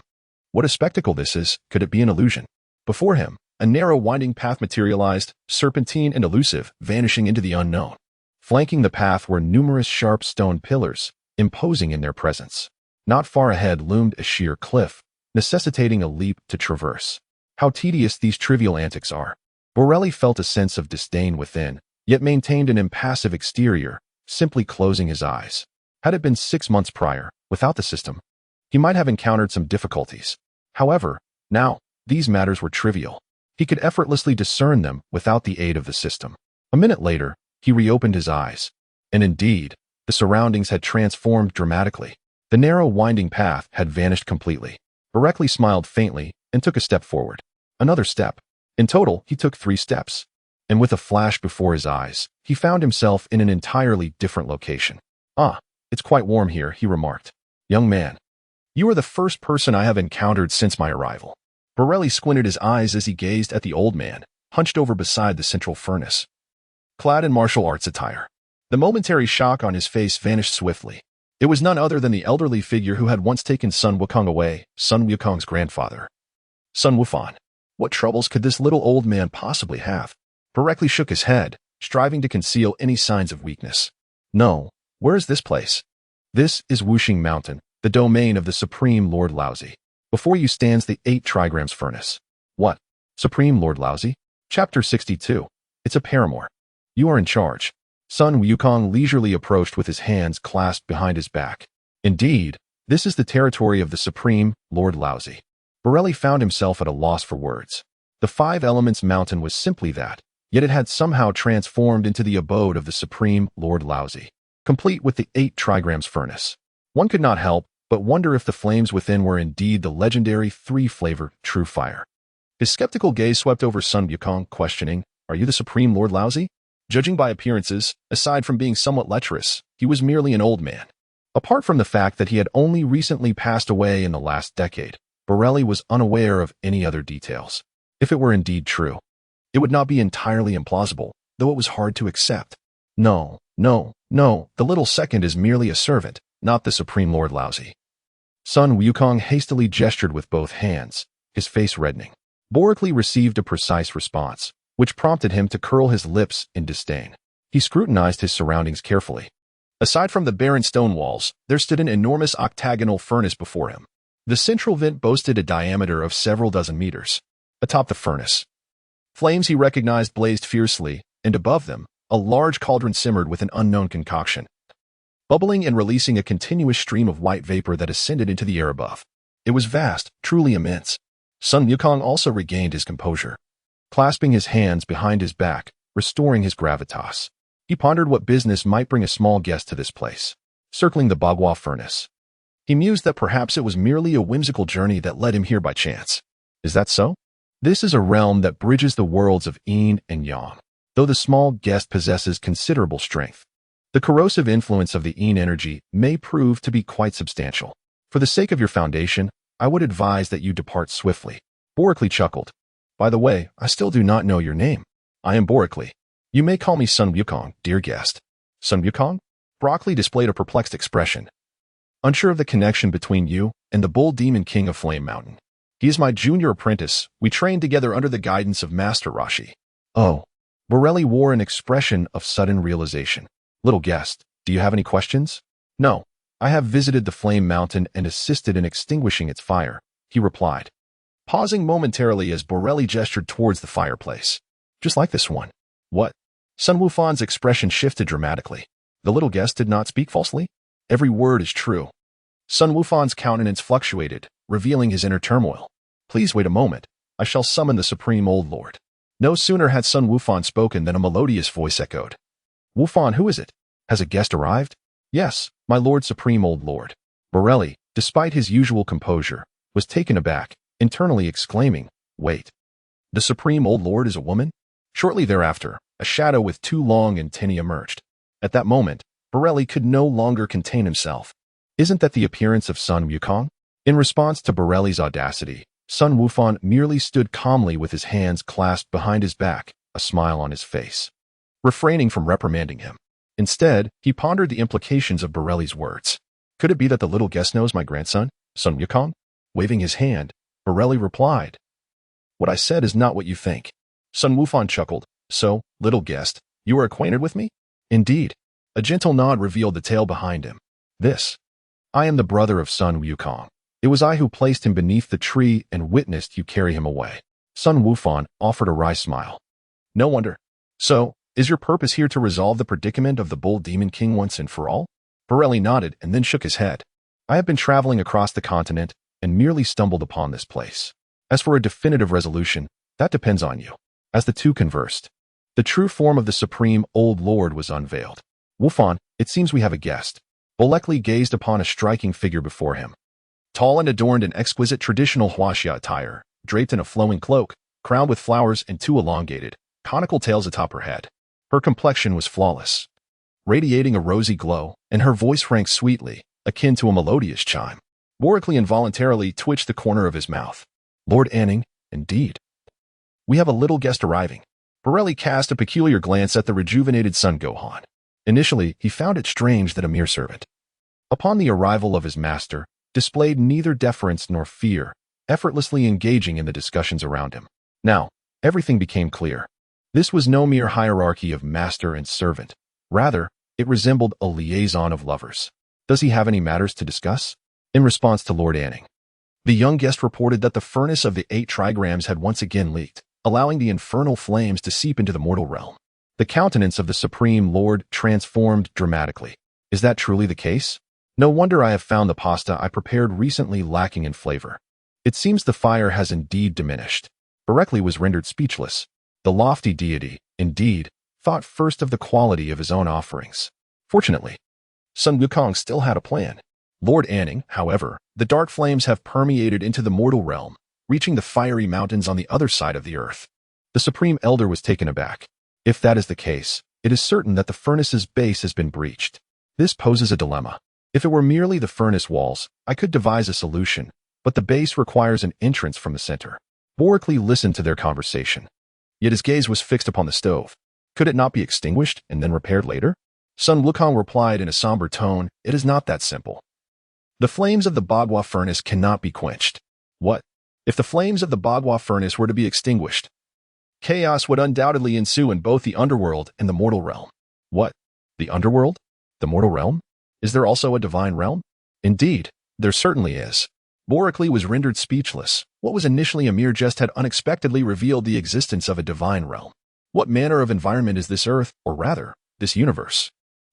What a spectacle this is! Could it be an illusion? Before him, a narrow winding path materialized, serpentine and elusive, vanishing into the unknown. Flanking the path were numerous sharp stone pillars, imposing in their presence. Not far ahead loomed a sheer cliff, necessitating a leap to traverse. How tedious these trivial antics are. Borelli felt a sense of disdain within, yet maintained an impassive exterior, simply closing his eyes. Had it been 6 months prior, without the system, he might have encountered some difficulties. However, now, these matters were trivial. He could effortlessly discern them without the aid of the system. A minute later, he reopened his eyes. And indeed, the surroundings had transformed dramatically. The narrow winding path had vanished completely. Borkley smiled faintly and took a step forward. Another step. In total, he took 3 steps. And with a flash before his eyes, he found himself in an entirely different location. "Ah, it's quite warm here," he remarked. "Young man, you are the first person I have encountered since my arrival." Borelli squinted his eyes as he gazed at the old man, hunched over beside the central furnace, clad in martial arts attire. The momentary shock on his face vanished swiftly. It was none other than the elderly figure who had once taken Son Wukong away, Sun Wukong's grandfather. Sun Wufan. What troubles could this little old man possibly have? Borkley shook his head, striving to conceal any signs of weakness. "No, where is this place?" "This is Wuxing Mountain, the domain of the Supreme Lord Laozi. Before you stands the 8 trigrams furnace." "What? Supreme Lord Laozi?" Chapter 62. It's a paramour. "You are in charge." Sun Wukong leisurely approached with his hands clasped behind his back. "Indeed, this is the territory of the Supreme Lord Laozi." Borelli found himself at a loss for words. The 5 Elements Mountain was simply that, yet it had somehow transformed into the abode of the Supreme Lord Laozi, complete with the 8 trigrams furnace. One could not help but wonder if the flames within were indeed the legendary 3-flavor true fire. His skeptical gaze swept over Sun Wukong, questioning, "Are you the Supreme Lord Laozi?" Judging by appearances, aside from being somewhat lecherous, he was merely an old man. Apart from the fact that he had only recently passed away in the last decade, Borelli was unaware of any other details. If it were indeed true, it would not be entirely implausible, though it was hard to accept. No, the little second is merely a servant, not the Supreme Lord Laozi." Sun Wukong hastily gestured with both hands, his face reddening. Borkley received a precise response, which prompted him to curl his lips in disdain. He scrutinized his surroundings carefully. Aside from the barren stone walls, there stood an enormous octagonal furnace before him. The central vent boasted a diameter of several dozen meters. Atop the furnace, flames he recognized blazed fiercely, and above them, a large cauldron simmered with an unknown concoction, bubbling and releasing a continuous stream of white vapor that ascended into the air above. It was vast, truly immense. Sun Wukong also regained his composure. Clasping his hands behind his back, restoring his gravitas, he pondered what business might bring a small guest to this place. Circling the Bagua furnace, he mused that perhaps it was merely a whimsical journey that led him here by chance. Is that so? This is a realm that bridges the worlds of yin and yang, though the small guest possesses considerable strength. The corrosive influence of the yin energy may prove to be quite substantial. For the sake of your foundation, I would advise that you depart swiftly. Borkley chuckled. "By the way, I still do not know your name." "I am Borkley. You may call me Sun Wukong, dear guest." "Sun Wukong?" Borkley displayed a perplexed expression, unsure of the connection between you and the Bull Demon King of Flame Mountain. "He is my junior apprentice. We trained together under the guidance of Master Rashi." "Oh." Borelli wore an expression of sudden realization. "Little guest, do you have any questions?" "No. I have visited the Flame Mountain and assisted in extinguishing its fire," he replied, pausing momentarily as Borelli gestured towards the fireplace. "Just like this one." "What?" Sun Wufan's expression shifted dramatically. The little guest did not speak falsely. Every word is true. Sun Wufan's countenance fluctuated, revealing his inner turmoil. "Please wait a moment. I shall summon the Supreme Old Lord." No sooner had Sun Wufan spoken than a melodious voice echoed. Wufan, who is it? Has a guest arrived? Yes, my Lord Supreme Old Lord. Borelli, despite his usual composure, was taken aback, internally exclaiming, wait. The Supreme Old Lord is a woman? Shortly thereafter, a shadow with two long antennae emerged. At that moment, Borelli could no longer contain himself. Isn't that the appearance of Sun Wukong? In response to Borelli's audacity, Sun Wufan merely stood calmly with his hands clasped behind his back, a smile on his face. Refraining from reprimanding him. Instead, he pondered the implications of Borelli's words. Could it be that the little guest knows my grandson, Sun Wukong? Waving his hand, Borelli replied, What I said is not what you think. Sun Wufan chuckled. So, little guest, you are acquainted with me? Indeed. A gentle nod revealed the tale behind him. I am the brother of Sun Wukong. It was I who placed him beneath the tree and witnessed you carry him away. Sun Wufan offered a wry smile. No wonder. So, is your purpose here to resolve the predicament of the Bull Demon King once and for all? Borelli nodded and then shook his head. I have been traveling across the continent and merely stumbled upon this place. As for a definitive resolution, that depends on you. As the two conversed, the true form of the Supreme Old Lord was unveiled. Wufan, it seems we have a guest. Bolekli gazed upon a striking figure before him. Tall and adorned in exquisite traditional Huaxia attire, draped in a flowing cloak, crowned with flowers and two elongated, conical tails atop her head. Her complexion was flawless, radiating a rosy glow, and her voice rang sweetly, akin to a melodious chime. Boricli involuntarily twitched the corner of his mouth. Lord Anning, indeed. We have a little guest arriving. Borelli cast a peculiar glance at the rejuvenated Son Gohan. Initially, he found it strange that a mere servant, upon the arrival of his master, displayed neither deference nor fear, effortlessly engaging in the discussions around him. Now, everything became clear. This was no mere hierarchy of master and servant. Rather, it resembled a liaison of lovers. Does he have any matters to discuss? In response to Lord Anning, the young guest reported that the furnace of the 8 trigrams had once again leaked, allowing the infernal flames to seep into the mortal realm. The countenance of the Supreme Lord transformed dramatically. Is that truly the case? No wonder I have found the pasta I prepared recently lacking in flavor. It seems the fire has indeed diminished. Borelli was rendered speechless. The lofty deity, indeed, thought first of the quality of his own offerings. Fortunately, Sun Wukong still had a plan. Lord Anning, however, the dark flames have permeated into the mortal realm, reaching the fiery mountains on the other side of the earth. The Supreme Elder was taken aback. If that is the case, it is certain that the furnace's base has been breached. This poses a dilemma. If it were merely the furnace walls, I could devise a solution, but the base requires an entrance from the center. Boricli listened to their conversation. Yet his gaze was fixed upon the stove. Could it not be extinguished and then repaired later? Sun Wukong replied in a somber tone, It is not that simple. The flames of the Bagua furnace cannot be quenched. What? If the flames of the Bagua furnace were to be extinguished, chaos would undoubtedly ensue in both the underworld and the mortal realm. What? The underworld? The mortal realm? Is there also a divine realm? Indeed, there certainly is. Boricli was rendered speechless. What was initially a mere jest had unexpectedly revealed the existence of a divine realm. What manner of environment is this earth, or rather, this universe?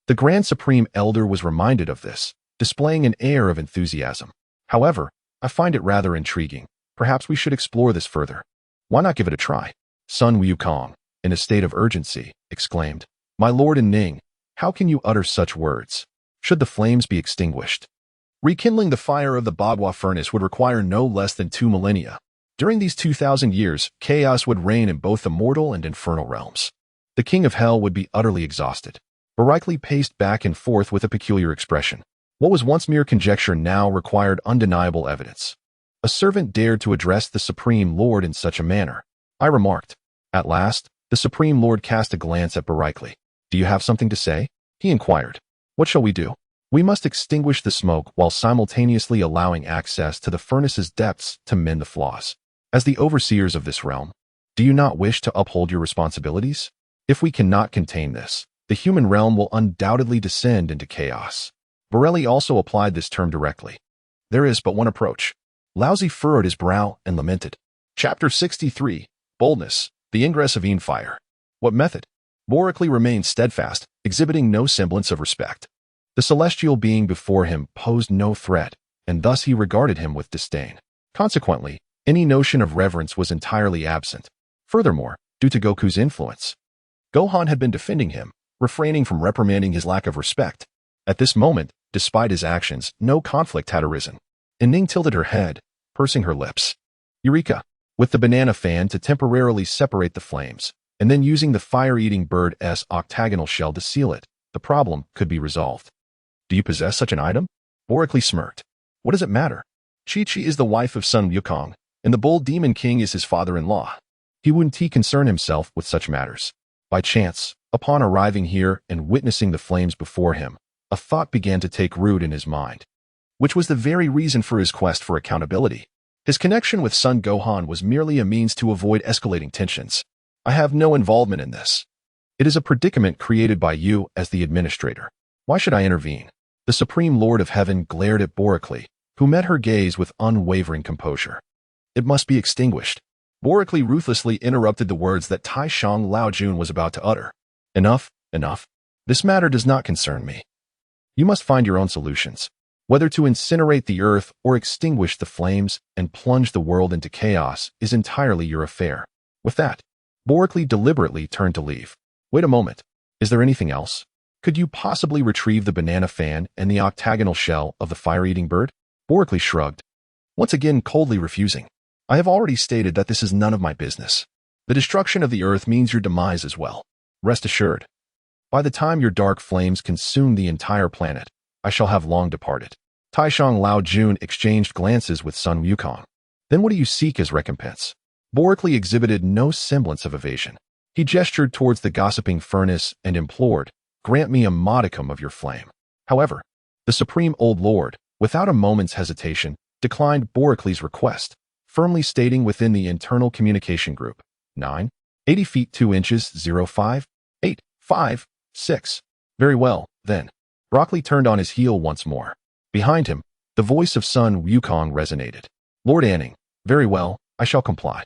The Grand Supreme Elder was reminded of this, displaying an air of enthusiasm. However, I find it rather intriguing. Perhaps we should explore this further. Why not give it a try? Sun Wukong, in a state of urgency, exclaimed, My lord and Ning, how can you utter such words? Should the flames be extinguished? Rekindling the fire of the Bagua furnace would require no less than 2 millennia. During these 2,000 years, chaos would reign in both the mortal and infernal realms. The king of hell would be utterly exhausted. Boricli paced back and forth with a peculiar expression. What was once mere conjecture now required undeniable evidence. A servant dared to address the Supreme Lord in such a manner. I remarked. At last, the Supreme Lord cast a glance at Boricli. Do you have something to say? He inquired. What shall we do? We must extinguish the smoke while simultaneously allowing access to the furnace's depths to mend the flaws. As the overseers of this realm, do you not wish to uphold your responsibilities? If we cannot contain this, the human realm will undoubtedly descend into chaos. Borelli also applied this term directly. There is but one approach. Laozi furrowed his brow and lamented. Chapter 63, Boldness, the Ingress of Fire. What method? Boricli remained steadfast, exhibiting no semblance of respect. The celestial being before him posed no threat, and thus he regarded him with disdain. Consequently, any notion of reverence was entirely absent. Furthermore, due to Goku's influence. Gohan had been defending him, refraining from reprimanding his lack of respect. At this moment, despite his actions, no conflict had arisen. And Ning tilted her head, pursing her lips. Eureka! With the banana fan to temporarily separate the flames, and then using the fire-eating bird's octagonal shell to seal it, the problem could be resolved. Do you possess such an item? Borically smirked. What does it matter? Chi-Chi is the wife of Son Wukong, and the Bull Demon King is his father-in-law. He wouldn't concern himself with such matters. By chance, upon arriving here and witnessing the flames before him, a thought began to take root in his mind, which was the very reason for his quest for accountability. His connection with Son Gohan was merely a means to avoid escalating tensions. I have no involvement in this. It is a predicament created by you as the administrator. Why should I intervene? The Supreme Lord of Heaven glared at Borically, who met her gaze with unwavering composure. It must be extinguished. Borically ruthlessly interrupted the words that Taishang Laojun was about to utter. Enough, enough. This matter does not concern me. You must find your own solutions. Whether to incinerate the earth or extinguish the flames and plunge the world into chaos is entirely your affair. With that, Borically deliberately turned to leave. Wait a moment. Is there anything else? Could you possibly retrieve the banana fan and the octagonal shell of the fire-eating bird? Borically shrugged, once again coldly refusing. I have already stated that this is none of my business. The destruction of the earth means your demise as well. Rest assured. By the time your dark flames consume the entire planet, I shall have long departed. Taishang Laojun exchanged glances with Son Wukong. Then what do you seek as recompense? Borically exhibited no semblance of evasion. He gestured towards the gossiping furnace and implored, grant me a modicum of your flame. However, the Supreme Old Lord, without a moment's hesitation, declined Boricly's request, firmly stating within the internal communication group, 9, 80 feet 2 inches 05, 8, 5, 6. Very well, then. Broccoli turned on his heel once more. Behind him, the voice of Son Wukong resonated. Lord Anning, very well, I shall comply.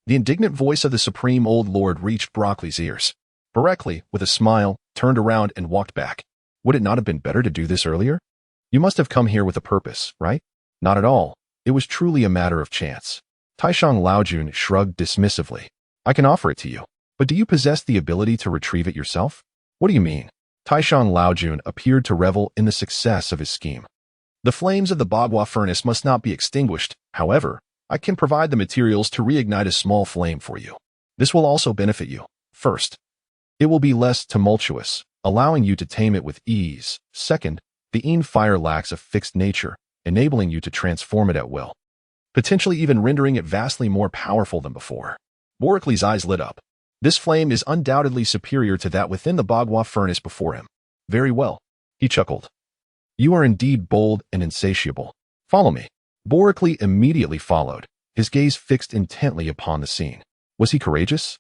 The indignant voice of the Supreme Old Lord reached Broccoli's ears. Borically, with a smile, turned around and walked back. Would it not have been better to do this earlier? You must have come here with a purpose, right? Not at all. It was truly a matter of chance. Taishang Laojun shrugged dismissively. I can offer it to you. But do you possess the ability to retrieve it yourself? What do you mean? Taishang Laojun appeared to revel in the success of his scheme. The flames of the Bagua furnace must not be extinguished. However, I can provide the materials to reignite a small flame for you. This will also benefit you. First, it will be less tumultuous, allowing you to tame it with ease. Second, the Yin fire lacks a fixed nature, enabling you to transform it at will, potentially even rendering it vastly more powerful than before. Boricly's eyes lit up. This flame is undoubtedly superior to that within the Bagua furnace before him. Very well, he chuckled. You are indeed bold and insatiable. Follow me. Boricly immediately followed, his gaze fixed intently upon the scene. Was he courageous?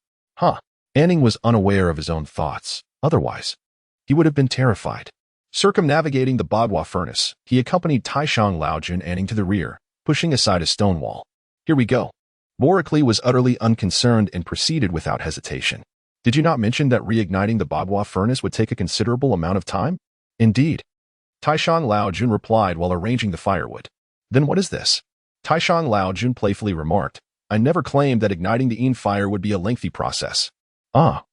Anning was unaware of his own thoughts. Otherwise, he would have been terrified. Circumnavigating the Bagua furnace, he accompanied Taishang Laojun Anning to the rear, pushing aside a stone wall. Here we go. Boricly was utterly unconcerned and proceeded without hesitation. Did you not mention that reigniting the Bagua furnace would take a considerable amount of time? Indeed. Taishang Laojun replied while arranging the firewood. Then what is this? Taishang Laojun playfully remarked. I never claimed that igniting the Yin fire would be a lengthy process. Ah,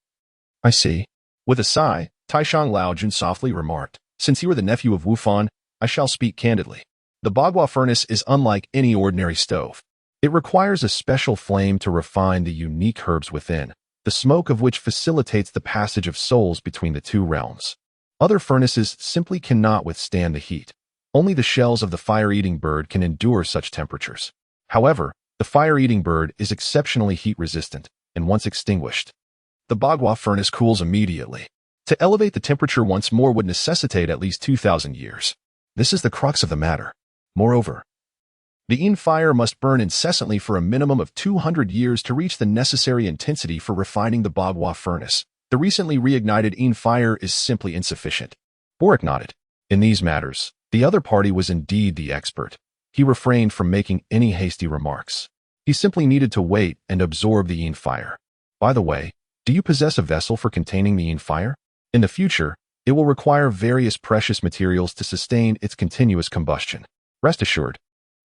I see. With a sigh, Taishang Laojun softly remarked, since you are the nephew of Wu Fan, I shall speak candidly. The Bagua furnace is unlike any ordinary stove. It requires a special flame to refine the unique herbs within, the smoke of which facilitates the passage of souls between the two realms. Other furnaces simply cannot withstand the heat. Only the shells of the fire-eating bird can endure such temperatures. However, the fire-eating bird is exceptionally heat-resistant, and once extinguished, the Bagua furnace cools immediately. To elevate the temperature once more would necessitate at least 2,000 years. This is the crux of the matter. Moreover, the Yin fire must burn incessantly for a minimum of 200 years to reach the necessary intensity for refining the Bagua furnace. The recently reignited Yin fire is simply insufficient. Boric nodded. In these matters, the other party was indeed the expert. He refrained from making any hasty remarks. He simply needed to wait and absorb the Yin fire. By the way, do you possess a vessel for containing the Yin fire? In the future, it will require various precious materials to sustain its continuous combustion. Rest assured,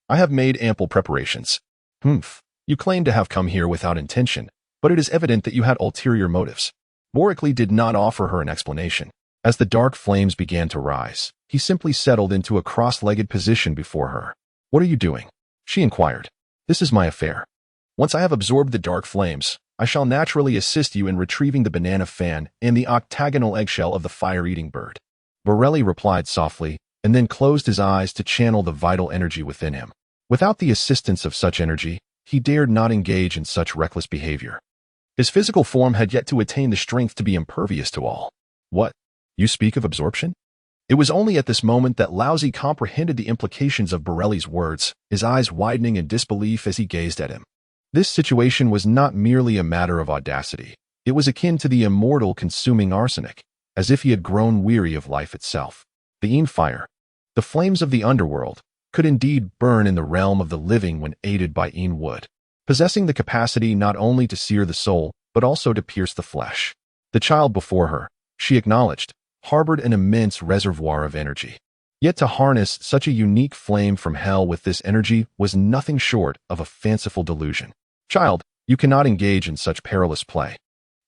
I have made ample preparations. You claim to have come here without intention, but it is evident that you had ulterior motives. Boricles did not offer her an explanation. As the dark flames began to rise, he simply settled into a cross-legged position before her. "What are you doing?" she inquired. "This is my affair. Once I have absorbed the dark flames, I shall naturally assist you in retrieving the banana fan and the octagonal eggshell of the fire-eating bird." Borelli replied softly, and then closed his eyes to channel the vital energy within him. Without the assistance of such energy, he dared not engage in such reckless behavior. His physical form had yet to attain the strength to be impervious to all. "What? You speak of absorption?" It was only at this moment that Laozi comprehended the implications of Borelli's words, his eyes widening in disbelief as he gazed at him. This situation was not merely a matter of audacity. It was akin to the immortal consuming arsenic, as if he had grown weary of life itself. The Yin fire, the flames of the underworld, could indeed burn in the realm of the living when aided by Yin wood, possessing the capacity not only to sear the soul, but also to pierce the flesh. The child before her, she acknowledged, harbored an immense reservoir of energy. Yet to harness such a unique flame from hell with this energy was nothing short of a fanciful delusion. "Child, you cannot engage in such perilous play.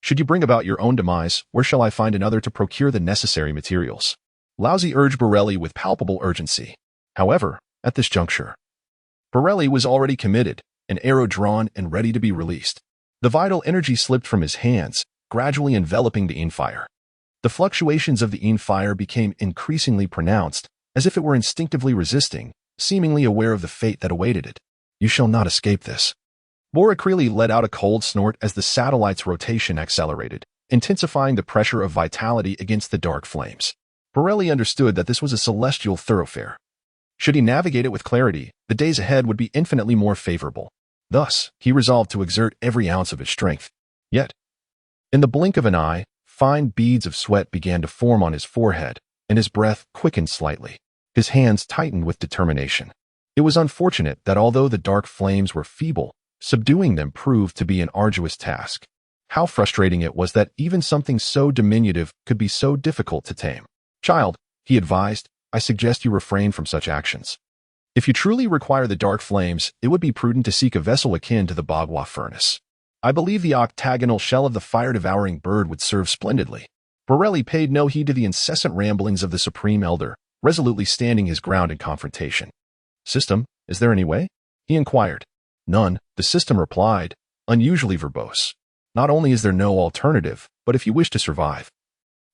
Should you bring about your own demise, where shall I find another to procure the necessary materials?" Laozi urged Borelli with palpable urgency. However, at this juncture, Borelli was already committed, an arrow drawn and ready to be released. The vital energy slipped from his hands, gradually enveloping the Yin fire. The fluctuations of the Yin fire became increasingly pronounced, as if it were instinctively resisting, seemingly aware of the fate that awaited it. "You shall not escape this." Boricles let out a cold snort as the satellite's rotation accelerated, intensifying the pressure of vitality against the dark flames. Borelli understood that this was a celestial thoroughfare. Should he navigate it with clarity, the days ahead would be infinitely more favorable. Thus, he resolved to exert every ounce of his strength. Yet, in the blink of an eye, fine beads of sweat began to form on his forehead, and his breath quickened slightly. His hands tightened with determination. It was unfortunate that although the dark flames were feeble, subduing them proved to be an arduous task. How frustrating it was that even something so diminutive could be so difficult to tame. "Child," he advised, "I suggest you refrain from such actions. If you truly require the dark flames, it would be prudent to seek a vessel akin to the Bagua furnace. I believe the octagonal shell of the fire-devouring bird would serve splendidly." Borelli paid no heed to the incessant ramblings of the Supreme Elder, resolutely standing his ground in confrontation. "System, is there any way?" he inquired. "None," the system replied, unusually verbose. "Not only is there no alternative, but if you wish to survive,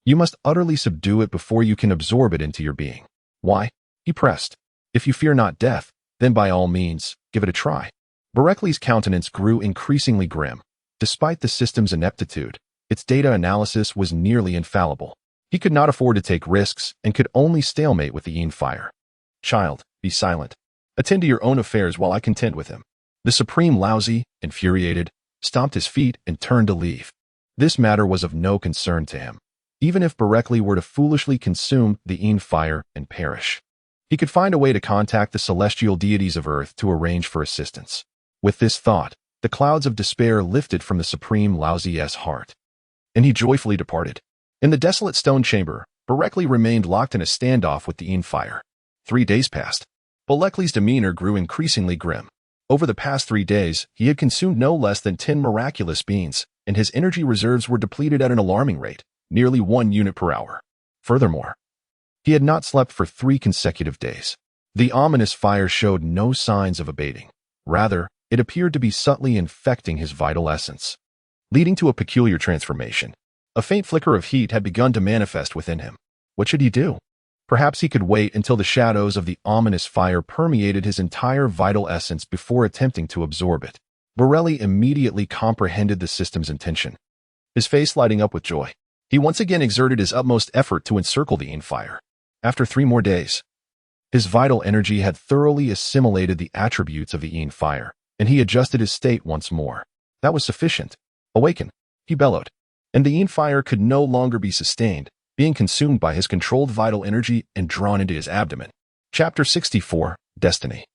you must utterly subdue it before you can absorb it into your being." "Why?" he pressed. "If you fear not death, then by all means, give it a try." Boricles' countenance grew increasingly grim. Despite the system's ineptitude, its data analysis was nearly infallible. He could not afford to take risks and could only stalemate with the Yin fire. "Child, be silent. Attend to your own affairs while I contend with him." The Supreme Laozi, infuriated, stomped his feet and turned to leave. This matter was of no concern to him. Even if Boricles were to foolishly consume the Yin fire and perish, he could find a way to contact the celestial deities of Earth to arrange for assistance. With this thought, the clouds of despair lifted from the Supreme Laozi's heart, and he joyfully departed. In the desolate stone chamber, Boricles remained locked in a standoff with the Yin fire. 3 days passed. Boricles' demeanor grew increasingly grim. Over the past 3 days, he had consumed no less than 10 miraculous beans, and his energy reserves were depleted at an alarming rate, nearly 1 unit per hour. Furthermore, he had not slept for 3 consecutive days. The ominous fire showed no signs of abating. Rather, it appeared to be subtly infecting his vital essence, leading to a peculiar transformation. A faint flicker of heat had begun to manifest within him. What should he do? Perhaps he could wait until the shadows of the ominous fire permeated his entire vital essence before attempting to absorb it. Borelli immediately comprehended the system's intention. His face lighting up with joy, he once again exerted his utmost effort to encircle the Yin fire. After 3 more days, his vital energy had thoroughly assimilated the attributes of the Yin fire, and he adjusted his state once more. That was sufficient. "Awaken," he bellowed, and the Yin fire could no longer be sustained, being consumed by his controlled vital energy and drawn into his abdomen. Chapter 64, Destiny.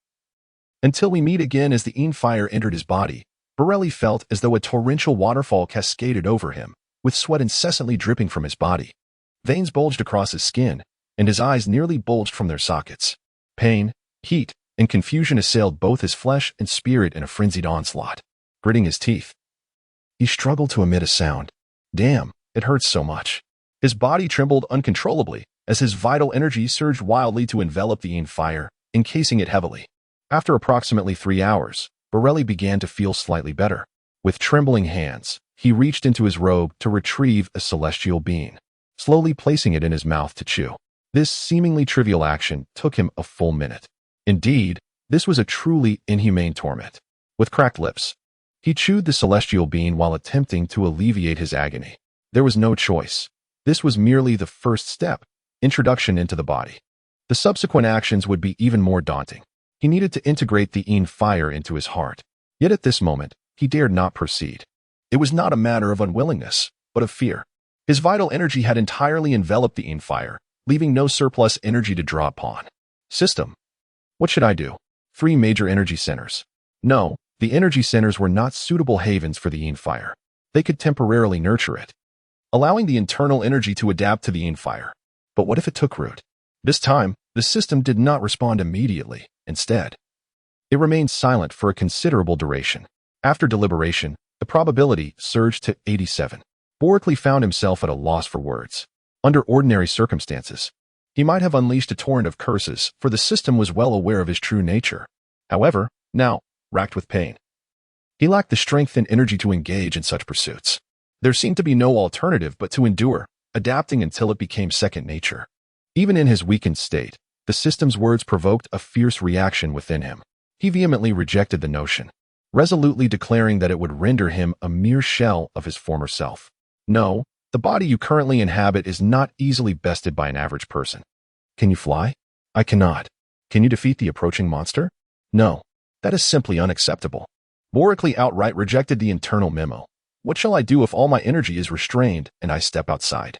Until we meet again. As the Yin fire entered his body, Borelli felt as though a torrential waterfall cascaded over him, with sweat incessantly dripping from his body. Veins bulged across his skin, and his eyes nearly bulged from their sockets. Pain, heat, and confusion assailed both his flesh and spirit in a frenzied onslaught. Gritting his teeth, He struggled to emit a sound. Damn, it hurts so much. His body trembled uncontrollably as his vital energy surged wildly to envelop the fire, encasing it heavily. After approximately 3 hours, Borelli began to feel slightly better. With trembling hands, he reached into his robe to retrieve a celestial bean, slowly placing it in his mouth to chew. This seemingly trivial action took him a full minute. Indeed, this was a truly inhumane torment. With cracked lips, he chewed the celestial bean while attempting to alleviate his agony. There was no choice. This was merely the first step, introduction into the body. The subsequent actions would be even more daunting. He needed to integrate the fire into his heart. Yet at this moment, he dared not proceed. It was not a matter of unwillingness, but of fear. His vital energy had entirely enveloped the fire, leaving no surplus energy to draw upon. System. What should I do? 3 major energy centers. No, the energy centers were not suitable havens for the fire. They could temporarily nurture it, allowing the internal energy to adapt to the fire. But what if it took root? This time, the system did not respond immediately. Instead, it remained silent for a considerable duration. After deliberation, the probability surged to 87. Boricli found himself at a loss for words. Under ordinary circumstances, he might have unleashed a torrent of curses, for the system was well aware of his true nature. However, now, racked with pain, he lacked the strength and energy to engage in such pursuits. There seemed to be no alternative but to endure, adapting until it became second nature. Even in his weakened state, the system's words provoked a fierce reaction within him. He vehemently rejected the notion, resolutely declaring that it would render him a mere shell of his former self. No, the body you currently inhabit is not easily bested by an average person. Can you fly? I cannot. Can you defeat the approaching monster? No, that is simply unacceptable. Boricli outright rejected the internal memo. What shall I do if all my energy is restrained and I step outside?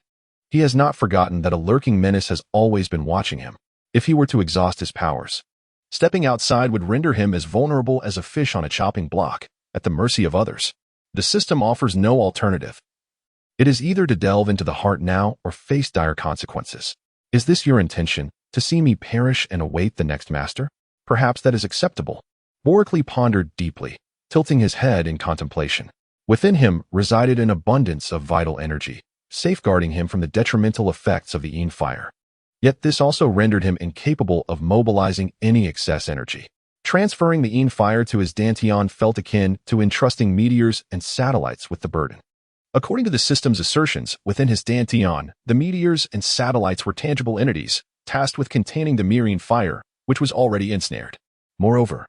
He has not forgotten that a lurking menace has always been watching him. If he were to exhaust his powers, stepping outside would render him as vulnerable as a fish on a chopping block, at the mercy of others. The system offers no alternative. It is either to delve into the heart now or face dire consequences. Is this your intention, to see me perish and await the next master? Perhaps that is acceptable. Boricli pondered deeply, tilting his head in contemplation. Within him resided an abundance of vital energy, safeguarding him from the detrimental effects of the fire. Yet this also rendered him incapable of mobilizing any excess energy. Transferring the fire to his Dantian felt akin to entrusting meteors and satellites with the burden. According to the system's assertions, within his Dantian, the meteors and satellites were tangible entities, tasked with containing the mirroring fire, which was already ensnared. Moreover,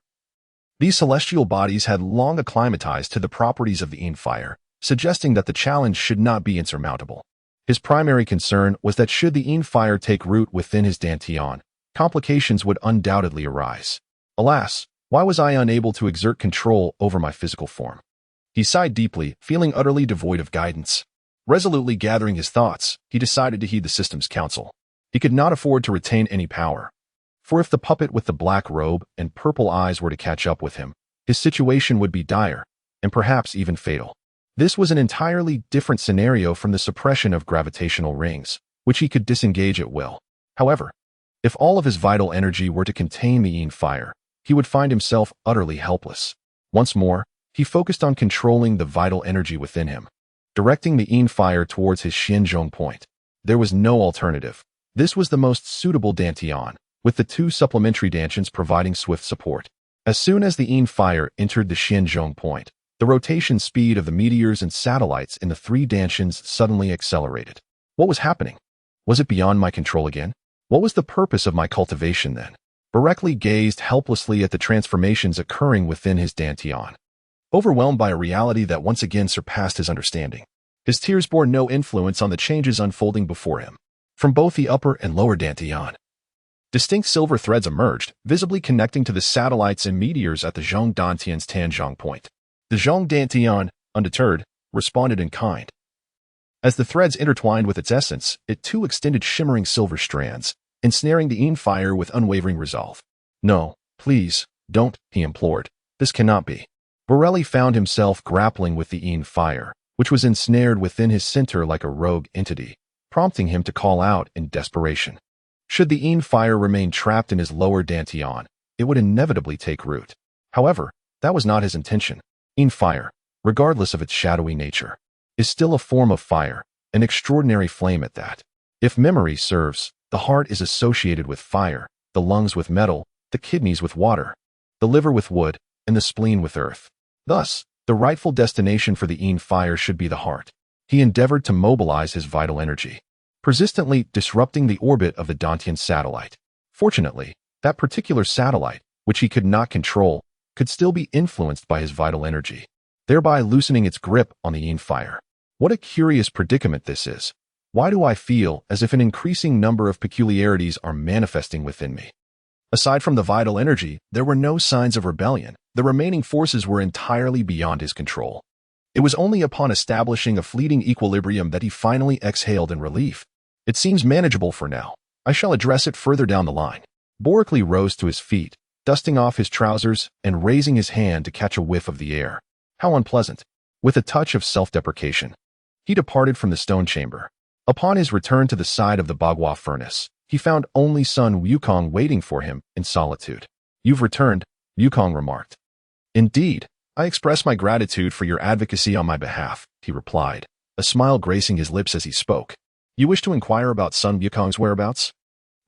these celestial bodies had long acclimatized to the properties of the fire, suggesting that the challenge should not be insurmountable. His primary concern was that should the fire take root within his Dantian, complications would undoubtedly arise. Alas, why was I unable to exert control over my physical form? He sighed deeply, feeling utterly devoid of guidance. Resolutely gathering his thoughts, he decided to heed the system's counsel. He could not afford to retain any power. For if the puppet with the black robe and purple eyes were to catch up with him, his situation would be dire, and perhaps even fatal. This was an entirely different scenario from the suppression of gravitational rings, which he could disengage at will. However, if all of his vital energy were to contain the fire, he would find himself utterly helpless. Once more, he focused on controlling the vital energy within him, directing the fire towards his Xinzhong point. There was no alternative. This was the most suitable Dantian, with the 2 supplementary Dantians providing swift support. As soon as the fire entered the Xinzhong point, the rotation speed of the meteors and satellites in the 3 Dantians suddenly accelerated. What was happening? Was it beyond my control again? What was the purpose of my cultivation then? Boricli gazed helplessly at the transformations occurring within his Dantian, overwhelmed by a reality that once again surpassed his understanding. His tears bore no influence on the changes unfolding before him. From both the upper and lower Dantian, distinct silver threads emerged, visibly connecting to the satellites and meteors at the Zhong Dantian's Tanzhong point. The Zhong Dantian, undeterred, responded in kind. As the threads intertwined with its essence, it too extended shimmering silver strands, ensnaring the fire with unwavering resolve. No, please, don't, he implored. This cannot be. Borelli found himself grappling with the fire, which was ensnared within his center like a rogue entity, prompting him to call out in desperation. Should the fire remain trapped in his lower Dantian, it would inevitably take root. However, that was not his intention. Fire, regardless of its shadowy nature, is still a form of fire, an extraordinary flame at that. If memory serves, the heart is associated with fire, the lungs with metal, the kidneys with water, the liver with wood, and the spleen with earth. Thus, the rightful destination for the fire should be the heart. He endeavored to mobilize his vital energy, persistently disrupting the orbit of the Dantian satellite. Fortunately, that particular satellite, which he could not control, could still be influenced by his vital energy, thereby loosening its grip on the fire. What a curious predicament this is. Why do I feel as if an increasing number of peculiarities are manifesting within me? Aside from the vital energy, there were no signs of rebellion. The remaining forces were entirely beyond his control. It was only upon establishing a fleeting equilibrium that he finally exhaled in relief. It seems manageable for now. I shall address it further down the line. Borically rose to his feet, dusting off his trousers and raising his hand to catch a whiff of the air. How unpleasant. With a touch of self-deprecation, he departed from the stone chamber. Upon his return to the side of the Bagua furnace, he found only Son Wukong waiting for him in solitude. "You've returned," Wukong remarked. "Indeed, I express my gratitude for your advocacy on my behalf," he replied, a smile gracing his lips as he spoke. "You wish to inquire about Son Wukong's whereabouts?"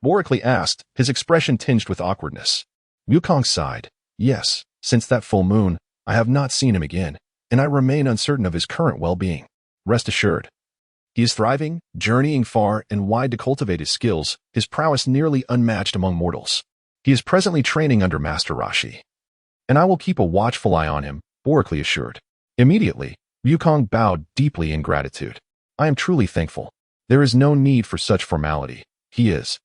Borically asked, his expression tinged with awkwardness. Wukong sighed. "Yes, since that full moon, I have not seen him again, and I remain uncertain of his current well-being. Rest assured, he is thriving, journeying far and wide to cultivate his skills, his prowess nearly unmatched among mortals. He is presently training under Master Rashi, and I will keep a watchful eye on him," Borically assured. Immediately, Wukong bowed deeply in gratitude. "I am truly thankful. There is no need for such formality. He is,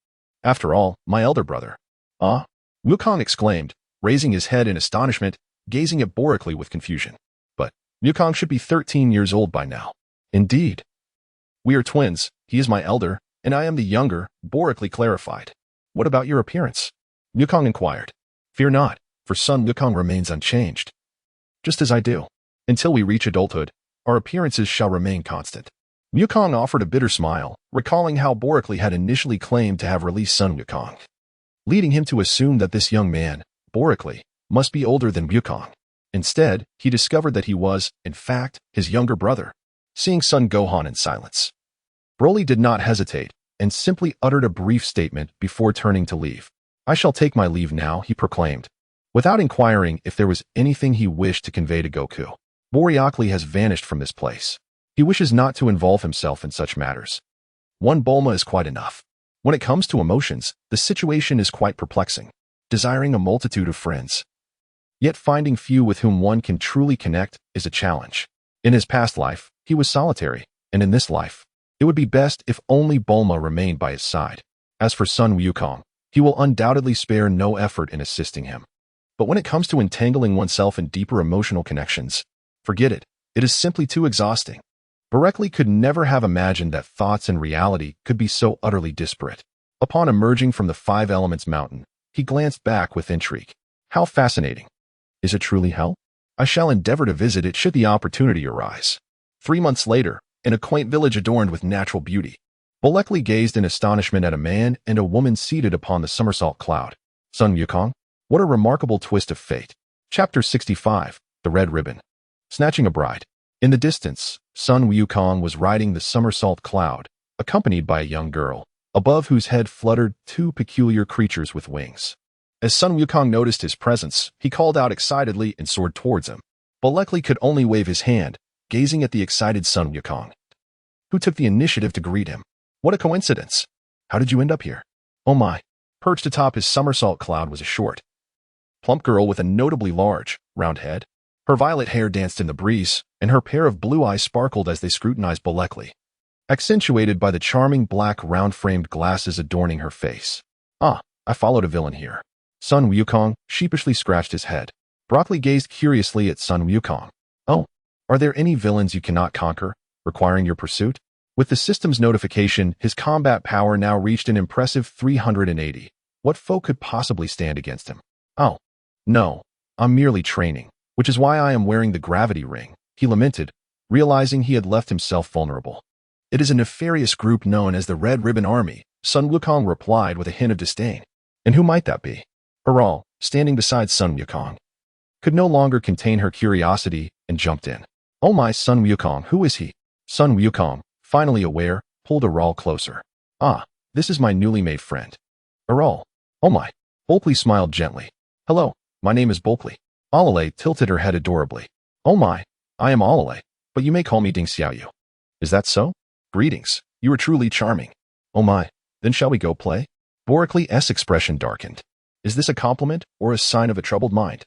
after all, my elder brother." "Ah?" Wukong exclaimed, raising his head in astonishment, gazing at Borically with confusion. "But Wukong should be 13 years old by now." "Indeed. We are twins. He is my elder, and I am the younger," Borically clarified. "What about your appearance?" Wukong inquired. "Fear not, for Son Wukong remains unchanged. Just as I do. Until we reach adulthood, our appearances shall remain constant." Wukong offered a bitter smile, recalling how Borically had initially claimed to have released Son Wukong, leading him to assume that this young man, Borically, must be older than Wukong. Instead, he discovered that he was, in fact, his younger brother. Seeing Son Gohan in silence, Broly did not hesitate and simply uttered a brief statement before turning to leave. "I shall take my leave now," he proclaimed, without inquiring if there was anything he wished to convey to Goku. "Borically has vanished from this place. He wishes not to involve himself in such matters. One Bulma is quite enough. When it comes to emotions, the situation is quite perplexing, desiring a multitude of friends, yet finding few with whom one can truly connect is a challenge. In his past life, he was solitary, and in this life, it would be best if only Bulma remained by his side. As for Son Wukong, he will undoubtedly spare no effort in assisting him. But when it comes to entangling oneself in deeper emotional connections, forget it. It is simply too exhausting." Borically could never have imagined that thoughts and reality could be so utterly disparate. Upon emerging from the Five Elements Mountain, he glanced back with intrigue. How fascinating. Is it truly hell? I shall endeavor to visit it should the opportunity arise. 3 months later, in a quaint village adorned with natural beauty, Borically gazed in astonishment at a man and a woman seated upon the somersault cloud. "Son Wukong? What a remarkable twist of fate." Chapter 65, The Red Ribbon. Snatching a bride. In the distance, Son Wukong was riding the somersault cloud, accompanied by a young girl, above whose head fluttered 2 peculiar creatures with wings. As Son Wukong noticed his presence, he called out excitedly and soared towards him. Borically could only wave his hand, gazing at the excited Son Wukong, who took the initiative to greet him. "What a coincidence! How did you end up here?" "Oh my." Perched atop his somersault cloud was a short, plump girl with a notably large, round head. Her violet hair danced in the breeze, and her pair of blue eyes sparkled as they scrutinized Borically, accentuated by the charming black round-framed glasses adorning her face. "Ah, I followed a villain here." Son Wukong sheepishly scratched his head. Borically gazed curiously at Son Wukong. "Oh, are there any villains you cannot conquer, requiring your pursuit?" With the system's notification, his combat power now reached an impressive 380. What foe could possibly stand against him? "Oh, no, I'm merely training, which is why I am wearing the gravity ring," he lamented, realizing he had left himself vulnerable. "It is a nefarious group known as the Red Ribbon Army," Son Wukong replied with a hint of disdain. "And who might that be?" Heral, standing beside Son Wukong, could no longer contain her curiosity and jumped in. Oh my, Sun Wukong, who is he? Sun Wukong, finally aware, pulled Aral closer. Ah, this is my newly made friend. Aral. Oh my. Bulkley smiled gently. Hello, my name is Bulkley. Alale tilted her head adorably. Oh my, I am Alale, but you may call me Ding Xiaoyu. Is that so? Greetings, you are truly charming. Oh my, then shall we go play? Boricle's expression darkened. Is this a compliment or a sign of a troubled mind?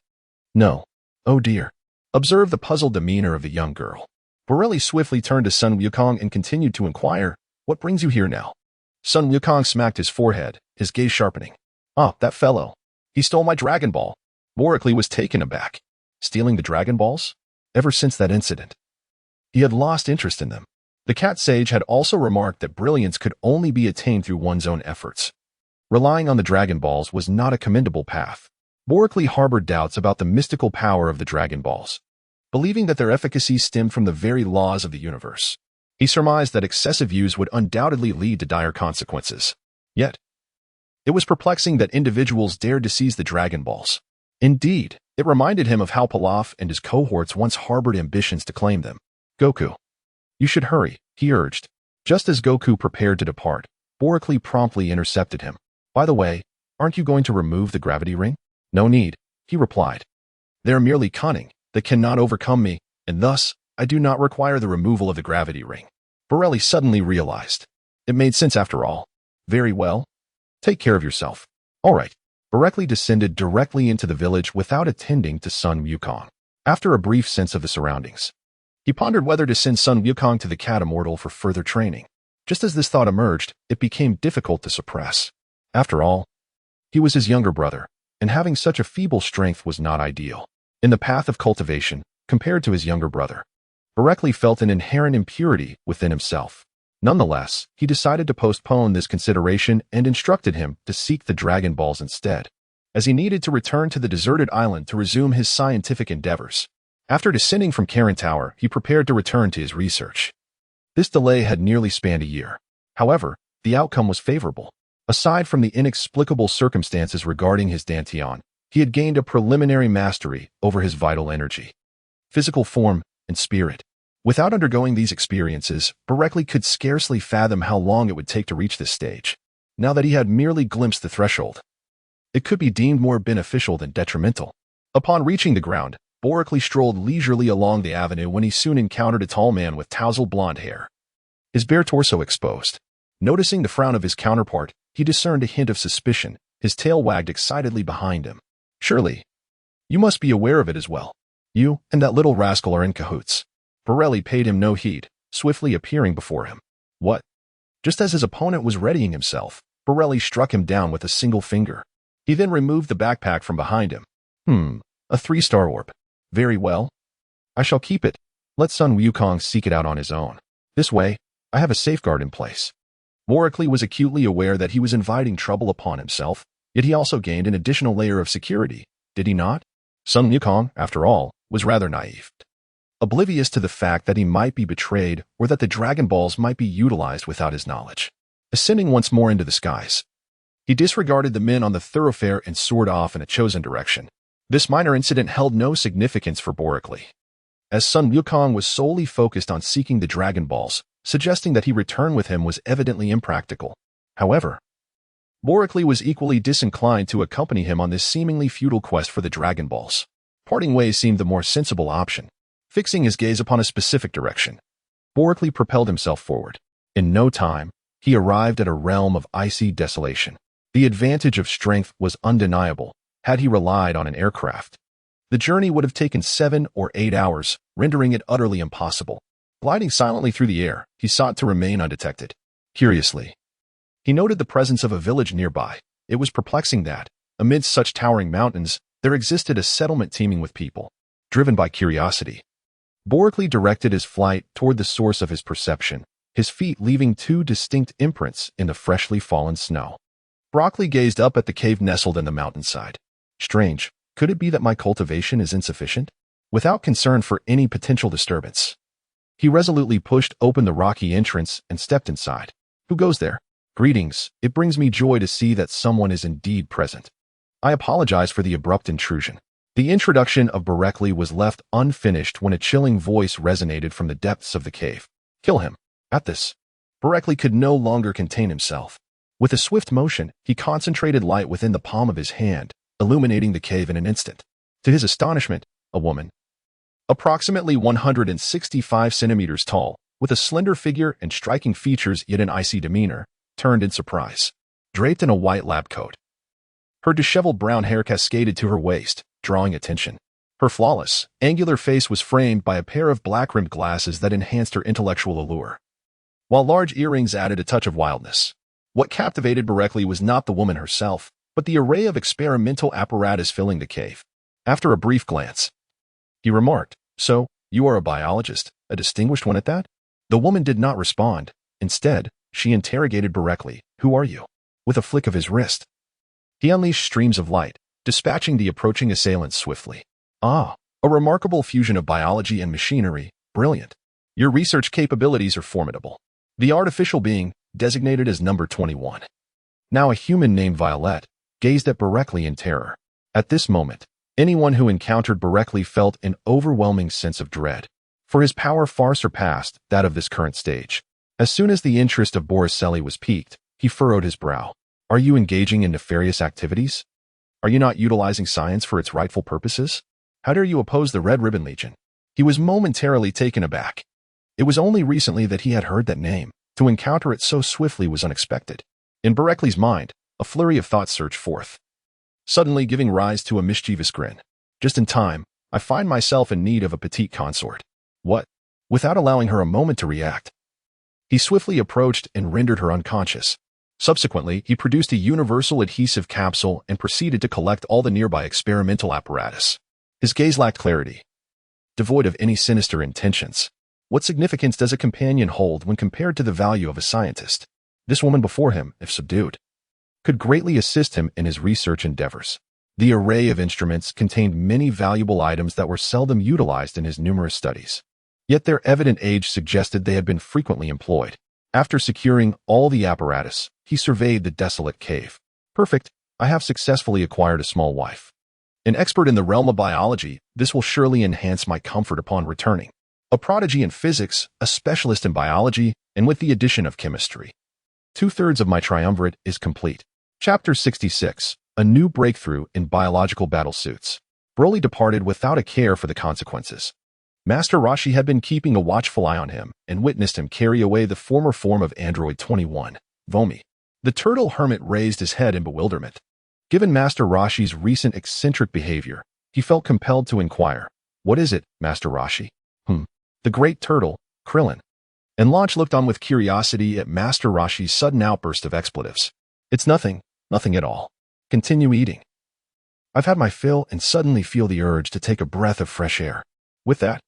No. Oh dear. Observe the puzzled demeanor of the young girl. Borelli swiftly turned to Sun Wukong and continued to inquire, what brings you here now? Sun Wukong smacked his forehead, his gaze sharpening. Ah, that fellow. He stole my Dragon Ball. Boricle was taken aback. Stealing the Dragon Balls? Ever since that incident, he had lost interest in them. The cat sage had also remarked that brilliance could only be attained through one's own efforts. Relying on the Dragon Balls was not a commendable path. Boricle harbored doubts about the mystical power of the Dragon Balls, believing that their efficacy stemmed from the very laws of the universe. He surmised that excessive use would undoubtedly lead to dire consequences. Yet, it was perplexing that individuals dared to seize the Dragon Balls. Indeed, it reminded him of how Pilaf and his cohorts once harbored ambitions to claim them. Goku. You should hurry, he urged. Just as Goku prepared to depart, Boricle promptly intercepted him. By the way, aren't you going to remove the gravity ring? No need, he replied. They are merely cunning, they cannot overcome me, and thus, I do not require the removal of the gravity ring. Borelli suddenly realized. It made sense after all. Very well. Take care of yourself. All right. Boricle descended directly into the village without attending to Sun Wukong. After a brief sense of the surroundings, he pondered whether to send Sun Wukong to the Cat Immortal for further training. Just as this thought emerged, it became difficult to suppress. After all, he was his younger brother, and having such a feeble strength was not ideal. In the path of cultivation, compared to his younger brother, Boricle felt an inherent impurity within himself. Nonetheless, he decided to postpone this consideration and instructed him to seek the Dragon Balls instead, as he needed to return to the deserted island to resume his scientific endeavors. After descending from Karen Tower, he prepared to return to his research. This delay had nearly spanned a year. However, the outcome was favorable. Aside from the inexplicable circumstances regarding his Dantian, he had gained a preliminary mastery over his vital energy, physical form, and spirit. Without undergoing these experiences, Boricle could scarcely fathom how long it would take to reach this stage. Now that he had merely glimpsed the threshold, it could be deemed more beneficial than detrimental. Upon reaching the ground, Boricle strolled leisurely along the avenue when he soon encountered a tall man with tousled blonde hair, his bare torso exposed. Noticing the frown of his counterpart, he discerned a hint of suspicion. His tail wagged excitedly behind him. Surely, you must be aware of it as well. You and that little rascal are in cahoots. Borelli paid him no heed, swiftly appearing before him. What? Just as his opponent was readying himself, Borelli struck him down with a single finger. He then removed the backpack from behind him. A 3-star orb. Very well. I shall keep it. Let Sun Wukong seek it out on his own. This way, I have a safeguard in place. Boricle was acutely aware that he was inviting trouble upon himself, yet he also gained an additional layer of security, did he not? Sun Wukong, after all, was rather naive, oblivious to the fact that he might be betrayed or that the Dragon Balls might be utilized without his knowledge. Ascending once more into the skies, he disregarded the men on the thoroughfare and soared off in a chosen direction. This minor incident held no significance for Boricle, as Sun Wukong was solely focused on seeking the Dragon Balls, suggesting that he return with him was evidently impractical. However, Boricle was equally disinclined to accompany him on this seemingly futile quest for the Dragon Balls. Parting ways seemed the more sensible option. Fixing his gaze upon a specific direction, Boricle propelled himself forward. In no time, he arrived at a realm of icy desolation. The advantage of strength was undeniable had he relied on an aircraft. The journey would have taken 7 or 8 hours, rendering it utterly impossible. Gliding silently through the air, he sought to remain undetected. Curiously, he noted the presence of a village nearby. It was perplexing that, amidst such towering mountains, there existed a settlement teeming with people. Driven by curiosity, Boricle directed his flight toward the source of his perception, his feet leaving 2 distinct imprints in the freshly fallen snow. Boricle gazed up at the cave nestled in the mountainside. Strange, could it be that my cultivation is insufficient? Without concern for any potential disturbance, he resolutely pushed open the rocky entrance and stepped inside. Who goes there? Greetings, it brings me joy to see that someone is indeed present. I apologize for the abrupt intrusion. The introduction of Berekli was left unfinished when a chilling voice resonated from the depths of the cave. Kill him. At this, Berekli could no longer contain himself. With a swift motion, he concentrated light within the palm of his hand, illuminating the cave in an instant. To his astonishment, a woman, approximately 165 centimeters tall, with a slender figure and striking features yet an icy demeanor, turned in surprise. Draped in a white lab coat, her disheveled brown hair cascaded to her waist, drawing attention. Her flawless, angular face was framed by a pair of black-rimmed glasses that enhanced her intellectual allure, while large earrings added a touch of wildness. What captivated Berekli was not the woman herself, but the array of experimental apparatus filling the cave. After a brief glance, he remarked, "So, you are a biologist, a distinguished one at that?" The woman did not respond. Instead, she interrogated Berekli, "Who are you?" With a flick of his wrist, he unleashed streams of light, dispatching the approaching assailants swiftly. "Ah, a remarkable fusion of biology and machinery. Brilliant. Your research capabilities are formidable." The artificial being, designated as number 21, now a human named Violet, gazed at Berekli in terror. At this moment, anyone who encountered Berekli felt an overwhelming sense of dread, for his power far surpassed that of this current stage. As soon as the interest of Boriselli was piqued, he furrowed his brow. "Are you engaging in nefarious activities? Are you not utilizing science for its rightful purposes? How dare you oppose the Red Ribbon Legion?" He was momentarily taken aback. It was only recently that he had heard that name. To encounter it so swiftly was unexpected. In Berekli's mind, a flurry of thoughts surged forth, suddenly giving rise to a mischievous grin. "Just in time, I find myself in need of a petite consort." "What?" Without allowing her a moment to react, he swiftly approached and rendered her unconscious. Subsequently, he produced a universal adhesive capsule and proceeded to collect all the nearby experimental apparatus. His gaze lacked clarity, devoid of any sinister intentions. What significance does a companion hold when compared to the value of a scientist? This woman before him, if subdued, could greatly assist him in his research endeavors. The array of instruments contained many valuable items that were seldom utilized in his numerous studies. Yet their evident age suggested they had been frequently employed. After securing all the apparatus, he surveyed the desolate cave. "Perfect. I have successfully acquired a small wife. An expert in the realm of biology, this will surely enhance my comfort upon returning. A prodigy in physics, a specialist in biology, and with the addition of chemistry. 2/3 of my triumvirate is complete." Chapter 66. A new breakthrough in biological battlesuits. Broly departed without a care for the consequences. Master Roshi had been keeping a watchful eye on him and witnessed him carry away the former form of Android 21, Vomi. The turtle hermit raised his head in bewilderment. Given Master Roshi's recent eccentric behavior, he felt compelled to inquire, "What is it, Master Roshi?" The great turtle, Krillin, and Launch looked on with curiosity at Master Roshi's sudden outburst of expletives. "It's nothing, nothing at all. Continue eating. I've had my fill and suddenly feel the urge to take a breath of fresh air." With that,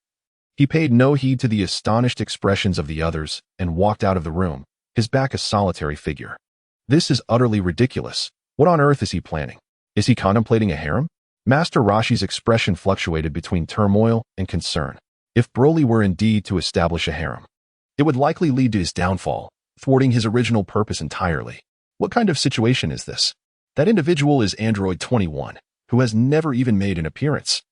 he paid no heed to the astonished expressions of the others and walked out of the room, his back a solitary figure. "This is utterly ridiculous. What on earth is he planning? Is he contemplating a harem?" Master Roshi's expression fluctuated between turmoil and concern. If Broly were indeed to establish a harem, it would likely lead to his downfall, thwarting his original purpose entirely. What kind of situation is this? That individual is Android 21, who has never even made an appearance.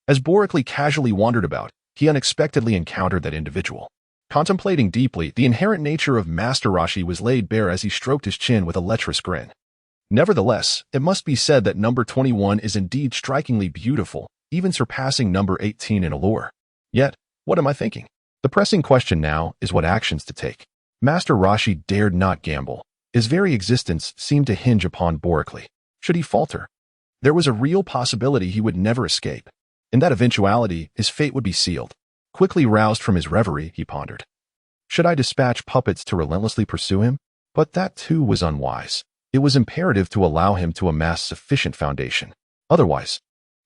As Berekli casually wandered about, he unexpectedly encountered that individual. Contemplating deeply, the inherent nature of Master Roshi was laid bare as he stroked his chin with a lecherous grin. Nevertheless, it must be said that number 21 is indeed strikingly beautiful, even surpassing number 18 in allure. Yet, what am I thinking? The pressing question now is what actions to take. Master Roshi dared not gamble. His very existence seemed to hinge upon Berekli. Should he falter, there was a real possibility he would never escape. In that eventuality, his fate would be sealed. Quickly roused from his reverie, he pondered. Should I dispatch puppets to relentlessly pursue him? But that too was unwise. It was imperative to allow him to amass sufficient foundation. Otherwise,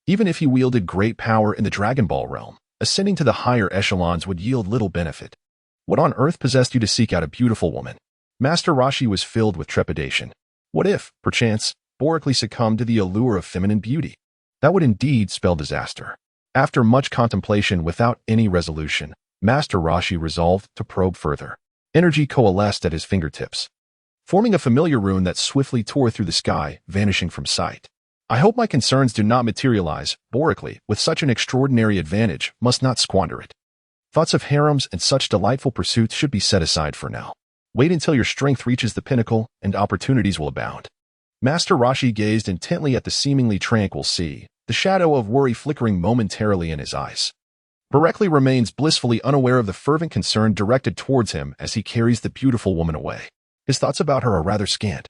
even if he wielded great power in the Dragon Ball realm, ascending to the higher echelons would yield little benefit. What on earth possessed you to seek out a beautiful woman? Master Roshi was filled with trepidation. What if, perchance, Berekli succumbed to the allure of feminine beauty? That would indeed spell disaster. After much contemplation without any resolution, Master Roshi resolved to probe further. Energy coalesced at his fingertips, forming a familiar rune that swiftly tore through the sky, vanishing from sight. I hope my concerns do not materialize. Borically, with such an extraordinary advantage, must not squander it. Thoughts of harems and such delightful pursuits should be set aside for now. Wait until your strength reaches the pinnacle, and opportunities will abound. Master Roshi gazed intently at the seemingly tranquil sea, the shadow of worry flickering momentarily in his eyes. Borically remains blissfully unaware of the fervent concern directed towards him as he carries the beautiful woman away. His thoughts about her are rather scant.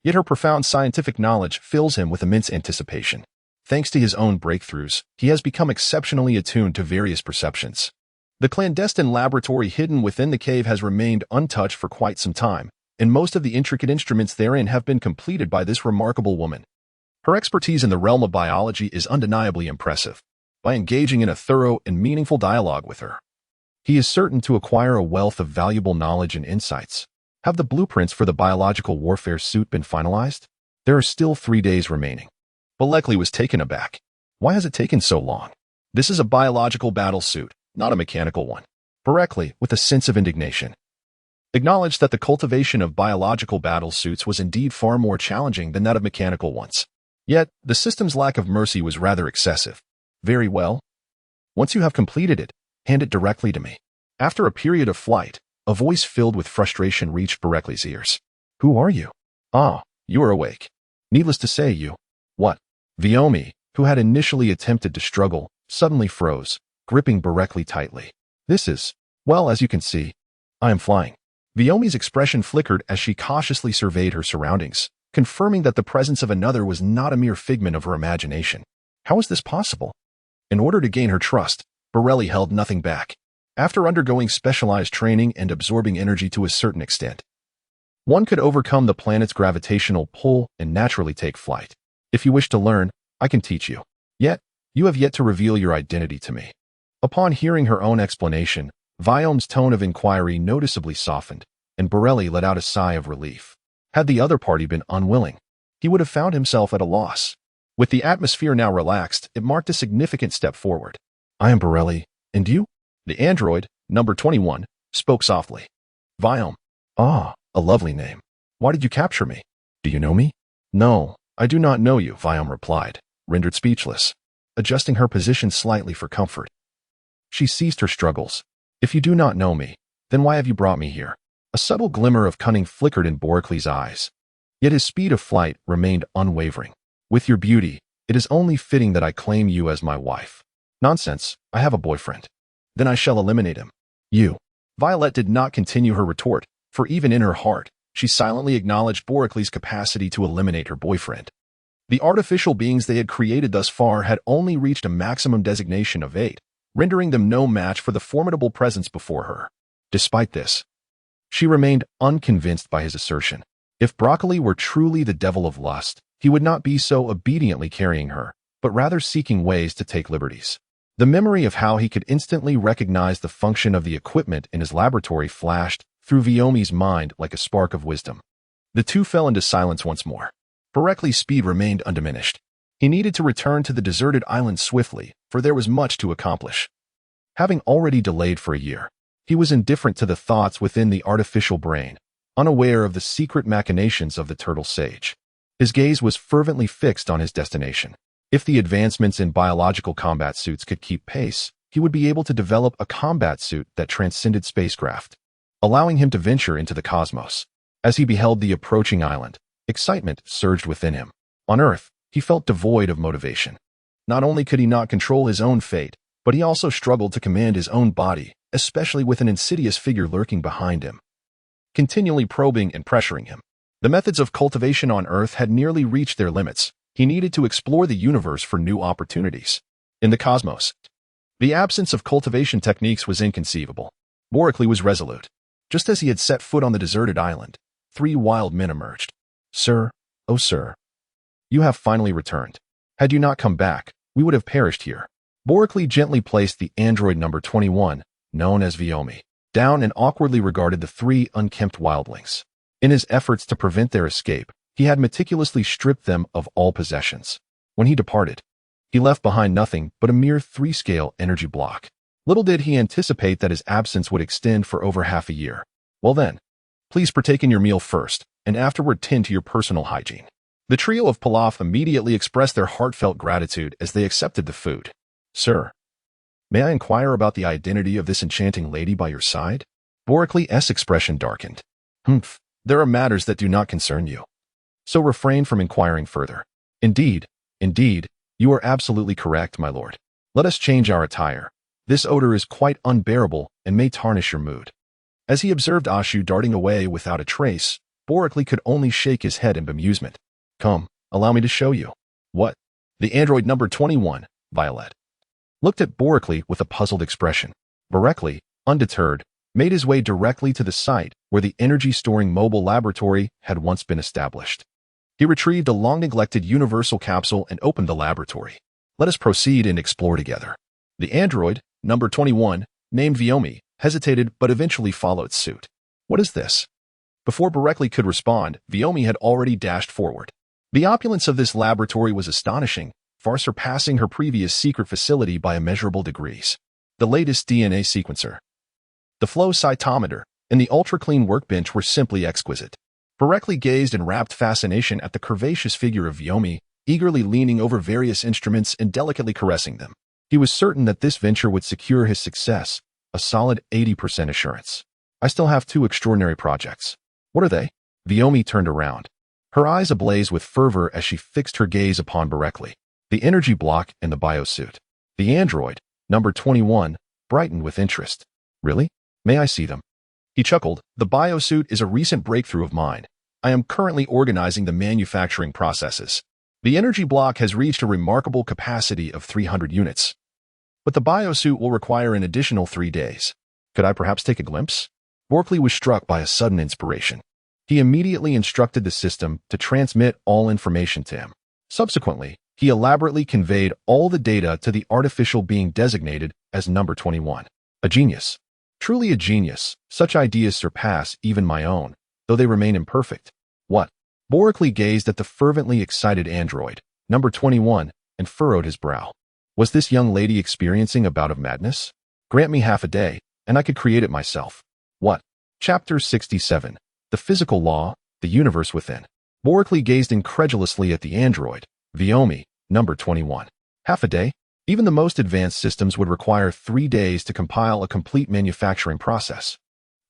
Yet her profound scientific knowledge fills him with immense anticipation. Thanks to his own breakthroughs, he has become exceptionally attuned to various perceptions. The clandestine laboratory hidden within the cave has remained untouched for quite some time, and most of the intricate instruments therein have been completed by this remarkable woman. Her expertise in the realm of biology is undeniably impressive. By engaging in a thorough and meaningful dialogue with her, he is certain to acquire a wealth of valuable knowledge and insights. Have the blueprints for the biological warfare suit been finalized? There are still 3 days remaining. Borically was taken aback. Why has it taken so long? This is a biological battle suit, not a mechanical one. Borically, with a sense of indignation, acknowledged that the cultivation of biological battle suits was indeed far more challenging than that of mechanical ones. Yet, the system's lack of mercy was rather excessive. Very well. Once you have completed it, hand it directly to me. After a period of flight, a voice filled with frustration reached Boricly's ears. Who are you? Ah, you are awake. Needless to say, you. What? Viomi, who had initially attempted to struggle, suddenly froze, gripping Boricly tightly. This is, well, as you can see, I am flying. Viomi's expression flickered as she cautiously surveyed her surroundings, confirming that the presence of another was not a mere figment of her imagination. How is this possible? In order to gain her trust, Boricly held nothing back. After undergoing specialized training and absorbing energy to a certain extent, one could overcome the planet's gravitational pull and naturally take flight. If you wish to learn, I can teach you. Yet, you have yet to reveal your identity to me. Upon hearing her own explanation, Viome's tone of inquiry noticeably softened, and Boricly let out a sigh of relief. Had the other party been unwilling, he would have found himself at a loss. With the atmosphere now relaxed, it marked a significant step forward. I am Boricly, and you? The android, number 21, spoke softly. Viome. Ah, a lovely name. Why did you capture me? Do you know me? No, I do not know you, Viome replied, rendered speechless, adjusting her position slightly for comfort. She ceased her struggles. If you do not know me, then why have you brought me here? A subtle glimmer of cunning flickered in Boricly's eyes. Yet his speed of flight remained unwavering. With your beauty, it is only fitting that I claim you as my wife. Nonsense, I have a boyfriend. Then I shall eliminate him. You. Violet did not continue her retort, for even in her heart, she silently acknowledged Boricly's capacity to eliminate her boyfriend. The artificial beings they had created thus far had only reached a maximum designation of 8, rendering them no match for the formidable presence before her. Despite this, she remained unconvinced by his assertion. If Broccoli were truly the devil of lust, he would not be so obediently carrying her, but rather seeking ways to take liberties. The memory of how he could instantly recognize the function of the equipment in his laboratory flashed through Viomi's mind like a spark of wisdom. The two fell into silence once more. Boricly's speed remained undiminished. He needed to return to the deserted island swiftly, for there was much to accomplish. Having already delayed for a year, he was indifferent to the thoughts within the artificial brain, unaware of the secret machinations of the turtle sage. His gaze was fervently fixed on his destination. If the advancements in biological combat suits could keep pace, he would be able to develop a combat suit that transcended spacecraft, allowing him to venture into the cosmos. As he beheld the approaching island, excitement surged within him. On Earth, he felt devoid of motivation. Not only could he not control his own fate, but he also struggled to command his own body, especially with an insidious figure lurking behind him, continually probing and pressuring him. The methods of cultivation on Earth had nearly reached their limits. He needed to explore the universe for new opportunities. In the cosmos, the absence of cultivation techniques was inconceivable. Boricly was resolute. Just as he had set foot on the deserted island, 3 wild men emerged. Sir, oh sir, you have finally returned. Had you not come back, we would have perished here. Boricly gently placed the android number 21, known as Viomi, down and awkwardly regarded the 3 unkempt wildlings. In his efforts to prevent their escape, he had meticulously stripped them of all possessions. When he departed, he left behind nothing but a mere 3-scale energy block. Little did he anticipate that his absence would extend for over half a year. Well then, please partake in your meal first, and afterward tend to your personal hygiene. The trio of Pilaf immediately expressed their heartfelt gratitude as they accepted the food. Sir, may I inquire about the identity of this enchanting lady by your side? Boricles' expression darkened. Humph, there are matters that do not concern you, so refrain from inquiring further. Indeed, you are absolutely correct, my lord. Let us change our attire. This odor is quite unbearable and may tarnish your mood. As he observed Ashu darting away without a trace, Boricles could only shake his head in bemusement. Come, allow me to show you. What? The android number 21, Violet, looked at Boricles with a puzzled expression. Boricles, undeterred, made his way directly to the site where the energy-storing mobile laboratory had once been established. He retrieved a long-neglected universal capsule and opened the laboratory. Let us proceed and explore together. The android, number 21, named Viomi, hesitated but eventually followed suit. What is this? Before Boricles could respond, Viomi had already dashed forward. The opulence of this laboratory was astonishing, far surpassing her previous secret facility by immeasurable degrees. The latest DNA sequencer, the flow cytometer, and the ultra-clean workbench were simply exquisite. Boricles gazed in rapt fascination at the curvaceous figure of Viomi, eagerly leaning over various instruments and delicately caressing them. He was certain that this venture would secure his success, a solid 80% assurance. I still have 2 extraordinary projects. What are they? Viomi turned around, her eyes ablaze with fervor as she fixed her gaze upon Boricles. The energy block and the biosuit. The android, number 21, brightened with interest. Really? May I see them? He chuckled. The biosuit is a recent breakthrough of mine. I am currently organizing the manufacturing processes. The energy block has reached a remarkable capacity of 300 units. But the biosuit will require an additional 3 days. Could I perhaps take a glimpse? Boricles was struck by a sudden inspiration. He immediately instructed the system to transmit all information to him. Subsequently, he elaborately conveyed all the data to the artificial being designated as number 21. A genius. Truly a genius. Such ideas surpass even my own, though they remain imperfect. What? Boricles gazed at the fervently excited android, number 21, and furrowed his brow. Was this young lady experiencing a bout of madness? Grant me half a day, and I could create it myself. What? Chapter 67. The Physical Law, the Universe Within. Boricles gazed incredulously at the android, Viomi, number 21. Half a day? Even the most advanced systems would require 3 days to compile a complete manufacturing process.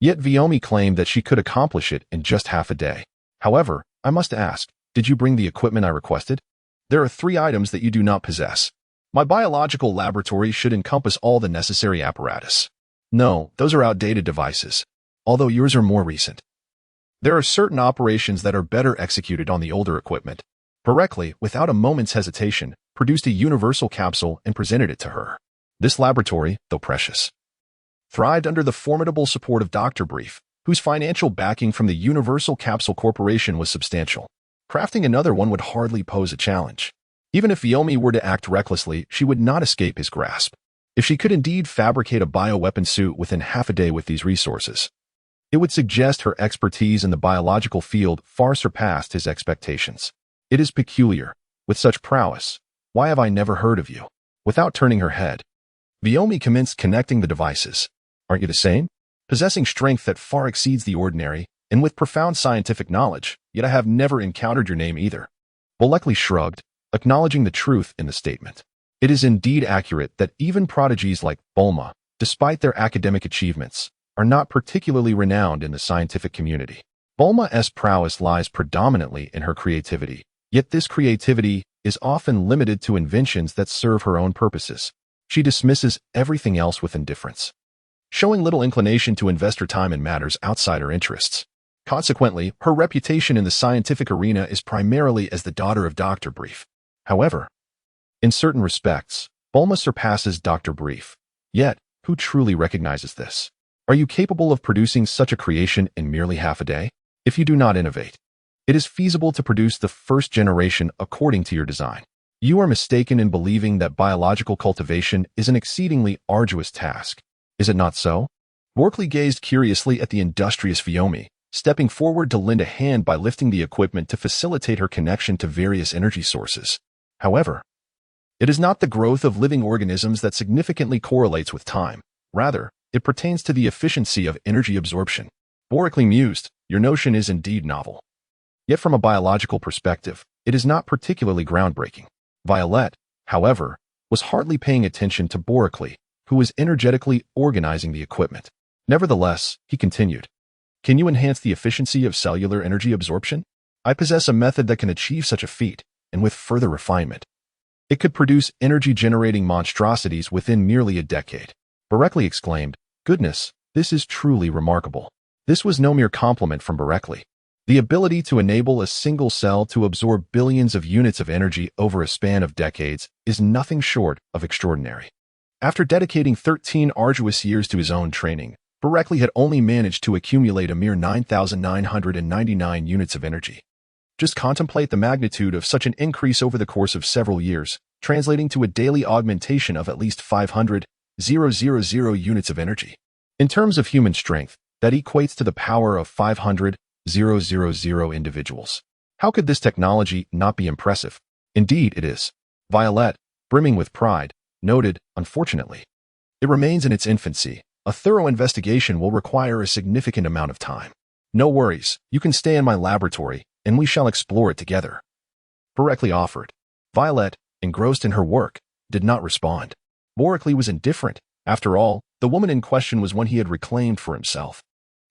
Yet Viomi claimed that she could accomplish it in just half a day. However, I must ask, did you bring the equipment I requested? There are 3 items that you do not possess. My biological laboratory should encompass all the necessary apparatus. No, those are outdated devices, although yours are more recent. There are certain operations that are better executed on the older equipment. Boricles, without a moment's hesitation, produced a universal capsule and presented it to her. This laboratory, though precious, thrived under the formidable support of Dr. Brief, whose financial backing from the Universal Capsule Corporation was substantial. Crafting another one would hardly pose a challenge. Even if Viomi were to act recklessly, she would not escape his grasp. If she could indeed fabricate a bioweapon suit within half a day with these resources, it would suggest her expertise in the biological field far surpassed his expectations. It is peculiar. With such prowess, why have I never heard of you? Without turning her head, Viomi commenced connecting the devices. Aren't you the same? Possessing strength that far exceeds the ordinary, and with profound scientific knowledge, yet I have never encountered your name either. Boricles shrugged, acknowledging the truth in the statement. It is indeed accurate that even prodigies like Bulma, despite their academic achievements, are not particularly renowned in the scientific community. Bulma's prowess lies predominantly in her creativity, yet this creativity is often limited to inventions that serve her own purposes. She dismisses everything else with indifference, showing little inclination to invest her time in matters outside her interests. Consequently, her reputation in the scientific arena is primarily as the daughter of Dr. Brief. However, in certain respects, Bulma surpasses Dr. Brief. Yet, who truly recognizes this? Are you capable of producing such a creation in merely half a day? If you do not innovate, it is feasible to produce the first generation according to your design. You are mistaken in believing that biological cultivation is an exceedingly arduous task. Is it not so? Boricles gazed curiously at the industrious Viomi, stepping forward to lend a hand by lifting the equipment to facilitate her connection to various energy sources. However, it is not the growth of living organisms that significantly correlates with time. Rather, it pertains to the efficiency of energy absorption. Boricles mused, your notion is indeed novel. Yet from a biological perspective, it is not particularly groundbreaking. Violet, however, was hardly paying attention to Boracli, who was energetically organizing the equipment. Nevertheless, he continued, "Can you enhance the efficiency of cellular energy absorption? I possess a method that can achieve such a feat, and with further refinement, it could produce energy-generating monstrosities within merely a decade." Boracli exclaimed, "Goodness, this is truly remarkable." This was no mere compliment from Boracli. The ability to enable a single cell to absorb billions of units of energy over a span of decades is nothing short of extraordinary. After dedicating 13 arduous years to his own training, Boracli had only managed to accumulate a mere 9,999 units of energy. Just contemplate the magnitude of such an increase over the course of several years, translating to a daily augmentation of at least 500,000 units of energy. In terms of human strength, that equates to the power of 500,000 individuals. How could this technology not be impressive? Indeed, it is. Violet, brimming with pride, noted, "Unfortunately, it remains in its infancy. A thorough investigation will require a significant amount of time. No worries, you can stay in my laboratory, and we shall explore it together," Boracli offered. Violet, engrossed in her work, did not respond. Boracli was indifferent. After all, the woman in question was one he had reclaimed for himself.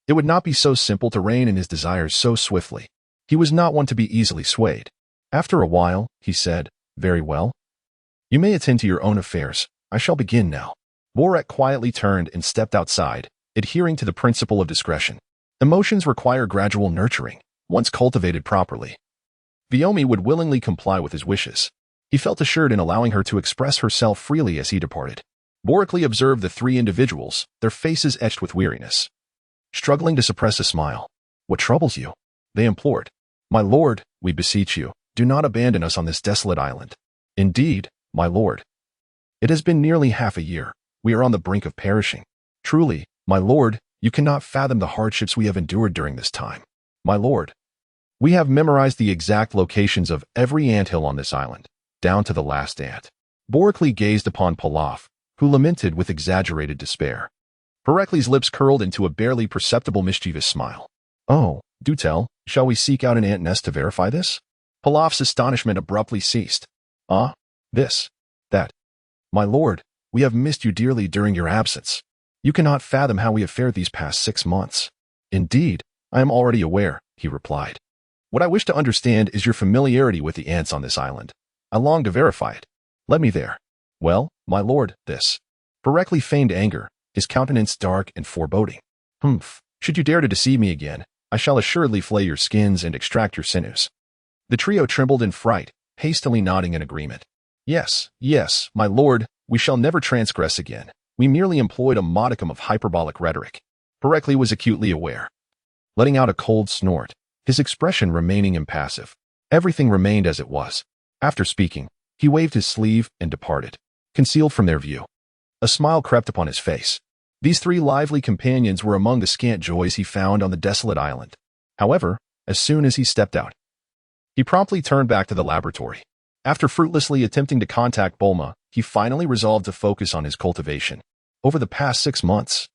It would not be so simple to rein in his desires so swiftly. He was not one to be easily swayed. After a while, he said, "Very well. You may attend to your own affairs. I shall begin now." Borak quietly turned and stepped outside, adhering to the principle of discretion. Emotions require gradual nurturing, once cultivated properly. Viomi would willingly comply with his wishes. He felt assured in allowing her to express herself freely as he departed. Boracli observed the three individuals, their faces etched with weariness. Struggling to suppress a smile. "What troubles you?" they implored. "My lord, we beseech you, do not abandon us on this desolate island." "Indeed, my lord. It has been nearly half a year. We are on the brink of perishing. Truly, my lord, you cannot fathom the hardships we have endured during this time. My lord, we have memorized the exact locations of every anthill on this island, down to the last ant." Boracli gazed upon Pilaf, who lamented with exaggerated despair. Boracli's lips curled into a barely perceptible mischievous smile. "Oh, do tell, shall we seek out an ant nest to verify this?" Pilaf's astonishment abruptly ceased. "Ah, this, that. My lord, we have missed you dearly during your absence. You cannot fathom how we have fared these past 6 months." "Indeed, I am already aware," he replied. "What I wish to understand is your familiarity with the ants on this island. I long to verify it. Let me there." "Well, my lord, this." Boracli feigned anger, his countenance dark and foreboding. "Humph, should you dare to deceive me again, I shall assuredly flay your skins and extract your sinews." The trio trembled in fright, hastily nodding in agreement. Yes, my lord, we shall never transgress again. We merely employed a modicum of hyperbolic rhetoric." Boracli was acutely aware. Letting out a cold snort, his expression remaining impassive. Everything remained as it was. After speaking, he waved his sleeve and departed, concealed from their view. A smile crept upon his face. These three lively companions were among the scant joys he found on the desolate island. However, as soon as he stepped out, he promptly turned back to the laboratory. After fruitlessly attempting to contact Bulma, he finally resolved to focus on his cultivation. Over the past 6 months,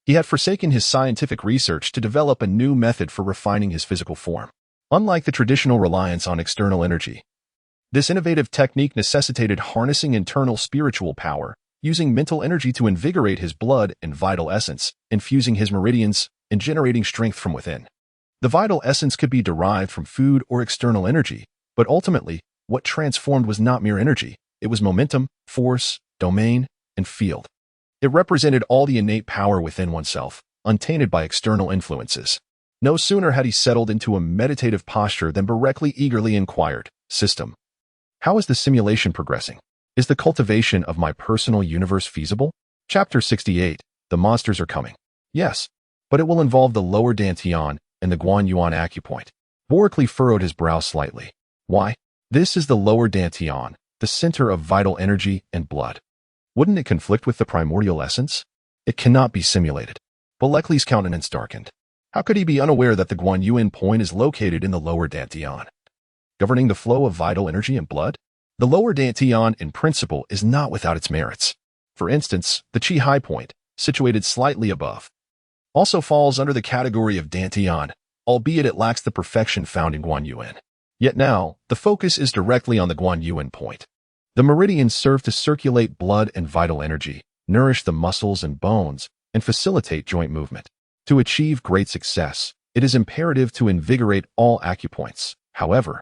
he had forsaken his scientific research to develop a new method for refining his physical form. Unlike the traditional reliance on external energy, this innovative technique necessitated harnessing internal spiritual power, using mental energy to invigorate his blood and vital essence, infusing his meridians, and generating strength from within. The vital essence could be derived from food or external energy, but ultimately, what transformed was not mere energy. It was momentum, force, domain, and field. It represented all the innate power within oneself, untainted by external influences. No sooner had he settled into a meditative posture than Boracli eagerly inquired, "System, how is the simulation progressing? Is the cultivation of my personal universe feasible?" Chapter 68, The Monsters Are Coming. "Yes, but it will involve the lower dantian and the Guan Yuan acupoint." Boracli furrowed his brow slightly. "Why? This is the lower dantian, the center of vital energy and blood. Wouldn't it conflict with the primordial essence? It cannot be simulated." Boracli's countenance darkened. How could he be unaware that the Guan Yuan point is located in the lower dantian, governing the flow of vital energy and blood? The lower dantian, in principle, is not without its merits. For instance, the Qi high point, situated slightly above, also falls under the category of dantian, albeit it lacks the perfection found in Guan Yuan. Yet now, the focus is directly on the Guanyuan point. The meridians serve to circulate blood and vital energy, nourish the muscles and bones, and facilitate joint movement. To achieve great success, it is imperative to invigorate all acupoints. However,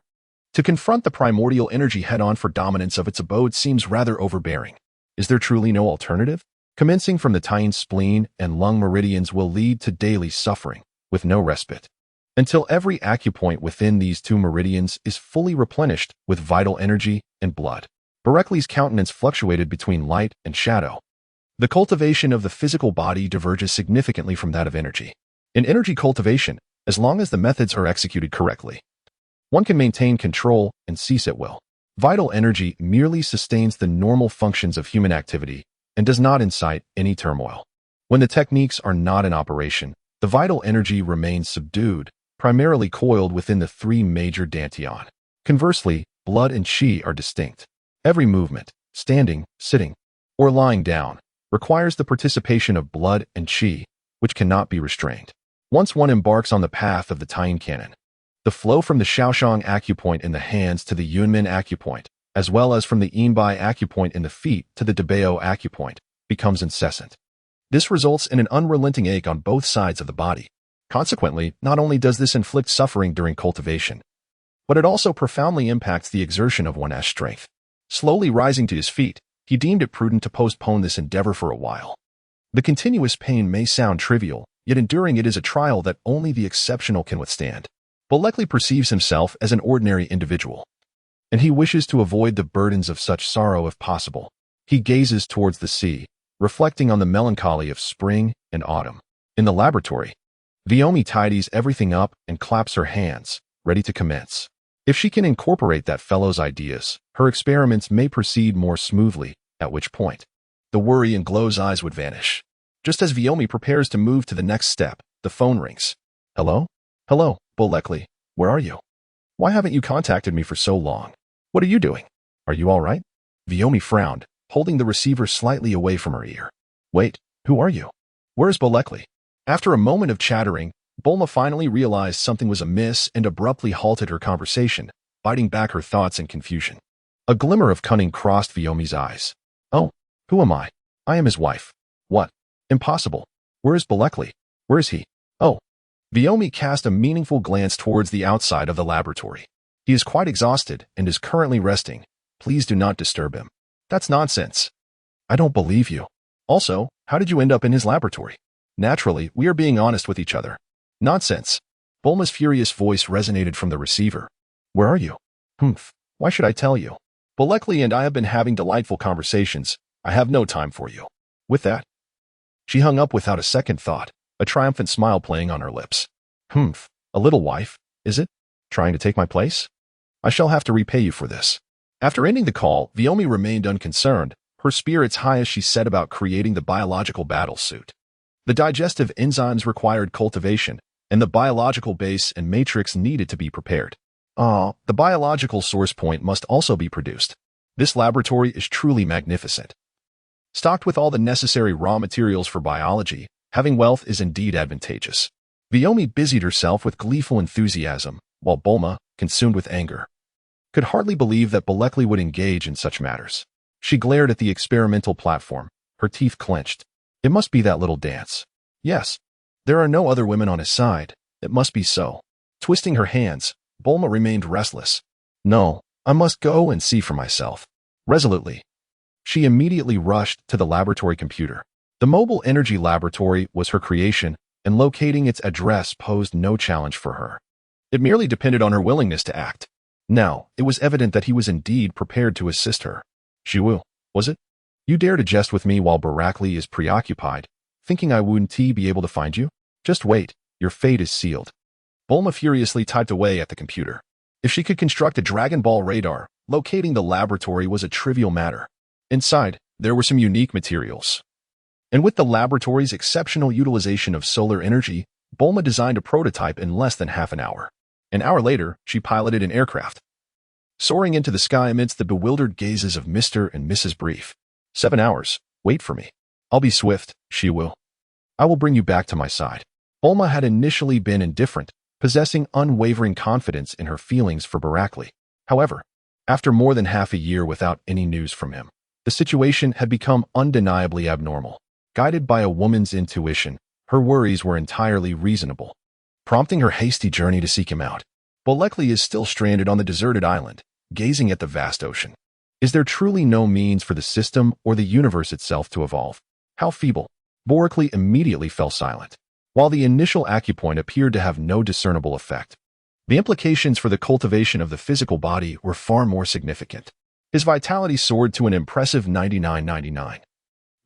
to confront the primordial energy head-on for dominance of its abode seems rather overbearing. Is there truly no alternative? Commencing from the tying spleen and lung meridians will lead to daily suffering, with no respite, until every acupoint within these two meridians is fully replenished with vital energy and blood. Berkeley's countenance fluctuated between light and shadow. The cultivation of the physical body diverges significantly from that of energy. In energy cultivation, as long as the methods are executed correctly, one can maintain control and cease at will. Vital energy merely sustains the normal functions of human activity and does not incite any turmoil. When the techniques are not in operation, the vital energy remains subdued, primarily coiled within the three major dantian. Conversely, blood and qi are distinct. Every movement, standing, sitting, or lying down, requires the participation of blood and qi, which cannot be restrained. Once one embarks on the path of the tying cannon, the flow from the Shaoshang acupoint in the hands to the Yunmen acupoint, as well as from the Yinbai acupoint in the feet to the Debao acupoint, becomes incessant. This results in an unrelenting ache on both sides of the body. Consequently, not only does this inflict suffering during cultivation, but it also profoundly impacts the exertion of one's strength. Slowly rising to his feet, he deemed it prudent to postpone this endeavor for a while. The continuous pain may sound trivial, yet enduring it is a trial that only the exceptional can withstand. Bolekli perceives himself as an ordinary individual, and he wishes to avoid the burdens of such sorrow if possible. He gazes towards the sea, reflecting on the melancholy of spring and autumn. In the laboratory, Viomi tidies everything up and claps her hands, ready to commence. If she can incorporate that fellow's ideas, her experiments may proceed more smoothly, at which point the worry in Glow's eyes would vanish. Just as Viomi prepares to move to the next step, the phone rings. Hello? Hello, Bolekli. Where are you? Why haven't you contacted me for so long? What are you doing? Are you all right? Viomi frowned, holding the receiver slightly away from her ear. Wait, who are you? Where's Bolekli? After a moment of chattering, Bulma finally realized something was amiss and abruptly halted her conversation, biting back her thoughts in confusion. A glimmer of cunning crossed Viomi's eyes. Oh, who am I? I am his wife. What? Impossible. Where is Bolekli? Where is he? Oh. Viomi cast a meaningful glance towards the outside of the laboratory. He is quite exhausted and is currently resting. Please do not disturb him. That's nonsense. I don't believe you. Also, how did you end up in his laboratory? Naturally, we are being honest with each other. Nonsense. Bulma's furious voice resonated from the receiver. Where are you? Humph. Why should I tell you? Bolekli and I have been having delightful conversations. I have no time for you. With that, she hung up without a second thought, a triumphant smile playing on her lips. Humph. A little wife, is it? Trying to take my place? I shall have to repay you for this. After ending the call, Viomi remained unconcerned, her spirits high as she set about creating the biological battle suit. The digestive enzymes required cultivation, and the biological base and matrix needed to be prepared. The biological source point must also be produced. This laboratory is truly magnificent. Stocked with all the necessary raw materials for biology, having wealth is indeed advantageous. Viomi busied herself with gleeful enthusiasm, while Bulma, consumed with anger, could hardly believe that Bolekli would engage in such matters. She glared at the experimental platform, her teeth clenched. It must be that little dance. Yes. There are no other women on his side. It must be so. Twisting her hands, Bulma remained restless. No, I must go and see for myself. Resolutely, she immediately rushed to the laboratory computer. The mobile energy laboratory was her creation, and locating its address posed no challenge for her. It merely depended on her willingness to act. Now, it was evident that he was indeed prepared to assist her. Shiwu, was it? You dare to jest with me while Barakli is preoccupied, thinking I wouldn't be able to find you? Just wait, your fate is sealed. Bulma furiously typed away at the computer. If she could construct a Dragon Ball radar, locating the laboratory was a trivial matter. Inside, there were some unique materials. And with the laboratory's exceptional utilization of solar energy, Bulma designed a prototype in less than half an hour. An hour later, she piloted an aircraft, soaring into the sky amidst the bewildered gazes of Mr. and Mrs. Brief. 7 hours. Wait for me. I'll be swift, she will. I will bring you back to my side. Bulma had initially been indifferent, possessing unwavering confidence in her feelings for Barakli. However, after more than half a year without any news from him, the situation had become undeniably abnormal. Guided by a woman's intuition, her worries were entirely reasonable, prompting her hasty journey to seek him out. Barakli is still stranded on the deserted island, gazing at the vast ocean. Is there truly no means for the system or the universe itself to evolve? How feeble! Barakli immediately fell silent. While the initial acupoint appeared to have no discernible effect, the implications for the cultivation of the physical body were far more significant. His vitality soared to an impressive 99.99.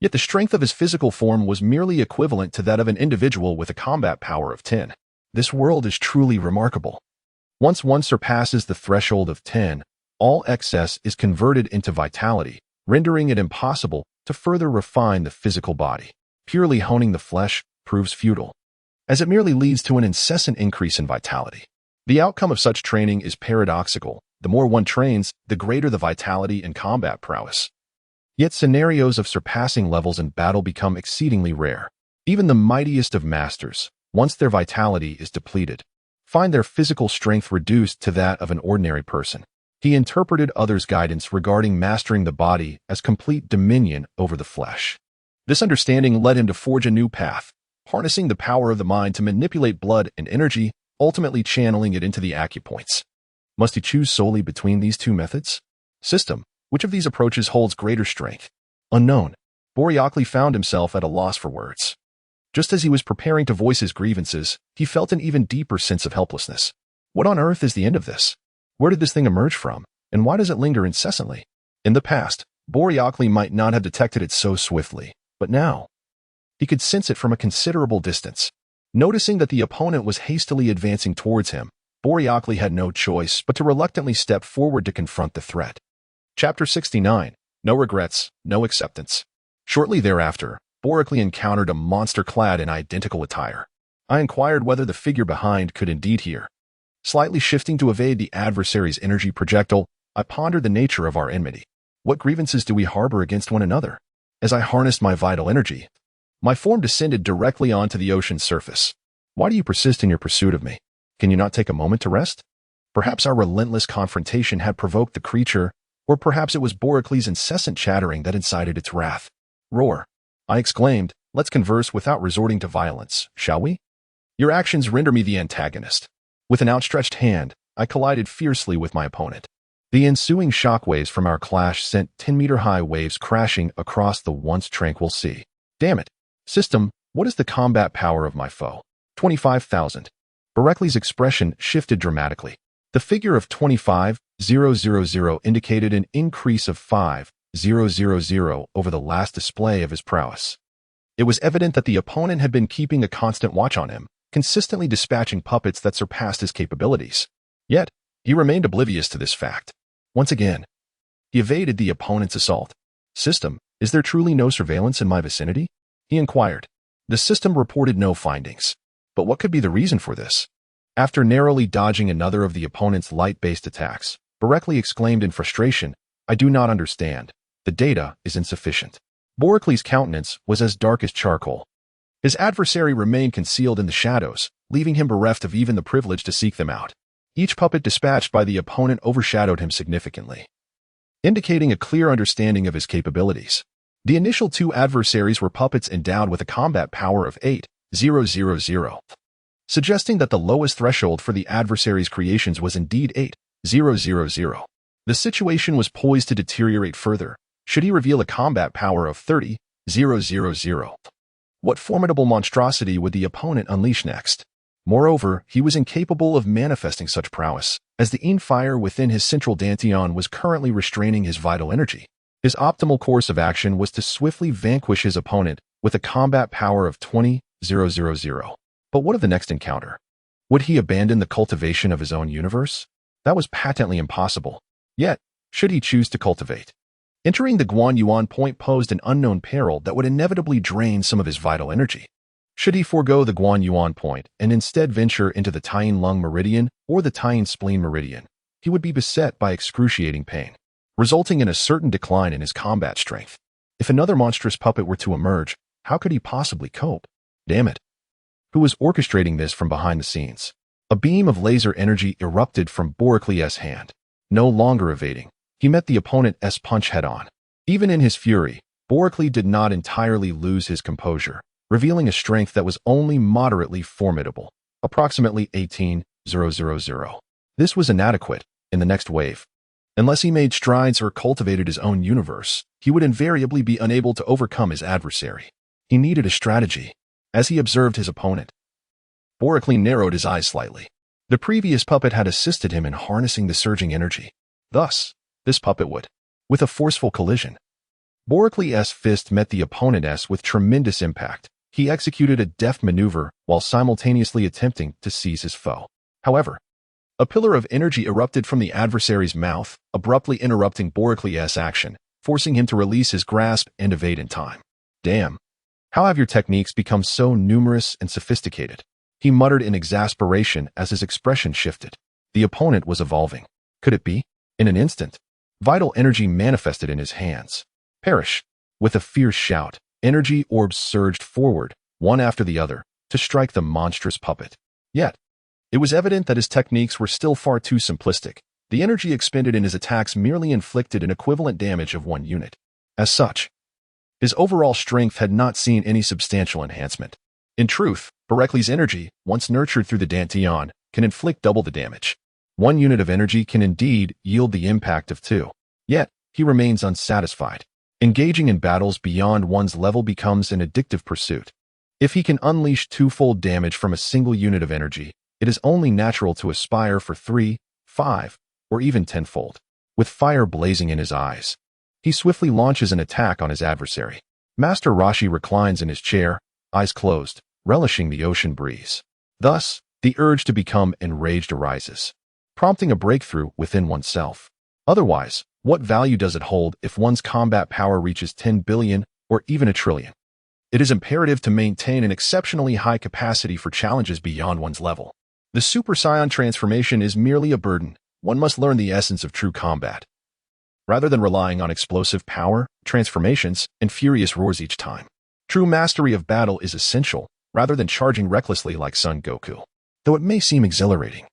Yet the strength of his physical form was merely equivalent to that of an individual with a combat power of 10. This world is truly remarkable. Once one surpasses the threshold of 10, all excess is converted into vitality, rendering it impossible to further refine the physical body. Purely honing the flesh proves futile, as it merely leads to an incessant increase in vitality. The outcome of such training is paradoxical. The more one trains, the greater the vitality and combat prowess. Yet scenarios of surpassing levels in battle become exceedingly rare. Even the mightiest of masters, once their vitality is depleted, find their physical strength reduced to that of an ordinary person. He interpreted others' guidance regarding mastering the body as complete dominion over the flesh. This understanding led him to forge a new path, harnessing the power of the mind to manipulate blood and energy, ultimately channeling it into the acupoints. Must he choose solely between these two methods? System. Which of these approaches holds greater strength? Unknown. Barakli found himself at a loss for words. Just as he was preparing to voice his grievances, he felt an even deeper sense of helplessness. What on earth is the end of this? Where did this thing emerge from, and why does it linger incessantly? In the past, Barakli might not have detected it so swiftly, but now, he could sense it from a considerable distance. Noticing that the opponent was hastily advancing towards him, Barakli had no choice but to reluctantly step forward to confront the threat. Chapter 69. No regrets, no acceptance. Shortly thereafter, Barakli encountered a monster clad in identical attire. I inquired whether the figure behind could indeed hear. Slightly shifting to evade the adversary's energy projectile, I pondered the nature of our enmity. What grievances do we harbor against one another? As I harnessed my vital energy, my form descended directly onto the ocean's surface. Why do you persist in your pursuit of me? Can you not take a moment to rest? Perhaps our relentless confrontation had provoked the creature, or perhaps it was Barakli's incessant chattering that incited its wrath. Roar! I exclaimed, let's converse without resorting to violence, shall we? Your actions render me the antagonist. With an outstretched hand, I collided fiercely with my opponent. The ensuing shockwaves from our clash sent 10-meter-high waves crashing across the once tranquil sea. Damn it! System, what is the combat power of my foe? 25,000. Barakli's expression shifted dramatically. The figure of 25,000 indicated an increase of 5,000 over the last display of his prowess. It was evident that the opponent had been keeping a constant watch on him, consistently dispatching puppets that surpassed his capabilities. Yet, he remained oblivious to this fact. Once again, he evaded the opponent's assault. System, is there truly no surveillance in my vicinity? He inquired. The system reported no findings. But what could be the reason for this? After narrowly dodging another of the opponent's light-based attacks, Barakli exclaimed in frustration, I do not understand. The data is insufficient. Barakli's countenance was as dark as charcoal. His adversary remained concealed in the shadows, leaving him bereft of even the privilege to seek them out. Each puppet dispatched by the opponent overshadowed him significantly, indicating a clear understanding of his capabilities. The initial two adversaries were puppets endowed with a combat power of 8,000, suggesting that the lowest threshold for the adversary's creations was indeed 8,000. The situation was poised to deteriorate further, should he reveal a combat power of 30,000. What formidable monstrosity would the opponent unleash next? Moreover, he was incapable of manifesting such prowess, as the yin fire within his central dantian was currently restraining his vital energy. His optimal course of action was to swiftly vanquish his opponent with a combat power of 20,000. But what of the next encounter? Would he abandon the cultivation of his own universe? That was patently impossible. Yet, should he choose to cultivate? Entering the Guanyuan point posed an unknown peril that would inevitably drain some of his vital energy. Should he forego the Guanyuan point and instead venture into the Taiyin lung meridian or the Taiyin spleen meridian, he would be beset by excruciating pain, resulting in a certain decline in his combat strength. If another monstrous puppet were to emerge, how could he possibly cope? Damn it. Who was orchestrating this from behind the scenes? A beam of laser energy erupted from Boricles' hand. No longer evading, he met the opponent's punch head-on. Even in his fury, Boricles did not entirely lose his composure, revealing a strength that was only moderately formidable, approximately 18,000. This was inadequate in the next wave. Unless he made strides or cultivated his own universe, he would invariably be unable to overcome his adversary. He needed a strategy. As he observed his opponent, Boricles narrowed his eyes slightly. The previous puppet had assisted him in harnessing the surging energy. Thus, this puppet would, with a forceful collision. Boricles' fist met the opponent's with tremendous impact. He executed a deft maneuver while simultaneously attempting to seize his foe. However, a pillar of energy erupted from the adversary's mouth, abruptly interrupting Boricles' action, forcing him to release his grasp and evade in time. Damn. How have your techniques become so numerous and sophisticated? He muttered in exasperation as his expression shifted. The opponent was evolving. Could it be? In an instant, vital energy manifested in his hands. Perish. With a fierce shout, energy orbs surged forward, one after the other, to strike the monstrous puppet. Yet, it was evident that his techniques were still far too simplistic. The energy expended in his attacks merely inflicted an equivalent damage of 1 unit. As such, his overall strength had not seen any substantial enhancement. In truth, Boricles' energy, once nurtured through the Dantian, can inflict double the damage. 1 unit of energy can indeed yield the impact of 2. Yet, he remains unsatisfied. Engaging in battles beyond one's level becomes an addictive pursuit. If he can unleash 2-fold damage from a single unit of energy, it is only natural to aspire for 3, 5, or even 10-fold. With fire blazing in his eyes, he swiftly launches an attack on his adversary. Master Roshi reclines in his chair, eyes closed, relishing the ocean breeze. Thus, the urge to become enraged arises, prompting a breakthrough within oneself. Otherwise, what value does it hold if one's combat power reaches 10 billion or even 1 trillion? It is imperative to maintain an exceptionally high capacity for challenges beyond one's level. The Super Saiyan transformation is merely a burden. One must learn the essence of true combat, rather than relying on explosive power, transformations, and furious roars each time. True mastery of battle is essential, rather than charging recklessly like Son Goku. Though it may seem exhilarating,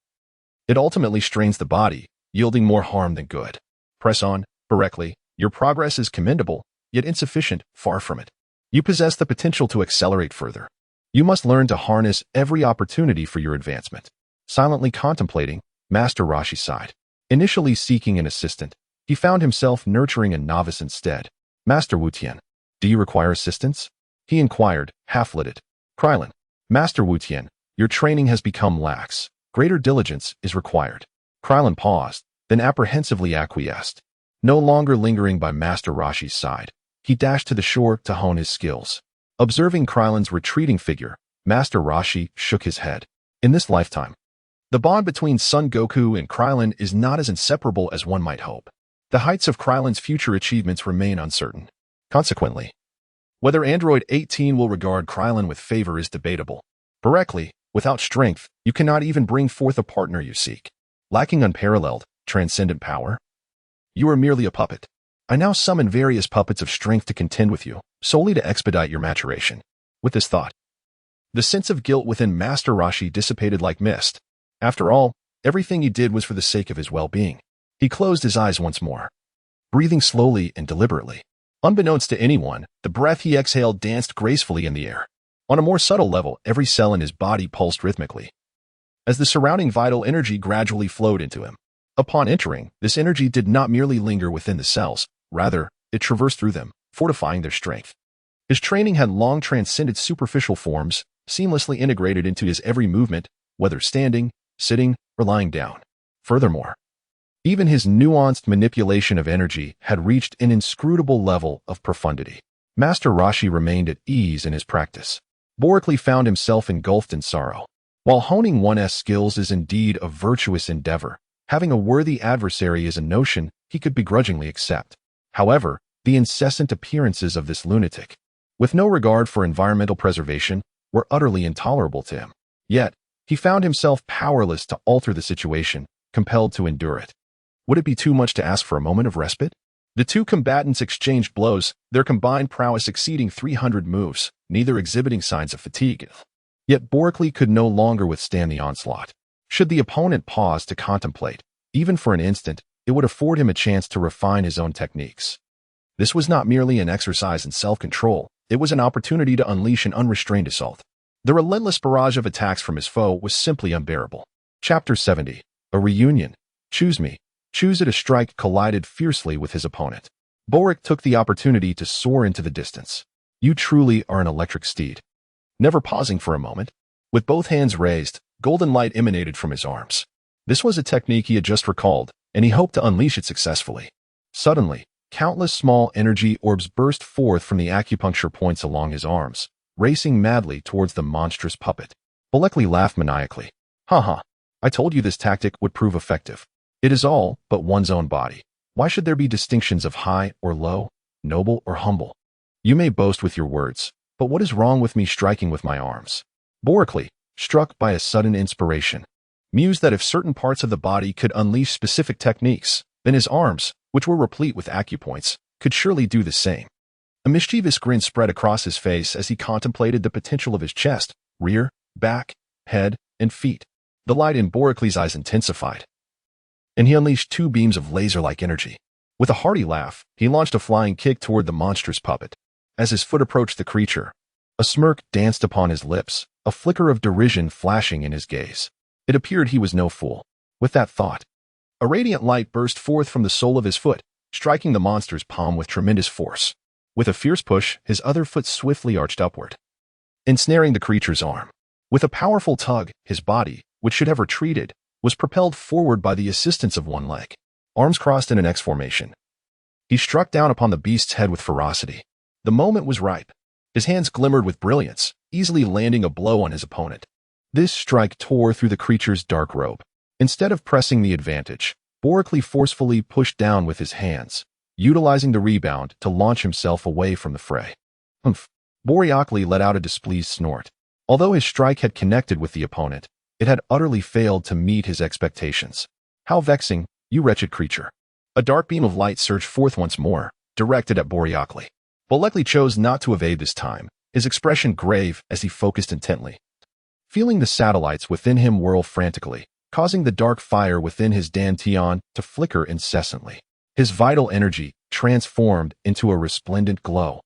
it ultimately strains the body, yielding more harm than good. Press on, Boricles. Your progress is commendable, yet insufficient, far from it. You possess the potential to accelerate further. You must learn to harness every opportunity for your advancement. Silently contemplating, Master Roshi sighed. Initially seeking an assistant, he found himself nurturing a novice instead. Master Wulian, do you require assistance? He inquired, half-lidded. Krillin, Master Wulian, your training has become lax. Greater diligence is required. Krillin paused, then apprehensively acquiesced. No longer lingering by Master Roshi's side, he dashed to the shore to hone his skills. Observing Krillin's retreating figure, Master Roshi shook his head. In this lifetime, the bond between Son Goku and Krillin is not as inseparable as one might hope. The heights of Krillin's future achievements remain uncertain. Consequently, whether Android 18 will regard Krillin with favor is debatable. Boricles, without strength, you cannot even bring forth a partner you seek. Lacking unparalleled, transcendent power, you are merely a puppet. I now summon various puppets of strength to contend with you, solely to expedite your maturation. With this thought, the sense of guilt within Master Roshi dissipated like mist. After all, everything he did was for the sake of his well-being. He closed his eyes once more, breathing slowly and deliberately. Unbeknownst to anyone, the breath he exhaled danced gracefully in the air. On a more subtle level, every cell in his body pulsed rhythmically, as the surrounding vital energy gradually flowed into him. Upon entering, this energy did not merely linger within the cells, rather, it traversed through them, fortifying their strength. His training had long transcended superficial forms, seamlessly integrated into his every movement, whether standing, sitting, or lying down. Furthermore, even his nuanced manipulation of energy had reached an inscrutable level of profundity. Master Roshi remained at ease in his practice. Boricles found himself engulfed in sorrow. While honing one's skills is indeed a virtuous endeavor, having a worthy adversary is a notion he could begrudgingly accept. However, the incessant appearances of this lunatic, with no regard for environmental preservation, were utterly intolerable to him. Yet, he found himself powerless to alter the situation, compelled to endure it. Would it be too much to ask for a moment of respite? The two combatants exchanged blows, their combined prowess exceeding 300 moves, neither exhibiting signs of fatigue. Yet Boricles could no longer withstand the onslaught. Should the opponent pause to contemplate, even for an instant, it would afford him a chance to refine his own techniques. This was not merely an exercise in self-control, it was an opportunity to unleash an unrestrained assault. The relentless barrage of attacks from his foe was simply unbearable. Chapter 70. A Reunion. Choose me. Choose it. A strike collided fiercely with his opponent. Boric took the opportunity to soar into the distance. You truly are an electric steed. Never pausing for a moment, with both hands raised, golden light emanated from his arms. This was a technique he had just recalled, and he hoped to unleash it successfully. Suddenly, countless small energy orbs burst forth from the acupuncture points along his arms, racing madly towards the monstrous puppet. Bolekli laughed maniacally. Haha, I told you this tactic would prove effective. It is all but one's own body. Why should there be distinctions of high or low, noble or humble? You may boast with your words, but what is wrong with me striking with my arms? Boricli, struck by a sudden inspiration, mused that if certain parts of the body could unleash specific techniques, then his arms, which were replete with acupoints, could surely do the same. A mischievous grin spread across his face as he contemplated the potential of his chest, rear, back, head, and feet. The light in Boricli's eyes intensified, and he unleashed two beams of laser-like energy. With a hearty laugh, he launched a flying kick toward the monstrous puppet. As his foot approached the creature, a smirk danced upon his lips, a flicker of derision flashing in his gaze. It appeared he was no fool. With that thought, a radiant light burst forth from the sole of his foot, striking the monster's palm with tremendous force. With a fierce push, his other foot swiftly arched upward, ensnaring the creature's arm. With a powerful tug, his body, which should have retreated, was propelled forward by the assistance of one leg. Arms crossed in an X formation, he struck down upon the beast's head with ferocity. The moment was ripe. His hands glimmered with brilliance, easily landing a blow on his opponent. This strike tore through the creature's dark robe. Instead of pressing the advantage, Boricli forcefully pushed down with his hands, utilizing the rebound to launch himself away from the fray. Humph! Boricli let out a displeased snort. Although his strike had connected with the opponent, it had utterly failed to meet his expectations. How vexing, you wretched creature. A dark beam of light surged forth once more, directed at Boricli. Bolekli chose not to evade this time, his expression grave as he focused intently. Feeling the satellites within him whirl frantically, causing the dark fire within his dantian to flicker incessantly. His vital energy transformed into a resplendent glow,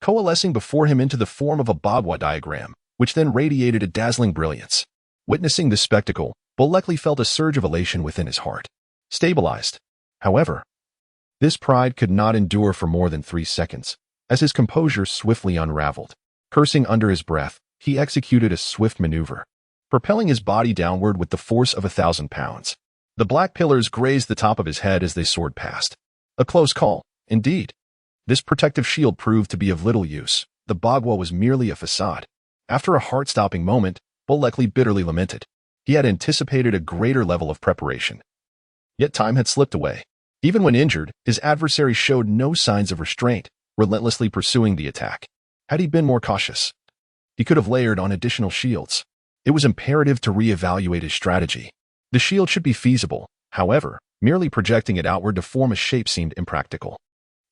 coalescing before him into the form of a Bagua diagram, which then radiated a dazzling brilliance. Witnessing this spectacle, Bolekli felt a surge of elation within his heart. Stabilized. However, this pride could not endure for more than 3 seconds, as his composure swiftly unraveled. Cursing under his breath, he executed a swift maneuver, propelling his body downward with the force of 1,000 pounds. The black pillars grazed the top of his head as they soared past. A close call, indeed. This protective shield proved to be of little use. The Bagua was merely a facade. After a heart-stopping moment, Bolekli bitterly lamented. He had anticipated a greater level of preparation. Yet time had slipped away. Even when injured, his adversary showed no signs of restraint, relentlessly pursuing the attack. Had he been more cautious, he could have layered on additional shields. It was imperative to reevaluate his strategy. The shield should be feasible, however, merely projecting it outward to form a shape seemed impractical.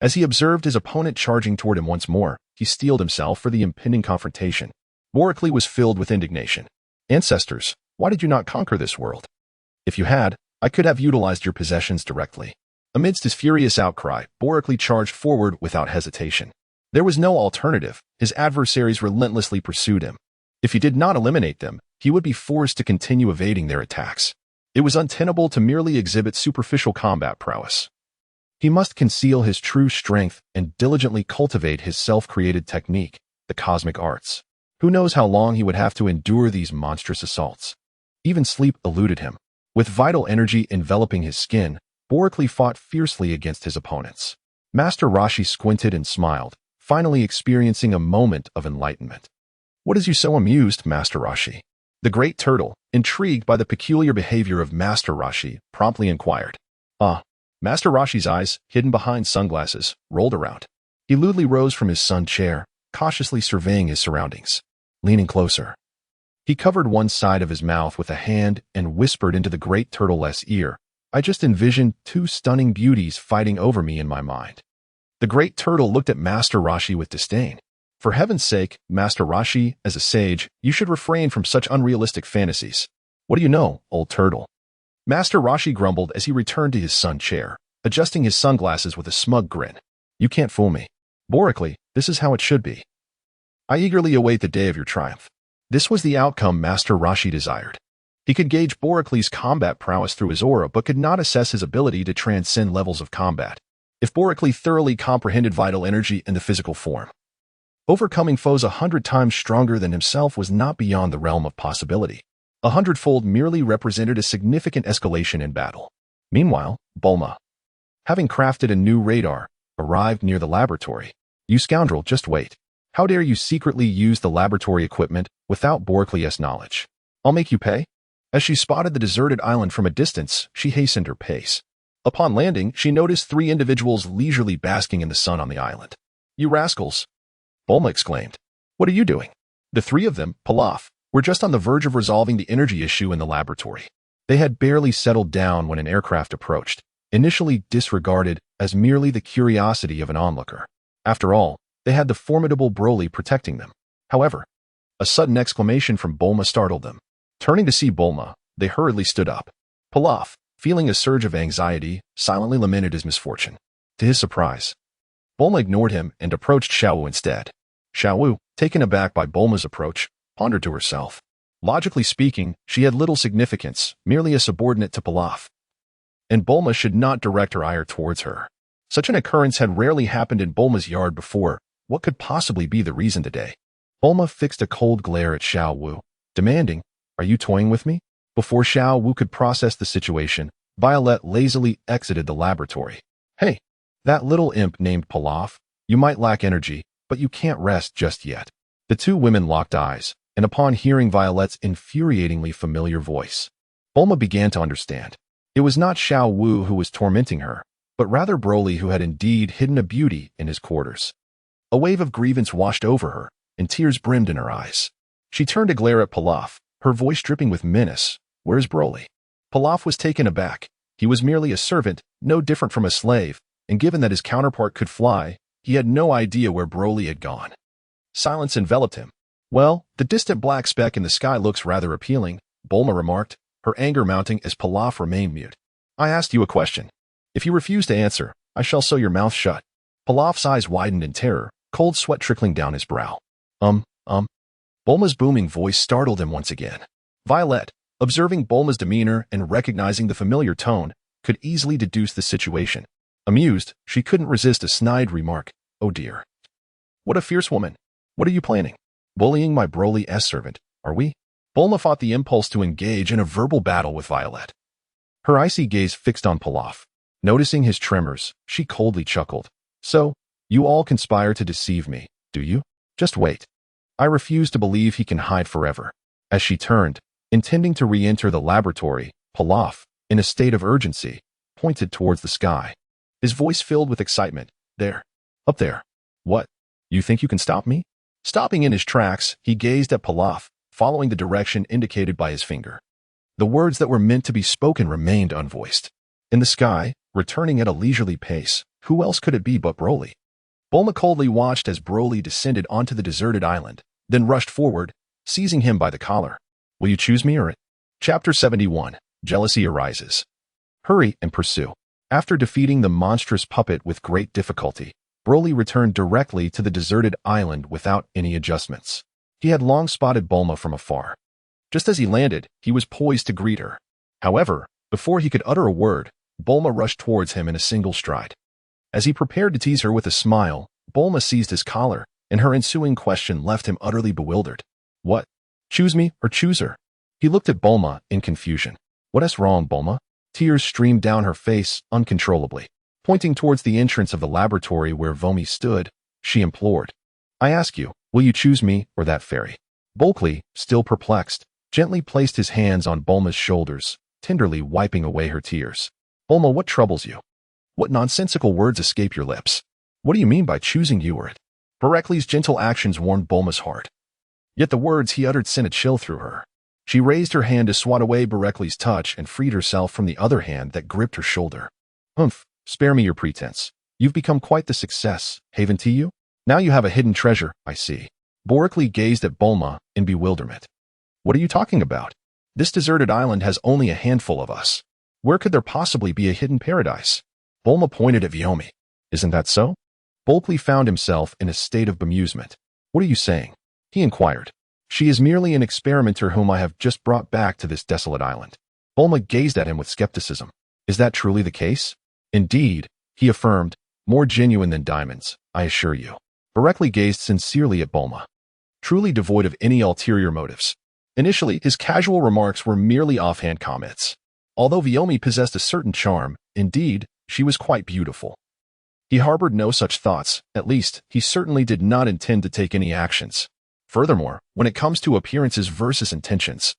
As he observed his opponent charging toward him once more, he steeled himself for the impending confrontation. Boricli was filled with indignation. Ancestors, why did you not conquer this world? If you had, I could have utilized your possessions directly. Amidst his furious outcry, Boricli charged forward without hesitation. There was no alternative. His adversaries relentlessly pursued him. If he did not eliminate them, he would be forced to continue evading their attacks. It was untenable to merely exhibit superficial combat prowess. He must conceal his true strength and diligently cultivate his self-created technique, the cosmic arts. Who knows how long he would have to endure these monstrous assaults. Even sleep eluded him. With vital energy enveloping his skin, Boricli fought fiercely against his opponents. Master Rashi squinted and smiled, finally experiencing a moment of enlightenment. What has you so amused, Master Rashi? The great turtle, intrigued by the peculiar behavior of Master Rashi, promptly inquired. Master Rashi's eyes, hidden behind sunglasses, rolled around. He lewdly rose from his sun chair, cautiously surveying his surroundings. Leaning closer, he covered one side of his mouth with a hand and whispered into the great turtle's ear, I just envisioned 2 stunning beauties fighting over me in my mind. The great turtle looked at Master Rashi with disdain. For heaven's sake, Master Rashi, as a sage, you should refrain from such unrealistic fantasies. What do you know, old turtle? Master Roshi grumbled as he returned to his sun chair, adjusting his sunglasses with a smug grin. You can't fool me. Borically, this is how it should be. I eagerly await the day of your triumph. This was the outcome Master Roshi desired. He could gauge Boricles' combat prowess through his aura, but could not assess his ability to transcend levels of combat. If Boricles thoroughly comprehended vital energy in the physical form, overcoming foes 100 times stronger than himself was not beyond the realm of possibility. 100-fold merely represented a significant escalation in battle. Meanwhile, Bulma, having crafted a new radar, arrived near the laboratory. You scoundrel, just wait. How dare you secretly use the laboratory equipment without Boricles' knowledge? I'll make you pay. As she spotted the deserted island from a distance, she hastened her pace. Upon landing, she noticed 3 individuals leisurely basking in the sun on the island. You rascals! Bulma exclaimed. What are you doing? The 3 of them, Pilaf, were just on the verge of resolving the energy issue in the laboratory. They had barely settled down when an aircraft approached, initially disregarded as merely the curiosity of an onlooker. After all, they had the formidable Broly protecting them. However, a sudden exclamation from Bulma startled them. Turning to see Bulma, they hurriedly stood up. Pilaf, feeling a surge of anxiety, silently lamented his misfortune. To his surprise, Bulma ignored him and approached Xiaowu instead. Xiaowu, taken aback by Bulma's approach, pondered to herself. Logically speaking, she had little significance, merely a subordinate to Pilaf. And Bulma should not direct her ire towards her. Such an occurrence had rarely happened in Bulma's yard before. What could possibly be the reason today? Bulma fixed a cold glare at Xiaowu, demanding, Are you toying with me? Before Xiaowu could process the situation, Violet lazily exited the laboratory. Hey, that little imp named Pilaf, you might lack energy, but you can't rest just yet. The 2 women locked eyes, and upon hearing Violet's infuriatingly familiar voice, Bulma began to understand. It was not Xiaowu who was tormenting her, but rather Broly, who had indeed hidden a beauty in his quarters. A wave of grievance washed over her, and tears brimmed in her eyes. She turned to glare at Pilaf, her voice dripping with menace. Where's Broly? Pilaf was taken aback. He was merely a servant, no different from a slave, and given that his counterpart could fly, he had no idea where Broly had gone. Silence enveloped him. Well, the distant black speck in the sky looks rather appealing, Bulma remarked, her anger mounting as Pilaf remained mute. I asked you a question. If you refuse to answer, I shall sew your mouth shut. Pilaf's eyes widened in terror, cold sweat trickling down his brow. Bulma's booming voice startled him once again. Violet, observing Bulma's demeanor and recognizing the familiar tone, could easily deduce the situation. Amused, she couldn't resist a snide remark. Oh dear. What a fierce woman. What are you planning? Bullying my Broly-esque servant, are we? Bulma fought the impulse to engage in a verbal battle with Violet. Her icy gaze fixed on Pilaf. Noticing his tremors, she coldly chuckled. So, you all conspire to deceive me, do you? Just wait. I refuse to believe he can hide forever. As she turned, intending to re-enter the laboratory, Pilaf, in a state of urgency, pointed towards the sky. His voice filled with excitement. There. Up there. What? You think you can stop me? Stopping in his tracks, he gazed at Pilaf, following the direction indicated by his finger. The words that were meant to be spoken remained unvoiced. In the sky, returning at a leisurely pace, who else could it be but Broly? Bulma coldly watched as Broly descended onto the deserted island, then rushed forward, seizing him by the collar. Will you choose me or it? Chapter 71. Jealousy Arises. Hurry and pursue. After defeating the monstrous puppet with great difficulty, Broly returned directly to the deserted island without any adjustments. He had long spotted Bulma from afar. Just as he landed, he was poised to greet her. However, before he could utter a word, Bulma rushed towards him in a single stride. As he prepared to tease her with a smile, Bulma seized his collar, and her ensuing question left him utterly bewildered. What? Choose me or choose her? He looked at Bulma in confusion. What is wrong, Bulma? Tears streamed down her face uncontrollably. Pointing towards the entrance of the laboratory where Vomi stood, she implored. I ask you, will you choose me or that fairy? Bulkley, still perplexed, gently placed his hands on Bulma's shoulders, tenderly wiping away her tears. Bulma, what troubles you? What nonsensical words escape your lips? What do you mean by choosing you or it? Bereckley's gentle actions warmed Bulma's heart. Yet the words he uttered sent a chill through her. She raised her hand to swat away Bereckley's touch and freed herself from the other hand that gripped her shoulder. Spare me your pretense. You've become quite the success, haven't you? Now you have a hidden treasure, I see. Bereckley gazed at Bulma in bewilderment. What are you talking about? This deserted island has only a handful of us. Where could there possibly be a hidden paradise? Bulma pointed at Vyomi. Isn't that so? Bulkley found himself in a state of bemusement. What are you saying? He inquired. She is merely an experimenter whom I have just brought back to this desolate island. Bulma gazed at him with skepticism. Is that truly the case? Indeed, he affirmed, more genuine than diamonds, I assure you. Bereckley gazed sincerely at Bulma, truly devoid of any ulterior motives. Initially, his casual remarks were merely offhand comments. Although Vyomi possessed a certain charm, indeed, she was quite beautiful. He harbored no such thoughts, at least, he certainly did not intend to take any actions. Furthermore, when it comes to appearances versus intentions,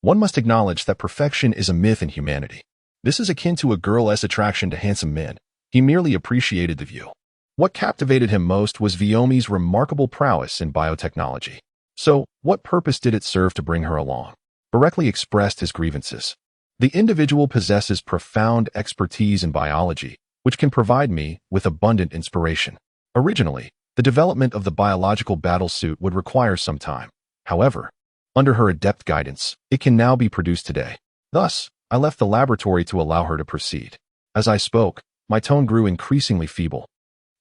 one must acknowledge that perfection is a myth in humanity. This is akin to a girl's attraction to handsome men. He merely appreciated the view. What captivated him most was Vyomi's remarkable prowess in biotechnology. So, what purpose did it serve to bring her along? Bereckley expressed his grievances. The individual possesses profound expertise in biology, which can provide me with abundant inspiration. Originally, the development of the biological battlesuit would require some time. However, under her adept guidance, it can now be produced today. Thus, I left the laboratory to allow her to proceed. As I spoke, my tone grew increasingly feeble,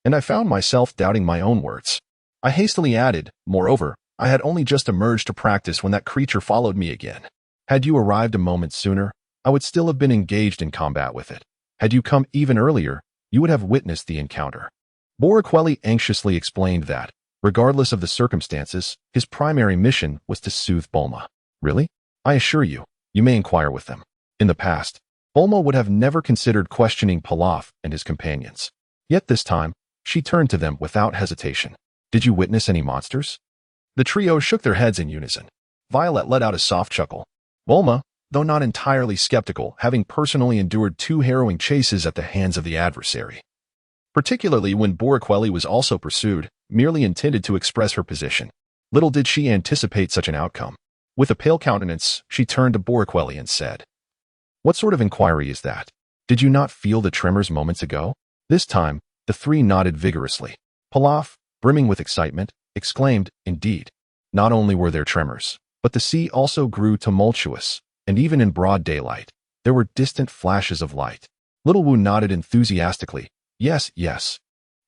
and I found myself doubting my own words. I hastily added, moreover, I had only just emerged to practice when that creature followed me again. Had you arrived a moment sooner, I would still have been engaged in combat with it. Had you come even earlier, you would have witnessed the encounter. Bereckley anxiously explained that, regardless of the circumstances, his primary mission was to soothe Bulma. Really? I assure you, you may inquire with them. In the past, Bulma would have never considered questioning Pilaf and his companions. Yet this time, she turned to them without hesitation. Did you witness any monsters? The trio shook their heads in unison. Violet let out a soft chuckle. Bulma, though not entirely skeptical, having personally endured 2 harrowing chases at the hands of the adversary. Particularly when Bereckley was also pursued, merely intended to express her position. Little did she anticipate such an outcome. With a pale countenance, she turned to Bereckley and said, What sort of inquiry is that? Did you not feel the tremors moments ago? This time, the 3 nodded vigorously. Pilaf, brimming with excitement, exclaimed, Indeed. Not only were there tremors, but the sea also grew tumultuous, and even in broad daylight, there were distant flashes of light. Little Wu nodded enthusiastically. Yes, yes.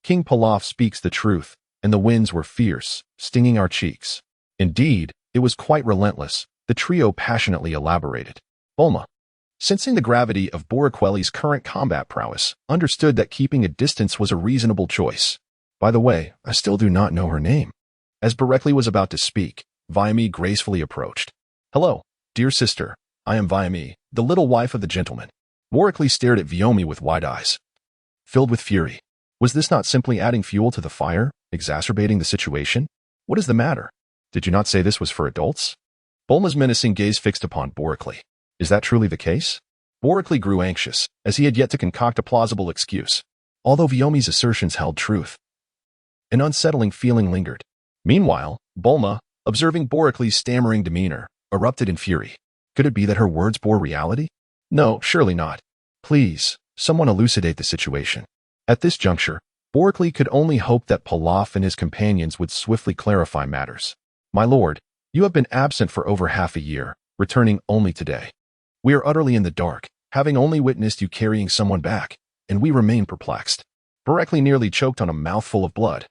King Pilaf speaks the truth, and the winds were fierce, stinging our cheeks. Indeed, it was quite relentless, the trio passionately elaborated. Bulma, sensing the gravity of Bereckley's current combat prowess, understood that keeping a distance was a reasonable choice. By the way, I still do not know her name. As Bereckley was about to speak, Vyomi gracefully approached. Hello, dear sister, I am Vyomi, the little wife of the gentleman. Bereckley stared at Vyomi with wide eyes, filled with fury. Was this not simply adding fuel to the fire, exacerbating the situation? What is the matter? Did you not say this was for adults? Bulma's menacing gaze fixed upon Bereckley. Is that truly the case? Bereckley grew anxious, as he had yet to concoct a plausible excuse. Although Vyomi's assertions held truth, an unsettling feeling lingered. Meanwhile, Bulma, observing Bereckley's stammering demeanor, erupted in fury. Could it be that her words bore reality? No, surely not. Please, someone elucidate the situation. At this juncture, Bereckley could only hope that Pilaf and his companions would swiftly clarify matters. My lord, you have been absent for over half a year, returning only today. We are utterly in the dark, having only witnessed you carrying someone back, and we remain perplexed. Bereckley nearly choked on a mouthful of blood,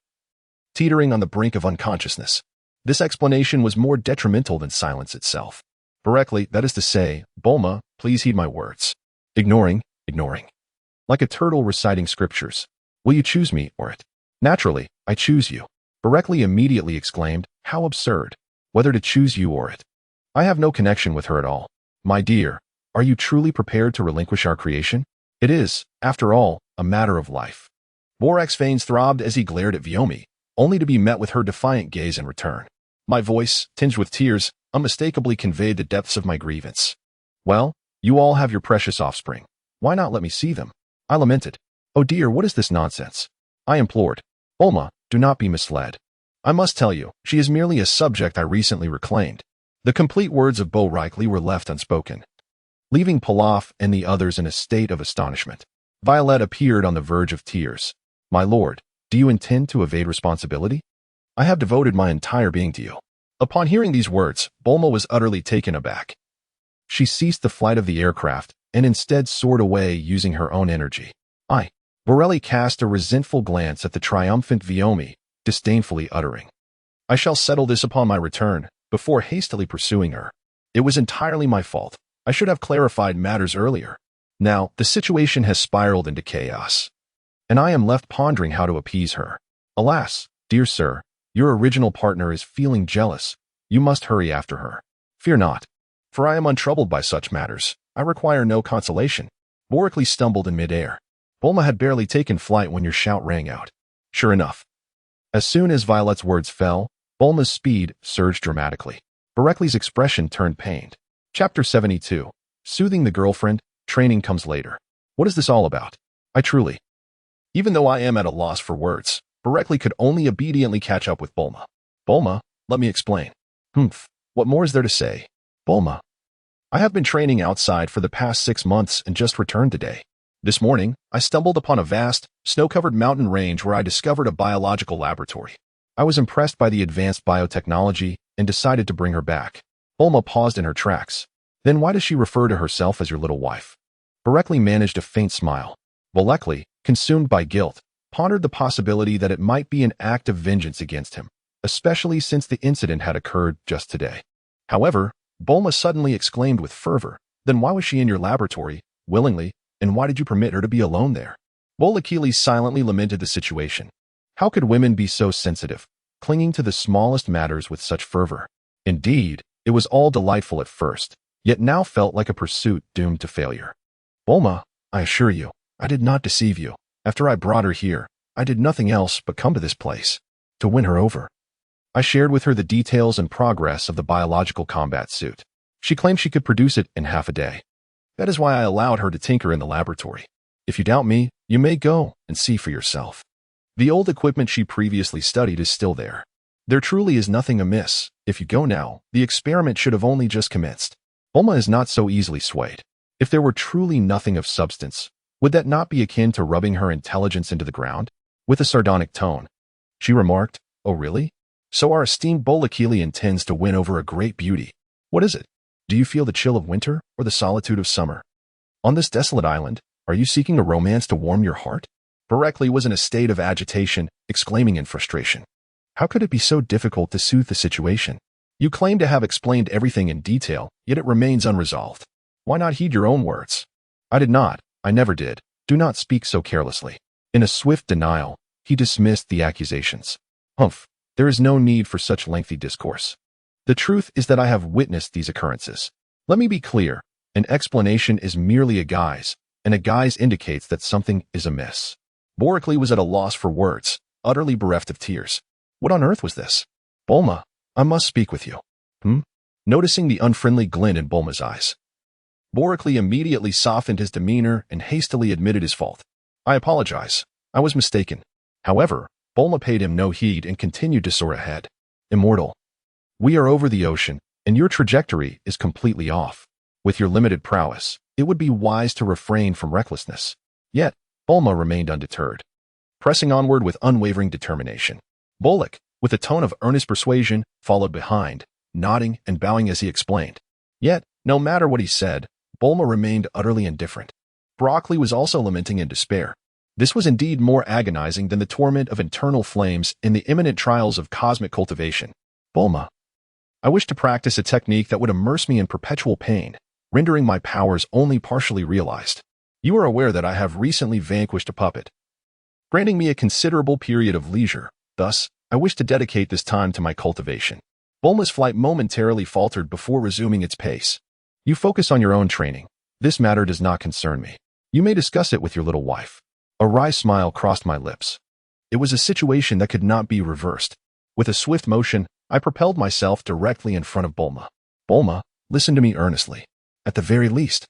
teetering on the brink of unconsciousness. This explanation was more detrimental than silence itself. Bereckley, that is to say, Bulma, please heed my words. Ignoring. Like a turtle reciting scriptures. Will you choose me or it? Naturally, I choose you. Bereckley immediately exclaimed, How absurd. Whether to choose you or it. I have no connection with her at all. My dear, are you truly prepared to relinquish our creation? It is, after all, a matter of life. Borak's veins throbbed as he glared at Vyomi, only to be met with her defiant gaze in return. My voice, tinged with tears, unmistakably conveyed the depths of my grievance. Well, you all have your precious offspring. Why not let me see them? I lamented. Oh dear, what is this nonsense? I implored. Bulma, do not be misled. I must tell you, she is merely a subject I recently reclaimed. The complete words of Bereckley were left unspoken, leaving Pilaf and the others in a state of astonishment. Violet appeared on the verge of tears. My lord, do you intend to evade responsibility? I have devoted my entire being to you. Upon hearing these words, Bulma was utterly taken aback. She ceased the flight of the aircraft and instead soared away using her own energy. Borelli cast a resentful glance at the triumphant Viomi, disdainfully uttering, "I shall settle this upon my return," before hastily pursuing her. "It was entirely my fault. I should have clarified matters earlier. Now, the situation has spiraled into chaos, and I am left pondering how to appease her. Alas, dear sir, your original partner is feeling jealous. You must hurry after her. Fear not, for I am untroubled by such matters. I require no consolation." Boricles stumbled in midair. Bulma had barely taken flight when your shout rang out. Sure enough, as soon as Violet's words fell, Bulma's speed surged dramatically. Boricles' expression turned pained. Chapter 72. Soothing the girlfriend, training comes later. What is this all about? Even though I am at a loss for words, Boricles could only obediently catch up with Bulma. Bulma, let me explain. What more is there to say? Bulma, I have been training outside for the past 6 months and just returned today. This morning, I stumbled upon a vast, snow-covered mountain range where I discovered a biological laboratory. I was impressed by the advanced biotechnology and decided to bring her back. Bulma paused in her tracks. Then why does she refer to herself as your little wife? Boricles managed a faint smile. Boricles, consumed by guilt, pondered the possibility that it might be an act of vengeance against him, especially since the incident had occurred just today. However, Bulma suddenly exclaimed with fervor, "Then why was she in your laboratory, willingly, and why did you permit her to be alone there?" Boricles silently lamented the situation. How could women be so sensitive, clinging to the smallest matters with such fervor? Indeed, it was all delightful at first, yet now felt like a pursuit doomed to failure. Bulma, I assure you, I did not deceive you. After I brought her here, I did nothing else but come to this place to win her over. I shared with her the details and progress of the biological combat suit. She claimed she could produce it in half a day. That is why I allowed her to tinker in the laboratory. If you doubt me, you may go and see for yourself. The old equipment she previously studied is still there. There truly is nothing amiss. If you go now, the experiment should have only just commenced. Bulma is not so easily swayed. If there were truly nothing of substance, would that not be akin to rubbing her intelligence into the ground? With a sardonic tone, she remarked, "Oh really? So our esteemed Boricles intends to win over a great beauty. What is it? Do you feel the chill of winter or the solitude of summer? On this desolate island, are you seeking a romance to warm your heart?" Boricles was in a state of agitation, exclaiming in frustration, "How could it be so difficult to soothe the situation? You claim to have explained everything in detail, yet it remains unresolved. Why not heed your own words?" "I did not. I never did. Do not speak so carelessly." In a swift denial, he dismissed the accusations. There is no need for such lengthy discourse. The truth is that I have witnessed these occurrences. Let me be clear. An explanation is merely a guise, and a guise indicates that something is amiss. Boricles was at a loss for words, utterly bereft of tears. What on earth was this? Bulma, I must speak with you. Noticing the unfriendly glint in Bulma's eyes, Boricles immediately softened his demeanor and hastily admitted his fault. "I apologize. I was mistaken." However, Bulma paid him no heed and continued to soar ahead. "Immortal, we are over the ocean, and your trajectory is completely off. With your limited prowess, it would be wise to refrain from recklessness." Yet, Bulma remained undeterred, pressing onward with unwavering determination. Boricles, with a tone of earnest persuasion, followed behind, nodding and bowing as he explained. Yet, no matter what he said, Bulma remained utterly indifferent. Boricles was also lamenting in despair. This was indeed more agonizing than the torment of internal flames in the imminent trials of cosmic cultivation. "Bulma, I wish to practice a technique that would immerse me in perpetual pain, rendering my powers only partially realized. You are aware that I have recently vanquished a puppet, granting me a considerable period of leisure. Thus, I wish to dedicate this time to my cultivation." Bulma's flight momentarily faltered before resuming its pace. "You focus on your own training. This matter does not concern me. You may discuss it with your little wife." A wry smile crossed my lips. It was a situation that could not be reversed. With a swift motion, I propelled myself directly in front of Bulma. "Bulma, listen to me earnestly. At the very least,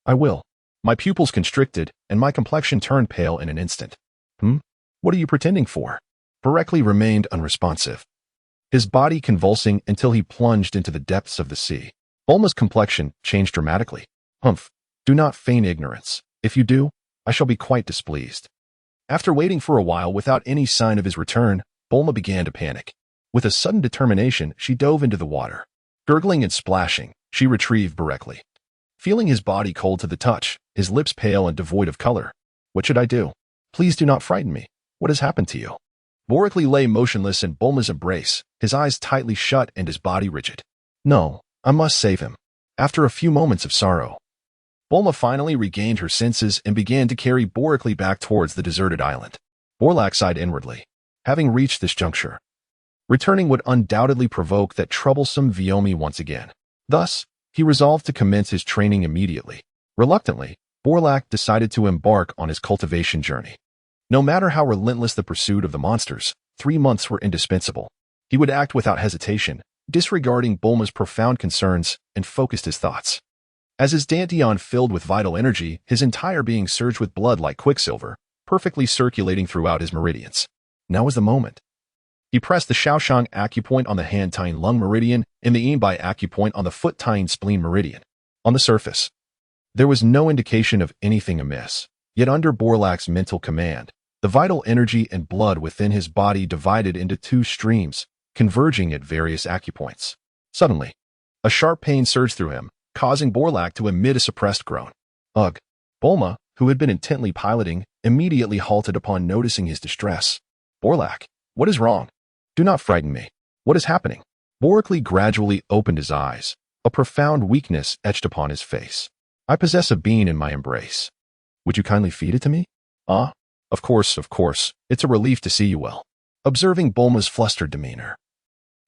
I will." My pupils constricted, and my complexion turned pale in an instant. What are you pretending for?" Boricles remained unresponsive, his body convulsing until he plunged into the depths of the sea. Bulma's complexion changed dramatically. Do not feign ignorance. If you do, I shall be quite displeased." After waiting for a while without any sign of his return, Bulma began to panic. With a sudden determination, she dove into the water. Gurgling and splashing, she retrieved Boricles. feeling his body cold to the touch, his lips pale and devoid of color. What should I do? Please do not frighten me. What has happened to you? Borically lay motionless in Bulma's embrace, his eyes tightly shut and his body rigid. No, I must save him. After a few moments of sorrow, Bulma finally regained her senses and began to carry Borically back towards the deserted island. Borlaug sighed inwardly. Having reached this juncture, returning would undoubtedly provoke that troublesome Vyomi once again. Thus, he resolved to commence his training immediately. Reluctantly, Borlaug decided to embark on his cultivation journey. No matter how relentless the pursuit of the monsters, 3 months were indispensable. He would act without hesitation, disregarding Bulma's profound concerns, and focused his thoughts. As his dantian filled with vital energy, his entire being surged with blood like quicksilver, perfectly circulating throughout his meridians. Now was the moment. He pressed the Shaoshang acupoint on the hand-tying lung meridian and the Yinbai acupoint on the foot-tying spleen meridian. On the surface, there was no indication of anything amiss, yet under Borlaug's mental command, the vital energy and blood within his body divided into 2 streams, converging at various acupoints. Suddenly, a sharp pain surged through him, causing Borlaug to emit a suppressed groan. Ugh! Bulma, who had been intently piloting, immediately halted upon noticing his distress. Borlaug, what is wrong? Do not frighten me. What is happening? Borically gradually opened his eyes. A profound weakness etched upon his face. I possess a bean in my embrace. Would you kindly feed it to me? Ah, of course. It's a relief to see you well. Observing Bulma's flustered demeanor,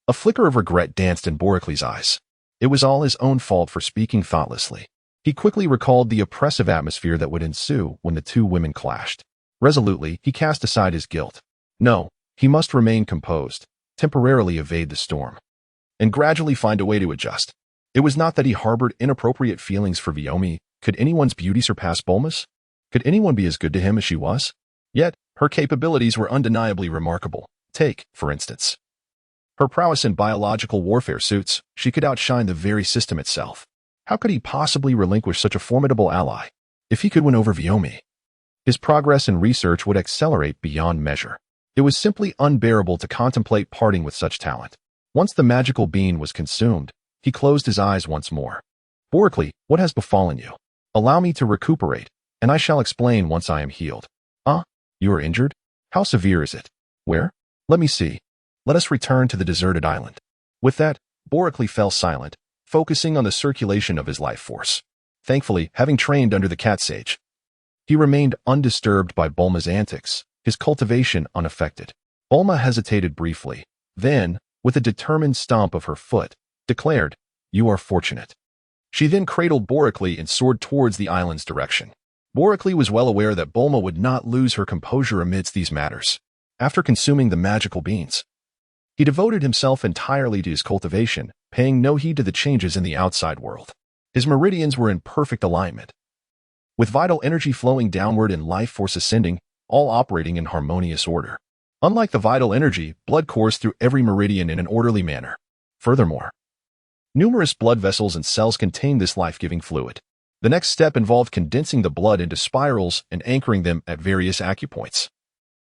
a flicker of regret danced in Boricly's eyes. It was all his own fault for speaking thoughtlessly. He quickly recalled the oppressive atmosphere that would ensue when the 2 women clashed. Resolutely, he cast aside his guilt. No, he must remain composed, temporarily evade the storm, and gradually find a way to adjust. It was not that he harbored inappropriate feelings for Vyomi. Could anyone's beauty surpass Bulma's? Could anyone be as good to him as she was? Yet, her capabilities were undeniably remarkable. Take, for instance, her prowess in biological warfare suits. She could outshine the very system itself. How could he possibly relinquish such a formidable ally? If he could win over Vyomi, his progress in research would accelerate beyond measure. It was simply unbearable to contemplate parting with such talent. Once the magical bean was consumed, he closed his eyes once more. Borically, what has befallen you? Allow me to recuperate, and I shall explain once I am healed. Ah, you are injured? How severe is it? Where? Let me see. Let us return to the deserted island. With that, Borically fell silent, focusing on the circulation of his life force. Thankfully, having trained under the cat sage, he remained undisturbed by Bulma's antics, his cultivation unaffected. Bulma hesitated briefly, then, with a determined stomp of her foot, declared, "You are fortunate." She then cradled Borically and soared towards the island's direction. Borically was well aware that Bulma would not lose her composure amidst these matters. After consuming the magical beans, he devoted himself entirely to his cultivation, paying no heed to the changes in the outside world. His meridians were in perfect alignment, with vital energy flowing downward and life force ascending, all operating in harmonious order. Unlike the vital energy, blood coursed through every meridian in an orderly manner. Furthermore, numerous blood vessels and cells contained this life-giving fluid. The next step involved condensing the blood into spirals and anchoring them at various acupoints,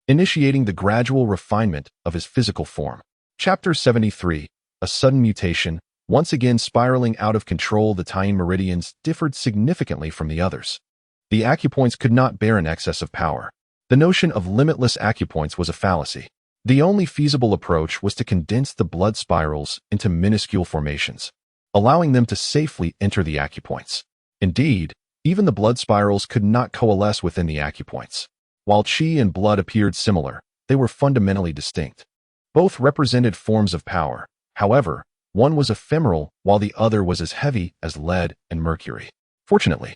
initiating the gradual refinement of his physical form. Chapter 73. A sudden mutation. Once again spiraling out of control, the tying meridians differed significantly from the others. The acupoints could not bear an excess of power. The notion of limitless acupoints was a fallacy. The only feasible approach was to condense the blood spirals into minuscule formations, allowing them to safely enter the acupoints. Indeed, even the blood spirals could not coalesce within the acupoints. While chi and blood appeared similar, they were fundamentally distinct. Both represented forms of power. However, one was ephemeral while the other was as heavy as lead and mercury. Fortunately,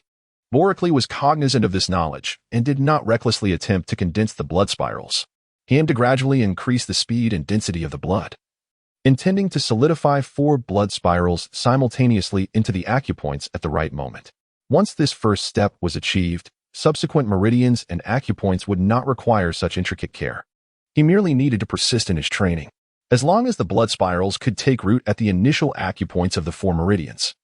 Borically was cognizant of this knowledge and did not recklessly attempt to condense the blood spirals. He aimed to gradually increase the speed and density of the blood, intending to solidify 4 blood spirals simultaneously into the acupoints at the right moment. Once this first step was achieved, subsequent meridians and acupoints would not require such intricate care. He merely needed to persist in his training. As long as the blood spirals could take root at the initial acupoints of the 4 meridians,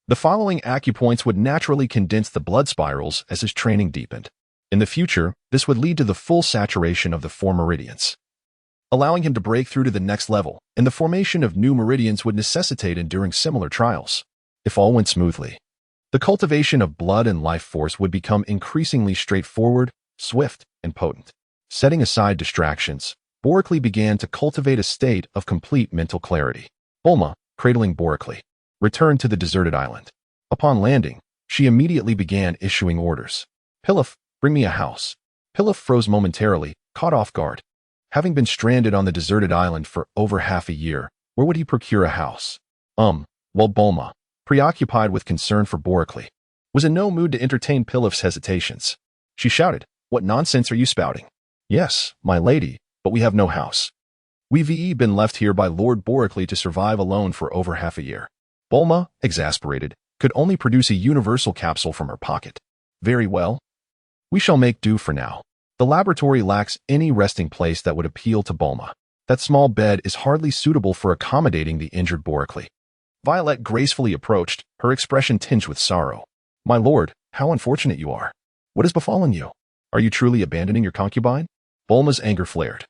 the following acupoints would naturally condense the blood spirals as his training deepened. In the future, this would lead to the full saturation of the 4 meridians, allowing him to break through to the next level, and the formation of new meridians would necessitate enduring similar trials. If all went smoothly, The cultivation of blood and life force would become increasingly straightforward, swift, and potent. Setting aside distractions, Boracli began to cultivate a state of complete mental clarity. Bulma, cradling Boracli, returned to the deserted island. Upon landing, she immediately began issuing orders. Pilaf, bring me a house. Pilaf froze momentarily, caught off guard. Having been stranded on the deserted island for over half a year, where would he procure a house? Well, Bulma, preoccupied with concern for Boracli, was in no mood to entertain Pilaf's hesitations. She shouted, "What nonsense are you spouting?" "Yes, my lady, but we have no house. We've been left here by Lord Boracli to survive alone for over half a year." Bulma, exasperated, could only produce a universal capsule from her pocket. "Very well. We shall make do for now. The laboratory lacks any resting place that would appeal to Bulma. That small bed is hardly suitable for accommodating the injured Boracli." Violet gracefully approached, her expression tinged with sorrow. "My lord, how unfortunate you are. What has befallen you? Are you truly abandoning your concubine?" Bulma's anger flared,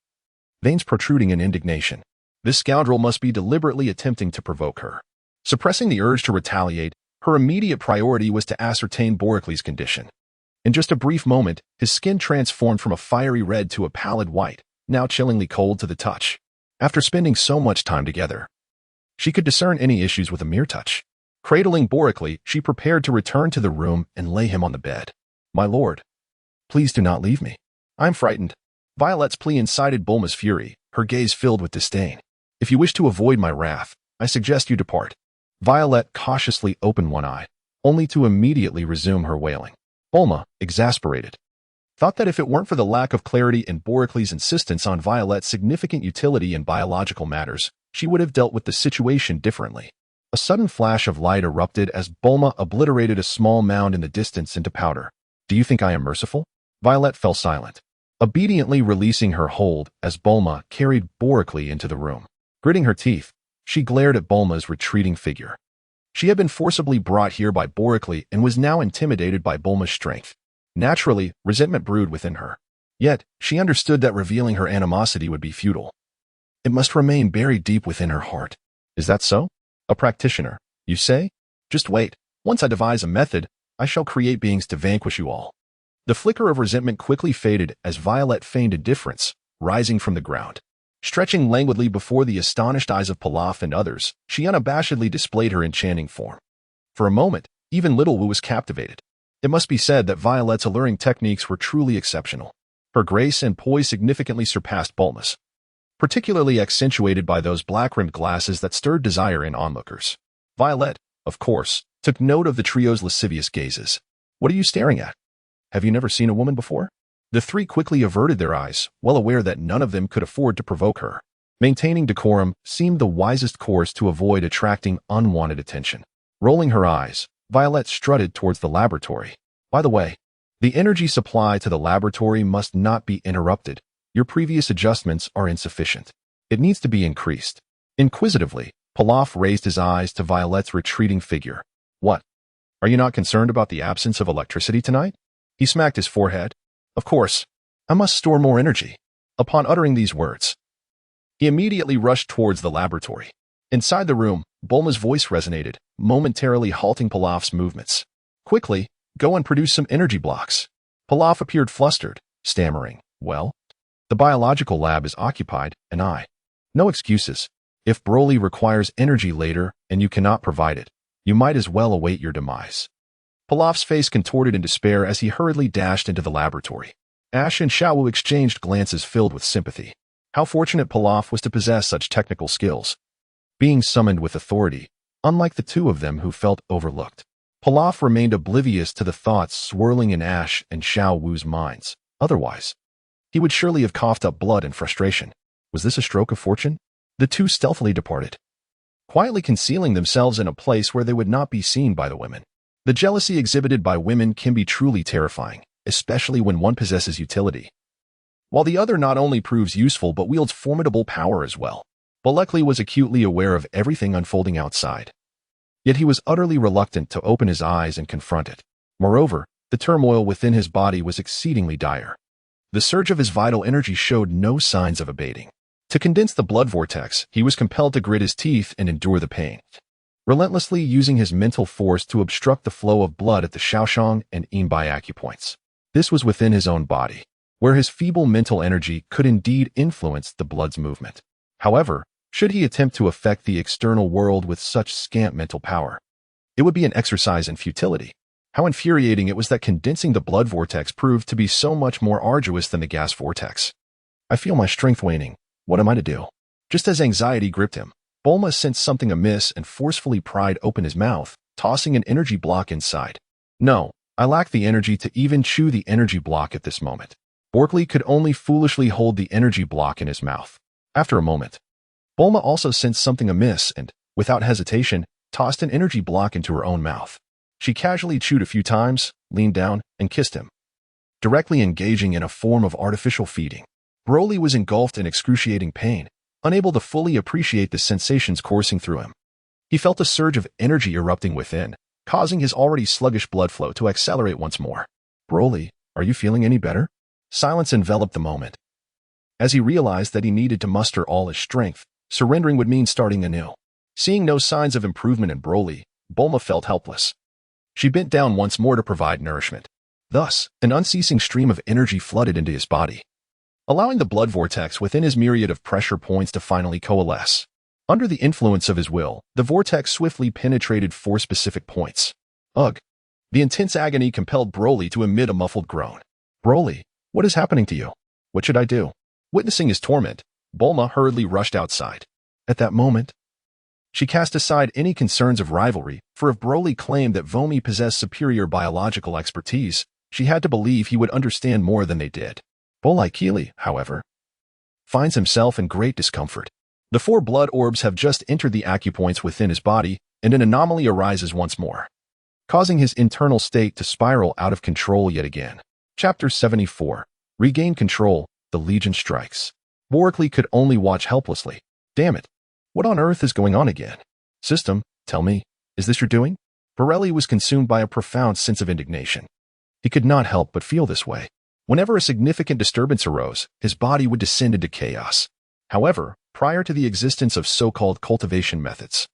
veins protruding in indignation. This scoundrel must be deliberately attempting to provoke her. Suppressing the urge to retaliate, her immediate priority was to ascertain Boracli's condition. In just a brief moment, his skin transformed from a fiery red to a pallid white, now chillingly cold to the touch. After spending so much time together, she could discern any issues with a mere touch. Cradling Boracli, she prepared to return to the room and lay him on the bed. "My lord, please do not leave me. I'm frightened." Violet's plea incited Bulma's fury, her gaze filled with disdain. "If you wish to avoid my wrath, I suggest you depart." Violet cautiously opened one eye, only to immediately resume her wailing. Bulma, exasperated, thought that if it weren't for the lack of clarity and Boracli's insistence on Violet's significant utility in biological matters, she would have dealt with the situation differently. A sudden flash of light erupted as Bulma obliterated a small mound in the distance into powder. "Do you think I am merciful?" Violet fell silent, obediently releasing her hold as Bulma carried Boracli into the room. Gritting her teeth, she glared at Bulma's retreating figure. She had been forcibly brought here by Boracli and was now intimidated by Bulma's strength. Naturally, resentment brewed within her. Yet, she understood that revealing her animosity would be futile. It must remain buried deep within her heart. "Is that so? A practitioner, you say? Just wait. Once I devise a method, I shall create beings to vanquish you all." The flicker of resentment quickly faded as Violet feigned indifference, rising from the ground. Stretching languidly before the astonished eyes of Pilaf and others, she unabashedly displayed her enchanting form. For a moment, even Little Wu was captivated. It must be said that Violet's alluring techniques were truly exceptional. Her grace and poise significantly surpassed Bulma's, particularly accentuated by those black-rimmed glasses that stirred desire in onlookers. Violet, of course, took note of the trio's lascivious gazes. "What are you staring at? Have you never seen a woman before?" The three quickly averted their eyes, well aware that none of them could afford to provoke her. Maintaining decorum seemed the wisest course to avoid attracting unwanted attention. Rolling her eyes, Violet strutted towards the laboratory. "By the way, the energy supply to the laboratory must not be interrupted. Your previous adjustments are insufficient. It needs to be increased." Inquisitively, Pilaf raised his eyes to Violet's retreating figure. "What? Are you not concerned about the absence of electricity tonight?" He smacked his forehead. "Of course, I must store more energy." Upon uttering these words, he immediately rushed towards the laboratory. Inside the room, Bulma's voice resonated, momentarily halting Pilaf's movements. "Quickly, go and produce some energy blocks." Pilaf appeared flustered, stammering, "Well, the biological lab is occupied, and No excuses. If Broly requires energy later and you cannot provide it, you might as well await your demise." Pilaf's face contorted in despair as he hurriedly dashed into the laboratory. Ash and Xiao Wu exchanged glances filled with sympathy. How fortunate Pilaf was to possess such technical skills. Being summoned with authority, unlike the two of them who felt overlooked. Pilaf remained oblivious to the thoughts swirling in Ash and Xiao Wu's minds. Otherwise, he would surely have coughed up blood in frustration. Was this a stroke of fortune? The two stealthily departed, quietly concealing themselves in a place where they would not be seen by the women. The jealousy exhibited by women can be truly terrifying, especially when one possesses utility, while the other not only proves useful but wields formidable power as well. Boracli was acutely aware of everything unfolding outside. Yet he was utterly reluctant to open his eyes and confront it. Moreover, the turmoil within his body was exceedingly dire. The surge of his vital energy showed no signs of abating. To condense the blood vortex, he was compelled to grit his teeth and endure the pain. relentlessly using his mental force to obstruct the flow of blood at the Shaoshang and Yinbai acupoints. This was within his own body, where his feeble mental energy could indeed influence the blood's movement. However, should he attempt to affect the external world with such scant mental power, it would be an exercise in futility. How infuriating it was that condensing the blood vortex proved to be so much more arduous than the gas vortex. I feel my strength waning. What am I to do? Just as anxiety gripped him, Bulma sensed something amiss and forcefully pried open his mouth, tossing an energy block inside. No, I lack the energy to even chew the energy block at this moment. Borkley could only foolishly hold the energy block in his mouth. After a moment, Bulma also sensed something amiss and, without hesitation, tossed an energy block into her own mouth. She casually chewed a few times, leaned down, and kissed him, directly engaging in a form of artificial feeding. Broly was engulfed in excruciating pain, unable to fully appreciate the sensations coursing through him. He felt a surge of energy erupting within, causing his already sluggish blood flow to accelerate once more. Broly, are you feeling any better? Silence enveloped the moment. As he realized that he needed to muster all his strength, surrendering would mean starting anew. Seeing no signs of improvement in Broly, Bulma felt helpless. She bent down once more to provide nourishment. Thus, an unceasing stream of energy flooded into his body, allowing the blood vortex within his myriad of pressure points to finally coalesce. Under the influence of his will, the vortex swiftly penetrated 4 specific points. Ugh! The intense agony compelled Broly to emit a muffled groan. Broly, what is happening to you? What should I do? Witnessing his torment, Bulma hurriedly rushed outside. At that moment, she cast aside any concerns of rivalry, for if Broly claimed that Vomi possessed superior biological expertise, she had to believe he would understand more than they did. Bolai Keely, however, finds himself in great discomfort. The 4 blood orbs have just entered the acupoints within his body, and an anomaly arises once more, causing his internal state to spiral out of control yet again. Chapter 74. Regain Control, the Legion Strikes. Borkley could only watch helplessly. Damn it! What on earth is going on again? System, tell me, is this your doing? Borelli was consumed by a profound sense of indignation. He could not help but feel this way. Whenever a significant disturbance arose, his body would descend into chaos. However, prior to the existence of so-called cultivation methods,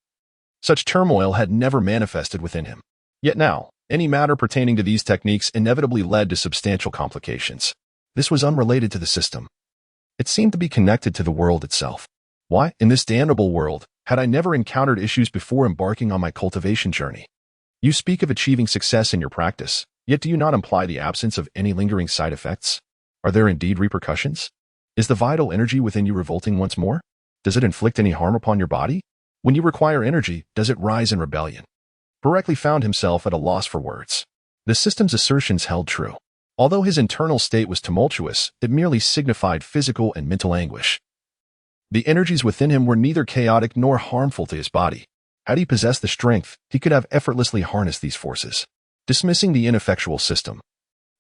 such turmoil had never manifested within him. Yet now, any matter pertaining to these techniques inevitably led to substantial complications. This was unrelated to the system. It seemed to be connected to the world itself. Why, in this damnable world, had I never encountered issues before embarking on my cultivation journey? You speak of achieving success in your practice, yet do you not imply the absence of any lingering side effects? Are there indeed repercussions? Is the vital energy within you revolting once more? Does it inflict any harm upon your body? When you require energy, does it rise in rebellion? Borkley found himself at a loss for words. The system's assertions held true. Although his internal state was tumultuous, it merely signified physical and mental anguish. The energies within him were neither chaotic nor harmful to his body. Had he possessed the strength, he could have effortlessly harnessed these forces. Dismissing the ineffectual system,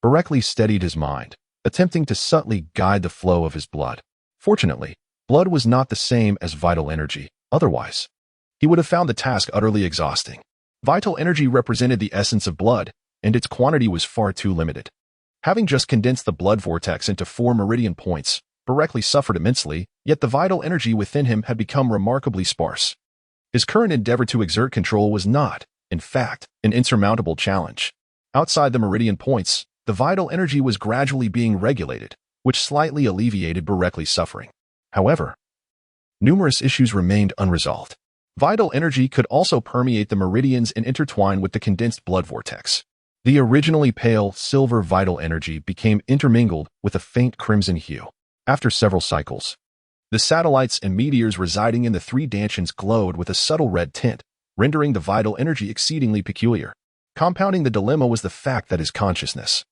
Borkley steadied his mind, attempting to subtly guide the flow of his blood. Fortunately, blood was not the same as vital energy. Otherwise, he would have found the task utterly exhausting. Vital energy represented the essence of blood, and its quantity was far too limited. Having just condensed the blood vortex into 4 meridian points, Borkley suffered immensely, yet the vital energy within him had become remarkably sparse. His current endeavor to exert control was not, in fact, an insurmountable challenge. Outside the meridian points, the vital energy was gradually being regulated, which slightly alleviated Borkley's suffering. However, numerous issues remained unresolved. Vital energy could also permeate the meridians and intertwine with the condensed blood vortex. The originally pale, silver vital energy became intermingled with a faint crimson hue. After several cycles, the satellites and meteors residing in the 3 Danshians glowed with a subtle red tint, rendering the vital energy exceedingly peculiar. Compounding the dilemma was the fact that his consciousness,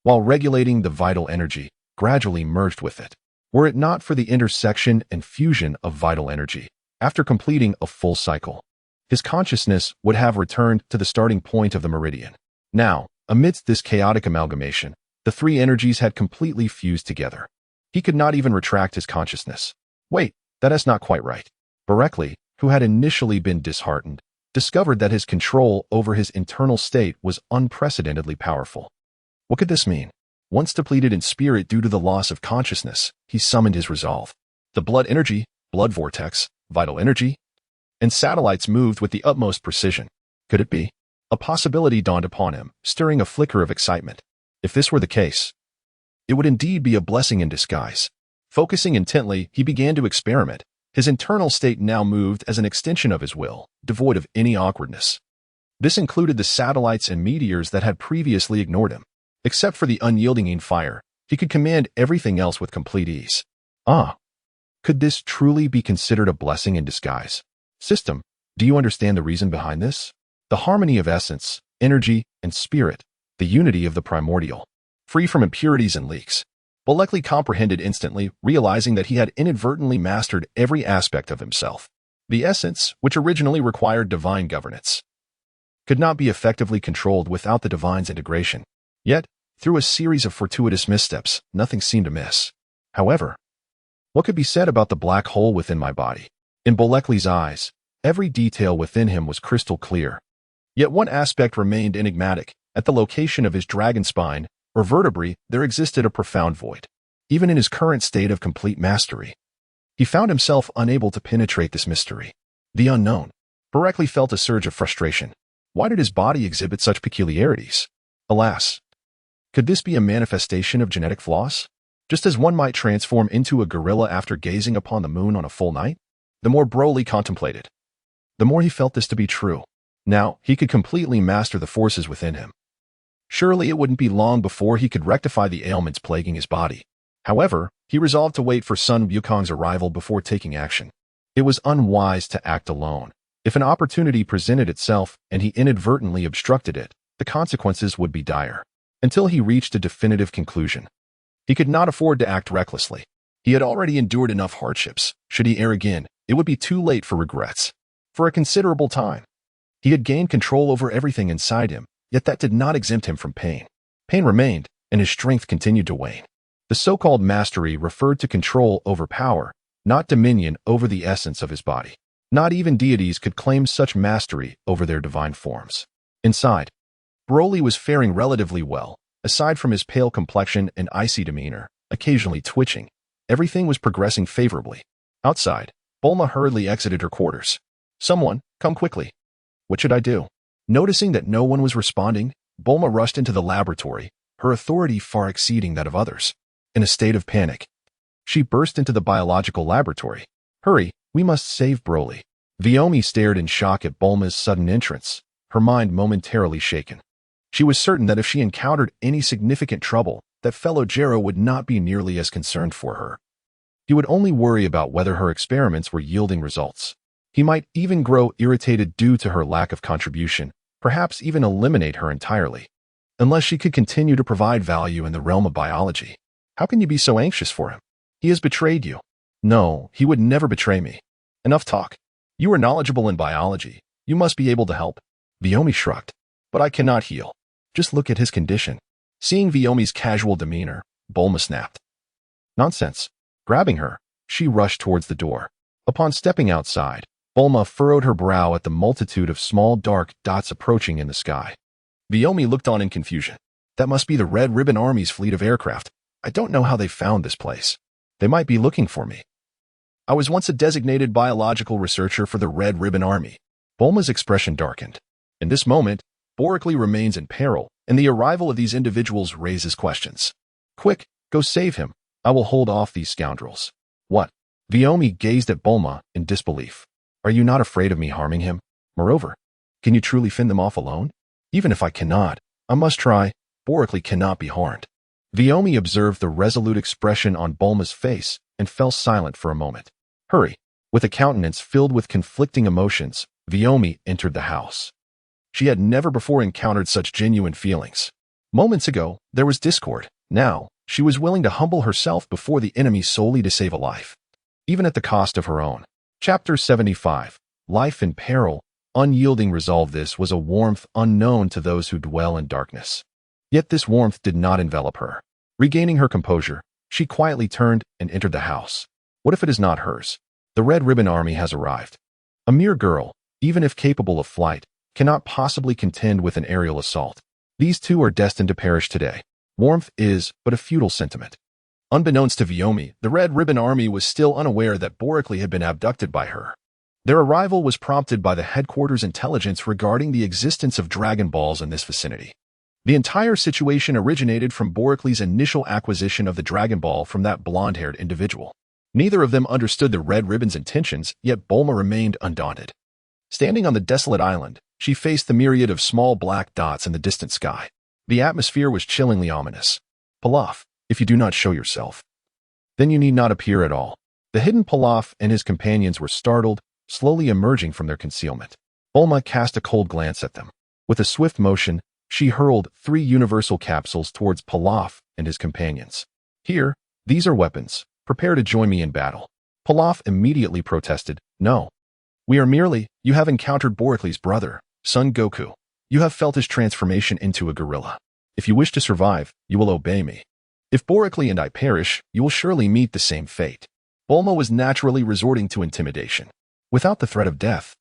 while regulating the vital energy, gradually merged with it. Were it not for the intersection and fusion of vital energy, after completing a full cycle, his consciousness would have returned to the starting point of the meridian. Now, amidst this chaotic amalgamation, the 3 energies had completely fused together. He could not even retract his consciousness. Wait, that is not quite right. Borkley, who had initially been disheartened, discovered that his control over his internal state was unprecedentedly powerful. What could this mean? Once depleted in spirit due to the loss of consciousness, he summoned his resolve. The blood energy, blood vortex, vital energy. and satellites moved with the utmost precision. Could it be? A possibility dawned upon him, stirring a flicker of excitement. If this were the case, it would indeed be a blessing in disguise. Focusing intently, he began to experiment. His internal state now moved as an extension of his will, devoid of any awkwardness. This included the satellites and meteors that had previously ignored him. Except for the unyielding fire, he could command everything else with complete ease. Could this truly be considered a blessing in disguise? System, do you understand the reason behind this? The harmony of essence, energy, and spirit, the unity of the primordial, free from impurities and leaks. Bulekli comprehended instantly, realizing that he had inadvertently mastered every aspect of himself. The essence, which originally required divine governance, could not be effectively controlled without the divine's integration. Yet, through a series of fortuitous missteps, nothing seemed amiss. However, what could be said about the black hole within my body? In Bulekli's eyes, every detail within him was crystal clear. Yet one aspect remained enigmatic. At the location of his dragon spine, or vertebrae, there existed a profound void. Even in his current state of complete mastery, he found himself unable to penetrate this mystery. The unknown. Bulekli felt a surge of frustration. Why did his body exhibit such peculiarities? Alas, could this be a manifestation of genetic flaws? Just as one might transform into a gorilla after gazing upon the moon on a full night? The more Broly contemplated, the more he felt this to be true. Now, he could completely master the forces within him. Surely it wouldn't be long before he could rectify the ailments plaguing his body. However, he resolved to wait for Son Wukong's arrival before taking action. It was unwise to act alone. If an opportunity presented itself and he inadvertently obstructed it, the consequences would be dire. Until he reached a definitive conclusion, he could not afford to act recklessly. He had already endured enough hardships. Should he err again, it would be too late for regrets. For a considerable time, he had gained control over everything inside him, yet that did not exempt him from pain. Pain remained, and his strength continued to wane. The so-called mastery referred to control over power, not dominion over the essence of his body. Not even deities could claim such mastery over their divine forms. Inside, Broly was faring relatively well. Aside from his pale complexion and icy demeanor, occasionally twitching, everything was progressing favorably. Outside, Bulma hurriedly exited her quarters. Someone, come quickly. What should I do? Noticing that no one was responding, Bulma rushed into the laboratory, her authority far exceeding that of others. In a state of panic, she burst into the biological laboratory. Hurry, we must save Broly. Viyomi stared in shock at Bulma's sudden entrance, her mind momentarily shaken. She was certain that if she encountered any significant trouble, that fellow Gero would not be nearly as concerned for her. He would only worry about whether her experiments were yielding results. He might even grow irritated due to her lack of contribution, perhaps even eliminate her entirely. Unless she could continue to provide value in the realm of biology. How can you be so anxious for him? He has betrayed you. No, he would never betray me. Enough talk. You are knowledgeable in biology. You must be able to help. Viyomi shrugged. But I cannot heal. Just look at his condition. Seeing Viyomi's casual demeanor, Bulma snapped. Nonsense. Grabbing her, she rushed towards the door. Upon stepping outside, Bulma furrowed her brow at the multitude of small dark dots approaching in the sky. Viyomi looked on in confusion. That must be the Red Ribbon Army's fleet of aircraft. I don't know how they found this place. They might be looking for me. I was once a designated biological researcher for the Red Ribbon Army. Bulma's expression darkened. In this moment, Bulekli remains in peril, and the arrival of these individuals raises questions. Quick, go save him. I will hold off these scoundrels. What? Viyomi gazed at Bulma in disbelief. Are you not afraid of me harming him? Moreover, can you truly fend them off alone? Even if I cannot, I must try. Bulekli cannot be harmed. Viyomi observed the resolute expression on Bulma's face and fell silent for a moment. Hurry. With a countenance filled with conflicting emotions, Viyomi entered the house. She had never before encountered such genuine feelings. Moments ago, there was discord. Now, she was willing to humble herself before the enemy solely to save a life, even at the cost of her own. Chapter 75. Life in Peril. Unyielding resolve. This was a warmth unknown to those who dwell in darkness. Yet this warmth did not envelop her. Regaining her composure, she quietly turned and entered the house. What if it is not hers? The Red Ribbon Army has arrived. A mere girl, even if capable of flight, cannot possibly contend with an aerial assault. These two are destined to perish today. Warmth is but a futile sentiment. Unbeknownst to Viyomi, the Red Ribbon Army was still unaware that Bulekli had been abducted by her. Their arrival was prompted by the headquarters intelligence regarding the existence of Dragon Balls in this vicinity. The entire situation originated from Boricles' initial acquisition of the Dragon Ball from that blonde-haired individual. Neither of them understood the Red Ribbon's intentions, yet Bulma remained undaunted. Standing on the desolate island, she faced the myriad of small black dots in the distant sky. The atmosphere was chillingly ominous. Pilaf, if you do not show yourself, then you need not appear at all. The hidden Pilaf and his companions were startled, slowly emerging from their concealment. Bulma cast a cold glance at them. With a swift motion, she hurled 3 universal capsules towards Pilaf and his companions. Here, these are weapons. Prepare to join me in battle. Pilaf immediately protested, no. We are merely, you have encountered Boricles' brother, Son Goku. You have felt his transformation into a gorilla. If you wish to survive, you will obey me. If Boricles and I perish, you will surely meet the same fate. Bulma was naturally resorting to intimidation. Without the threat of death,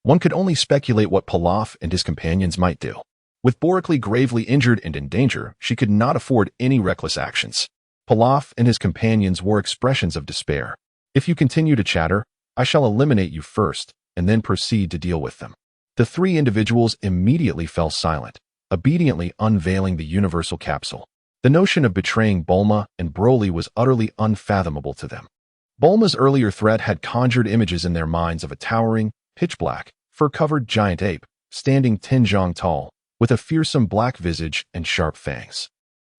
one could only speculate what Pilaf and his companions might do. With Boricles gravely injured and in danger, she could not afford any reckless actions. Pilaf and his companions wore expressions of despair. If you continue to chatter, I shall eliminate you first, and then proceed to deal with them. The 3 individuals immediately fell silent, obediently unveiling the universal capsule. The notion of betraying Bulma and Broly was utterly unfathomable to them. Bulma's earlier threat had conjured images in their minds of a towering, pitch-black, fur-covered giant ape, standing 10 zhang tall, with a fearsome black visage and sharp fangs.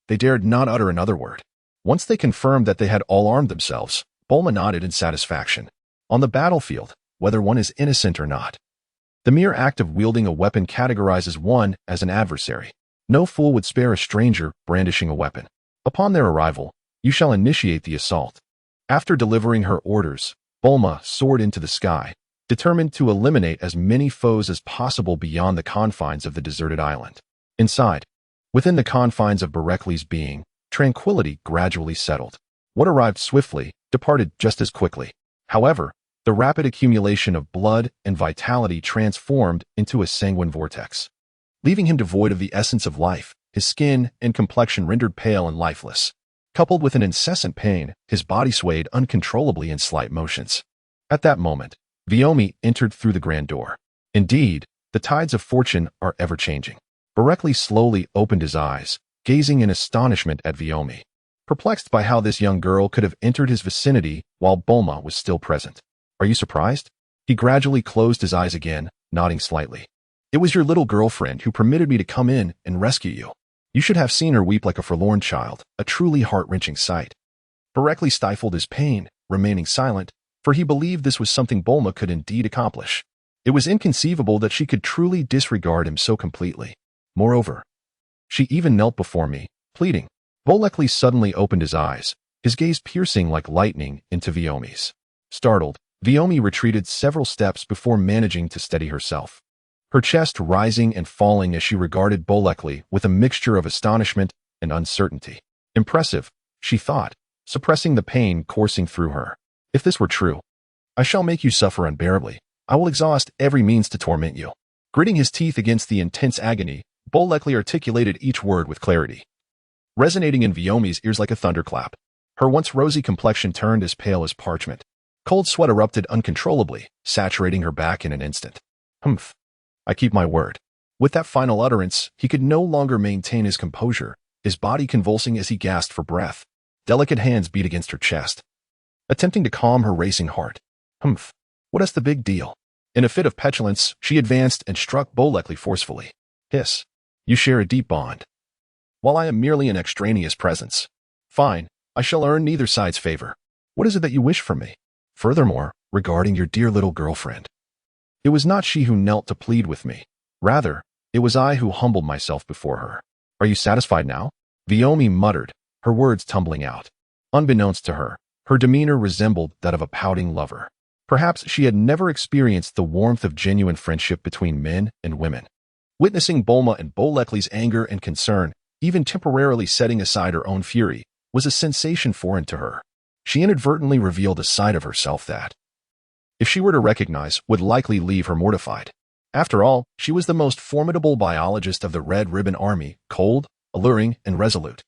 They dared not utter another word. Once they confirmed that they had all armed themselves, Bulma nodded in satisfaction. On the battlefield, whether one is innocent or not, the mere act of wielding a weapon categorizes one as an adversary. No fool would spare a stranger brandishing a weapon. Upon their arrival, you shall initiate the assault. After delivering her orders, Bulma soared into the sky, determined to eliminate as many foes as possible beyond the confines of the deserted island. Inside, within the confines of Boricles' being, tranquility gradually settled. What arrived swiftly departed just as quickly. However, the rapid accumulation of blood and vitality transformed into a sanguine vortex. Leaving him devoid of the essence of life, his skin and complexion rendered pale and lifeless. Coupled with an incessant pain, his body swayed uncontrollably in slight motions. At that moment, Vyomi entered through the grand door. Indeed, the tides of fortune are ever-changing. Boricles slowly opened his eyes, gazing in astonishment at Vyomi, perplexed by how this young girl could have entered his vicinity while Bulma was still present. Are you surprised? He gradually closed his eyes again, nodding slightly. It was your little girlfriend who permitted me to come in and rescue you. You should have seen her weep like a forlorn child, a truly heart-wrenching sight. Boricles stifled his pain, remaining silent, for he believed this was something Bulma could indeed accomplish. It was inconceivable that she could truly disregard him so completely. Moreover, she even knelt before me, pleading. Boricles suddenly opened his eyes, his gaze piercing like lightning into Vyomi's. Startled, Vyomi retreated several steps before managing to steady herself, her chest rising and falling as she regarded Boricles with a mixture of astonishment and uncertainty. Impressive, she thought, suppressing the pain coursing through her. If this were true, I shall make you suffer unbearably. I will exhaust every means to torment you. Gritting his teeth against the intense agony, Boricles articulated each word with clarity, resonating in Vyomi's ears like a thunderclap. Her once rosy complexion turned as pale as parchment. Cold sweat erupted uncontrollably, saturating her back in an instant. Humph. I keep my word. With that final utterance, he could no longer maintain his composure, his body convulsing as he gasped for breath. Delicate hands beat against her chest, attempting to calm her racing heart. Humph. What is the big deal? In a fit of petulance, she advanced and struck Boricles forcefully. Hiss. You share a deep bond, while I am merely an extraneous presence. Fine, I shall earn neither side's favor. What is it that you wish from me? Furthermore, regarding your dear little girlfriend, it was not she who knelt to plead with me. Rather, it was I who humbled myself before her. Are you satisfied now? Vyomi muttered, her words tumbling out. Unbeknownst to her, her demeanor resembled that of a pouting lover. Perhaps she had never experienced the warmth of genuine friendship between men and women. Witnessing Bulma and Boricles' anger and concern, even temporarily setting aside her own fury, was a sensation foreign to her. She inadvertently revealed a side of herself that, if she were to recognize, would likely leave her mortified. After all, she was the most formidable biologist of the Red Ribbon Army, cold, alluring, and resolute.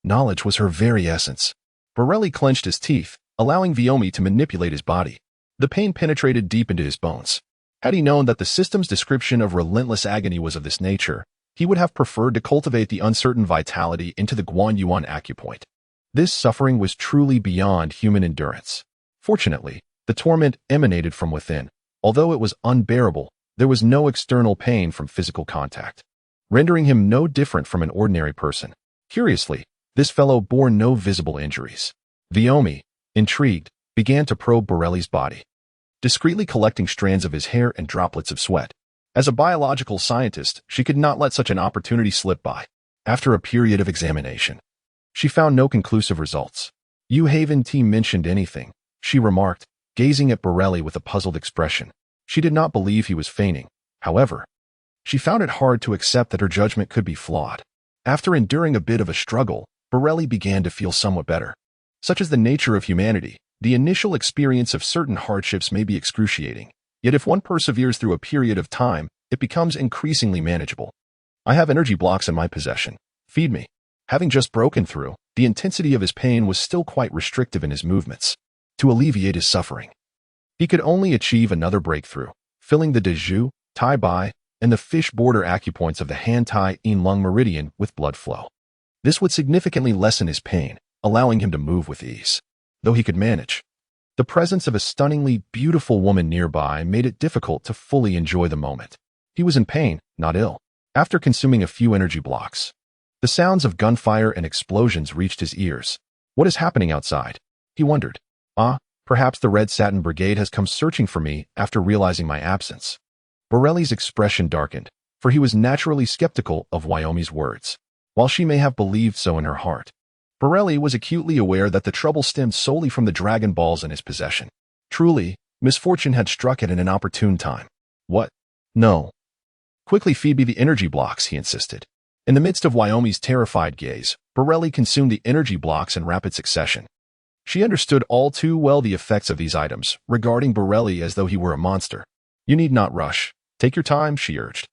Knowledge was her very essence. Borelli clenched his teeth, allowing Vyomi to manipulate his body. The pain penetrated deep into his bones. Had he known that the system's description of relentless agony was of this nature, he would have preferred to cultivate the uncertain vitality into the Guanyuan acupoint. This suffering was truly beyond human endurance. Fortunately, the torment emanated from within. Although it was unbearable, there was no external pain from physical contact, rendering him no different from an ordinary person. Curiously, this fellow bore no visible injuries. Viomi, intrigued, began to probe Borelli's body, discreetly collecting strands of his hair and droplets of sweat. As a biological scientist, she could not let such an opportunity slip by. After a period of examination, she found no conclusive results. "You haven't mentioned anything," she remarked, gazing at Borelli with a puzzled expression. She did not believe he was feigning. However, she found it hard to accept that her judgment could be flawed. After enduring a bit of a struggle, Borelli began to feel somewhat better. Such is the nature of humanity. The initial experience of certain hardships may be excruciating. Yet if one perseveres through a period of time, it becomes increasingly manageable. "I have energy blocks in my possession. Feed me." Having just broken through, the intensity of his pain was still quite restrictive in his movements. To alleviate his suffering, he could only achieve another breakthrough, filling the Deju, Tai Bai, and the fish border acupoints of the Han-Tai Yin Lung meridian with blood flow. This would significantly lessen his pain, allowing him to move with ease. Though he could manage, the presence of a stunningly beautiful woman nearby made it difficult to fully enjoy the moment. He was in pain, not ill. After consuming a few energy blocks, the sounds of gunfire and explosions reached his ears. "What is happening outside?" he wondered. Perhaps the Red Satin Brigade has come searching for me after realizing my absence." Borelli's expression darkened, for he was naturally skeptical of Wyomi's words. While she may have believed so in her heart, Borelli was acutely aware that the trouble stemmed solely from the Dragon Balls in his possession. Truly, misfortune had struck at an inopportune time. "What? No. Quickly feed me the energy blocks," he insisted. In the midst of Wyomi's terrified gaze, Borelli consumed the energy blocks in rapid succession. She understood all too well the effects of these items, regarding Borelli as though he were a monster. "You need not rush. Take your time," she urged.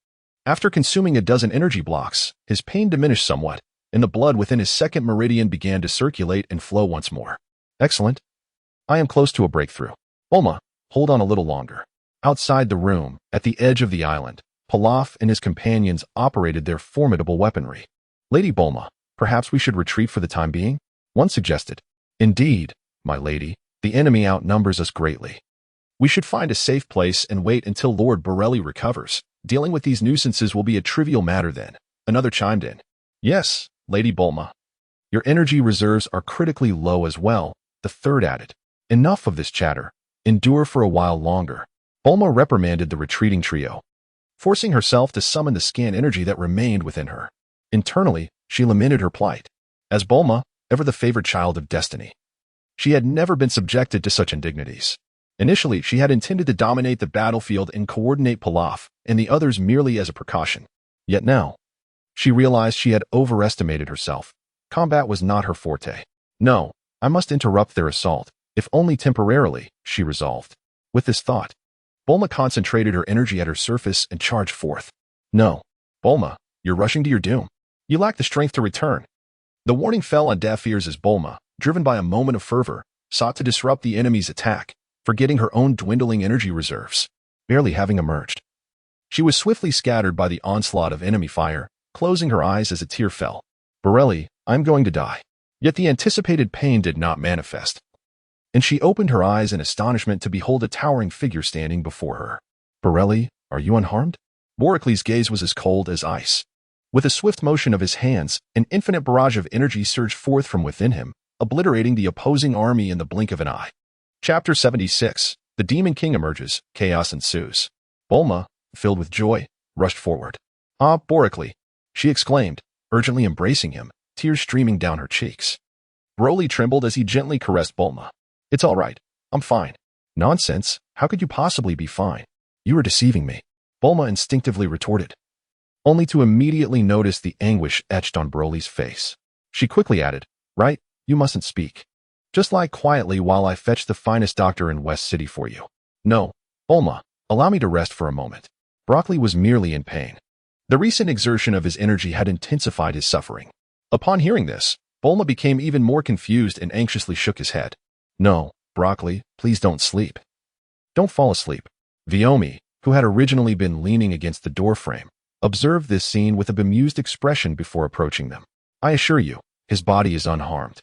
After consuming a dozen energy blocks, his pain diminished somewhat, and the blood within his second meridian began to circulate and flow once more. "Excellent. I am close to a breakthrough. Bulma, hold on a little longer." Outside the room, at the edge of the island, Pilaf and his companions operated their formidable weaponry. "Lady Bulma, perhaps we should retreat for the time being?" one suggested. "Indeed, my lady, the enemy outnumbers us greatly. We should find a safe place and wait until Lord Borelli recovers. Dealing with these nuisances will be a trivial matter then," another chimed in. "Yes, Lady Bulma. Your energy reserves are critically low as well," the third added. "Enough of this chatter. Endure for a while longer." Bulma reprimanded the retreating trio, forcing herself to summon the scant energy that remained within her. Internally, she lamented her plight. As Bulma, ever the favored child of destiny, she had never been subjected to such indignities. Initially, she had intended to dominate the battlefield and coordinate Pilaf and the others merely as a precaution. Yet now, she realized she had overestimated herself. Combat was not her forte. "No, I must interrupt their assault, if only temporarily," she resolved. With this thought, Bulma concentrated her energy at her surface and charged forth. "No, Bulma, you're rushing to your doom. You lack the strength to return." The warning fell on deaf ears as Bulma, driven by a moment of fervor, sought to disrupt the enemy's attack, forgetting her own dwindling energy reserves. Barely having emerged, she was swiftly scattered by the onslaught of enemy fire, closing her eyes as a tear fell. "Borelli, I'm going to die." Yet the anticipated pain did not manifest, and she opened her eyes in astonishment to behold a towering figure standing before her. "Borelli, are you unharmed?" Boricles' gaze was as cold as ice. With a swift motion of his hands, an infinite barrage of energy surged forth from within him, obliterating the opposing army in the blink of an eye. Chapter 76. The Demon King emerges. Chaos ensues. Bulma, filled with joy, rushed forward. "Ah, Boricles," she exclaimed, urgently embracing him, tears streaming down her cheeks. Broly trembled as he gently caressed Bulma. "It's all right. I'm fine." "Nonsense. How could you possibly be fine? You are deceiving me," Bulma instinctively retorted, only to immediately notice the anguish etched on Broly's face. She quickly added, "Right, you mustn't speak. Just lie quietly while I fetch the finest doctor in West City for you." "No, Bulma, allow me to rest for a moment." Broccoli was merely in pain. The recent exertion of his energy had intensified his suffering. Upon hearing this, Bulma became even more confused and anxiously shook his head. "No, Broccoli, please don't sleep. Don't fall asleep. Vyomi, who had originally been leaning against the doorframe, observed this scene with a bemused expression before approaching them. I assure you, his body is unharmed.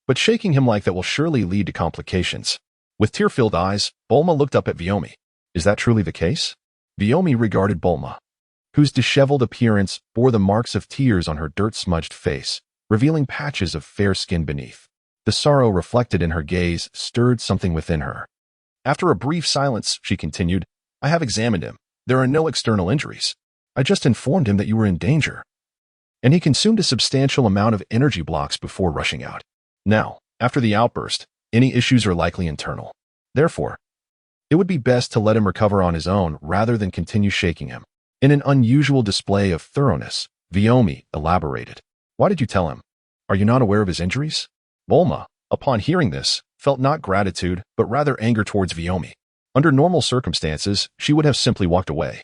But shaking him like that will surely lead to complications. With tear-filled eyes, Bulma looked up at Vyomi. Is that truly the case? Vyomi regarded Bulma, whose disheveled appearance bore the marks of tears on her dirt-smudged face, revealing patches of fair skin beneath. The sorrow reflected in her gaze stirred something within her. After a brief silence, she continued, I have examined him. There are no external injuries. I just informed him that you were in danger. And he consumed a substantial amount of energy blocks before rushing out. Now, after the outburst, any issues are likely internal. Therefore, it would be best to let him recover on his own rather than continue shaking him. In an unusual display of thoroughness, Vyomi elaborated. Why did you tell him? Are you not aware of his injuries? Bulma, upon hearing this, felt not gratitude, but rather anger towards Vyomi. Under normal circumstances, she would have simply walked away,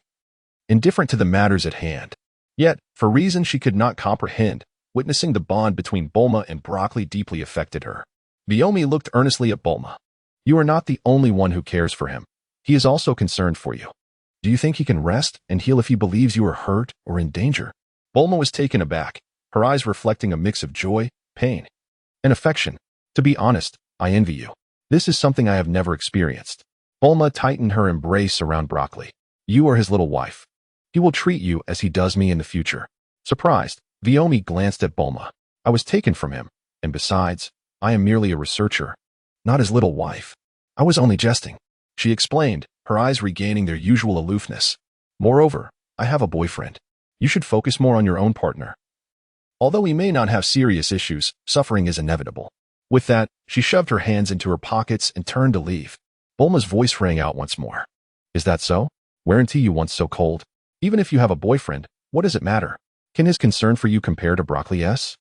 indifferent to the matters at hand. Yet, for reasons she could not comprehend, witnessing the bond between Bulma and Broccoli deeply affected her. Vyomi looked earnestly at Bulma. You are not the only one who cares for him. He is also concerned for you. Do you think he can rest and heal if he believes you are hurt or in danger? Bulma was taken aback, her eyes reflecting a mix of joy, pain, and affection. To be honest, I envy you. This is something I have never experienced. Bulma tightened her embrace around Broccoli. You are his little wife. He will treat you as he does me in the future. Surprised, Vyomi glanced at Bulma. I was taken from him, and besides, I am merely a researcher, not his little wife. I was only jesting, she explained, her eyes regaining their usual aloofness. Moreover, I have a boyfriend. You should focus more on your own partner. Although he may not have serious issues, suffering is inevitable. With that, she shoved her hands into her pockets and turned to leave. Bulma's voice rang out once more. Is that so? Weren't you once so cold? Even if you have a boyfriend, what does it matter? Can his concern for you compare to Broccoli's?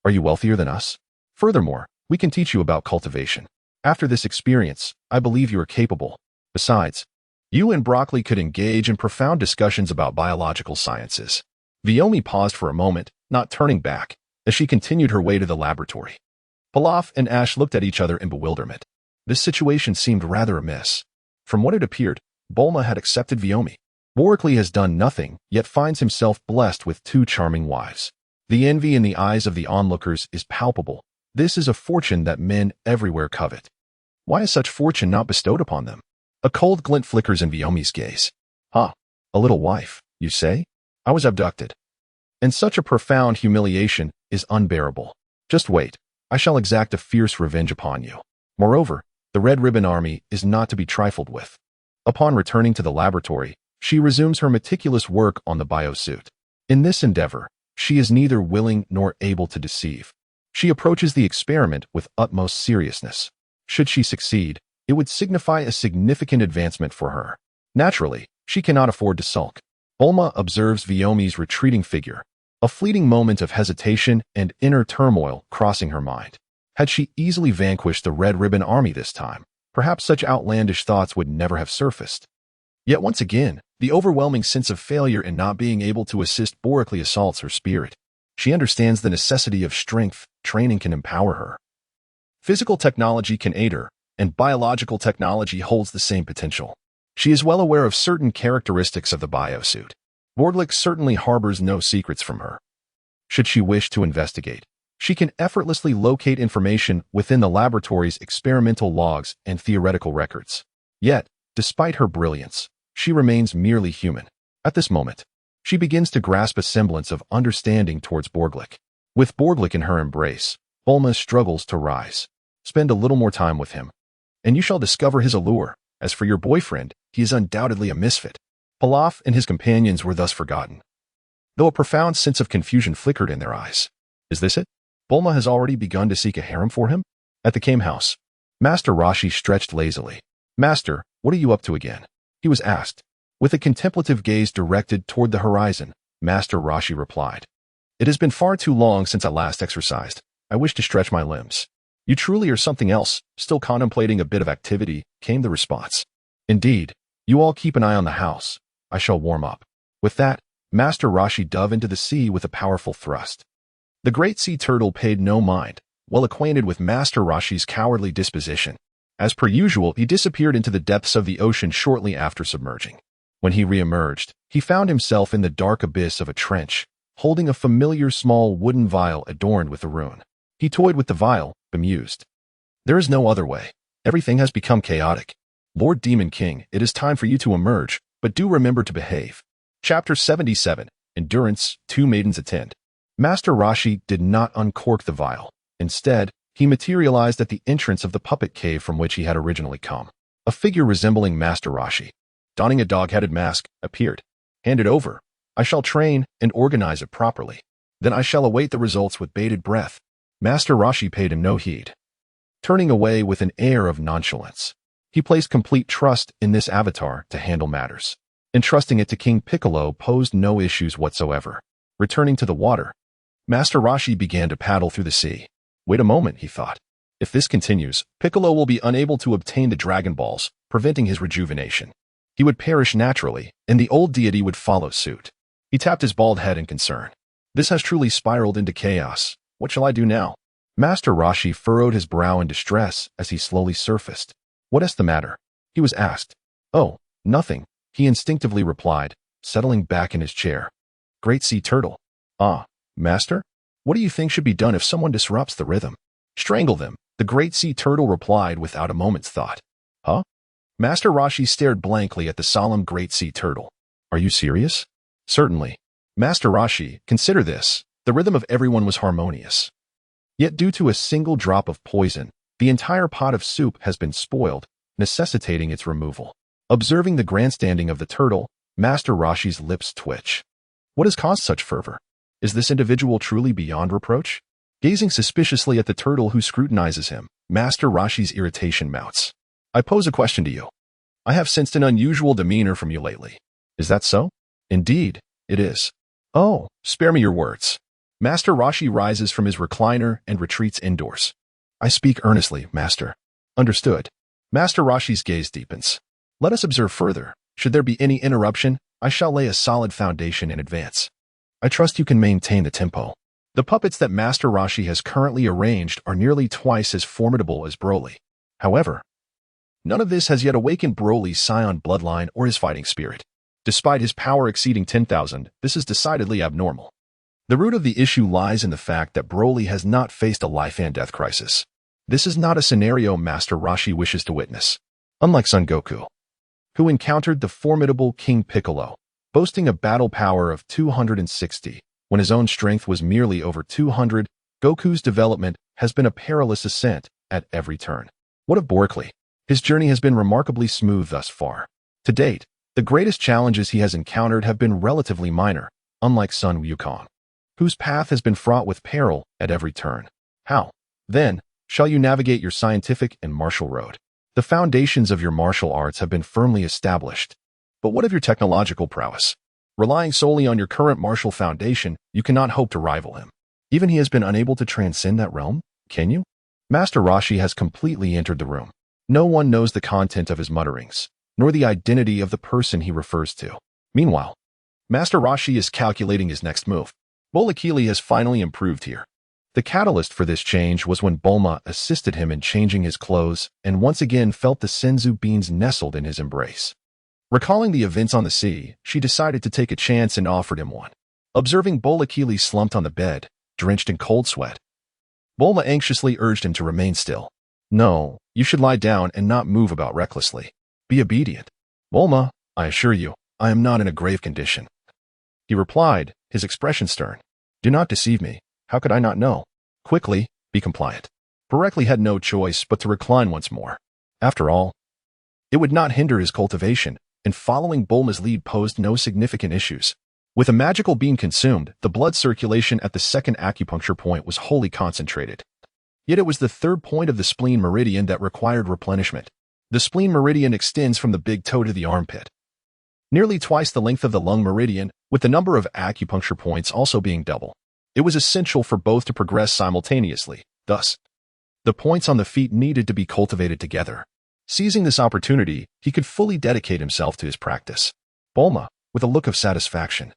Are you wealthier than us? Furthermore, we can teach you about cultivation. After this experience, I believe you are capable. Besides, you and Broccoli could engage in profound discussions about biological sciences. Vyomi paused for a moment, not turning back, as she continued her way to the laboratory. Pilaf and Ash looked at each other in bewilderment. This situation seemed rather amiss. From what it appeared, Bulma had accepted Vyomi. Broccoli has done nothing, yet finds himself blessed with two charming wives. The envy in the eyes of the onlookers is palpable. This is a fortune that men everywhere covet. Why is such fortune not bestowed upon them? A cold glint flickers in Vyomi's gaze. A little wife, you say? I was abducted. And such a profound humiliation is unbearable. Just wait. I shall exact a fierce revenge upon you. Moreover, the Red Ribbon Army is not to be trifled with. Upon returning to the laboratory, she resumes her meticulous work on the biosuit. In this endeavor, she is neither willing nor able to deceive. She approaches the experiment with utmost seriousness. Should she succeed, it would signify a significant advancement for her. Naturally, she cannot afford to sulk. Bulma observes Vyomi's retreating figure, a fleeting moment of hesitation and inner turmoil crossing her mind. Had she easily vanquished the Red Ribbon Army this time, perhaps such outlandish thoughts would never have surfaced. Yet once again, the overwhelming sense of failure in not being able to assist Broccoli assaults her spirit. She understands the necessity of strength. Training can empower her. Physical technology can aid her, and biological technology holds the same potential. She is well aware of certain characteristics of the biosuit. Broccoli certainly harbors no secrets from her. Should she wish to investigate, she can effortlessly locate information within the laboratory's experimental logs and theoretical records. Yet, despite her brilliance, she remains merely human. At this moment, she begins to grasp a semblance of understanding towards Broccoli. With Broccoli in her embrace, Bulma struggles to rise. Spend a little more time with him, and you shall discover his allure. As for your boyfriend, he is undoubtedly a misfit. Pilaf and his companions were thus forgotten, though a profound sense of confusion flickered in their eyes. Is this it? Bulma has already begun to seek a harem for him? At the Kame house, Master Roshi stretched lazily. Master, what are you up to again? He was asked. With a contemplative gaze directed toward the horizon, Master Roshi replied. It has been far too long since I last exercised. I wish to stretch my limbs. You truly are something else, still contemplating a bit of activity, came the response. Indeed, you all keep an eye on the house. I shall warm up. With that, Master Roshi dove into the sea with a powerful thrust. The great sea turtle paid no mind, well acquainted with Master Roshi's cowardly disposition. As per usual, he disappeared into the depths of the ocean shortly after submerging. When he re-emerged, he found himself in the dark abyss of a trench, holding a familiar small wooden vial adorned with a rune. He toyed with the vial, bemused. There is no other way. Everything has become chaotic. Lord Demon King, it is time for you to emerge, but do remember to behave. Chapter 77, Endurance, Two Maidens Attend. Master Roshi did not uncork the vial. Instead, he materialized at the entrance of the puppet cave from which he had originally come. A figure resembling Master Roshi, donning a dog-headed mask, appeared. Hand it over. I shall train and organize it properly. Then I shall await the results with bated breath. Master Roshi paid him no heed. Turning away with an air of nonchalance, he placed complete trust in this avatar to handle matters. Entrusting it to King Piccolo posed no issues whatsoever. Returning to the water, Master Roshi began to paddle through the sea. Wait a moment, he thought. If this continues, Piccolo will be unable to obtain the Dragon Balls, preventing his rejuvenation. He would perish naturally, and the old deity would follow suit. He tapped his bald head in concern. This has truly spiraled into chaos. What shall I do now? Master Roshi furrowed his brow in distress as he slowly surfaced. What is the matter? He was asked. Oh, nothing, he instinctively replied, settling back in his chair. Great Sea Turtle. Ah, Master? What do you think should be done if someone disrupts the rhythm? Strangle them, the Great Sea Turtle replied without a moment's thought. Huh? Master Roshi stared blankly at the solemn Great Sea Turtle. Are you serious? Certainly. Master Roshi, consider this. The rhythm of everyone was harmonious. Yet due to a single drop of poison, the entire pot of soup has been spoiled, necessitating its removal. Observing the grandstanding of the turtle, Master Roshi's lips twitch. What has caused such fervor? Is this individual truly beyond reproach? Gazing suspiciously at the turtle who scrutinizes him, Master Roshi's irritation mounts. I pose a question to you. I have sensed an unusual demeanor from you lately. Is that so? Indeed, it is. Oh, spare me your words. Master Roshi rises from his recliner and retreats indoors. I speak earnestly, Master. Understood. Master Roshi's gaze deepens. Let us observe further. Should there be any interruption, I shall lay a solid foundation in advance. I trust you can maintain the tempo. The puppets that Master Roshi has currently arranged are nearly twice as formidable as Broly. However, none of this has yet awakened Broly's scion bloodline or his fighting spirit. Despite his power exceeding 10,000, this is decidedly abnormal. The root of the issue lies in the fact that Broly has not faced a life and death crisis. This is not a scenario Master Roshi wishes to witness. Unlike Son Goku, who encountered the formidable King Piccolo, boasting a battle power of 260, when his own strength was merely over 200, Goku's development has been a perilous ascent at every turn. What of Berkeley? His journey has been remarkably smooth thus far. To date, the greatest challenges he has encountered have been relatively minor, unlike Sun Wukong, whose path has been fraught with peril at every turn. How, then, shall you navigate your scientific and martial road? The foundations of your martial arts have been firmly established. But what of your technological prowess? Relying solely on your current martial foundation, you cannot hope to rival him. Even he has been unable to transcend that realm, can you? Master Roshi has completely entered the room. No one knows the content of his mutterings, nor the identity of the person he refers to. Meanwhile, Master Roshi is calculating his next move. Bolakili has finally improved here. The catalyst for this change was when Bulma assisted him in changing his clothes and once again felt the senzu beans nestled in his embrace. Recalling the events on the sea, she decided to take a chance and offered him one. Observing Bolakili slumped on the bed, drenched in cold sweat, Bulma anxiously urged him to remain still. No, you should lie down and not move about recklessly. Be obedient. Bulma, I assure you, I am not in a grave condition. He replied, his expression stern. Do not deceive me. How could I not know? Quickly, be compliant. Berkeley had no choice but to recline once more. After all, it would not hinder his cultivation, and following Bulma's lead posed no significant issues. With a magical beam consumed, the blood circulation at the second acupuncture point was wholly concentrated. Yet it was the third point of the spleen meridian that required replenishment. The spleen meridian extends from the big toe to the armpit, nearly twice the length of the lung meridian, with the number of acupuncture points also being double. It was essential for both to progress simultaneously. Thus, the points on the feet needed to be cultivated together. Seizing this opportunity, he could fully dedicate himself to his practice. Bulma, with a look of satisfaction,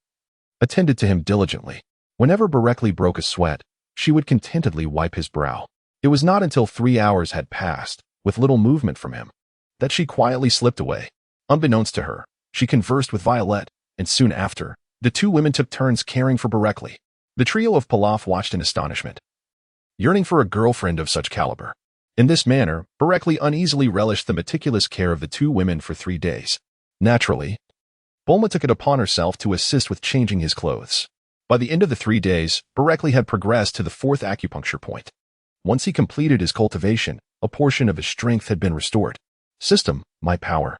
attended to him diligently. Whenever Berkeley broke a sweat, she would contentedly wipe his brow. It was not until 3 hours had passed, with little movement from him. That she quietly slipped away. Unbeknownst to her, she conversed with Violet, and soon after, the two women took turns caring for Berekli. The trio of Pilaf watched in astonishment, yearning for a girlfriend of such caliber. In this manner, Berekli uneasily relished the meticulous care of the two women for 3 days. Naturally, Bulma took it upon herself to assist with changing his clothes. By the end of the 3 days, Berekli had progressed to the 4th acupuncture point. Once he completed his cultivation, a portion of his strength had been restored. System, my power.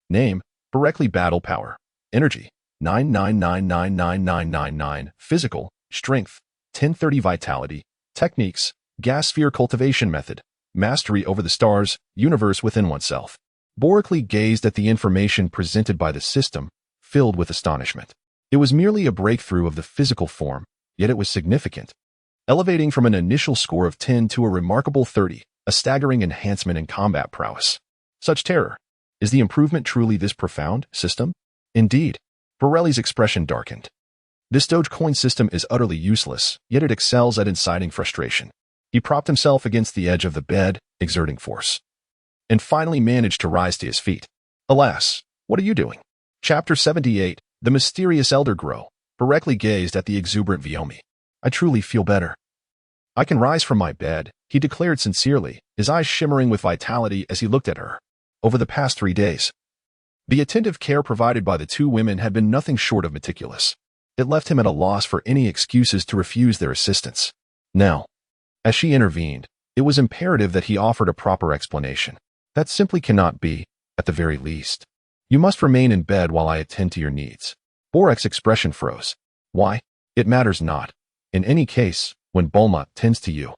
Name, Berekli Battle Power. Energy, 999999999. Physical, strength, 1030. Vitality. Techniques, gas sphere cultivation method. Mastery over the stars, universe within oneself. Berekli gazed at the information presented by the system, filled with astonishment. It was merely a breakthrough of the physical form, yet it was significant. Elevating from an initial score of 10 to a remarkable 30, a staggering enhancement in combat prowess. Such terror. Is the improvement truly this profound, system? Indeed. Berekli's expression darkened. This Dogecoin system is utterly useless, yet it excels at inciting frustration. He propped himself against the edge of the bed, exerting force, and finally managed to rise to his feet. Alas, what are you doing? Chapter 78, The Mysterious Elder Grow. Berekli gazed at the exuberant Vyomi. I truly feel better. I can rise from my bed, he declared sincerely, his eyes shimmering with vitality as he looked at her. Over the past 3 days, the attentive care provided by the two women had been nothing short of meticulous. It left him at a loss for any excuses to refuse their assistance. Now, as she intervened, it was imperative that he offered a proper explanation. That simply cannot be, at the very least. You must remain in bed while I attend to your needs. Berek's expression froze. Why? It matters not. In any case, when Bulma tends to you,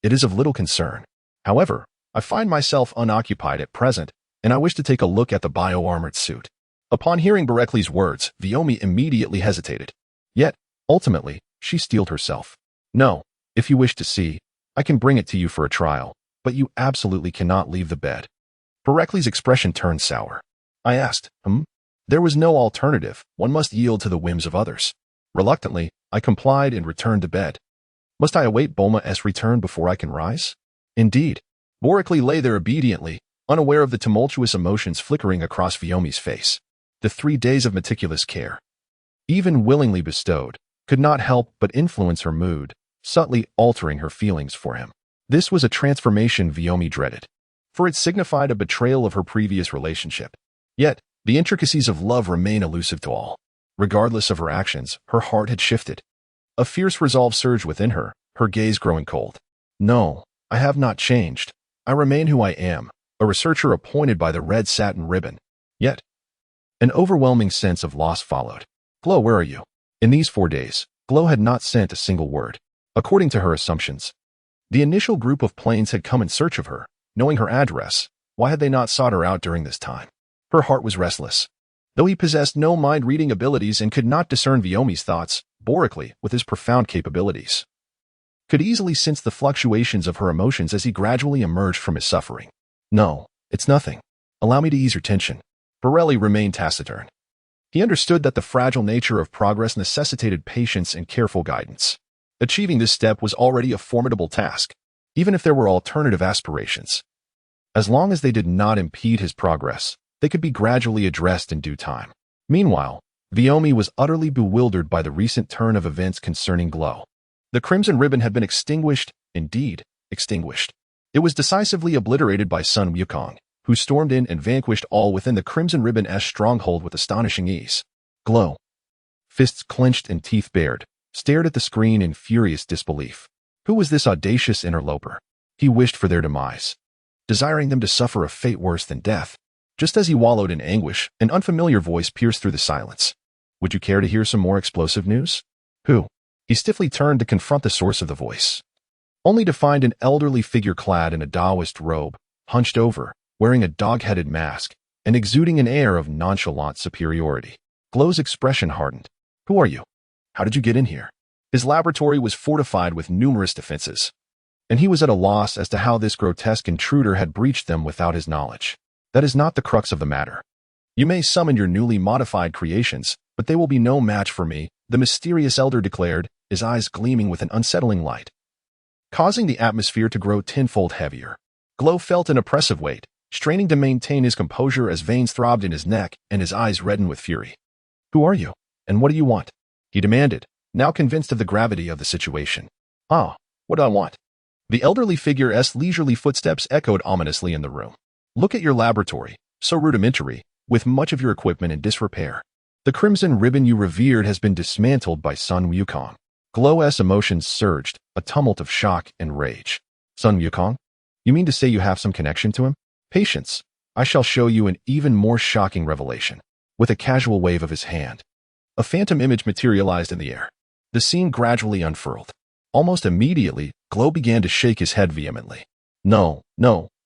it is of little concern. However, I find myself unoccupied at present, and I wish to take a look at the bio-armored suit. Upon hearing Berekli's words, Vyomi immediately hesitated. Yet, ultimately, she steeled herself. No, if you wish to see, I can bring it to you for a trial, but you absolutely cannot leave the bed. Berekli's expression turned sour. I asked, There was no alternative, one must yield to the whims of others. Reluctantly, I complied and returned to bed. Must I await Bulma's return before I can rise? Indeed. Berekli lay there obediently, unaware of the tumultuous emotions flickering across Vyomi's face. The 3 days of meticulous care, even willingly bestowed, could not help but influence her mood, subtly altering her feelings for him. This was a transformation Vyomi dreaded, for it signified a betrayal of her previous relationship. Yet, the intricacies of love remain elusive to all. Regardless of her actions, her heart had shifted. A fierce resolve surged within her, her gaze growing cold. No, I have not changed. I remain who I am, a researcher appointed by the red satin ribbon. Yet, an overwhelming sense of loss followed. Glow, where are you? In these 4 days, Glow had not sent a single word. According to her assumptions, the initial group of planes had come in search of her, knowing her address. Why had they not sought her out during this time? Her heart was restless. Though he possessed no mind-reading abilities and could not discern Vyomi's thoughts, Berekli, with his profound capabilities, could easily sense the fluctuations of her emotions as he gradually emerged from his suffering. No, it's nothing. Allow me to ease your tension. Berekli remained taciturn. He understood that the fragile nature of progress necessitated patience and careful guidance. Achieving this step was already a formidable task, even if there were alternative aspirations. As long as they did not impede his progress, they could be gradually addressed in due time. Meanwhile, Vyomi was utterly bewildered by the recent turn of events concerning Glow. The crimson ribbon had been extinguished, indeed, extinguished. It was decisively obliterated by Sun Wukong, who stormed in and vanquished all within the crimson ribbon's stronghold with astonishing ease. Glow, fists clenched and teeth bared, stared at the screen in furious disbelief. Who was this audacious interloper? He wished for their demise, desiring them to suffer a fate worse than death. Just as he wallowed in anguish, an unfamiliar voice pierced through the silence. Would you care to hear some more explosive news? Who? He stiffly turned to confront the source of the voice, only to find an elderly figure clad in a Taoist robe, hunched over, wearing a dog-headed mask, and exuding an air of nonchalant superiority. Glow's expression hardened. Who are you? How did you get in here? His laboratory was fortified with numerous defenses, and he was at a loss as to how this grotesque intruder had breached them without his knowledge. That is not the crux of the matter. You may summon your newly modified creations, but they will be no match for me, the mysterious elder declared, his eyes gleaming with an unsettling light, causing the atmosphere to grow tenfold heavier. Glow felt an oppressive weight, straining to maintain his composure as veins throbbed in his neck and his eyes reddened with fury. "Who are you? And what do you want?" he demanded, now convinced of the gravity of the situation. "Ah, what do I want?" The elderly figure's leisurely footsteps echoed ominously in the room. "Look at your laboratory, so rudimentary, with much of your equipment in disrepair. The crimson ribbon you revered has been dismantled by Son Wukong." Glow's emotions surged, a tumult of shock and rage. "Son Wukong? You mean to say you have some connection to him? Patience. I shall show you an even more shocking revelation." With a casual wave of his hand, a phantom image materialized in the air. The scene gradually unfurled. Almost immediately, Glow began to shake his head vehemently. No,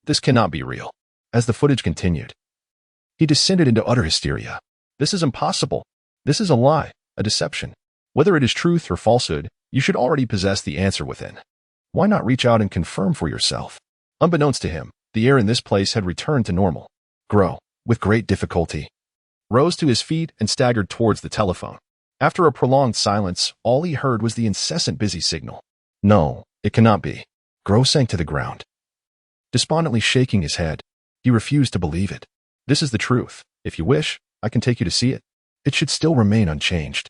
this cannot be real." As the footage continued, he descended into utter hysteria. "This is impossible. This is a lie, a deception. Whether it is truth or falsehood, you should already possess the answer within. Why not reach out and confirm for yourself?" Unbeknownst to him, the air in this place had returned to normal. Glow, with great difficulty, rose to his feet and staggered towards the telephone. After a prolonged silence, all he heard was the incessant busy signal. "No, it cannot be." Glow sank to the ground, despondently shaking his head. He refused to believe it. "This is the truth. If you wish, I can take you to see it. It should still remain unchanged."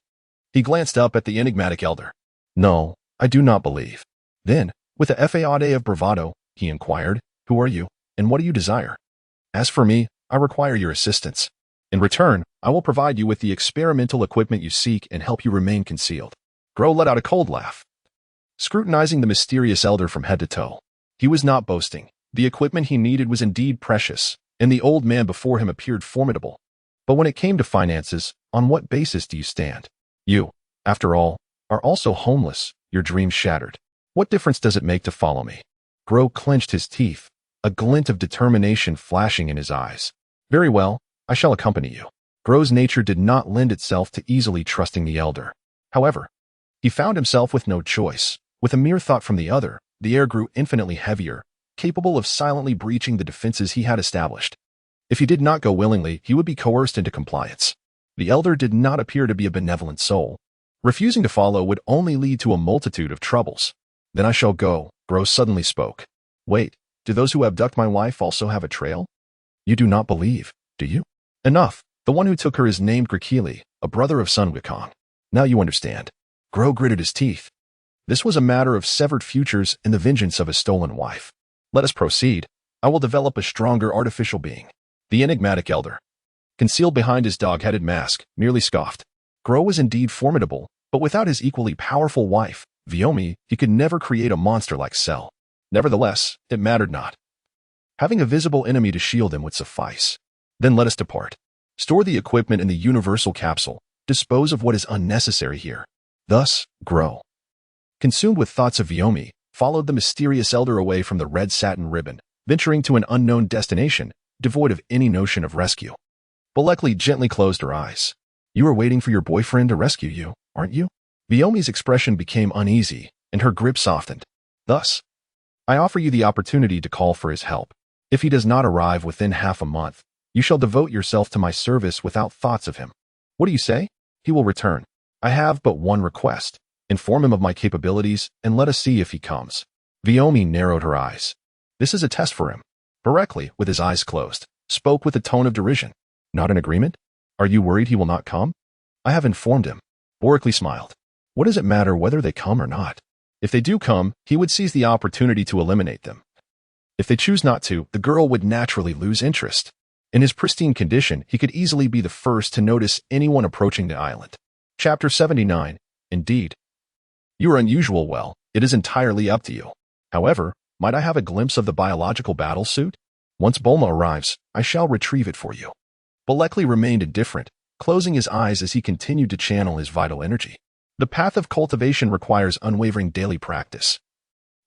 He glanced up at the enigmatic elder. "No, I do not believe." Then, with a facade of bravado, he inquired, "Who are you, and what do you desire?" "As for me, I require your assistance. In return, I will provide you with the experimental equipment you seek and help you remain concealed." Glow let out a cold laugh, scrutinizing the mysterious elder from head to toe. He was not boasting. The equipment he needed was indeed precious, and the old man before him appeared formidable. But when it came to finances, on what basis do you stand? You, after all, are also homeless, your dreams shattered. What difference does it make to follow me? Glow clenched his teeth, a glint of determination flashing in his eyes. "Very well, I shall accompany you." Glow's nature did not lend itself to easily trusting the elder. However, he found himself with no choice. With a mere thought from the other, the air grew infinitely heavier, capable of silently breaching the defenses he had established. If he did not go willingly, he would be coerced into compliance. The elder did not appear to be a benevolent soul. Refusing to follow would only lead to a multitude of troubles. "Then I shall go," Glow suddenly spoke. "Wait, do those who abduct my wife also have a trail? You do not believe, do you?" "Enough. The one who took her is named Grakili, a brother of Son Goku. Now you understand." Glow gritted his teeth. This was a matter of severed futures and the vengeance of a stolen wife. "Let us proceed. I will develop a stronger artificial being." The enigmatic elder, concealed behind his dog-headed mask, merely scoffed. Glow was indeed formidable, but without his equally powerful wife, Viomi, he could never create a monster like Cell. Nevertheless, it mattered not. Having a visible enemy to shield him would suffice. "Then let us depart. Store the equipment in the universal capsule. Dispose of what is unnecessary here." Thus, Glow, consumed with thoughts of Viomi, followed the mysterious elder away from the red satin ribbon, venturing to an unknown destination, devoid of any notion of rescue. Bolekli gently closed her eyes. "You are waiting for your boyfriend to rescue you, aren't you?" Viomi's expression became uneasy, and her grip softened. "Thus, I offer you the opportunity to call for his help. If he does not arrive within half a month, you shall devote yourself to my service without thoughts of him. What do you say? He will return. I have but one request. Inform him of my capabilities, and let us see if he comes." Viomi narrowed her eyes. This is a test for him. Bolekli, with his eyes closed, spoke with a tone of derision. "Not in agreement? Are you worried he will not come?" "I have informed him." Bolekli smiled. "What does it matter whether they come or not? If they do come, he would seize the opportunity to eliminate them. If they choose not to, the girl would naturally lose interest. In his pristine condition, he could easily be the first to notice anyone approaching the island." Chapter 79. Indeed. "You are unusual. Well, it is entirely up to you. However, might I have a glimpse of the biological battle suit? Once Bulma arrives, I shall retrieve it for you." Bolekli remained indifferent, closing his eyes as he continued to channel his vital energy. The path of cultivation requires unwavering daily practice.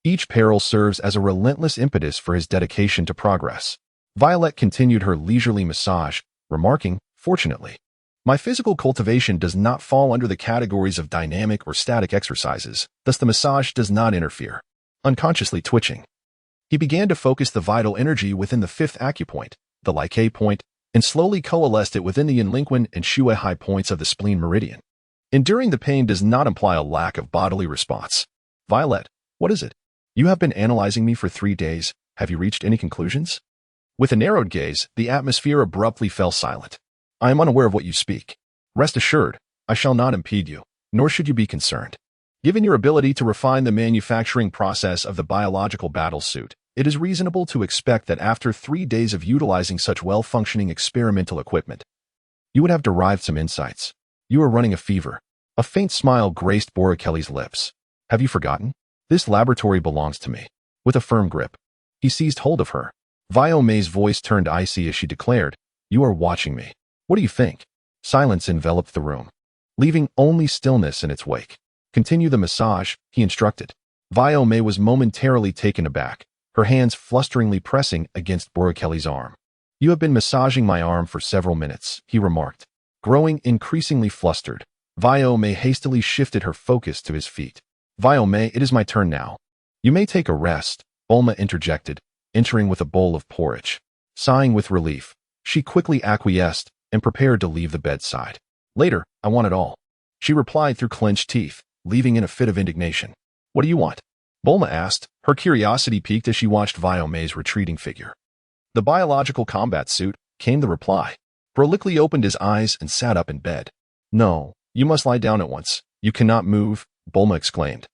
Each peril serves as a relentless impetus for his dedication to progress. Violet continued her leisurely massage, remarking, "Fortunately, my physical cultivation does not fall under the categories of dynamic or static exercises, thus the massage does not interfere." Unconsciously twitching, he began to focus the vital energy within the fifth acupoint, the Like point, and slowly coalesced it within the Yinlinquan and Shuai points of the spleen meridian. Enduring the pain does not imply a lack of bodily response. "Violet, what is it? You have been analyzing me for 3 days. Have you reached any conclusions? With a narrowed gaze, the atmosphere abruptly fell silent. I am unaware of what you speak. Rest assured, I shall not impede you, nor should you be concerned. Given your ability to refine the manufacturing process of the biological battle suit, it is reasonable to expect that after 3 days of utilizing such well-functioning experimental equipment, you would have derived some insights. You are running a fever. A faint smile graced Borikeli's lips. Have you forgotten? This laboratory belongs to me. With a firm grip, he seized hold of her. Viome's voice turned icy as she declared, "You are watching me. What do you think?" Silence enveloped the room, leaving only stillness in its wake. Continue the massage, he instructed. Viome was momentarily taken aback, her hands flusteringly pressing against Borikeli's arm. "You have been massaging my arm for several minutes," he remarked. Growing increasingly flustered, Viome hastily shifted her focus to his feet. "Viome, it is my turn now. You may take a rest," Bulma interjected, entering with a bowl of porridge. Sighing with relief, she quickly acquiesced and prepared to leave the bedside. "Later, I want it all," she replied through clenched teeth, leaving in a fit of indignation. "What do you want?" Bulma asked, her curiosity piqued as she watched Viome's retreating figure. "The biological combat suit," came the reply. Brolicli opened his eyes and sat up in bed. "No, you must lie down at once. You cannot move," Bulma exclaimed,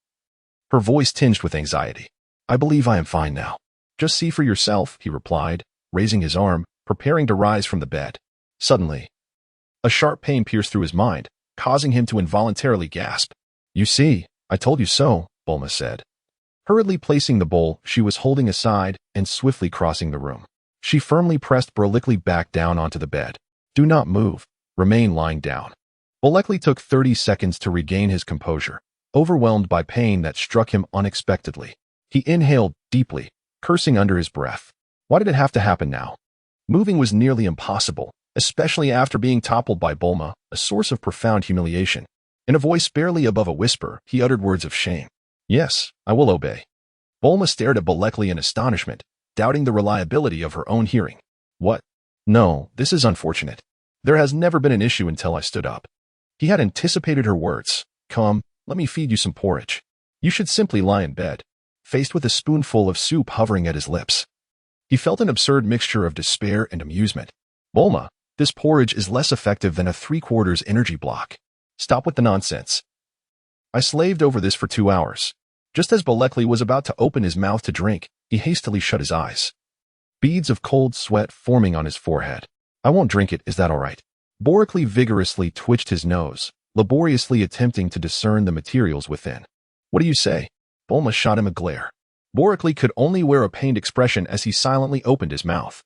her voice tinged with anxiety. "I believe I am fine now." "Just see for yourself," he replied, raising his arm, preparing to rise from the bed. Suddenly, a sharp pain pierced through his mind, causing him to involuntarily gasp. "You see, I told you so," Bulma said, hurriedly placing the bowl she was holding aside and swiftly crossing the room. She firmly pressed Brolicli back down onto the bed. "Do not move. Remain lying down." Brolicli took 30 seconds to regain his composure, overwhelmed by pain that struck him unexpectedly. He inhaled deeply, cursing under his breath. Why did it have to happen now? Moving was nearly impossible, especially after being toppled by Bulma, a source of profound humiliation. In a voice barely above a whisper, he uttered words of shame. "Yes, I will obey." Bulma stared at Brolicli in astonishment, doubting the reliability of her own hearing. "What? No, this is unfortunate. There has never been an issue until I stood up." He had anticipated her words. "Come, let me feed you some porridge. You should simply lie in bed," faced with a spoonful of soup hovering at his lips. He felt an absurd mixture of despair and amusement. "Bulma, this porridge is less effective than a 3/4 energy block. Stop with the nonsense. I slaved over this for 2 hours." Just as Brolicli was about to open his mouth to drink, he hastily shut his eyes. Beads of cold sweat forming on his forehead. "I won't drink it, is that all right?" Brolicli vigorously twitched his nose, laboriously attempting to discern the materials within. "What do you say?" Bulma shot him a glare. Brolicli could only wear a pained expression as he silently opened his mouth.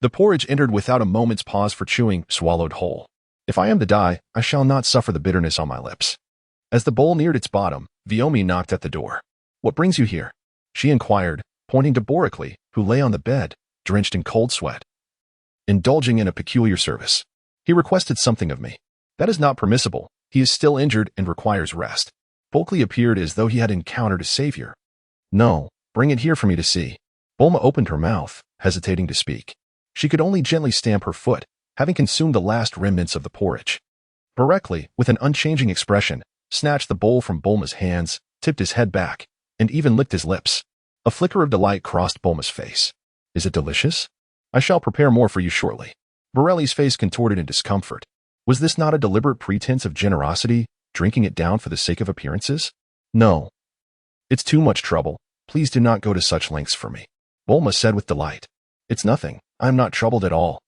The porridge entered without a moment's pause for chewing, swallowed whole. "If I am to die, I shall not suffer the bitterness on my lips." As the bowl neared its bottom, Viomi knocked at the door. "What brings you here?" she inquired, pointing to Brolicli, who lay on the bed, drenched in cold sweat, indulging in a peculiar service. "He requested something of me. That is not permissible. He is still injured and requires rest." Brolicli appeared as though he had encountered a savior. "No, bring it here for me to see." Bulma opened her mouth, hesitating to speak. She could only gently stamp her foot, having consumed the last remnants of the porridge. Brolicli, with an unchanging expression, snatched the bowl from Bulma's hands, tipped his head back, and even licked his lips. A flicker of delight crossed Bulma's face. "Is it delicious? I shall prepare more for you shortly." Borelli's face contorted in discomfort. Was this not a deliberate pretense of generosity, drinking it down for the sake of appearances? "No. It's too much trouble. Please do not go to such lengths for me," Bulma said with delight. "It's nothing. I am not troubled at all.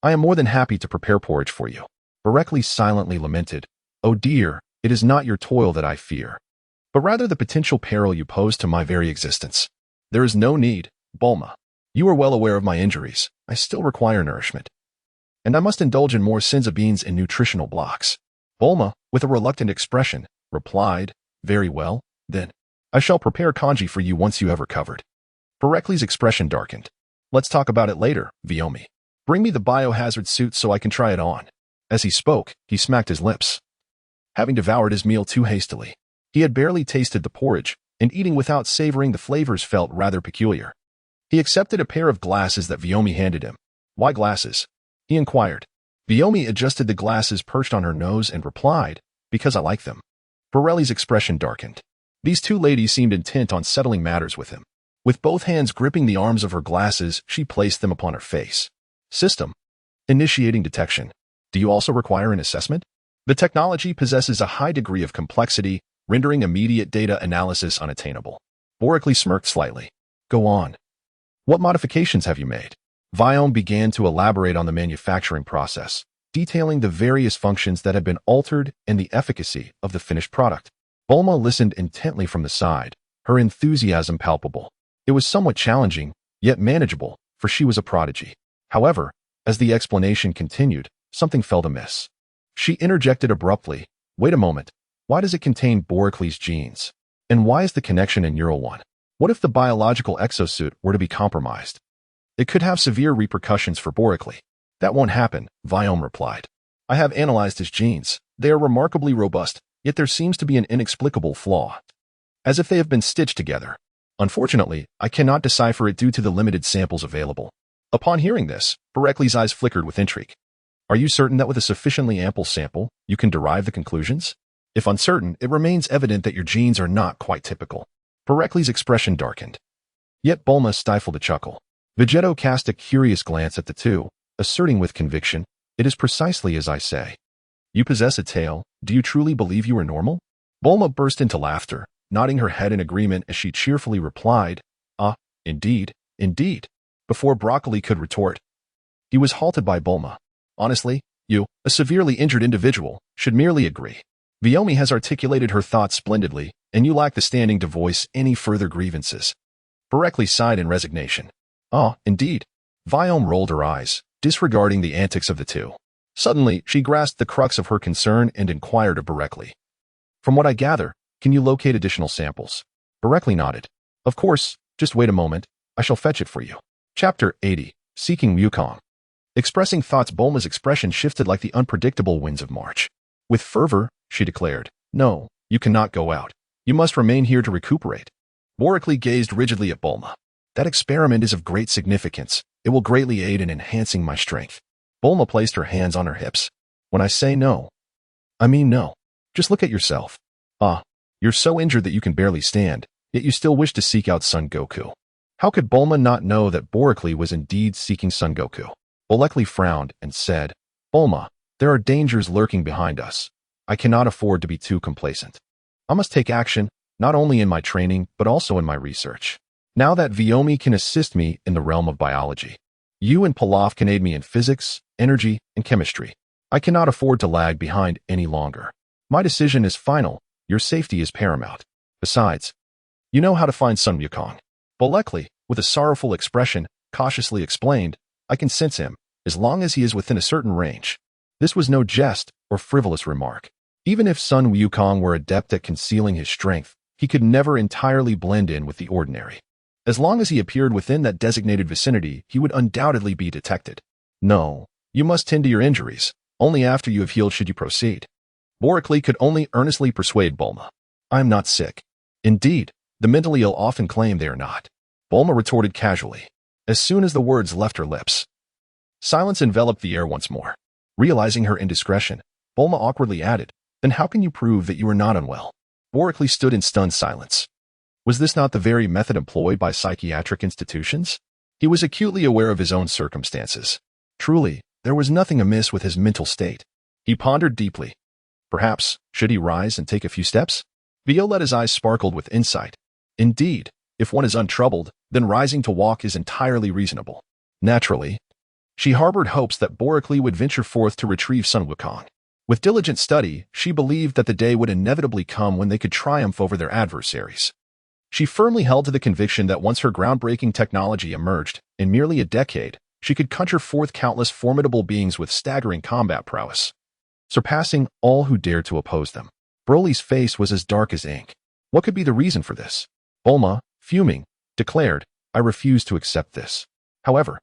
I am more than happy to prepare porridge for you." Brolicli silently lamented. "Oh dear, it is not your toil that I fear, but rather the potential peril you pose to my very existence." "There is no need, Bulma. You are well aware of my injuries. I still require nourishment, and I must indulge in more senza beans and nutritional blocks." Bulma, with a reluctant expression, replied, "Very well, then. I shall prepare kanji for you once you have recovered." Brolicli's expression darkened. "Let's talk about it later, Viomi. Bring me the biohazard suit so I can try it on." As he spoke, he smacked his lips, having devoured his meal too hastily. He had barely tasted the porridge, and eating without savoring the flavors felt rather peculiar. He accepted a pair of glasses that Viomi handed him. "Why glasses?" he inquired. Viomi adjusted the glasses perched on her nose and replied, "Because I like them." Borelli's expression darkened. These two ladies seemed intent on settling matters with him. With both hands gripping the arms of her glasses, she placed them upon her face. System. Initiating detection. Do you also require an assessment? The technology possesses a high degree of complexity, rendering immediate data analysis unattainable. Borically smirked slightly. Go on. What modifications have you made? Viome began to elaborate on the manufacturing process, detailing the various functions that had been altered and the efficacy of the finished product. Bulma listened intently from the side, her enthusiasm palpable. It was somewhat challenging, yet manageable, for she was a prodigy. However, as the explanation continued, something felt amiss. She interjected abruptly, wait a moment, why does it contain Boricles' genes? And why is the connection a neural one? What if the biological exosuit were to be compromised? It could have severe repercussions for Boricles. That won't happen, Viome replied. I have analyzed his genes. They are remarkably robust, yet there seems to be an inexplicable flaw. As if they have been stitched together. Unfortunately, I cannot decipher it due to the limited samples available. Upon hearing this, Boricles' eyes flickered with intrigue. Are you certain that with a sufficiently ample sample, you can derive the conclusions? If uncertain, it remains evident that your genes are not quite typical. Boricles' expression darkened. Yet Bulma stifled a chuckle. Vegetto cast a curious glance at the two, asserting with conviction, it is precisely as I say. You possess a tail. Do you truly believe you are normal? Bulma burst into laughter, nodding her head in agreement as she cheerfully replied, indeed, indeed. Before Broccoli could retort, he was halted by Bulma. Honestly, you, a severely injured individual, should merely agree. Viome has articulated her thoughts splendidly, and you lack the standing to voice any further grievances. Boricles sighed in resignation. Indeed. Viome rolled her eyes, disregarding the antics of the two. Suddenly, she grasped the crux of her concern and inquired of Boricles. From what I gather, can you locate additional samples? Boricles nodded. Of course, just wait a moment, I shall fetch it for you. Chapter 80. Seeking Wukong. Expressing thoughts, Bulma's expression shifted like the unpredictable winds of March. With fervor, she declared, no, you cannot go out. You must remain here to recuperate. Boricles gazed rigidly at Bulma. That experiment is of great significance. It will greatly aid in enhancing my strength. Bulma placed her hands on her hips. When I say no, I mean no. Just look at yourself. You're so injured that you can barely stand, yet you still wish to seek out Son Goku. How could Bulma not know that Boricles was indeed seeking Son Goku? Boricles frowned and said, Bulma, there are dangers lurking behind us. I cannot afford to be too complacent. I must take action, not only in my training, but also in my research. Now that Viome can assist me in the realm of biology, you and Pilaf can aid me in physics, energy, and chemistry. I cannot afford to lag behind any longer. My decision is final. Your safety is paramount. Besides, you know how to find Sun Wukong. Boricles, with a sorrowful expression, cautiously explained, I can sense him, as long as he is within a certain range. This was no jest or frivolous remark. Even if Sun Wukong were adept at concealing his strength, he could never entirely blend in with the ordinary. As long as he appeared within that designated vicinity, he would undoubtedly be detected. No, you must tend to your injuries. Only after you have healed should you proceed. Boricles could only earnestly persuade Bulma. I am not sick. Indeed, the mentally ill often claim they are not. Bulma retorted casually. As soon as the words left her lips, silence enveloped the air once more. Realizing her indiscretion, Bulma awkwardly added, then how can you prove that you are not unwell? Boricles stood in stunned silence. Was this not the very method employed by psychiatric institutions? He was acutely aware of his own circumstances. Truly, there was nothing amiss with his mental state. He pondered deeply. Perhaps, should he rise and take a few steps? Violetta's eyes sparkled with insight. Indeed, if one is untroubled, then rising to walk is entirely reasonable. Naturally, she harbored hopes that Boricles would venture forth to retrieve Sun Wukong. With diligent study, she believed that the day would inevitably come when they could triumph over their adversaries. She firmly held to the conviction that once her groundbreaking technology emerged, in merely a decade, she could conjure forth countless formidable beings with staggering combat prowess, surpassing all who dared to oppose them. Broly's face was as dark as ink. What could be the reason for this? Bulma, fuming, declared, I refuse to accept this. However,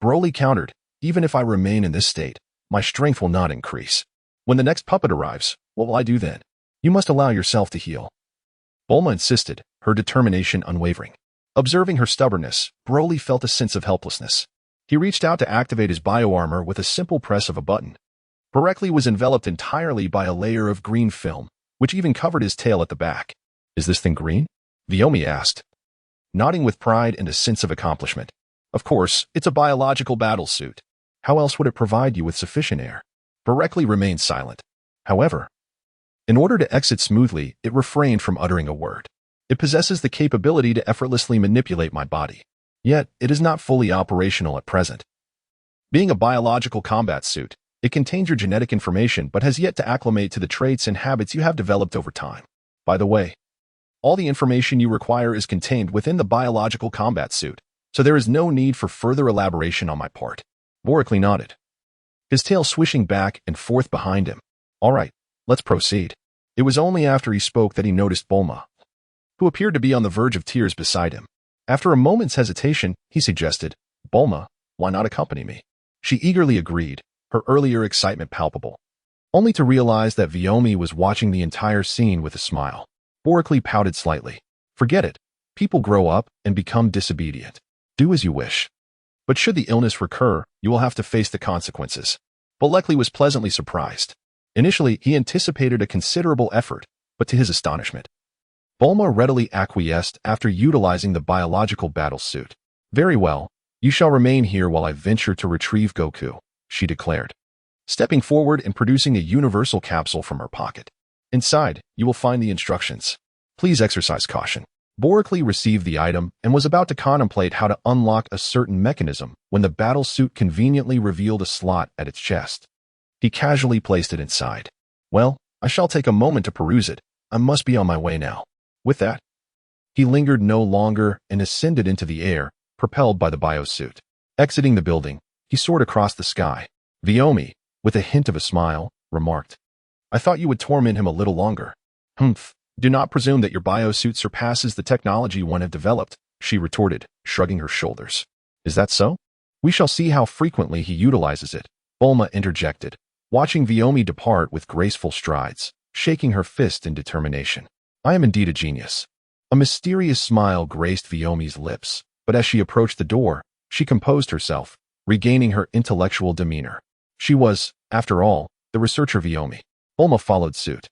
Broly countered, even if I remain in this state, my strength will not increase. When the next puppet arrives, what will I do then? You must allow yourself to heal. Bulma insisted, her determination unwavering. Observing her stubbornness, Broly felt a sense of helplessness. He reached out to activate his bioarmor with a simple press of a button. Boricles was enveloped entirely by a layer of green film, which even covered his tail at the back. Is this thing green? Viome asked. nodding with pride and a sense of accomplishment. Of course, it's a biological battle suit. How else would it provide you with sufficient air? Barekli remained silent. However, in order to exit smoothly, it refrained from uttering a word. It possesses the capability to effortlessly manipulate my body. Yet, it is not fully operational at present. Being a biological combat suit, it contains your genetic information but has yet to acclimate to the traits and habits you have developed over time. By the way, all the information you require is contained within the biological combat suit, so there is no need for further elaboration on my part. Barekli nodded, his tail swishing back and forth behind him. All right, let's proceed. It was only after he spoke that he noticed Bulma, who appeared to be on the verge of tears beside him. After a moment's hesitation, he suggested, Bulma, why not accompany me? She eagerly agreed, her earlier excitement palpable, only to realize that Vyomi was watching the entire scene with a smile. Barekli pouted slightly. Forget it. People grow up and become disobedient. Do as you wish. But should the illness recur, you will have to face the consequences. Barekli was pleasantly surprised. Initially, he anticipated a considerable effort, but to his astonishment, Bulma readily acquiesced after utilizing the biological battle suit. Very well, you shall remain here while I venture to retrieve Goku, she declared, stepping forward and producing a universal capsule from her pocket. Inside, you will find the instructions. Please exercise caution. Barekli received the item and was about to contemplate how to unlock a certain mechanism when the battle suit conveniently revealed a slot at its chest. He casually placed it inside. Well, I shall take a moment to peruse it. I must be on my way now. With that, he lingered no longer and ascended into the air, propelled by the biosuit. Exiting the building, he soared across the sky. Vyomi, with a hint of a smile, remarked, I thought you would torment him a little longer. Humph, do not presume that your biosuit surpasses the technology one have developed, she retorted, shrugging her shoulders. Is that so? We shall see how frequently he utilizes it, Bulma interjected, watching Vyomi depart with graceful strides, shaking her fist in determination. I am indeed a genius. A mysterious smile graced Vyomi's lips, but as she approached the door, she composed herself, regaining her intellectual demeanor. She was, after all, the researcher Vyomi. Bulma followed suit.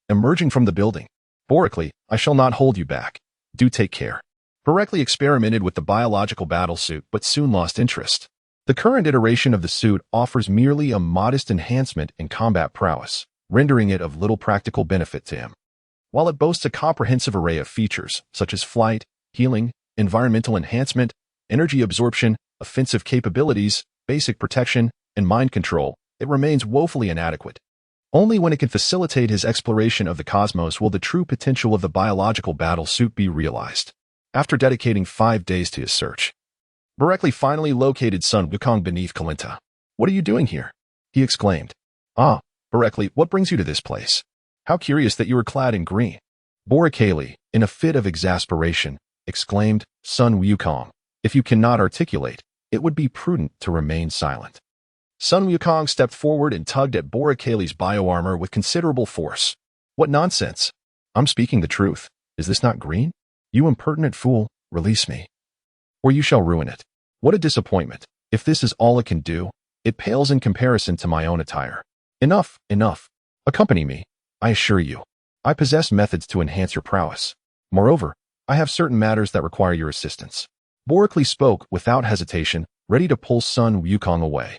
Emerging from the building, Barekli, I shall not hold you back. Do take care. Barekli experimented with the biological battle suit but soon lost interest. The current iteration of the suit offers merely a modest enhancement in combat prowess, rendering it of little practical benefit to him. While it boasts a comprehensive array of features, such as flight, healing, environmental enhancement, energy absorption, offensive capabilities, basic protection, and mind control, it remains woefully inadequate. Only when it can facilitate his exploration of the cosmos will the true potential of the biological battle suit be realized. After dedicating 5 days to his search, Barekli finally located Son Goku beneath Kalinta. What are you doing here? He exclaimed. Ah, Barekli, what brings you to this place? How curious that you are clad in green. Barekli, in a fit of exasperation, exclaimed, Son Wukong, if you cannot articulate, it would be prudent to remain silent. Son Wukong stepped forward and tugged at Barekli's bioarmor with considerable force. What nonsense! I'm speaking the truth. Is this not green? You impertinent fool, release me, or you shall ruin it. What a disappointment. If this is all it can do, it pales in comparison to my own attire. Enough, enough. Accompany me. I assure you, I possess methods to enhance your prowess. Moreover, I have certain matters that require your assistance. Barekli spoke without hesitation, ready to pull Son Wukong away.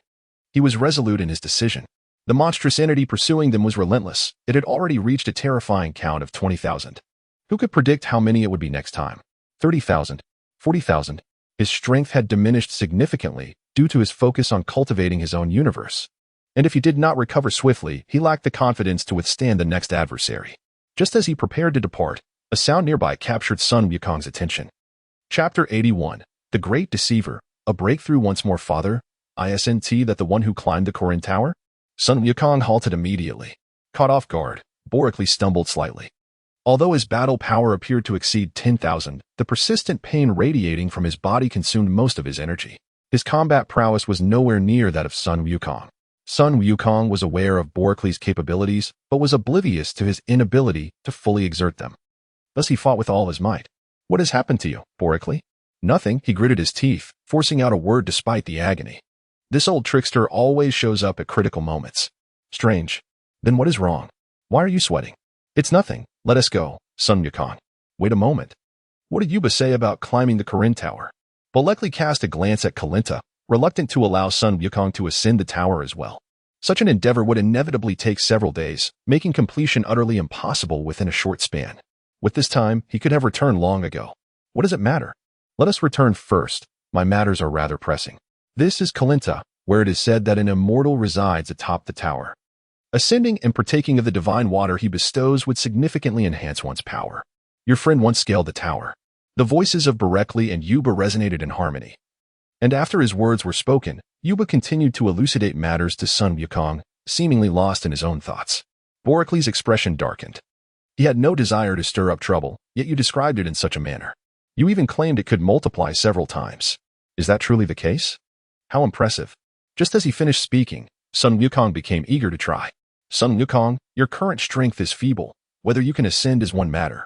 He was resolute in his decision. The monstrous entity pursuing them was relentless. It had already reached a terrifying count of 20,000. Who could predict how many it would be next time? 30,000, 40,000. His strength had diminished significantly due to his focus on cultivating his own universe. And if he did not recover swiftly, he lacked the confidence to withstand the next adversary. Just as he prepared to depart, a sound nearby captured Son Wukong's attention. Chapter 81. The Great Deceiver. A breakthrough once more, father. Isn't that the one who climbed the Korin Tower? Son Wukong halted immediately. Caught off guard, Barekli stumbled slightly. Although his battle power appeared to exceed 10,000, the persistent pain radiating from his body consumed most of his energy. His combat prowess was nowhere near that of Son Wukong. Son Wukong was aware of Barekli's capabilities, but was oblivious to his inability to fully exert them. Thus he fought with all his might. What has happened to you, Barekli? Nothing, he gritted his teeth, forcing out a word despite the agony. This old trickster always shows up at critical moments. Strange. Then what is wrong? Why are you sweating? It's nothing. Let us go, Son Wukong. Wait a moment. What did Yuba say about climbing the Karin Tower? Bolekli cast a glance at Kalinta, reluctant to allow Son Wukong to ascend the tower as well. Such an endeavor would inevitably take several days, making completion utterly impossible within a short span. With this time, he could have returned long ago. What does it matter? Let us return first. My matters are rather pressing. This is Kalinta, where it is said that an immortal resides atop the tower. Ascending and partaking of the divine water he bestows would significantly enhance one's power. Your friend once scaled the tower. The voices of Berekli and Yuba resonated in harmony. And after his words were spoken, Yuba continued to elucidate matters to Son Wukong, seemingly lost in his own thoughts. Berekli's expression darkened. He had no desire to stir up trouble, yet you described it in such a manner. You even claimed it could multiply several times. Is that truly the case? How impressive. Just as he finished speaking, Son Wukong became eager to try. Son Wukong, your current strength is feeble. Whether you can ascend is one matter.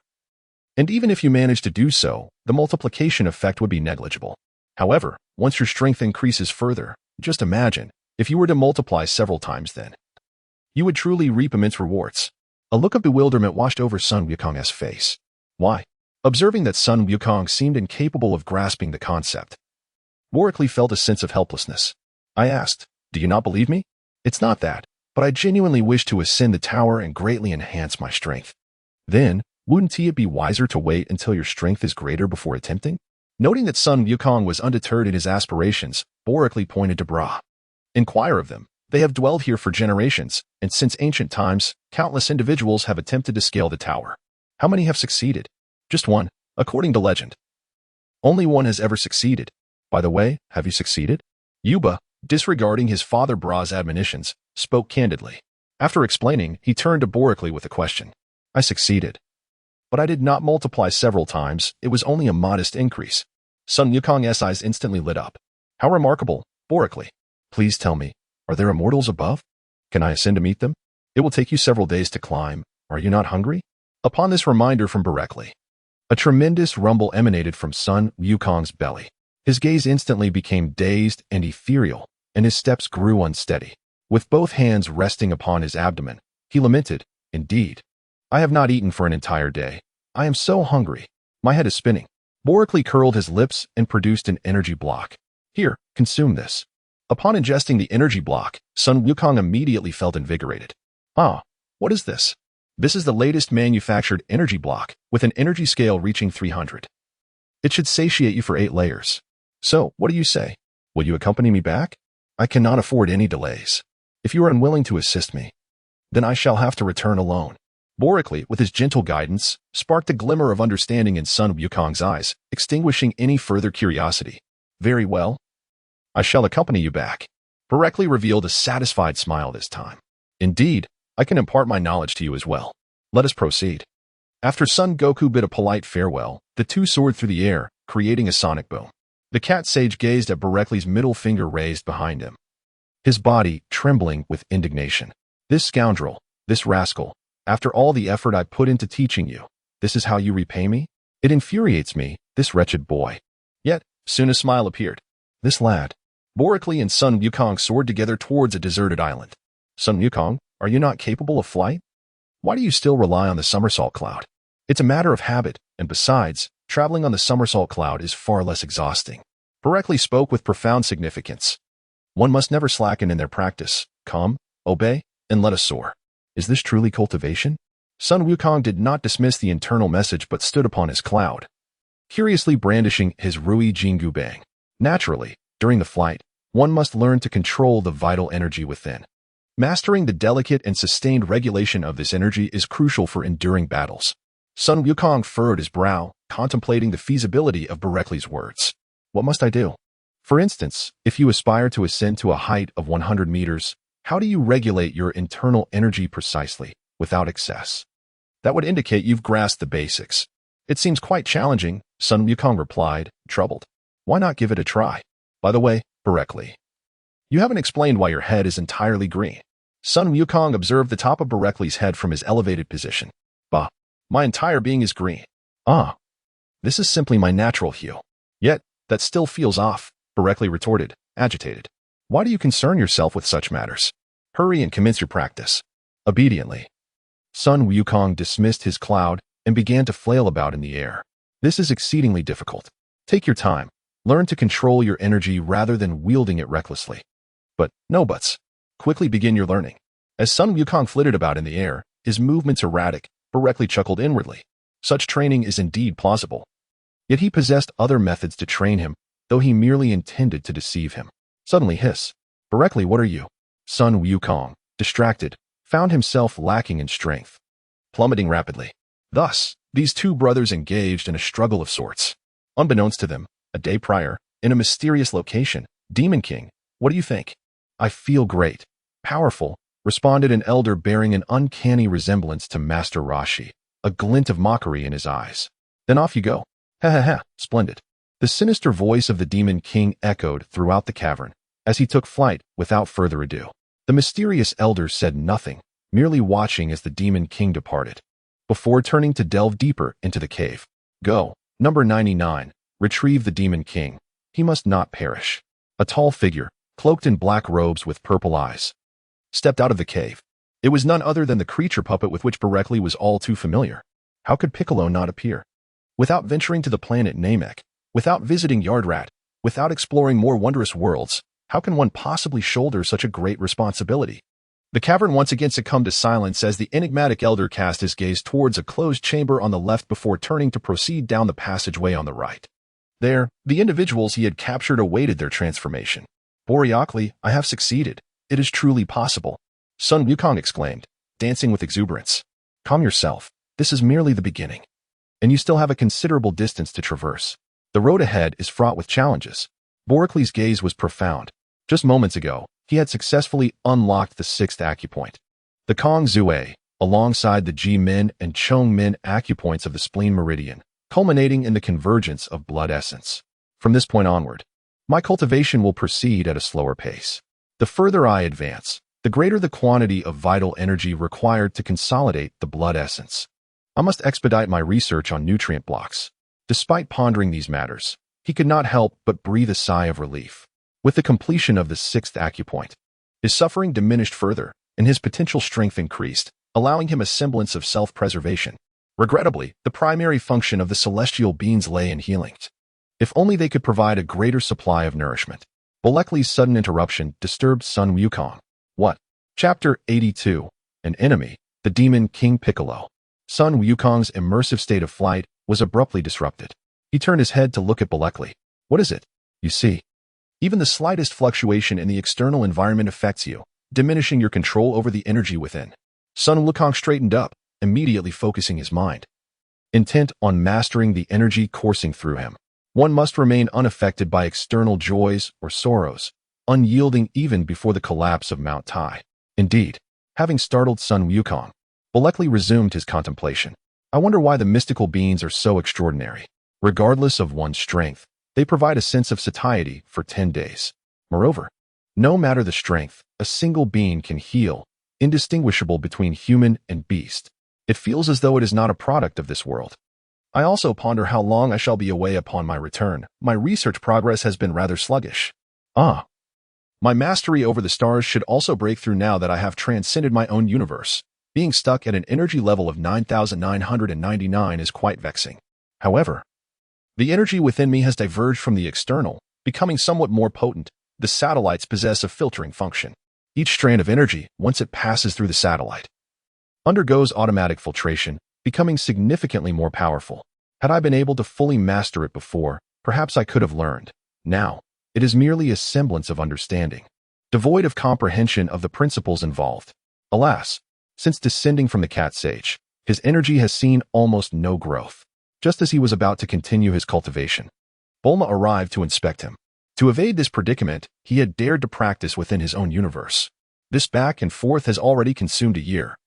And even if you manage to do so, the multiplication effect would be negligible. However, once your strength increases further, just imagine, if you were to multiply several times then, you would truly reap immense rewards. A look of bewilderment washed over Son Wukong's face. Why? Observing that Son Wukong seemed incapable of grasping the concept, Berekli felt a sense of helplessness. I asked, do you not believe me? It's not that, but I genuinely wish to ascend the tower and greatly enhance my strength. Then, wouldn't it be wiser to wait until your strength is greater before attempting? Noting that Son Wukong was undeterred in his aspirations, Berekli pointed to Bra. Inquire of them. They have dwelled here for generations, and since ancient times, countless individuals have attempted to scale the tower. How many have succeeded? Just one, according to legend. Only one has ever succeeded. By the way, have you succeeded? Yuba, disregarding his father Bra's admonitions, spoke candidly. After explaining, he turned to Berekli with a question. I succeeded. But I did not multiply several times, it was only a modest increase. Son Wukong's eyes instantly lit up. How remarkable, Berekli. Please tell me, are there immortals above? Can I ascend to meet them? It will take you several days to climb. Are you not hungry? Upon this reminder from Berekli, a tremendous rumble emanated from Son Wukong's belly. His gaze instantly became dazed and ethereal, and his steps grew unsteady. With both hands resting upon his abdomen, he lamented, indeed. I have not eaten for an entire day. I am so hungry. My head is spinning. Berekli curled his lips and produced an energy block. Here, consume this. Upon ingesting the energy block, Son Wukong immediately felt invigorated. Ah, what is this? This is the latest manufactured energy block, with an energy scale reaching 300. It should satiate you for 8 layers. So, what do you say? Will you accompany me back? I cannot afford any delays. If you are unwilling to assist me, then I shall have to return alone. Berekli, with his gentle guidance, sparked a glimmer of understanding in Son Wukong's eyes, extinguishing any further curiosity. Very well. I shall accompany you back. Berekli revealed a satisfied smile this time. Indeed, I can impart my knowledge to you as well. Let us proceed. After Son Goku bid a polite farewell, the two soared through the air, creating a sonic boom. The cat sage gazed at Berekli's middle finger raised behind him, his body trembling with indignation. This scoundrel, this rascal, after all the effort I put into teaching you, this is how you repay me? It infuriates me, this wretched boy. Yet, soon a smile appeared. This lad. Berekli and Son Wukong soared together towards a deserted island. Son Wukong, are you not capable of flight? Why do you still rely on the somersault cloud? It's a matter of habit, and besides, traveling on the somersault cloud is far less exhausting. Berekli spoke with profound significance. One must never slacken in their practice. Come, obey, and let us soar. Is this truly cultivation? Son Wukong did not dismiss the internal message but stood upon his cloud, curiously brandishing his Rui Jingu Bang. Naturally, during the flight, one must learn to control the vital energy within. Mastering the delicate and sustained regulation of this energy is crucial for enduring battles. Son Wukong furrowed his brow, contemplating the feasibility of Berekli's words. What must I do? For instance, if you aspire to ascend to a height of 100 meters, how do you regulate your internal energy precisely, without excess? That would indicate you've grasped the basics. It seems quite challenging, Son Wukong replied, troubled. Why not give it a try? By the way, Berekli, you haven't explained why your head is entirely green. Son Wukong observed the top of Berekli's head from his elevated position. Bah, my entire being is green. Ah, this is simply my natural hue. Yet, that still feels off, Berekli retorted, agitated. Why do you concern yourself with such matters? Hurry and commence your practice. Obediently. Son Wukong dismissed his cloud and began to flail about in the air. This is exceedingly difficult. Take your time. Learn to control your energy rather than wielding it recklessly. But no buts. Quickly begin your learning. As Son Wukong flitted about in the air, his movements erratic, Barekli chuckled inwardly. Such training is indeed plausible. Yet he possessed other methods to train him, though he merely intended to deceive him. Suddenly hiss. Barekli, what are you? Son Wukong, distracted, found himself lacking in strength, plummeting rapidly. Thus, these two brothers engaged in a struggle of sorts. Unbeknownst to them, a day prior, in a mysterious location, Demon King, what do you think? I feel great. Powerful, responded an elder bearing an uncanny resemblance to Master Roshi, a glint of mockery in his eyes. Then off you go. Ha ha ha, splendid. The sinister voice of the Demon King echoed throughout the cavern as he took flight without further ado. The mysterious elder said nothing, merely watching as the Demon King departed, before turning to delve deeper into the cave. Go. Number 99. Retrieve the Demon King. He must not perish. A tall figure, cloaked in black robes with purple eyes, stepped out of the cave. It was none other than the creature puppet with which Barekli was all too familiar. How could Piccolo not appear? Without venturing to the planet Namek, without visiting Yardrat, without exploring more wondrous worlds, how can one possibly shoulder such a great responsibility? The cavern once again succumbed to silence as the enigmatic elder cast his gaze towards a closed chamber on the left before turning to proceed down the passageway on the right. There, the individuals he had captured awaited their transformation. Boreakli, I have succeeded. It is truly possible. Son Wukong exclaimed, dancing with exuberance. Calm yourself. This is merely the beginning. And you still have a considerable distance to traverse. The road ahead is fraught with challenges. Boreakli's gaze was profound. Just moments ago, he had successfully unlocked the 6th acupoint, the Kong Zue, alongside the Ji Min and Chong Min acupoints of the spleen meridian, culminating in the convergence of blood essence. From this point onward, my cultivation will proceed at a slower pace. The further I advance, the greater the quantity of vital energy required to consolidate the blood essence. I must expedite my research on nutrient blocks. Despite pondering these matters, he could not help but breathe a sigh of relief. With the completion of the 6th acupoint, his suffering diminished further, and his potential strength increased, allowing him a semblance of self-preservation. Regrettably, the primary function of the celestial beings lay in healing. If only they could provide a greater supply of nourishment. Barekli's sudden interruption disturbed Son Wukong. What? Chapter 82. An enemy, the Demon King Piccolo. Son Wukong's immersive state of flight was abruptly disrupted. He turned his head to look at Barekli. What is it? You see, even the slightest fluctuation in the external environment affects you, diminishing your control over the energy within. Son Wukong straightened up, immediately focusing his mind. Intent on mastering the energy coursing through him. One must remain unaffected by external joys or sorrows, unyielding even before the collapse of Mount Tai. Indeed, having startled Son Wukong, Barekli resumed his contemplation. I wonder why the mystical beings are so extraordinary. Regardless of one's strength, they provide a sense of satiety for 10 days. Moreover, no matter the strength, a single being can heal, indistinguishable between human and beast. It feels as though it is not a product of this world. I also ponder how long I shall be away upon my return. My research progress has been rather sluggish. My mastery over the stars should also break through now that I have transcended my own universe. Being stuck at an energy level of 9,999 is quite vexing. However, the energy within me has diverged from the external, becoming somewhat more potent. The satellites possess a filtering function. Each strand of energy, once it passes through the satellite, undergoes automatic filtration, becoming significantly more powerful. Had I been able to fully master it before, perhaps I could have learned. Now, it is merely a semblance of understanding, devoid of comprehension of the principles involved. Alas, since descending from the cat sage, his energy has seen almost no growth. Just as he was about to continue his cultivation, Bulma arrived to inspect him. To evade this predicament, he had dared to practice within his own universe. This back and forth has already consumed a year,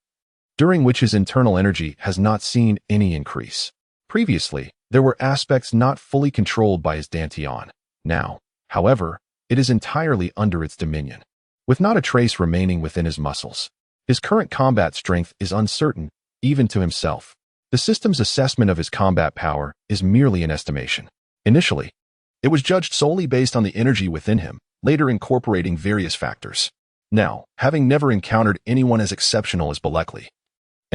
during which his internal energy has not seen any increase. Previously, there were aspects not fully controlled by his Dantian. Now, however, it is entirely under its dominion, with not a trace remaining within his muscles. His current combat strength is uncertain, even to himself. The system's assessment of his combat power is merely an estimation. Initially, it was judged solely based on the energy within him, later incorporating various factors. Now, having never encountered anyone as exceptional as Barekli,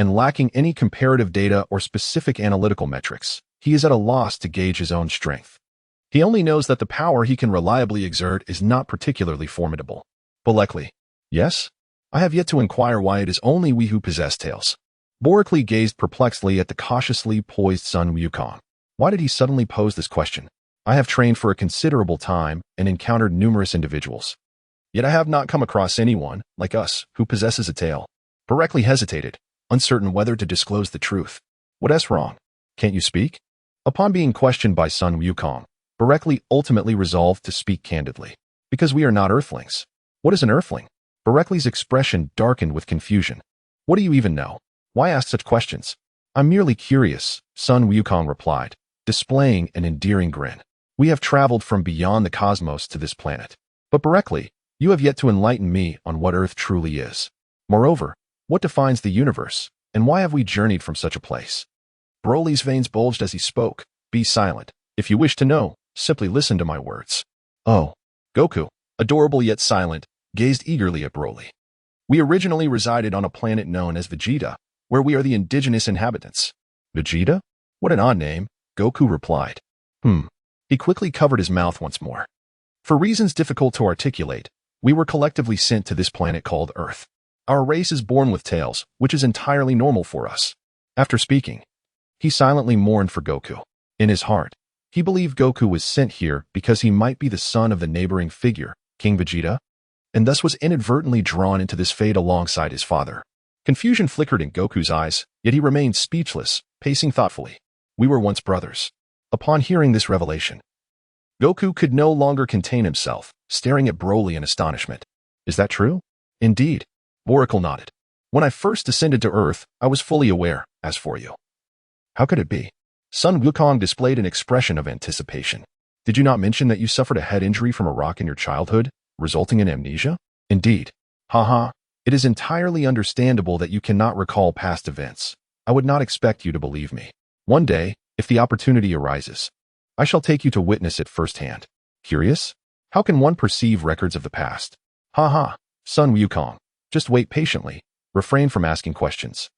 and lacking any comparative data or specific analytical metrics, he is at a loss to gauge his own strength. He only knows that the power he can reliably exert is not particularly formidable. Bolekli. Yes? I have yet to inquire why it is only we who possess tails. Boracli gazed perplexedly at the cautiously poised Son Wukong. Why did he suddenly pose this question? I have trained for a considerable time and encountered numerous individuals. Yet I have not come across anyone, like us, who possesses a tail. Boracli hesitated, uncertain whether to disclose the truth. What's wrong? Can't you speak? Upon being questioned by Son Wukong, Boracli ultimately resolved to speak candidly. Because we are not Earthlings. What is an Earthling? Boracli's expression darkened with confusion. What do you even know? Why ask such questions? I'm merely curious, Son Wukong replied, displaying an endearing grin. We have traveled from beyond the cosmos to this planet. But Boracli, you have yet to enlighten me on what Earth truly is. Moreover, what defines the universe, and why have we journeyed from such a place? Broly's veins bulged as he spoke. Be silent. If you wish to know, simply listen to my words. Oh. Goku, adorable yet silent, gazed eagerly at Broly. We originally resided on a planet known as Vegeta, where we are the indigenous inhabitants. Vegeta? What an odd name, Goku replied. He quickly covered his mouth once more. For reasons difficult to articulate, we were collectively sent to this planet called Earth. Our race is born with tails, which is entirely normal for us. After speaking, he silently mourned for Goku. In his heart, he believed Goku was sent here because he might be the son of the neighboring figure, King Vegeta, and thus was inadvertently drawn into this fate alongside his father. Confusion flickered in Goku's eyes, yet he remained speechless, pacing thoughtfully. We were once brothers. Upon hearing this revelation, Goku could no longer contain himself, staring at Broly in astonishment. Is that true? Indeed. Oracle nodded. When I first descended to Earth, I was fully aware. As for you, how could it be? Son Wukong displayed an expression of anticipation. Did you not mention that you suffered a head injury from a rock in your childhood, resulting in amnesia? Indeed. Haha. It is entirely understandable that you cannot recall past events. I would not expect you to believe me. One day, if the opportunity arises, I shall take you to witness it firsthand. Curious? How can one perceive records of the past? Haha. Son Wukong. Just wait patiently. Refrain from asking questions.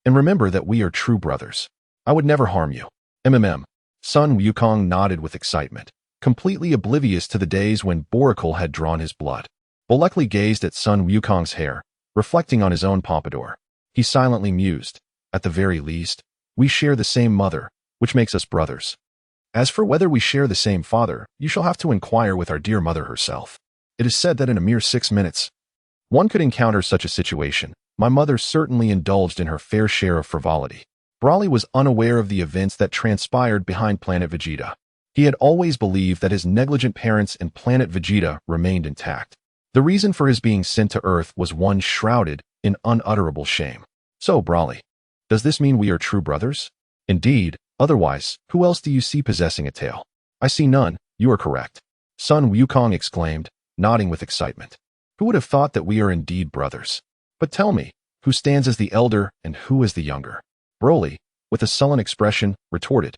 And remember that we are true brothers. I would never harm you. Son Wukong nodded with excitement, completely oblivious to the days when Boracle had drawn his blood. Bolekli gazed at Son Wukong's hair, reflecting on his own pompadour. He silently mused. At the very least, we share the same mother, which makes us brothers. As for whether we share the same father, you shall have to inquire with our dear mother herself. It is said that in a mere 6 minutes, one could encounter such a situation. My mother certainly indulged in her fair share of frivolity. Broly was unaware of the events that transpired behind planet Vegeta. He had always believed that his negligent parents and planet Vegeta remained intact. The reason for his being sent to Earth was one shrouded in unutterable shame. So, Broly, does this mean we are true brothers? Indeed, otherwise, who else do you see possessing a tail? I see none, you are correct. Son Wukong exclaimed, nodding with excitement. Who would have thought that we are indeed brothers? But tell me, who stands as the elder and who is the younger? Broly, with a sullen expression, retorted.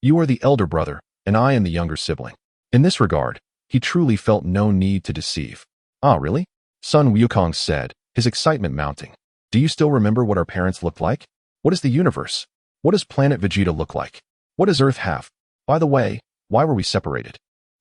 You are the elder brother, and I am the younger sibling. In this regard, he truly felt no need to deceive. Ah, really? Son Wukong said, his excitement mounting. Do you still remember what our parents looked like? What is the universe? What does planet Vegeta look like? What does Earth have? By the way, why were we separated?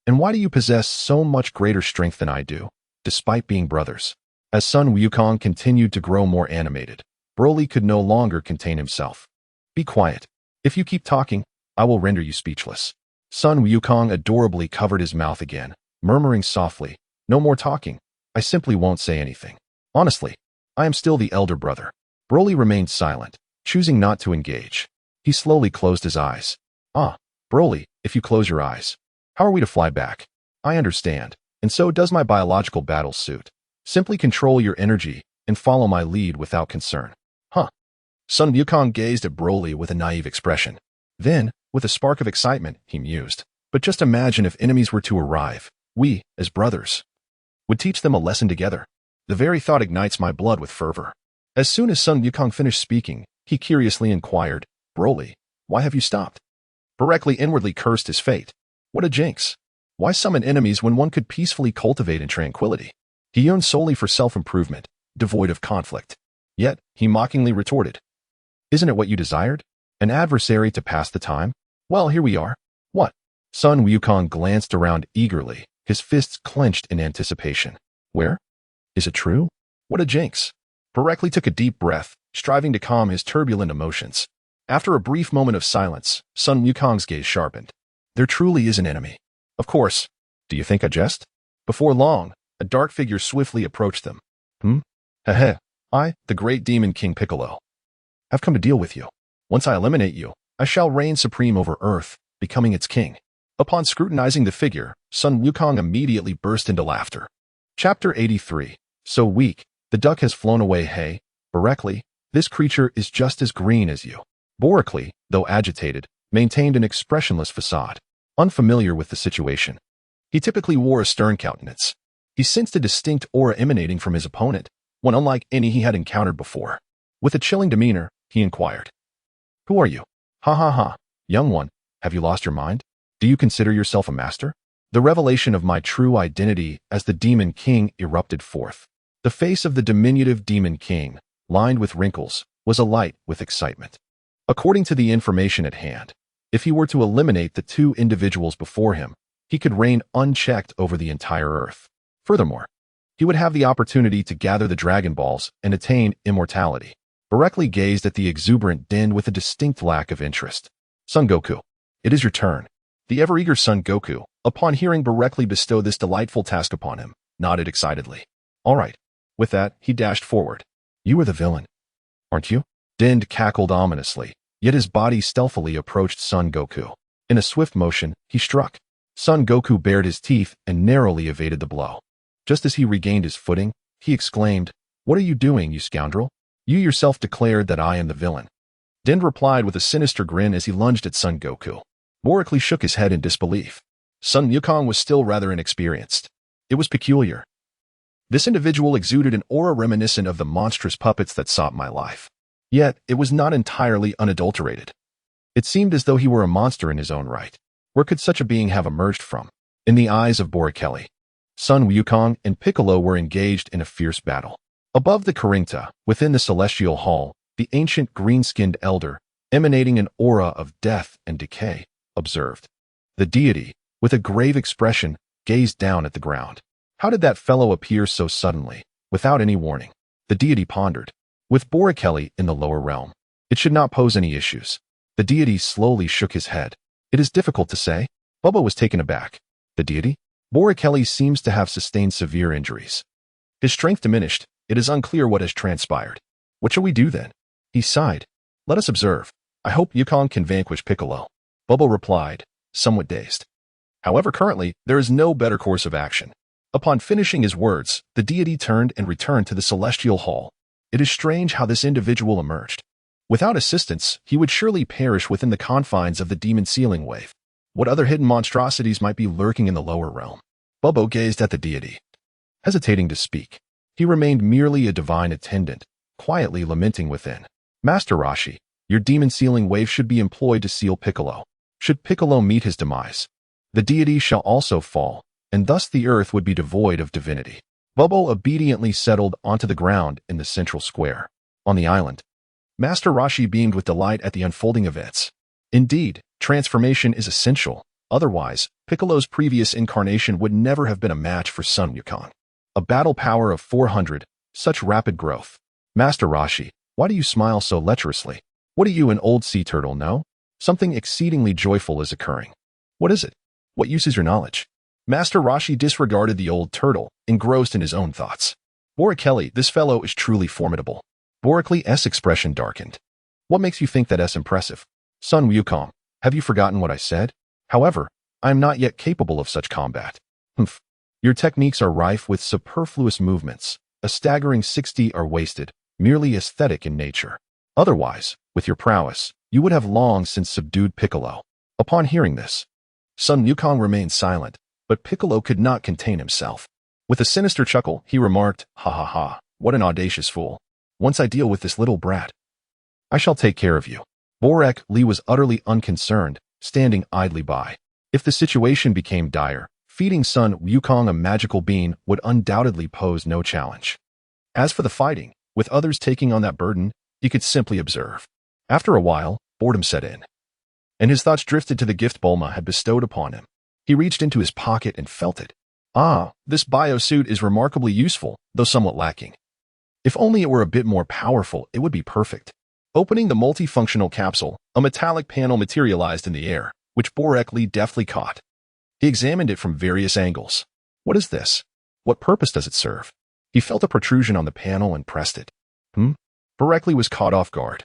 And why do you possess so much greater strength than I do, despite being brothers? As Son Wukong continued to grow more animated, Broly could no longer contain himself. Be quiet. If you keep talking, I will render you speechless. Son Wukong adorably covered his mouth again, murmuring softly, no more talking. I simply won't say anything. Honestly, I am still the elder brother. Broly remained silent, choosing not to engage. He slowly closed his eyes. Ah, Broly, if you close your eyes, how are we to fly back? I understand, and so does my biological battle suit. Simply control your energy and follow my lead without concern. Huh. Son Wukong gazed at Broly with a naive expression. Then, with a spark of excitement, he mused. But just imagine if enemies were to arrive. We, as brothers, would teach them a lesson together. The very thought ignites my blood with fervor. As soon as Son Wukong finished speaking, he curiously inquired, Broly, why have you stopped? Boracli inwardly cursed his fate. What a jinx. Why summon enemies when one could peacefully cultivate in tranquility? He yearned solely for self-improvement, devoid of conflict. Yet, he mockingly retorted, Isn't it what you desired? An adversary to pass the time? Well, here we are. What? Son Wukong glanced around eagerly, his fists clenched in anticipation. Where? Is it true? What a jinx. Directly took a deep breath, striving to calm his turbulent emotions. After a brief moment of silence, Son Wukong's gaze sharpened. There truly is an enemy. Of course. Do you think I jest? Before long, a dark figure swiftly approached them. Heh. I, the great demon King Piccolo, have come to deal with you. Once I eliminate you, I shall reign supreme over Earth, becoming its king. Upon scrutinizing the figure, Son Wukong immediately burst into laughter. Chapter 83. So weak, the duck has flown away. Hey, Berekli, this creature is just as green as you. Berekli, though agitated, maintained an expressionless facade, unfamiliar with the situation. He typically wore a stern countenance. He sensed a distinct aura emanating from his opponent, one unlike any he had encountered before. With a chilling demeanor, he inquired, "Who are you?" "Ha ha ha, young one, have you lost your mind? Do you consider yourself a master?" The revelation of my true identity as the Demon King erupted forth. The face of the diminutive Demon King, lined with wrinkles, was alight with excitement. According to the information at hand, if he were to eliminate the two individuals before him, he could reign unchecked over the entire Earth. Furthermore, he would have the opportunity to gather the Dragon Balls and attain immortality. Berekli gazed at the exuberant Din with a distinct lack of interest. Son Goku, it is your turn. The ever-eager Son Goku, upon hearing Berekli bestow this delightful task upon him, nodded excitedly. All right. With that, he dashed forward. You are the villain, aren't you? Din cackled ominously, yet his body stealthily approached Son Goku. In a swift motion, he struck. Son Goku bared his teeth and narrowly evaded the blow. Just as he regained his footing, he exclaimed, "What are you doing, you scoundrel? You yourself declared that I am the villain." Din replied with a sinister grin as he lunged at Son Goku. Berekli shook his head in disbelief. Son Wukong was still rather inexperienced. It was peculiar. This individual exuded an aura reminiscent of the monstrous puppets that sought my life. Yet, it was not entirely unadulterated. It seemed as though he were a monster in his own right. Where could such a being have emerged from? In the eyes of Berekli, Son Wukong and Piccolo were engaged in a fierce battle. Above the Karingta, within the celestial hall, the ancient green-skinned elder, emanating an aura of death and decay, observed. The deity, with a grave expression, gazed down at the ground. How did that fellow appear so suddenly, without any warning? The deity pondered. With Berekli in the lower realm, it should not pose any issues. The deity slowly shook his head. It is difficult to say. Bubba was taken aback. The deity? Berekli seems to have sustained severe injuries. His strength diminished. It is unclear what has transpired. What shall we do then? He sighed. Let us observe. I hope Wukong can vanquish Piccolo. Bubba replied, somewhat dazed. However, currently, there is no better course of action. Upon finishing his words, the deity turned and returned to the celestial hall. It is strange how this individual emerged. Without assistance, he would surely perish within the confines of the demon sealing wave. What other hidden monstrosities might be lurking in the lower realm? Bubba gazed at the deity, hesitating to speak. He remained merely a divine attendant, quietly lamenting within. Master Roshi, your demon sealing wave should be employed to seal Piccolo. Should Piccolo meet his demise, the deity shall also fall, and thus the earth would be devoid of divinity. Bubba obediently settled onto the ground in the central square. On the island, Master Roshi beamed with delight at the unfolding events. Indeed, transformation is essential. Otherwise, Piccolo's previous incarnation would never have been a match for Son Wukong. A battle power of 400, such rapid growth. Master Roshi, why do you smile so lecherously? What do you, an old sea turtle, know? Something exceedingly joyful is occurring. What is it? What use is your knowledge? Master Roshi disregarded the old turtle, engrossed in his own thoughts. Berekli, this fellow is truly formidable. Berekli's expression darkened. What makes you think that impressive? Son Wukong, have you forgotten what I said? However, I am not yet capable of such combat. Humph. Your techniques are rife with superfluous movements. A staggering 60 are wasted, merely aesthetic in nature. Otherwise, with your prowess, you would have long since subdued Piccolo. Upon hearing this, Son Wukong remained silent, but Piccolo could not contain himself. With a sinister chuckle, he remarked, "Ha ha ha, what an audacious fool. Once I deal with this little brat, I shall take care of you." Berekli was utterly unconcerned, standing idly by. If the situation became dire, feeding Son Wukong a magical bean would undoubtedly pose no challenge. As for the fighting, with others taking on that burden, he could simply observe. After a while, boredom set in, and his thoughts drifted to the gift Bulma had bestowed upon him. He reached into his pocket and felt it. Ah, this biosuit is remarkably useful, though somewhat lacking. If only it were a bit more powerful, it would be perfect. Opening the multifunctional capsule, a metallic panel materialized in the air, which Borek deftly caught. He examined it from various angles. What is this? What purpose does it serve? He felt a protrusion on the panel and pressed it. Borek was caught off guard,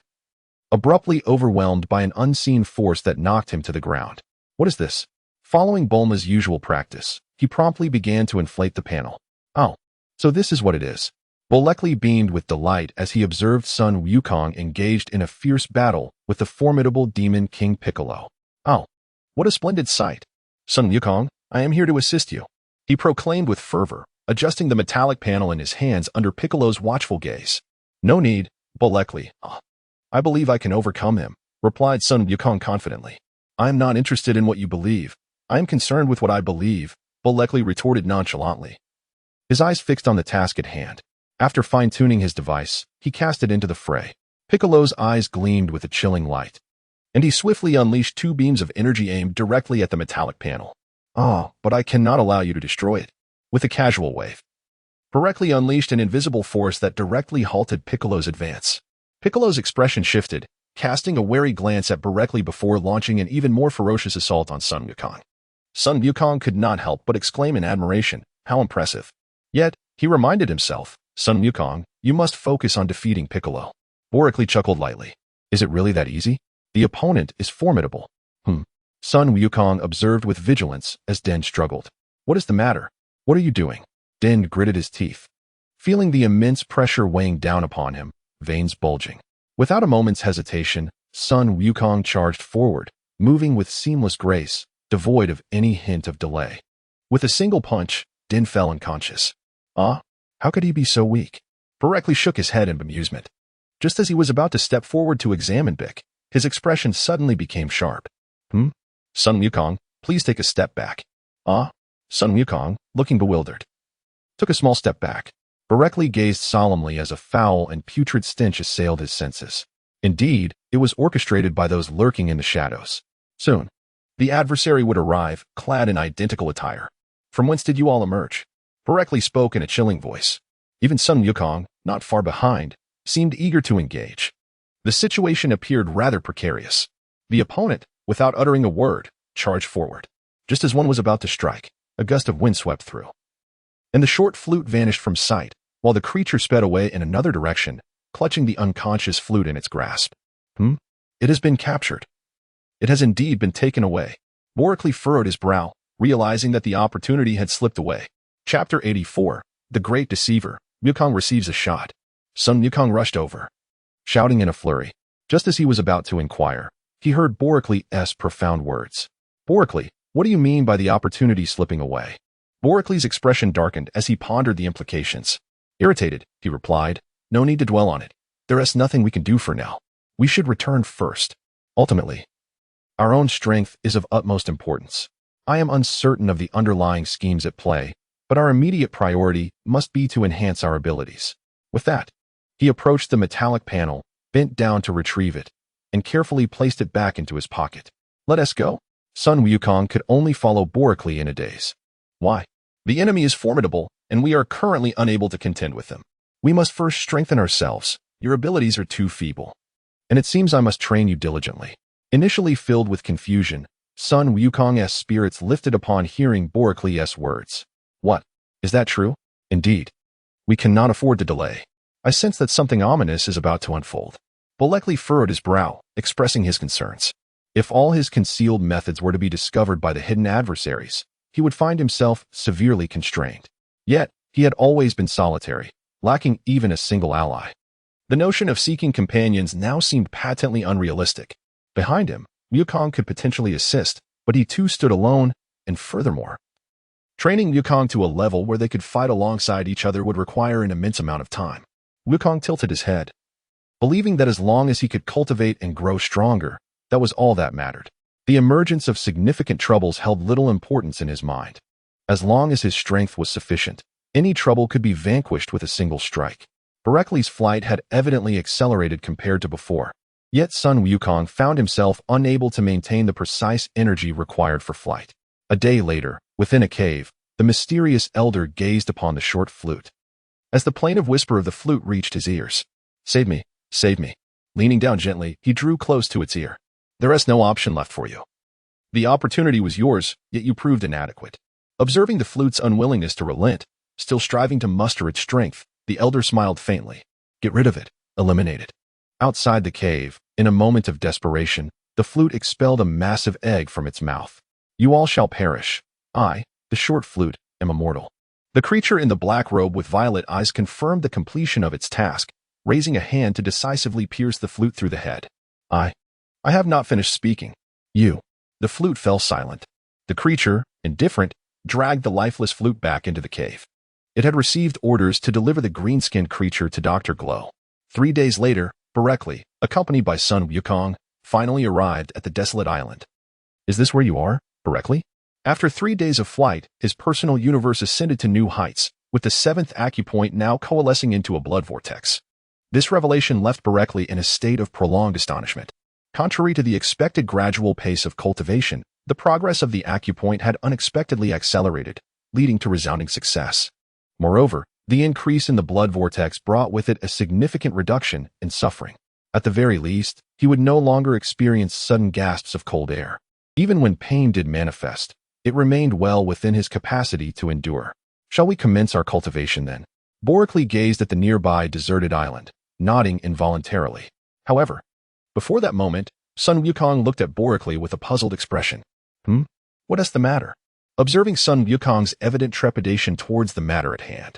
abruptly overwhelmed by an unseen force that knocked him to the ground. What is this? Following Bulma's usual practice, he promptly began to inflate the panel. Oh, so this is what it is. Borek beamed with delight as he observed Son Wukong engaged in a fierce battle with the formidable demon King Piccolo. Oh, what a splendid sight. Son Wukong, I am here to assist you, he proclaimed with fervor, adjusting the metallic panel in his hands under Piccolo's watchful gaze. No need, Borek. I believe I can overcome him, replied Son Wukong confidently. I am not interested in what you believe. I am concerned with what I believe, Borek retorted nonchalantly. His eyes fixed on the task at hand. After fine-tuning his device, he cast it into the fray. Piccolo's eyes gleamed with a chilling light, and he swiftly unleashed two beams of energy aimed directly at the metallic panel. Ah, but I cannot allow you to destroy it. With a casual wave, Borek unleashed an invisible force that directly halted Piccolo's advance. Piccolo's expression shifted, casting a wary glance at Borek before launching an even more ferocious assault on Son Wukong. Son Wukong could not help but exclaim in admiration, how impressive. Yet, he reminded himself, Son Wukong, you must focus on defeating Piccolo. Borek chuckled lightly. Is it really that easy? The opponent is formidable. Son Wukong observed with vigilance as Den struggled. What is the matter? What are you doing? Den gritted his teeth, feeling the immense pressure weighing down upon him, veins bulging. Without a moment's hesitation, Son Wukong charged forward, moving with seamless grace, devoid of any hint of delay. With a single punch, Den fell unconscious. How could he be so weak? Borek shook his head in bemusement. Just as he was about to step forward to examine Bick, his expression suddenly became sharp. Son Wukong, please take a step back. Son Wukong, looking bewildered, took a small step back. Borek gazed solemnly as a foul and putrid stench assailed his senses. Indeed, it was orchestrated by those lurking in the shadows. Soon, the adversary would arrive, clad in identical attire. From whence did you all emerge? Borek spoke in a chilling voice. Even Son Wukong, not far behind, seemed eager to engage. The situation appeared rather precarious. The opponent, without uttering a word, charged forward. Just as one was about to strike, a gust of wind swept through, and the short flute vanished from sight, while the creature sped away in another direction, clutching the unconscious flute in its grasp. It has been captured. It has indeed been taken away. Borek furrowed his brow, realizing that the opportunity had slipped away. Chapter 84, The Great Deceiver. Wukong receives a shot. Son Wukong rushed over, shouting in a flurry. Just as he was about to inquire, he heard Borek's profound words. Borek, what do you mean by the opportunity slipping away? Borek's expression darkened as he pondered the implications. Irritated, he replied, no need to dwell on it. There is nothing we can do for now. We should return first. Ultimately, our own strength is of utmost importance. I am uncertain of the underlying schemes at play, but our immediate priority must be to enhance our abilities. With that, he approached the metallic panel, bent down to retrieve it, and carefully placed it back into his pocket. Let us go. Son Wukong could only follow Borek in a daze. Why? The enemy is formidable, and we are currently unable to contend with them. We must first strengthen ourselves. Your abilities are too feeble, and it seems I must train you diligently. Initially filled with confusion, Son Wukong's spirits lifted upon hearing Borek's words. What? Is that true? Indeed. We cannot afford to delay. I sense that something ominous is about to unfold. Borek furrowed his brow, expressing his concerns. If all his concealed methods were to be discovered by the hidden adversaries, he would find himself severely constrained. Yet, he had always been solitary, lacking even a single ally. The notion of seeking companions now seemed patently unrealistic. Behind him, Wukong could potentially assist, but he too stood alone, and furthermore, training Wukong to a level where they could fight alongside each other would require an immense amount of time. Wukong tilted his head, believing that as long as he could cultivate and grow stronger, that was all that mattered. The emergence of significant troubles held little importance in his mind. As long as his strength was sufficient, any trouble could be vanquished with a single strike. Borek's flight had evidently accelerated compared to before. Yet Sun Wukong found himself unable to maintain the precise energy required for flight. A day later, within a cave, the mysterious elder gazed upon the short flute. As the plaintive whisper of the flute reached his ears, "Save me, save me." Leaning down gently, he drew close to its ear. "There is no option left for you. The opportunity was yours, yet you proved inadequate." Observing the flute's unwillingness to relent, still striving to muster its strength, the elder smiled faintly. "Get rid of it. Eliminate it." Outside the cave, in a moment of desperation, the flute expelled a massive egg from its mouth. "You all shall perish. I, the short flute, am immortal." The creature in the black robe with violet eyes confirmed the completion of its task, raising a hand to decisively pierce the flute through the head. I have not finished speaking. You." The flute fell silent. The creature, indifferent, dragged the lifeless flute back into the cave. It had received orders to deliver the green-skinned creature to Dr. Glow. 3 days later, Berekli, accompanied by Sun Wukong, finally arrived at the desolate island. "Is this where you are, Berekli?" After 3 days of flight, his personal universe ascended to new heights, with the 7th acupoint now coalescing into a blood vortex. This revelation left Berekli in a state of prolonged astonishment. Contrary to the expected gradual pace of cultivation, the progress of the acupoint had unexpectedly accelerated, leading to resounding success. Moreover, the increase in the blood vortex brought with it a significant reduction in suffering. At the very least, he would no longer experience sudden gasps of cold air. Even when pain did manifest, it remained well within his capacity to endure. "Shall we commence our cultivation then?" Berekli gazed at the nearby deserted island, nodding involuntarily. However, before that moment, Sun Wukong looked at Berekli with a puzzled expression. What is the matter?" Observing Sun Wukong's evident trepidation towards the matter at hand,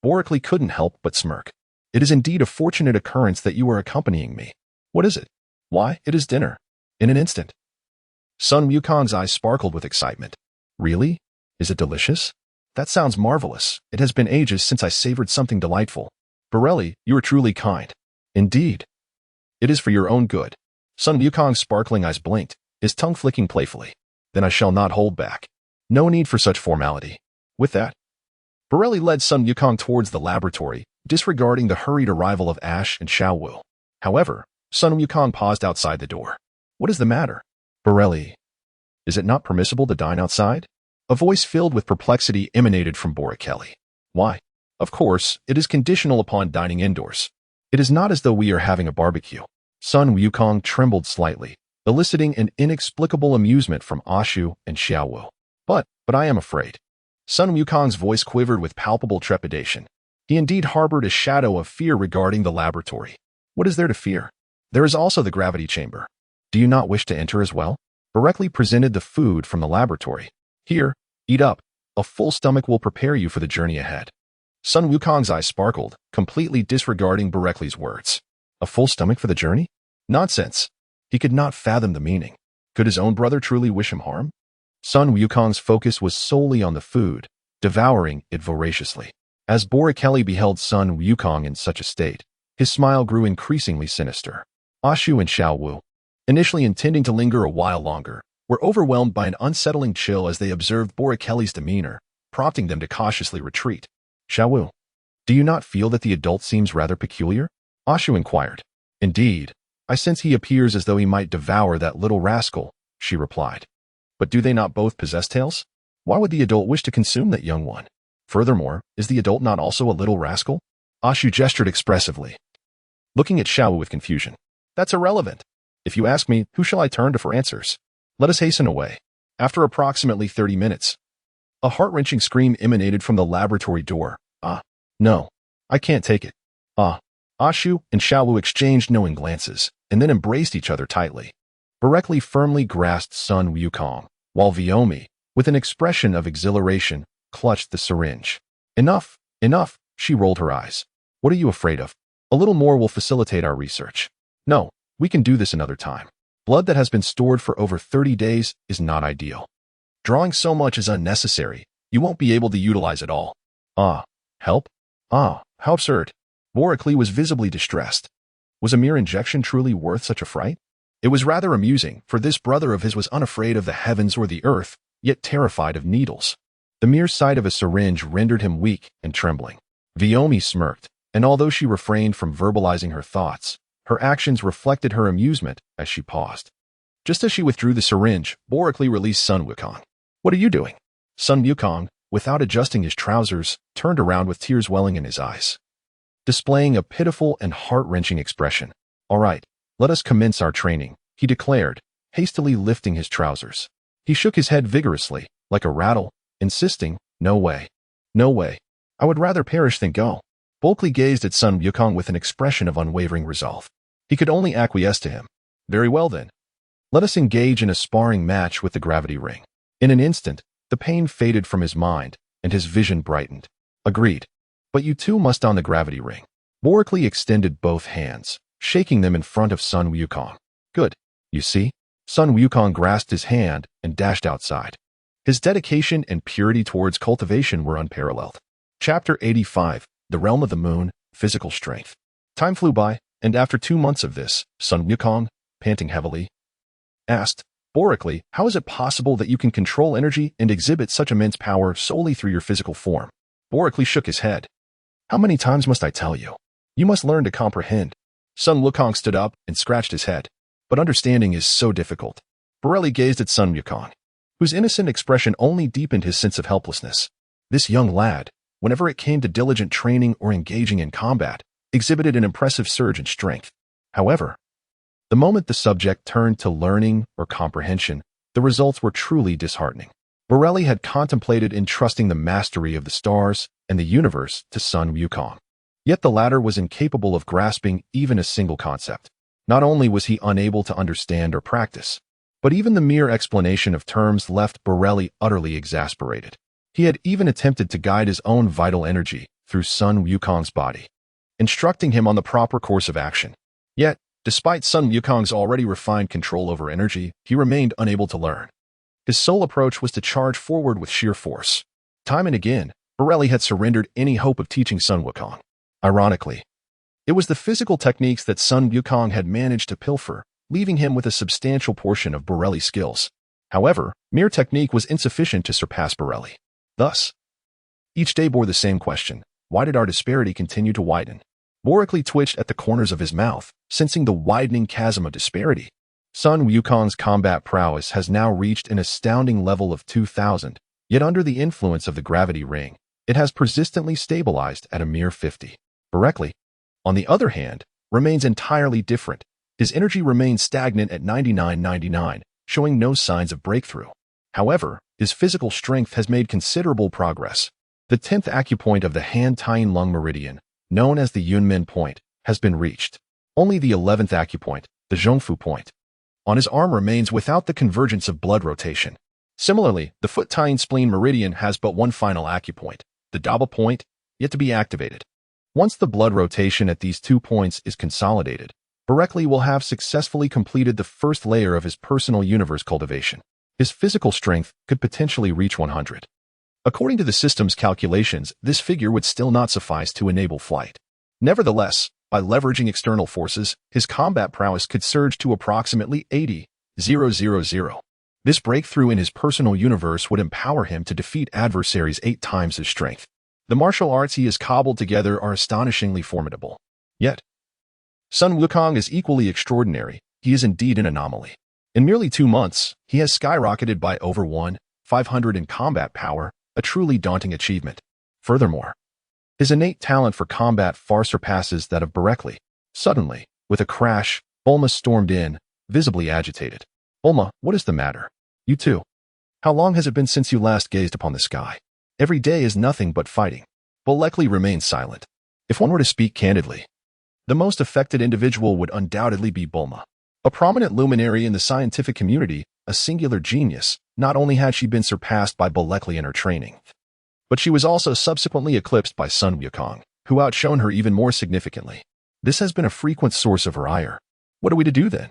Berekli couldn't help but smirk. "It is indeed a fortunate occurrence that you are accompanying me." "What is it?" "Why, it is dinner." In an instant, Sun Wukong's eyes sparkled with excitement. "Really? Is it delicious?" "That sounds marvelous. It has been ages since I savored something delightful." "Berekli, you are truly kind." "Indeed. It is for your own good." Sun Wukong's sparkling eyes blinked, his tongue flicking playfully. "Then I shall not hold back. No need for such formality." With that, Berekli led Sun Wukong towards the laboratory, disregarding the hurried arrival of Ash and Xiaowu. However, Sun Wukong paused outside the door. "What is the matter?" "Berekli, is it not permissible to dine outside?" A voice filled with perplexity emanated from Berekli. "Why? Of course, it is conditional upon dining indoors. It is not as though we are having a barbecue." Sun Wukong trembled slightly, eliciting an inexplicable amusement from Ashu and Xiaowu. But I am afraid." Sun Wukong's voice quivered with palpable trepidation. He indeed harbored a shadow of fear regarding the laboratory. "What is there to fear? There is also the gravity chamber. Do you not wish to enter as well?" Berekli presented the food from the laboratory. "Here, eat up. A full stomach will prepare you for the journey ahead." Sun Wukong's eyes sparkled, completely disregarding Berekli's words. A full stomach for the journey? Nonsense. He could not fathom the meaning. Could his own brother truly wish him harm? Sun Wukong's focus was solely on the food, devouring it voraciously. As Berekli beheld Sun Wukong in such a state, his smile grew increasingly sinister. Ashu and Xiaowu, initially intending to linger a while longer, were overwhelmed by an unsettling chill as they observed Berekli's demeanor, prompting them to cautiously retreat. "Xiaowu, do you not feel that the adult seems rather peculiar?" Ashu inquired. "Indeed, I sense he appears as though he might devour that little rascal," she replied. "But do they not both possess tails? Why would the adult wish to consume that young one? Furthermore, is the adult not also a little rascal?" Ashu gestured expressively, looking at Xiaowu with confusion. "That's irrelevant. If you ask me, who shall I turn to for answers? Let us hasten away." After approximately 30 minutes, a heart-wrenching scream emanated from the laboratory door. No, I can't take it." Ashu and Xiaowu exchanged knowing glances, and then embraced each other tightly. Berekli firmly grasped Sun Wukong, while Viomi, with an expression of exhilaration, clutched the syringe. Enough, enough, she rolled her eyes. "What are you afraid of? A little more will facilitate our research. No, we can do this another time. Blood that has been stored for over 30 days is not ideal. Drawing so much is unnecessary. You won't be able to utilize it all." Help? How absurd. Berekli was visibly distressed. Was a mere injection truly worth such a fright? It was rather amusing, for this brother of his was unafraid of the heavens or the earth, yet terrified of needles. The mere sight of a syringe rendered him weak and trembling. Viomi smirked, and although she refrained from verbalizing her thoughts, Her actions reflected her amusement as she paused. Just as she withdrew the syringe, Borically released Son Wukong. "What are you doing?" Son Wukong, without adjusting his trousers, turned around with tears welling in his eyes, displaying a pitiful and heart-wrenching expression. "All right, let us commence our training," he declared, hastily lifting his trousers. He shook his head vigorously, like a rattle, insisting, "No way. No way. I would rather perish than go." Bulkley gazed at Son Wukong with an expression of unwavering resolve. He could only acquiesce to him. "Very well then. Let us engage in a sparring match with the gravity ring." In an instant, the pain faded from his mind, and his vision brightened. "Agreed. But you too must don the gravity ring." Borically extended both hands, shaking them in front of Son Wukong. "Good. You see?" Son Wukong grasped his hand and dashed outside. His dedication and purity towards cultivation were unparalleled. Chapter 85, The Realm of the Moon, Physical Strength. Time flew by, and after 2 months of this, Son Wukong, panting heavily, asked, "Borically, how is it possible that you can control energy and exhibit such immense power solely through your physical form?" Borically shook his head. "How many times must I tell you? You must learn to comprehend." Son Wukong stood up and scratched his head. "But understanding is so difficult." Borelli gazed at Son Wukong, whose innocent expression only deepened his sense of helplessness. This young lad, whenever it came to diligent training or engaging in combat, exhibited an impressive surge in strength. However, the moment the subject turned to learning or comprehension, the results were truly disheartening. Borelli had contemplated entrusting the mastery of the stars and the universe to Son Wukong. Yet the latter was incapable of grasping even a single concept. Not only was he unable to understand or practice, but even the mere explanation of terms left Borelli utterly exasperated. He had even attempted to guide his own vital energy through Son Wukong's body, instructing him on the proper course of action. Yet, despite Son Wukong's already refined control over energy, he remained unable to learn. His sole approach was to charge forward with sheer force. Time and again, Borelli had surrendered any hope of teaching Son Wukong. Ironically, it was the physical techniques that Son Wukong had managed to pilfer, leaving him with a substantial portion of Borelli's skills. However, mere technique was insufficient to surpass Borelli. Thus, each day bore the same question: why did our disparity continue to widen? Borically twitched at the corners of his mouth, sensing the widening chasm of disparity. Son Wukong's combat prowess has now reached an astounding level of 2,000, yet under the influence of the gravity ring, it has persistently stabilized at a mere 50. Borically, on the other hand, remains entirely different. His energy remains stagnant at 99.99, showing no signs of breakthrough. However, his physical strength has made considerable progress. The 10th acupoint of the Han-Tien Lung Meridian, known as the Yunmen Point, has been reached. Only the 11th acupoint, the Zhongfu Point, on his arm remains without the convergence of blood rotation. Similarly, the Foot-Tien Spleen Meridian has but one final acupoint, the Daba Point, yet to be activated. Once the blood rotation at these 2 points is consolidated, Borically will have successfully completed the first layer of his personal universe cultivation. His physical strength could potentially reach 100. According to the system's calculations, this figure would still not suffice to enable flight. Nevertheless, by leveraging external forces, his combat prowess could surge to approximately 80,000. This breakthrough in his personal universe would empower him to defeat adversaries 8 times his strength. The martial arts he has cobbled together are astonishingly formidable. Yet, Son Wukong is equally extraordinary. He is indeed an anomaly. In merely 2 months, he has skyrocketed by over 1,500 in combat power, a truly daunting achievement. Furthermore, his innate talent for combat far surpasses that of Borically. Suddenly, with a crash, Bulma stormed in, visibly agitated. "Bulma, what is the matter? You too. How long has it been since you last gazed upon the sky? Every day is nothing but fighting." Borically remained silent. If one were to speak candidly, the most affected individual would undoubtedly be Bulma. A prominent luminary in the scientific community, a singular genius, not only had she been surpassed by Borically in her training, but she was also subsequently eclipsed by Son Wukong, who outshone her even more significantly. This has been a frequent source of her ire. "What are we to do then?"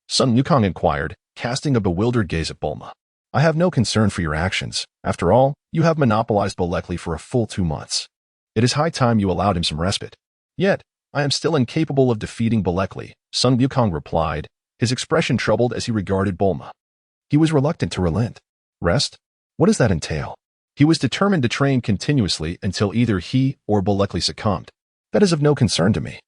Son Wukong inquired, casting a bewildered gaze at Bulma. "I have no concern for your actions. After all, you have monopolized Borically for a full 2 months. It is high time you allowed him some respite." "Yet, I am still incapable of defeating Borically," Son Wukong replied, his expression troubled as he regarded Bulma. He was reluctant to relent. Rest? What does that entail? He was determined to train continuously until either he or Borically succumbed. "That is of no concern to me."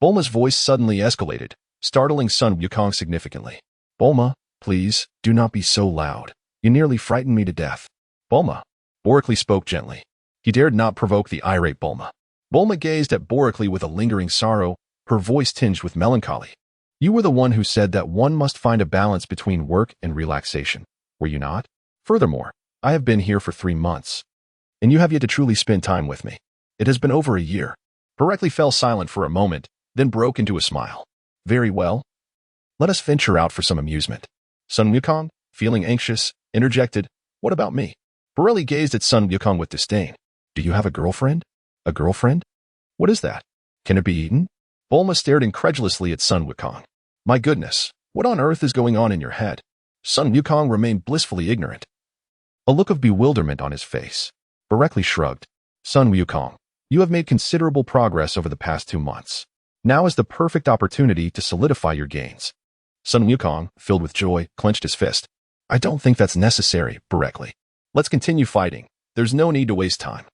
Bulma's voice suddenly escalated, startling Son Wukong significantly. Bulma, please, do not be so loud. You nearly frightened me to death. Bulma. Borically spoke gently. He dared not provoke the irate Bulma. Bulma gazed at Borically with a lingering sorrow, her voice tinged with melancholy. You were the one who said that one must find a balance between work and relaxation, were you not? Furthermore, I have been here for 3 months, and you have yet to truly spend time with me. It has been over a year. Borically fell silent for a moment, then broke into a smile. Very well. Let us venture out for some amusement. Son Wukong, feeling anxious, interjected, What about me? Borically gazed at Son Wukong with disdain. Do you have a girlfriend? A girlfriend? What is that? Can it be eaten? Bulma stared incredulously at Son Wukong. My goodness, what on earth is going on in your head? Son Wukong remained blissfully ignorant. A look of bewilderment on his face. Borically shrugged. Son Wukong, you have made considerable progress over the past 2 months. Now is the perfect opportunity to solidify your gains. Son Wukong, filled with joy, clenched his fist. I don't think that's necessary, Borically. Let's continue fighting. There's no need to waste time.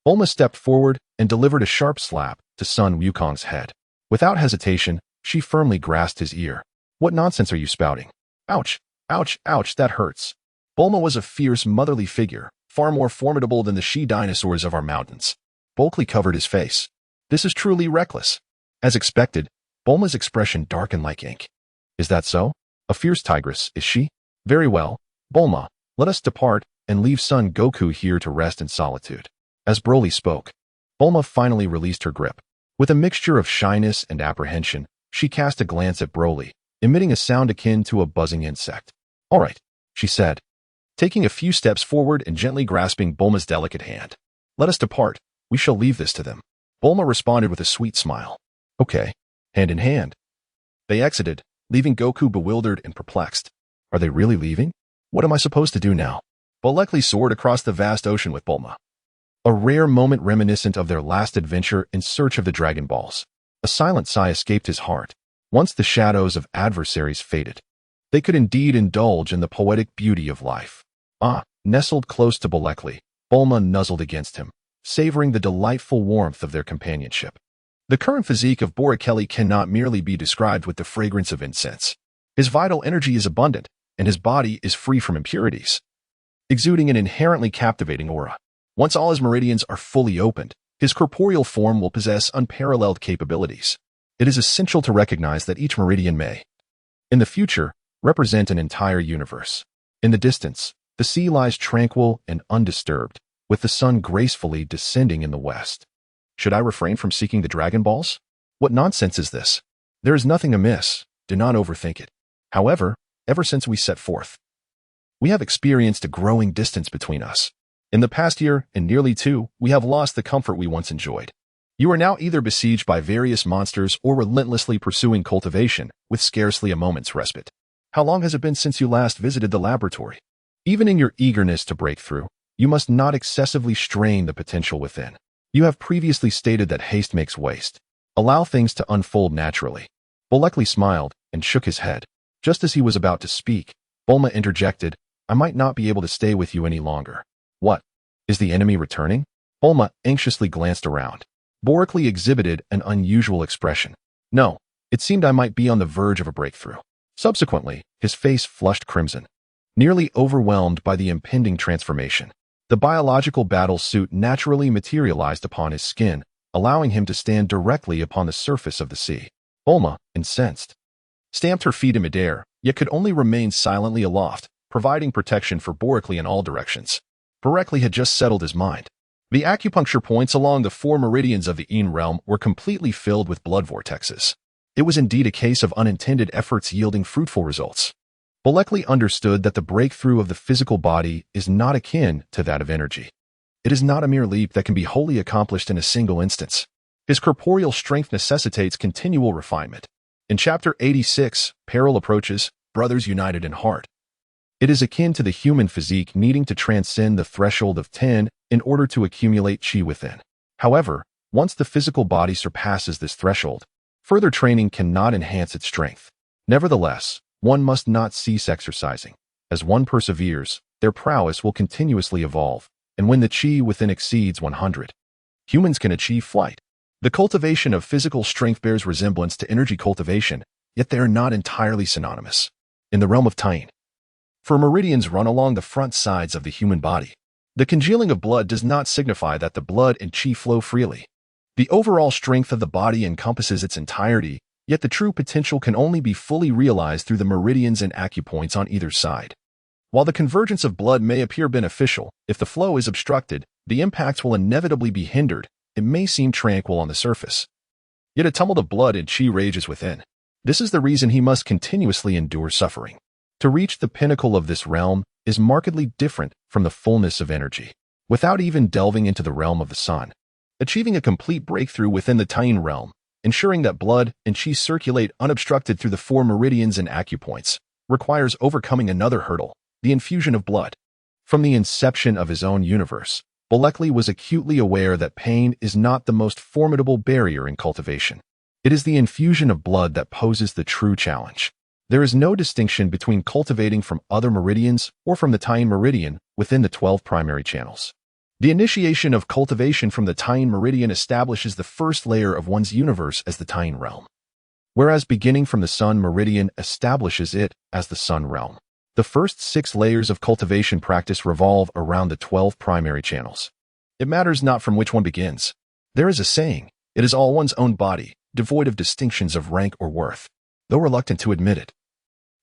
Bulma stepped forward and delivered a sharp slap to Son Wukong's head. Without hesitation, she firmly grasped his ear. What nonsense are you spouting? Ouch, ouch, ouch, that hurts. Bulma was a fierce, motherly figure, far more formidable than the she-dinosaurs of our mountains. Borically covered his face. This is truly reckless. As expected, Bulma's expression darkened like ink. Is that so? A fierce tigress, is she? Very well, Bulma, let us depart and leave Son Goku here to rest in solitude. As Broly spoke, Bulma finally released her grip. With a mixture of shyness and apprehension, she cast a glance at Broly, emitting a sound akin to a buzzing insect. All right, she said, taking a few steps forward and gently grasping Bulma's delicate hand. Let us depart. We shall leave this to them. Bulma responded with a sweet smile. Okay, hand in hand. They exited, leaving Goku bewildered and perplexed. Are they really leaving? What am I supposed to do now? Borically soared across the vast ocean with Bulma. A rare moment reminiscent of their last adventure in search of the Dragon Balls. A silent sigh escaped his heart. Once the shadows of adversaries faded, they could indeed indulge in the poetic beauty of life. Nestled close to Borically, Bulma nuzzled against him, savoring the delightful warmth of their companionship. The current physique of Borically cannot merely be described with the fragrance of incense. His vital energy is abundant, and his body is free from impurities, exuding an inherently captivating aura. Once all his meridians are fully opened, his corporeal form will possess unparalleled capabilities. It is essential to recognize that each meridian may, in the future, represent an entire universe. In the distance, the sea lies tranquil and undisturbed, with the sun gracefully descending in the west. Should I refrain from seeking the Dragon Balls? What nonsense is this? There is nothing amiss. Do not overthink it. However, ever since we set forth, we have experienced a growing distance between us. In the past year and nearly 2, we have lost the comfort we once enjoyed. You are now either besieged by various monsters or relentlessly pursuing cultivation with scarcely a moment's respite. How long has it been since you last visited the laboratory? Even in your eagerness to break through, you must not excessively strain the potential within. You have previously stated that haste makes waste. Allow things to unfold naturally. Borically smiled and shook his head. Just as he was about to speak, Bulma interjected, I might not be able to stay with you any longer. What? Is the enemy returning? Bulma anxiously glanced around. Borically exhibited an unusual expression. No, it seemed I might be on the verge of a breakthrough. Subsequently, his face flushed crimson, nearly overwhelmed by the impending transformation. The biological battle suit naturally materialized upon his skin, allowing him to stand directly upon the surface of the sea. Bulma, incensed, stamped her feet in midair, yet could only remain silently aloft, providing protection for Borically in all directions. Borically had just settled his mind. The acupuncture points along the 4 meridians of the Yin realm were completely filled with blood vortexes. It was indeed a case of unintended efforts yielding fruitful results. Borically understood that the breakthrough of the physical body is not akin to that of energy. It is not a mere leap that can be wholly accomplished in a single instance. His corporeal strength necessitates continual refinement. In Chapter 86, Peril Approaches, Brothers United in Heart, it is akin to the human physique needing to transcend the threshold of 10 in order to accumulate chi within. However, once the physical body surpasses this threshold, further training cannot enhance its strength. Nevertheless, one must not cease exercising. As one perseveres, their prowess will continuously evolve, and when the chi within exceeds 100, humans can achieve flight. The cultivation of physical strength bears resemblance to energy cultivation, yet they are not entirely synonymous. In the realm of Tying, for meridians run along the front sides of the human body, the congealing of blood does not signify that the blood and chi flow freely. The overall strength of the body encompasses its entirety, yet the true potential can only be fully realized through the meridians and acupoints on either side. While the convergence of blood may appear beneficial, if the flow is obstructed, the impacts will inevitably be hindered. It may seem tranquil on the surface, yet a tumult of blood and chi rages within. This is the reason he must continuously endure suffering. To reach the pinnacle of this realm is markedly different from the fullness of energy. Without even delving into the realm of the sun, achieving a complete breakthrough within the Tying realm, ensuring that blood and chi circulate unobstructed through the 4 meridians and acupoints, requires overcoming another hurdle, the infusion of blood. From the inception of his own universe, Bolekli was acutely aware that pain is not the most formidable barrier in cultivation. It is the infusion of blood that poses the true challenge. There is no distinction between cultivating from other meridians or from the Tying meridian within the 12 primary channels. The initiation of cultivation from the Tying meridian establishes the first layer of one's universe as the Tying realm, whereas beginning from the sun meridian establishes it as the sun realm. The first 6 layers of cultivation practice revolve around the 12 primary channels. It matters not from which one begins. There is a saying, it is all one's own body, devoid of distinctions of rank or worth. Though reluctant to admit it,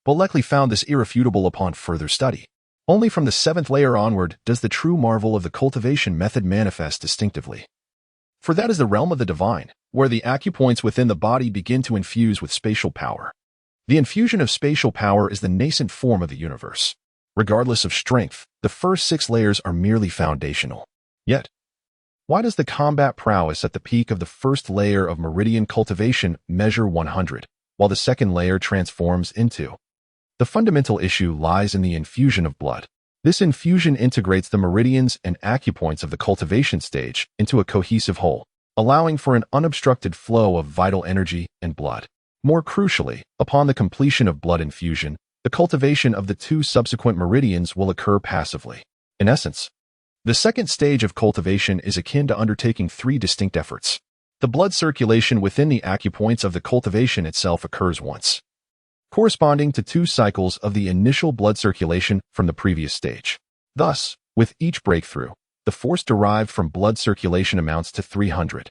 Bolekli found this irrefutable upon further study. Only from the 7th layer onward does the true marvel of the cultivation method manifest distinctively. For that is the realm of the divine, where the acupoints within the body begin to infuse with spatial power. The infusion of spatial power is the nascent form of the universe. Regardless of strength, the first 6 layers are merely foundational. Yet, why does the combat prowess at the peak of the first layer of meridian cultivation measure 100, while the second layer transforms into? The fundamental issue lies in the infusion of blood. This infusion integrates the meridians and acupoints of the cultivation stage into a cohesive whole, allowing for an unobstructed flow of vital energy and blood. More crucially, upon the completion of blood infusion, the cultivation of the 2 subsequent meridians will occur passively. In essence, the second stage of cultivation is akin to undertaking 3 distinct efforts. The blood circulation within the acupoints of the cultivation itself occurs once, corresponding to 2 cycles of the initial blood circulation from the previous stage. Thus, with each breakthrough, the force derived from blood circulation amounts to 300.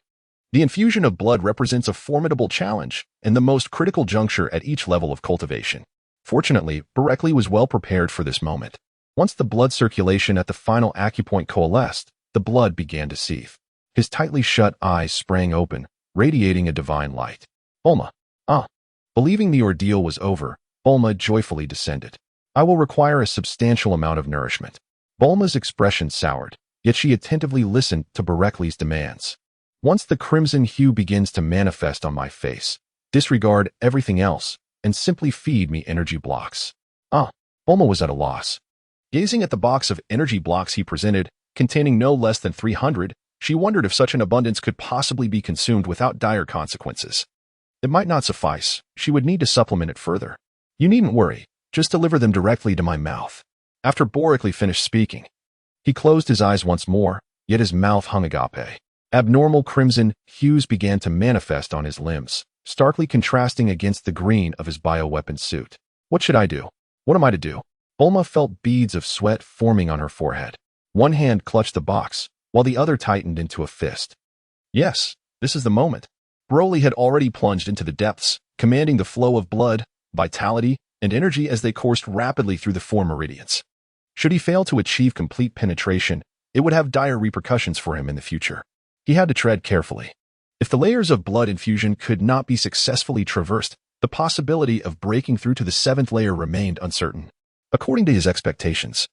The infusion of blood represents a formidable challenge and the most critical juncture at each level of cultivation. Fortunately, Bolekli was well prepared for this moment. Once the blood circulation at the final acupoint coalesced, the blood began to seethe. His tightly shut eyes sprang open, radiating a divine light. Bulma. Believing the ordeal was over, Bulma joyfully descended. I will require a substantial amount of nourishment. Bulma's expression soured, yet she attentively listened to Bolekli's demands. Once the crimson hue begins to manifest on my face, disregard everything else and simply feed me energy blocks. Bulma was at a loss. Gazing at the box of energy blocks he presented, containing no less than 300, she wondered if such an abundance could possibly be consumed without dire consequences. It might not suffice. She would need to supplement it further. You needn't worry. Just deliver them directly to my mouth. After Bolekli finished speaking, he closed his eyes once more, yet his mouth hung agape. Abnormal crimson hues began to manifest on his limbs, starkly contrasting against the green of his bioweapon suit. What should I do? What am I to do? Bulma felt beads of sweat forming on her forehead. One hand clutched the box, while the other tightened into a fist. Yes, this is the moment. Broly had already plunged into the depths, commanding the flow of blood, vitality, and energy as they coursed rapidly through the 4 meridians. Should he fail to achieve complete penetration, it would have dire repercussions for him in the future. He had to tread carefully. If the layers of blood infusion could not be successfully traversed, the possibility of breaking through to the 7th layer remained uncertain. According to his expectations,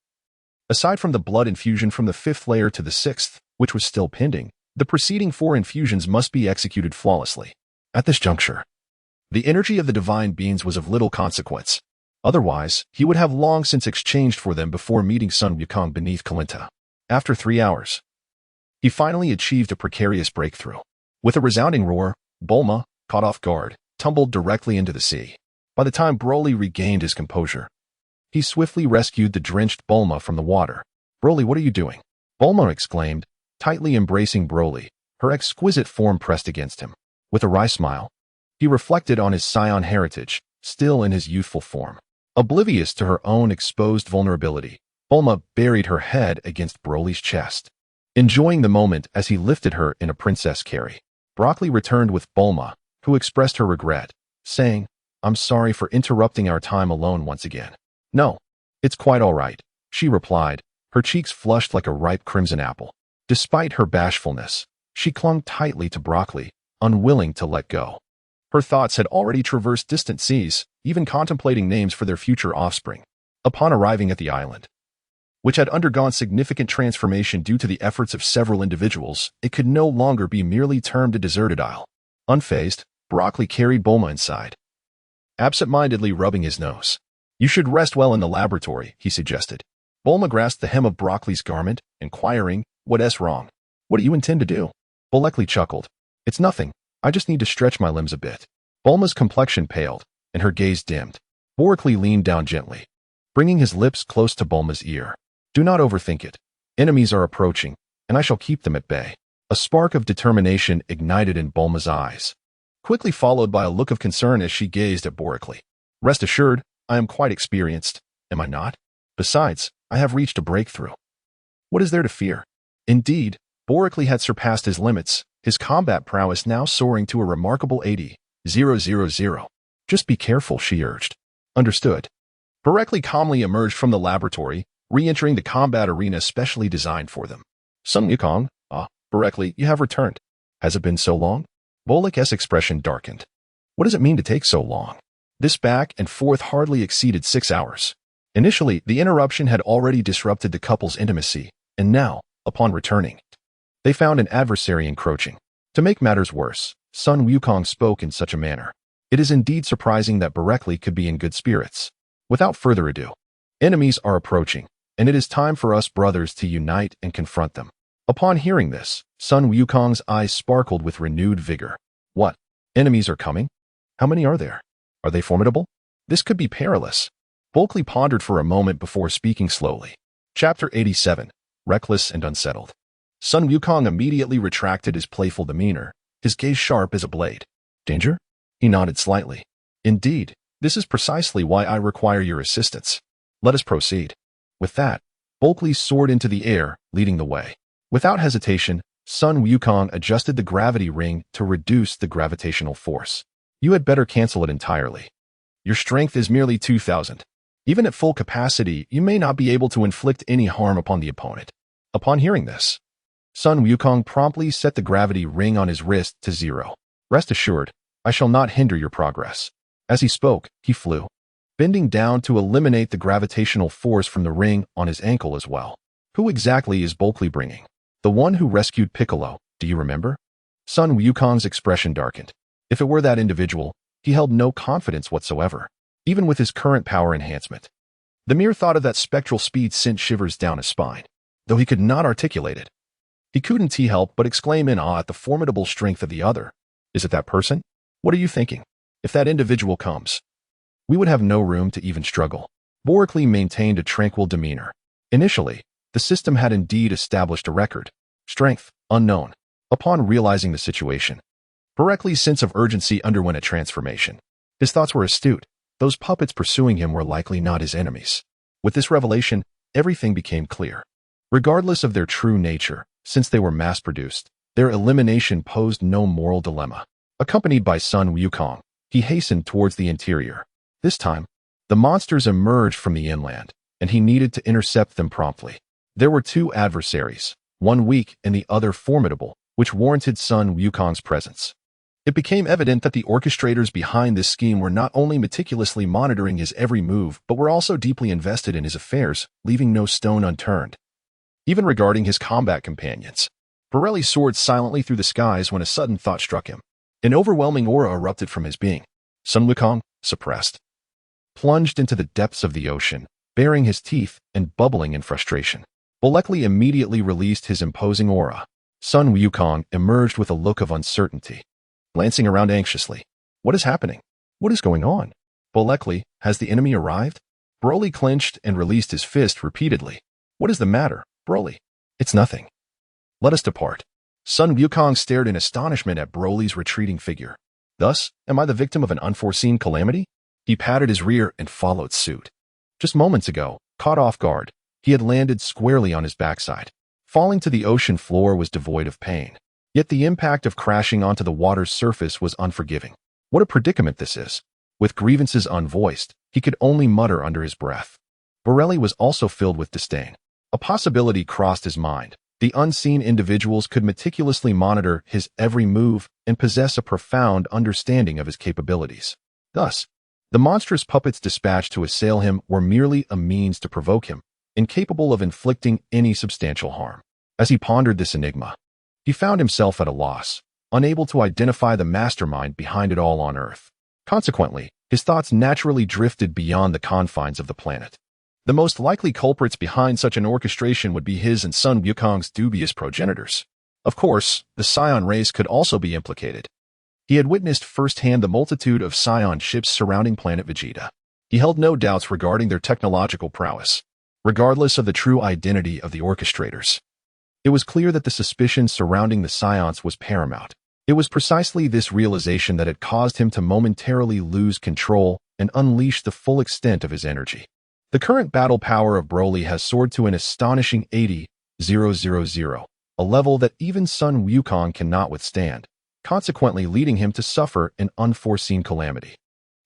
aside from the blood infusion from the 5th layer to the 6th, which was still pending, the preceding 4 infusions must be executed flawlessly. At this juncture, the energy of the divine beings was of little consequence. Otherwise, he would have long since exchanged for them before meeting Sun Wukong beneath Kalinta. After 3 hours, he finally achieved a precarious breakthrough. With a resounding roar, Bulma, caught off guard, tumbled directly into the sea. By the time Broly regained his composure, he swiftly rescued the drenched Bulma from the water. Broly, what are you doing? Bulma exclaimed, tightly embracing Broly, her exquisite form pressed against him. With a wry smile, he reflected on his scion heritage, still in his youthful form. Oblivious to her own exposed vulnerability, Bulma buried her head against Broly's chest, enjoying the moment as he lifted her in a princess carry. Broccoli returned with Bulma, who expressed her regret, saying, "I'm sorry for interrupting our time alone once again." "No, it's quite all right," she replied, her cheeks flushed like a ripe crimson apple. Despite her bashfulness, she clung tightly to Broccoli, unwilling to let go. Her thoughts had already traversed distant seas, even contemplating names for their future offspring. Upon arriving at the island, which had undergone significant transformation due to the efforts of several individuals, it could no longer be merely termed a deserted isle. Unfazed, Broccoli carried Bulma inside, absent-mindedly rubbing his nose. "You should rest well in the laboratory," he suggested. Bulma grasped the hem of Broccoli's garment, inquiring, "What's wrong? What do you intend to do?" Broccoli chuckled. "It's nothing. I just need to stretch my limbs a bit." Bulma's complexion paled, and her gaze dimmed. Broccoli leaned down gently, bringing his lips close to Bulma's ear. "Do not overthink it. Enemies are approaching, and I shall keep them at bay." A spark of determination ignited in Bulma's eyes, quickly followed by a look of concern as she gazed at Broccoli. "Rest assured, I am quite experienced, am I not? Besides, I have reached a breakthrough. What is there to fear?" Indeed, Broccoli had surpassed his limits, his combat prowess now soaring to a remarkable 80,000. "Just be careful," she urged. "Understood." Broccoli calmly emerged from the laboratory, re-entering the combat arena specially designed for them. "Son Goku, Broccoli, you have returned. Has it been so long?" Bolek's expression darkened. "What does it mean to take so long?" This back and forth hardly exceeded 6 hours. Initially, the interruption had already disrupted the couple's intimacy, and now, upon returning, they found an adversary encroaching. To make matters worse, Son Wukong spoke in such a manner. It is indeed surprising that Broccoli could be in good spirits. Without further ado, enemies are approaching, and it is time for us brothers to unite and confront them. Upon hearing this, Son Wukong's eyes sparkled with renewed vigor. "What? Enemies are coming? How many are there? Are they formidable? This could be perilous." Broccoli pondered for a moment before speaking slowly. Chapter 87, Reckless and Unsettled. Son Wukong immediately retracted his playful demeanor, his gaze sharp as a blade. "Danger?" He nodded slightly. "Indeed, this is precisely why I require your assistance. Let us proceed." With that, Broccoli soared into the air, leading the way. Without hesitation, Son Wukong adjusted the gravity ring to reduce the gravitational force. "You had better cancel it entirely. Your strength is merely 2,000. Even at full capacity, you may not be able to inflict any harm upon the opponent." Upon hearing this, Son Wukong promptly set the gravity ring on his wrist to 0. "Rest assured, I shall not hinder your progress." As he spoke, he flew, bending down to eliminate the gravitational force from the ring on his ankle as well. "Who exactly is Broccoli bringing?" "The one who rescued Piccolo, do you remember?" Son Wukong's expression darkened. If it were that individual, he held no confidence whatsoever, even with his current power enhancement. The mere thought of that spectral speed sent shivers down his spine. Though he could not articulate it, he couldn't help but exclaim in awe at the formidable strength of the other. "Is it that person? What are you thinking? If that individual comes, we would have no room to even struggle." Broccoli maintained a tranquil demeanor. Initially, the system had indeed established a record. Strength, unknown. Upon realizing the situation, Broccoli's sense of urgency underwent a transformation. His thoughts were astute. Those puppets pursuing him were likely not his enemies. With this revelation, everything became clear. Regardless of their true nature, since they were mass-produced, their elimination posed no moral dilemma. Accompanied by Son Wukong, he hastened towards the interior. This time, the monsters emerged from the inland, and he needed to intercept them promptly. There were 2 adversaries, one weak and the other formidable, which warranted Son Wukong's presence. It became evident that the orchestrators behind this scheme were not only meticulously monitoring his every move, but were also deeply invested in his affairs, leaving no stone unturned. Even regarding his combat companions, Broccoli soared silently through the skies when a sudden thought struck him. An overwhelming aura erupted from his being. Son Wukong, suppressed, plunged into the depths of the ocean, baring his teeth and bubbling in frustration. Broccoli immediately released his imposing aura. Son Wukong emerged with a look of uncertainty, glancing around anxiously. "What is happening? What is going on?" "Broccoli, has the enemy arrived?" Broly clenched and released his fist repeatedly. "What is the matter, Broly?" "It's nothing. Let us depart." Son Wukong stared in astonishment at Broly's retreating figure. Thus, am I the victim of an unforeseen calamity? He patted his rear and followed suit. Just moments ago, caught off guard, he had landed squarely on his backside. Falling to the ocean floor was devoid of pain. Yet the impact of crashing onto the water's surface was unforgiving. What a predicament this is. With grievances unvoiced, he could only mutter under his breath. Borelli was also filled with disdain. A possibility crossed his mind. The unseen individuals could meticulously monitor his every move and possess a profound understanding of his capabilities. Thus, the monstrous puppets dispatched to assail him were merely a means to provoke him, incapable of inflicting any substantial harm. As he pondered this enigma, he found himself at a loss, unable to identify the mastermind behind it all on Earth. Consequently, his thoughts naturally drifted beyond the confines of the planet. The most likely culprits behind such an orchestration would be his and Son Wukong's dubious progenitors. Of course, the Scion race could also be implicated. He had witnessed firsthand the multitude of Scion ships surrounding planet Vegeta. He held no doubts regarding their technological prowess, regardless of the true identity of the orchestrators. It was clear that the suspicion surrounding the Scions was paramount. It was precisely this realization that had caused him to momentarily lose control and unleash the full extent of his energy. The current battle power of Broly has soared to an astonishing 80,000, a level that even Son Wukong cannot withstand, consequently leading him to suffer an unforeseen calamity.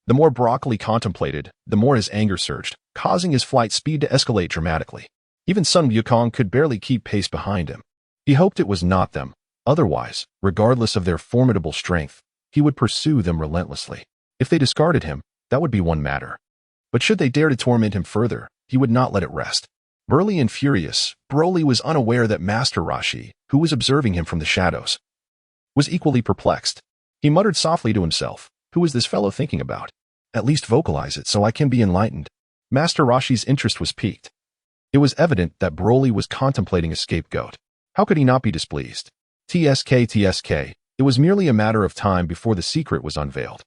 The more Broccoli contemplated, the more his anger surged, causing his flight speed to escalate dramatically. Even Son Wukong could barely keep pace behind him. He hoped it was not them. Otherwise, regardless of their formidable strength, he would pursue them relentlessly. If they discarded him, that would be one matter. But should they dare to torment him further, he would not let it rest. Burly and furious, Broly was unaware that Master Roshi, who was observing him from the shadows, was equally perplexed. He muttered softly to himself, "Who is this fellow thinking about? At least vocalize it so I can be enlightened." Master Roshi's interest was piqued. It was evident that Broly was contemplating a scapegoat. How could he not be displeased? TSK, it was merely a matter of time before the secret was unveiled.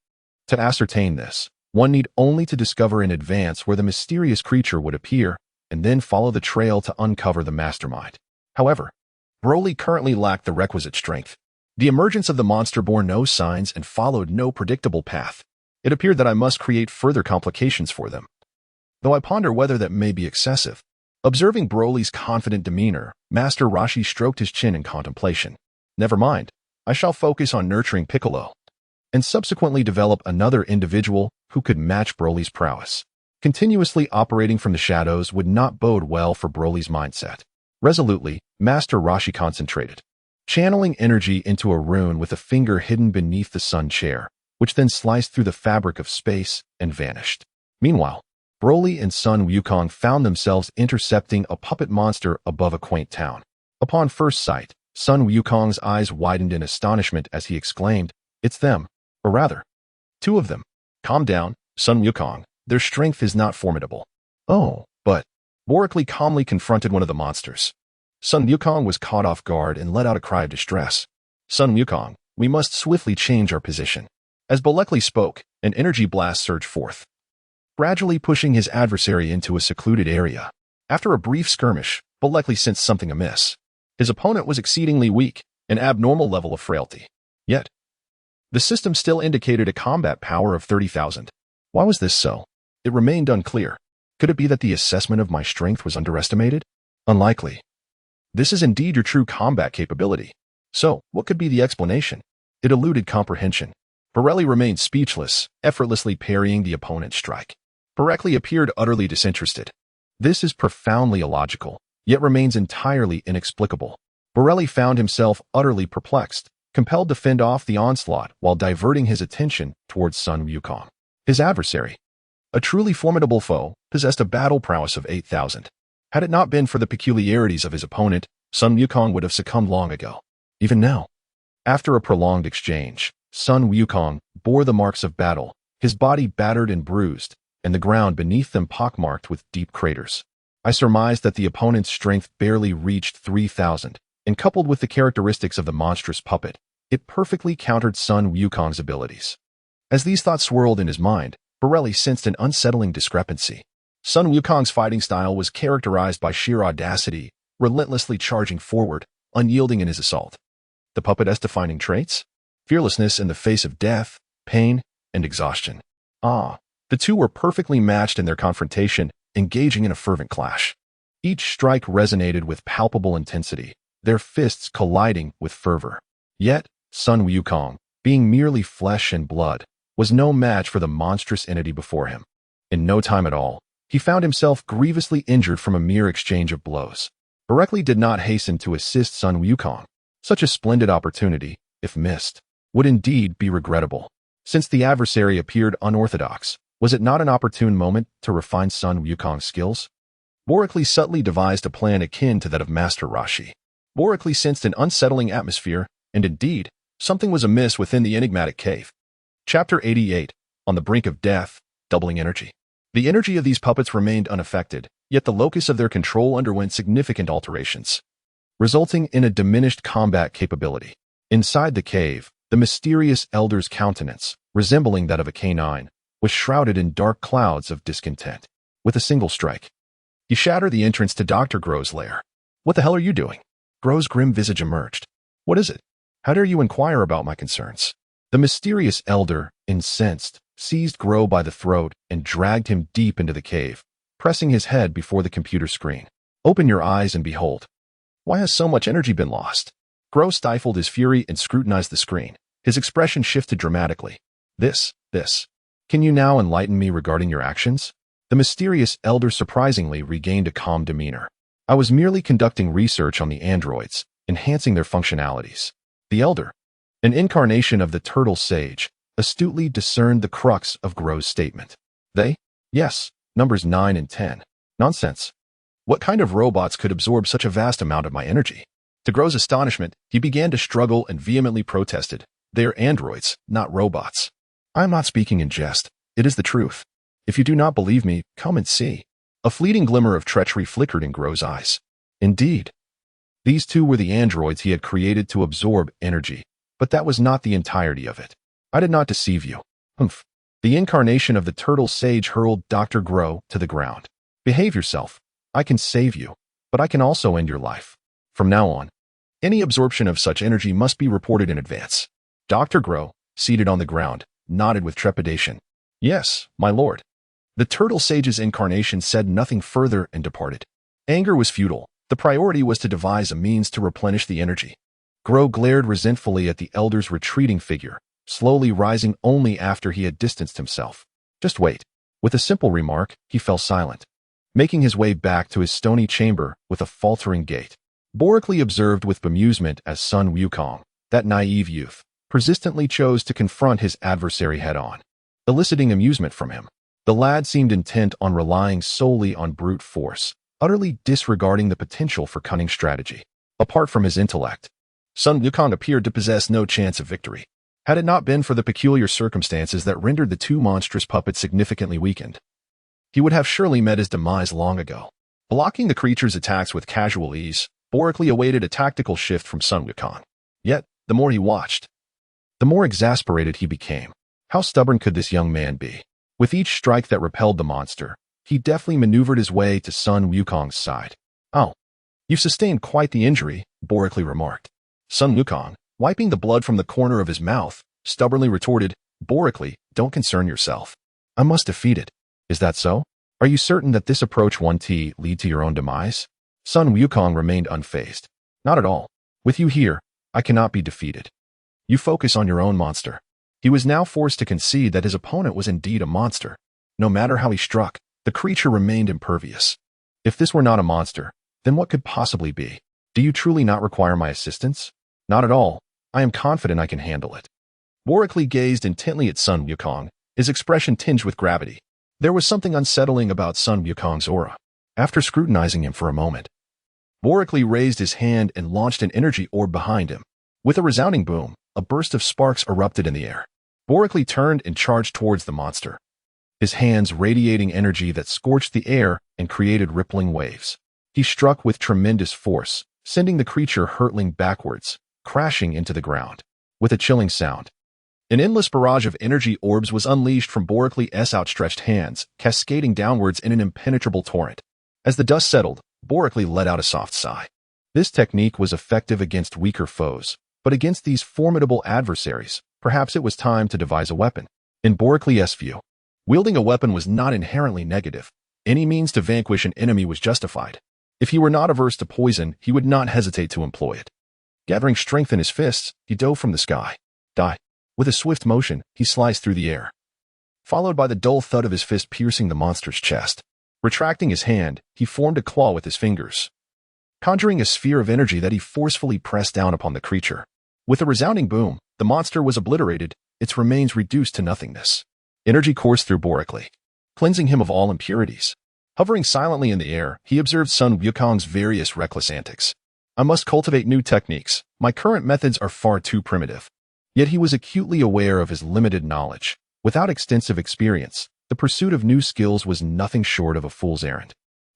To ascertain this, one need only to discover in advance where the mysterious creature would appear, and then follow the trail to uncover the mastermind. However, Broly currently lacked the requisite strength. The emergence of the monster bore no signs and followed no predictable path. It appeared that I must create further complications for them. Though I ponder whether that may be excessive. Observing Broly's confident demeanor, Master Roshi stroked his chin in contemplation. Never mind, I shall focus on nurturing Piccolo, and subsequently develop another individual who could match Broly's prowess. Continuously operating from the shadows would not bode well for Broly's mindset. Resolutely, Master Roshi concentrated, channeling energy into a rune with a finger hidden beneath the sun chair, which then sliced through the fabric of space and vanished. Meanwhile, Broly and Son Wukong found themselves intercepting a puppet monster above a quaint town. Upon first sight, Son Wukong's eyes widened in astonishment as he exclaimed, "It's them, or rather, two of them." "Calm down, Son Wukong. Their strength is not formidable." "Oh, but..." Borically calmly confronted one of the monsters. Son Wukong was caught off guard and let out a cry of distress. "Son Wukong, we must swiftly change our position." As Borically spoke, an energy blast surged forth, gradually pushing his adversary into a secluded area. After a brief skirmish, Borically sensed something amiss. His opponent was exceedingly weak, an abnormal level of frailty. Yet, the system still indicated a combat power of 30,000. Why was this so? It remained unclear. Could it be that the assessment of my strength was underestimated? Unlikely. This is indeed your true combat capability. So, what could be the explanation? It eluded comprehension. Borelli remained speechless, effortlessly parrying the opponent's strike. Borelli appeared utterly disinterested. This is profoundly illogical, yet remains entirely inexplicable. Borelli found himself utterly perplexed, compelled to fend off the onslaught while diverting his attention towards Son Wukong. His adversary, a truly formidable foe, possessed a battle prowess of 8,000. Had it not been for the peculiarities of his opponent, Son Wukong would have succumbed long ago. Even now, after a prolonged exchange, Son Wukong bore the marks of battle, his body battered and bruised, and the ground beneath them pockmarked with deep craters. I surmised that the opponent's strength barely reached 3,000, and coupled with the characteristics of the monstrous puppet, it perfectly countered Son Wukong's abilities. As these thoughts swirled in his mind, Borelli sensed an unsettling discrepancy. Son Wukong's fighting style was characterized by sheer audacity, relentlessly charging forward, unyielding in his assault. The puppet's defining traits? Fearlessness in the face of death, pain, and exhaustion. The two were perfectly matched in their confrontation, engaging in a fervent clash. Each strike resonated with palpable intensity, their fists colliding with fervor. Yet, Son Wukong, being merely flesh and blood, was no match for the monstrous entity before him. In no time at all, he found himself grievously injured from a mere exchange of blows. Directly did not hasten to assist Son Wukong. Such a splendid opportunity, if missed, would indeed be regrettable. Since the adversary appeared unorthodox, was it not an opportune moment to refine Son Wukong's skills? Borically subtly devised a plan akin to that of Master Rashi. Borically sensed an unsettling atmosphere, and indeed, something was amiss within the enigmatic cave. Chapter 88, On the Brink of Death, Doubling Energy. The energy of these puppets remained unaffected, yet the locus of their control underwent significant alterations, resulting in a diminished combat capability. Inside the cave, the mysterious elder's countenance, resembling that of a canine, was shrouded in dark clouds of discontent. With a single strike, he shattered the entrance to Dr. Gro's lair. "What the hell are you doing?" Gro's grim visage emerged. "What is it? How dare you inquire about my concerns?" The mysterious elder, incensed, seized Gro by the throat and dragged him deep into the cave, pressing his head before the computer screen. "Open your eyes and behold. Why has so much energy been lost?" Gro stifled his fury and scrutinized the screen. His expression shifted dramatically. This. Can you now enlighten me regarding your actions?" The mysterious elder surprisingly regained a calm demeanor. "I was merely conducting research on the androids, enhancing their functionalities." The elder, an incarnation of the turtle sage, astutely discerned the crux of Gro's statement. "They? Yes, numbers 9 and 10. Nonsense. What kind of robots could absorb such a vast amount of my energy?" To Gro's astonishment, he began to struggle and vehemently protested. "They're androids, not robots. I am not speaking in jest. It is the truth. If you do not believe me, come and see." A fleeting glimmer of treachery flickered in Gro's eyes. Indeed, these two were the androids he had created to absorb energy, but that was not the entirety of it. "I did not deceive you." Humph. The incarnation of the turtle sage hurled Dr. Gro to the ground. "Behave yourself. I can save you, but I can also end your life. From now on, any absorption of such energy must be reported in advance." Dr. Gro, seated on the ground, nodded with trepidation. "Yes, my lord." The turtle sage's incarnation said nothing further and departed. Anger was futile. The priority was to devise a means to replenish the energy. Gro glared resentfully at the elder's retreating figure, slowly rising only after he had distanced himself. "Just wait." With a simple remark, he fell silent, making his way back to his stony chamber with a faltering gait. Borically observed with bemusement as Son Wukong, that naive youth, persistently chose to confront his adversary head-on, eliciting amusement from him. The lad seemed intent on relying solely on brute force, utterly disregarding the potential for cunning strategy. Apart from his intellect, Son Wukong appeared to possess no chance of victory. Had it not been for the peculiar circumstances that rendered the two monstrous puppets significantly weakened, he would have surely met his demise long ago. Blocking the creature's attacks with casual ease, Borically awaited a tactical shift from Son Goku. Yet, the more he watched, the more exasperated he became. How stubborn could this young man be? With each strike that repelled the monster, he deftly maneuvered his way to Son Wukong's side. "Oh, you've sustained quite the injury," Borically remarked. Son Wukong, wiping the blood from the corner of his mouth, stubbornly retorted, "Borically, don't concern yourself. I must defeat it." "Is that so? Are you certain that this approach won't lead to your own demise?" Son Wukong remained unfazed. "Not at all. With you here, I cannot be defeated. You focus on your own monster." He was now forced to concede that his opponent was indeed a monster. No matter how he struck, the creature remained impervious. If this were not a monster, then what could possibly be? "Do you truly not require my assistance?" "Not at all. I am confident I can handle it." Borically gazed intently at Son Wukong, his expression tinged with gravity. There was something unsettling about Son Wukong's aura. After scrutinizing him for a moment, Borically raised his hand and launched an energy orb behind him. With a resounding boom, a burst of sparks erupted in the air. Borically turned and charged towards the monster, his hands radiating energy that scorched the air and created rippling waves. He struck with tremendous force, sending the creature hurtling backwards, crashing into the ground. With a chilling sound, an endless barrage of energy orbs was unleashed from Boricly's outstretched hands, cascading downwards in an impenetrable torrent. As the dust settled, Borically let out a soft sigh. This technique was effective against weaker foes, But against these formidable adversaries, perhaps it was time to devise a weapon. In Boricles' view, wielding a weapon was not inherently negative. Any means to vanquish an enemy was justified. If he were not averse to poison, he would not hesitate to employ it. Gathering strength in his fists, he dove from the sky. Die. With a swift motion, he sliced through the air, followed by the dull thud of his fist piercing the monster's chest. Retracting his hand, he formed a claw with his fingers, conjuring a sphere of energy that he forcefully pressed down upon the creature. With a resounding boom, the monster was obliterated, its remains reduced to nothingness. Energy coursed through Boricles, cleansing him of all impurities. Hovering silently in the air, he observed Son Wukong's various reckless antics. I must cultivate new techniques. My current methods are far too primitive. Yet he was acutely aware of his limited knowledge. Without extensive experience, the pursuit of new skills was nothing short of a fool's errand.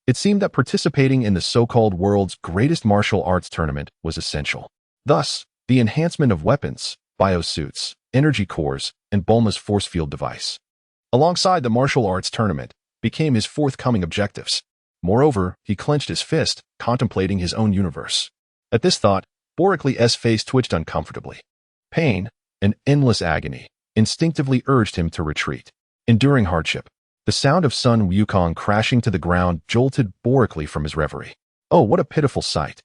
It seemed that participating in the so-called world's greatest martial arts tournament was essential. Thus, the enhancement of weapons, biosuits, energy cores, and Bulma's force field device, alongside the martial arts tournament, became his forthcoming objectives. Moreover, he clenched his fist, contemplating his own universe. At this thought, Boricles' face twitched uncomfortably. Pain, and endless agony, instinctively urged him to retreat. Enduring hardship. The sound of Son Wukong crashing to the ground jolted Boricles from his reverie. Oh, what a pitiful sight.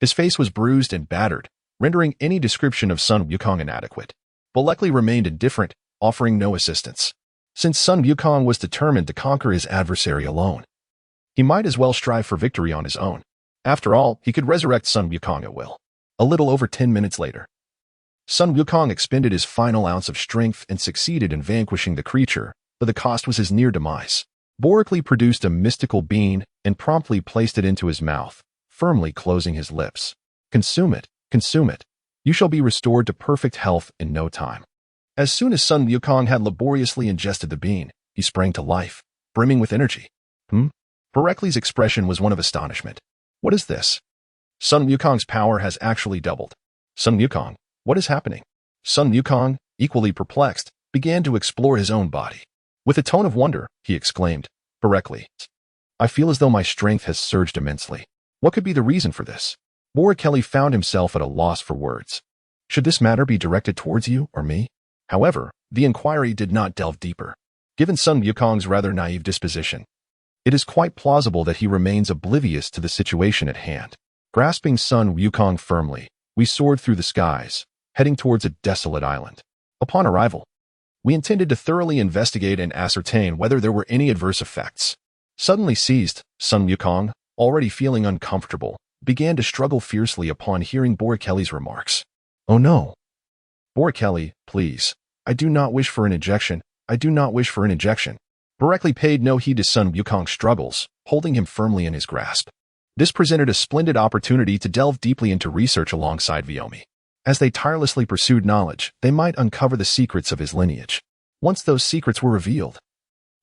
His face was bruised and battered, rendering any description of Son Wukong inadequate. Boricles remained indifferent, offering no assistance. Since Son Wukong was determined to conquer his adversary alone, he might as well strive for victory on his own. After all, he could resurrect Son Wukong at will. A little over 10 minutes later, Son Wukong expended his final ounce of strength and succeeded in vanquishing the creature, but the cost was his near demise. Boricles produced a mystical bean and promptly placed it into his mouth, firmly closing his lips. Consume it, consume it. You shall be restored to perfect health in no time. As soon as Son Wukong had laboriously ingested the bean, he sprang to life, brimming with energy. Boricles' expression was one of astonishment. What is this? Son Wukong's power has actually doubled. Son Wukong, what is happening? Son Wukong, equally perplexed, began to explore his own body. With a tone of wonder, he exclaimed, Boricles, I feel as though my strength has surged immensely. What could be the reason for this? Boricles found himself at a loss for words. Should this matter be directed towards you or me? However, the inquiry did not delve deeper. Given Son Wukong's rather naive disposition, it is quite plausible that he remains oblivious to the situation at hand. Grasping Son Wukong firmly, we soared through the skies, heading towards a desolate island. Upon arrival, we intended to thoroughly investigate and ascertain whether there were any adverse effects. Suddenly seized, Son Wukong, already feeling uncomfortable, began to struggle fiercely upon hearing Boricles' remarks. Oh no. Boricles, please. I do not wish for an injection. I do not wish for an injection. Boricles paid no heed to Son Wukong's struggles, holding him firmly in his grasp. This presented a splendid opportunity to delve deeply into research alongside Viyomi. As they tirelessly pursued knowledge, they might uncover the secrets of his lineage. Once those secrets were revealed,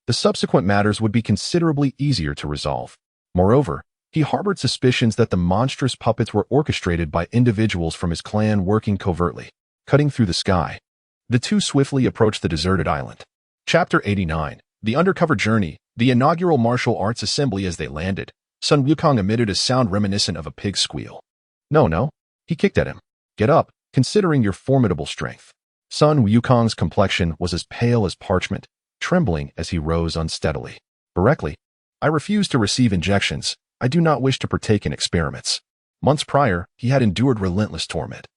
the subsequent matters would be considerably easier to resolve. Moreover, he harbored suspicions that the monstrous puppets were orchestrated by individuals from his clan working covertly. Cutting through the sky, the two swiftly approached the deserted island. Chapter 89. The Undercover Journey. The inaugural martial arts assembly. As they landed, Son Wukong emitted a sound reminiscent of a pig's squeal. No. He kicked at him. Get up, considering your formidable strength. Son Wukong's complexion was as pale as parchment, trembling as he rose unsteadily. Boricles, I refuse to receive injections. I do not wish to partake in experiments. Months prior, he had endured relentless torment,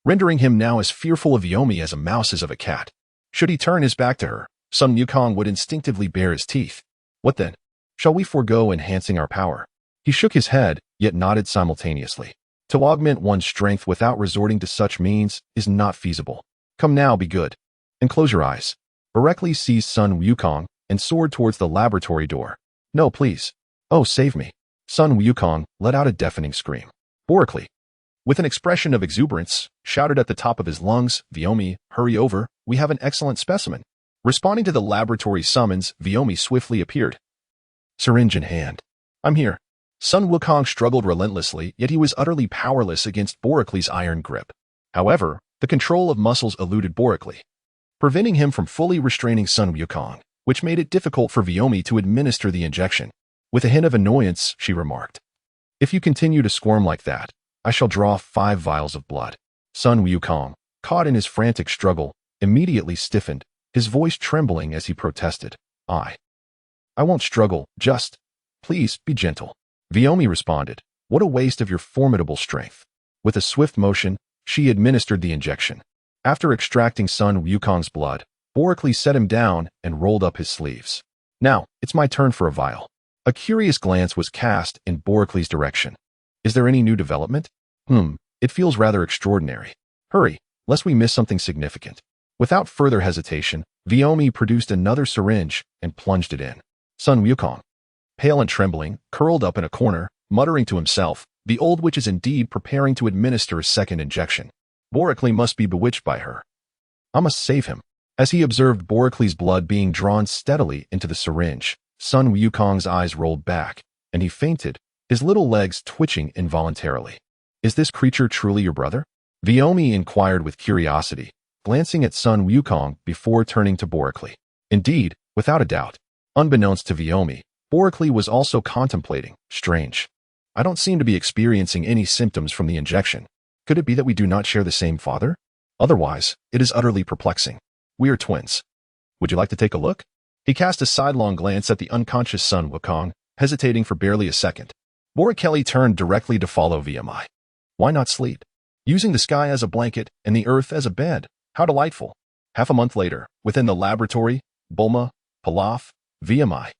rendering him now as fearful of Viyomi as a mouse is of a cat. Should he turn his back to her, Son Wukong would instinctively bare his teeth. What then? Shall we forego enhancing our power? He shook his head, yet nodded simultaneously. To augment one's strength without resorting to such means is not feasible. Come now, be good. And close your eyes. Boricles seized Son Wukong and soared towards the laboratory door. No, please. Oh, save me. Son Wukong let out a deafening scream. Boricles, with an expression of exuberance, shouted at the top of his lungs, Viyomi, hurry over, we have an excellent specimen. Responding to the laboratory summons, Viyomi swiftly appeared, syringe in hand. I'm here. Son Wukong struggled relentlessly, yet he was utterly powerless against Boricles' iron grip. However, the control of muscles eluded Boricles, preventing him from fully restraining Son Wukong, which made it difficult for Viyomi to administer the injection. With a hint of annoyance, she remarked, if you continue to squirm like that, I shall draw 5 vials of blood. Son Wukong, caught in his frantic struggle, immediately stiffened, his voice trembling as he protested. I won't struggle, just, please, be gentle. Viomi responded, what a waste of your formidable strength. With a swift motion, she administered the injection. After extracting Son Wukong's blood, Boracli set him down and rolled up his sleeves. Now, it's my turn for a vial. A curious glance was cast in Boracli's direction. Is there any new development? It feels rather extraordinary. Hurry, lest we miss something significant. Without further hesitation, Viomi produced another syringe and plunged it in. Son Wukong, pale and trembling, curled up in a corner, muttering to himself, the old witch is indeed preparing to administer a second injection. Boracli must be bewitched by her. I must save him. As he observed Boracli's blood being drawn steadily into the syringe, Son Wukong's eyes rolled back, and he fainted, his little legs twitching involuntarily. Is this creature truly your brother? Viomi inquired with curiosity, glancing at Son Wukong before turning to Boracli. Indeed, without a doubt. Unbeknownst to Viomi, Boracli was also contemplating. Strange. I don't seem to be experiencing any symptoms from the injection. Could it be that we do not share the same father? Otherwise, it is utterly perplexing. We are twins. Would you like to take a look? He cast a sidelong glance at the unconscious Son Wukong, hesitating for barely a second. Boracli turned directly to follow Viomi. Why not sleep? Using the sky as a blanket and the earth as a bed. How delightful. Half a month later, within the laboratory, Bulma, Pilaf, Viomi,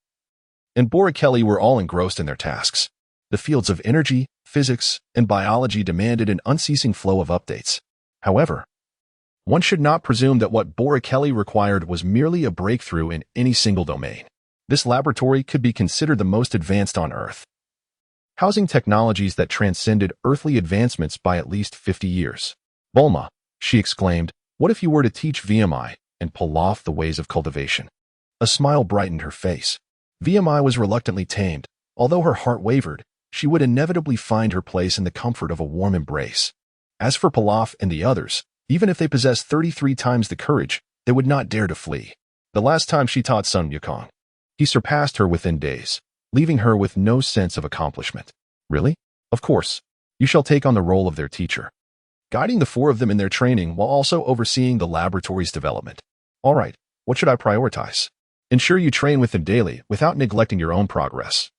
and Boracli were all engrossed in their tasks. The fields of energy, physics, and biology demanded an unceasing flow of updates. However, one should not presume that what Boracli required was merely a breakthrough in any single domain. This laboratory could be considered the most advanced on Earth, housing technologies that transcended earthly advancements by at least 50 years. Bulma, she exclaimed, what if you were to teach Viomi and Pilaf the ways of cultivation? A smile brightened her face. Viomi was reluctantly tamed. Although her heart wavered, she would inevitably find her place in the comfort of a warm embrace. As for Pilaf and the others, even if they possessed 33 times the courage, they would not dare to flee. The last time she taught Son Wukong, he surpassed her within days, leaving her with no sense of accomplishment. Really? Of course. You shall take on the role of their teacher, guiding the four of them in their training while also overseeing the laboratory's development. All right, what should I prioritize? Ensure you train with them daily without neglecting your own progress,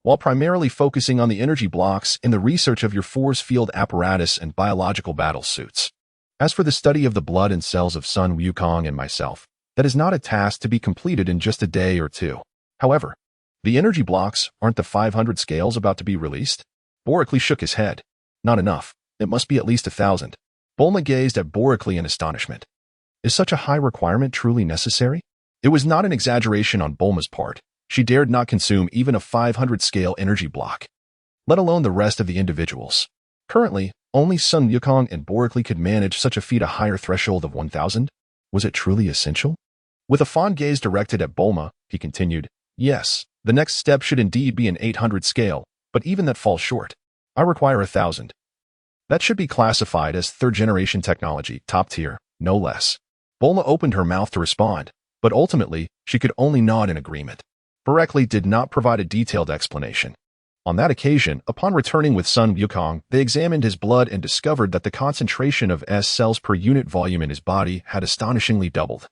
while primarily focusing on the energy blocks and the research of your force field apparatus and biological battle suits. As for the study of the blood and cells of Son Wukong and myself, that is not a task to be completed in just a day or two. However, the energy blocks, aren't the 500 scales about to be released? Boracli shook his head. Not enough. It must be at least 1,000. Bulma gazed at Boracli in astonishment. Is such a high requirement truly necessary? It was not an exaggeration on Bulma's part. She dared not consume even a 500-scale energy block, let alone the rest of the individuals. Currently, only Son Wukong and Boracli could manage such a feat. A higher threshold of 1,000? Was it truly essential? With a fond gaze directed at Bulma, he continued, yes, the next step should indeed be an 800 scale, but even that falls short. I require 1,000. That should be classified as third-generation technology, top tier, no less. Bulma opened her mouth to respond, but ultimately, she could only nod in agreement. Boracli did not provide a detailed explanation. On that occasion, upon returning with Son Wukong, they examined his blood and discovered that the concentration of S cells per unit volume in his body had astonishingly doubled,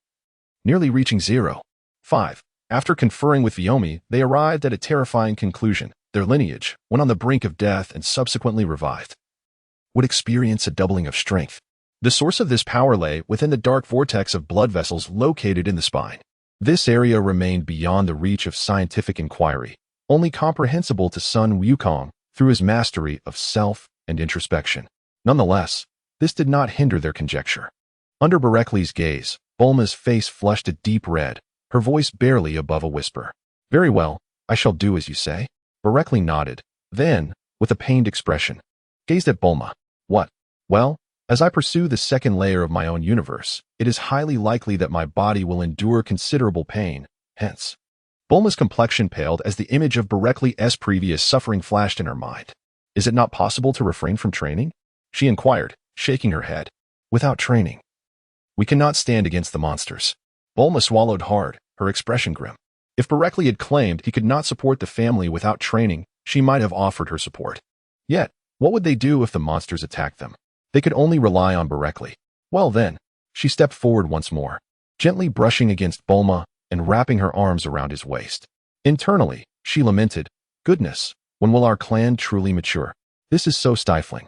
nearly reaching 0.5. After conferring with Viomi, they arrived at a terrifying conclusion. Their lineage, when on the brink of death and subsequently revived, would experience a doubling of strength. The source of this power lay within the dark vortex of blood vessels located in the spine. This area remained beyond the reach of scientific inquiry, only comprehensible to Son Wukong through his mastery of self and introspection. Nonetheless, this did not hinder their conjecture. Under Boracli's gaze, Bulma's face flushed a deep red, her voice barely above a whisper. Very well, I shall do as you say. Boracli nodded, then, with a pained expression, gazed at Bulma. What? Well, as I pursue the second layer of my own universe, it is highly likely that my body will endure considerable pain, hence. Bulma's complexion paled as the image of Boracli's previous suffering flashed in her mind. Is it not possible to refrain from training? She inquired, shaking her head. Without training, we cannot stand against the monsters. Bulma swallowed hard, her expression grim. If Boracli had claimed he could not support the family without training, she might have offered her support. Yet, what would they do if the monsters attacked them? They could only rely on Berekli. Well then, she stepped forward once more, gently brushing against Bulma and wrapping her arms around his waist. Internally, she lamented, "Goodness, when will our clan truly mature? This is so stifling."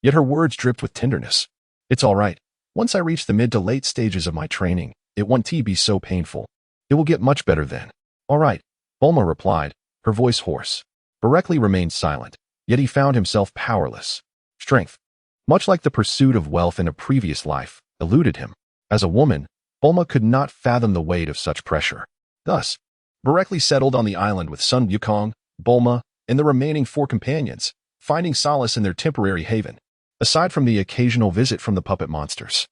Yet her words dripped with tenderness. "It's all right. Once I reach the mid to late stages of my training, it won't be so painful. It will get much better then." "All right," Bulma replied, her voice hoarse. Berekli remained silent, yet he found himself powerless. Strength, much like the pursuit of wealth in a previous life, eluded him. As a woman, Bulma could not fathom the weight of such pressure. Thus, Berekli settled on the island with Son Wukong, Bulma, and the remaining 4 companions, finding solace in their temporary haven. Aside from the occasional visit from the puppet monsters,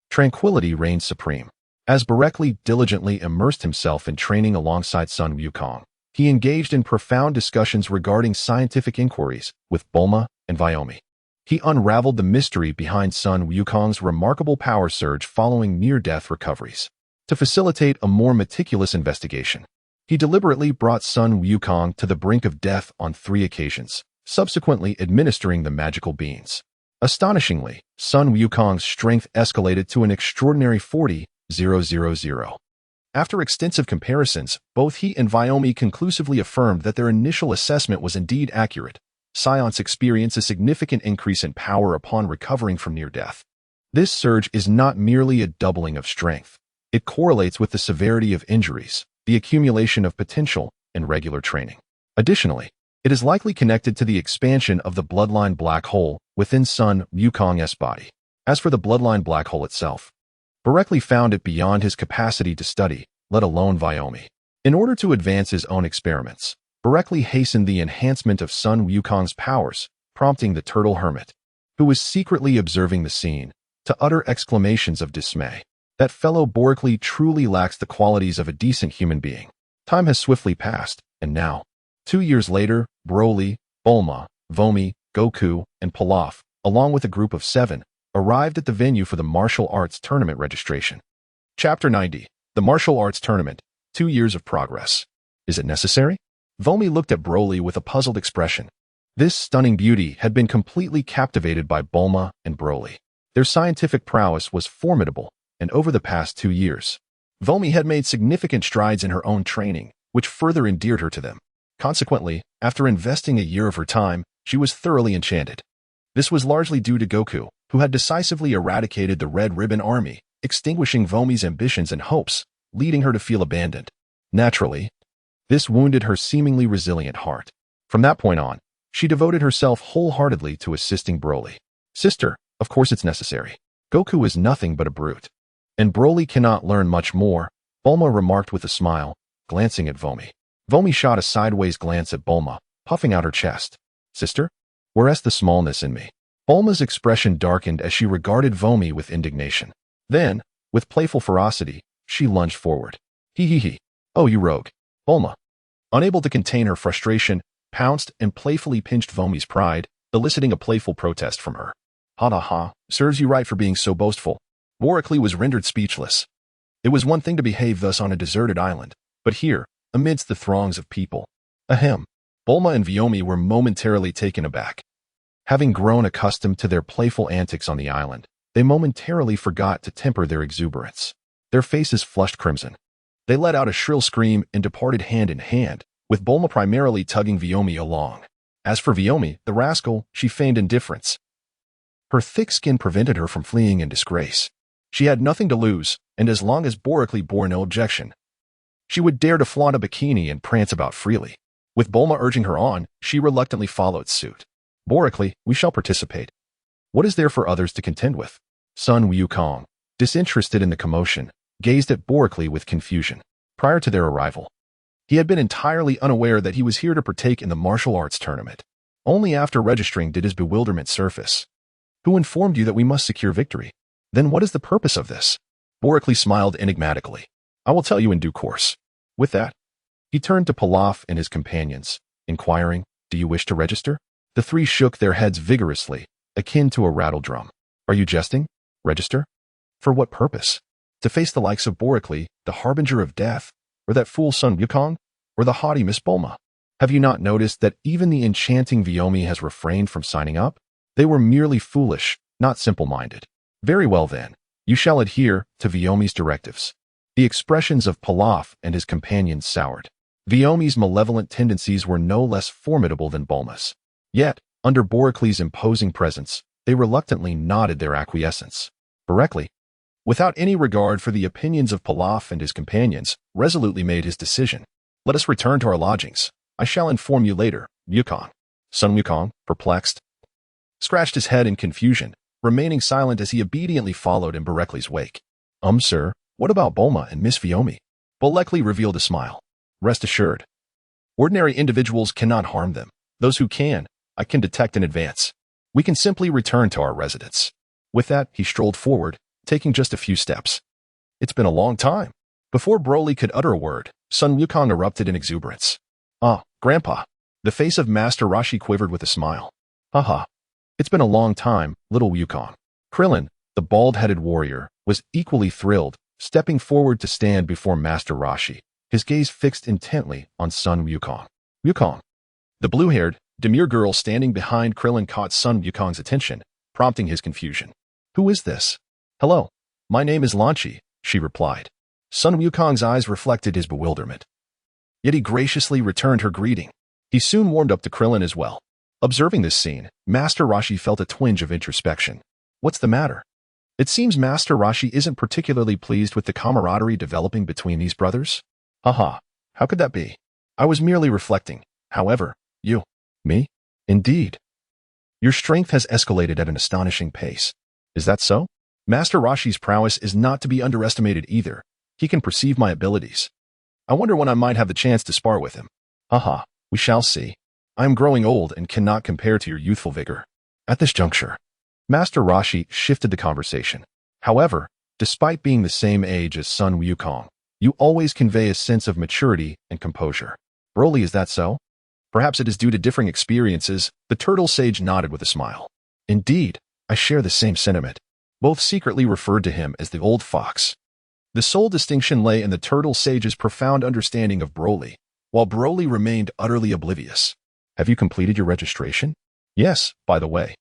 tranquility reigned supreme. As Berekli diligently immersed himself in training alongside Son Wukong, he engaged in profound discussions regarding scientific inquiries with Bulma and Vyomi. He unraveled the mystery behind Son Wukong's remarkable power surge following near-death recoveries. To facilitate a more meticulous investigation, he deliberately brought Son Wukong to the brink of death on 3 occasions, subsequently administering the magical beans. Astonishingly, Son Wukong's strength escalated to an extraordinary 40,000. After extensive comparisons, both he and Vyomi conclusively affirmed that their initial assessment was indeed accurate. Scions experience a significant increase in power upon recovering from near death. This surge is not merely a doubling of strength. It correlates with the severity of injuries, the accumulation of potential, and regular training. Additionally, it is likely connected to the expansion of the bloodline black hole within Son Wukong's body. As for the bloodline black hole itself, Berekli found it beyond his capacity to study, let alone Vyomi. In order to advance his own experiments, Berekli hastened the enhancement of Son Wukong's powers, prompting the turtle hermit, who was secretly observing the scene, to utter exclamations of dismay. That fellow Berekli truly lacks the qualities of a decent human being. Time has swiftly passed, and now, 2 years later, Broly, Bulma, Vomi, Goku, and Pilaf, along with a group of 7, arrived at the venue for the martial arts tournament registration. Chapter 90. The Martial Arts Tournament. 2 years of progress. Is it necessary? Vomi looked at Broly with a puzzled expression. This stunning beauty had been completely captivated by Bulma and Broly. Their scientific prowess was formidable, and over the past 2 years, Vomi had made significant strides in her own training, which further endeared her to them. Consequently, after investing a year of her time, she was thoroughly enchanted. This was largely due to Goku, who had decisively eradicated the Red Ribbon Army, extinguishing Vomi's ambitions and hopes, leading her to feel abandoned. Naturally, this wounded her seemingly resilient heart. From that point on, she devoted herself wholeheartedly to assisting Broly. "Sister, of course it's necessary. Goku is nothing but a brute. And Broly cannot learn much more," Bulma remarked with a smile, glancing at Vomi. Vomi shot a sideways glance at Bulma, puffing out her chest. "Sister? Where's the smallness in me?" Bulma's expression darkened as she regarded Vomi with indignation. Then, with playful ferocity, she lunged forward. "Hee. Oh, you rogue." Bulma, unable to contain her frustration, pounced and playfully pinched Vomi's pride, eliciting a playful protest from her. "Ha, serves you right for being so boastful." Berekli was rendered speechless. It was one thing to behave thus on a deserted island, but here, amidst the throngs of people. Ahem. Bulma and Vyomi were momentarily taken aback. Having grown accustomed to their playful antics on the island, they momentarily forgot to temper their exuberance. Their faces flushed crimson. They let out a shrill scream and departed hand in hand, with Bulma primarily tugging Vyomi along. As for Vyomi, the rascal, she feigned indifference. Her thick skin prevented her from fleeing in disgrace. She had nothing to lose, and as long as Berekli bore no objection, she would dare to flaunt a bikini and prance about freely. With Bulma urging her on, she reluctantly followed suit. "Berekli, we shall participate. What is there for others to contend with?" Son Wukong, disinterested in the commotion, gazed at Berekli with confusion. Prior to their arrival, he had been entirely unaware that he was here to partake in the martial arts tournament. Only after registering did his bewilderment surface. "Who informed you that we must secure victory? Then what is the purpose of this?" Berekli smiled enigmatically. "I will tell you in due course." With that, he turned to Pilaf and his companions, inquiring, "Do you wish to register?" The 3 shook their heads vigorously, akin to a rattle drum. "Are you jesting? Register? For what purpose? To face the likes of Berekli, the harbinger of death, or that fool Son Wukong, or the haughty Miss Bulma? Have you not noticed that even the enchanting Vyomi has refrained from signing up? They were merely foolish, not simple-minded. Very well then, you shall adhere to Vyomi's directives. The expressions of Pilaf and his companions soured. Vyomi's malevolent tendencies were no less formidable than Bulma's. Yet, under Boracle's imposing presence, they reluctantly nodded their acquiescence. Baracle, without any regard for the opinions of Pilaf and his companions, resolutely made his decision. Let us return to our lodgings. I shall inform you later, Wukong. Son Wukong, perplexed, scratched his head in confusion, remaining silent as he obediently followed in Baracle's wake. Sir, what about Bulma and Miss Vyomi? Baracle revealed a smile. Rest assured. Ordinary individuals cannot harm them. Those who can, I can detect in advance. We can simply return to our residence. With that, he strolled forward, taking just a few steps. It's been a long time. Before Broly could utter a word, Son Wukong erupted in exuberance. Ah, Grandpa. The face of Master Roshi quivered with a smile. Haha. It's been a long time, little Wukong. Krillin, the bald-headed warrior, was equally thrilled, stepping forward to stand before Master Roshi, his gaze fixed intently on Son Wukong. Wukong. The blue-haired, demure girl standing behind Krillin caught Son Wukong's attention, prompting his confusion. Who is this? Hello, my name is Lanchi, she replied. Son Wukong's eyes reflected his bewilderment. Yet he graciously returned her greeting. He soon warmed up to Krillin as well. Observing this scene, Master Roshi felt a twinge of introspection. What's the matter? It seems Master Roshi isn't particularly pleased with the camaraderie developing between these brothers. Haha, how could that be? I was merely reflecting. However, you. Me? Indeed. Your strength has escalated at an astonishing pace. Is that so? Master Roshi's prowess is not to be underestimated either. He can perceive my abilities. I wonder when I might have the chance to spar with him. Haha, we shall see. I am growing old and cannot compare to your youthful vigor. At this juncture, Master Roshi shifted the conversation. However, despite being the same age as Son Wukong, you always convey a sense of maturity and composure. Broly, is that so? Perhaps it is due to differing experiences. The turtle sage nodded with a smile. Indeed, I share the same sentiment. Both secretly referred to him as the old fox. The sole distinction lay in the turtle sage's profound understanding of Broly, while Broly remained utterly oblivious. Have you completed your registration? Yes, by the way.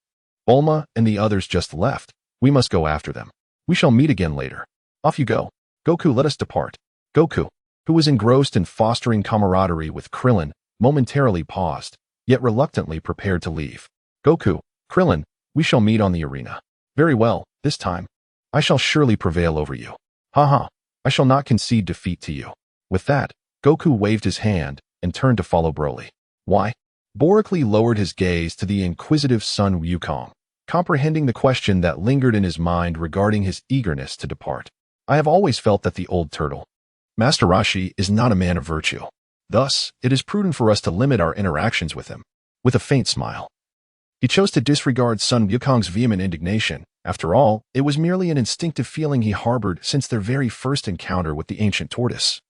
Bulma and the others just left. We must go after them. We shall meet again later. Off you go. Goku, let us depart. Goku, who was engrossed in fostering camaraderie with Krillin, momentarily paused, yet reluctantly prepared to leave. Goku, Krillin, we shall meet on the arena. Very well, this time. I shall surely prevail over you. Haha, I shall not concede defeat to you. With that, Goku waved his hand and turned to follow Broly. Why? Boracle lowered his gaze to the inquisitive Son Wukong, comprehending the question that lingered in his mind regarding his eagerness to depart. I have always felt that the old turtle, Master Roshi, is not a man of virtue. Thus, it is prudent for us to limit our interactions with him. With a faint smile, he chose to disregard Son Wukong's vehement indignation. After all, it was merely an instinctive feeling he harbored since their very first encounter with the ancient tortoise.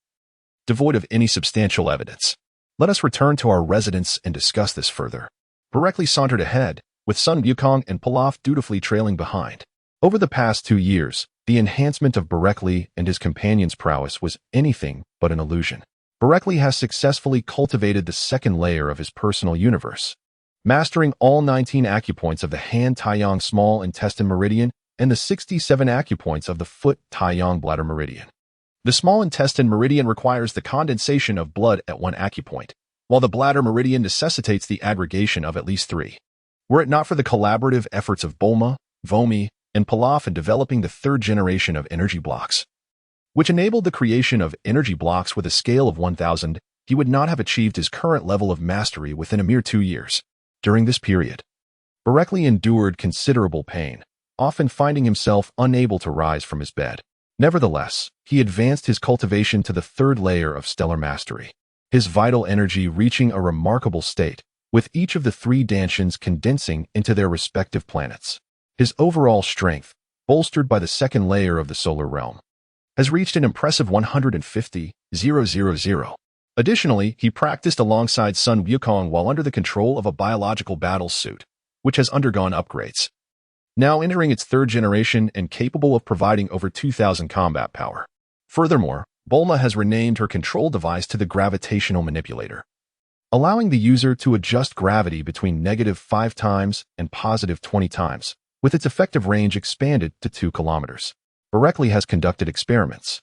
Devoid of any substantial evidence. Let us return to our residence and discuss this further. Baracle sauntered ahead, with Son Wukong and Pilaf dutifully trailing behind. Over the past 2 years, the enhancement of Baracle and his companions' prowess was anything but an illusion. Baracle has successfully cultivated the second layer of his personal universe, mastering all 19 acupoints of the hand Taiyang small intestine meridian and the 67 acupoints of the foot Taiyang bladder meridian. The small intestine meridian requires the condensation of blood at 1 acupoint, while the bladder meridian necessitates the aggregation of at least 3. Were it not for the collaborative efforts of Bulma, Vyomi, and Pilaf in developing the 3rd generation of energy blocks, which enabled the creation of energy blocks with a scale of 1,000, he would not have achieved his current level of mastery within a mere 2 years. During this period, Baracle endured considerable pain, often finding himself unable to rise from his bed. Nevertheless, he advanced his cultivation to the 3rd layer of stellar mastery, his vital energy reaching a remarkable state, with each of the 3 Dantians condensing into their respective planets. His overall strength, bolstered by the 2nd layer of the solar realm, has reached an impressive 150,000. Additionally, he practiced alongside Son Wukong while under the control of a biological battle suit, which has undergone upgrades, now entering its 3rd generation and capable of providing over 2,000 combat power. Furthermore, Bulma has renamed her control device to the gravitational manipulator, allowing the user to adjust gravity between -5 times and +20 times, with its effective range expanded to 2 kilometers. Berkeley has conducted experiments,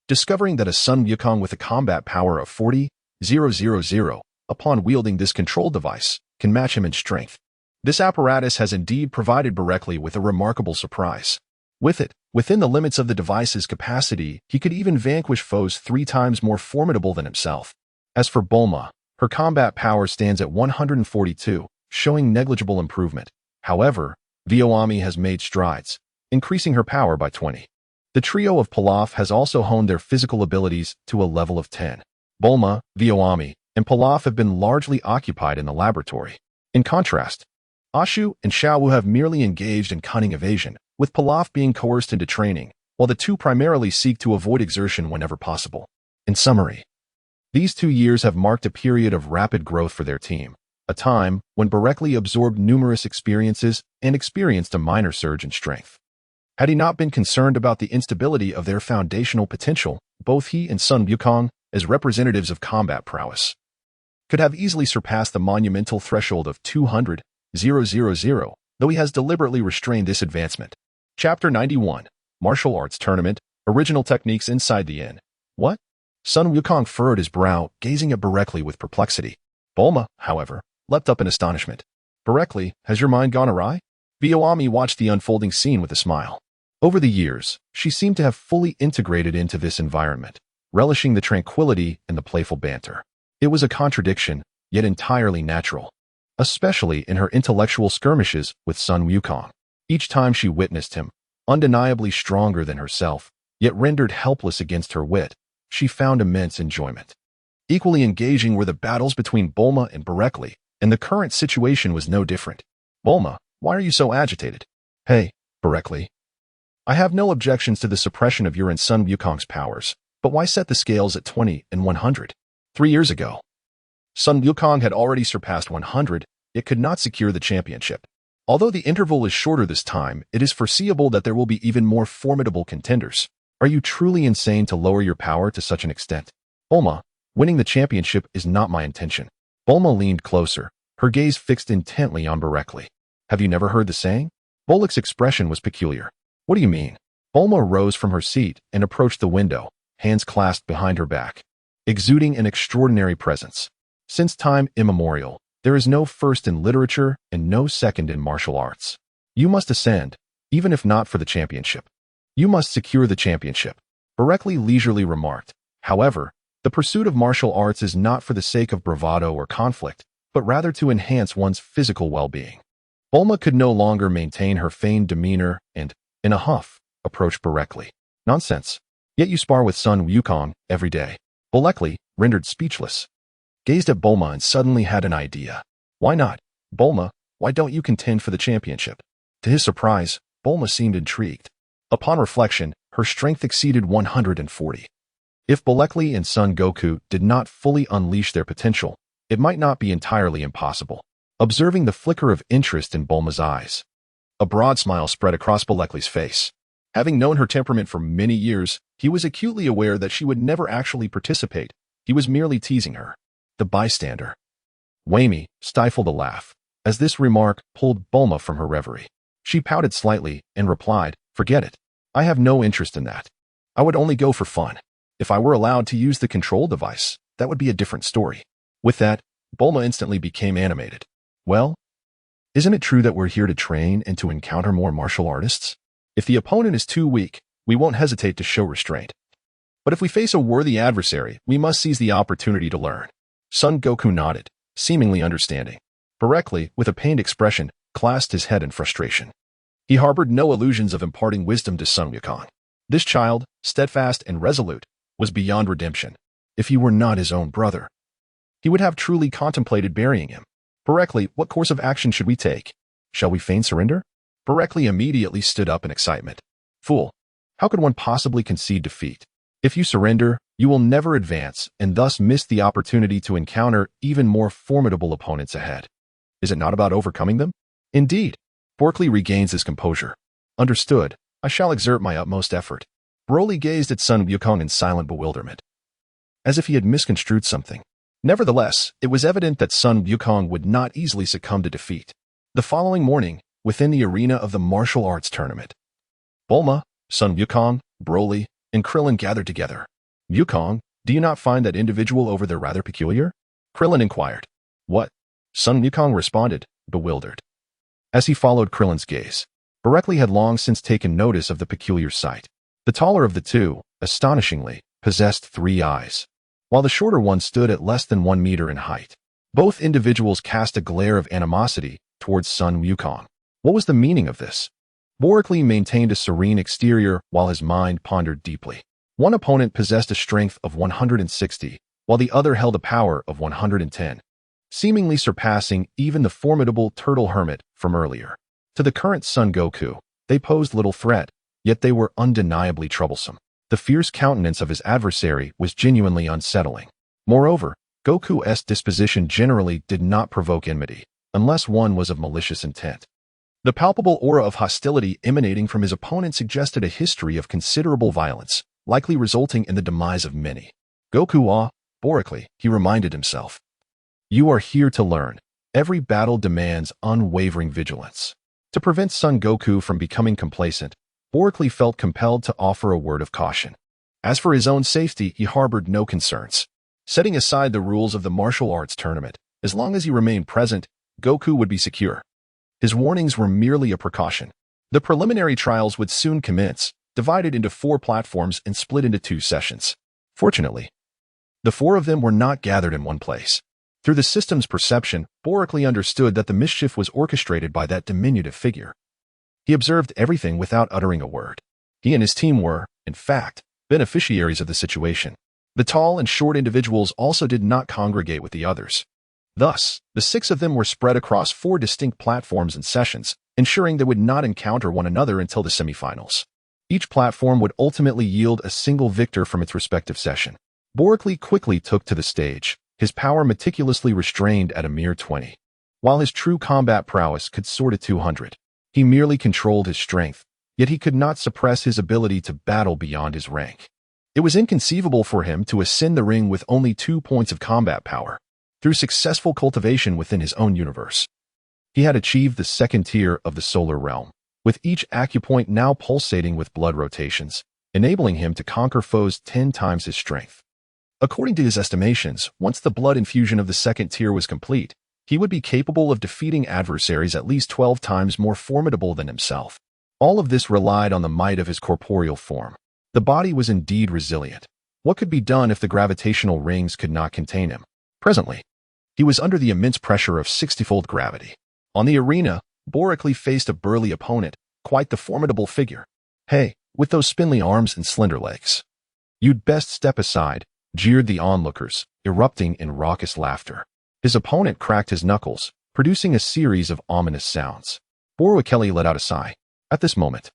discovering that a Son Wukong with a combat power of 40,000 upon wielding this control device can match him in strength. This apparatus has indeed provided Berkeley with a remarkable surprise. With it, within the limits of the device's capacity, he could even vanquish foes 3 times more formidable than himself. As for Bulma, her combat power stands at 142, showing negligible improvement. However, Vioami has made strides, increasing her power by 20. The trio of Pilaf has also honed their physical abilities to a level of 10. Bulma, Vioami, and Pilaf have been largely occupied in the laboratory. In contrast, Ashu and Xiaowu have merely engaged in cunning evasion, with Pilaf being coerced into training, while the two primarily seek to avoid exertion whenever possible. In summary, these 2 years have marked a period of rapid growth for their team, a time when Berkeley absorbed numerous experiences and experienced a minor surge in strength. Had he not been concerned about the instability of their foundational potential, both he and Son Wukong, as representatives of combat prowess, could have easily surpassed the monumental threshold of 200,000, though he has deliberately restrained this advancement. Chapter 91, Martial Arts Tournament, Original Techniques Inside the Inn. What? Son Wukong furrowed his brow, gazing at Berkeley with perplexity. Bulma, however, leapt up in astonishment. Berkeley, has your mind gone awry? Vioami watched the unfolding scene with a smile. Over the years, she seemed to have fully integrated into this environment, relishing the tranquility and the playful banter. It was a contradiction, yet entirely natural, especially in her intellectual skirmishes with Son Wukong. Each time she witnessed him, undeniably stronger than herself, yet rendered helpless against her wit, she found immense enjoyment. Equally engaging were the battles between Bulma and Berkeley, and the current situation was no different. Bulma, why are you so agitated? Hey, Berkeley. I have no objections to the suppression of your and Son Wukong's powers, but why set the scales at 20 and 100? 3 years ago, Son Wukong had already surpassed 100, yet could not secure the championship. Although the interval is shorter this time, it is foreseeable that there will be even more formidable contenders. Are you truly insane to lower your power to such an extent? Bulma, winning the championship is not my intention. Bulma leaned closer, her gaze fixed intently on Berkeley. Have you never heard the saying? Bullock's expression was peculiar. What do you mean? Bulma rose from her seat and approached the window, hands clasped behind her back, exuding an extraordinary presence. Since time immemorial, there is no first in literature and no second in martial arts. You must ascend, even if not for the championship. You must secure the championship, Berkeley leisurely remarked. However, the pursuit of martial arts is not for the sake of bravado or conflict, but rather to enhance one's physical well-being. Bulma could no longer maintain her feigned demeanor and, in a huff, approached Berkeley. Nonsense. Yet you spar with Son Wukong every day. Berkeley, rendered speechless, gazed at Bulma and suddenly had an idea. Why not? Bulma, why don't you contend for the championship? To his surprise, Bulma seemed intrigued. Upon reflection, her strength exceeded 140. If Berkeley and Son Goku did not fully unleash their potential, it might not be entirely impossible. Observing the flicker of interest in Bulma's eyes, a broad smile spread across Berkeley's face. Having known her temperament for many years, he was acutely aware that she would never actually participate. He was merely teasing her. The bystander, Wang Ba, stifled a laugh, as this remark pulled Bulma from her reverie. She pouted slightly and replied, forget it. I have no interest in that. I would only go for fun. If I were allowed to use the control device, that would be a different story. With that, Bulma instantly became animated. Well, isn't it true that we're here to train and to encounter more martial artists? If the opponent is too weak, we won't hesitate to show restraint. But if we face a worthy adversary, we must seize the opportunity to learn. Son Goku nodded, seemingly understanding. Berkeley, with a pained expression, clasped his head in frustration. He harbored no illusions of imparting wisdom to Son Wukong. This child, steadfast and resolute, was beyond redemption. If he were not his own brother, he would have truly contemplated burying him. Berkeley, what course of action should we take? Shall we feign surrender? Berkeley immediately stood up in excitement. Fool, how could one possibly concede defeat? If you surrender, you will never advance and thus miss the opportunity to encounter even more formidable opponents ahead. Is it not about overcoming them? Indeed. Berkeley regains his composure. Understood. I shall exert my utmost effort. Broly gazed at Son Wukong in silent bewilderment, as if he had misconstrued something. Nevertheless, it was evident that Son Wukong would not easily succumb to defeat. The following morning, within the arena of the martial arts tournament. Bulma, Son Wukong, Broly, and Krillin gathered together. Wukong, do you not find that individual over there rather peculiar? Krillin inquired. What? Son Wukong responded, bewildered. As he followed Krillin's gaze, Berkeley had long since taken notice of the peculiar sight. The taller of the two, astonishingly, possessed 3 eyes, while the shorter one stood at less than 1 meter in height. Both individuals cast a glare of animosity towards Son Wukong. What was the meaning of this? Berkeley maintained a serene exterior while his mind pondered deeply. One opponent possessed a strength of 160, while the other held a power of 110, seemingly surpassing even the formidable Turtle Hermit from earlier. To the current Son Goku, they posed little threat, yet they were undeniably troublesome. The fierce countenance of his adversary was genuinely unsettling. Moreover, Goku's disposition generally did not provoke enmity, unless one was of malicious intent. The palpable aura of hostility emanating from his opponent suggested a history of considerable violence, likely resulting in the demise of many. Goku Berkeley, he reminded himself. You are here to learn. Every battle demands unwavering vigilance. To prevent Son Goku from becoming complacent, Berkeley felt compelled to offer a word of caution. As for his own safety, he harbored no concerns. Setting aside the rules of the martial arts tournament, as long as he remained present, Goku would be secure. His warnings were merely a precaution. The preliminary trials would soon commence, divided into 4 platforms and split into 2 sessions. Fortunately, the 4 of them were not gathered in one place. Through the system's perception, Berkeley understood that the mischief was orchestrated by that diminutive figure. He observed everything without uttering a word. He and his team were, in fact, beneficiaries of the situation. The tall and short individuals also did not congregate with the others. Thus, the 6 of them were spread across 4 distinct platforms and sessions, ensuring they would not encounter one another until the semifinals. Each platform would ultimately yield a single victor from its respective session. Berkeley quickly took to the stage, his power meticulously restrained at a mere 20. While his true combat prowess could soar to 200, he merely controlled his strength, yet he could not suppress his ability to battle beyond his rank. It was inconceivable for him to ascend the ring with only 2 points of combat power. Through successful cultivation within his own universe, he had achieved the 2nd tier of the solar realm, with each acupoint now pulsating with blood rotations, enabling him to conquer foes 10 times his strength. According to his estimations, once the blood infusion of the 2nd tier was complete, he would be capable of defeating adversaries at least 12 times more formidable than himself. All of this relied on the might of his corporeal form. The body was indeed resilient. What could be done if the gravitational rings could not contain him? Presently, he was under the immense pressure of 60-fold gravity. On the arena, Berkeley faced a burly opponent, quite the formidable figure. Hey, with those spindly arms and slender legs. You'd best step aside, jeered the onlookers, erupting in raucous laughter. His opponent cracked his knuckles, producing a series of ominous sounds. Berkeley let out a sigh. At this moment,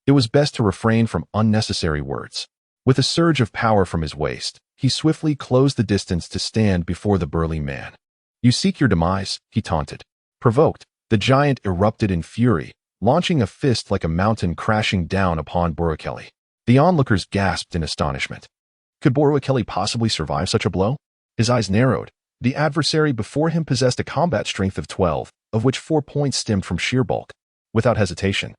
it was best to refrain from unnecessary words. With a surge of power from his waist, he swiftly closed the distance to stand before the burly man. You seek your demise, he taunted. Provoked, the giant erupted in fury, launching a fist like a mountain crashing down upon Berkeley. The onlookers gasped in astonishment. Could Berkeley possibly survive such a blow? His eyes narrowed. The adversary before him possessed a combat strength of 12, of which 4 points stemmed from sheer bulk. Without hesitation,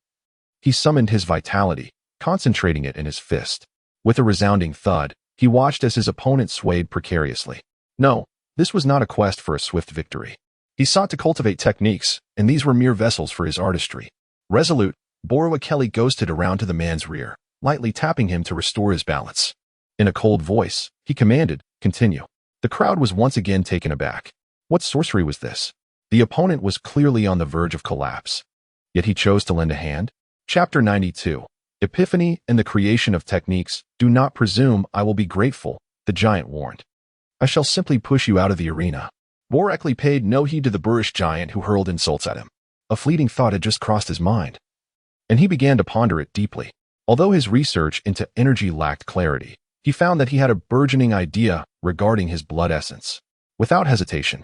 he summoned his vitality, concentrating it in his fist. With a resounding thud, he watched as his opponent swayed precariously. No, this was not a quest for a swift victory. He sought to cultivate techniques, and these were mere vessels for his artistry. Resolute, Berkeley ghosted around to the man's rear, lightly tapping him to restore his balance. In a cold voice, he commanded, continue. The crowd was once again taken aback. What sorcery was this? The opponent was clearly on the verge of collapse. Yet he chose to lend a hand. Chapter 92. Epiphany and the creation of techniques. Do not presume I will be grateful, the giant warned. I shall simply push you out of the arena. Berkeley paid no heed to the boorish giant who hurled insults at him. A fleeting thought had just crossed his mind, and he began to ponder it deeply. Although his research into energy lacked clarity, he found that he had a burgeoning idea regarding his blood essence. Without hesitation,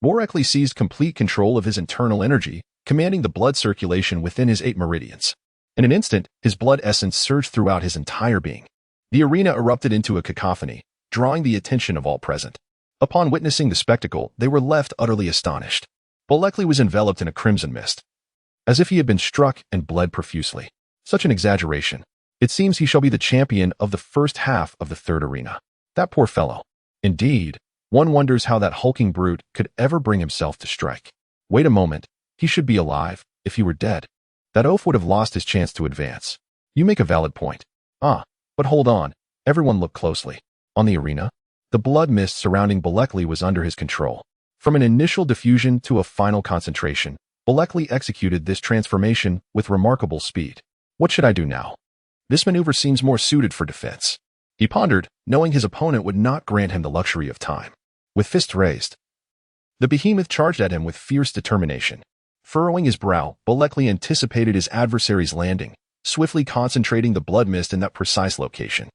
Berkeley seized complete control of his internal energy, commanding the blood circulation within his 8 meridians. In an instant, his blood essence surged throughout his entire being. The arena erupted into a cacophony, drawing the attention of all present. Upon witnessing the spectacle, they were left utterly astonished. Berkeley was enveloped in a crimson mist. as if he had been struck and bled profusely. Such an exaggeration. It seems he shall be the champion of the first half of the third arena. That poor fellow. Indeed, one wonders how that hulking brute could ever bring himself to strike. Wait a moment, he should be alive. If he were dead, that oaf would have lost his chance to advance. You make a valid point. Ah, but hold on. Everyone look closely. On the arena, the blood mist surrounding Belekli was under his control. From an initial diffusion to a final concentration, Belekli executed this transformation with remarkable speed. What should I do now? This maneuver seems more suited for defense. He pondered, knowing his opponent would not grant him the luxury of time. With fists raised, the behemoth charged at him with fierce determination. Furrowing his brow, Belekli anticipated his adversary's landing, swiftly concentrating the blood mist in that precise location.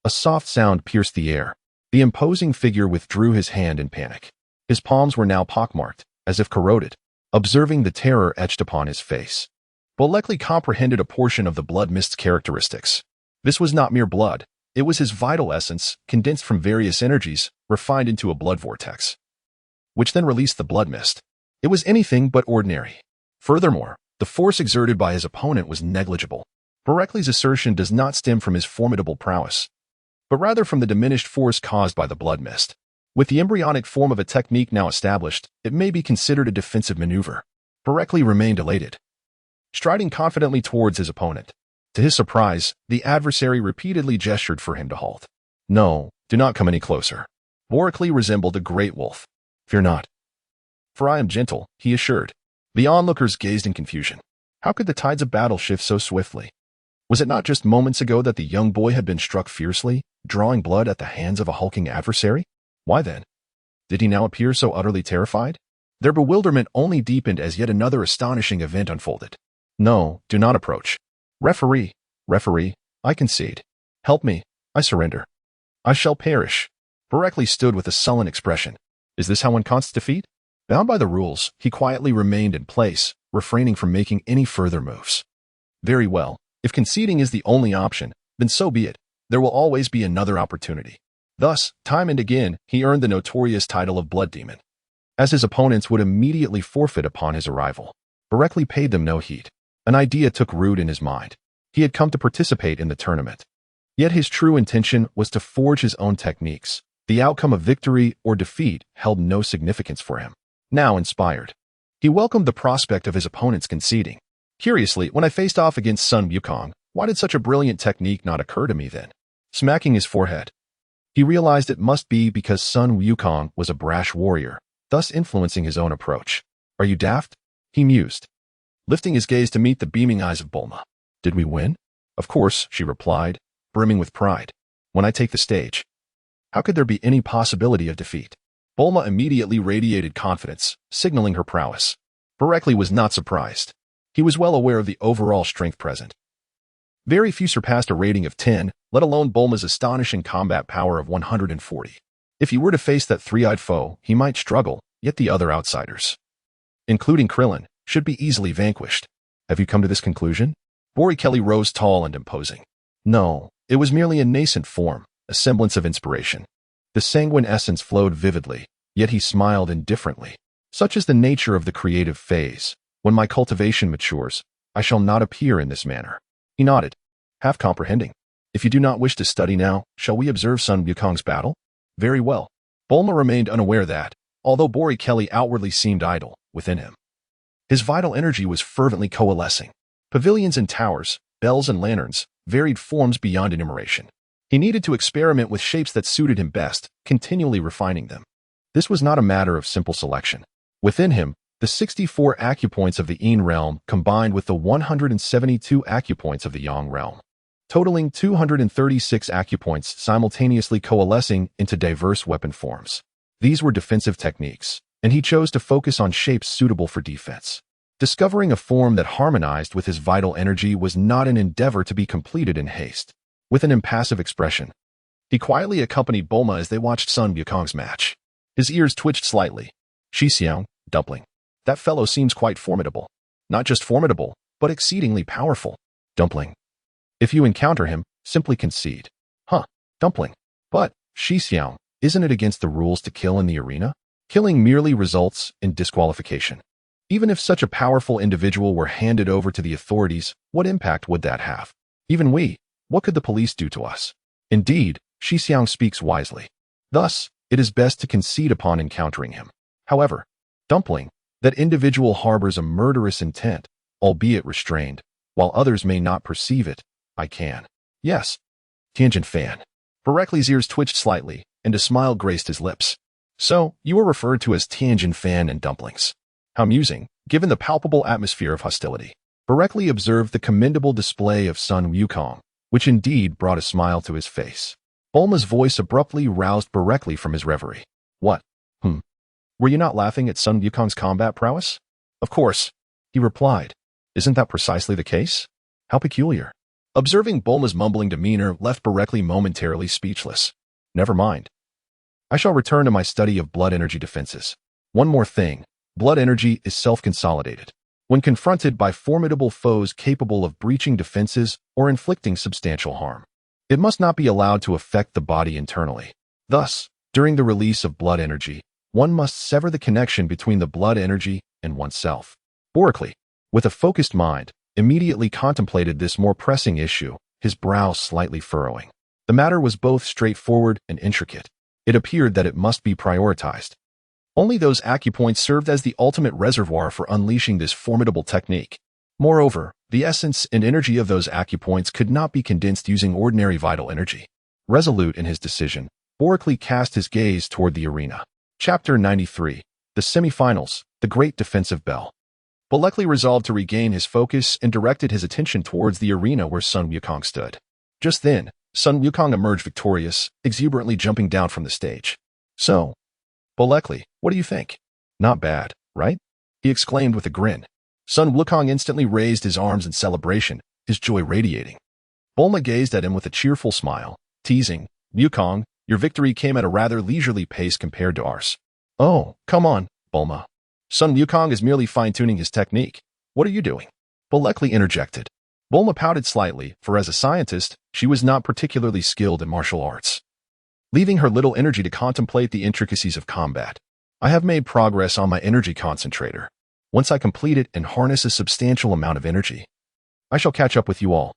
A soft sound pierced the air. The imposing figure withdrew his hand in panic. His palms were now pockmarked, as if corroded, observing the terror etched upon his face. Belekli comprehended a portion of the blood mist's characteristics. This was not mere blood. It was his vital essence, condensed from various energies, refined into a blood vortex, which then released the blood mist. It was anything but ordinary. Furthermore, the force exerted by his opponent was negligible. Belekli's assertion does not stem from his formidable prowess, but rather from the diminished force caused by the blood mist. With the embryonic form of a technique now established, it may be considered a defensive maneuver. Belekli remained elated, striding confidently towards his opponent. To his surprise, the adversary repeatedly gestured for him to halt. No, do not come any closer. Belekli resembled a great wolf. Fear not, for I am gentle, he assured. The onlookers gazed in confusion. How could the tides of battle shift so swiftly? Was it not just moments ago that the young boy had been struck fiercely, drawing blood at the hands of a hulking adversary? Why then did he now appear so utterly terrified? Their bewilderment only deepened as yet another astonishing event unfolded. No, do not approach. Referee, I concede. Help me, I surrender. I shall perish. Belekli stood with a sullen expression. Is this how one counts defeat? Bound by the rules, he quietly remained in place, refraining from making any further moves. Very well, if conceding is the only option, then so be it. There will always be another opportunity. Thus, time and again, he earned the notorious title of Blood Demon, as his opponents would immediately forfeit upon his arrival. Belekli paid them no heed. An idea took root in his mind. He had come to participate in the tournament. Yet his true intention was to forge his own techniques. The outcome of victory or defeat held no significance for him. Now inspired, he welcomed the prospect of his opponents conceding. Curiously, when I faced off against Son Goku, why did such a brilliant technique not occur to me then? Smacking his forehead, he realized it must be because Son Goku was a brash warrior, thus influencing his own approach. Are you daft? He mused, lifting his gaze to meet the beaming eyes of Bulma. Did we win? Of course, she replied, brimming with pride. When I take the stage, how could there be any possibility of defeat? Bulma immediately radiated confidence, signaling her prowess. Belekli was not surprised. He was well aware of the overall strength present. Very few surpassed a rating of 10, let alone Bulma's astonishing combat power of 140. If he were to face that three-eyed foe, he might struggle, yet the other outsiders, including Krillin, should be easily vanquished. Have you come to this conclusion? Belekli rose tall and imposing. No, it was merely a nascent form, a semblance of inspiration. The sanguine essence flowed vividly, yet he smiled indifferently. Such is the nature of the creative phase. When my cultivation matures, I shall not appear in this manner. He nodded, half comprehending. If you do not wish to study now, shall we observe Son Goku's battle? Very well. Bulma remained unaware that, although Belekli outwardly seemed idle, within him, his vital energy was fervently coalescing. Pavilions and towers, bells and lanterns, varied forms beyond enumeration. He needed to experiment with shapes that suited him best, continually refining them. This was not a matter of simple selection. Within him, the 64 acupoints of the Yin realm combined with the 172 acupoints of the Yang realm, totaling 236 acupoints simultaneously coalescing into diverse weapon forms. These were defensive techniques, and he chose to focus on shapes suitable for defense. Discovering a form that harmonized with his vital energy was not an endeavor to be completed in haste. With an impassive expression, he quietly accompanied Bulma as they watched Son Goku's match. His ears twitched slightly. Xixiang, Dumpling. That fellow seems quite formidable. Not just formidable, but exceedingly powerful. Dumpling. If you encounter him, simply concede. Huh, Dumpling. But, Xixiang, isn't it against the rules to kill in the arena? Killing merely results in disqualification. Even if such a powerful individual were handed over to the authorities, what impact would that have? Even what could the police do to us? Indeed, Shi Xiang speaks wisely. Thus, it is best to concede upon encountering him. However, Dumpling, that individual harbors a murderous intent, albeit restrained, while others may not perceive it. I can. Yes. Tianjin Fan. Bereckley's ears twitched slightly, and a smile graced his lips. So, you were referred to as Tianjin Fan and Dumplings. How amusing, given the palpable atmosphere of hostility. Bereckley observed the commendable display of Sun Wukong, which indeed brought a smile to his face. Bulma's voice abruptly roused Bereckley from his reverie. What? Were you not laughing at Sun Wukong's combat prowess? Of course, he replied. Isn't that precisely the case? How peculiar. Observing Bulma's mumbling demeanor left Bereckley momentarily speechless. Never mind. I shall return to my study of blood energy defenses. One more thing. Blood energy is self-consolidated. When confronted by formidable foes capable of breaching defenses or inflicting substantial harm, it must not be allowed to affect the body internally. Thus, during the release of blood energy, one must sever the connection between the blood energy and oneself. Bereckley, with a focused mind, immediately contemplated this more pressing issue, his brow slightly furrowing. The matter was both straightforward and intricate. It appeared that it must be prioritized. Only those acupoints served as the ultimate reservoir for unleashing this formidable technique. Moreover, the essence and energy of those acupoints could not be condensed using ordinary vital energy. Resolute in his decision, Bereckley cast his gaze toward the arena. Chapter 93. The Semifinals, the Great Defensive Bell. Bereckley resolved to regain his focus and directed his attention towards the arena where Sun Wukong stood. Just then, Sun Wukong emerged victorious, exuberantly jumping down from the stage. So, Bereckley, what do you think? Not bad, right? He exclaimed with a grin. Sun Wukong instantly raised his arms in celebration, his joy radiating. Bulma gazed at him with a cheerful smile, teasing, Wukong, your victory came at a rather leisurely pace compared to ours. Oh, come on, Bulma. Sun Wukong is merely fine-tuning his technique. What are you doing? Bereckley interjected. Bulma pouted slightly, for as a scientist, she was not particularly skilled in martial arts. Leaving her little energy to contemplate the intricacies of combat, I have made progress on my energy concentrator. Once I complete it and harness a substantial amount of energy, I shall catch up with you all.